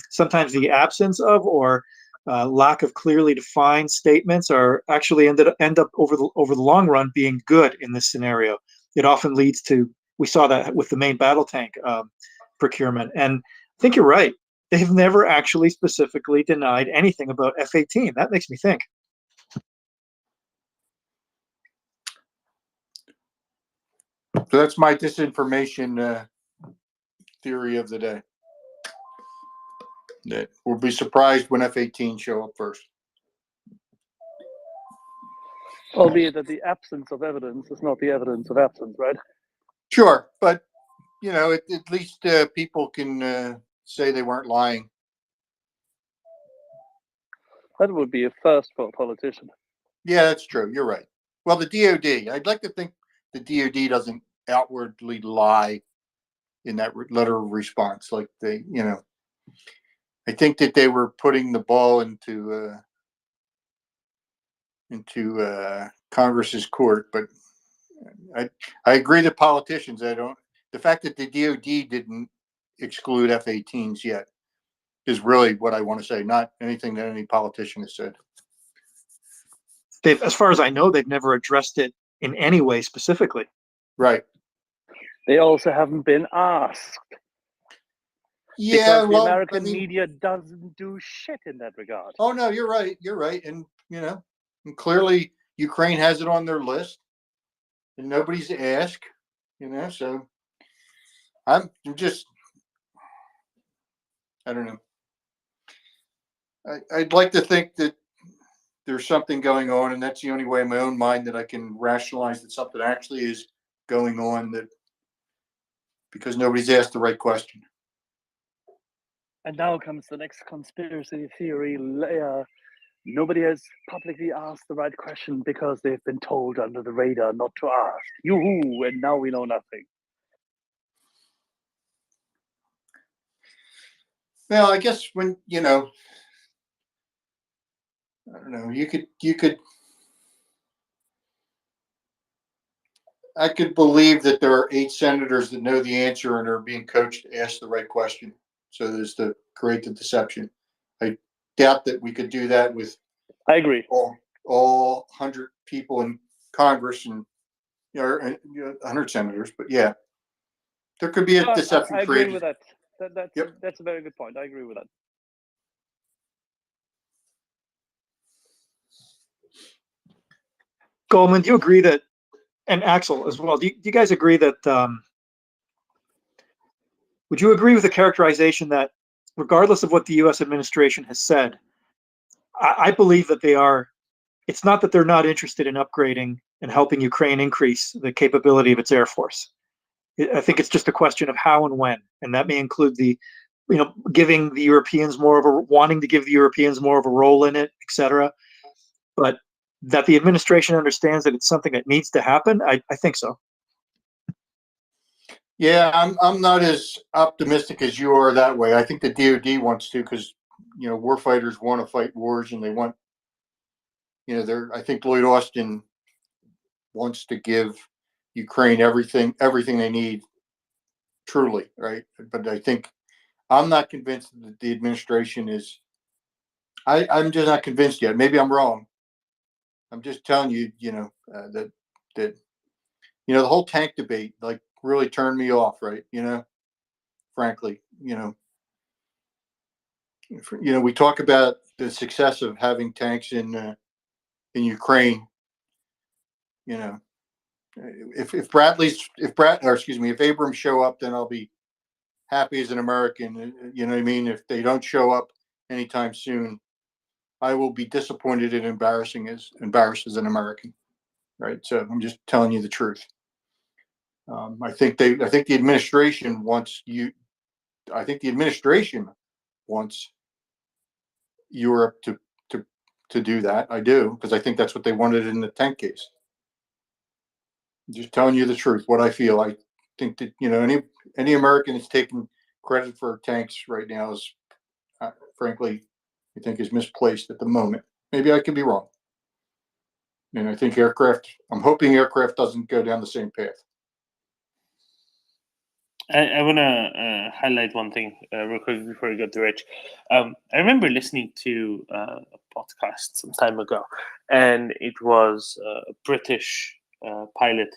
Speaker 11: sometimes the absence of or lack of clearly defined statements are actually end up over the long run being good in this scenario. It often leads to, we saw that with the main battle tank procurement. And I think you're right. They've never actually specifically denied anything about F-18. That makes me think.
Speaker 14: So that's my disinformation theory of the day. That we'll be surprised when F-18 show up first.
Speaker 21: Albeit that the absence of evidence is not the evidence of absence, right?
Speaker 14: Sure, but at least people can say they weren't lying.
Speaker 21: That would be a first for a politician.
Speaker 14: Yeah, that's true. You're right. Well, the DOD, I'd like to think the DOD doesn't outwardly lie in that letter of response. Like I think that they were putting the ball into Congress's court, but I agree that politicians, the fact that the DOD didn't exclude F-18s yet is really what I want to say, not anything that any politician has said.
Speaker 11: As far as I know, they've never addressed it in any way specifically.
Speaker 14: Right.
Speaker 21: They also haven't been asked.
Speaker 14: Yeah,
Speaker 21: because the American media doesn't do shit in that regard.
Speaker 14: Oh no, you're right. You're right, and and clearly Ukraine has it on their list, and nobody's asked. So I'm just, I don't know. I'd like to think that there's something going on, and that's the only way in my own mind that I can rationalize that something actually is going on, that because nobody's asked the right question.
Speaker 21: And now comes the next conspiracy theory layer. Nobody has publicly asked the right question because they've been told under the radar not to ask. Yoo-hoo, and now we know nothing.
Speaker 14: Well, I guess when, I don't know, I could believe that there are 8 senators that know the answer and are being coached to ask the right question. So there's to create the deception. I doubt that we could do that with.
Speaker 21: I agree.
Speaker 14: All 100 people in Congress and 100 senators, but yeah, there could be a deception
Speaker 21: I
Speaker 14: created.
Speaker 21: agree with that. That's a very good point. I agree with that.
Speaker 11: Goldman, do you agree that, and Axel as well, do you guys agree that, would you agree with the characterization that regardless of what the U.S. administration has said, I believe that it's not that they're not interested in upgrading and helping Ukraine increase the capability of its Air Force. I think it's just a question of how and when, and that may include giving the Europeans wanting to give the Europeans more of a role in it, etc. But that the administration understands that it's something that needs to happen, I think so.
Speaker 14: Yeah, I'm not as optimistic as you are that way. I think the DoD wants to, because warfighters want to fight wars, and they want, I think Lloyd Austin wants to give Ukraine everything they need, truly, right? But I think I'm not convinced that the administration is. I'm just not convinced yet. Maybe I'm wrong. I'm just telling you, that the whole tank debate really turned me off, right? Frankly, we talk about the success of having tanks in Ukraine. If Abrams show up, then I'll be happy as an American. You know what I mean? If they don't show up anytime soon, I will be disappointed and embarrassed as an American. Right. So I'm just telling you the truth. I think the administration wants Europe to do that. I do, because I think that's what they wanted in the tank case. Just telling you the truth, what I feel. I think that any American that's taking credit for tanks right now is, frankly, I think is misplaced at the moment. Maybe I could be wrong. And I think I'm hoping aircraft doesn't go down the same path.
Speaker 4: I want to highlight one thing real quick before we go to Rich. I remember listening to a podcast some time ago, and it was a British pilot,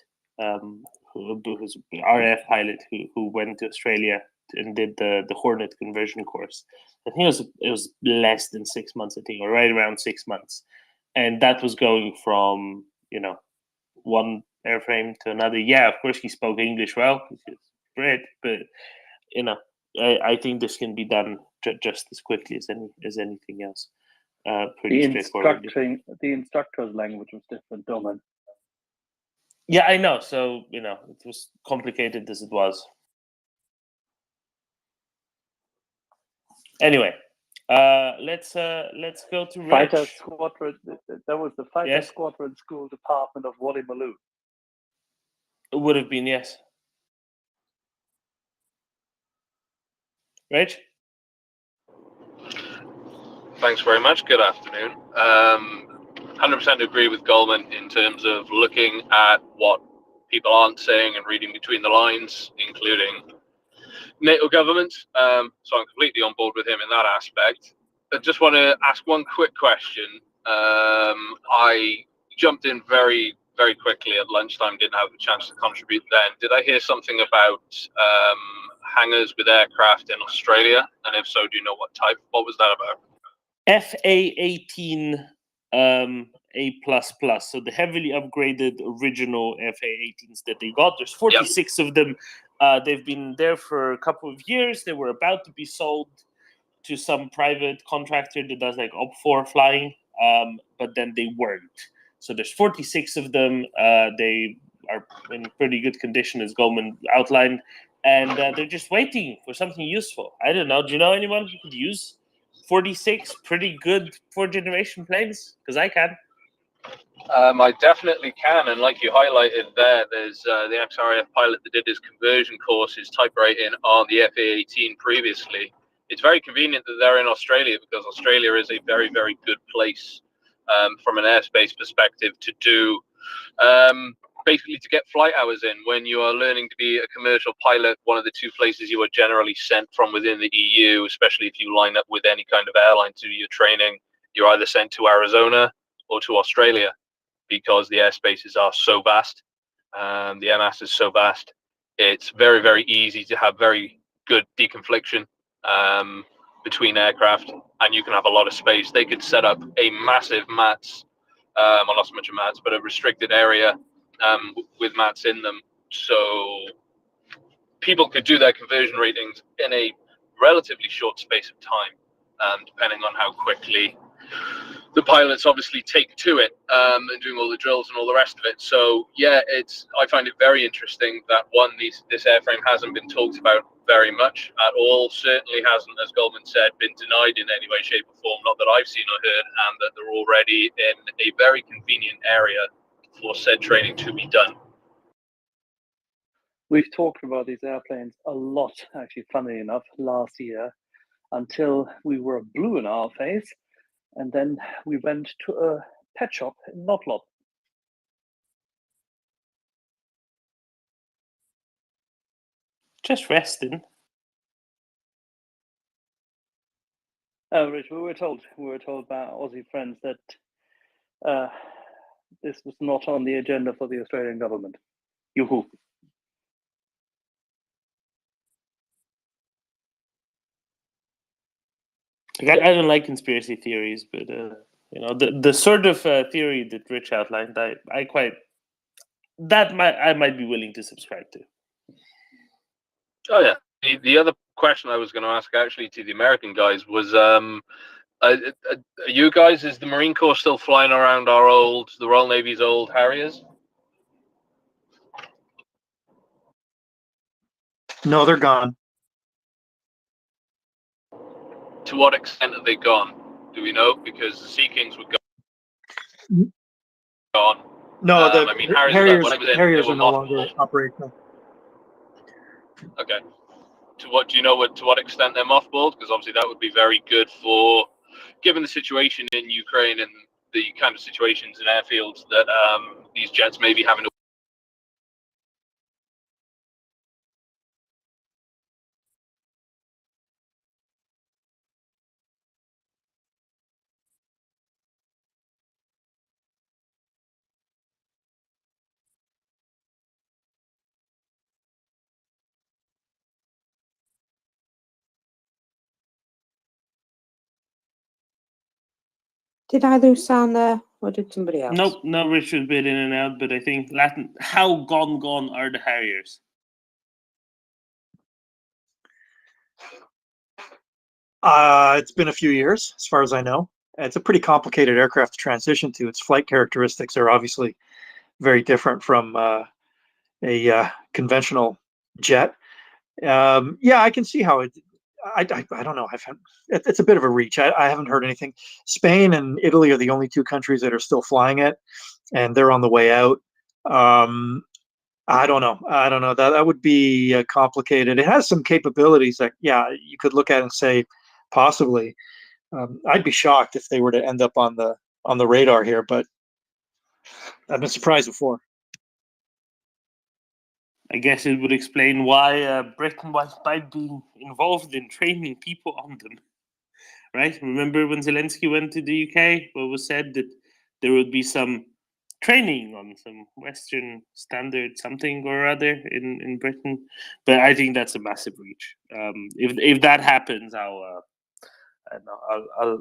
Speaker 4: who's an RAF pilot who went to Australia and did the Hornet conversion course. I think it was less than 6 months, I think, or right around 6 months, and that was going from one airframe to another. Yeah, of course he spoke English well. Brit, but I think this can be done just as quickly as anything else. Pretty straightforward.
Speaker 21: The instructor's language was different, Dolan.
Speaker 4: Yeah, I know. So it was complicated as it was. Anyway, let's go to Rich.
Speaker 21: Fighter Squadron. That was the Fighter
Speaker 4: Yes?
Speaker 21: Squadron School Department of Woolloomooloo.
Speaker 4: It would have been, yes. Rich?
Speaker 7: Thanks very much. Good afternoon. 100% agree with Goldman in terms of looking at what people aren't saying and reading between the lines, including NATO governments. So I'm completely on board with him in that aspect. I just want to ask one quick question. I jumped in very, very quickly at lunchtime, didn't have a chance to contribute then. Did I hear something about hangars with aircraft in Australia? And if so, do you know what type? What was that about?
Speaker 4: FA-18 A++, so the heavily upgraded original FA-18s that they got. There's 46 of them. They've been there for a couple of years. They were about to be sold to some private contractor that does like op-4 flying, but then they weren't. So there's 46 of them. They are in pretty good condition, as Goldman outlined, and they're just waiting for something useful. I don't know. Do you know anyone who could use 46 pretty good 4th-generation planes? Because I can.
Speaker 7: I definitely can, and like you highlighted there's the ex-RAF pilot that did his conversion course, his type rating on the FA-18 previously. It's very convenient that they're in Australia, because Australia is a very, very good place from an airspace perspective to do basically to get flight hours in. When you are learning to be a commercial pilot, one of the two places you are generally sent from within the EU, especially if you line up with any kind of airline to do your training, you're either sent to Arizona or to Australia, because the airspaces are so vast. The MS is so vast. It's very, very easy to have very good deconfliction between aircraft, and you can have a lot of space. They could set up a massive mats, well, not so much a mats, but a restricted area with mats in them. So people could do their conversion ratings in a relatively short space of time, depending on how quickly the pilots obviously take to it, and doing all the drills and all the rest of it. So yeah, I find it very interesting that this airframe hasn't been talked about very much at all. Certainly hasn't, as Goldman said, been denied in any way, shape, or form, not that I've seen or heard, and that they're already in a very convenient area for said training to be done.
Speaker 21: We've talked about these airplanes a lot, actually, funnily enough, last year, until we were blue in our face, and then we went to a pet shop in Notlop.
Speaker 4: Just resting.
Speaker 21: Oh, Rich, we were told by our Aussie friends that this was not on the agenda for the Australian government. Yoo-hoo.
Speaker 4: I don't like conspiracy theories, but the sort of theory that Rich outlined, I might be willing to subscribe to.
Speaker 7: Oh yeah. The other question I was going to ask actually to the American guys was, are you guys, is the Marine Corps still flying around the Royal Navy's old Harriers?
Speaker 11: No, they're gone.
Speaker 7: To what extent are they gone? Do we know? Because the Sea Kings were gone.
Speaker 11: No, the
Speaker 7: I mean, Harriers
Speaker 11: Harriers are no longer operational.
Speaker 7: Okay. Do you know to what extent they're mothballed? Because obviously that would be very good for, given the situation in Ukraine and the kind of situations in airfields that these jets may be having to.
Speaker 10: Did I lose sound there, or did somebody else?
Speaker 4: Nope, no, Rich was a bit in and out, but I think Latin. How gone are the Harriers?
Speaker 11: It's been a few years, as far as I know. It's a pretty complicated aircraft to transition to. Its flight characteristics are obviously very different from a conventional jet. Yeah, I can see how it. I don't know. It's a bit of a reach. I haven't heard anything. Spain and Italy are the only two countries that are still flying it, and they're on the way out. I don't know. That would be complicated. It has some capabilities that, yeah, you could look at and say, possibly. I'd be shocked if they were to end up on the radar here, but I've been surprised before.
Speaker 4: I guess it would explain why Britain might be involved in training people on them, right? Remember when Zelensky went to the UK? What was said that there would be some training on some Western standard something or other in Britain, but I think that's a massive reach. If that happens, I'll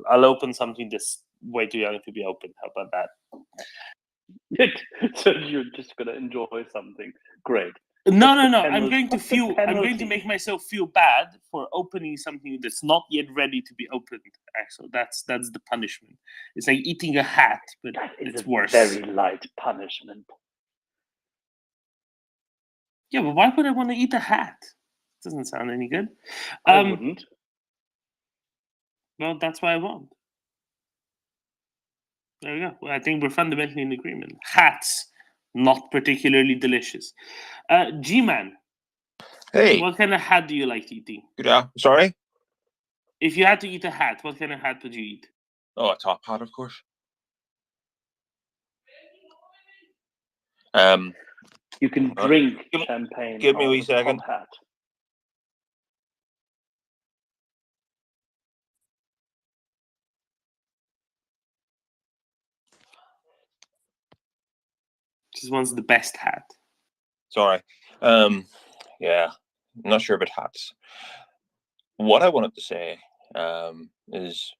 Speaker 4: open something that's way too young to be open. How about that?
Speaker 21: So you're just going to enjoy something. Great.
Speaker 4: No. I'm going to make myself feel bad for opening something that's not yet ready to be opened. Axel, that's the punishment. It's like eating a hat, but it's worse.
Speaker 21: Very light punishment.
Speaker 4: Yeah, but why would I want to eat a hat? Doesn't sound any good.
Speaker 21: I wouldn't.
Speaker 4: Well, that's what I want. There we go. Well, I think we're fundamentally in agreement. Hats, not particularly delicious. G-Man.
Speaker 8: Hey.
Speaker 4: What kind of hat do you like eating?
Speaker 8: Sorry?
Speaker 4: If you had to eat a hat, what kind of hat would you eat?
Speaker 8: Oh, a top hat, of course.
Speaker 21: You can drink champagne.
Speaker 8: Give me a wee
Speaker 21: out of
Speaker 8: second.
Speaker 21: top hat.
Speaker 4: This one's the best hat.
Speaker 8: Sorry. Yeah, I'm not sure about hats. What I wanted to say is,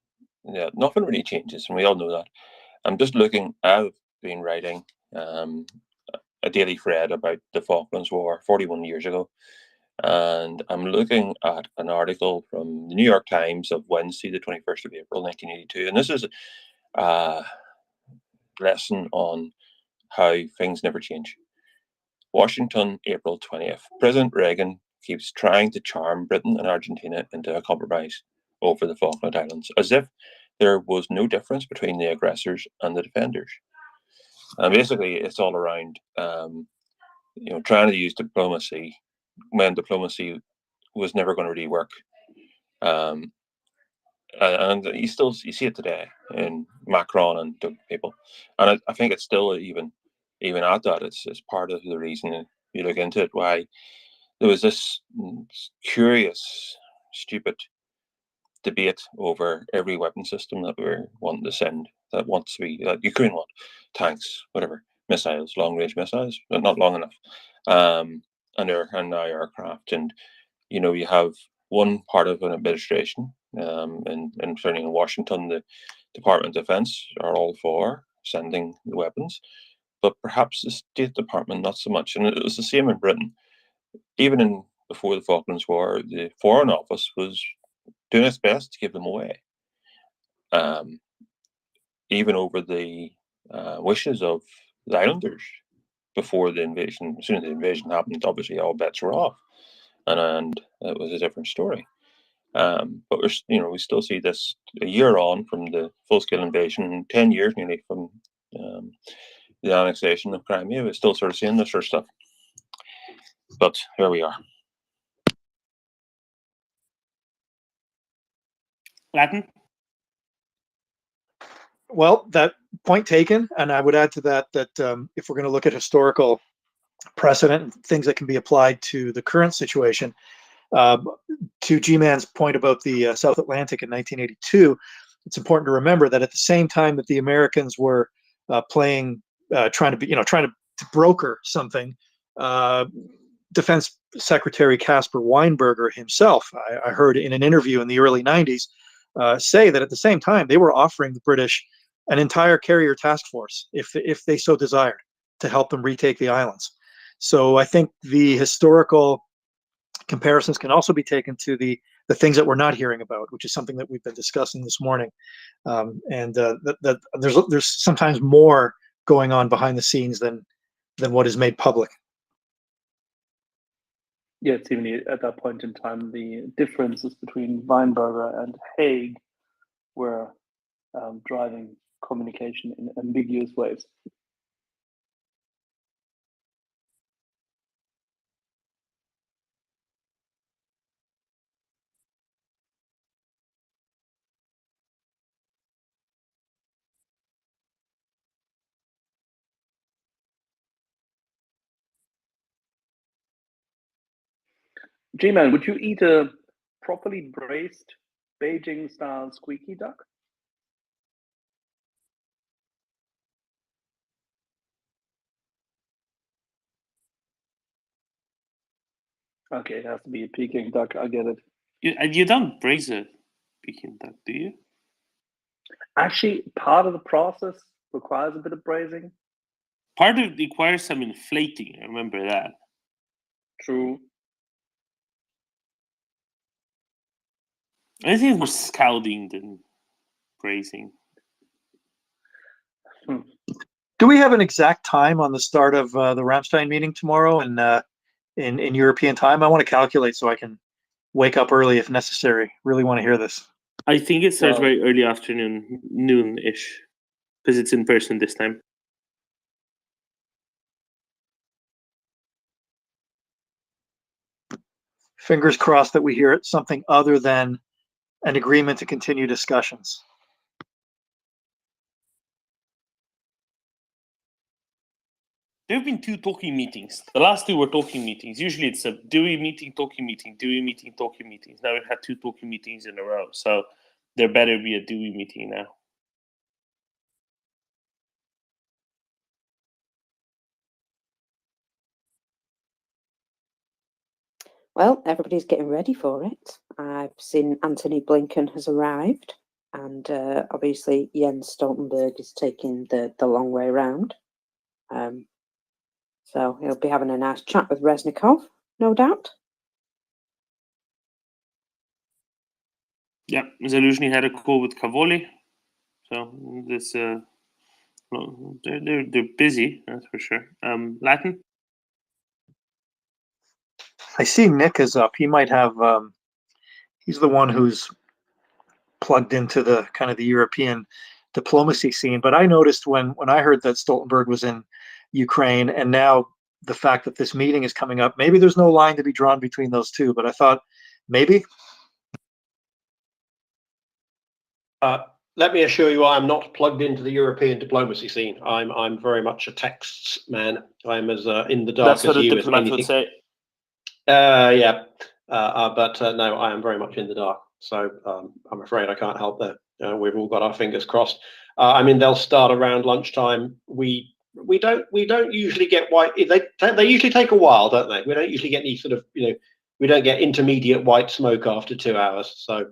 Speaker 8: yeah, nothing really changes, and we all know that. I'm just looking. I've been writing a daily thread about the Falklands War 41 years ago, and I'm looking at an article from the New York Times of Wednesday, the 21st of April, 1982, and this is lesson on how things never change. Washington, April 20th. President Reagan keeps trying to charm Britain and Argentina into a compromise over the Falkland Islands, as if there was no difference between the aggressors and the defenders. And basically, it's all around, trying to use diplomacy when diplomacy was never going to really work. And you see it today in Macron and people. And I think it's still even at that, it's part of the reason you look into it, why there was this curious, stupid debate over every weapon system that we're wanting to send, that wants to be, like Ukraine want, tanks, whatever, missiles, long-range missiles, but not long enough, and now aircraft. And, you have one part of an administration, and certainly in Washington, the Department of Defense are all for sending the weapons, but perhaps the State Department not so much. And it was the same in Britain. Even before the Falklands War, the Foreign Office was doing its best to give them away, even over the wishes of the islanders before the invasion. As soon as the invasion happened, obviously all bets were off, and it was a different story. But we still see this a year on from the full-scale invasion, 10 years nearly from the annexation of Crimea. We're still sort of seeing this sort of stuff. But here we are.
Speaker 4: Latin?
Speaker 11: Well, that point taken, and I would add to that if we're going to look at historical precedent and things that can be applied to the current situation, to G-Man's point about the South Atlantic in 1982, it's important to remember that at the same time that the Americans were trying to broker something, Defense Secretary Caspar Weinberger himself, I heard in an interview in the early 90s, say that at the same time they were offering the British an entire carrier task force if they so desired to help them retake the islands. So I think the historical comparisons can also be taken to the things that we're not hearing about, which is something that we've been discussing this morning, and that there's sometimes more going on behind the scenes than what is made public.
Speaker 21: Yeah, seemingly at that point in time, the differences between Weinberger and Haig were driving communication in ambiguous ways. G-Man, would you eat a properly braised Beijing-style squeaky duck? Okay, it has to be a Peking duck. I get it.
Speaker 4: You don't braise a Peking duck, do you?
Speaker 21: Actually, part of the process requires a bit of braising.
Speaker 4: Part of it requires some inflating. I remember that.
Speaker 21: True.
Speaker 4: I think more scalding than braising.
Speaker 11: Do we have an exact time on the start of the Ramstein meeting tomorrow in European time? I want to calculate so I can wake up early if necessary. Really want to hear this.
Speaker 4: I think it starts very early afternoon, noon-ish, because it's in person this time.
Speaker 11: Fingers crossed that we hear it something other than an agreement to continue discussions.
Speaker 4: There have been 2 talking meetings. The last 2 were talking meetings. Usually it's a Dewey meeting, talking meeting, Dewey meeting, talking meetings. Now we've had 2 talking meetings in a row. So there better be a Dewey meeting now.
Speaker 10: Well, everybody's getting ready for it. I've seen Anthony Blinken has arrived, and obviously Jens Stoltenberg is taking the long way around. So he'll be having a nice chat with Reznikov, no doubt.
Speaker 4: Yeah, Zaluzhny had a call with Cavoli. So this well, they're busy, that's for sure. Latin.
Speaker 11: I see Nick is up. He might have. He's the one who's plugged into the kind of the European diplomacy scene. But I noticed when I heard that Stoltenberg was in Ukraine, and now the fact that this meeting is coming up, maybe there's no line to be drawn between those two. But I thought maybe.
Speaker 1: Let me assure you, I am not plugged into the European diplomacy scene. I'm very much a texts man. I'm as in the dark
Speaker 3: That's what
Speaker 1: as
Speaker 3: a
Speaker 1: you as
Speaker 3: diplomat would
Speaker 1: anything.
Speaker 3: say.
Speaker 1: Yeah, but no, I am very much in the dark. So I'm afraid I can't help that. We've all got our fingers crossed. I mean, they'll start around lunchtime. We don't usually get white. They usually take a while, don't they? We don't usually get any sort of we don't get intermediate white smoke after 2 hours. So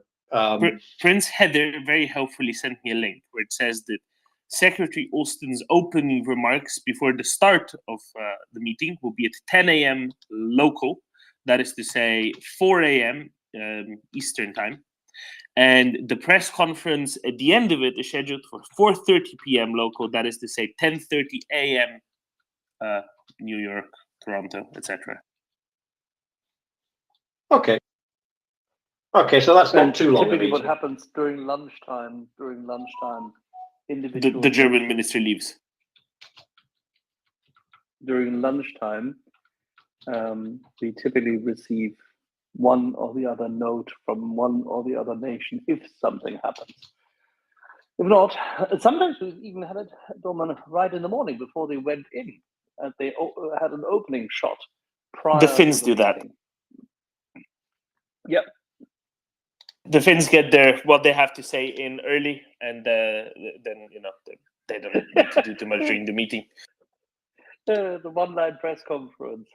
Speaker 4: Prince Heather very helpfully sent me a link where it says that Secretary Austin's opening remarks before the start of the meeting will be at 10 a.m. local. That is to say 4 a.m. Eastern time. And the press conference at the end of it is scheduled for 4:30 p.m. local. That is to say 10:30 a.m. New York, Toronto, etc.
Speaker 1: Okay. Okay, so that's not
Speaker 13: And
Speaker 1: too long a
Speaker 13: typically, what
Speaker 1: meeting.
Speaker 13: happens during lunchtime?
Speaker 4: The
Speaker 13: Individual
Speaker 4: German minister leaves.
Speaker 13: during lunchtime, we typically receive one or the other note from one or the other nation if something happens. If not, sometimes we've even had it, Dorman, right in the morning before they went in, and they had an opening shot prior
Speaker 4: The Finns
Speaker 13: to the
Speaker 4: do that.
Speaker 13: meeting. Yep.
Speaker 4: The Finns get what they have to say in early, and then they don't need to do too much during the meeting.
Speaker 13: The one-line press conference.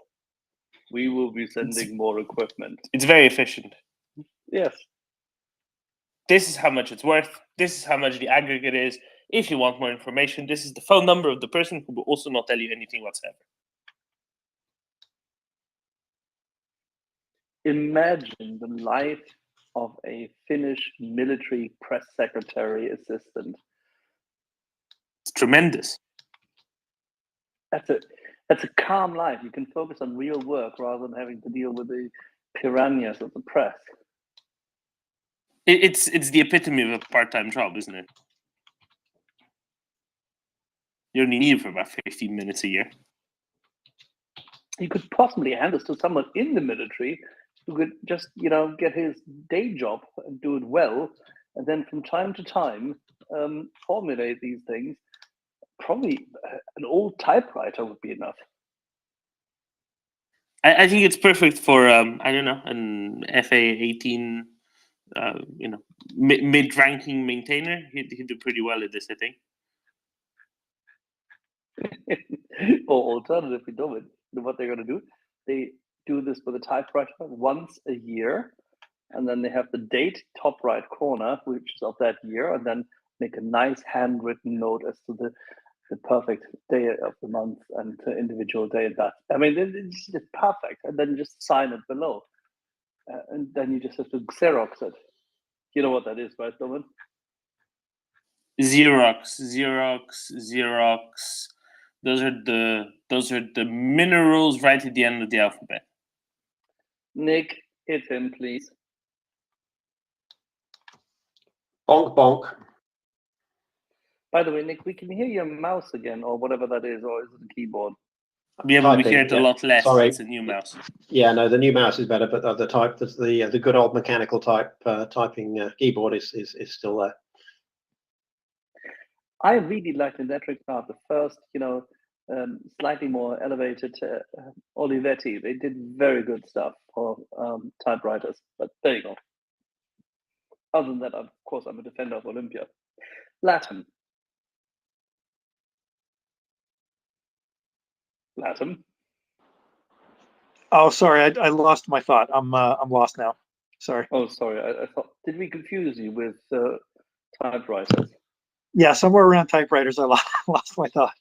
Speaker 13: We will be sending more equipment.
Speaker 4: It's very efficient.
Speaker 13: Yes.
Speaker 4: This is how much it's worth. This is how much the aggregate is. If you want more information, this is the phone number of the person who will also not tell you anything whatsoever.
Speaker 13: Imagine the life of a Finnish military press secretary assistant.
Speaker 4: It's tremendous.
Speaker 13: That's a calm life. You can focus on real work rather than having to deal with the piranhas of the press.
Speaker 4: It's the epitome of a part-time job, isn't it? You only need it for about 15 minutes a year.
Speaker 13: You could possibly hand this to someone in the military who could just, get his day job and do it well, and then from time to time formulate these things. Probably an old typewriter would be enough.
Speaker 4: I think it's perfect for I don't know, an FA-18 mid-ranking maintainer. He'd do pretty well at this, I think.
Speaker 13: Or alternatively, what they're going to do, they do this with a typewriter once a year, and then they have the date top right corner, which is of that year, and then make a nice handwritten note as to the perfect day of the month and individual day of that. I mean, it's just perfect, and then just sign it below, and then you just have to Xerox it. You know what that is, right, Domin?
Speaker 4: Xerox. Those are the minerals right at the end of the alphabet.
Speaker 13: Nick, hit him, please.
Speaker 1: Bonk, bonk.
Speaker 13: By the way, Nick, we can hear your mouse again, or whatever that is, or is it a keyboard?
Speaker 4: Yeah, but we hear it a lot less.
Speaker 1: Sorry.
Speaker 4: It's a new mouse.
Speaker 1: Yeah, no, the new mouse is better, but the good old mechanical typing keyboard is still there.
Speaker 13: I really liked in that regard the first, slightly more elevated Olivetti. They did very good stuff for typewriters. But there you go. Other than that, of course, I'm a defender of Olympia. Latin.
Speaker 11: Oh, sorry, I lost my thought. I'm lost now. Sorry.
Speaker 13: Oh, sorry. I thought. Did we confuse you with typewriters?
Speaker 11: Yeah, somewhere around typewriters, I lost my thought.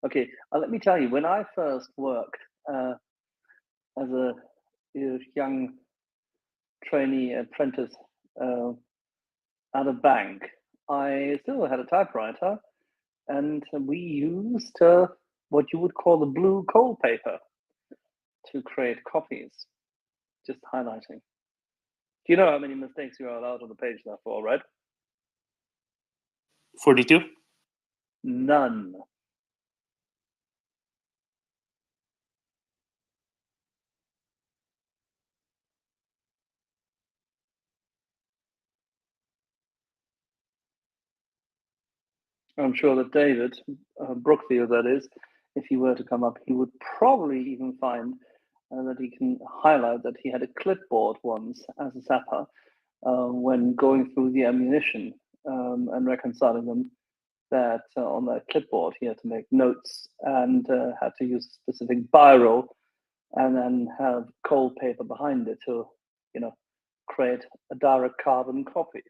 Speaker 13: Okay, let me tell you. When I first worked as a young trainee apprentice at a bank,
Speaker 21: I still had a typewriter, and we used what you would call the blue coal paper to create copies, just highlighting. Do you know how many mistakes you're allowed on the page therefore, right?
Speaker 3: 42?
Speaker 21: None. I'm sure that David Brookfield, that is, if he were to come up, he would probably even find that he can highlight that he had a clipboard once as a sapper when going through the ammunition and reconciling them, that on that clipboard he had to make notes and had to use a specific biro and then have cold paper behind it to, create a direct carbon copy.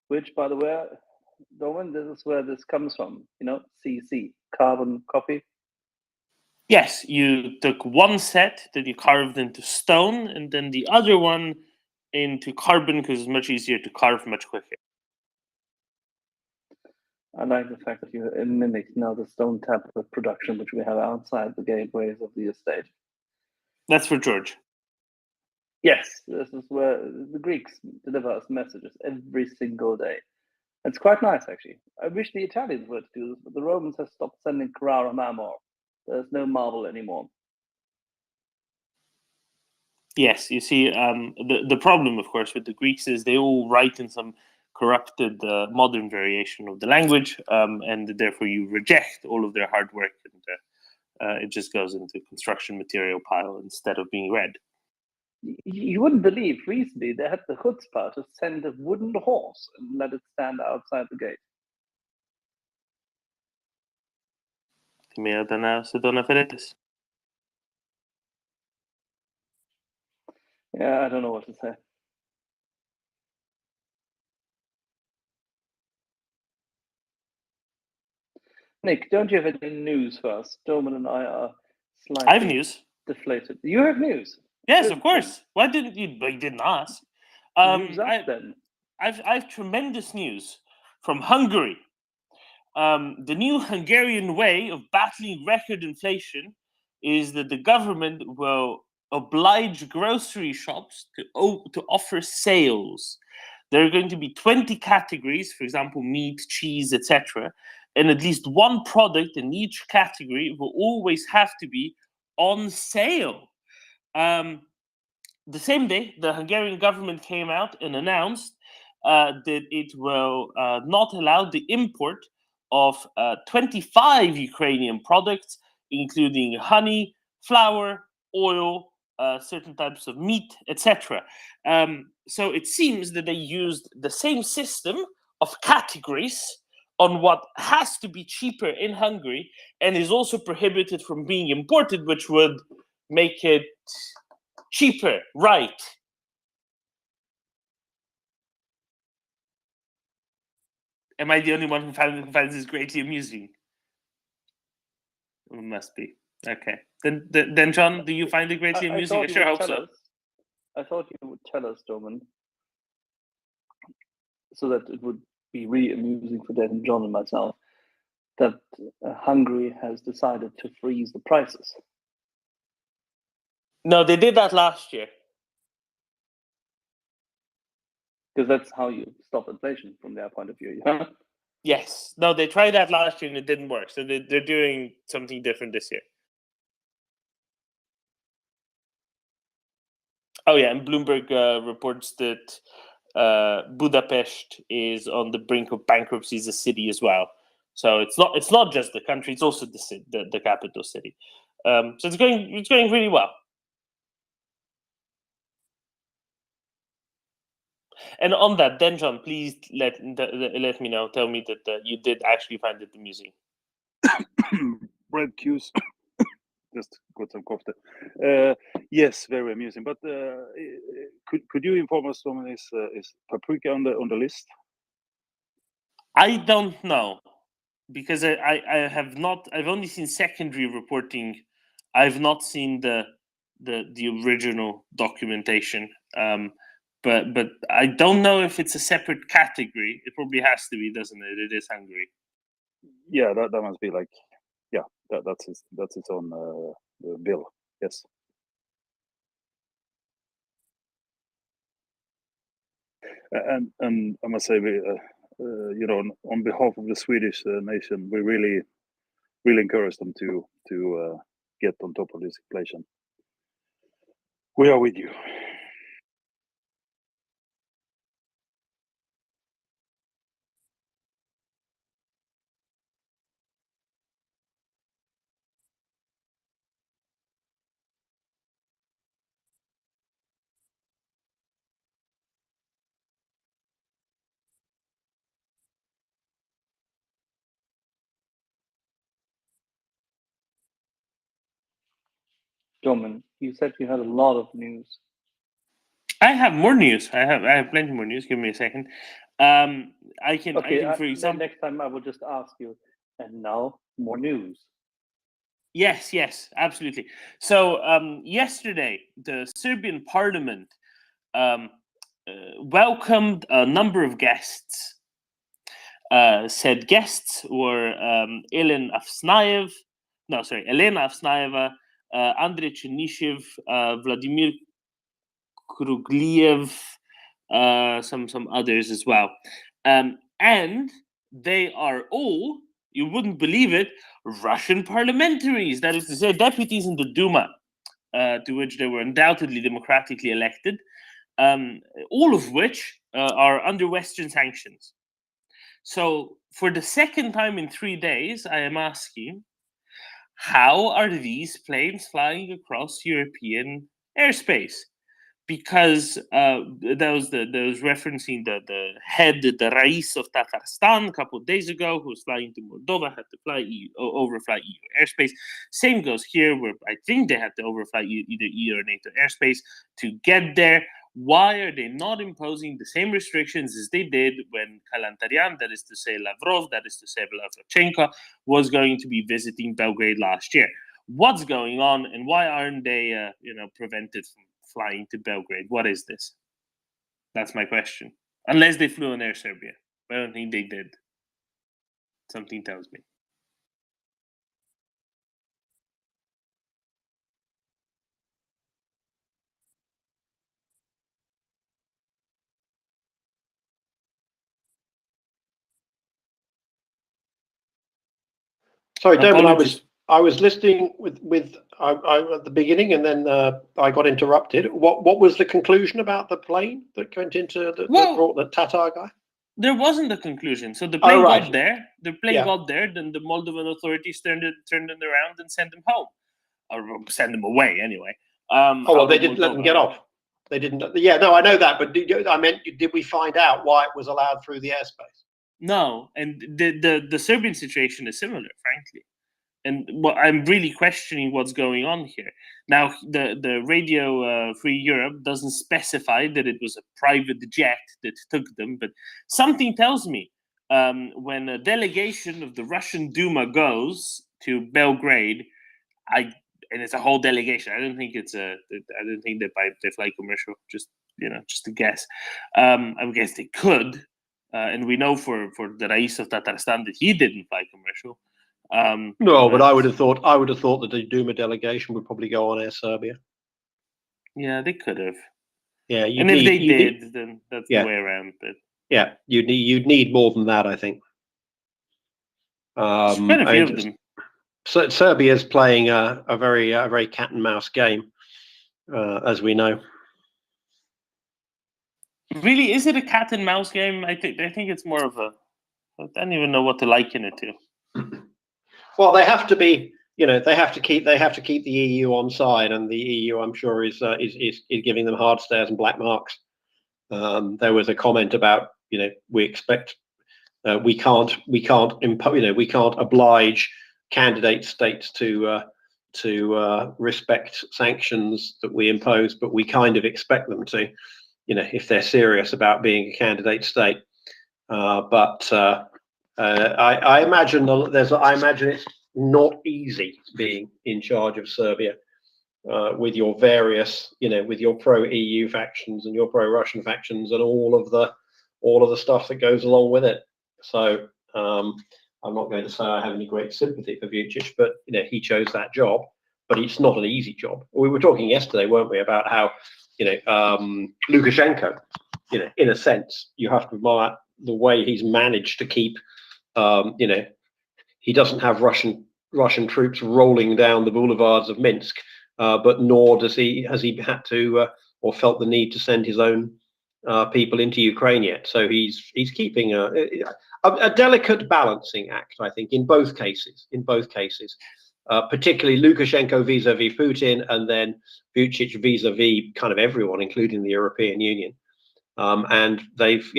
Speaker 21: Which, by the way, Doman, this is where this comes from, CC, carbon copy.
Speaker 3: Yes, you took one set that you carved into stone, and then the other one into carbon because it's much easier to carve much quicker.
Speaker 21: I like the fact that you mimic now the stone tablet production, which we have outside the gateways of the estate.
Speaker 3: That's for George.
Speaker 21: Yes, this is where the Greeks deliver us messages every single day. It's quite nice, actually. I wish the Italians were to do this, but the Romans have stopped sending Carrara marmor. There's no marble anymore.
Speaker 3: Yes, you see, the problem, of course, with the Greeks is they all write in some corrupted modern variation of the language, and therefore you reject all of their hard work, and it just goes into construction material pile instead of being read.
Speaker 21: You wouldn't believe, recently they had the chutzpah to send a wooden horse and let it stand outside the gate.
Speaker 3: Mira, se dona feretes.
Speaker 21: Yeah, I don't know what to say. Nick, don't you have any news for us? Doman and I are slightly
Speaker 3: I have news.
Speaker 21: Deflated. You have news?
Speaker 3: Yes,
Speaker 21: Good
Speaker 3: of course. Why didn't you? But you didn't ask.
Speaker 21: News up then.
Speaker 3: I've tremendous news from Hungary. The new Hungarian way of battling record inflation is that the government will oblige grocery shops to offer sales. There are going to be 20 categories, for example, meat, cheese, etc. And at least one product in each category will always have to be on sale. The same day, the Hungarian government came out and announced that it will not allow the import of 25 Ukrainian products, including honey, flour, oil, certain types of meat, etc. So it seems that they used the same system of categories on what has to be cheaper in Hungary and is also prohibited from being imported, which would make it cheaper, right? Am I the only one who finds this greatly amusing? It must be. Okay. Then John, do you find it greatly amusing? I sure hope so.
Speaker 21: I thought you would tell us, Doman, so that it would be really amusing for Dave and John and myself, that Hungary has decided to freeze the prices.
Speaker 3: No, they did that last year.
Speaker 21: Because that's how you stop inflation from their point of view. Yeah?
Speaker 3: Yes. No, they tried that last year and it didn't work. So they're doing something different this year. Oh yeah, and Bloomberg reports that Budapest is on the brink of bankruptcy as a city as well. So it's not just the country; it's also the capital city. So it's going really well. And on that, then John, please let me know. Tell me that you did actually find it amusing.
Speaker 5: Red cues. Just got some coffee. Yes, very amusing. But could you inform us, Domin, is paprika on the list?
Speaker 3: I don't know, because I have not. I've only seen secondary reporting. I've not seen the original documentation.
Speaker 4: but I don't know if it's a separate category. It probably has to be, doesn't it? It is Hungary.
Speaker 5: Yeah, that must be like, yeah, that's its own bill. Yes. And I must say, on behalf of the Swedish nation, we really encourage them to get on top of this inflation. We are with you.
Speaker 21: Domin, you said you had a lot of news.
Speaker 4: I have more news. I have plenty more news. Give me a second. I can, for example,
Speaker 21: next time I will just ask you. And now more news.
Speaker 4: Yes, absolutely. So yesterday, the Serbian parliament welcomed a number of guests. Said guests were Elena Afsnaeva, Andrei Chernishev, Vladimir Krugliev, some others as well. And they are all, you wouldn't believe it, Russian parliamentaries, that is to say, deputies in the Duma, to which they were undoubtedly democratically elected, all of which are under Western sanctions. So, for the second time in 3 days, I am asking, how are these planes flying across European airspace? Because that was referencing the head, the Rais of Tatarstan a couple of days ago, who was flying to Moldova, had to overfly EU airspace. Same goes here, where I think they had to overfly either EU or NATO airspace to get there. Why are they not imposing the same restrictions as they did when Kalantarian, that is to say Lavrov, that is to say Lavrochenko, was going to be visiting Belgrade last year? What's going on, and why aren't they, prevented from flying to Belgrade? What is this? That's my question. Unless they flew on Air Serbia. I don't think they did. Something tells me.
Speaker 1: Sorry, Domin, I was listening with at the beginning, and then I got interrupted. What was the conclusion about the plane that went into that brought the Tatar guy?
Speaker 4: There wasn't a conclusion. So the plane got there. The plane got there. Then the Moldovan authorities turned it around and sent them home, or send them away anyway.
Speaker 1: They didn't let them get off. They didn't. Yeah, no, I know that, but I meant, did we find out why it was allowed through the airspace?
Speaker 4: No, and the Serbian situation is similar, frankly. And I'm really questioning what's going on here. Now, the Radio Free Europe doesn't specify that it was a private jet that took them, but something tells me when a delegation of the Russian Duma goes to Belgrade, and it's a whole delegation. I don't think they fly commercial. Just a guess. I guess they could, and we know for the Rais of Tatarstan that he didn't fly commercial.
Speaker 1: No, but I would have thought that the Duma delegation would probably go on Air Serbia.
Speaker 4: Yeah, they could have.
Speaker 1: Yeah,
Speaker 4: and if they did, then that's the way around. But
Speaker 1: yeah, you'd need more than that, I think.
Speaker 4: Quite a few of them.
Speaker 1: So Serbia's playing a very cat and mouse game, as we know.
Speaker 4: Really, is it a cat and mouse game? I think it's more of a. I don't even know what to liken it to.
Speaker 1: Well, they have to be. They have to keep the EU on side, and the EU, I'm sure, is giving them hard stares and black marks. There was a comment about we expect we can't oblige candidate states to respect sanctions that we impose, but we kind of expect them to, if they're serious about being a candidate state. I imagine it's not easy being in charge of Serbia. with your various, with your pro-EU factions and your pro-Russian factions and all of the stuff that goes along with it. So I'm not going to say I have any great sympathy for Vucic, but he chose that job. But it's not an easy job. We were talking yesterday, weren't we, about how Lukashenko, in a sense, you have to admire the way he's managed to keep, he doesn't have Russian troops rolling down the boulevards of Minsk, but nor has he had to or felt the need to send his own people into Ukraine yet. So he's keeping a delicate balancing act, I think, in both cases. Particularly Lukashenko vis-a-vis Putin, and then Vucic vis-a-vis kind of everyone, including the European Union. And they've,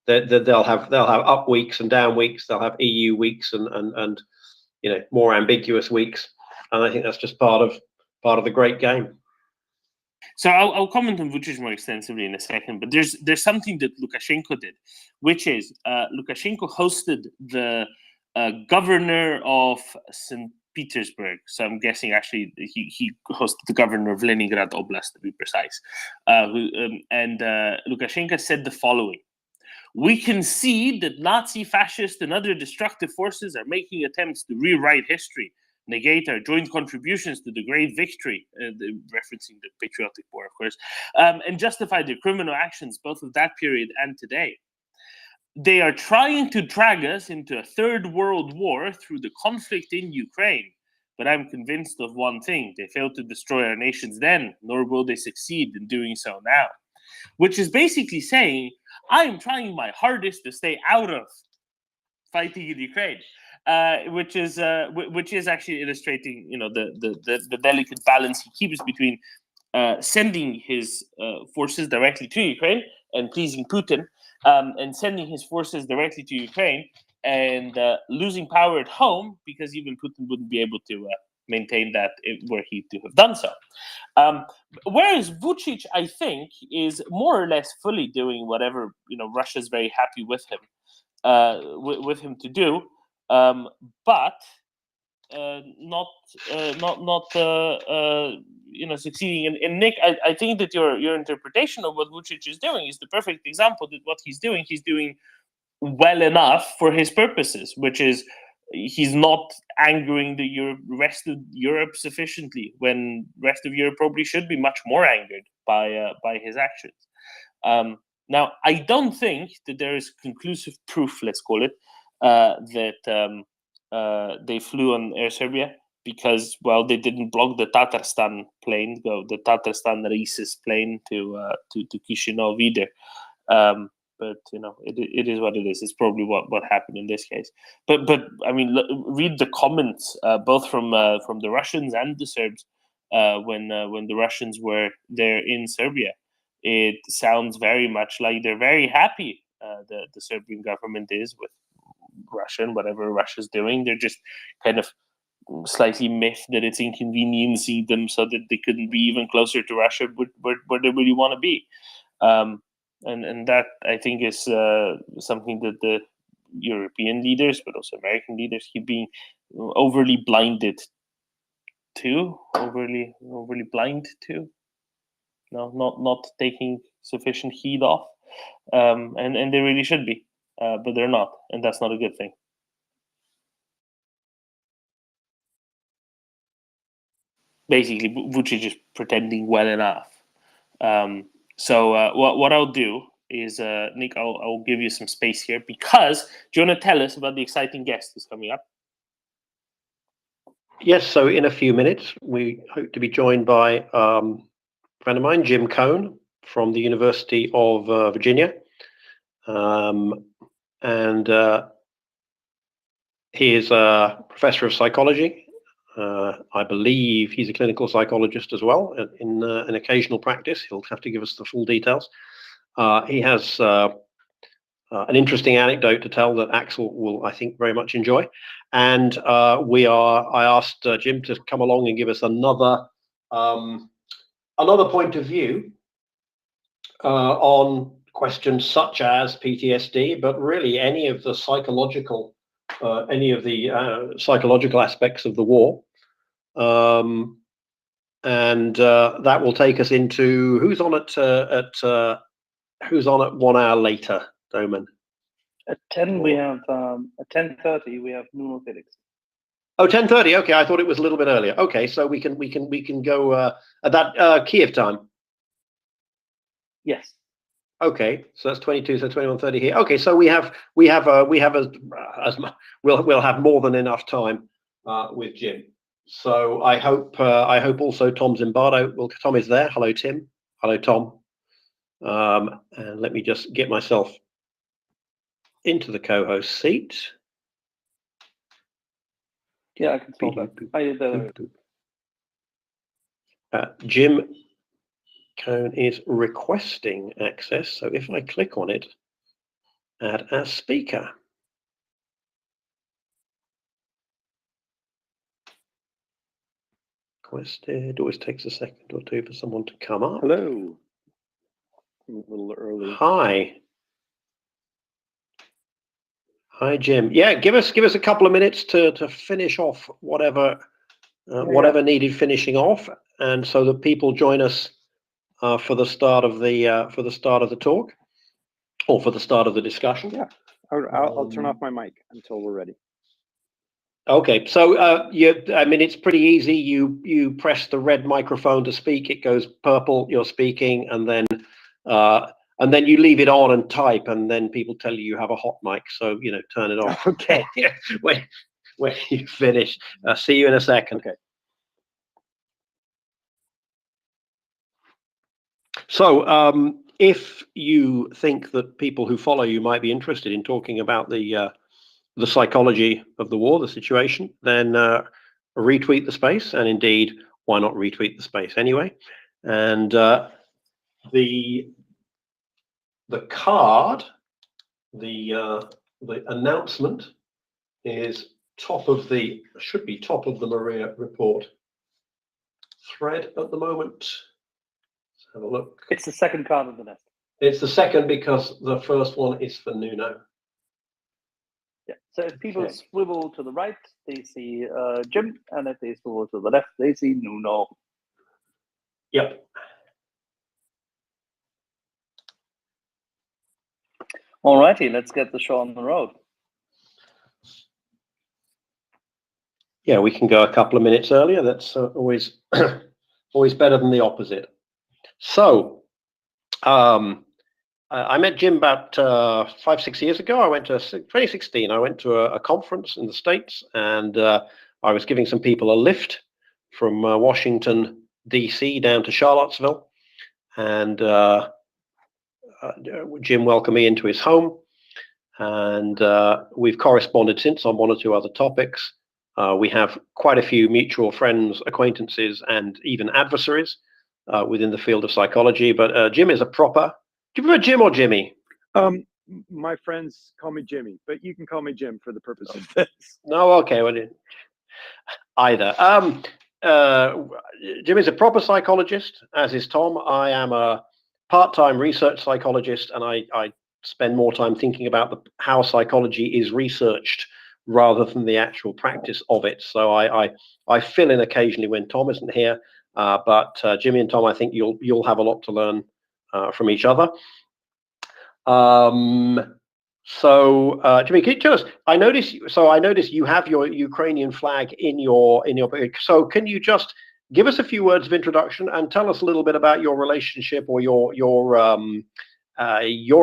Speaker 1: they'll have up weeks and down weeks. They'll have EU weeks and more ambiguous weeks. And I think that's just part of the great game.
Speaker 4: So I'll comment on Vucic more extensively in a second, but there's something that Lukashenko did, which is Lukashenko hosted the governor of St. Petersburg. So I'm guessing actually he hosted the governor of Leningrad Oblast, to be precise. And Lukashenko said the following: "We can see that Nazi, fascist, and other destructive forces are making attempts to rewrite history, negate our joint contributions to the great victory," referencing the patriotic war, of course, and justify their criminal actions both of that period and today. They are trying to drag us into a third world war through the conflict in Ukraine. But I'm convinced of one thing: they failed to destroy our nations then, nor will they succeed in doing so now. Which is basically saying, I am trying my hardest to stay out of fighting in Ukraine, which is actually illustrating, the delicate balance he keeps between sending his forces directly to Ukraine and pleasing Putin, and sending his forces directly to Ukraine and losing power at home, because even Putin wouldn't be able to maintain that were he to have done so. Whereas Vucic, I think, is more or less fully doing whatever Russia's very happy with him to do, but not succeeding. And Nick, I think that your interpretation of what Vucic is doing is the perfect example that what he's doing well enough for his purposes, which is he's not angering the rest of Europe sufficiently, when rest of Europe probably should be much more angered by his actions. Now, I don't think that there is conclusive proof, let's call it, that they flew on Air Serbia, because, well, they didn't block the Tatarstan plane, the Tatarstan Reisis plane to Chisinau either. But it is what it is. It's probably what happened in this case. But I mean, read the comments both from the Russians and the Serbs when the Russians were there in Serbia. It sounds very much like they're very happy. The Serbian government is with Russia and whatever Russia's doing. They're just kind of slightly miffed that it's inconveniencing them so that they couldn't be even closer to Russia, where they really want to be. And that, I think, is something that the European leaders, but also American leaders, keep being overly blinded to, overly blind to. No, not taking sufficient heed of, and they really should be, but they're not, and that's not a good thing. Basically, Vucic is pretending well enough. So what I'll do is, Nick, I'll give you some space here, because do you want to tell us about the exciting guest who's coming up?
Speaker 1: Yes, so in a few minutes, we hope to be joined by a friend of mine, Jim Cohn, from the University of Virginia. And he is a professor of psychology. I believe he's a clinical psychologist as well in an occasional practice. He'll have to give us the full details. He has an interesting anecdote to tell that Axel will, I think, very much enjoy. And I asked Jim to come along and give us another point of view on questions such as PTSD, but really any of the psychological aspects of the war. and that will take us into who's on at 1 hour later, Doman.
Speaker 21: At 10 we have at 10:30 we have Nuno Felix.
Speaker 1: Oh, 10:30. Okay, I thought it was a little bit earlier. Okay, so we can go at that Kiev time.
Speaker 21: Yes.
Speaker 1: Okay, so that's 22, so 21:30 here. Okay, so we'll have more than enough time with Jim. So I hope also Tom Zimbardo. Well, Tom is there. Hello, Tim. Hello, Tom. And let me just get myself into the co-host seat.
Speaker 21: Yeah, I can solve that.
Speaker 1: Jim Cone is requesting access. So if I click on it, add as speaker. Requested. Always takes a second or two for someone to come up.
Speaker 15: Hello. A little early.
Speaker 1: Hi. Hi, Jim. Yeah, give us a couple of minutes to finish off whatever needed finishing off, and so that people join us for the start of the talk, or for the start of the discussion.
Speaker 15: Yeah, I'll turn off my mic until we're ready.
Speaker 1: Okay, so I mean, it's pretty easy. You press the red microphone to speak. It goes purple. You're speaking, and then you leave it on and type, and then people tell you have a hot mic. So turn it off. Okay, when you finish. See you in a second.
Speaker 15: Okay.
Speaker 1: So if you think that people who follow you might be interested in talking about the psychology of the war, the situation, then retweet the space, and indeed, why not retweet the space anyway? And the card, the announcement is should be top of the MriyaReport thread at the moment. Let's have a look.
Speaker 21: It's the second card of the nest.
Speaker 1: It's the second because the first one is for Nuno.
Speaker 21: Yeah. So if people swivel to the right, they see Jim, and if they swivel to the left, they see Nuno.
Speaker 1: Yep.
Speaker 21: Alrighty, let's get the show on the road.
Speaker 1: Yeah, we can go a couple of minutes earlier. That's always better than the opposite. So, I met Jim about 5-6 years ago. I went to 2016. I went to a conference in the States, and I was giving some people a lift from Washington D.C. down to Charlottesville, and Jim welcomed me into his home, and we've corresponded since on one or two other topics. We have quite a few mutual friends, acquaintances, and even adversaries within the field of psychology. But Jim is a proper. Do you prefer Jim or Jimmy?
Speaker 15: My friends call me Jimmy, but you can call me Jim for the purpose of this.
Speaker 1: No, okay, well, either. Jim is a proper psychologist, as is Tom. I am a part-time research psychologist, and I spend more time thinking about how psychology is researched rather than the actual practice of it. So I fill in occasionally when Tom isn't here, but Jimmy and Tom, I think you'll have a lot to learn from each other. So Jimmy, can you tell us? I noticed you have your Ukrainian flag in your. So can you just give us a few words of introduction and tell us a little bit about your relationship or your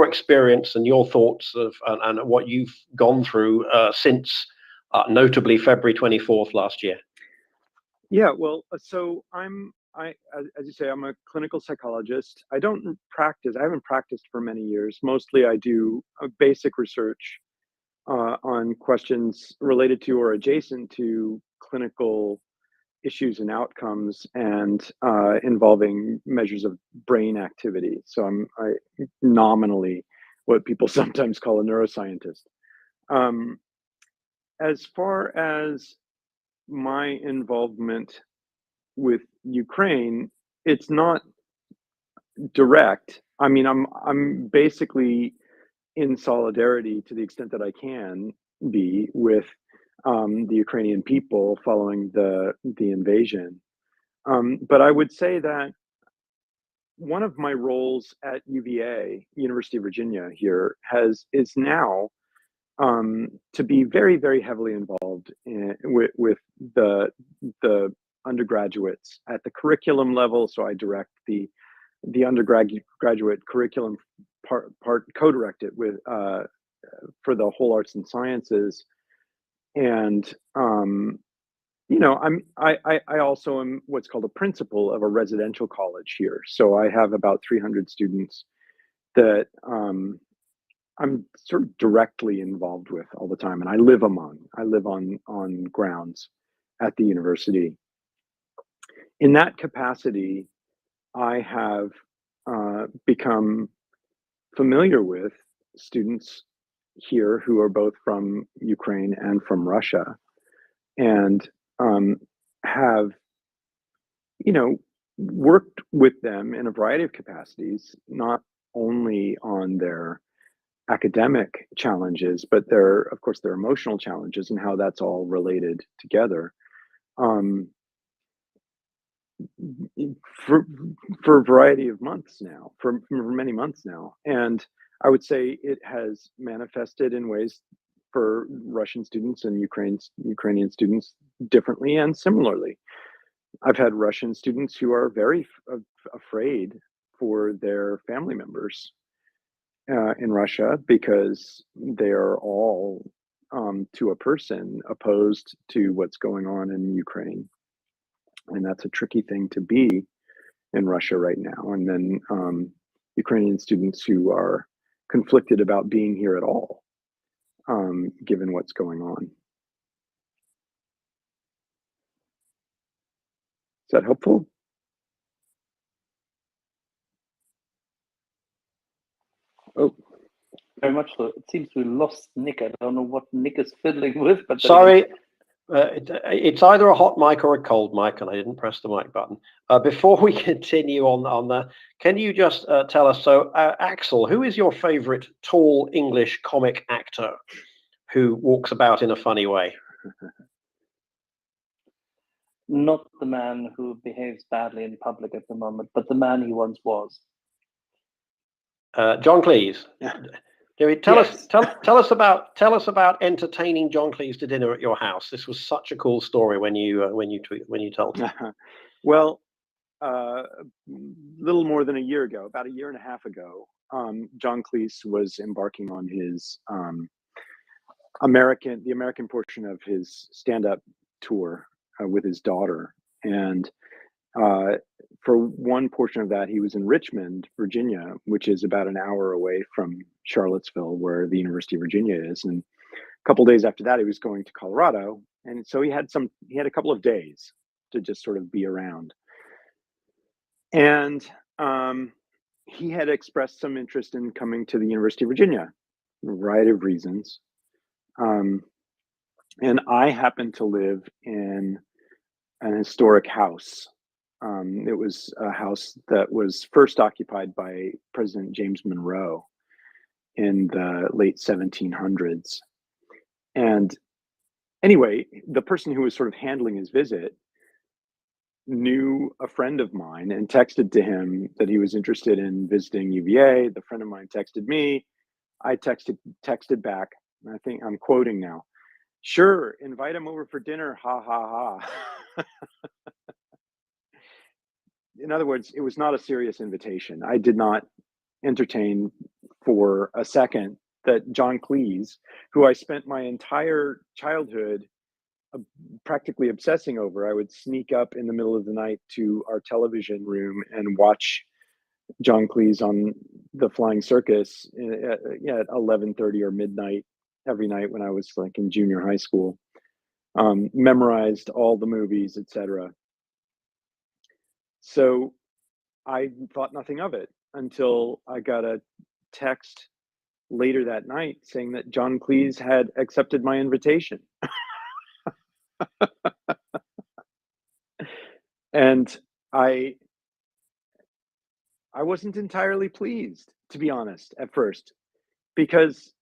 Speaker 1: experience and your thoughts of and what you've gone through since notably February 24th last year.
Speaker 15: Yeah, well, so as you say, I'm a clinical psychologist. I don't practice. I haven't practiced for many years. Mostly I do basic research on questions related to or adjacent to clinical issues and outcomes, and involving measures of brain activity. So I'm nominally what people sometimes call a neuroscientist. As far as my involvement with Ukraine, it's not direct. I mean, I'm basically in solidarity to the extent that I can be with the Ukrainian people following the invasion. But I would say that one of my roles at UVA, University of Virginia here, is now to be very, very heavily involved with the undergraduates at the curriculum level. So I direct the undergraduate curriculum part co-direct it with for the whole arts and sciences, and I also am what's called a principal of a residential college here. So I have about 300 students that I'm sort of directly involved with all the time, and I live on grounds at the university. In that capacity, I have become familiar with students here who are both from Ukraine and from Russia, and have worked with them in a variety of capacities, not only on their academic challenges, but of course their emotional challenges and how that's all related together. For a variety of months now, for many months now. And I would say it has manifested in ways for Russian students and Ukrainian students differently and similarly. I've had Russian students who are very afraid for their family members in Russia because they are all, to a person, opposed to what's going on in Ukraine. And that's a tricky thing to be in Russia right now. And then Ukrainian students who are conflicted about being here at all, given what's going on. Is that helpful? Oh.
Speaker 16: Very much so. It seems we lost Nick. I don't know what Nick is fiddling with, but
Speaker 1: Sorry, it's either a hot mic or a cold mic, and I didn't press the mic button. Before we continue on that, can you just tell us, so Axel, who is your favorite tall English comic actor who walks about in a funny way?
Speaker 16: not the man who behaves badly in public at the moment, but the man he once was.
Speaker 1: John Cleese. Tell us about entertaining John Cleese to dinner at your house. This was such a cool story when you told me.
Speaker 15: Well, little more than a year ago, about a year and a half ago, John Cleese was embarking on his the American portion of his stand-up tour with his daughter, and for one portion of that, he was in Richmond, Virginia, which is about an hour away from Charlottesville, where the University of Virginia is. And a couple of days after that, he was going to Colorado, and so he had a couple of days to just sort of be around. And he had expressed some interest in coming to the University of Virginia, for a variety of reasons. And I happen to live in an historic house. It was a house that was first occupied by President James Monroe in the late 1700s. And anyway, the person who was sort of handling his visit knew a friend of mine and texted to him that he was interested in visiting UVA. The friend of mine texted me. I texted back. I think I'm quoting now. Sure, invite him over for dinner. Ha ha ha. In other words, it was not a serious invitation. I did not entertain for a second that John Cleese, who I spent my entire childhood practically obsessing over, I would sneak up in the middle of the night to our television room and watch John Cleese on the Flying Circus at 11:30 or midnight every night when I was like in junior high school. Memorized all the movies, etc. So I thought nothing of it until I got a text later that night saying that John Cleese had accepted my invitation. And I wasn't entirely pleased, to be honest, at first, because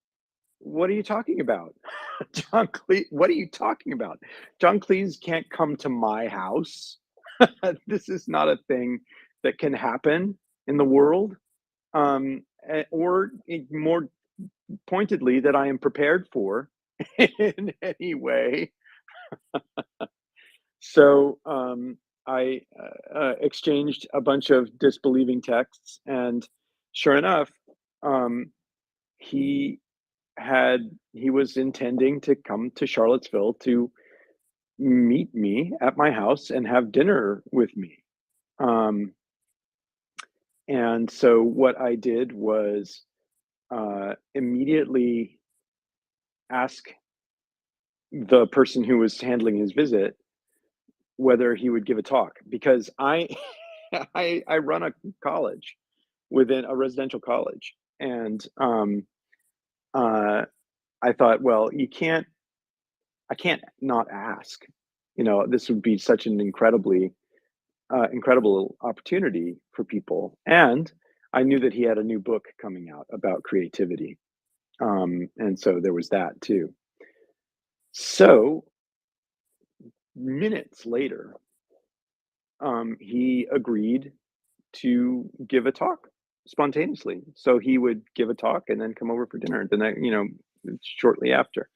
Speaker 15: what are you talking about? John Cleese, what are you talking about? John Cleese can't come to my house. This is not a thing that can happen in the world, or more pointedly, that I am prepared for in any way. So I exchanged a bunch of disbelieving texts, and sure enough, um, he he was intending to come to Charlottesville to meet me at my house and have dinner with me. Um, and so what I did was immediately ask the person who was handling his visit whether he would give a talk, because I I run a college within a residential college, and uh, I thought, well, I can't not ask. You know, this would be such an incredible opportunity for people, and I knew that he had a new book coming out about creativity, and so there was that too. So minutes later, he agreed to give a talk spontaneously. So he would give a talk and then come over for dinner the next, shortly after.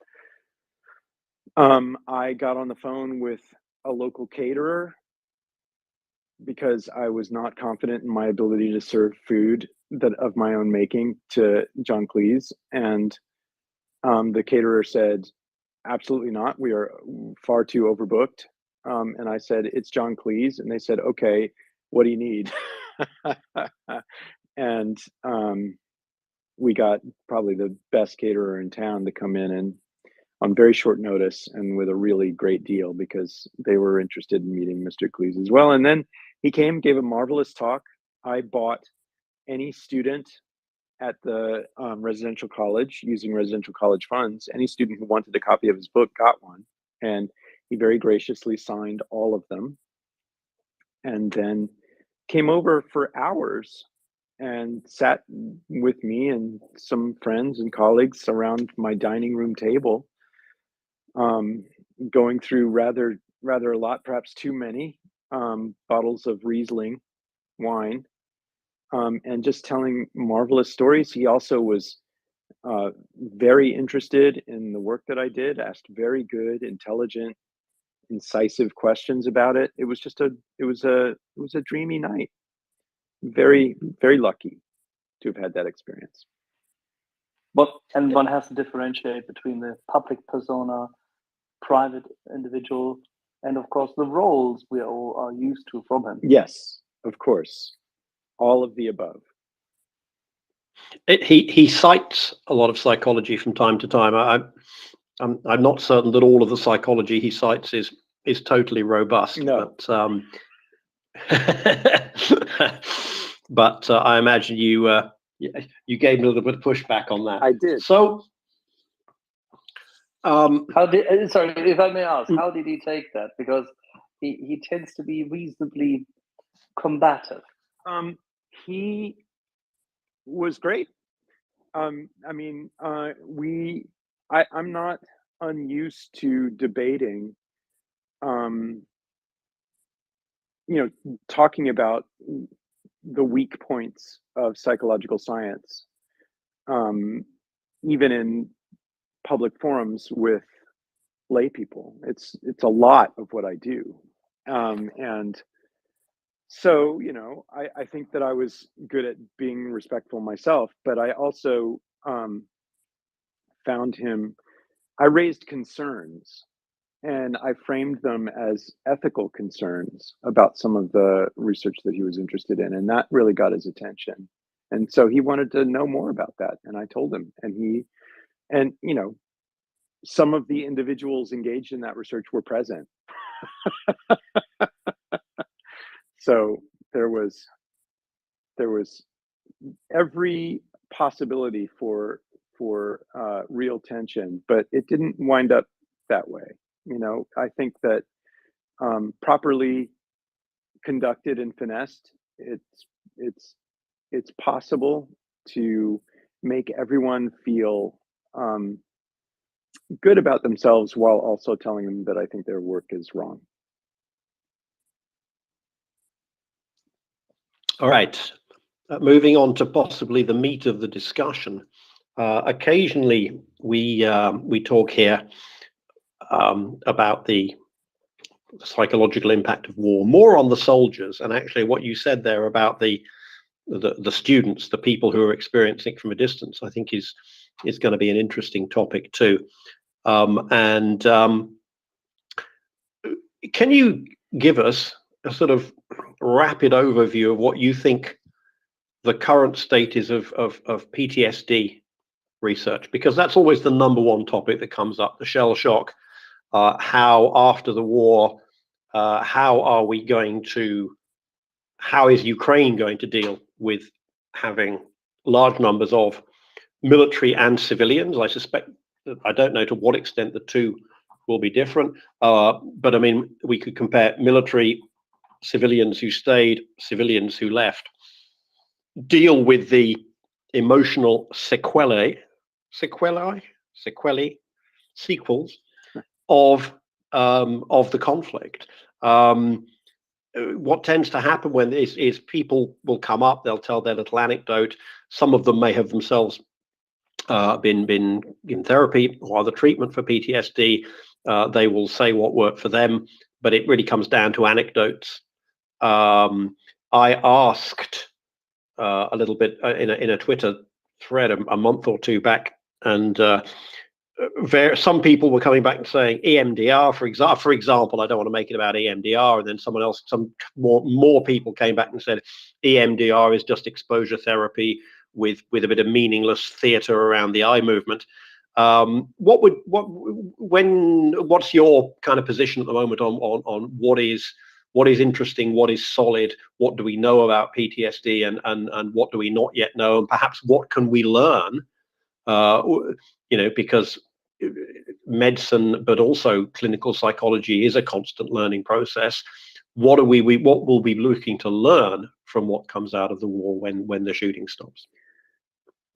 Speaker 15: I got on the phone with a local caterer because I was not confident in my ability to serve food that of my own making to John Cleese, and the caterer said, "Absolutely not. We are far too overbooked." And I said, "It's John Cleese," and they said, "Okay, what do you need?" And we got probably the best caterer in town to come in and on very short notice and with a really great deal because they were interested in meeting Mr. Cleese as well. And then he came, gave a marvelous talk. I bought any student at the residential college using residential college funds. Any student who wanted a copy of his book got one. And he very graciously signed all of them and then came over for hours and sat with me and some friends and colleagues around my dining room table, going through rather a lot, perhaps too many bottles of Riesling wine, and just telling marvelous stories. He also was very interested in the work that I did, asked very good, intelligent, incisive questions about it. It was a dreamy night. Very, very lucky to have had that experience.
Speaker 16: And one has to differentiate between the public persona, private individual, and of course the roles we all are used to from him.
Speaker 15: Yes, of course, all of the above.
Speaker 1: He cites a lot of psychology from time to time. I'm not certain that all of the psychology he cites is totally robust.
Speaker 15: No.
Speaker 1: But I imagine you gave me a little bit of pushback on that.
Speaker 15: I did.
Speaker 1: So,
Speaker 16: sorry, if I may ask, how did he take that? Because he tends to be reasonably combative.
Speaker 15: He was great. I'm not unused to debating, talking about the weak points of psychological science, even in public forums with lay people. It's a lot of what I do. And so, I think that I was good at being respectful myself, but I also I raised concerns and I framed them as ethical concerns about some of the research that he was interested in. And that really got his attention. And so he wanted to know more about that. And I told him, and some of the individuals engaged in that research were present. So there was every possibility for real tension, but it didn't wind up that way. I think that properly conducted and finessed, it's possible to make everyone feel good about themselves while also telling them that I think their work is wrong.
Speaker 1: All right. Moving on to possibly the meat of the discussion. Occasionally, we talk here about the psychological impact of war, more on the soldiers, and actually what you said there about the students, the people who are experiencing it from a distance, I think is going to be an interesting topic too. Can you give us a sort of rapid overview of what you think the current state is of PTSD research? Because that's always the number one topic that comes up, the shell shock. How after the war, how is Ukraine going to deal with having large numbers of military and civilians? I suspect, I don't know to what extent the two will be different, but I mean, we could compare military, civilians who stayed, civilians who left, deal with the emotional sequels of the conflict. What tends to happen when is people will come up, they'll tell their little anecdote. Some of them may have themselves been in therapy or other treatment for PTSD. They will say what worked for them, but it really comes down to anecdotes. I asked a little bit in a Twitter thread a month or two back, and some people were coming back and saying EMDR, for example. I don't want to make it about EMDR, and then someone else, some more people came back and said EMDR is just exposure therapy with a bit of meaningless theater around the eye movement. What's your kind of position at the moment on what is interesting, what is solid, what do we know about PTSD, and what do we not yet know, and perhaps what can we learn? Because medicine, but also clinical psychology, is a constant learning process. What will we be looking to learn from what comes out of the war when the shooting stops?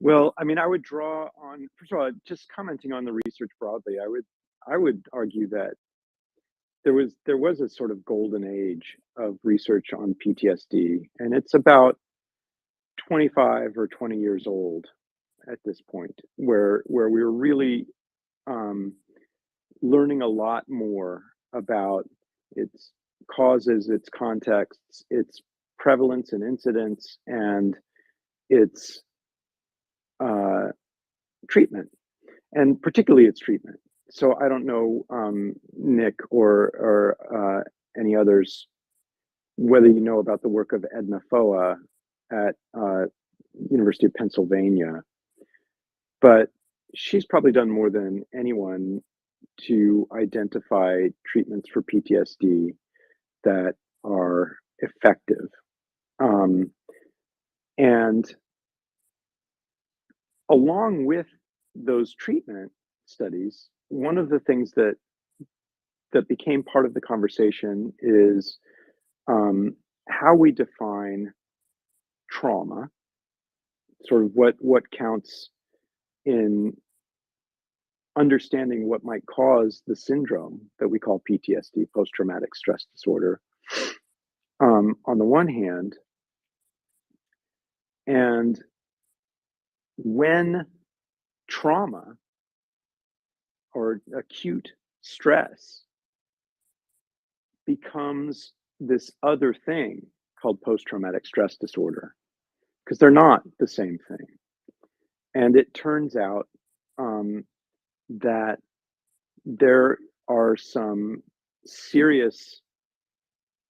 Speaker 15: Well, I mean, I would draw on, first of all, just commenting on the research broadly, I would argue that there was a sort of golden age of research on PTSD, and it's about 25 or 20 years old at this point, where we're really learning a lot more about its causes, its contexts, its prevalence and incidence, and its treatment, and particularly its treatment. So I don't know, Nick or any others, whether you know about the work of Edna Foa at University of Pennsylvania, but she's probably done more than anyone to identify treatments for PTSD that are effective. And along with those treatment studies, one of the things that became part of the conversation is how we define trauma, sort of what counts in understanding what might cause the syndrome that we call PTSD, post-traumatic stress disorder, on the one hand, and when trauma or acute stress becomes this other thing called post-traumatic stress disorder, because they're not the same thing. And it turns out that there are some serious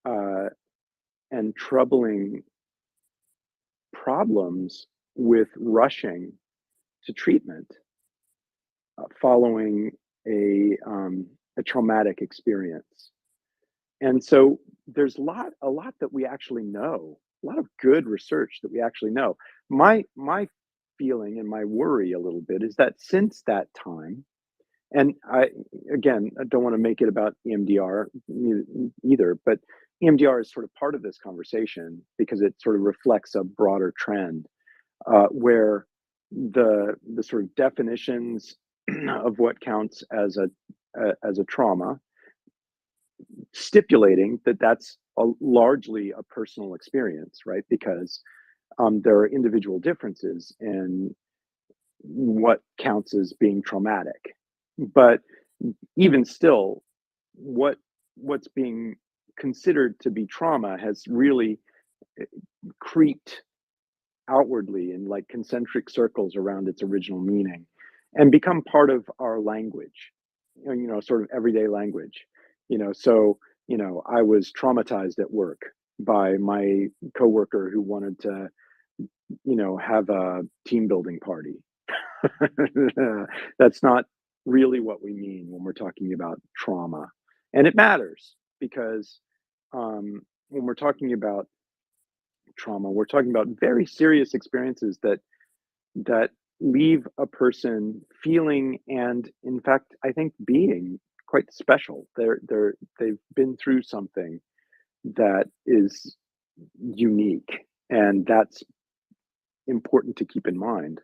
Speaker 15: and troubling problems with rushing to treatment following a traumatic experience. And so there's a lot that we actually know, a lot of good research that we actually know. My feeling and my worry a little bit is that since that time, and I don't want to make it about EMDR either, but EMDR is sort of part of this conversation because it sort of reflects a broader trend where the sort of definitions of what counts as a trauma, stipulating that that's largely a personal experience, right? Because there are individual differences in what counts as being traumatic. But even still, what's being considered to be trauma has really creeped outwardly in like concentric circles around its original meaning and become part of our language, sort of everyday language. So I was traumatized at work by my coworker who wanted to have a team building party. That's not really what we mean when we're talking about trauma. And it matters because when we're talking about trauma, we're talking about very serious experiences that leave a person feeling and, in fact, I think being quite special. They've been through something that is unique, and that's important to keep in mind.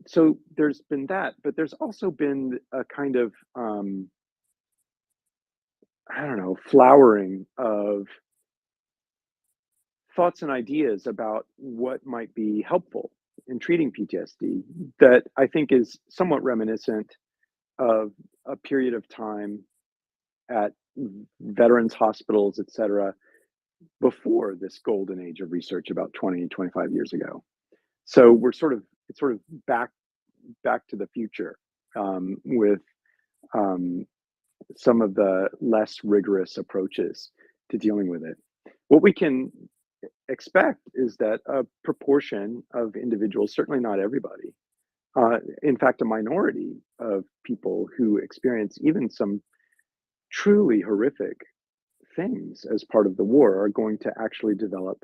Speaker 15: So there's been that, but there's also been a kind of I don't know, flowering of thoughts and ideas about what might be helpful in treating PTSD that I think is somewhat reminiscent of a period of time at veterans hospitals, et cetera, before this golden age of research about 20, 25 years ago. So it's sort of back to the future with some of the less rigorous approaches to dealing with it. What we can expect is that a proportion of individuals, certainly not everybody, in fact, a minority of people who experience even some truly horrific things as part of the war are going to actually develop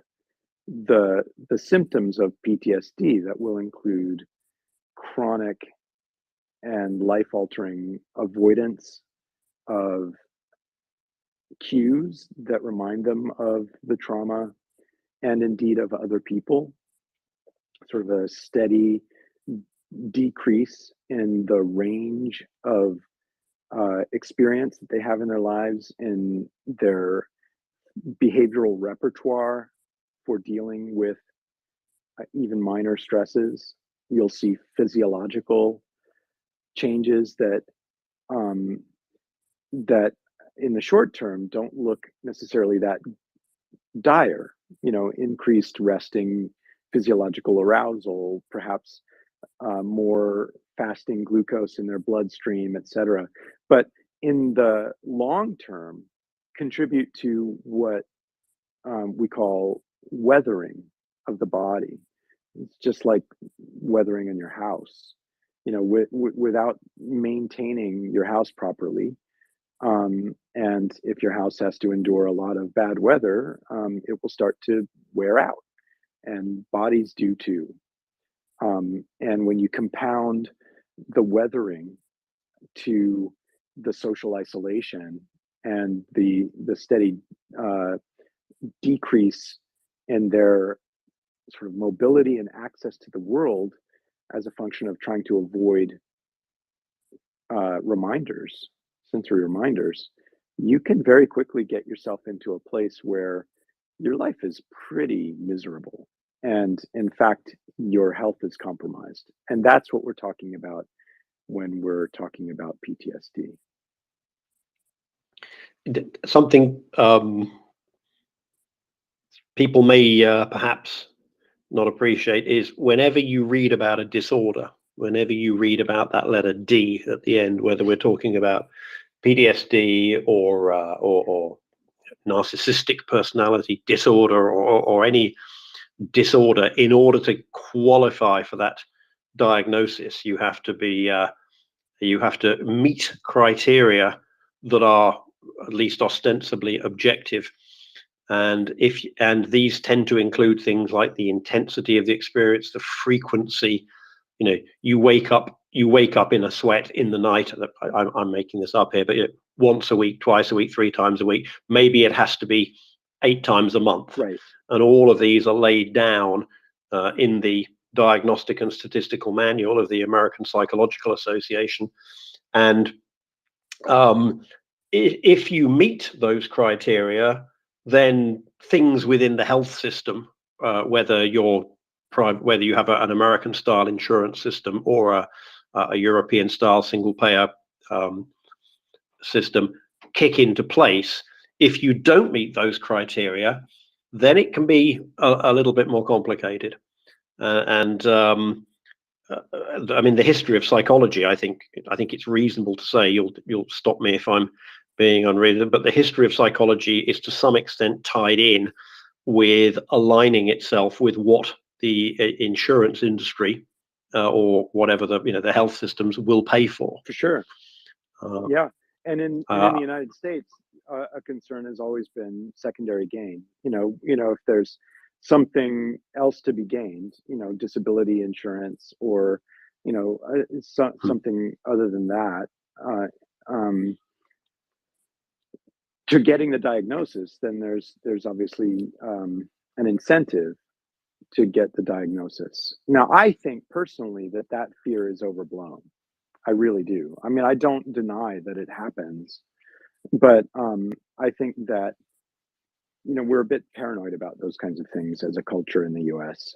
Speaker 15: the symptoms of PTSD that will include chronic and life-altering avoidance of cues that remind them of the trauma and indeed of other people, sort of a steady decrease in the range of experience that they have in their lives, in their behavioral repertoire for dealing with even minor stresses. You'll see physiological changes that that in the short term don't look necessarily that dire. Increased resting physiological arousal, perhaps more fasting glucose in their bloodstream, etc. But in the long term, contribute to what we call weathering of the body. It's just like weathering in your house. Without maintaining your house properly, and if your house has to endure a lot of bad weather, it will start to wear out, and bodies do too. And when you compound the weathering to the social isolation and the steady decrease in their sort of mobility and access to the world as a function of trying to avoid sensory reminders, you can very quickly get yourself into a place where your life is pretty miserable. And in fact, your health is compromised. And that's what we're talking about when we're talking about PTSD.
Speaker 1: Something people may perhaps not appreciate is whenever you read about a disorder, whenever you read about that letter D at the end, whether we're talking about PTSD or narcissistic personality disorder or any disorder, in order to qualify for that diagnosis, you have to meet criteria that are at least ostensibly objective. And these tend to include things like the intensity of the experience, the frequency. You wake up in a sweat in the night. I'm making this up here, but once a week, twice a week, 3 times a week. Maybe it has to be 8 times a month.
Speaker 15: Right.
Speaker 1: And all of these are laid down in the Diagnostic and Statistical Manual of the American Psychological Association. And if you meet those criteria, then things within the health system, whether you're private, whether you have an American style insurance system or a European style single payer system, kick into place. If you don't meet those criteria, then it can be a little bit more complicated. I mean, the history of psychology, I think it's reasonable to say, you'll stop me if I'm being unreasonable, but the history of psychology is to some extent tied in with aligning itself with what the insurance industry or whatever the health systems will pay for.
Speaker 15: For sure. Yeah, and in the United States, a concern has always been secondary gain. If there's something else to be gained, disability insurance or something other than that, to getting the diagnosis, then there's obviously an incentive to get the diagnosis. Now, I think personally that fear is overblown. I really do. I mean, I don't deny that it happens, but I think that we're a bit paranoid about those kinds of things as a culture in the U.S.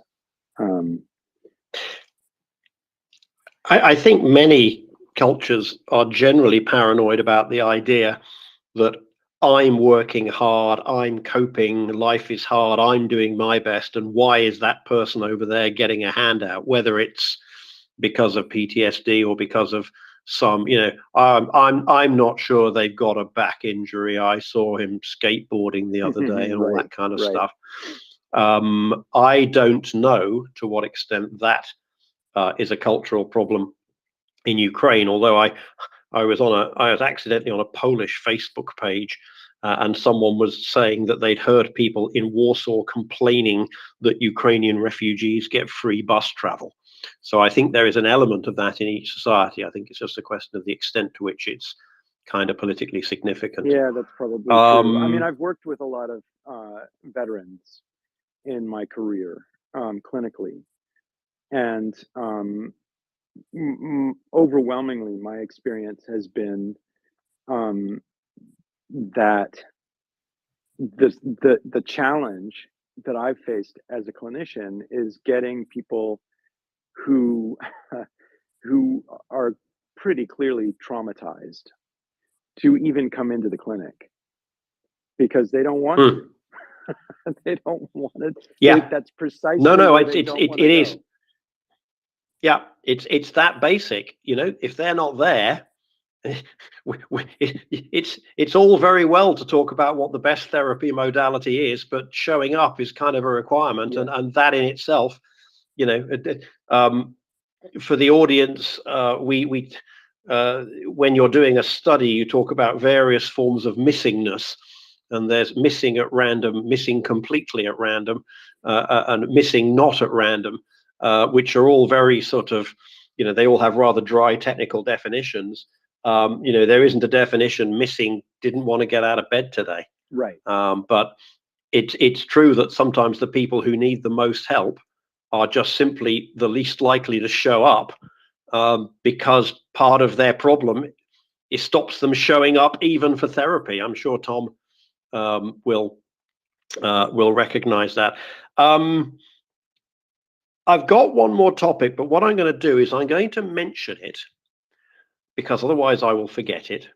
Speaker 1: I think many cultures are generally paranoid about the idea that I'm working hard, I'm coping, life is hard, I'm doing my best, and why is that person over there getting a handout? Whether it's because of PTSD or because of some, I'm not sure they've got a back injury. I saw him skateboarding the other day and all that kind of stuff. I don't know to what extent that is a cultural problem in Ukraine, although I was accidentally on a Polish Facebook page, and someone was saying that they'd heard people in Warsaw complaining that Ukrainian refugees get free bus travel. So I think there is an element of that in each society. I think it's just a question of the extent to which it's kind of politically significant.
Speaker 15: Yeah, that's probably true. I mean, I've worked with a lot of veterans in my career, clinically, and overwhelmingly, my experience has been that the challenge that I've faced as a clinician is getting people who are pretty clearly traumatized to even come into the clinic because they don't want to. They don't want it.
Speaker 1: Yeah,
Speaker 15: that's precisely
Speaker 1: no.
Speaker 15: where
Speaker 1: It is. Yeah, it's that basic. If they're not there, it's all very well to talk about what the best therapy modality is, but showing up is kind of a requirement, and that in itself, for the audience, when you're doing a study, you talk about various forms of missingness, and there's missing at random, missing completely at random, and missing not at random, which are all very sort of, they all have rather dry technical definitions. There isn't a definition missing didn't want to get out of bed today.
Speaker 15: Right.
Speaker 1: But it's true that sometimes the people who need the most help are just simply the least likely to show up, because part of their problem it stops them showing up even for therapy. I'm sure Tom will recognize that. I've got one more topic, but what I'm going to do is I'm going to mention it because otherwise I will forget it.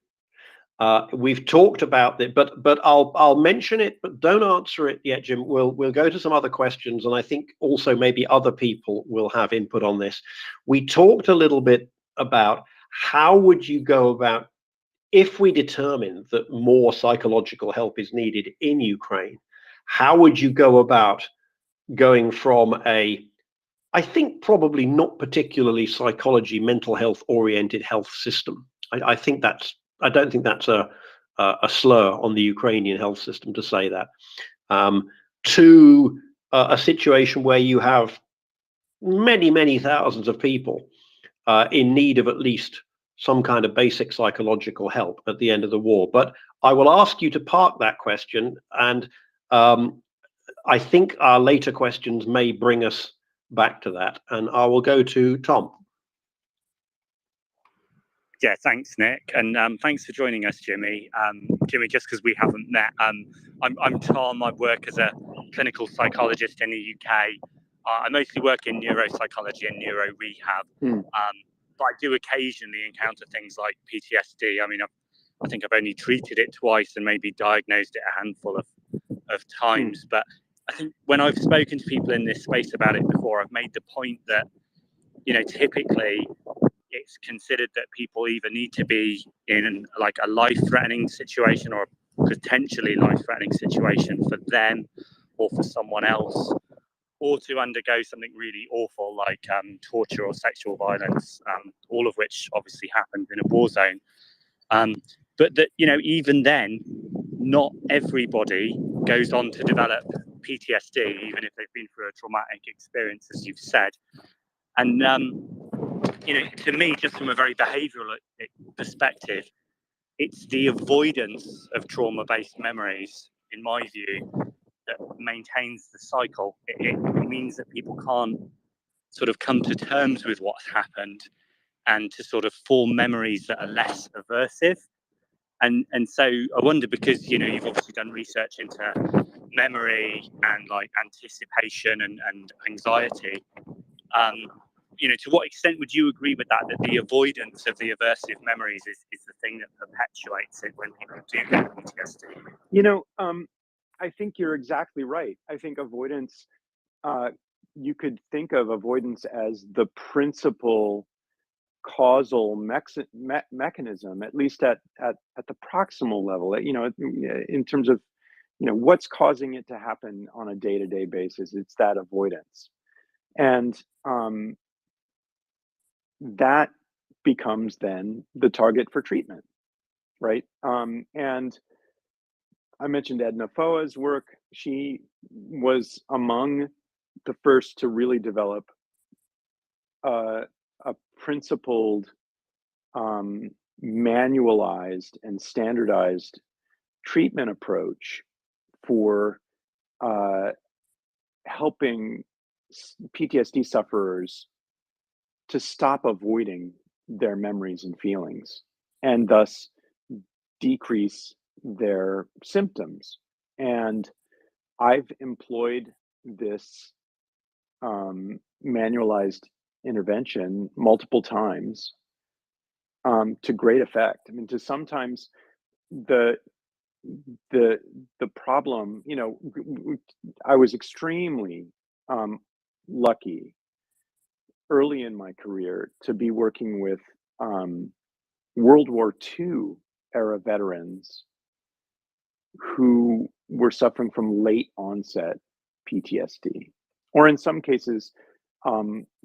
Speaker 1: We've talked about it, but I'll mention it, but don't answer it yet, Jim. We'll go to some other questions, and I think also maybe other people will have input on this. We talked a little bit about how would you go about if we determine that more psychological help is needed in Ukraine. How would you go about going from I think probably not particularly psychology, mental health oriented health system. I don't think that's a slur on the Ukrainian health system to say that, to a situation where you have many thousands of people in need of at least some kind of basic psychological help at the end of the war. But I will ask you to park that question, and I think our later questions may bring us back to that, and I will go to Tom.
Speaker 12: Yeah, thanks, Nick, and thanks for joining us, Jimmy. Jimmy, just because we haven't met, I'm Tom. I work as a clinical psychologist in the UK. I mostly work in neuropsychology and neuro rehab, but I do occasionally encounter things like PTSD. I mean, I think I've only treated it twice and maybe diagnosed it a handful of times. But I think when I've spoken to people in this space about it before, I've made the point that, typically it's considered that people either need to be in like a life-threatening situation or a potentially life-threatening situation for them or for someone else, or to undergo something really awful like torture or sexual violence, all of which obviously happened in a war zone. But that, even then, not everybody goes on to develop PTSD, even if they've been through a traumatic experience, as you've said. And to me, just from a very behavioural perspective, it's the avoidance of trauma-based memories, in my view, that maintains the cycle. It means that people can't sort of come to terms with what's happened and to sort of form memories that are less aversive. And so I wonder, because, you've obviously done research into memory and like anticipation and anxiety, to what extent would you agree with that the avoidance of the aversive memories is the thing that perpetuates it when people do get PTSD?
Speaker 15: I think you're exactly right. I think avoidance, you could think of avoidance as the principal causal mechanism, at least at the proximal level, in terms of, what's causing it to happen on a day-to-day basis. It's that avoidance. And that becomes then the target for treatment, right? And I mentioned Edna Foa's work. She was among the first to really develop a principled, manualized and standardized treatment approach for helping PTSD sufferers to stop avoiding their memories and feelings, and thus decrease their symptoms. And I've employed this manualized intervention multiple times to great effect. I mean, to sometimes the problem, I was extremely lucky early in my career to be working with World War II era veterans who were suffering from late onset PTSD, or in some cases,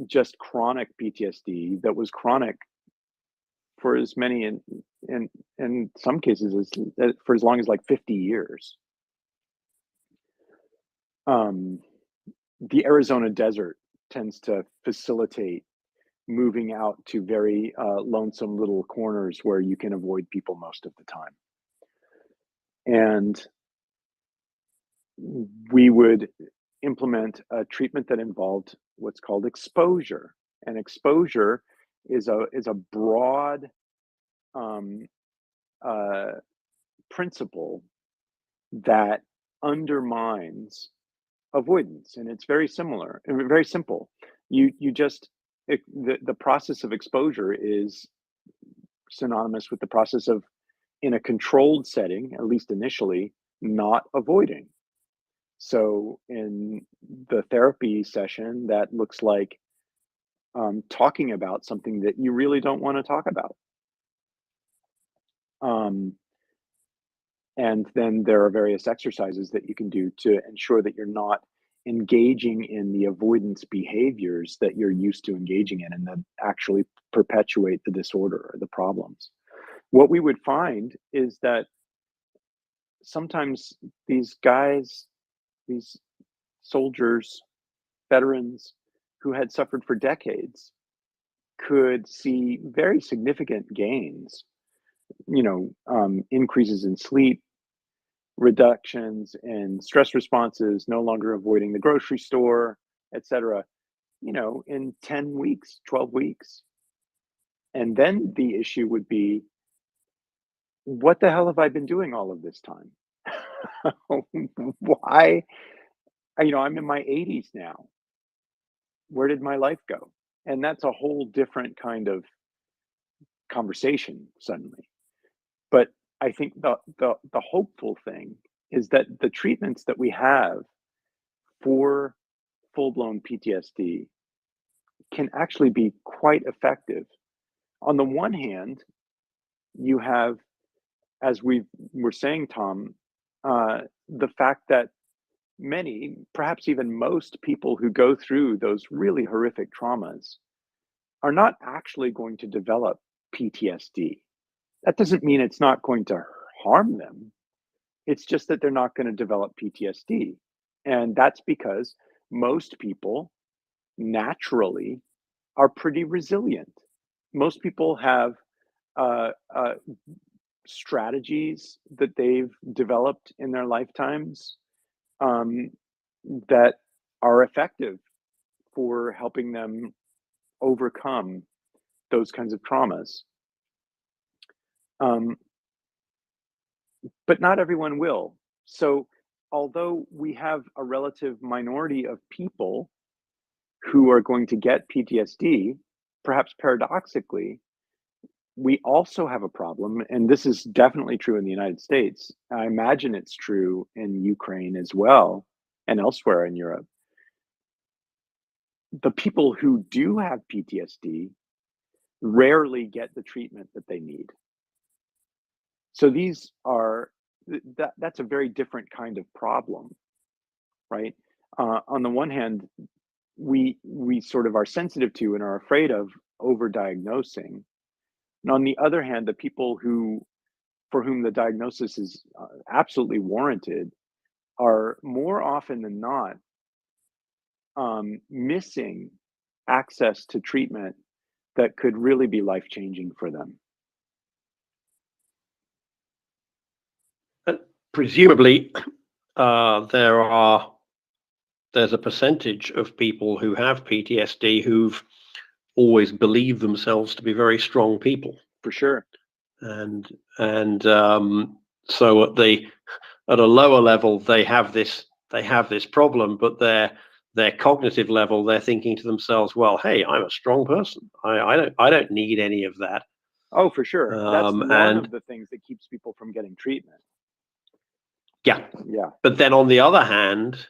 Speaker 15: just chronic PTSD that was chronic for as many, in some cases, for as long as like 50 years. The Arizona desert tends to facilitate moving out to very lonesome little corners where you can avoid people most of the time. And we would implement a treatment that involved what's called exposure. And exposure is a broad principle that undermines avoidance, and it's very similar and very simple. The process of exposure is synonymous with the process of, in a controlled setting, at least initially, not avoiding. So in the therapy session, that looks like talking about something that you really don't want to talk about. And then there are various exercises that you can do to ensure that you're not engaging in the avoidance behaviors that you're used to engaging in and that actually perpetuate the disorder or the problems. What we would find is that sometimes these guys, these soldiers, veterans who had suffered for decades could see very significant gains, increases in sleep, reductions in stress responses, no longer avoiding the grocery store, etc., in 10 weeks, 12 weeks. And then the issue would be, what the hell have I been doing all of this time? Why? I'm in my 80s now. Where did my life go? And that's a whole different kind of conversation suddenly. But I think the hopeful thing is that the treatments that we have for full-blown PTSD can actually be quite effective. On the one hand, you have, as we were saying, Tom, the fact that many, perhaps even most people who go through those really horrific traumas are not actually going to develop PTSD. That doesn't mean it's not going to harm them. It's just that they're not going to develop PTSD. And that's because most people naturally are pretty resilient. Most people have strategies that they've developed in their lifetimes that are effective for helping them overcome those kinds of traumas. But not everyone will. So although we have a relative minority of people who are going to get PTSD, perhaps paradoxically, we also have a problem, and this is definitely true in the United States. I imagine it's true in Ukraine as well, and elsewhere in Europe. The people who do have PTSD rarely get the treatment that they need. So these are, that's a very different kind of problem, right? On the one hand, we sort of are sensitive to and are afraid of overdiagnosing. And on the other hand, the people for whom the diagnosis is absolutely warranted are more often than not missing access to treatment that could really be life-changing for them.
Speaker 1: Presumably, there's a percentage of people who have PTSD who've always believed themselves to be very strong people.
Speaker 15: For sure.
Speaker 1: And so at a lower level they have this problem, but their cognitive level, they're thinking to themselves, well, hey, I'm a strong person. I don't need any of that.
Speaker 15: Oh, for sure. That's one of the things that keeps people from getting treatment.
Speaker 1: Yeah.
Speaker 15: Yeah.
Speaker 1: But then on the other hand,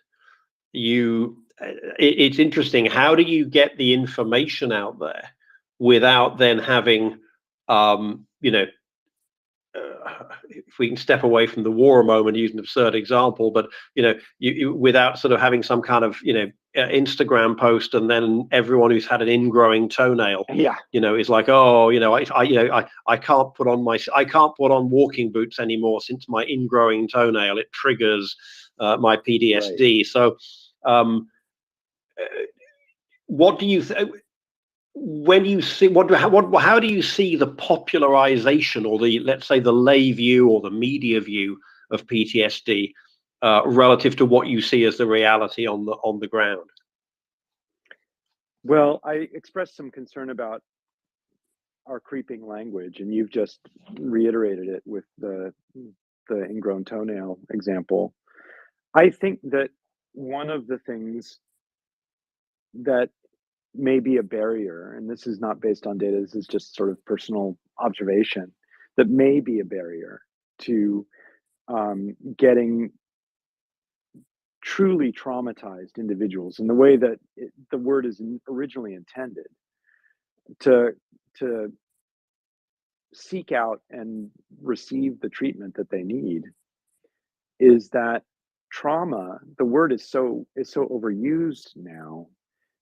Speaker 1: it's interesting. How do you get the information out there without then having, if we can step away from the war a moment, use an absurd example, but you without sort of having some kind of Instagram post, and then everyone who's had an ingrowing toenail, is like, oh, I can't put on walking boots anymore since my ingrowing toenail, it triggers my PTSD. Right. So, what do you when you see how do you see the popularization, or let's say the lay view or the media view of PTSD relative to what you see as the reality on the ground?
Speaker 15: Well, I expressed some concern about our creeping language, and you've just reiterated it with the ingrown toenail example. I think that one of the things that may be a barrier, and this is not based on data, this is just sort of personal observation, that may be a barrier to getting truly traumatized individuals in the way that the word is originally intended, to seek out and receive the treatment that they need, is that trauma, the word is so overused now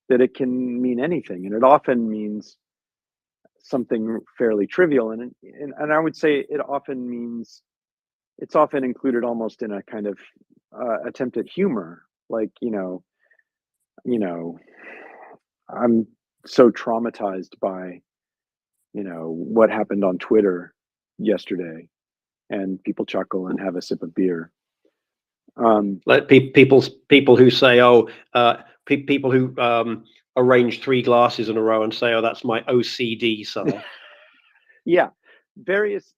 Speaker 15: that it can mean anything, and it often means something fairly trivial, and I would say it often means, it's often included almost in a kind of attempt at humor, like I'm so traumatized by what happened on Twitter yesterday, and people chuckle and have a sip of beer.
Speaker 1: Like people who say, oh, people who arrange 3 glasses in a row and say, oh, that's my OCD side.
Speaker 15: Yeah, various,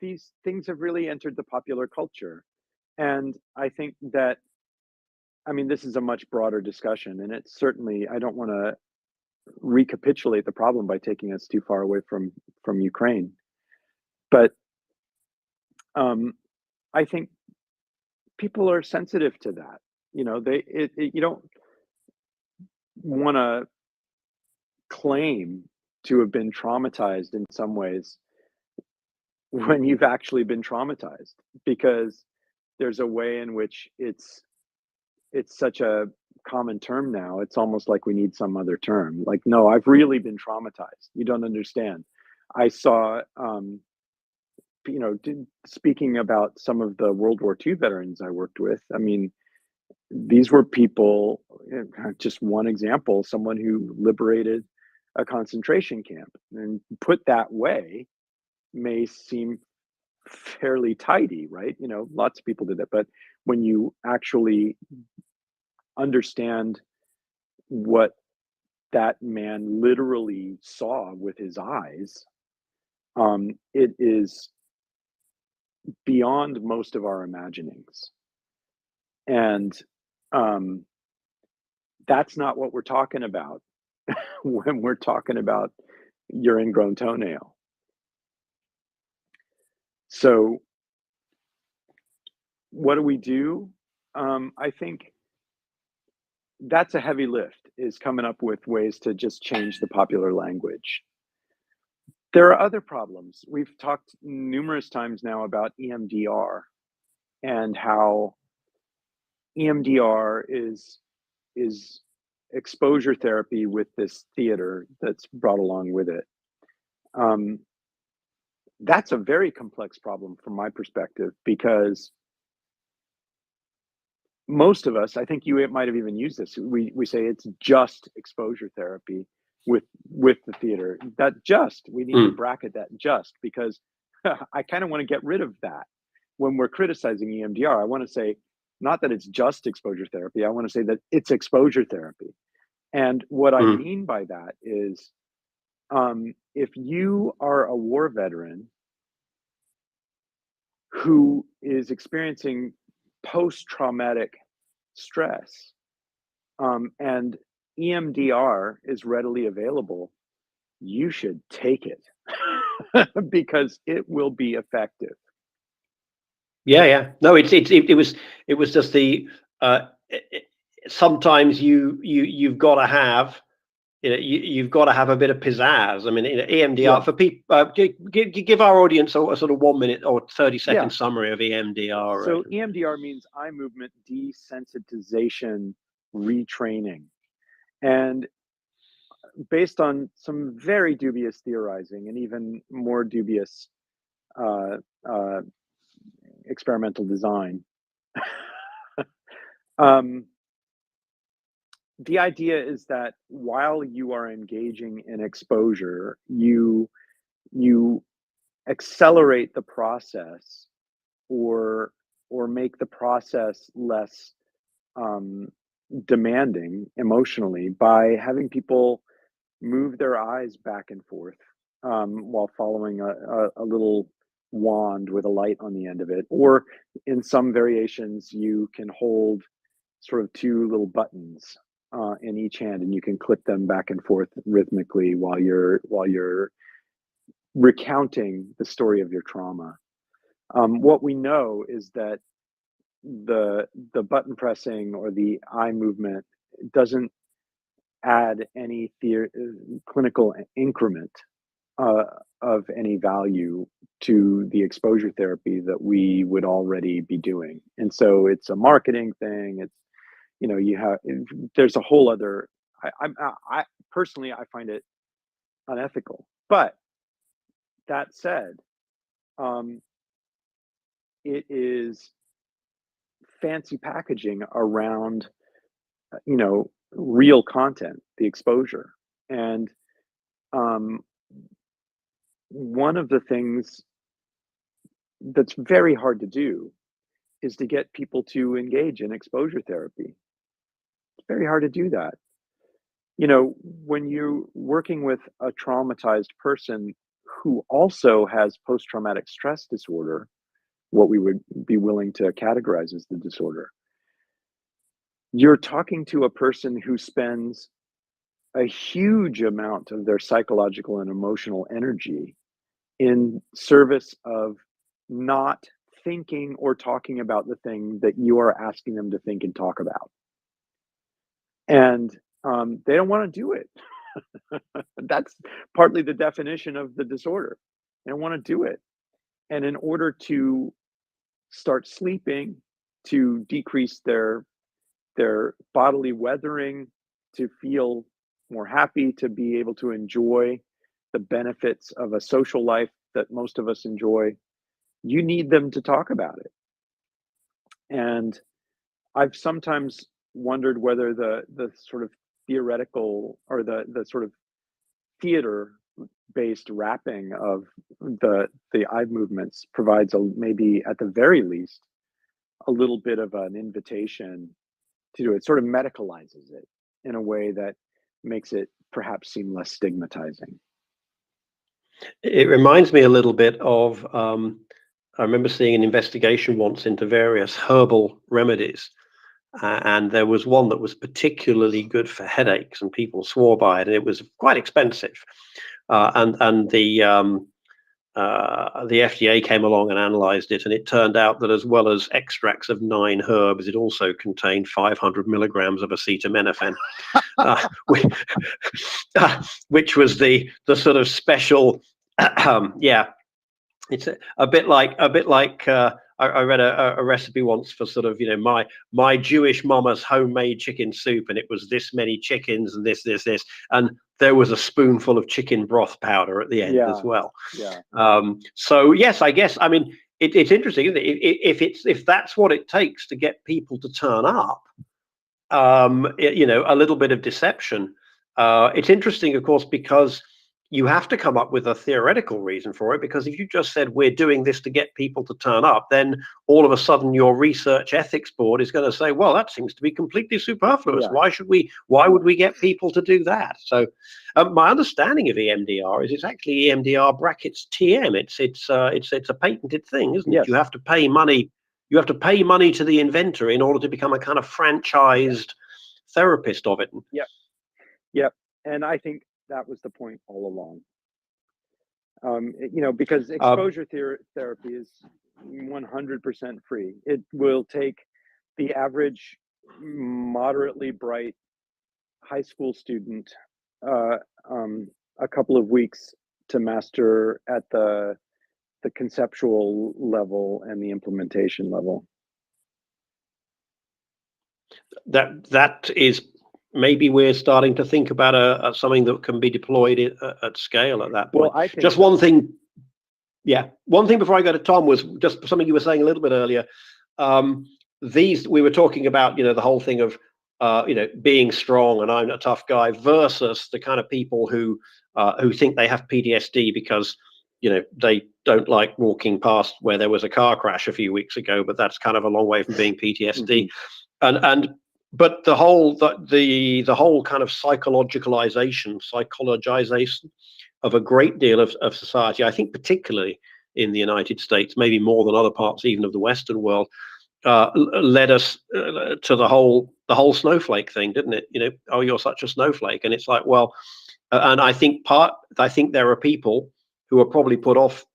Speaker 15: these things have really entered the popular culture. And I think that, I mean, this is a much broader discussion, and it's certainly, I don't want to recapitulate the problem by taking us too far away from Ukraine. But I think people are sensitive to that. You don't want to claim to have been traumatized in some ways when you've actually been traumatized, because there's a way in which it's such a common term now. It's almost like we need some other term. Like, no, I've really been traumatized. You don't understand. I saw, speaking about some of the World War II veterans I worked with. I mean, these were people. Just one example: someone who liberated a concentration camp, and put that way may seem fairly tidy, right? Lots of people did it, but when you actually understand what that man literally saw with his eyes, it is beyond most of our imaginings. And that's not what we're talking about when we're talking about your ingrown toenail. So what do we do? I think that's a heavy lift, is coming up with ways to just change the popular language. There are other problems. We've talked numerous times now about EMDR, and how EMDR is exposure therapy with this theater that's brought along with it. That's a very complex problem from my perspective, because most of us, I think you might have even used this. We say it's just exposure therapy with the theater. That just, we need to bracket that just, because I kind of want to get rid of that. When we're criticizing EMDR, I want to say, not that it's just exposure therapy. I want to say that it's exposure therapy. And what I mean by that is, if you are a war veteran who is experiencing post-traumatic stress, and EMDR is readily available, you should take it because it will be effective.
Speaker 1: Yeah. No, it was just the sometimes you've got to have, you've got to have a bit of pizzazz. I mean, EMDR for people. Give our audience a sort of 1 minute or 30-second summary of EMDR.
Speaker 15: So EMDR means eye movement desensitization retraining, and based on some very dubious theorizing and even more dubious experimental design. The idea is that while you are engaging in exposure, you accelerate the process, or make the process less demanding emotionally, by having people move their eyes back and forth while following a little wand with a light on the end of it. Or in some variations, you can hold sort of two little buttons in each hand, and you can click them back and forth rhythmically while you're recounting the story of your trauma. What we know is that the button pressing or the eye movement doesn't add any clinical increment of any value to the exposure therapy that we would already be doing. And so it's a marketing thing. It's, there's a whole other, I personally, I find it unethical. But that said, it is fancy packaging around, real content, the exposure. And one of the things that's very hard to do is to get people to engage in exposure therapy. It's very hard to do that. When you're working with a traumatized person who also has post-traumatic stress disorder, what we would be willing to categorize as the disorder. You're talking to a person who spends a huge amount of their psychological and emotional energy in service of not thinking or talking about the thing that you are asking them to think and talk about. And they don't want to do it. That's partly the definition of the disorder. They don't want to do it. And in order to start sleeping, to decrease their bodily weathering, to feel more happy, to be able to enjoy the benefits of a social life that most of us enjoy, you need them to talk about it. And I've sometimes wondered whether the sort of theoretical or the sort of theater based wrapping of the eye movements provides maybe at the very least a little bit of an invitation to do it. Sort of medicalizes it in a way that makes it perhaps seem less stigmatizing.
Speaker 1: It reminds me a little bit of I remember seeing an investigation once into various herbal remedies, and there was one that was particularly good for headaches, and people swore by it, and it was quite expensive. And the FDA came along and analyzed it, and it turned out that as well as extracts of 9 herbs, it also contained 500 milligrams of acetaminophen, which was the sort of special. Yeah, it's a bit like I read a recipe once for sort of, you know, my Jewish mama's homemade chicken soup, and it was this many chickens and this, and there was a spoonful of chicken broth powder at the end as well.
Speaker 15: Yeah.
Speaker 1: So yes, I guess, I mean, it's interesting, isn't it? If that's what it takes to get people to turn up, you know, a little bit of deception. It's interesting, of course, because you have to come up with a theoretical reason for it, because if you just said we're doing this to get people to turn up, then all of a sudden your research ethics board is going to say, well, that seems to be completely superfluous.
Speaker 15: Yeah.
Speaker 1: Why would we get people to do that? So my understanding of EMDR is it's actually EMDR brackets TM. It's a patented thing, isn't it?
Speaker 15: Yes.
Speaker 1: You have to pay money. You have to pay money to the inventor in order to become a kind of franchised therapist of it.
Speaker 15: Yep. And I think that was the point all along. You know, because exposure therapy is 100% free. It will take the average moderately bright high school student a couple of weeks to master at the conceptual level and the implementation level.
Speaker 1: That is, maybe we're starting to think about something that can be deployed at scale at that point.
Speaker 15: Well, I think
Speaker 1: just one thing. Yeah, one thing before I go to Tom was just something you were saying a little bit earlier. We were talking about, you know, the whole thing of you know, being strong and I'm a tough guy versus the kind of people who think they have PTSD because, you know, they don't like walking past where there was a car crash a few weeks ago, but that's kind of a long way from being PTSD. But the whole kind of psychologization of a great deal of society, I think particularly in the United States, maybe more than other parts even of the Western world, led us to the whole snowflake thing, didn't it? You know, oh, you're such a snowflake, and it's like, well, and I think there are people who are probably put off.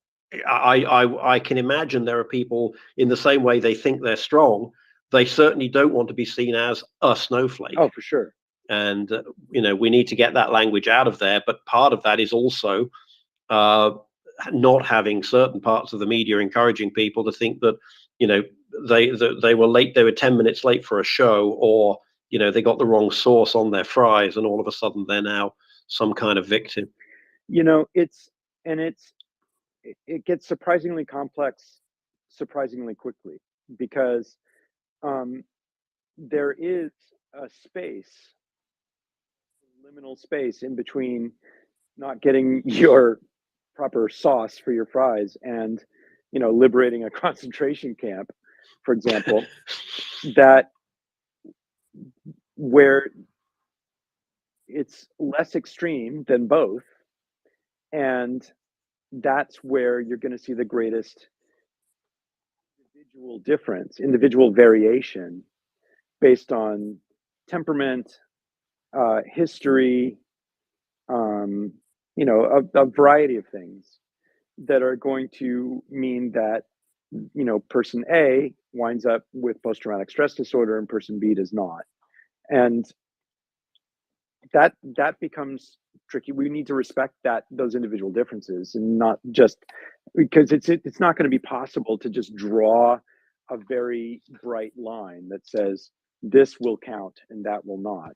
Speaker 1: I can imagine there are people in the same way they think they're strong. They certainly don't want to be seen as a snowflake.
Speaker 15: Oh, for sure.
Speaker 1: And you know, we need to get that language out of there. But part of that is also not having certain parts of the media encouraging people to think that, you know, they were late. They were 10 minutes late for a show, or, you know, they got the wrong sauce on their fries, and all of a sudden they're now some kind of victim.
Speaker 15: You know, it gets surprisingly complex surprisingly quickly, because there is a liminal space in between not getting your proper sauce for your fries and, you know, liberating a concentration camp, for example, that where it's less extreme than both, and that's where you're going to see the greatest individual difference, individual variation based on temperament, history, a variety of things that are going to mean that, person A winds up with post-traumatic stress disorder and person B does not. And that becomes tricky. We need to respect those individual differences, and not just because it's not going to be possible to just draw a very bright line that says this will count and that will not.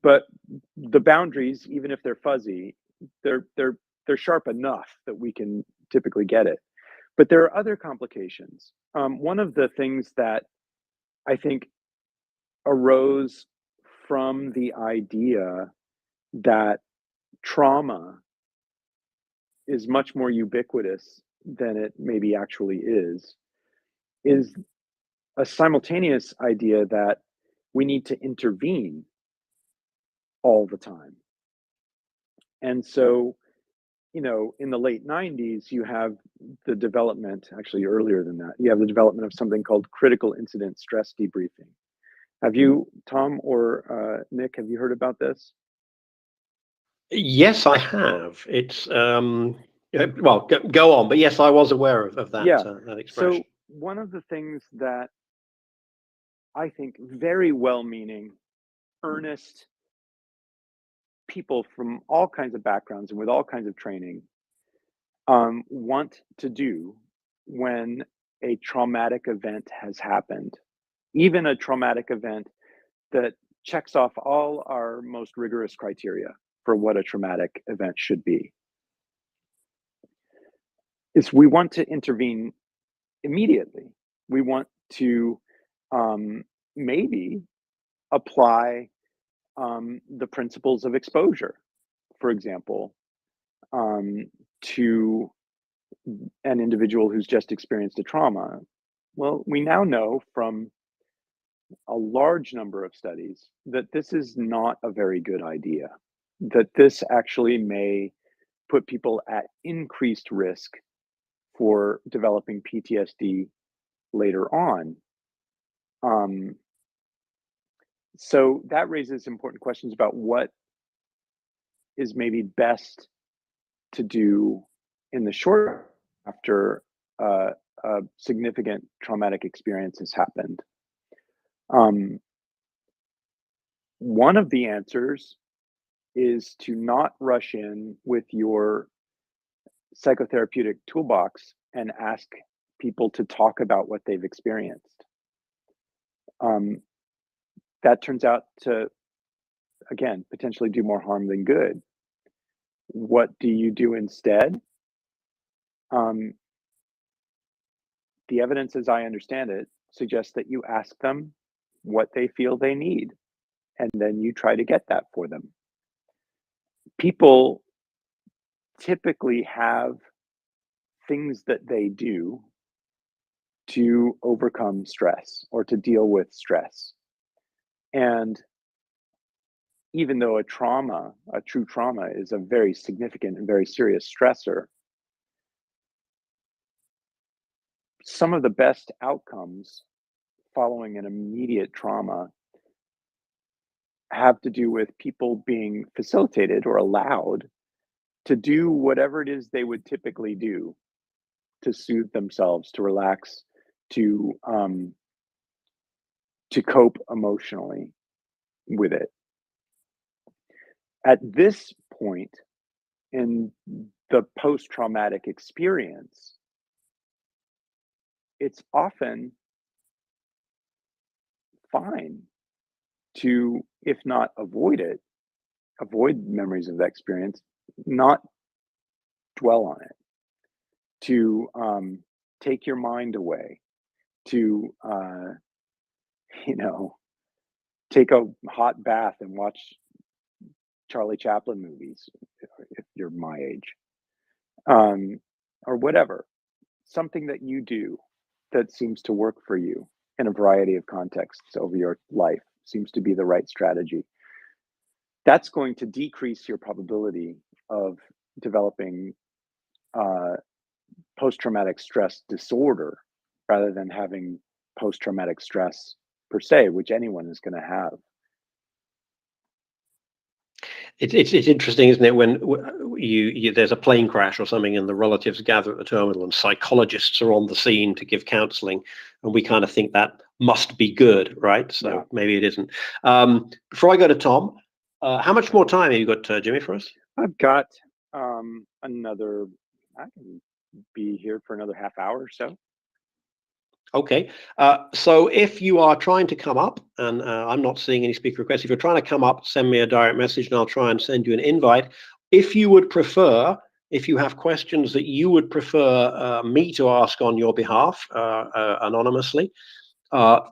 Speaker 15: But the boundaries, even if they're fuzzy, they're sharp enough that we can typically get it. But there are other complications. One of the things that I think arose from the idea that trauma is much more ubiquitous than it maybe actually is a simultaneous idea that we need to intervene all the time. And so, in the late 90s, you have the development, actually earlier than that, you have the development of something called critical incident stress debriefing. Have you, Tom or Nick, have you heard about this?
Speaker 1: Yes, I have. It's well, go on, but yes, I was aware of that,
Speaker 15: Yeah.
Speaker 1: that expression.
Speaker 15: So one of the things that I think very well-meaning, earnest people from all kinds of backgrounds and with all kinds of training want to do when a traumatic event has happened, even a traumatic event that checks off all our most rigorous criteria for what a traumatic event should be, is we want to intervene immediately. We want to maybe apply the principles of exposure, for example, to an individual who's just experienced a trauma. Well, we now know from a large number of studies that this is not a very good idea, that this actually may put people at increased risk for developing PTSD later on. So that raises important questions about what is maybe best to do in the short after a significant traumatic experience has happened. One of the answers is to not rush in with your psychotherapeutic toolbox and ask people to talk about what they've experienced. That turns out to, again, potentially do more harm than good. What do you do instead? The evidence, as I understand it, suggests that you ask them what they feel they need, and then you try to get that for them. People typically have things that they do to overcome stress or to deal with stress. And even though a true trauma, is a very significant and very serious stressor, some of the best outcomes following an immediate trauma have to do with people being facilitated or allowed to do whatever it is they would typically do to soothe themselves, to relax, to cope emotionally with it. At this point in the post-traumatic experience, it's often fine to, if not avoid memories of that experience, not dwell on it, to take your mind away, to take a hot bath and watch Charlie Chaplin movies if you're my age, or whatever. Something that you do that seems to work for you in a variety of contexts over your life seems to be the right strategy. That's going to decrease your probability of developing post-traumatic stress disorder rather than having post-traumatic stress per se, which anyone is going to have.
Speaker 1: It's interesting, isn't it, when there's a plane crash or something and the relatives gather at the terminal and psychologists are on the scene to give counseling, and we kind of think that must be good, right? So
Speaker 15: Yeah.
Speaker 1: maybe it isn't. Before I go to Tom, how much more time have you got, Jimmy, for us?
Speaker 15: I've got another, I can be here for another half hour or so.
Speaker 1: Okay, so if you are trying to come up, and I'm not seeing any speaker requests, if you're trying to come up, send me a direct message and I'll try and send you an invite. If you would prefer, if you have questions that you would prefer me to ask on your behalf anonymously,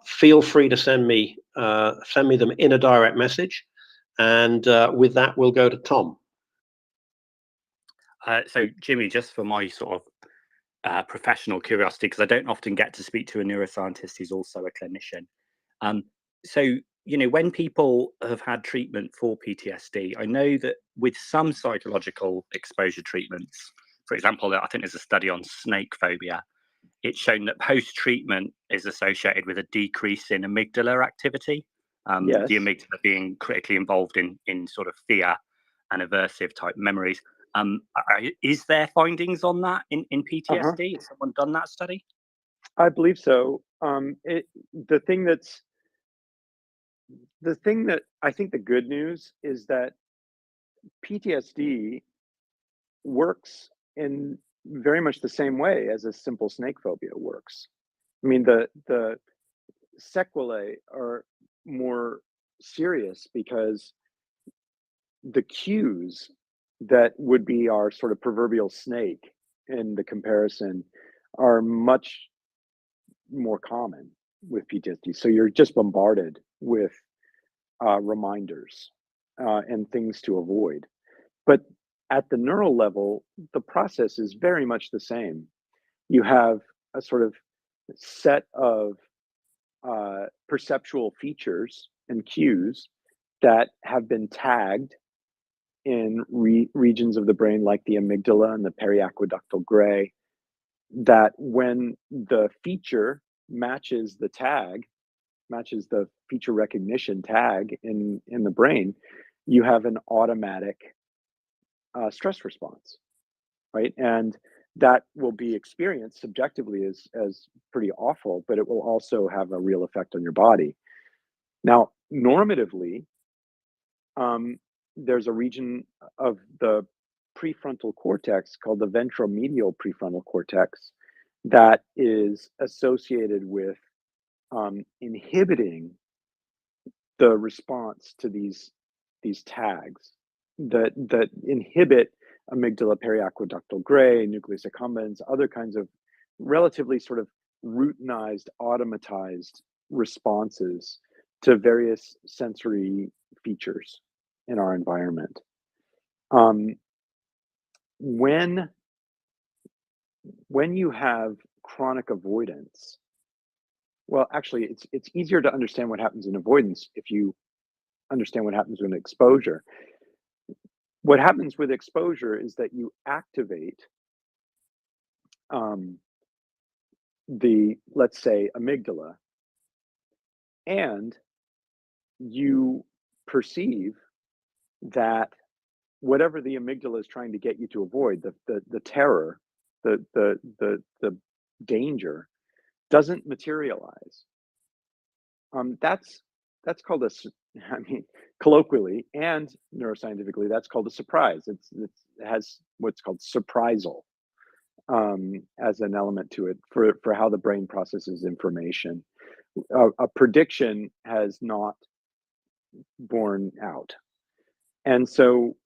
Speaker 1: feel free to send me them in a direct message. And with that, we'll go to Tom.
Speaker 12: So Jimmy, just for my sort of professional curiosity, because I don't often get to speak to a neuroscientist who's also a clinician. So, you know, when people have had treatment for PTSD, I know that with some psychological exposure treatments, for example, I think there's a study on snake phobia, it's shown that post-treatment is associated with a decrease in amygdala activity,
Speaker 15: Yes.
Speaker 12: the amygdala being critically involved in sort of fear and aversive type memories. Is there findings on that in PTSD? Has someone done that study?
Speaker 15: I believe so. The thing that I think the good news is that PTSD works in very much the same way as a simple snake phobia works. I mean, the sequelae are more serious because the cues that would be our sort of proverbial snake in the comparison are much more common with PTSD. So you're just bombarded with reminders and things to avoid. But at the neural level, the process is very much the same. You have a sort of set of perceptual features and cues that have been tagged in regions of the brain like the amygdala and the periaqueductal gray, that when the feature matches the tag, matches the feature recognition tag in the brain, you have an automatic stress response, right? And that will be experienced subjectively as pretty awful, but it will also have a real effect on your body. Now, normatively, there's a region of the prefrontal cortex called the ventromedial prefrontal cortex that is associated with inhibiting the response to these tags that inhibit amygdala, periaqueductal gray, nucleus accumbens, other kinds of relatively sort of routinized, automatized responses to various sensory features in our environment. When you have chronic avoidance, well, actually, it's easier to understand what happens in avoidance if you understand what happens with exposure. What happens with exposure is that you activate the, let's say, amygdala, and you perceive that whatever the amygdala is trying to get you to avoid, the terror, the danger, doesn't materialize. That's called colloquially and neuroscientifically, that's called a surprise. It has what's called surprisal as an element to it for how the brain processes information. A prediction has not borne out. And so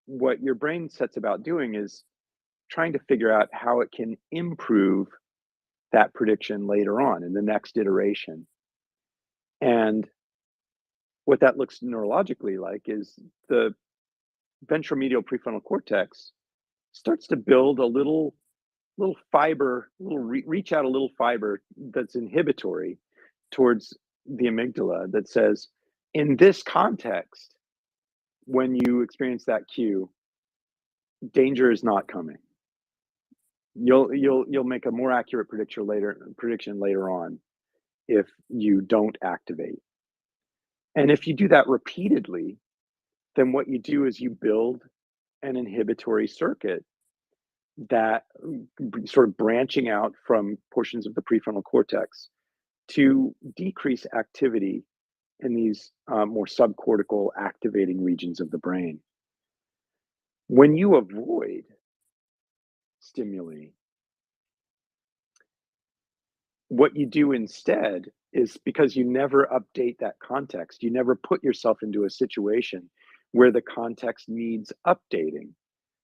Speaker 15: what your brain sets about doing is trying to figure out how it can improve that prediction later on in the next iteration. And what that looks neurologically like is the ventromedial prefrontal cortex starts to build a little fiber, reach out a little fiber that's inhibitory towards the amygdala that says, in this context, when you experience that cue, danger is not coming. You'll make a more accurate prediction later on if you don't activate. And if you do that repeatedly, then what you do is you build an inhibitory circuit that sort of branching out from portions of the prefrontal cortex to decrease activity in these more subcortical activating regions of the brain. When you avoid stimuli, what you do instead is, because you never update that context, you never put yourself into a situation where the context needs updating.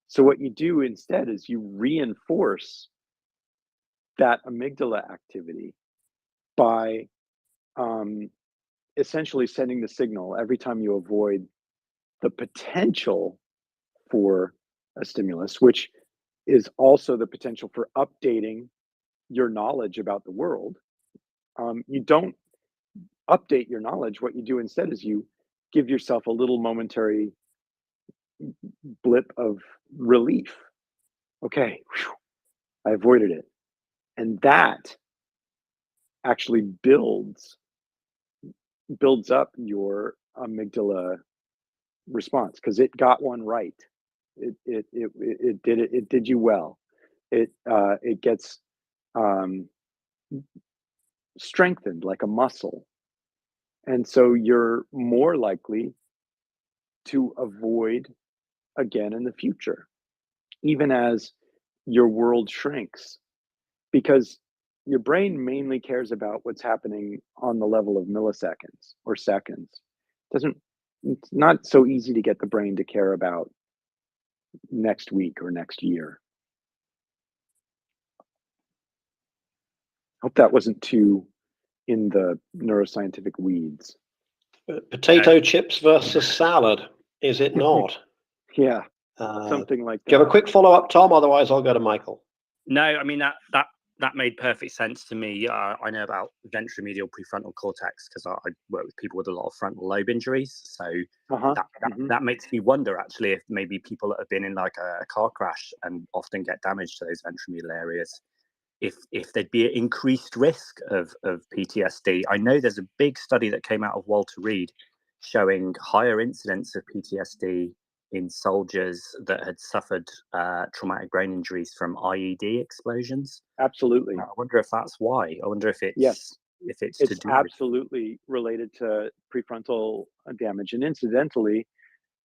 Speaker 15: So what you do instead is you reinforce that amygdala activity by essentially sending the signal every time you avoid the potential for a stimulus, which is also the potential for updating your knowledge about the world. You don't update your knowledge. What you do instead is you give yourself a little momentary blip of relief. Okay, whew, I avoided it. And that actually builds up your amygdala response, because it got one right. It did you well. It gets strengthened like a muscle. And so you're more likely to avoid again in the future, even as your world shrinks, because your brain mainly cares about what's happening on the level of milliseconds or seconds. It's not so easy to get the brain to care about next week or next year. Hope that wasn't too in the neuroscientific weeds.
Speaker 1: Potato chips versus salad, is it not?
Speaker 15: Yeah, something like that.
Speaker 1: Do you have a quick follow-up, Tom? Otherwise, I'll go to Michael.
Speaker 12: No, I mean that made perfect sense to me. I know about ventromedial prefrontal cortex because I work with people with a lot of frontal lobe injuries. So that makes me wonder actually if maybe people that have been in like a car crash and often get damage to those ventromedial areas, if there'd be an increased risk of PTSD. I know there's a big study that came out of Walter Reed showing higher incidence of PTSD in soldiers that had suffered traumatic brain injuries from IED explosions.
Speaker 15: Absolutely.
Speaker 12: I wonder if that's why. I wonder if it's
Speaker 15: it's
Speaker 12: to do
Speaker 15: absolutely related to prefrontal damage. And incidentally,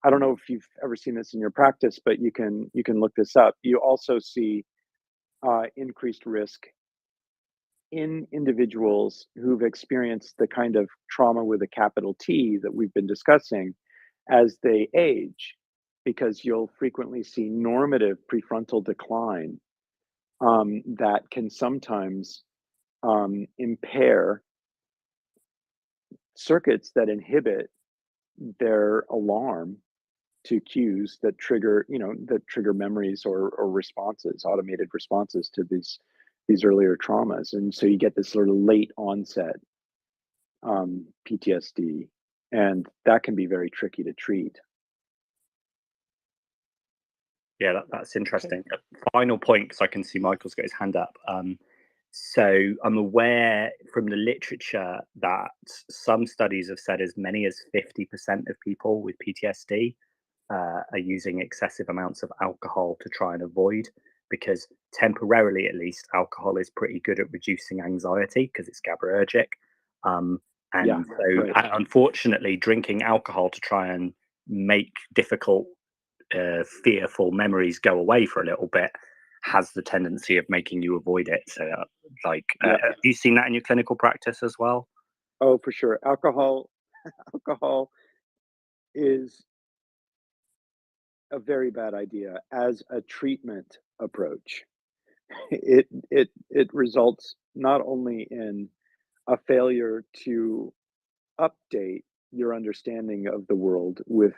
Speaker 15: I don't know if you've ever seen this in your practice, but you can look this up. You also see increased risk in individuals who've experienced the kind of trauma with a capital T that we've been discussing as they age, because you'll frequently see normative prefrontal decline that can sometimes impair circuits that inhibit their alarm to cues that trigger memories or responses, automated responses to these earlier traumas. And so you get this sort of late onset PTSD, and that can be very tricky to treat.
Speaker 12: Yeah, that's interesting. Final point, because I can see Michael's got his hand up. So I'm aware from the literature that some studies have said as many as 50% of people with PTSD are using excessive amounts of alcohol to try and avoid, because temporarily at least alcohol is pretty good at reducing anxiety because it's GABAergic. Unfortunately, drinking alcohol to try and make difficult fearful memories go away for a little bit has the tendency of making you avoid it. So have you seen that in your clinical practice as well?
Speaker 15: Oh, for sure. Alcohol is a very bad idea as a treatment approach. It results not only in a failure to update your understanding of the world with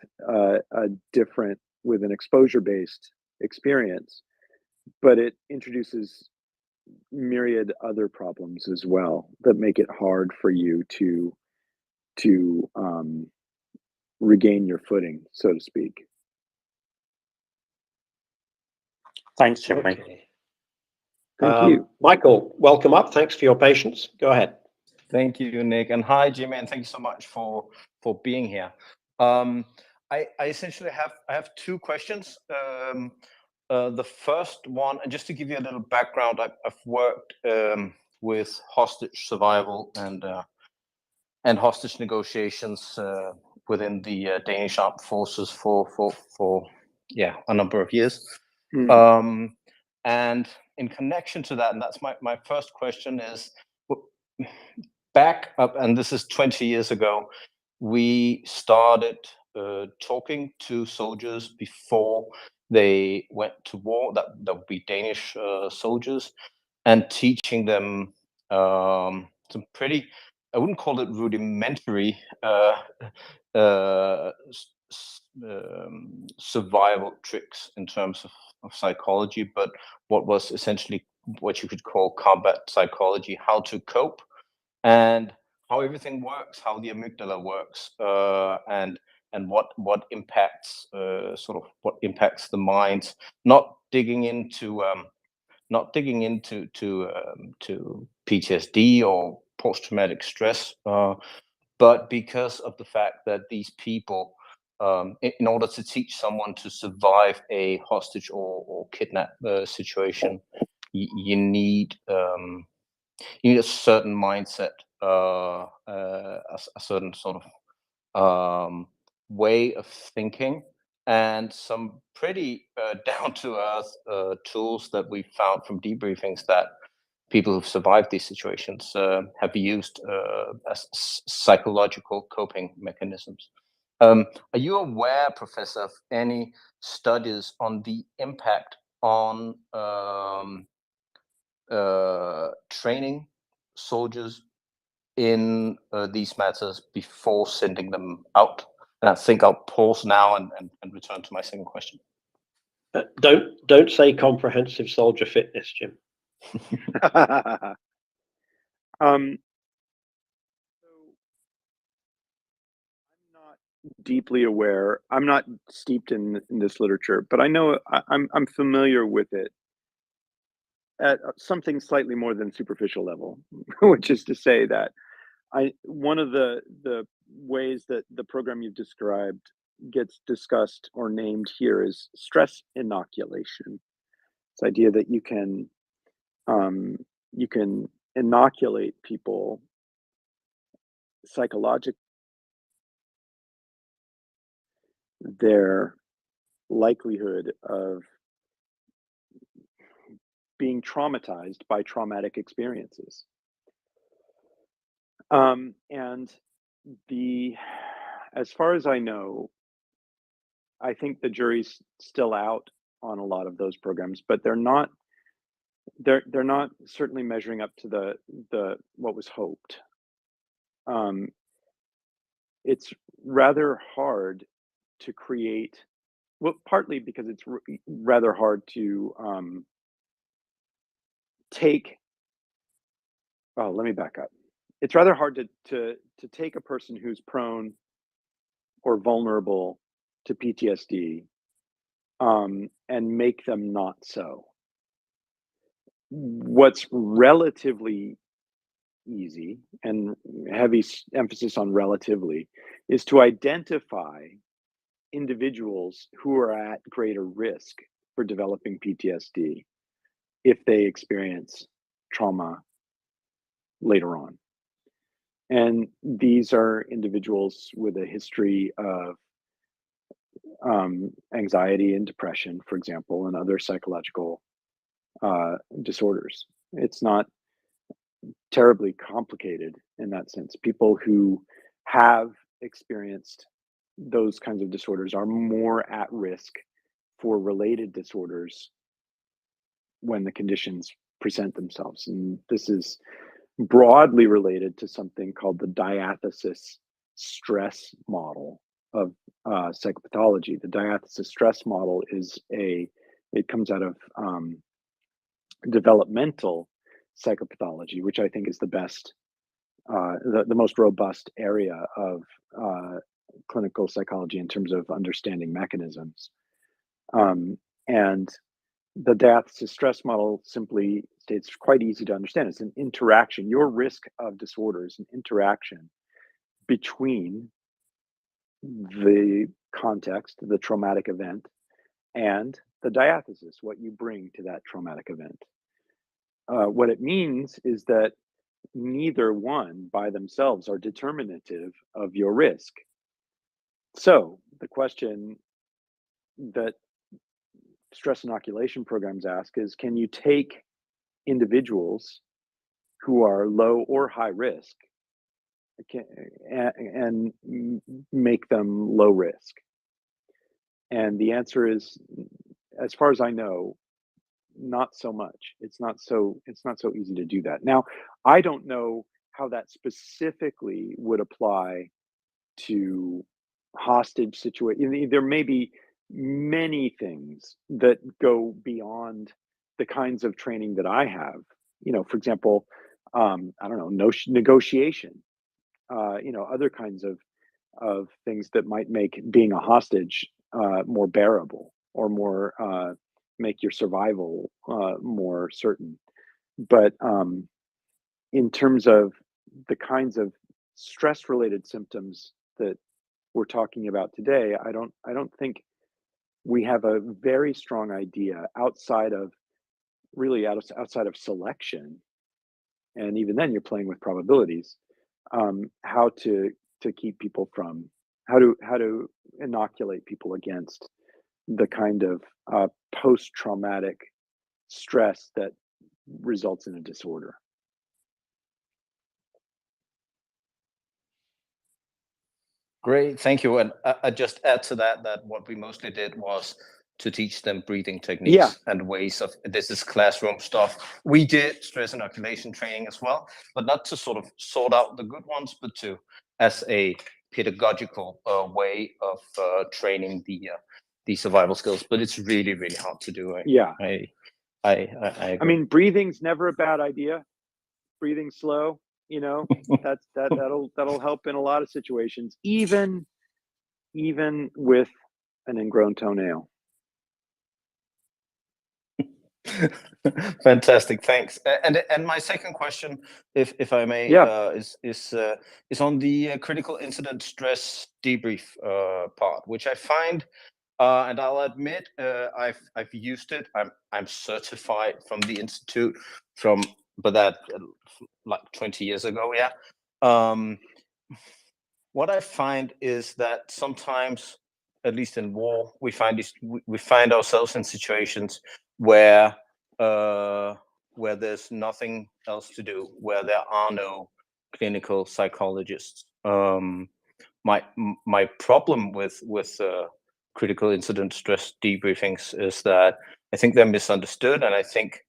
Speaker 15: with an exposure-based experience, but it introduces myriad other problems as well that make it hard for you to regain your footing, so to speak.
Speaker 18: Thanks, Jimmy.
Speaker 1: Okay.
Speaker 15: Thank you.
Speaker 1: Michael, welcome up. Thanks for your patience. Go ahead.
Speaker 19: Thank you, Nick, and hi, Jimmy, and thank you so much for being here. I essentially have two questions. The first one, and just to give you a little background, I've worked with hostage survival and hostage negotiations within the Danish armed forces for a number of years. And in connection to that, and that's my first question is, back up, and this is 20 years ago, we started talking to soldiers before they went to war, that would be Danish soldiers, and teaching them some pretty, I wouldn't call it rudimentary survival tricks in terms of psychology, but what was essentially what you could call combat psychology, how to cope and how everything works, how the amygdala works, and what impacts what impacts the mind. Not digging into to PTSD or post-traumatic stress, but because of the fact that these people, in order to teach someone to survive a hostage or kidnap situation, you need a certain mindset, a certain sort of way of thinking, and some pretty down-to-earth tools that we found from debriefings that people who've survived these situations have used as psychological coping mechanisms. Are you aware, Professor, of any studies on the impact on training soldiers in these matters before sending them out? And I think I'll pause now and return to my second question.
Speaker 1: Don't say comprehensive soldier fitness, Jim.
Speaker 15: Deeply aware. I'm not steeped in this literature, but I know I'm familiar with it at something slightly more than superficial level, which is to say that one of the ways that the program you've described gets discussed or named here is stress inoculation. This idea that you can inoculate people psychologically, their likelihood of being traumatized by traumatic experiences. And as far as I know, I think the jury's still out on a lot of those programs, but they're not certainly measuring up to the what was hoped. It's rather hard to create, well, partly because it's rather hard to let me back up. It's rather hard to take a person who's prone or vulnerable to PTSD and make them not so. What's relatively easy, and heavy emphasis on relatively, is to identify individuals who are at greater risk for developing PTSD if they experience trauma later on. And these are individuals with a history of anxiety and depression, for example, and other psychological disorders. It's not terribly complicated in that sense. People who have experienced those kinds of disorders are more at risk for related disorders when the conditions present themselves. And this is broadly related to something called the diathesis stress model of psychopathology. The diathesis stress model it comes out of developmental psychopathology, which I think is the best, the most robust area of clinical psychology in terms of understanding mechanisms. And the diathesis stress model simply states, quite easy to understand. It's an interaction. Your risk of disorder is an interaction between the context, the traumatic event, and the diathesis, what you bring to that traumatic event. What it means is that neither one by themselves are determinative of your risk. So the question that stress inoculation programs ask is, can you take individuals who are low or high risk and make them low risk? And the answer is, as far as I know, not so much. It's not so easy to do that. Now, I don't know how that specifically would apply to hostage situation. There may be many things that go beyond the kinds of training that I have. For example, I don't know, negotiation. Other kinds of things that might make being a hostage more bearable, or more make your survival more certain. But in terms of the kinds of stress-related symptoms that we're talking about today, I don't think we have a very strong idea outside of selection, and even then you're playing with probabilities, how to keep people from how to inoculate people against the kind of post-traumatic stress that results in a disorder.
Speaker 19: Great, thank you. And I just add to that what we mostly did was to teach them breathing techniques and ways of, this is classroom stuff. We did stress inoculation training as well, but not to sort of sort out the good ones, but to, as a pedagogical way of training the survival skills. But it's really, really hard to do. I
Speaker 15: mean, breathing's never a bad idea. Breathing slow, that'll help in a lot of situations, even with an ingrown toenail.
Speaker 19: Fantastic, thanks. And my second question, if I may, is on the critical incident stress debrief part, which I find, and I'll admit, I've used it. I'm certified from the institute, but that like 20 years ago. What I find is that sometimes, at least in war, we find ourselves in situations where there's nothing else to do, where there are no clinical psychologists. My problem with critical incident stress debriefings is that I think they're misunderstood, and I think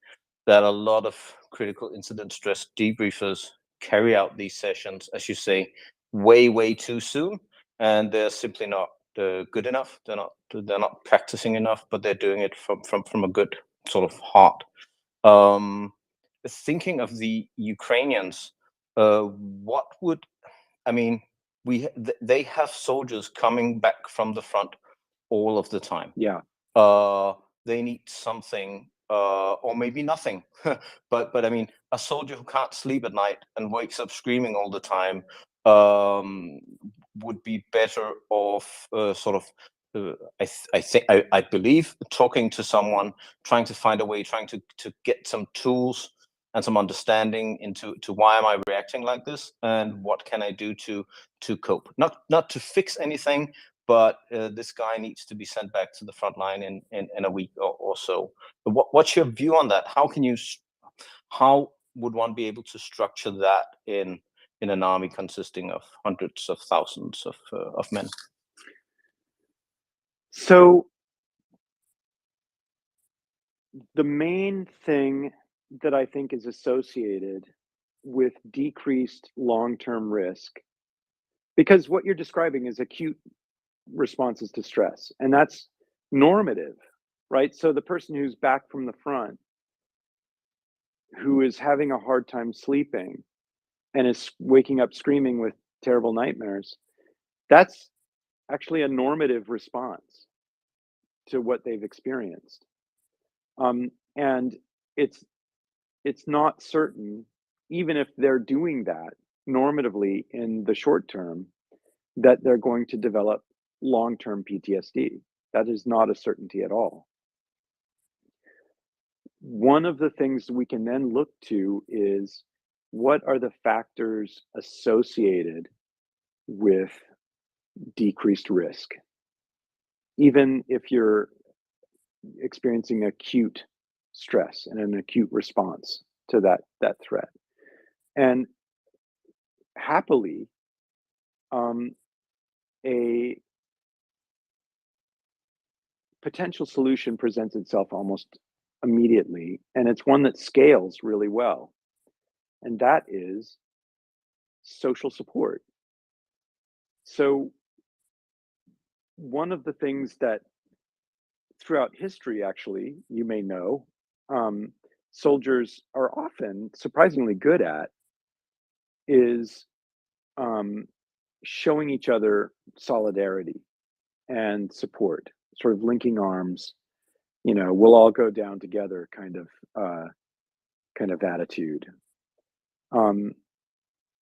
Speaker 19: that a lot of critical incident stress debriefers carry out these sessions, as you say, way too soon, and they're simply not good enough. They're not practicing enough, but they're doing it from a good sort of heart. Thinking of the Ukrainians, what would, I mean, they have soldiers coming back from the front all of the time. They need something, or maybe nothing. but I mean, a soldier who can't sleep at night and wakes up screaming all the time would be better off I believe talking to someone, trying to find a way, trying to get some tools and some understanding into why am I reacting like this, and what can I do to cope. Not to fix anything, but this guy needs to be sent back to the front line in a week or so. What's your view on that? How would one be able to structure that in an army consisting of hundreds of thousands of men?
Speaker 15: So the main thing that I think is associated with decreased long-term risk, because what you're describing is acute responses to stress, and that's normative, right? So the person who's back from the front, who is having a hard time sleeping and is waking up screaming with terrible nightmares, that's actually a normative response to what they've experienced. And it's not certain, even if they're doing that normatively in the short term, that they're going to develop long-term PTSD. That is not a certainty at all. One of the things we can then look to is, what are the factors associated with decreased risk? Even if you're experiencing acute stress and an acute response to that threat. And happily, a potential solution presents itself almost immediately, and it's one that scales really well. And that is social support. So one of the things that throughout history, actually, you may know, soldiers are often surprisingly good at is showing each other solidarity and support, sort of linking arms, we'll all go down together kind of attitude.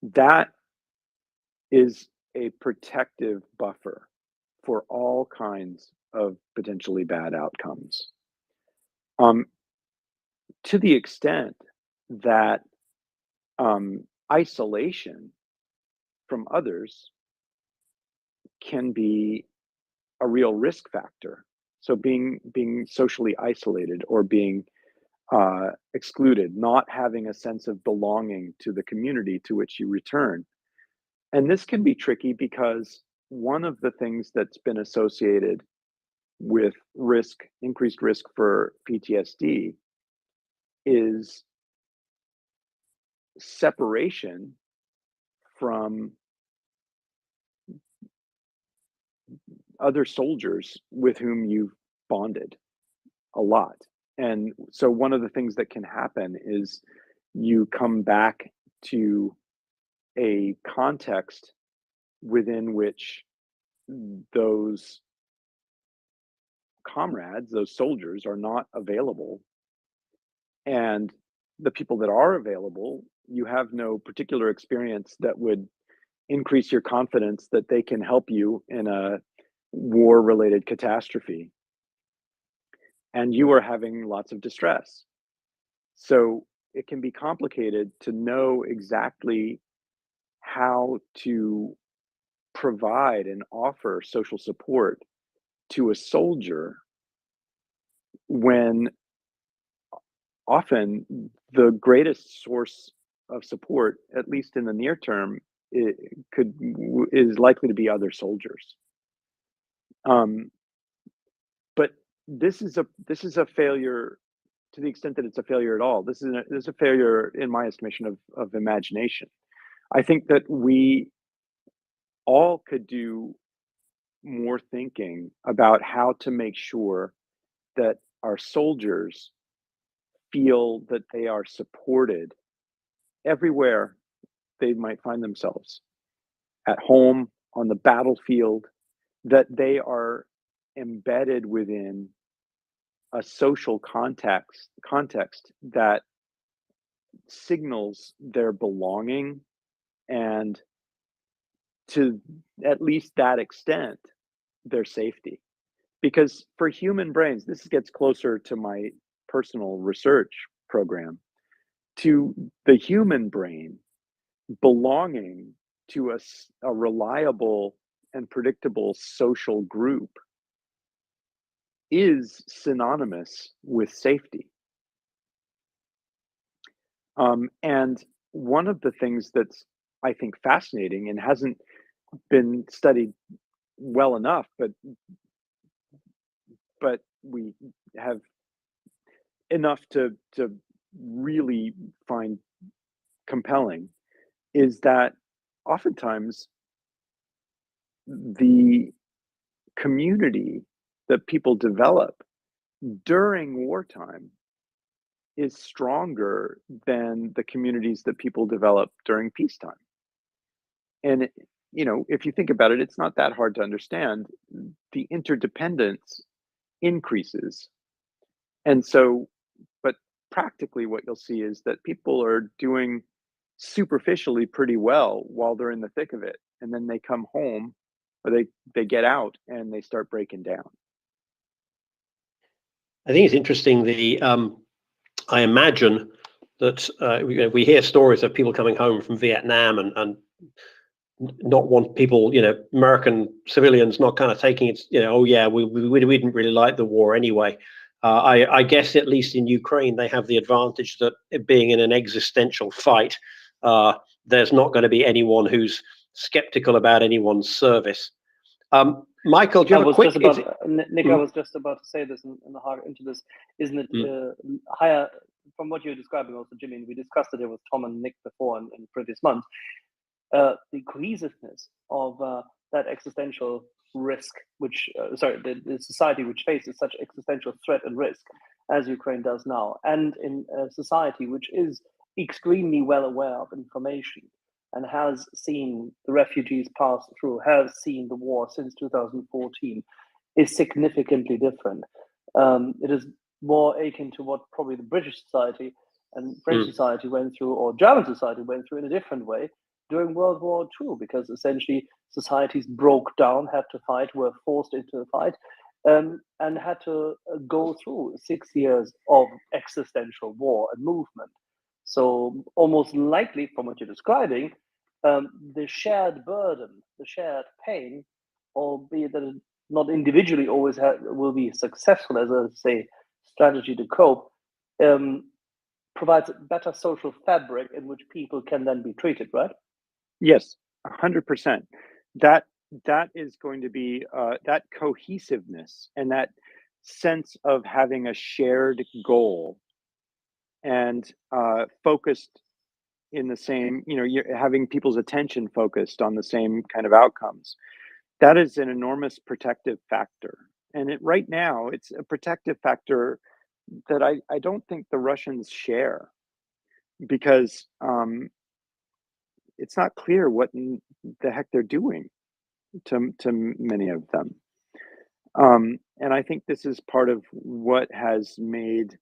Speaker 15: That is a protective buffer for all kinds of potentially bad outcomes. To the extent that isolation from others can be a real risk factor. So being socially isolated or being excluded, not having a sense of belonging to the community to which you return. And this can be tricky because one of the things that's been associated with increased risk for PTSD is separation from other soldiers with whom you've bonded a lot. And so one of the things that can happen is you come back to a context within which those comrades, those soldiers, are not available. And the people that are available, you have no particular experience that would increase your confidence that they can help you in a war-related catastrophe. And you are having lots of distress. So it can be complicated to know exactly how to provide and offer social support to a soldier when often the greatest source of support, at least in the near term, is likely to be other soldiers. But this is a failure to the extent that it's a failure at all. This is a failure, in my estimation, of imagination. I think that we all could do more thinking about how to make sure that our soldiers feel that they are supported everywhere they might find themselves, at home, on the battlefield, that they are embedded within a social context that signals their belonging, and to at least that extent, their safety. Because for human brains, this gets closer to my personal research program. To the human brain, belonging to a reliable and predictable social group is synonymous with safety. And one of the things that's, I think, fascinating and hasn't been studied well enough, but we have enough to really find compelling, is that oftentimes the community that people develop during wartime is stronger than the communities that people develop during peacetime. And if you think about it, it's not that hard to understand. The interdependence increases, And so, but practically what you'll see is that people are doing superficially pretty well while they're in the thick of it. And then they come home, or they get out and they start breaking down.
Speaker 1: I think it's interesting. I imagine that we hear stories of people coming home from Vietnam and not want people, American civilians not kind of taking it, oh yeah, we didn't really like the war anyway. I guess at least in Ukraine, they have the advantage that being in an existential fight, there's not going to be anyone who's skeptical about anyone's service. Michael, do you have a quick...
Speaker 16: Nick, I was just about to say this in the heart into this. Isn't it higher, from what you're describing also, Jimmy, and we discussed it here with Tom and Nick before in previous months, the cohesiveness of that existential risk, which, the society which faces such existential threat and risk as Ukraine does now, and in a society which is extremely well aware of information and has seen the refugees pass through, has seen the war since 2014, is significantly different. It is more akin to what probably the British society and French society went through, or German society went through in a different way during World War II, because essentially societies broke down, had to fight, were forced into a fight, and had to go through 6 years of existential war and movement. So almost likely, from what you're describing, the shared burden, the shared pain, albeit that it not individually always will be successful as a, say, strategy to cope, provides a better social fabric in which people can then be treated, right?
Speaker 15: Yes, 100%. That is going to be that cohesiveness and that sense of having a shared goal and focused in the same, you're having people's attention focused on the same kind of outcomes. That is an enormous protective factor. And right now, it's a protective factor that I don't think the Russians share, because it's not clear what in the heck they're doing to many of them. And I think this is part of what has made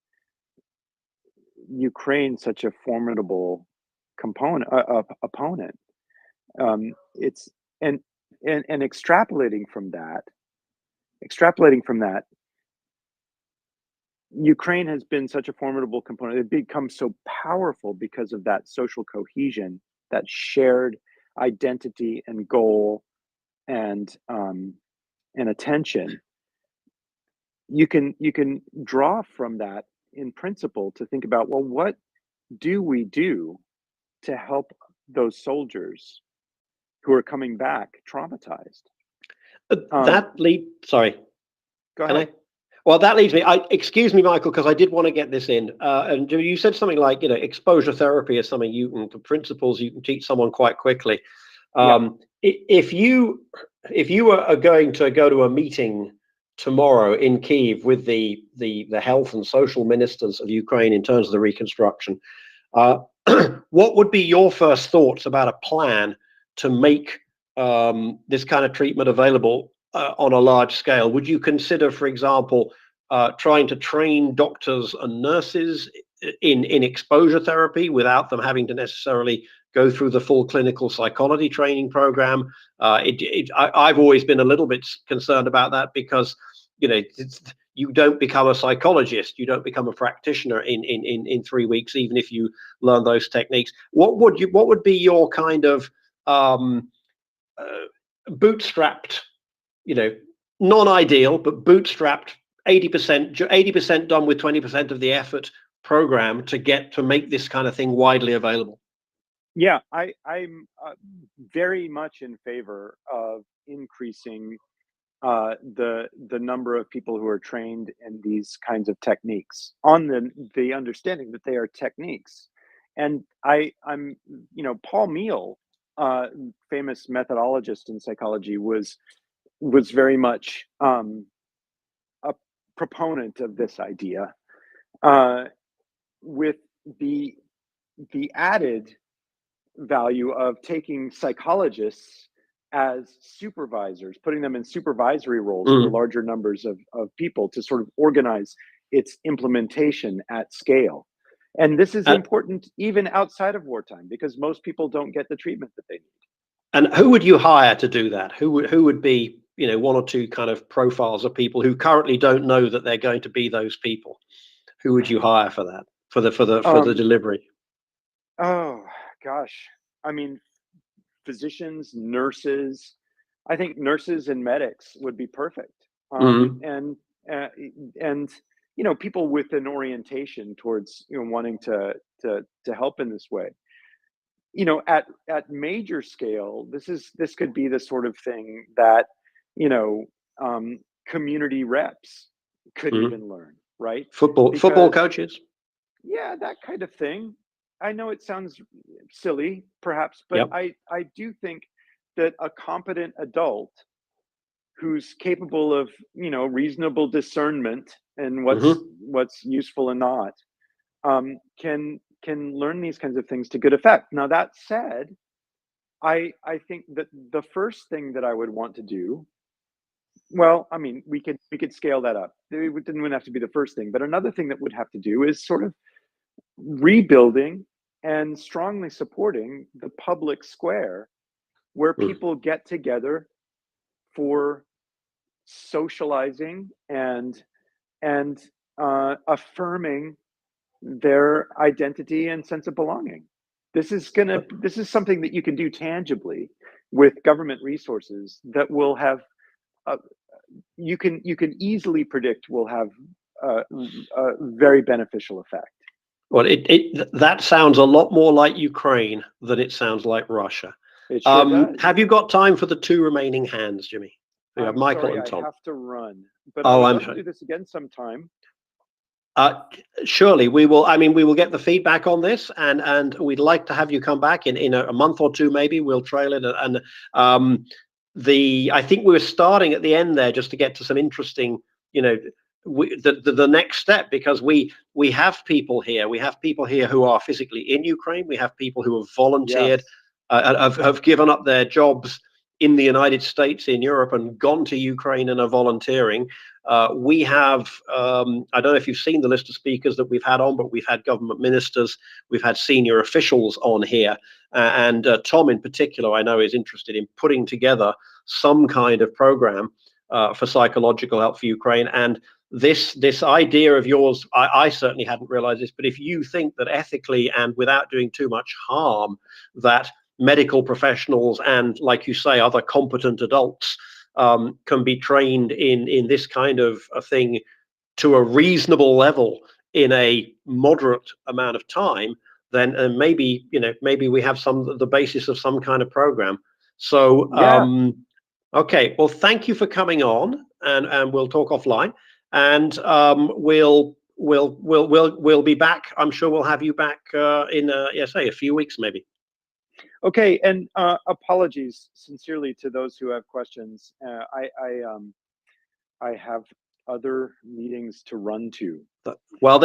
Speaker 15: Ukraine such a formidable opponent. It's and extrapolating from that, Ukraine has been such a formidable component. It become so powerful because of that social cohesion, that shared identity and goal, and attention. You can draw from that in principle to think about, well, what do we do to help those soldiers who are coming back traumatized?
Speaker 1: Sorry.
Speaker 15: Go ahead.
Speaker 1: Well, that leads me. Excuse me, Michael, because I did want to get this in. And you said something like, exposure therapy is something the principles you can teach someone quite quickly. If you are going to go to a meeting tomorrow in Kyiv with the health and social ministers of Ukraine in terms of the reconstruction, what would be your first thoughts about a plan to make this kind of treatment available on a large scale? Would you consider, for example, trying to train doctors and nurses in exposure therapy without them having to necessarily go through the full clinical psychology training program? I've always been a little bit concerned about that, because you don't become a psychologist, you don't become a practitioner in 3 weeks, even if you learn those techniques. What would be your kind of bootstrapped, non-ideal, but bootstrapped 80% done with 20% of the effort program to make this kind of thing widely available?
Speaker 15: Yeah, I'm very much in favor of increasing the number of people who are trained in these kinds of techniques, on the understanding that they are techniques. And I'm Paul Meehl, famous methodologist in psychology, was very much a proponent of this idea, with the added value of taking psychologists as supervisors, putting them in supervisory roles for larger numbers of people to sort of organize its implementation at scale. And this is important even outside of wartime, because most people don't get the treatment that they need.
Speaker 1: And who would you hire to do that? Who would be, one or two kind of profiles of people who currently don't know that they're going to be those people? Who would you hire for that, for the delivery?
Speaker 15: Oh gosh, I mean, physicians, nurses. I think nurses and medics would be perfect. And people with an orientation towards wanting to help in this way. At major scale, this could be the sort of thing that community reps could even learn, right?
Speaker 1: Football coaches.
Speaker 15: Yeah, that kind of thing. I know it sounds silly, perhaps, but I do think that a competent adult who's capable of reasonable discernment and what's useful and not can learn these kinds of things to good effect. Now that said, I think that the first thing that I would want to do, well, I mean, we could scale that up. It wouldn't have to be the first thing, but another thing that would have to do is sort of rebuilding and strongly supporting the public square where people get together for socializing and affirming their identity and sense of belonging. This is something that you can do tangibly with government resources that will have you can easily predict will have a very beneficial effect.
Speaker 1: Well, that sounds a lot more like Ukraine than it sounds like Russia.
Speaker 15: It sure does.
Speaker 1: Have you got time for the two remaining hands, Jimmy? We have Michael and Tom.
Speaker 15: I have to run, but I would love to do this again sometime.
Speaker 1: Surely we will. I mean, we will get the feedback on this, and we'd like to have you come back in a month or two. Maybe we'll trail it. And I think we're starting at the end there just to get to some interesting, the next step, because we have people here. We have people here who are physically in Ukraine. We have people who have volunteered, have given up their jobs in the United States, in Europe, and gone to Ukraine and are volunteering. We have, I don't know if you've seen the list of speakers that we've had on, but we've had government ministers, we've had senior officials on here, and Tom in particular, I know, is interested in putting together some kind of program for psychological help for Ukraine. And this idea of yours, I certainly hadn't realized this, but if you think that ethically and without doing too much harm, that medical professionals and, like you say, other competent adults can be trained in this kind of a thing to a reasonable level in a moderate amount of time, then maybe we have the basis of some kind of program. So okay, well, thank you for coming on, and we'll talk offline, and we'll be back. I'm sure we'll have you back in a few weeks maybe.
Speaker 15: Okay, and apologies sincerely to those who have questions. I have other meetings to run to.
Speaker 1: Well,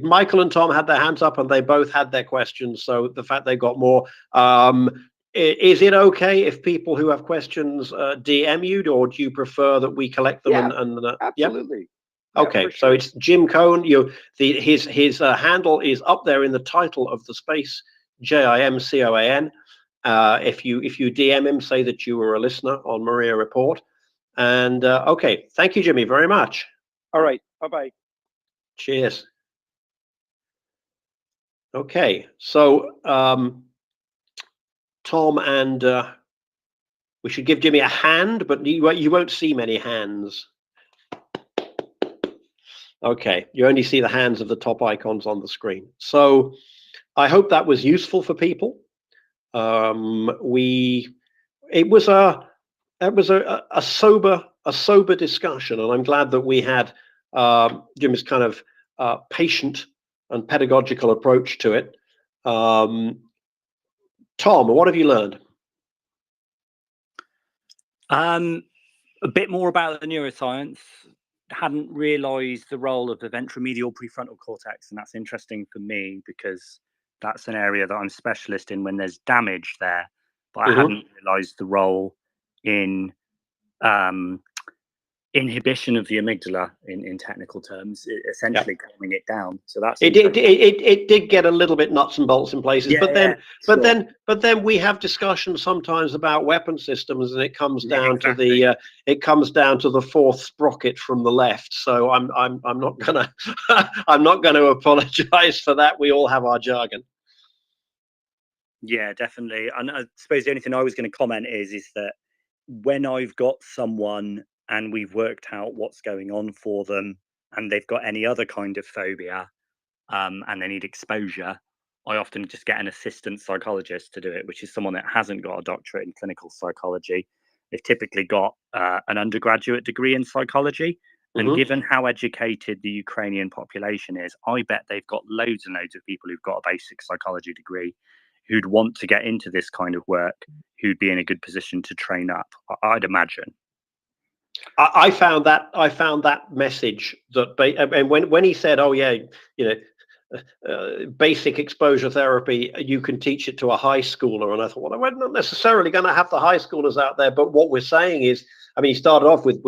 Speaker 1: Michael and Tom had their hands up, and they both had their questions. So the fact they got more, is it okay if people who have questions DM you, or do you prefer that we collect them?
Speaker 15: Absolutely.
Speaker 1: Okay, so it's Jim Cohn. His handle is up there in the title of the space. JIMCOAN. If you DM him, say that you were a listener on MriyaReport. And okay, thank you, Jimmy, very much.
Speaker 15: All right, bye-bye.
Speaker 1: Cheers. Okay, so Tom and we should give Jimmy a hand, but you won't see many hands. Okay, you only see the hands of the top icons on the screen. So I hope that was useful for people. It was a sober discussion, and I'm glad that we had Jim's kind of patient and pedagogical approach to it. Tom, what have you learned?
Speaker 12: A bit more about the neuroscience. Hadn't realized the role of the ventromedial prefrontal cortex, and that's interesting for me because that's an area that I'm specialist in when there's damage there, but I hadn't realized the role in inhibition of the amygdala in technical terms, essentially calming it down. So that's
Speaker 1: it did get a little bit nuts and bolts in places,
Speaker 12: Yeah,
Speaker 1: but then
Speaker 12: yeah,
Speaker 1: but then we have discussions sometimes about weapon systems, and it comes down to the fourth sprocket from the left. So I'm not gonna I'm not gonna apologize for that. We all have our jargon.
Speaker 12: Yeah, definitely. And I suppose the only thing I was going to comment is that when I've got someone and we've worked out what's going on for them, and they've got any other kind of phobia, and they need exposure, I often just get an assistant psychologist to do it, which is someone that hasn't got a doctorate in clinical psychology. They've typically got an undergraduate degree in psychology. And given how educated the Ukrainian population is, I bet they've got loads and loads of people who've got a basic psychology degree who'd want to get into this kind of work, who'd be in a good position to train up, I'd imagine.
Speaker 1: I found that message that, and when he said, "Oh yeah, basic exposure therapy, you can teach it to a high schooler," and I thought, well, we're not necessarily going to have the high schoolers out there, but what we're saying is, I mean, he started off with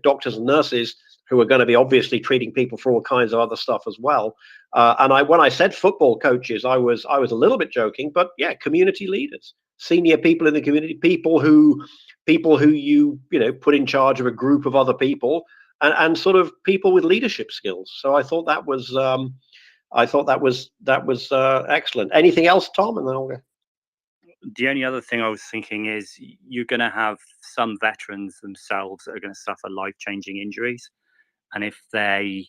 Speaker 1: doctors and nurses who are going to be obviously treating people for all kinds of other stuff as well. And when I said football coaches, I was a little bit joking, but yeah, community leaders, senior people in the community, people who you put in charge of a group of other people, and sort of people with leadership skills. So I thought that was excellent. Anything else, Tom? And then I'll go.
Speaker 12: The only other thing I was thinking is you're going to have some veterans themselves that are going to suffer life-changing injuries. And if they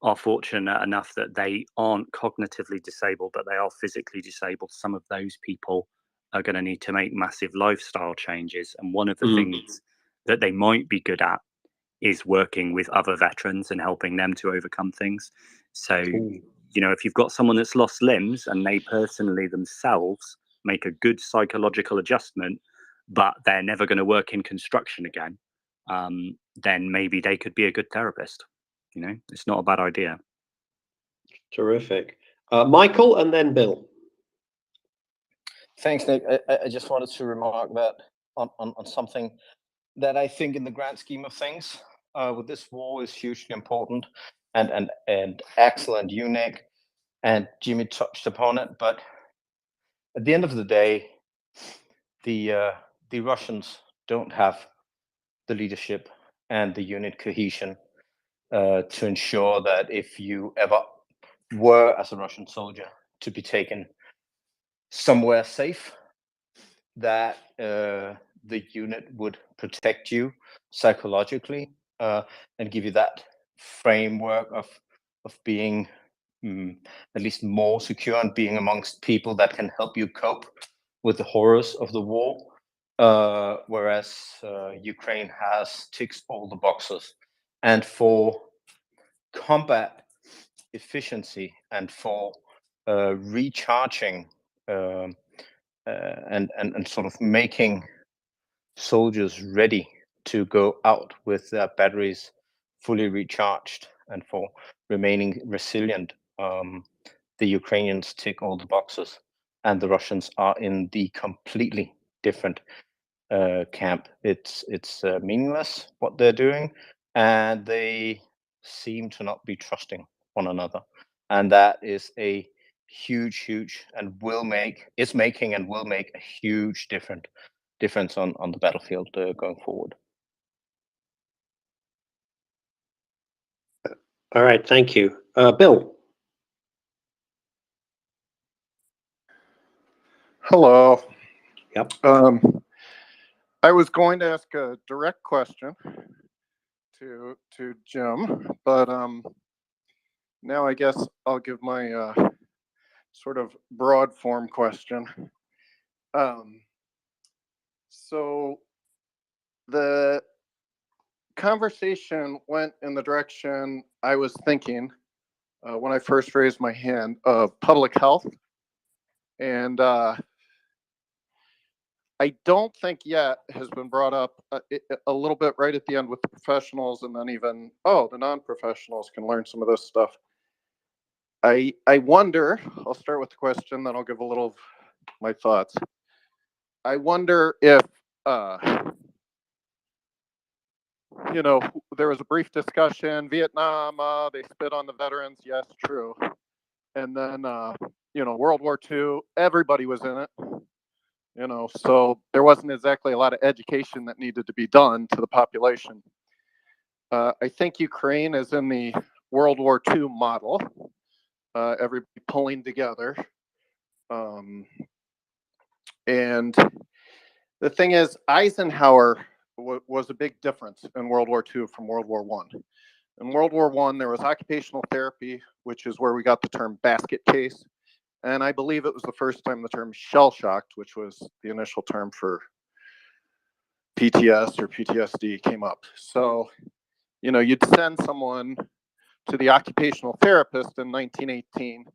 Speaker 12: are fortunate enough that they aren't cognitively disabled, but they are physically disabled, some of those people are going to need to make massive lifestyle changes. And one of the things that they might be good at is working with other veterans and helping them to overcome things. So, if you've got someone that's lost limbs and they personally themselves make a good psychological adjustment, but they're never going to work in construction again, then maybe they could be a good therapist. It's not a bad idea.
Speaker 1: Terrific. Michael and then Bill.
Speaker 19: Thanks, Nick. I just wanted to remark that on something that I think in the grand scheme of things with this war is hugely important and excellent. You, Nick, and Jimmy touched upon it, but at the end of the day, the Russians don't have the leadership and the unit cohesion to ensure that if you ever were, as a Russian soldier, to be taken somewhere safe, that the unit would protect you psychologically and give you that framework of being at least more secure and being amongst people that can help you cope with the horrors of the war. Whereas Ukraine ticks all the boxes. And for combat efficiency and for recharging and sort of making soldiers ready to go out with their batteries fully recharged and for remaining resilient, the Ukrainians tick all the boxes, and the Russians are in the completely different camp. It's meaningless what they're doing, and they seem to not be trusting one another, and that is a huge and is making and will make a huge difference on the battlefield going forward.
Speaker 1: All right, thank you. Bill.
Speaker 17: Hello.
Speaker 1: Yep.
Speaker 17: I was going to ask a direct question to Jim, but now I guess I'll give my sort of broad form question. So the conversation went in the direction I was thinking when I first raised my hand of public health. And I don't think yet has been brought up a little bit right at the end with the professionals, and then even, the non-professionals can learn some of this stuff. I wonder, I'll start with the question, then I'll give a little of my thoughts. I wonder if you know, there was a brief discussion. Vietnam, they spit on the veterans. Yes, true. And then, you know, World War II, everybody was in it. You know, so there wasn't exactly a lot of education that needed to be done to the population. I think Ukraine is in the World War II model, everybody pulling together. And the thing is, Eisenhower was a big difference in World War II from World War I. In World War I, there was occupational therapy, which is where we got the term basket case. And I believe it was the first time the term shell-shocked, which was the initial term for PTS or PTSD, came up. So, you know, you'd send someone to the occupational therapist in 1918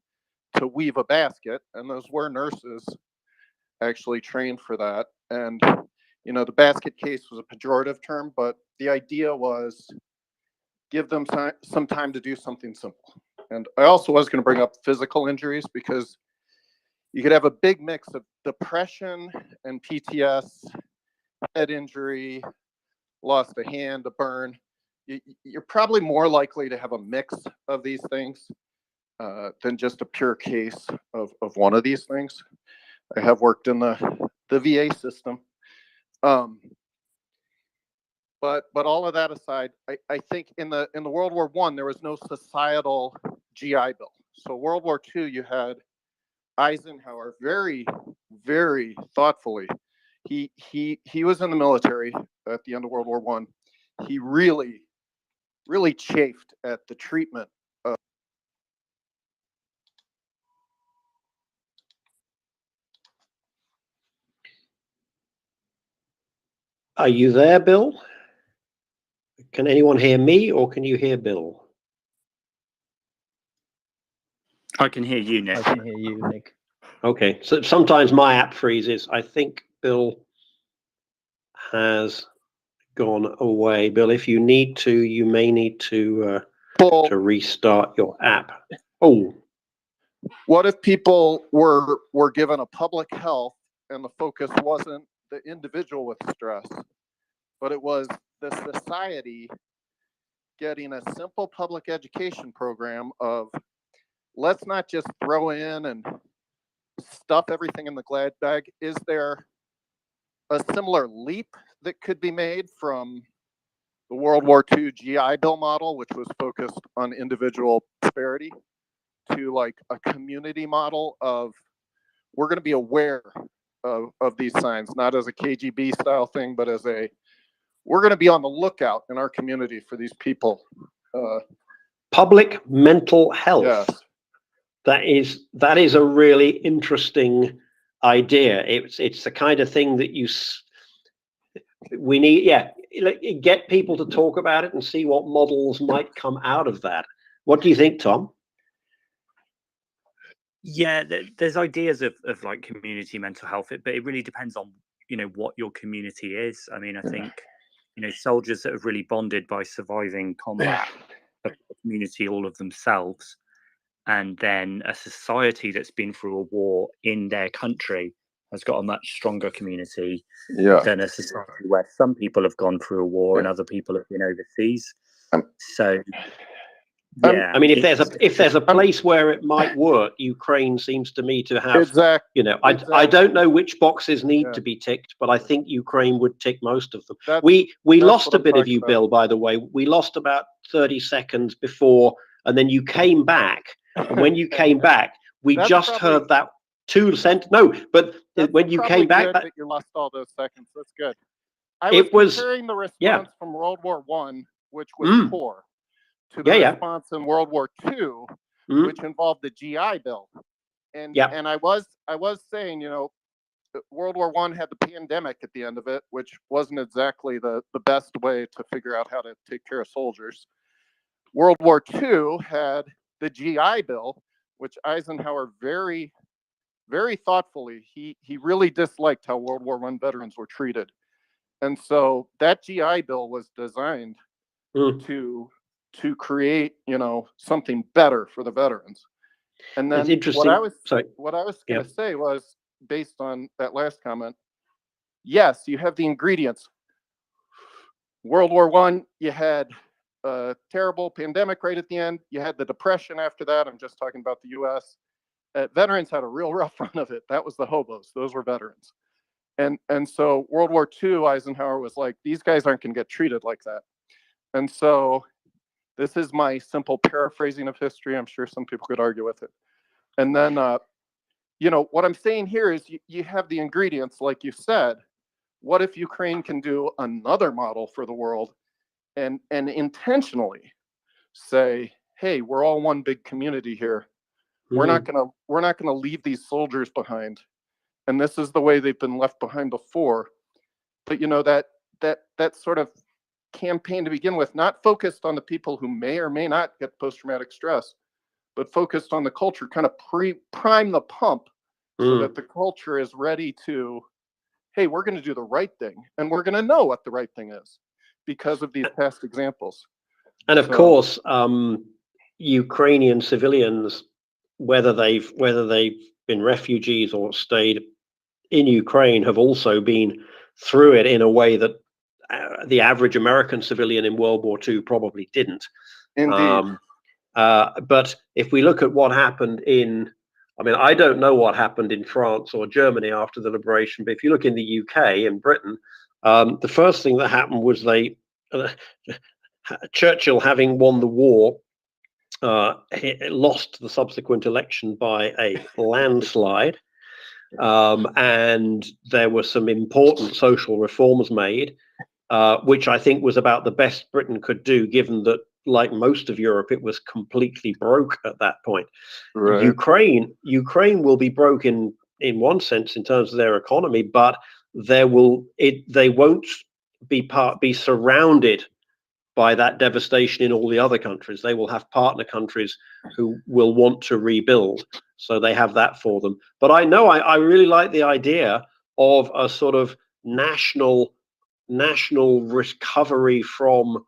Speaker 17: to weave a basket, and those were nurses actually trained for that. And, you know, the basket case was a pejorative term, but the idea was give them some time to do something simple. And I also was going to bring up physical injuries, because you could have a big mix of depression and PTS, head injury, lost a hand, a burn. You're probably more likely to have a mix of these things than just a pure case of one of these things. I have worked in the VA system. But all of that aside, I think in the World War I, there was no societal GI Bill. So World War II, you had Eisenhower very, very thoughtfully. He was in the military at the end of World War I. He really chafed at the treatment of.
Speaker 1: Are you there, Bill? Can anyone hear me, or can you hear Bill?
Speaker 12: I can hear you, Nick.
Speaker 19: I can hear you, Nick.
Speaker 1: Okay, so sometimes my app freezes. I think Bill has gone away. Bill, if you need to, you may need to restart your app. Oh,
Speaker 17: What if people were given a public health and the focus wasn't the individual with stress, but it was the society getting a simple public education program of, let's not just throw in and stuff everything in the glad bag. Is there a similar leap that could be made from the World War II GI Bill model, which was focused on individual prosperity, to like a community model of, we're going to be aware of these signs, not as a KGB style thing, but as we're going to be on the lookout in our community for these people.
Speaker 1: public mental health.
Speaker 17: Yes.
Speaker 1: That is a really interesting idea. It's the kind of thing that we need. Yeah, get people to talk about it and see what models might come out of that. What do you think, Tom?
Speaker 12: Yeah, there's ideas of like community mental health, but it really depends on, you know, what your community is. I mean, I think, you know, soldiers that have really bonded by surviving combat have a community all of themselves, and then a society that's been through a war in their country has got a much stronger community than a society where some people have gone through a war and other people have been overseas. So yeah,
Speaker 1: I mean, if there's a place where it might work, Ukraine seems to me to have.
Speaker 17: Exactly.
Speaker 1: You know, I don't know which boxes need to be ticked, but I think Ukraine would tick most of them. We lost a bit of you, Bill, by the way. We lost about 30 seconds before, and then you came back. And when you came back, we just heard that 2 cents. No, but when you came back,
Speaker 17: that you lost all those seconds. That's good. I was comparing the response from World War I, which was poor, to the response in World War II, which involved the GI Bill. And I was saying, you know, World War I had the pandemic at the end of it, which wasn't exactly the best way to figure out how to take care of soldiers. World War II had the GI Bill, which Eisenhower very, very thoughtfully, he really disliked how World War I veterans were treated. And so that GI Bill was designed to create, you know, something better for the veterans. And then
Speaker 1: it's interesting.
Speaker 17: What I was going to say was, based on that last comment, yes, you have the ingredients. World War I, you had a terrible pandemic right at the end. You had the Depression after that. I'm just talking about the U.S. Veterans had a real rough run of it. That was the hobos. Those were veterans. And so World War II, Eisenhower was like, these guys aren't going to get treated like that. And so this is my simple paraphrasing of history. I'm sure some people could argue with it. And then, what I'm saying here is you have the ingredients, like you said. What if Ukraine can do another model for the world and intentionally say, hey, we're all one big community here. We're not gonna leave these soldiers behind. And this is the way they've been left behind before. But that sort of campaign to begin with, not focused on the people who may or may not get post-traumatic stress, but focused on the culture, kind of prime the pump so that the culture is ready to, hey, we're going to do the right thing, and we're going to know what the right thing is because of these past examples.
Speaker 1: And of course, Ukrainian civilians, whether they've been refugees or stayed in Ukraine, have also been through it in a way that the average American civilian in World War II probably didn't.
Speaker 17: Indeed.
Speaker 1: But if we look at what happened I don't know what happened in France or Germany after the liberation, but if you look in the UK, in Britain, the first thing that happened was Churchill, having won the war, he lost the subsequent election by a landslide. And there were some important social reforms made, which I think was about the best Britain could do, given that, like most of Europe, it was completely broke at that point.
Speaker 17: Right.
Speaker 1: Ukraine will be broke in one sense in terms of their economy, but they won't be surrounded by that devastation in all the other countries. They will have partner countries who will want to rebuild, so they have that for them. But I really like the idea of a sort of national recovery from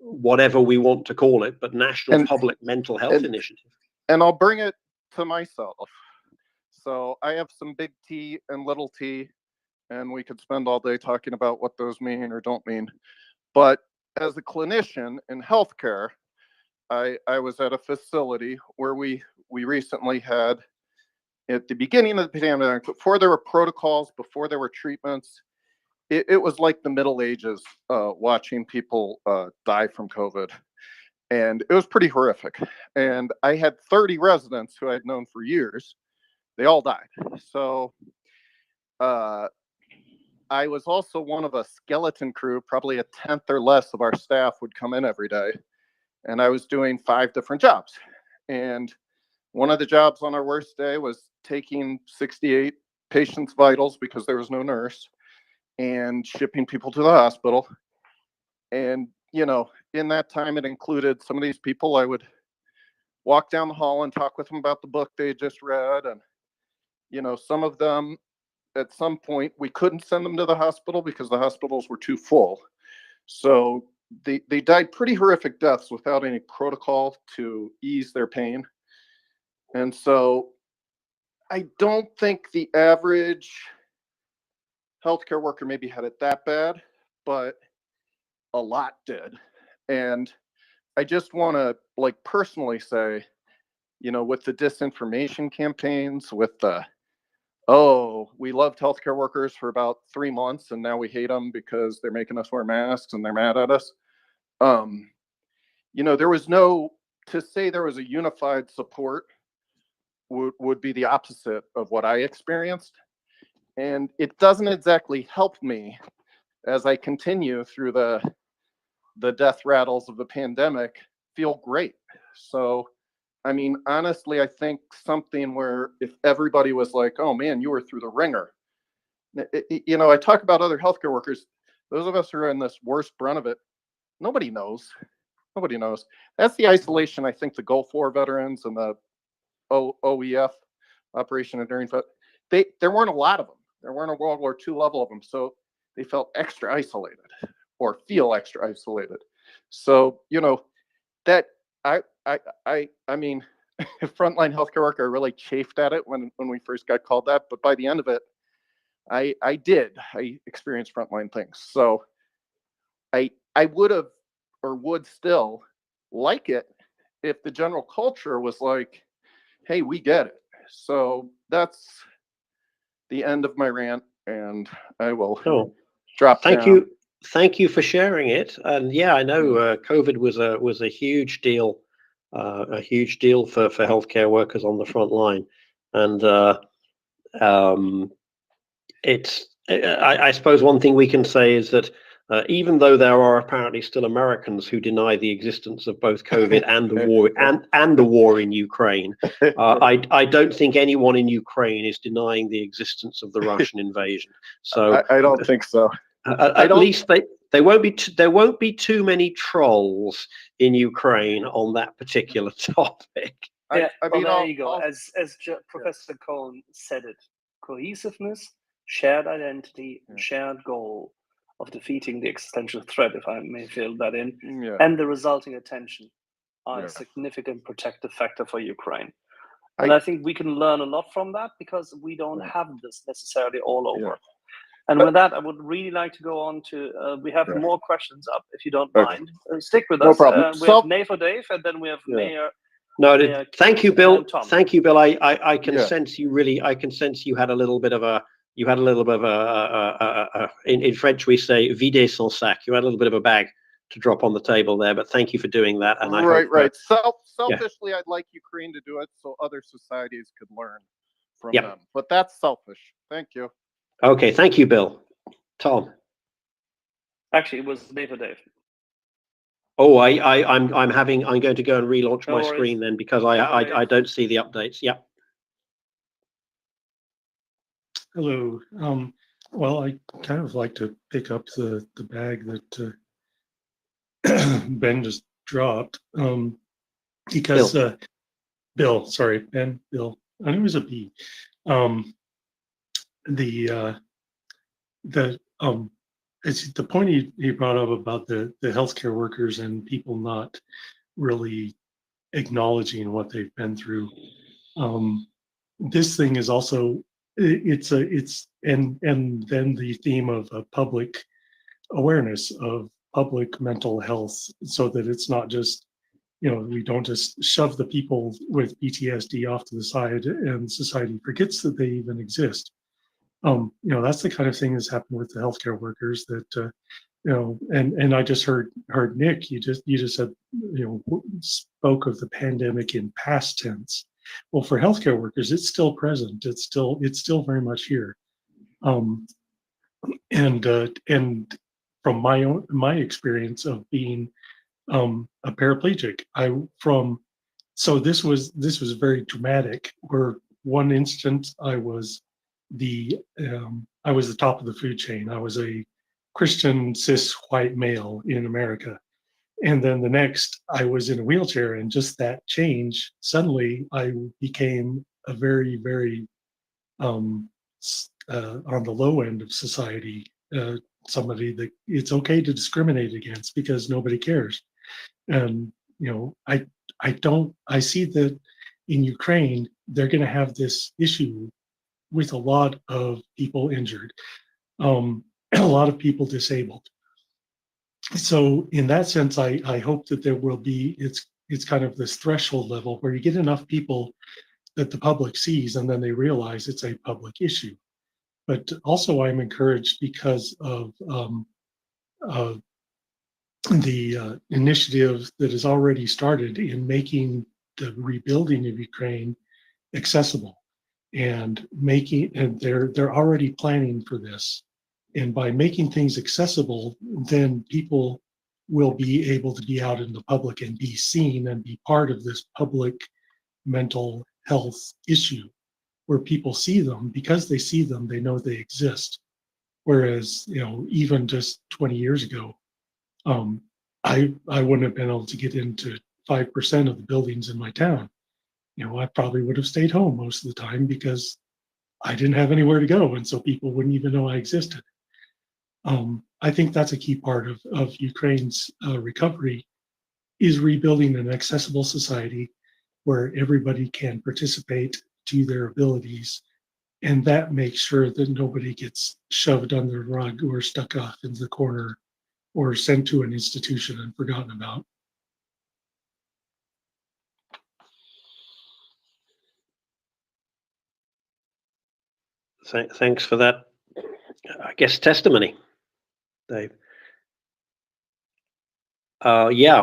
Speaker 1: whatever we want to call it, but national public mental health initiative.
Speaker 17: And I'll bring it to myself. So I have some big T and little t, and we could spend all day talking about what those mean or don't mean. But as a clinician in healthcare, I was at a facility where we recently had, at the beginning of the pandemic, before there were protocols, before there were treatments, it was like the Middle Ages, watching people die from COVID. And it was pretty horrific. And I had 30 residents who I had known for years. They all died. So I was also one of a skeleton crew. Probably a tenth or less of our staff would come in every day. And I was doing 5 different jobs. And one of the jobs on our worst day was taking 68 patients' vitals because there was no nurse, and shipping people to the hospital. And, in that time, it included some of these people. I would walk down the hall and talk with them about the book they just read. And, some of them, at some point, we couldn't send them to the hospital because the hospitals were too full. So they died pretty horrific deaths without any protocol to ease their pain. And so I don't think the average healthcare worker maybe had it that bad, but a lot did. And I just want to personally say, with the disinformation campaigns, with the, we loved healthcare workers for about 3 months and now we hate them because they're making us wear masks and they're mad at us. There was to say there was a unified support would be the opposite of what I experienced. And it doesn't exactly help me as I continue through the death rattles of the pandemic feel great. So, honestly, I think something where if everybody was like, oh man, you were through the ringer. I talk about other healthcare workers. Those of us who are in this worst brunt of it, nobody knows. Nobody knows. That's the isolation I think the Gulf War veterans and the OEF, Operation Enduring Foot, there weren't a lot of them. There weren't a World War II level of them. So they felt extra isolated or feel extra isolated. So, that I mean, frontline healthcare worker, I really chafed at it when we first got called that. But by the end of it, I experienced frontline things. So I I would have or would still like it if the general culture was like, hey, we get it. So that's the end of my rant, and I will drop
Speaker 1: Thank
Speaker 17: down.
Speaker 1: you. Thank you for sharing it. And yeah, I know COVID was a huge deal, for healthcare workers on the front line, and I suppose one thing we can say is that even though there are apparently still Americans who deny the existence of both COVID and the war and the war in Ukraine, I don't think anyone in Ukraine is denying the existence of the Russian invasion. So
Speaker 17: I don't think so.
Speaker 1: At least there won't be too many trolls in Ukraine on that particular topic.
Speaker 16: Yeah, well, there you go. As Professor Cohen said it, cohesiveness, shared identity, and shared goal of defeating the existential threat, if I may fill that in, and the resulting attention are a significant protective factor for Ukraine. And I think we can learn a lot from that because we don't have this necessarily all over. And with that, I would really like to go on to, we have more questions up, if you don't mind. Stick with us.
Speaker 17: No problem.
Speaker 16: We have Nay for Dave, and then we have Mayor.
Speaker 1: No, thank you, Bill. Thank you, Bill. I can
Speaker 17: Yeah.
Speaker 1: sense you really. I can sense you had a little bit of a. You had a little bit of in French we say vider son sac. You had a little bit of a bag to drop on the table there, but thank you for doing that. And I hope,
Speaker 17: Selfishly, I'd like Ukraine to do it so other societies could learn from them. But that's selfish. Thank you.
Speaker 1: Okay, thank you, Bill. Tom.
Speaker 16: Actually, it was Nay for Dave.
Speaker 1: Oh, I'm going to go and relaunch
Speaker 16: No
Speaker 1: my
Speaker 16: worries.
Speaker 1: screen then because I don't see the updates. Yep.
Speaker 6: Hello. Well, I kind of like to pick up the bag that Ben just dropped. Because Bill, sorry, Ben, Bill. I knew it was a B. It's the point he brought up about the healthcare workers and people not really acknowledging what they've been through. This thing is also and then the theme of public awareness of public mental health, so that it's not just, we don't just shove the people with PTSD off to the side and society forgets that they even exist. That's the kind of thing that's happened with the healthcare workers that, and I just heard Nick, you just said, spoke of the pandemic in past tense. Well, for healthcare workers, it's still present. It's still very much here. And from my experience of being a paraplegic, so this was very dramatic. Where one instant I was the top of the food chain. I was a Christian cis white male in America. And then the next, I was in a wheelchair, and just that change, suddenly I became a very, very on the low end of society, somebody that it's okay to discriminate against because nobody cares. And I see that in Ukraine, they're going to have this issue with a lot of people injured, a lot of people disabled. So in that sense, I hope that there will be, it's kind of this threshold level where you get enough people that the public sees and then they realize it's a public issue. But also I'm encouraged because of the initiative that has already started in making the rebuilding of Ukraine accessible and they're already planning for this. And by making things accessible, then people will be able to be out in the public and be seen and be part of this public mental health issue where people see them. Because they see them, they know they exist. Whereas, even just 20 years ago, I wouldn't have been able to get into 5% of the buildings in my town. I probably would have stayed home most of the time because I didn't have anywhere to go. And so people wouldn't even know I existed. I think that's a key part of Ukraine's recovery is rebuilding an accessible society where everybody can participate to their abilities. And that makes sure that nobody gets shoved under the rug or stuck off in the corner or sent to an institution and forgotten about.
Speaker 1: Thanks for that, I guess, testimony, Dave. Yeah,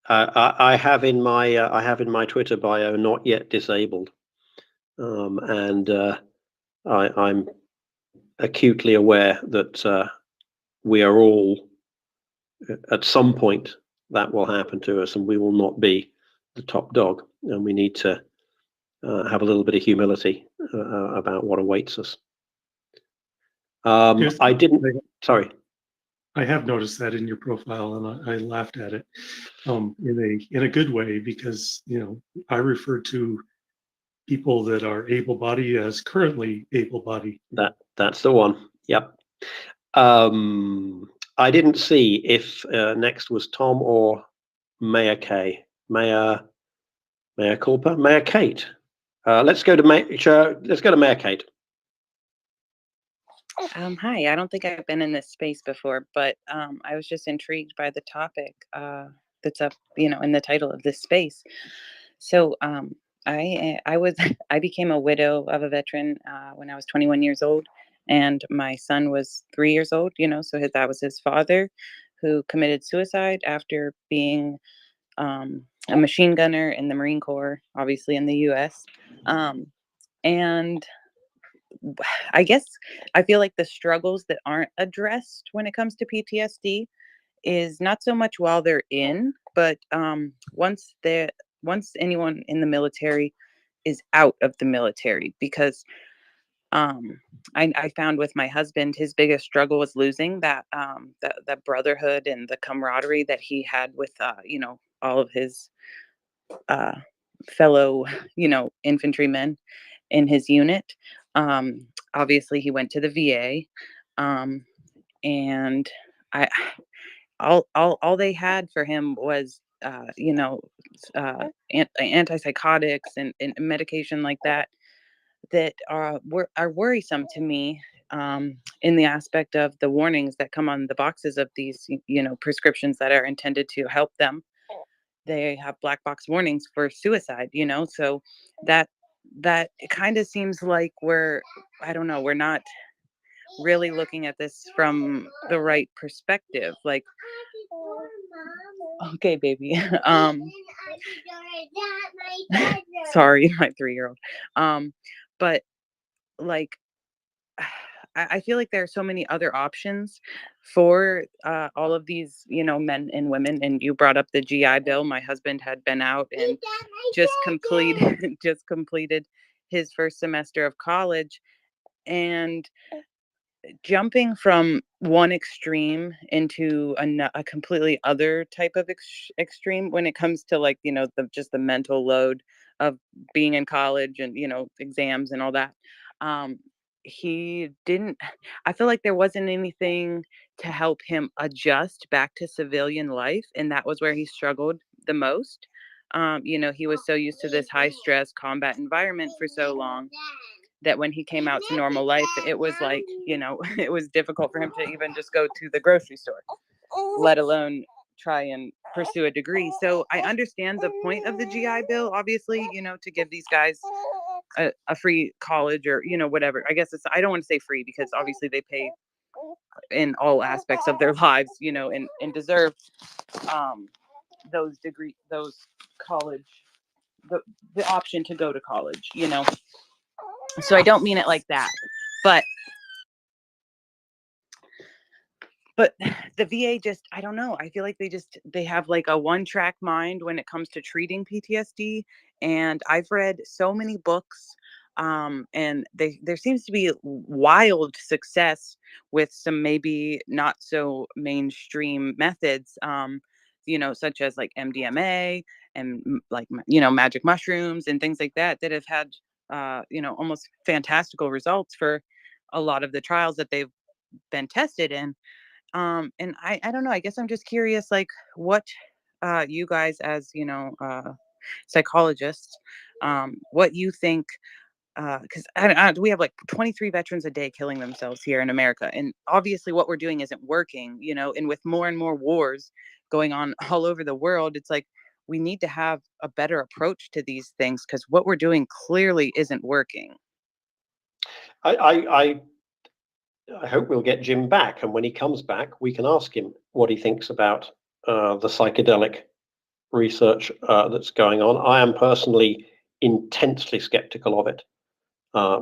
Speaker 1: I have in my Twitter bio, not yet disabled, and I'm acutely aware that we are all, at some point, that will happen to us, and we will not be the top dog, and we need to have a little bit of humility about what awaits us.
Speaker 6: Yes,
Speaker 1: I didn't. Sorry.
Speaker 6: I have noticed that in your profile, and I laughed at it in a good way, because I refer to people that are able-bodied as currently able-bodied.
Speaker 1: That's the one. Yep. I didn't see if next was Tom or Mayor K. Mayor Culper, Mayor Kate. Let's go to Mayor Kate.
Speaker 2: Hi, I don't think I've been in this space before, but I was just intrigued by the topic that's up, in the title of this space. So I became a widow of a veteran when I was 21 years old, and my son was 3 years old. So that was his father, who committed suicide after being a machine gunner in the Marine Corps, obviously in the U.S. And I guess I feel like the struggles that aren't addressed when it comes to PTSD is not so much while they're in, but once anyone in the military is out of the military, because I found with my husband, his biggest struggle was losing that that brotherhood and the camaraderie that he had with all of his fellow infantrymen in his unit. Obviously, he went to the VA, and I all they had for him was antipsychotics and medication like that are worrisome to me, in the aspect of the warnings that come on the boxes of these prescriptions that are intended to help them. They have black box warnings for suicide, so that it kind of seems like I don't know, we're not really looking at this from the right perspective. Like, okay, baby. Sorry, my 3-year-old. But like, I feel like there are so many other options for all of these, men and women. And you brought up the GI Bill. My husband had been out and just completed his first semester of college, and jumping from one extreme into a completely other type of extreme when it comes to, like, just the mental load of being in college and exams and all that. He didn't I feel like there wasn't anything to help him adjust back to civilian life, and that was where he struggled the most. He was so used to this high stress combat environment for so long that when he came out to normal life, it was like, it was difficult for him to even just go to the grocery store, let alone try and pursue a degree. So I understand the point of the GI Bill, obviously, to give these guys a free college, or, whatever. I guess I don't want to say free, because obviously they pay in all aspects of their lives, and deserve those college, the option to go to college, So I don't mean it like that, but the VA just, I don't know. I feel like they have like a one-track mind when it comes to treating PTSD. And I've read so many books, and there seems to be wild success with some maybe not so mainstream methods, such as like MDMA and like, magic mushrooms and things like that have had, almost fantastical results for a lot of the trials that they've been tested in. And I don't know, I guess I'm just curious, like, what you guys, as psychologists, what you think because we have like 23 veterans a day killing themselves here in America, and obviously what we're doing isn't working, you know. And with more and more wars going on all over the world, it's like we need to have a better approach to these things, because what we're doing clearly isn't working.
Speaker 1: I hope we'll get Jim back, and when he comes back, we can ask him what he thinks about the psychedelic research that's going on. I am personally intensely skeptical of it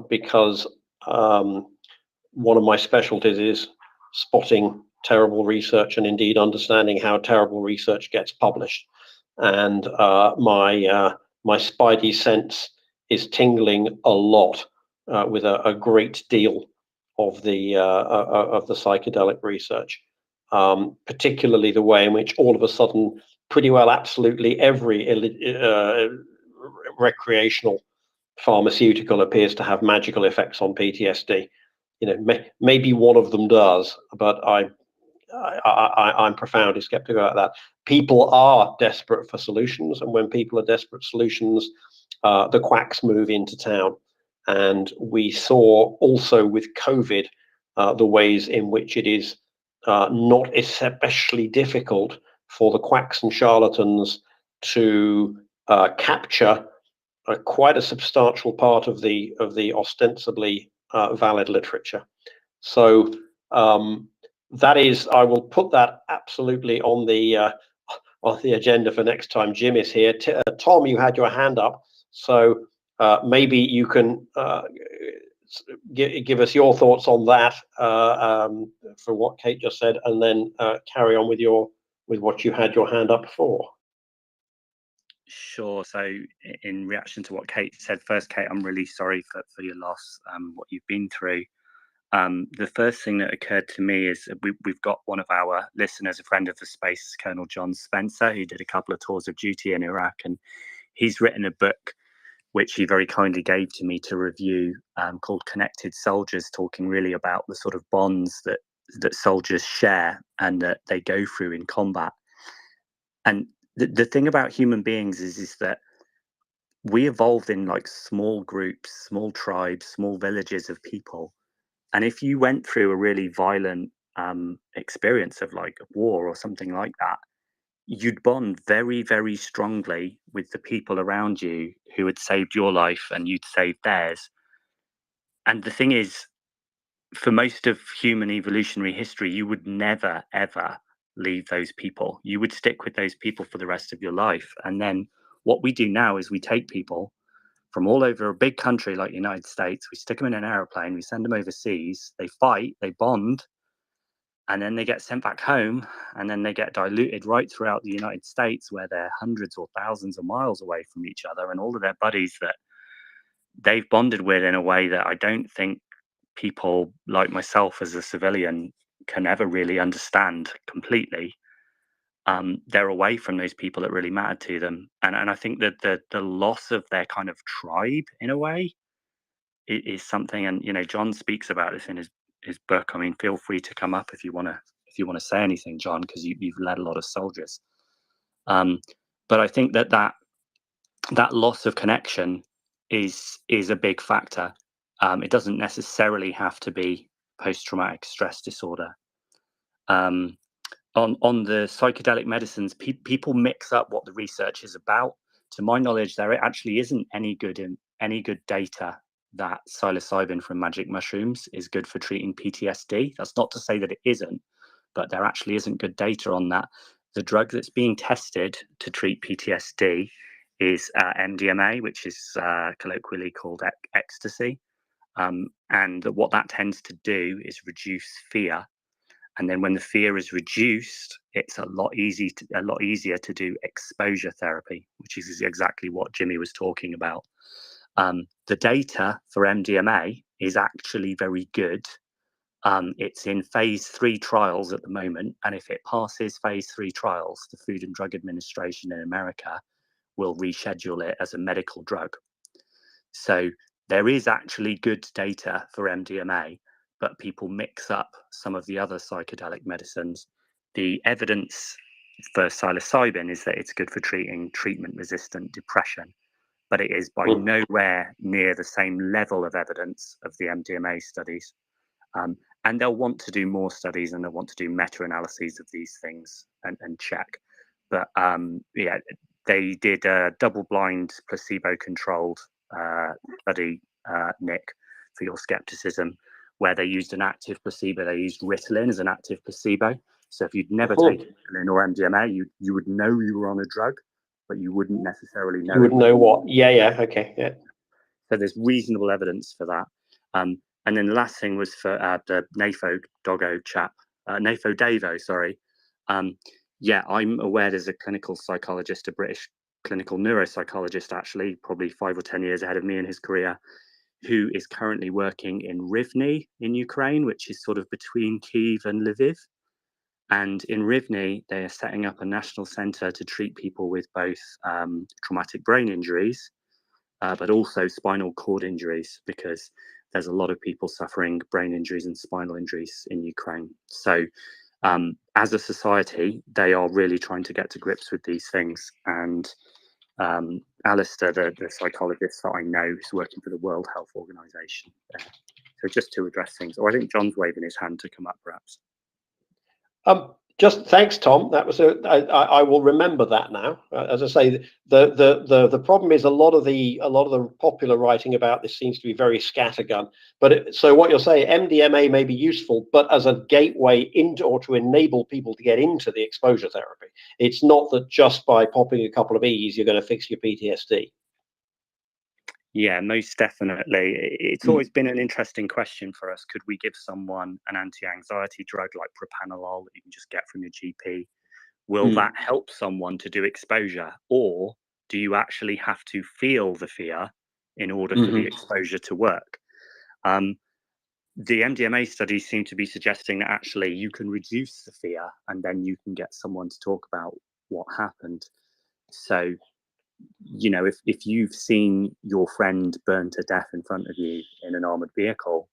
Speaker 1: because one of my specialties is spotting terrible research and indeed understanding how terrible research gets published. And my spidey sense is tingling a lot with a great deal of the psychedelic research, particularly the way in which all of a sudden, pretty well absolutely every recreational pharmaceutical appears to have magical effects on PTSD. You know, maybe one of them does, but I'm profoundly skeptical about that. People are desperate for solutions, and when people are desperate for solutions, the quacks move into town. And we saw also with COVID the ways in which it is not especially difficult for the quacks and charlatans to capture quite a substantial part of the ostensibly valid literature. So that is, I will put that absolutely on the agenda for next time Jim is here. Tom, you had your hand up, so maybe you can give us your thoughts on that for what Kate just said, and then carry on with what you had your hand up for.
Speaker 12: Sure. So in reaction to what Kate said, first, Kate, I'm really sorry for your loss, what you've been through. The first thing that occurred to me is we've got one of our listeners, a friend of the space, Colonel John Spencer, who did a couple of tours of duty in Iraq, and he's written a book which he very kindly gave to me to review, called Connected Soldiers, talking really about the sort of bonds that soldiers share and that they go through in combat. And the thing about human beings is that we evolved in like small groups, small tribes, small villages of people. And if you went through a really violent experience of like a war or something like that, you'd bond very, very strongly with the people around you who had saved your life and you'd saved theirs. And the thing is, for most of human evolutionary history, you would never, ever leave those people. You would stick with those people for the rest of your life. And then what we do now is we take people from all over a big country like the United States, we stick them in an airplane, we send them overseas, they fight, they bond, and then they get sent back home, and then they get diluted right throughout the United States, where they're hundreds or thousands of miles away from each other, and all of their buddies that they've bonded with in a way that I don't think people like myself as a civilian can ever really understand completely. They're away from those people that really mattered to them, and I think that the loss of their kind of tribe in a way is something. And you know, John speaks about this in his book. I mean, feel free to come up if you want to say anything, John, because you've led a lot of soldiers. But I think that loss of connection is a big factor. It doesn't necessarily have to be post-traumatic stress disorder. On the psychedelic medicines, people mix up what the research is about. To my knowledge, there actually isn't any good data that psilocybin from magic mushrooms is good for treating PTSD. That's not to say that it isn't, but there actually isn't good data on that. The drug that's being tested to treat PTSD is MDMA, which is colloquially called ecstasy. And what that tends to do is reduce fear. And then when the fear is reduced, it's a lot easier to do exposure therapy, which is exactly what Jimmy was talking about. The data for MDMA is actually very good. It's in phase 3 trials at the moment. And if it passes phase 3 trials, the Food and Drug Administration in America will reschedule it as a medical drug. So there is actually good data for MDMA, but people mix up some of the other psychedelic medicines. The evidence for psilocybin is that it's good for treating treatment-resistant depression. but it is by nowhere near the same level of evidence of the MDMA studies. And they'll want to do more studies, and they'll want to do meta-analyses of these things and check. But yeah, they did a double-blind, placebo-controlled study, Nick, for your skepticism, where they used an active placebo. They used Ritalin as an active placebo. So if you'd never taken Ritalin or MDMA, you would know you were on a drug, but you wouldn't necessarily know.
Speaker 1: You would know what? Yeah, okay, yeah.
Speaker 12: So there's reasonable evidence for that. And then the last thing was for the NAFO Doggo chap, NAFO Davo, sorry. Yeah, I'm aware there's a clinical psychologist, a British clinical neuropsychologist, actually, probably 5 or 10 years ahead of me in his career, who is currently working in Rivne in Ukraine, which is sort of between Kyiv and Lviv. And in Rivne, they are setting up a national centre to treat people with both traumatic brain injuries, but also spinal cord injuries, because there's a lot of people suffering brain injuries and spinal injuries in Ukraine. So as a society, they are really trying to get to grips with these things. And Alistair, the psychologist that I know, is working for the World Health Organization. So just to address things, or I think John's waving his hand to come up, perhaps.
Speaker 1: Just thanks, Tom. That was I will remember that now. As I say, the problem is a lot of the popular writing about this seems to be very scattergun. But so what you're saying, MDMA may be useful, but as a gateway into, or to enable people to get into the exposure therapy. It's not that just by popping a couple of E's you're going to fix your PTSD.
Speaker 12: Yeah, most definitely. It's always been an interesting question for us. Could we give someone an anti-anxiety drug like propranolol that you can just get from your GP? Will that help someone to do exposure? Or do you actually have to feel the fear in order for the exposure to work? The MDMA studies seem to be suggesting that actually you can reduce the fear and then you can get someone to talk about what happened. So, you know, if you've seen your friend burned to death in front of you in an armored vehicle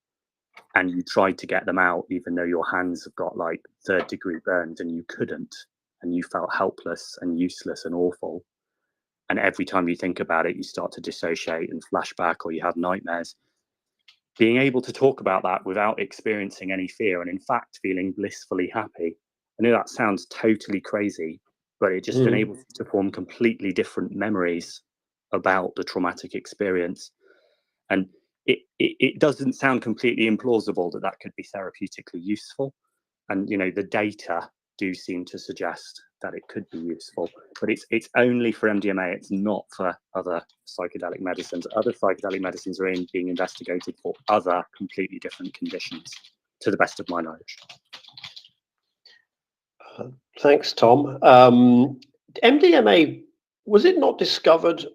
Speaker 12: and you tried to get them out, even though your hands have got like 3rd-degree burns and you couldn't, and you felt helpless and useless and awful, and every time you think about it, you start to dissociate and flashback, or you have nightmares, being able to talk about that without experiencing any fear and in fact feeling blissfully happy. I know that sounds totally crazy, but it just enables you to form completely different memories about the traumatic experience. And it doesn't sound completely implausible that that could be therapeutically useful. And, you know, the data do seem to suggest that it could be useful, but it's only for MDMA. It's not for other psychedelic medicines. Other psychedelic medicines are being investigated for other completely different conditions, to the best of my knowledge.
Speaker 1: Thanks, Tom. MDMA, was it not discovered?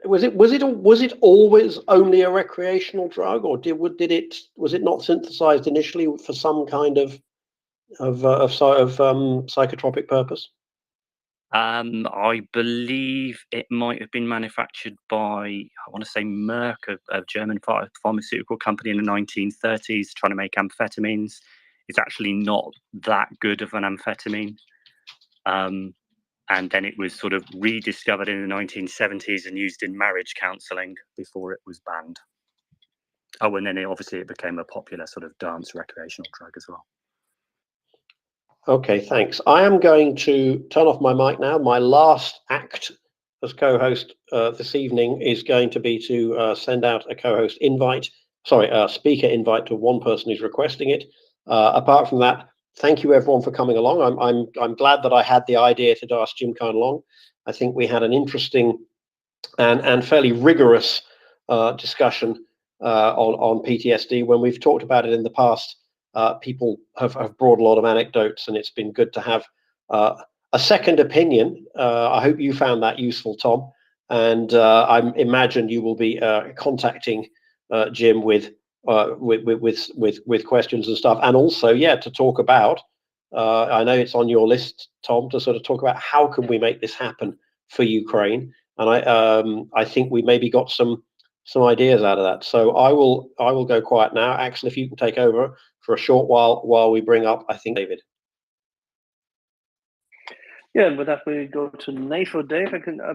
Speaker 1: Was it always only a recreational drug, or was it not synthesized initially for some kind of psychotropic purpose?
Speaker 12: I believe it might have been manufactured by, I want to say Merck, a German pharmaceutical company in the 1930s, trying to make amphetamines. It's actually not that good of an amphetamine. And then it was sort of rediscovered in the 1970s and used in marriage counseling before it was banned. Oh, and then it became a popular sort of dance recreational drug as well.
Speaker 1: Okay, thanks. I am going to turn off my mic now. My last act as co-host this evening is going to be to send out a co-host invite, a speaker invite to one person who's requesting it. Apart from that, thank you everyone for coming along. I'm glad that I had the idea to ask Jim Kine along. I think we had an interesting and fairly rigorous discussion on PTSD. When we've talked about it in the past, people have brought a lot of anecdotes, and it's been good to have a second opinion. I hope you found that useful, Tom, and I imagine you will be contacting Jim with questions and stuff, and also, to talk about. I know it's on your list, Tom, to sort of talk about how can we make this happen for Ukraine, and I think we maybe got some ideas out of that. So I will go quiet now. Axel, if you can take over for a short while we bring up, I think, David.
Speaker 16: Yeah, and with that we go to NAFO. Dave,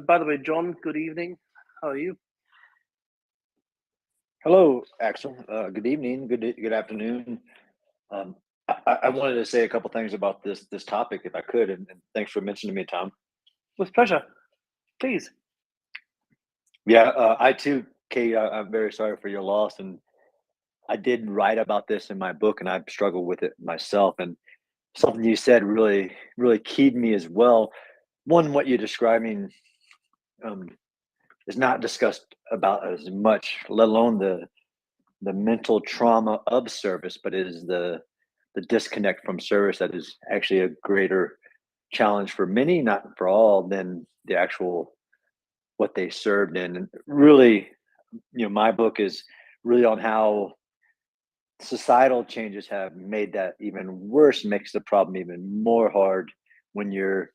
Speaker 16: by the way, John, good evening. How are you?
Speaker 9: Hello, Axel. Good evening. Good afternoon. I wanted to say a couple things about this topic, if I could, and thanks for mentioning me, Tom.
Speaker 16: With pleasure. Please.
Speaker 9: Yeah, I too, Kate. I'm very sorry for your loss, and I did write about this in my book, and I've struggled with it myself. And something you said really keyed me as well. One, what you're describing um, is not discussed about as much, let alone the mental trauma of service, but it is the disconnect from service that is actually a greater challenge for many, not for all, than the actual what they served in. And really, my book is really on how societal changes have made that even worse, makes the problem even more hard when you're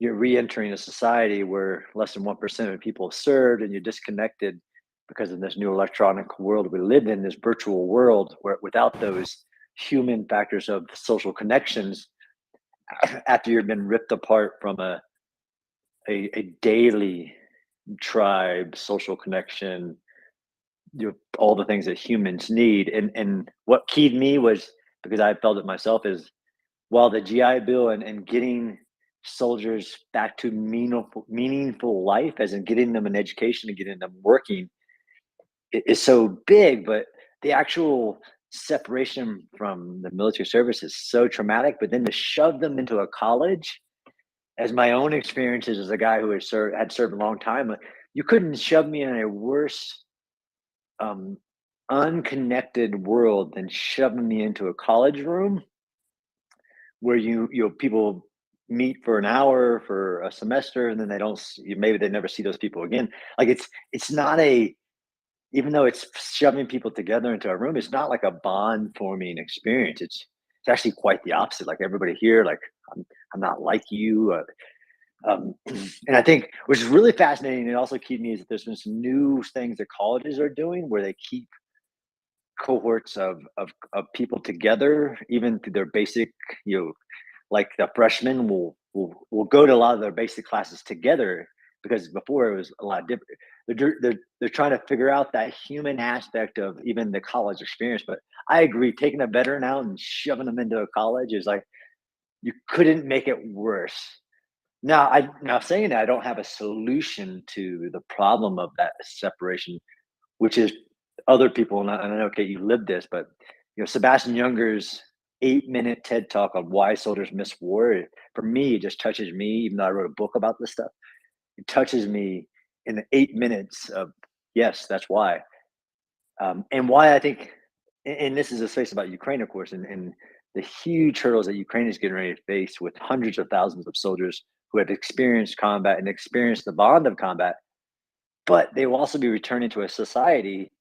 Speaker 9: re-entering a society where less than 1% of people served, and you're disconnected because of this new electronic world we live in, this virtual world where without those human factors of social connections, after you've been ripped apart from a daily tribe, social connection, all the things that humans need. And what keyed me was, because I felt it myself, is while the GI Bill and getting soldiers back to meaningful life, as in getting them an education and getting them working, is so big, but the actual separation from the military service is so traumatic. But then to shove them into a college, as my own experiences as a guy who had served a long time, you couldn't shove me in a worse unconnected world than shoving me into a college room where people meet for an hour for a semester, and then maybe they never see those people again. Like it's not even though it's shoving people together into a room, it's not like a bond forming experience. It's actually quite the opposite. Like everybody here, like I'm not like you. And I think, which is really fascinating, and also keyed me, is that there's been some new things that colleges are doing where they keep cohorts of people together, even through their basic, like the freshmen will go to a lot of their basic classes together, because before it was a lot different. They're trying to figure out that human aspect of even the college experience. But I agree, taking a veteran out and shoving them into a college is like, you couldn't make it worse. Now saying that, I don't have a solution to the problem of that separation, which is other people, and I know, Kate, you lived this, but Sebastian Junger's 8-minute TED talk on why soldiers miss war, for me, it just touches me, even though I wrote a book about this stuff. It touches me in the 8 minutes of, yes, that's why. And why I think, and this is a space about Ukraine, of course, and the huge hurdles that Ukraine is getting ready to face with hundreds of thousands of soldiers who have experienced combat and experienced the bond of combat, but they will also be returning to a society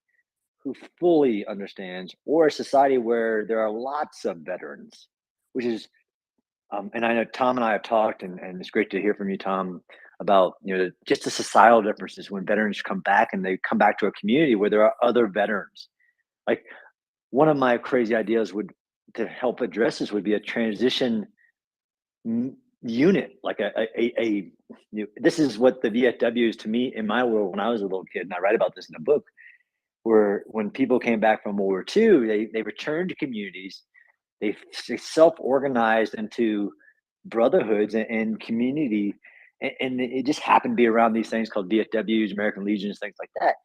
Speaker 9: who fully understands, or a society where there are lots of veterans, which is, and I know Tom and I have talked, and it's great to hear from you, Tom, about just the societal differences when veterans come back, and they come back to a community where there are other veterans. Like, one of my crazy ideas to help address this would be a transition unit, like this is what the VFW is to me in my world when I was a little kid, and I write about this in a book, where when people came back from World War II, they returned to communities, they self-organized into brotherhoods and community, and it just happened to be around these things called VFWs, American Legions, things like that.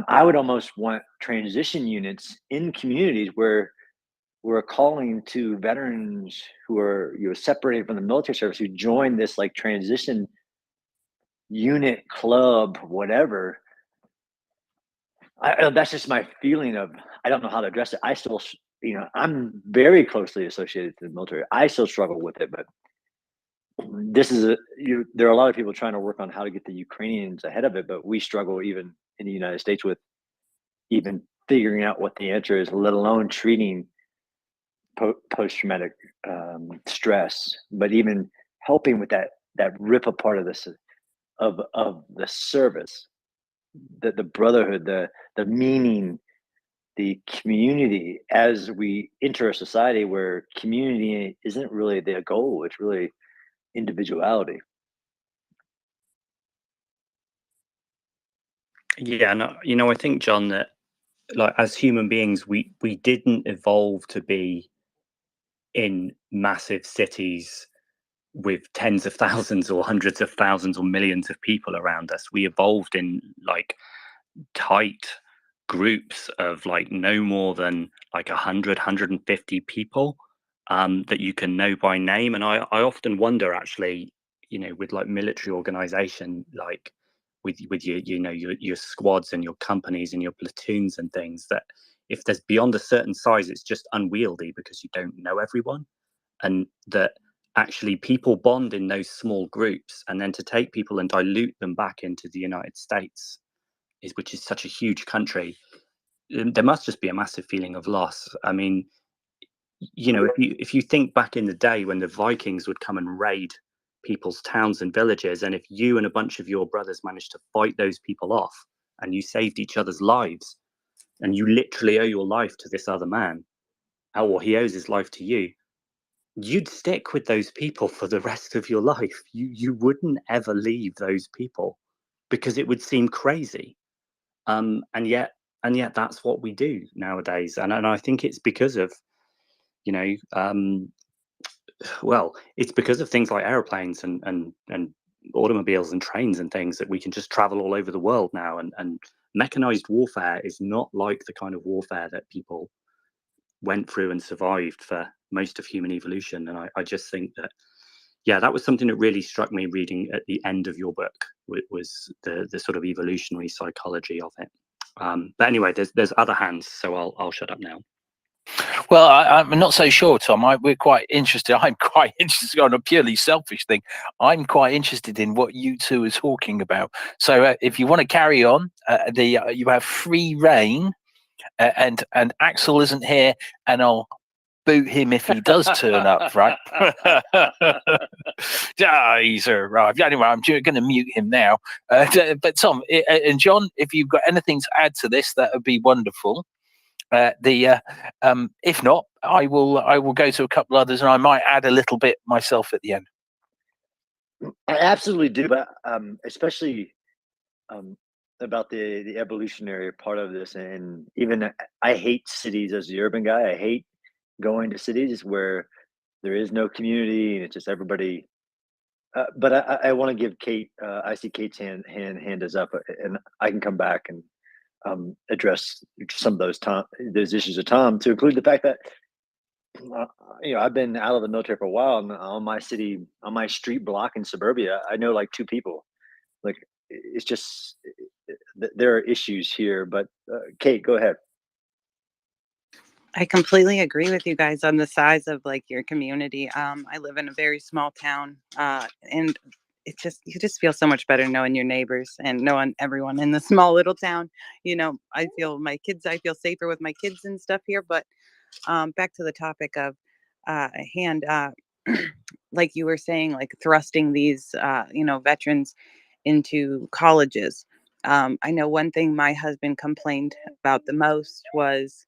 Speaker 9: I would almost want transition units in communities where we're calling to veterans who are separated from the military service, who join this like transition unit, club, whatever. That's just my feeling of, I don't know how to address it. I still, I'm very closely associated to the military. I still struggle with it, but this is there are a lot of people trying to work on how to get the Ukrainians ahead of it, but we struggle even in the United States with even figuring out what the answer is, let alone treating post-traumatic stress, but even helping with that rip apart of this of the service, the brotherhood, the meaning, the community, as we enter a society where community isn't really the goal, it's really individuality.
Speaker 12: Yeah, no, you know, I think, John, that like as human beings, we didn't evolve to be in massive cities with tens of thousands or hundreds of thousands or millions of people around us. We evolved in like tight groups of like no more than like 150 people that you can know by name. And I often wonder, actually, you know, with like military organization, like with your, you know, your squads and your companies and your platoons and things, that if there's beyond a certain size, it's just unwieldy because you don't know everyone. And that actually people bond in those small groups, and then to take people and dilute them back into the United States, which is such a huge country, there must just be a massive feeling of loss. I mean, you know, if you think back in the day when the Vikings would come and raid people's towns and villages, and if you and a bunch of your brothers managed to fight those people off and you saved each other's lives, and you literally owe your life to this other man, or he owes his life to you, you'd stick with those people for the rest of your life. You wouldn't ever leave those people because it would seem crazy. And yet that's what we do nowadays. And I think it's because of, you know, well, it's because of things like airplanes and automobiles and trains and things that we can just travel all over the world now. And mechanized warfare is not like the kind of warfare that people went through and survived for most of human evolution. And I just think that, yeah, that was something that really struck me reading at the end of your book, was the sort of evolutionary psychology of it. But anyway, there's other hands, so I'll shut up now.
Speaker 18: Well, I'm not so sure, Tom. We're quite interested. I'm quite interested on a purely selfish thing. I'm quite interested in what you two are talking about. So if you want to carry on, you have free reign. And Axel isn't here, and I'll boot him if he does turn up, right? He's arrived. Anyway, I'm going to mute him now. But Tom and John, if you've got anything to add to this, that would be wonderful. If not, I will go to a couple others, and I might add a little bit myself at the end.
Speaker 9: I absolutely do, but especially about the evolutionary part of this, and even I hate cities as the urban guy. I hate going to cities where there is no community and it's just everybody. But I want to give Kate. I see Kate's hand is up, and I can come back and address some of those issues of Tom, to include the fact that you know, I've been out of the military for a while, and on my street block in suburbia, I know like 2 people. Like, it's just there are issues here. But Kate, go ahead.
Speaker 2: I completely agree with you guys on the size of like your community. I live in a very small town, and you just feel so much better knowing your neighbors and knowing everyone in the small little town. You know, I feel safer with my kids and stuff here. But back to the topic of like you were saying, like thrusting these veterans into colleges. I know one thing my husband complained about the most was,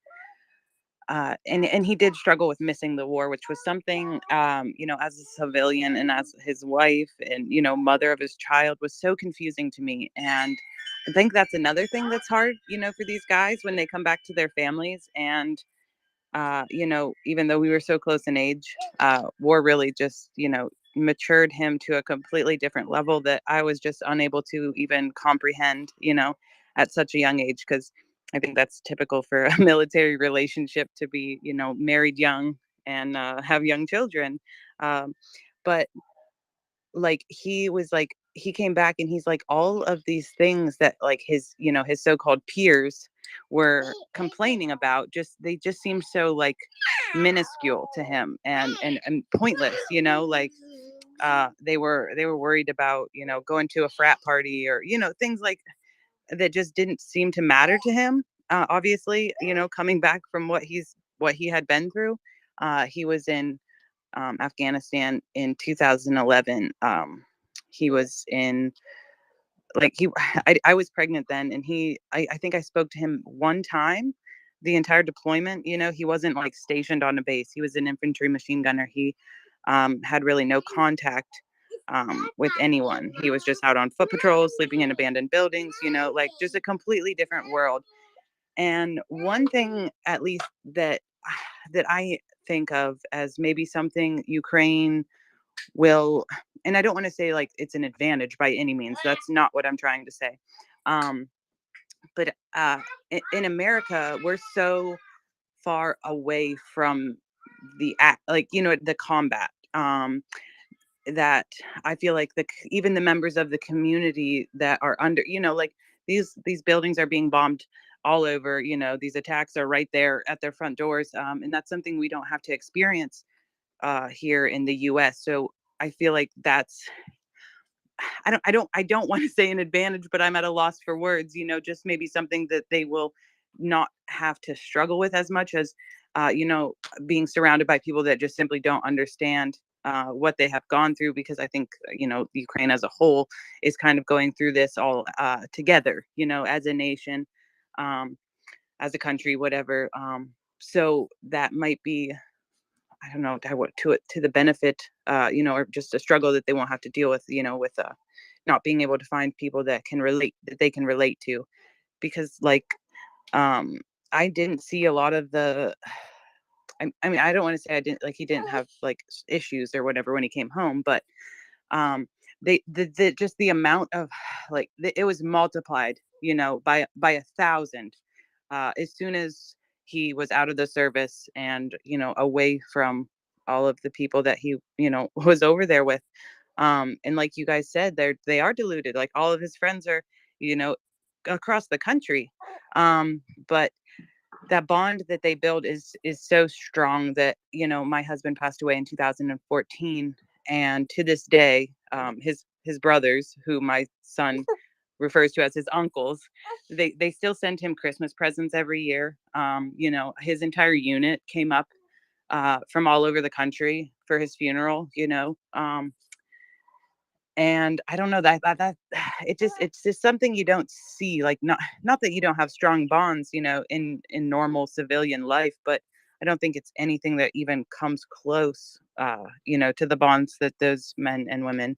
Speaker 2: and he did struggle with missing the war, which was something, as a civilian and as his wife and, mother of his child, was so confusing to me. And I think that's another thing that's hard, for these guys when they come back to their families. And, even though we were so close in age, war really just, matured him to a completely different level that I was just unable to even comprehend, at such a young age. Because I think that's typical for a military relationship, to be, married young and have young children. But like he came back and he's like, all of these things that like his so-called peers were complaining about, they just seem so like minuscule to him and pointless, like they were worried about, going to a frat party or, things like that just didn't seem to matter to him. Obviously, coming back from what he had been through. He was in Afghanistan in 2011. He was in I was pregnant then, and I think I spoke to him one time the entire deployment. He wasn't like stationed on a base. He was an infantry machine gunner. He had really no contact with anyone. He was just out on foot patrols, sleeping in abandoned buildings, like just a completely different world. And one thing, at least that I think of as maybe something Ukraine will, and I don't want to say like it's an advantage by any means. That's not what I'm trying to say. But in America, we're so far away from the the combat. That I feel like even the members of the community that are under, like these buildings are being bombed all over, these attacks are right there at their front doors. And that's something we don't have to experience here in the US. So I feel like that's, I don't want to say an advantage, but I'm at a loss for words, just maybe something that they will not have to struggle with as much as, being surrounded by people that just simply don't understand what they have gone through, because I think, Ukraine as a whole is kind of going through this all together, as a nation, as a country, whatever. So that might be, I don't know, to the benefit, or just a struggle that they won't have to deal with, with not being able to find people that they can relate to, because like, I didn't see a lot of the. I mean, I don't want to say he didn't have like issues or whatever when he came home, but just the amount of it was multiplied, by 1,000 as soon as he was out of the service and away from all of the people that he was over there with. And like you guys said, they are deluded. Like all of his friends are across the country, but that bond that they build is so strong that my husband passed away in 2014, and to this day, his brothers, who my son refers to as his uncles, they still send him Christmas presents every year. His entire unit came up from all over the country for his funeral. And I don't know, that it's just something you don't see, like not that you don't have strong bonds, in normal civilian life, but I don't think it's anything that even comes close, to the bonds that those men and women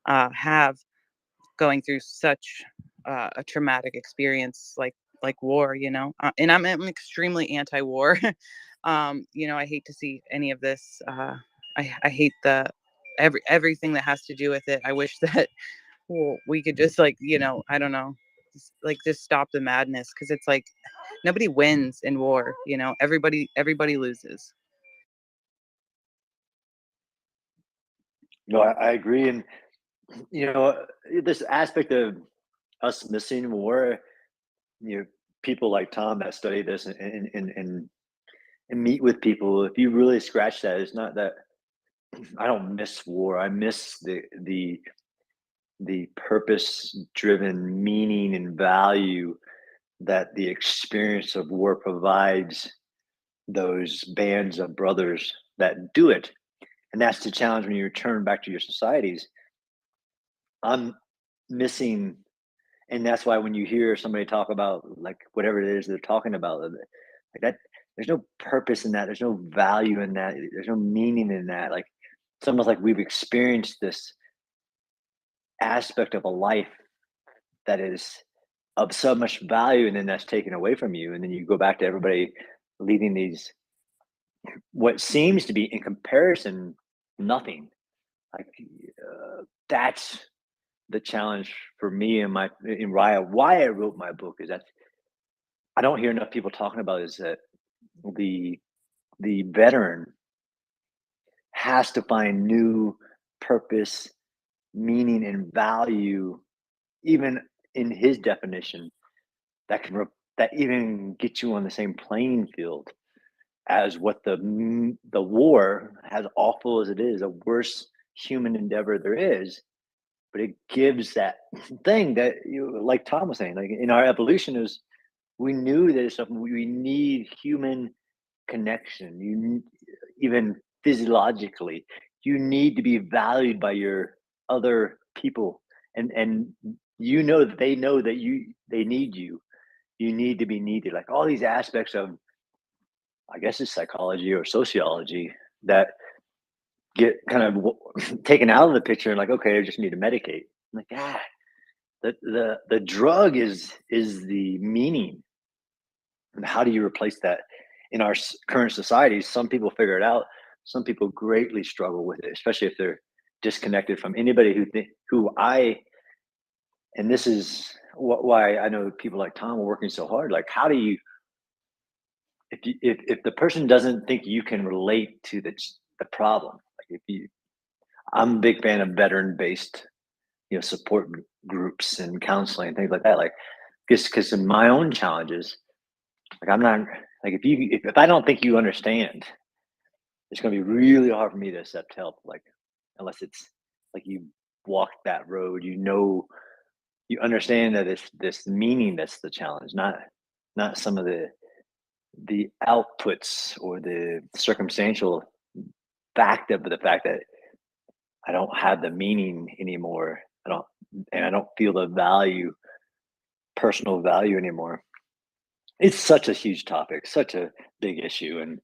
Speaker 2: have going through such a traumatic experience like war, and I'm extremely anti-war. I hate to see any of this. I hate everything that has to do with it. I wish that we could just I don't know, just stop the madness, because it's like nobody wins in war. Everybody loses.
Speaker 9: No, I agree. And, this aspect of us missing war, people like Tom that study this and meet with people, if you really scratch that, it's not that I don't miss war. I miss the purpose driven meaning and value that the experience of war provides those bands of brothers that do it. And that's the challenge when you return back to your societies. I'm missing, and that's why when you hear somebody talk about like whatever it is they're talking about, like that, there's no purpose in that. There's no value in that. There's no meaning in that. Like it's almost like we've experienced this aspect of a life that is of so much value, and then that's taken away from you, and then you go back to everybody leading these what seems to be in comparison nothing. Like that's the challenge for me in Raya. Why I wrote my book is that I don't hear enough people talking about is that the veteran has to find new purpose, meaning, and value, even in his definition, that even get you on the same playing field as what the war, as awful as it is, the worst human endeavor there is. But it gives that thing that like Tom was saying, like in our evolution is we knew that it's something we need human connection. Even physiologically, you need to be valued by your other people, and that they know that they need you. You need to be needed. Like all these aspects of, I guess it's psychology or sociology that get kind of taken out of the picture and like, okay, I just need to medicate. I'm like, the drug is the meaning. And how do you replace that in our current society? Some people figure it out. Some people greatly struggle with it, especially if they're disconnected from anybody and this is why I know people like Tom are working so hard. Like, how do you, if the person doesn't think you can relate to the problem, like I'm a big fan of veteran-based, support groups and counseling and things like that. Like, just because of my own challenges, like I'm not like if I don't think you understand, it's going to be really hard for me to accept help. Like, unless it's like you walked that road, you understand that it's this meaning that's the challenge, not some of the outputs or the circumstantial fact of the fact that I don't have the meaning anymore. I don't feel the value, personal value anymore. It's such a huge topic, such a big issue, and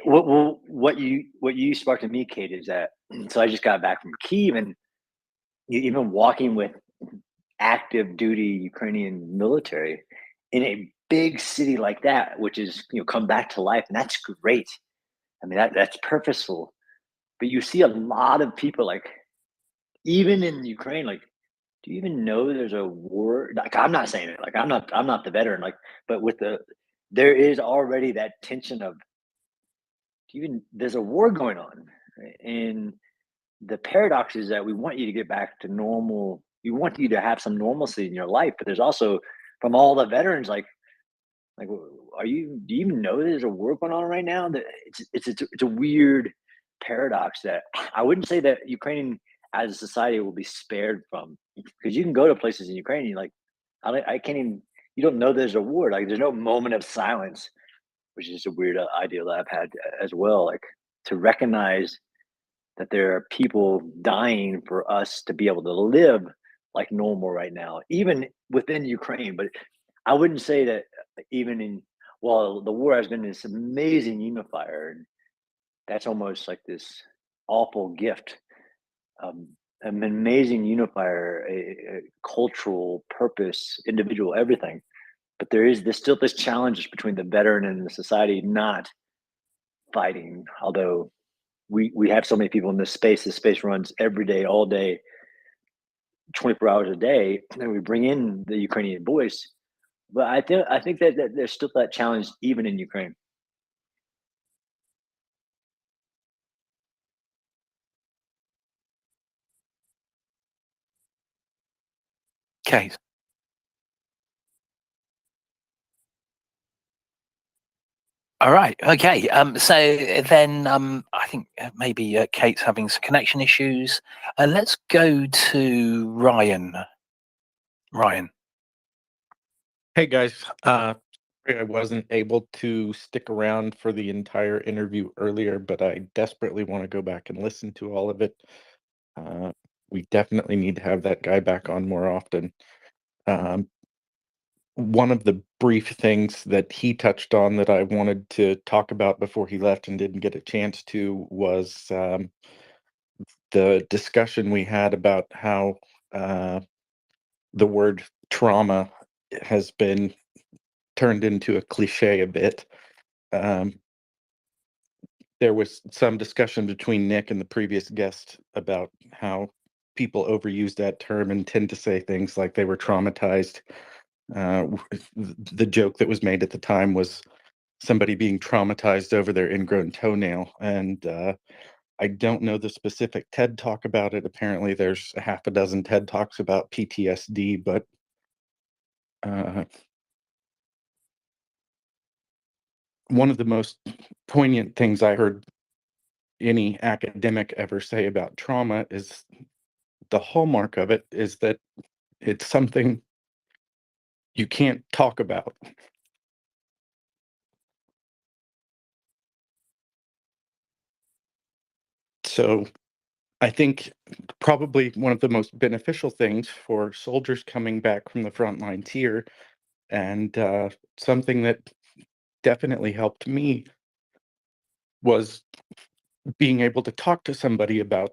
Speaker 9: what you sparked in me, Kate, is that so I just got back from Kyiv, and even walking with active duty Ukrainian military in a big city like that, which is come back to life, and that's great. I mean that's purposeful, but you see a lot of people like even in Ukraine, like, do you even know there's a war? Like, I'm not saying it. Like, I'm not the veteran. Like, but there is already that tension of there's a war going on, right? And the paradox is that we want you to get back to normal. We want you to have some normalcy in your life, but there's also from all the veterans, like, do you even know there's a war going on right now? That it's a weird paradox that I wouldn't say that Ukraine as a society will be spared from, because you can go to places in Ukraine, you're like, I can't even. You don't know there's a war. Like, there's no moment of silence, which is a weird idea that I've had as well. Like, to recognize that there are people dying for us to be able to live like normal right now, even within Ukraine. But I wouldn't say that even the war has been this amazing unifier, and that's almost like this awful gift, an amazing unifier, a cultural purpose, individual, everything. But there's still this challenge between the veteran and the society not fighting, although we have so many people in this space. This space runs every day, all day, 24 hours a day, and we bring in the Ukrainian voice. But I think that there's still that challenge even in Ukraine.
Speaker 18: Okay. All right. Okay. So then I think maybe Kate's having some connection issues. Let's go to Ryan. Ryan.
Speaker 20: Hey guys, sorry I wasn't able to stick around for the entire interview earlier, but I desperately want to go back and listen to all of it. We definitely need to have that guy back on more often. One of the brief things that he touched on that I wanted to talk about before he left and didn't get a chance to was the discussion we had about how the word trauma has been turned into a cliche a bit. There was some discussion between Nick and the previous guest about how people overuse that term and tend to say things like they were traumatized. The joke that was made at the time was somebody being traumatized over their ingrown toenail. And I don't know the specific TED Talk about it. Apparently there's a half a dozen TED Talks about PTSD, but one of the most poignant things I heard any academic ever say about trauma is the hallmark of it is that it's something you can't talk about. So I think probably one of the most beneficial things for soldiers coming back from the front lines here, and something that definitely helped me, was being able to talk to somebody about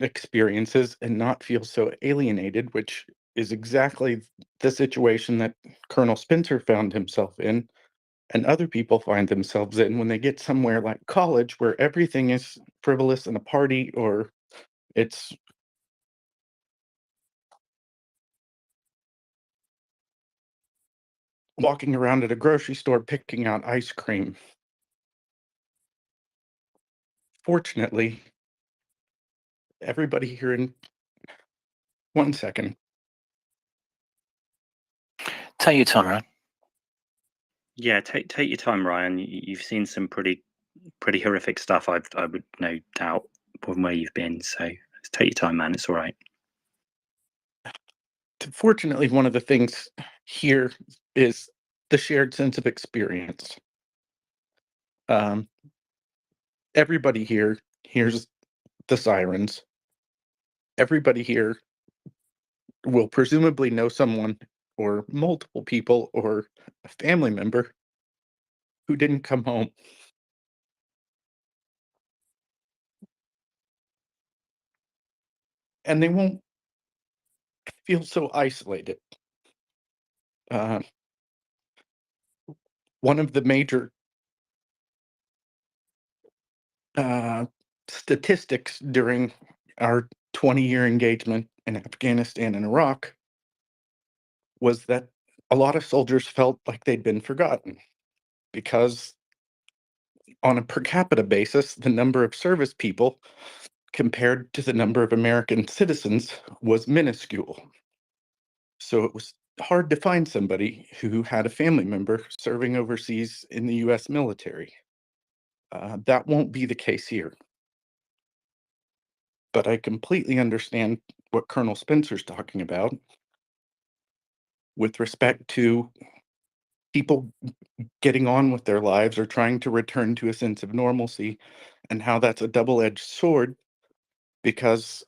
Speaker 20: experiences and not feel so alienated, which is exactly the situation that Colonel Spencer found himself in and other people find themselves in when they get somewhere like college where everything is frivolous and a party, or it's walking around at a grocery store picking out ice cream. Fortunately, everybody here in 1 second.
Speaker 18: Take your time, Ryan.
Speaker 14: Yeah, take your time, Ryan. You've seen some pretty horrific stuff. I would no doubt from where you've been. So take your time, man. It's all right.
Speaker 20: Fortunately, one of the things here is the shared sense of experience. Everybody here hears the sirens. Everybody here will presumably know someone or multiple people or a family member who didn't come home. And they won't feel so isolated. One of the major statistics during our 20-year engagement in Afghanistan and Iraq was that a lot of soldiers felt like they'd been forgotten because on a per capita basis, the number of service people compared to the number of American citizens was minuscule. So it was hard to find somebody who had a family member serving overseas in the US military. That won't be the case here. But I completely understand what Colonel Spencer's talking about with respect to people getting on with their lives or trying to return to a sense of normalcy, and how that's a double-edged sword because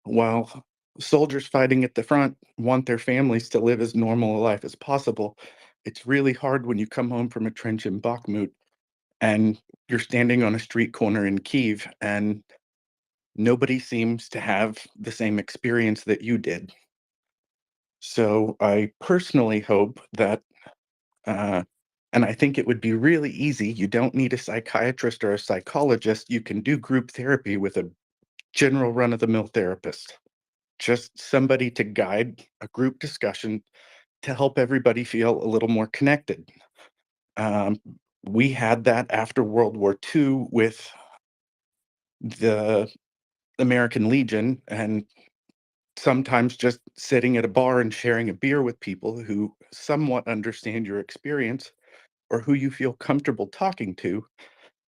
Speaker 20: while soldiers fighting at the front want their families to live as normal a life as possible, it's really hard when you come home from a trench in Bakhmut and you're standing on a street corner in Kyiv and nobody seems to have the same experience that you did. So I personally hope that, and I think it would be really easy. You don't need a psychiatrist or a psychologist. You can do group therapy with a general run-of-the-mill therapist. Just somebody to guide a group discussion to help everybody feel a little more connected. We had that after World War II with the American Legion, and sometimes just sitting at a bar and sharing a beer with people who somewhat understand your experience or who you feel comfortable talking to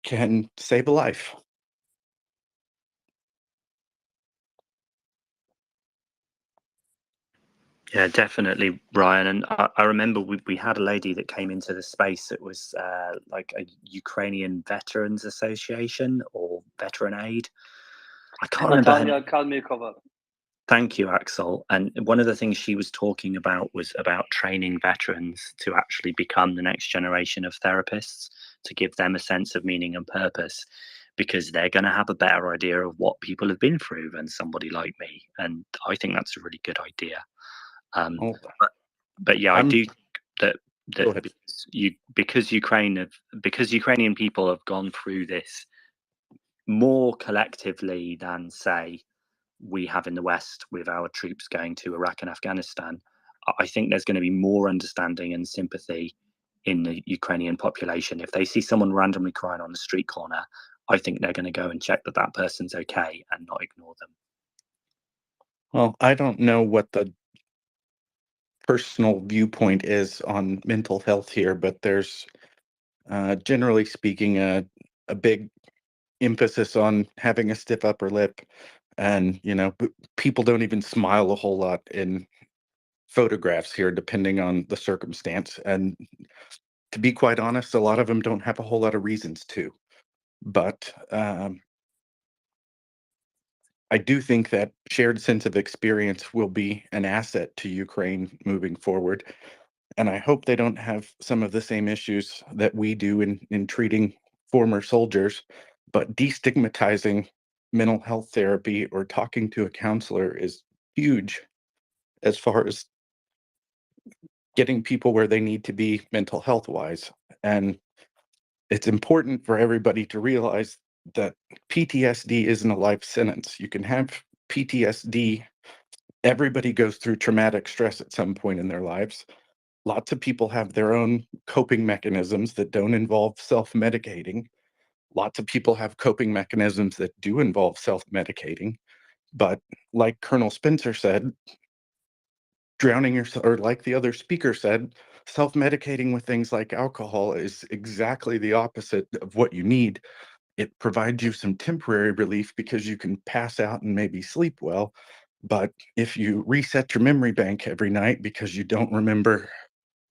Speaker 20: can save a life.
Speaker 14: Yeah, definitely, Ryan. And I remember we had a lady that came into the space that was like a Ukrainian Veterans Association or Veteran Aid. I can't remember her name.
Speaker 16: Natalia Kalmykova.
Speaker 14: Thank you, Axel. And one of the things she was talking about was about training veterans to actually become the next generation of therapists, to give them a sense of meaning and purpose, because they're going to have a better idea of what people have been through than somebody like me. And I think that's a really good idea. But yeah, I do think that because Ukrainian people have gone through this more collectively than, say, we have in the West with our troops going to Iraq and Afghanistan, I think there's going to be more understanding and sympathy in the Ukrainian population. If they see someone randomly crying on the street corner, I think they're going to go and check that that person's okay and not ignore them.
Speaker 20: Well, I don't know what the personal viewpoint is on mental health here, but there's generally speaking a big emphasis on having a stiff upper lip, and people don't even smile a whole lot in photographs here depending on the circumstance, and to be quite honest, a lot of them don't have a whole lot of reasons to. But I do think that shared sense of experience will be an asset to Ukraine moving forward. And I hope they don't have some of the same issues that we do in treating former soldiers. but destigmatizing mental health therapy or talking to a counselor is huge as far as getting people where they need to be mental health wise. And it's important for everybody to realize that PTSD isn't a life sentence. You can have PTSD. Everybody goes through traumatic stress at some point in their lives. Lots of people have their own coping mechanisms that don't involve self-medicating. Lots of people have coping mechanisms that do involve self-medicating. But like Colonel Spencer said, drowning yourself, or like the other speaker said, self-medicating with things like alcohol is exactly the opposite of what you need. It provides you some temporary relief because you can pass out and maybe sleep well. But if you reset your memory bank every night because you don't remember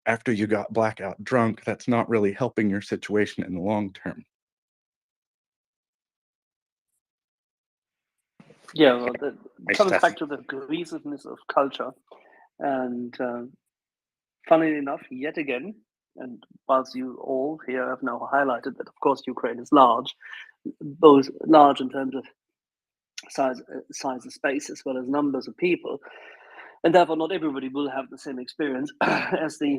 Speaker 20: after you got blackout drunk, that's not really helping your situation in the long term.
Speaker 16: Yeah, well, that comes back to the cohesiveness of culture. And funnily enough, yet again, and whilst you all here have now highlighted that, of course, Ukraine is large, both large in terms of size of space as well as numbers of people, and therefore not everybody will have the same experience as the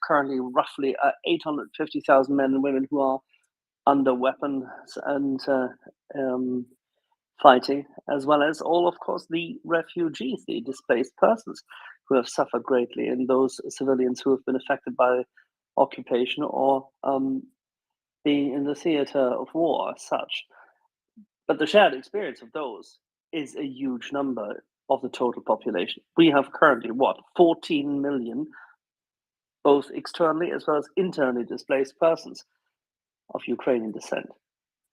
Speaker 16: currently roughly 850,000 men and women who are under weapons and fighting, as well as all, of course, the refugees, the displaced persons who have suffered greatly, and those civilians who have been affected by occupation or being in the theater of war as such. But the shared experience of those is a huge number of the total population. We have currently 14 million, both externally as well as internally displaced persons of Ukrainian descent.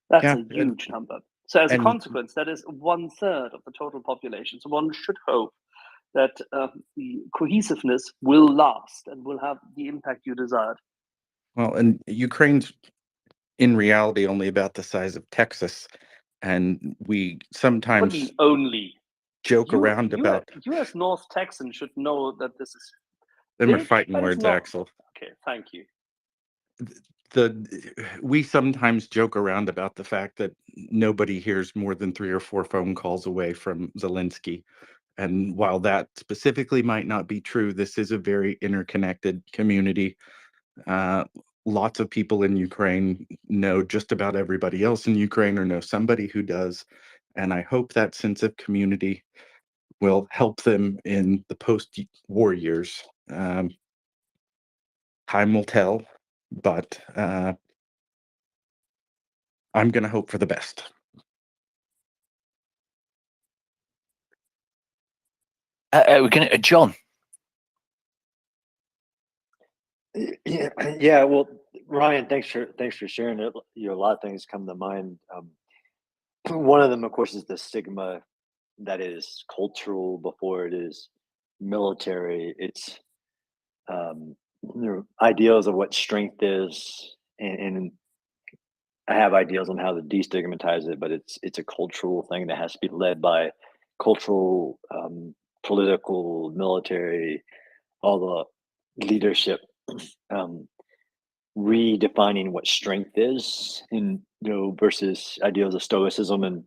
Speaker 16: That's a huge number. So as a consequence, that is 1/3 of the total population. So one should hope that the cohesiveness will last and will have the impact you desired.
Speaker 20: Well, and Ukraine's in reality only about the size of Texas. And we sometimes
Speaker 16: only
Speaker 20: joke around about
Speaker 16: you as North Texan should know that this is
Speaker 20: them are
Speaker 16: big,
Speaker 20: fighting
Speaker 16: but it's
Speaker 20: words,
Speaker 16: not.
Speaker 20: Axel.
Speaker 16: Okay, thank you.
Speaker 20: We sometimes joke around about the fact that nobody hears more than 3 or 4 phone calls away from Zelensky. And while that specifically might not be true, this is a very interconnected community. Lots of people in Ukraine know just about everybody else in Ukraine or know somebody who does. And I hope that sense of community will help them in the post-war years. Time will tell, but I'm going to hope for the best.
Speaker 18: We're going to John.
Speaker 9: Yeah. Well, Ryan, thanks for sharing it. A lot of things come to mind. One of them, of course, is the stigma that is cultural before it is military. It's ideals of what strength is, and I have ideals on how to destigmatize it, but it's a cultural thing that has to be led by cultural, political, military, all the leadership, redefining what strength is, and versus ideals of stoicism and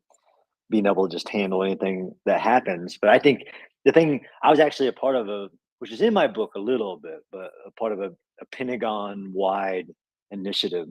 Speaker 9: being able to just handle anything that happens. But I think the thing I was actually a part of which is in my book a little bit, but a part of a Pentagon-wide initiative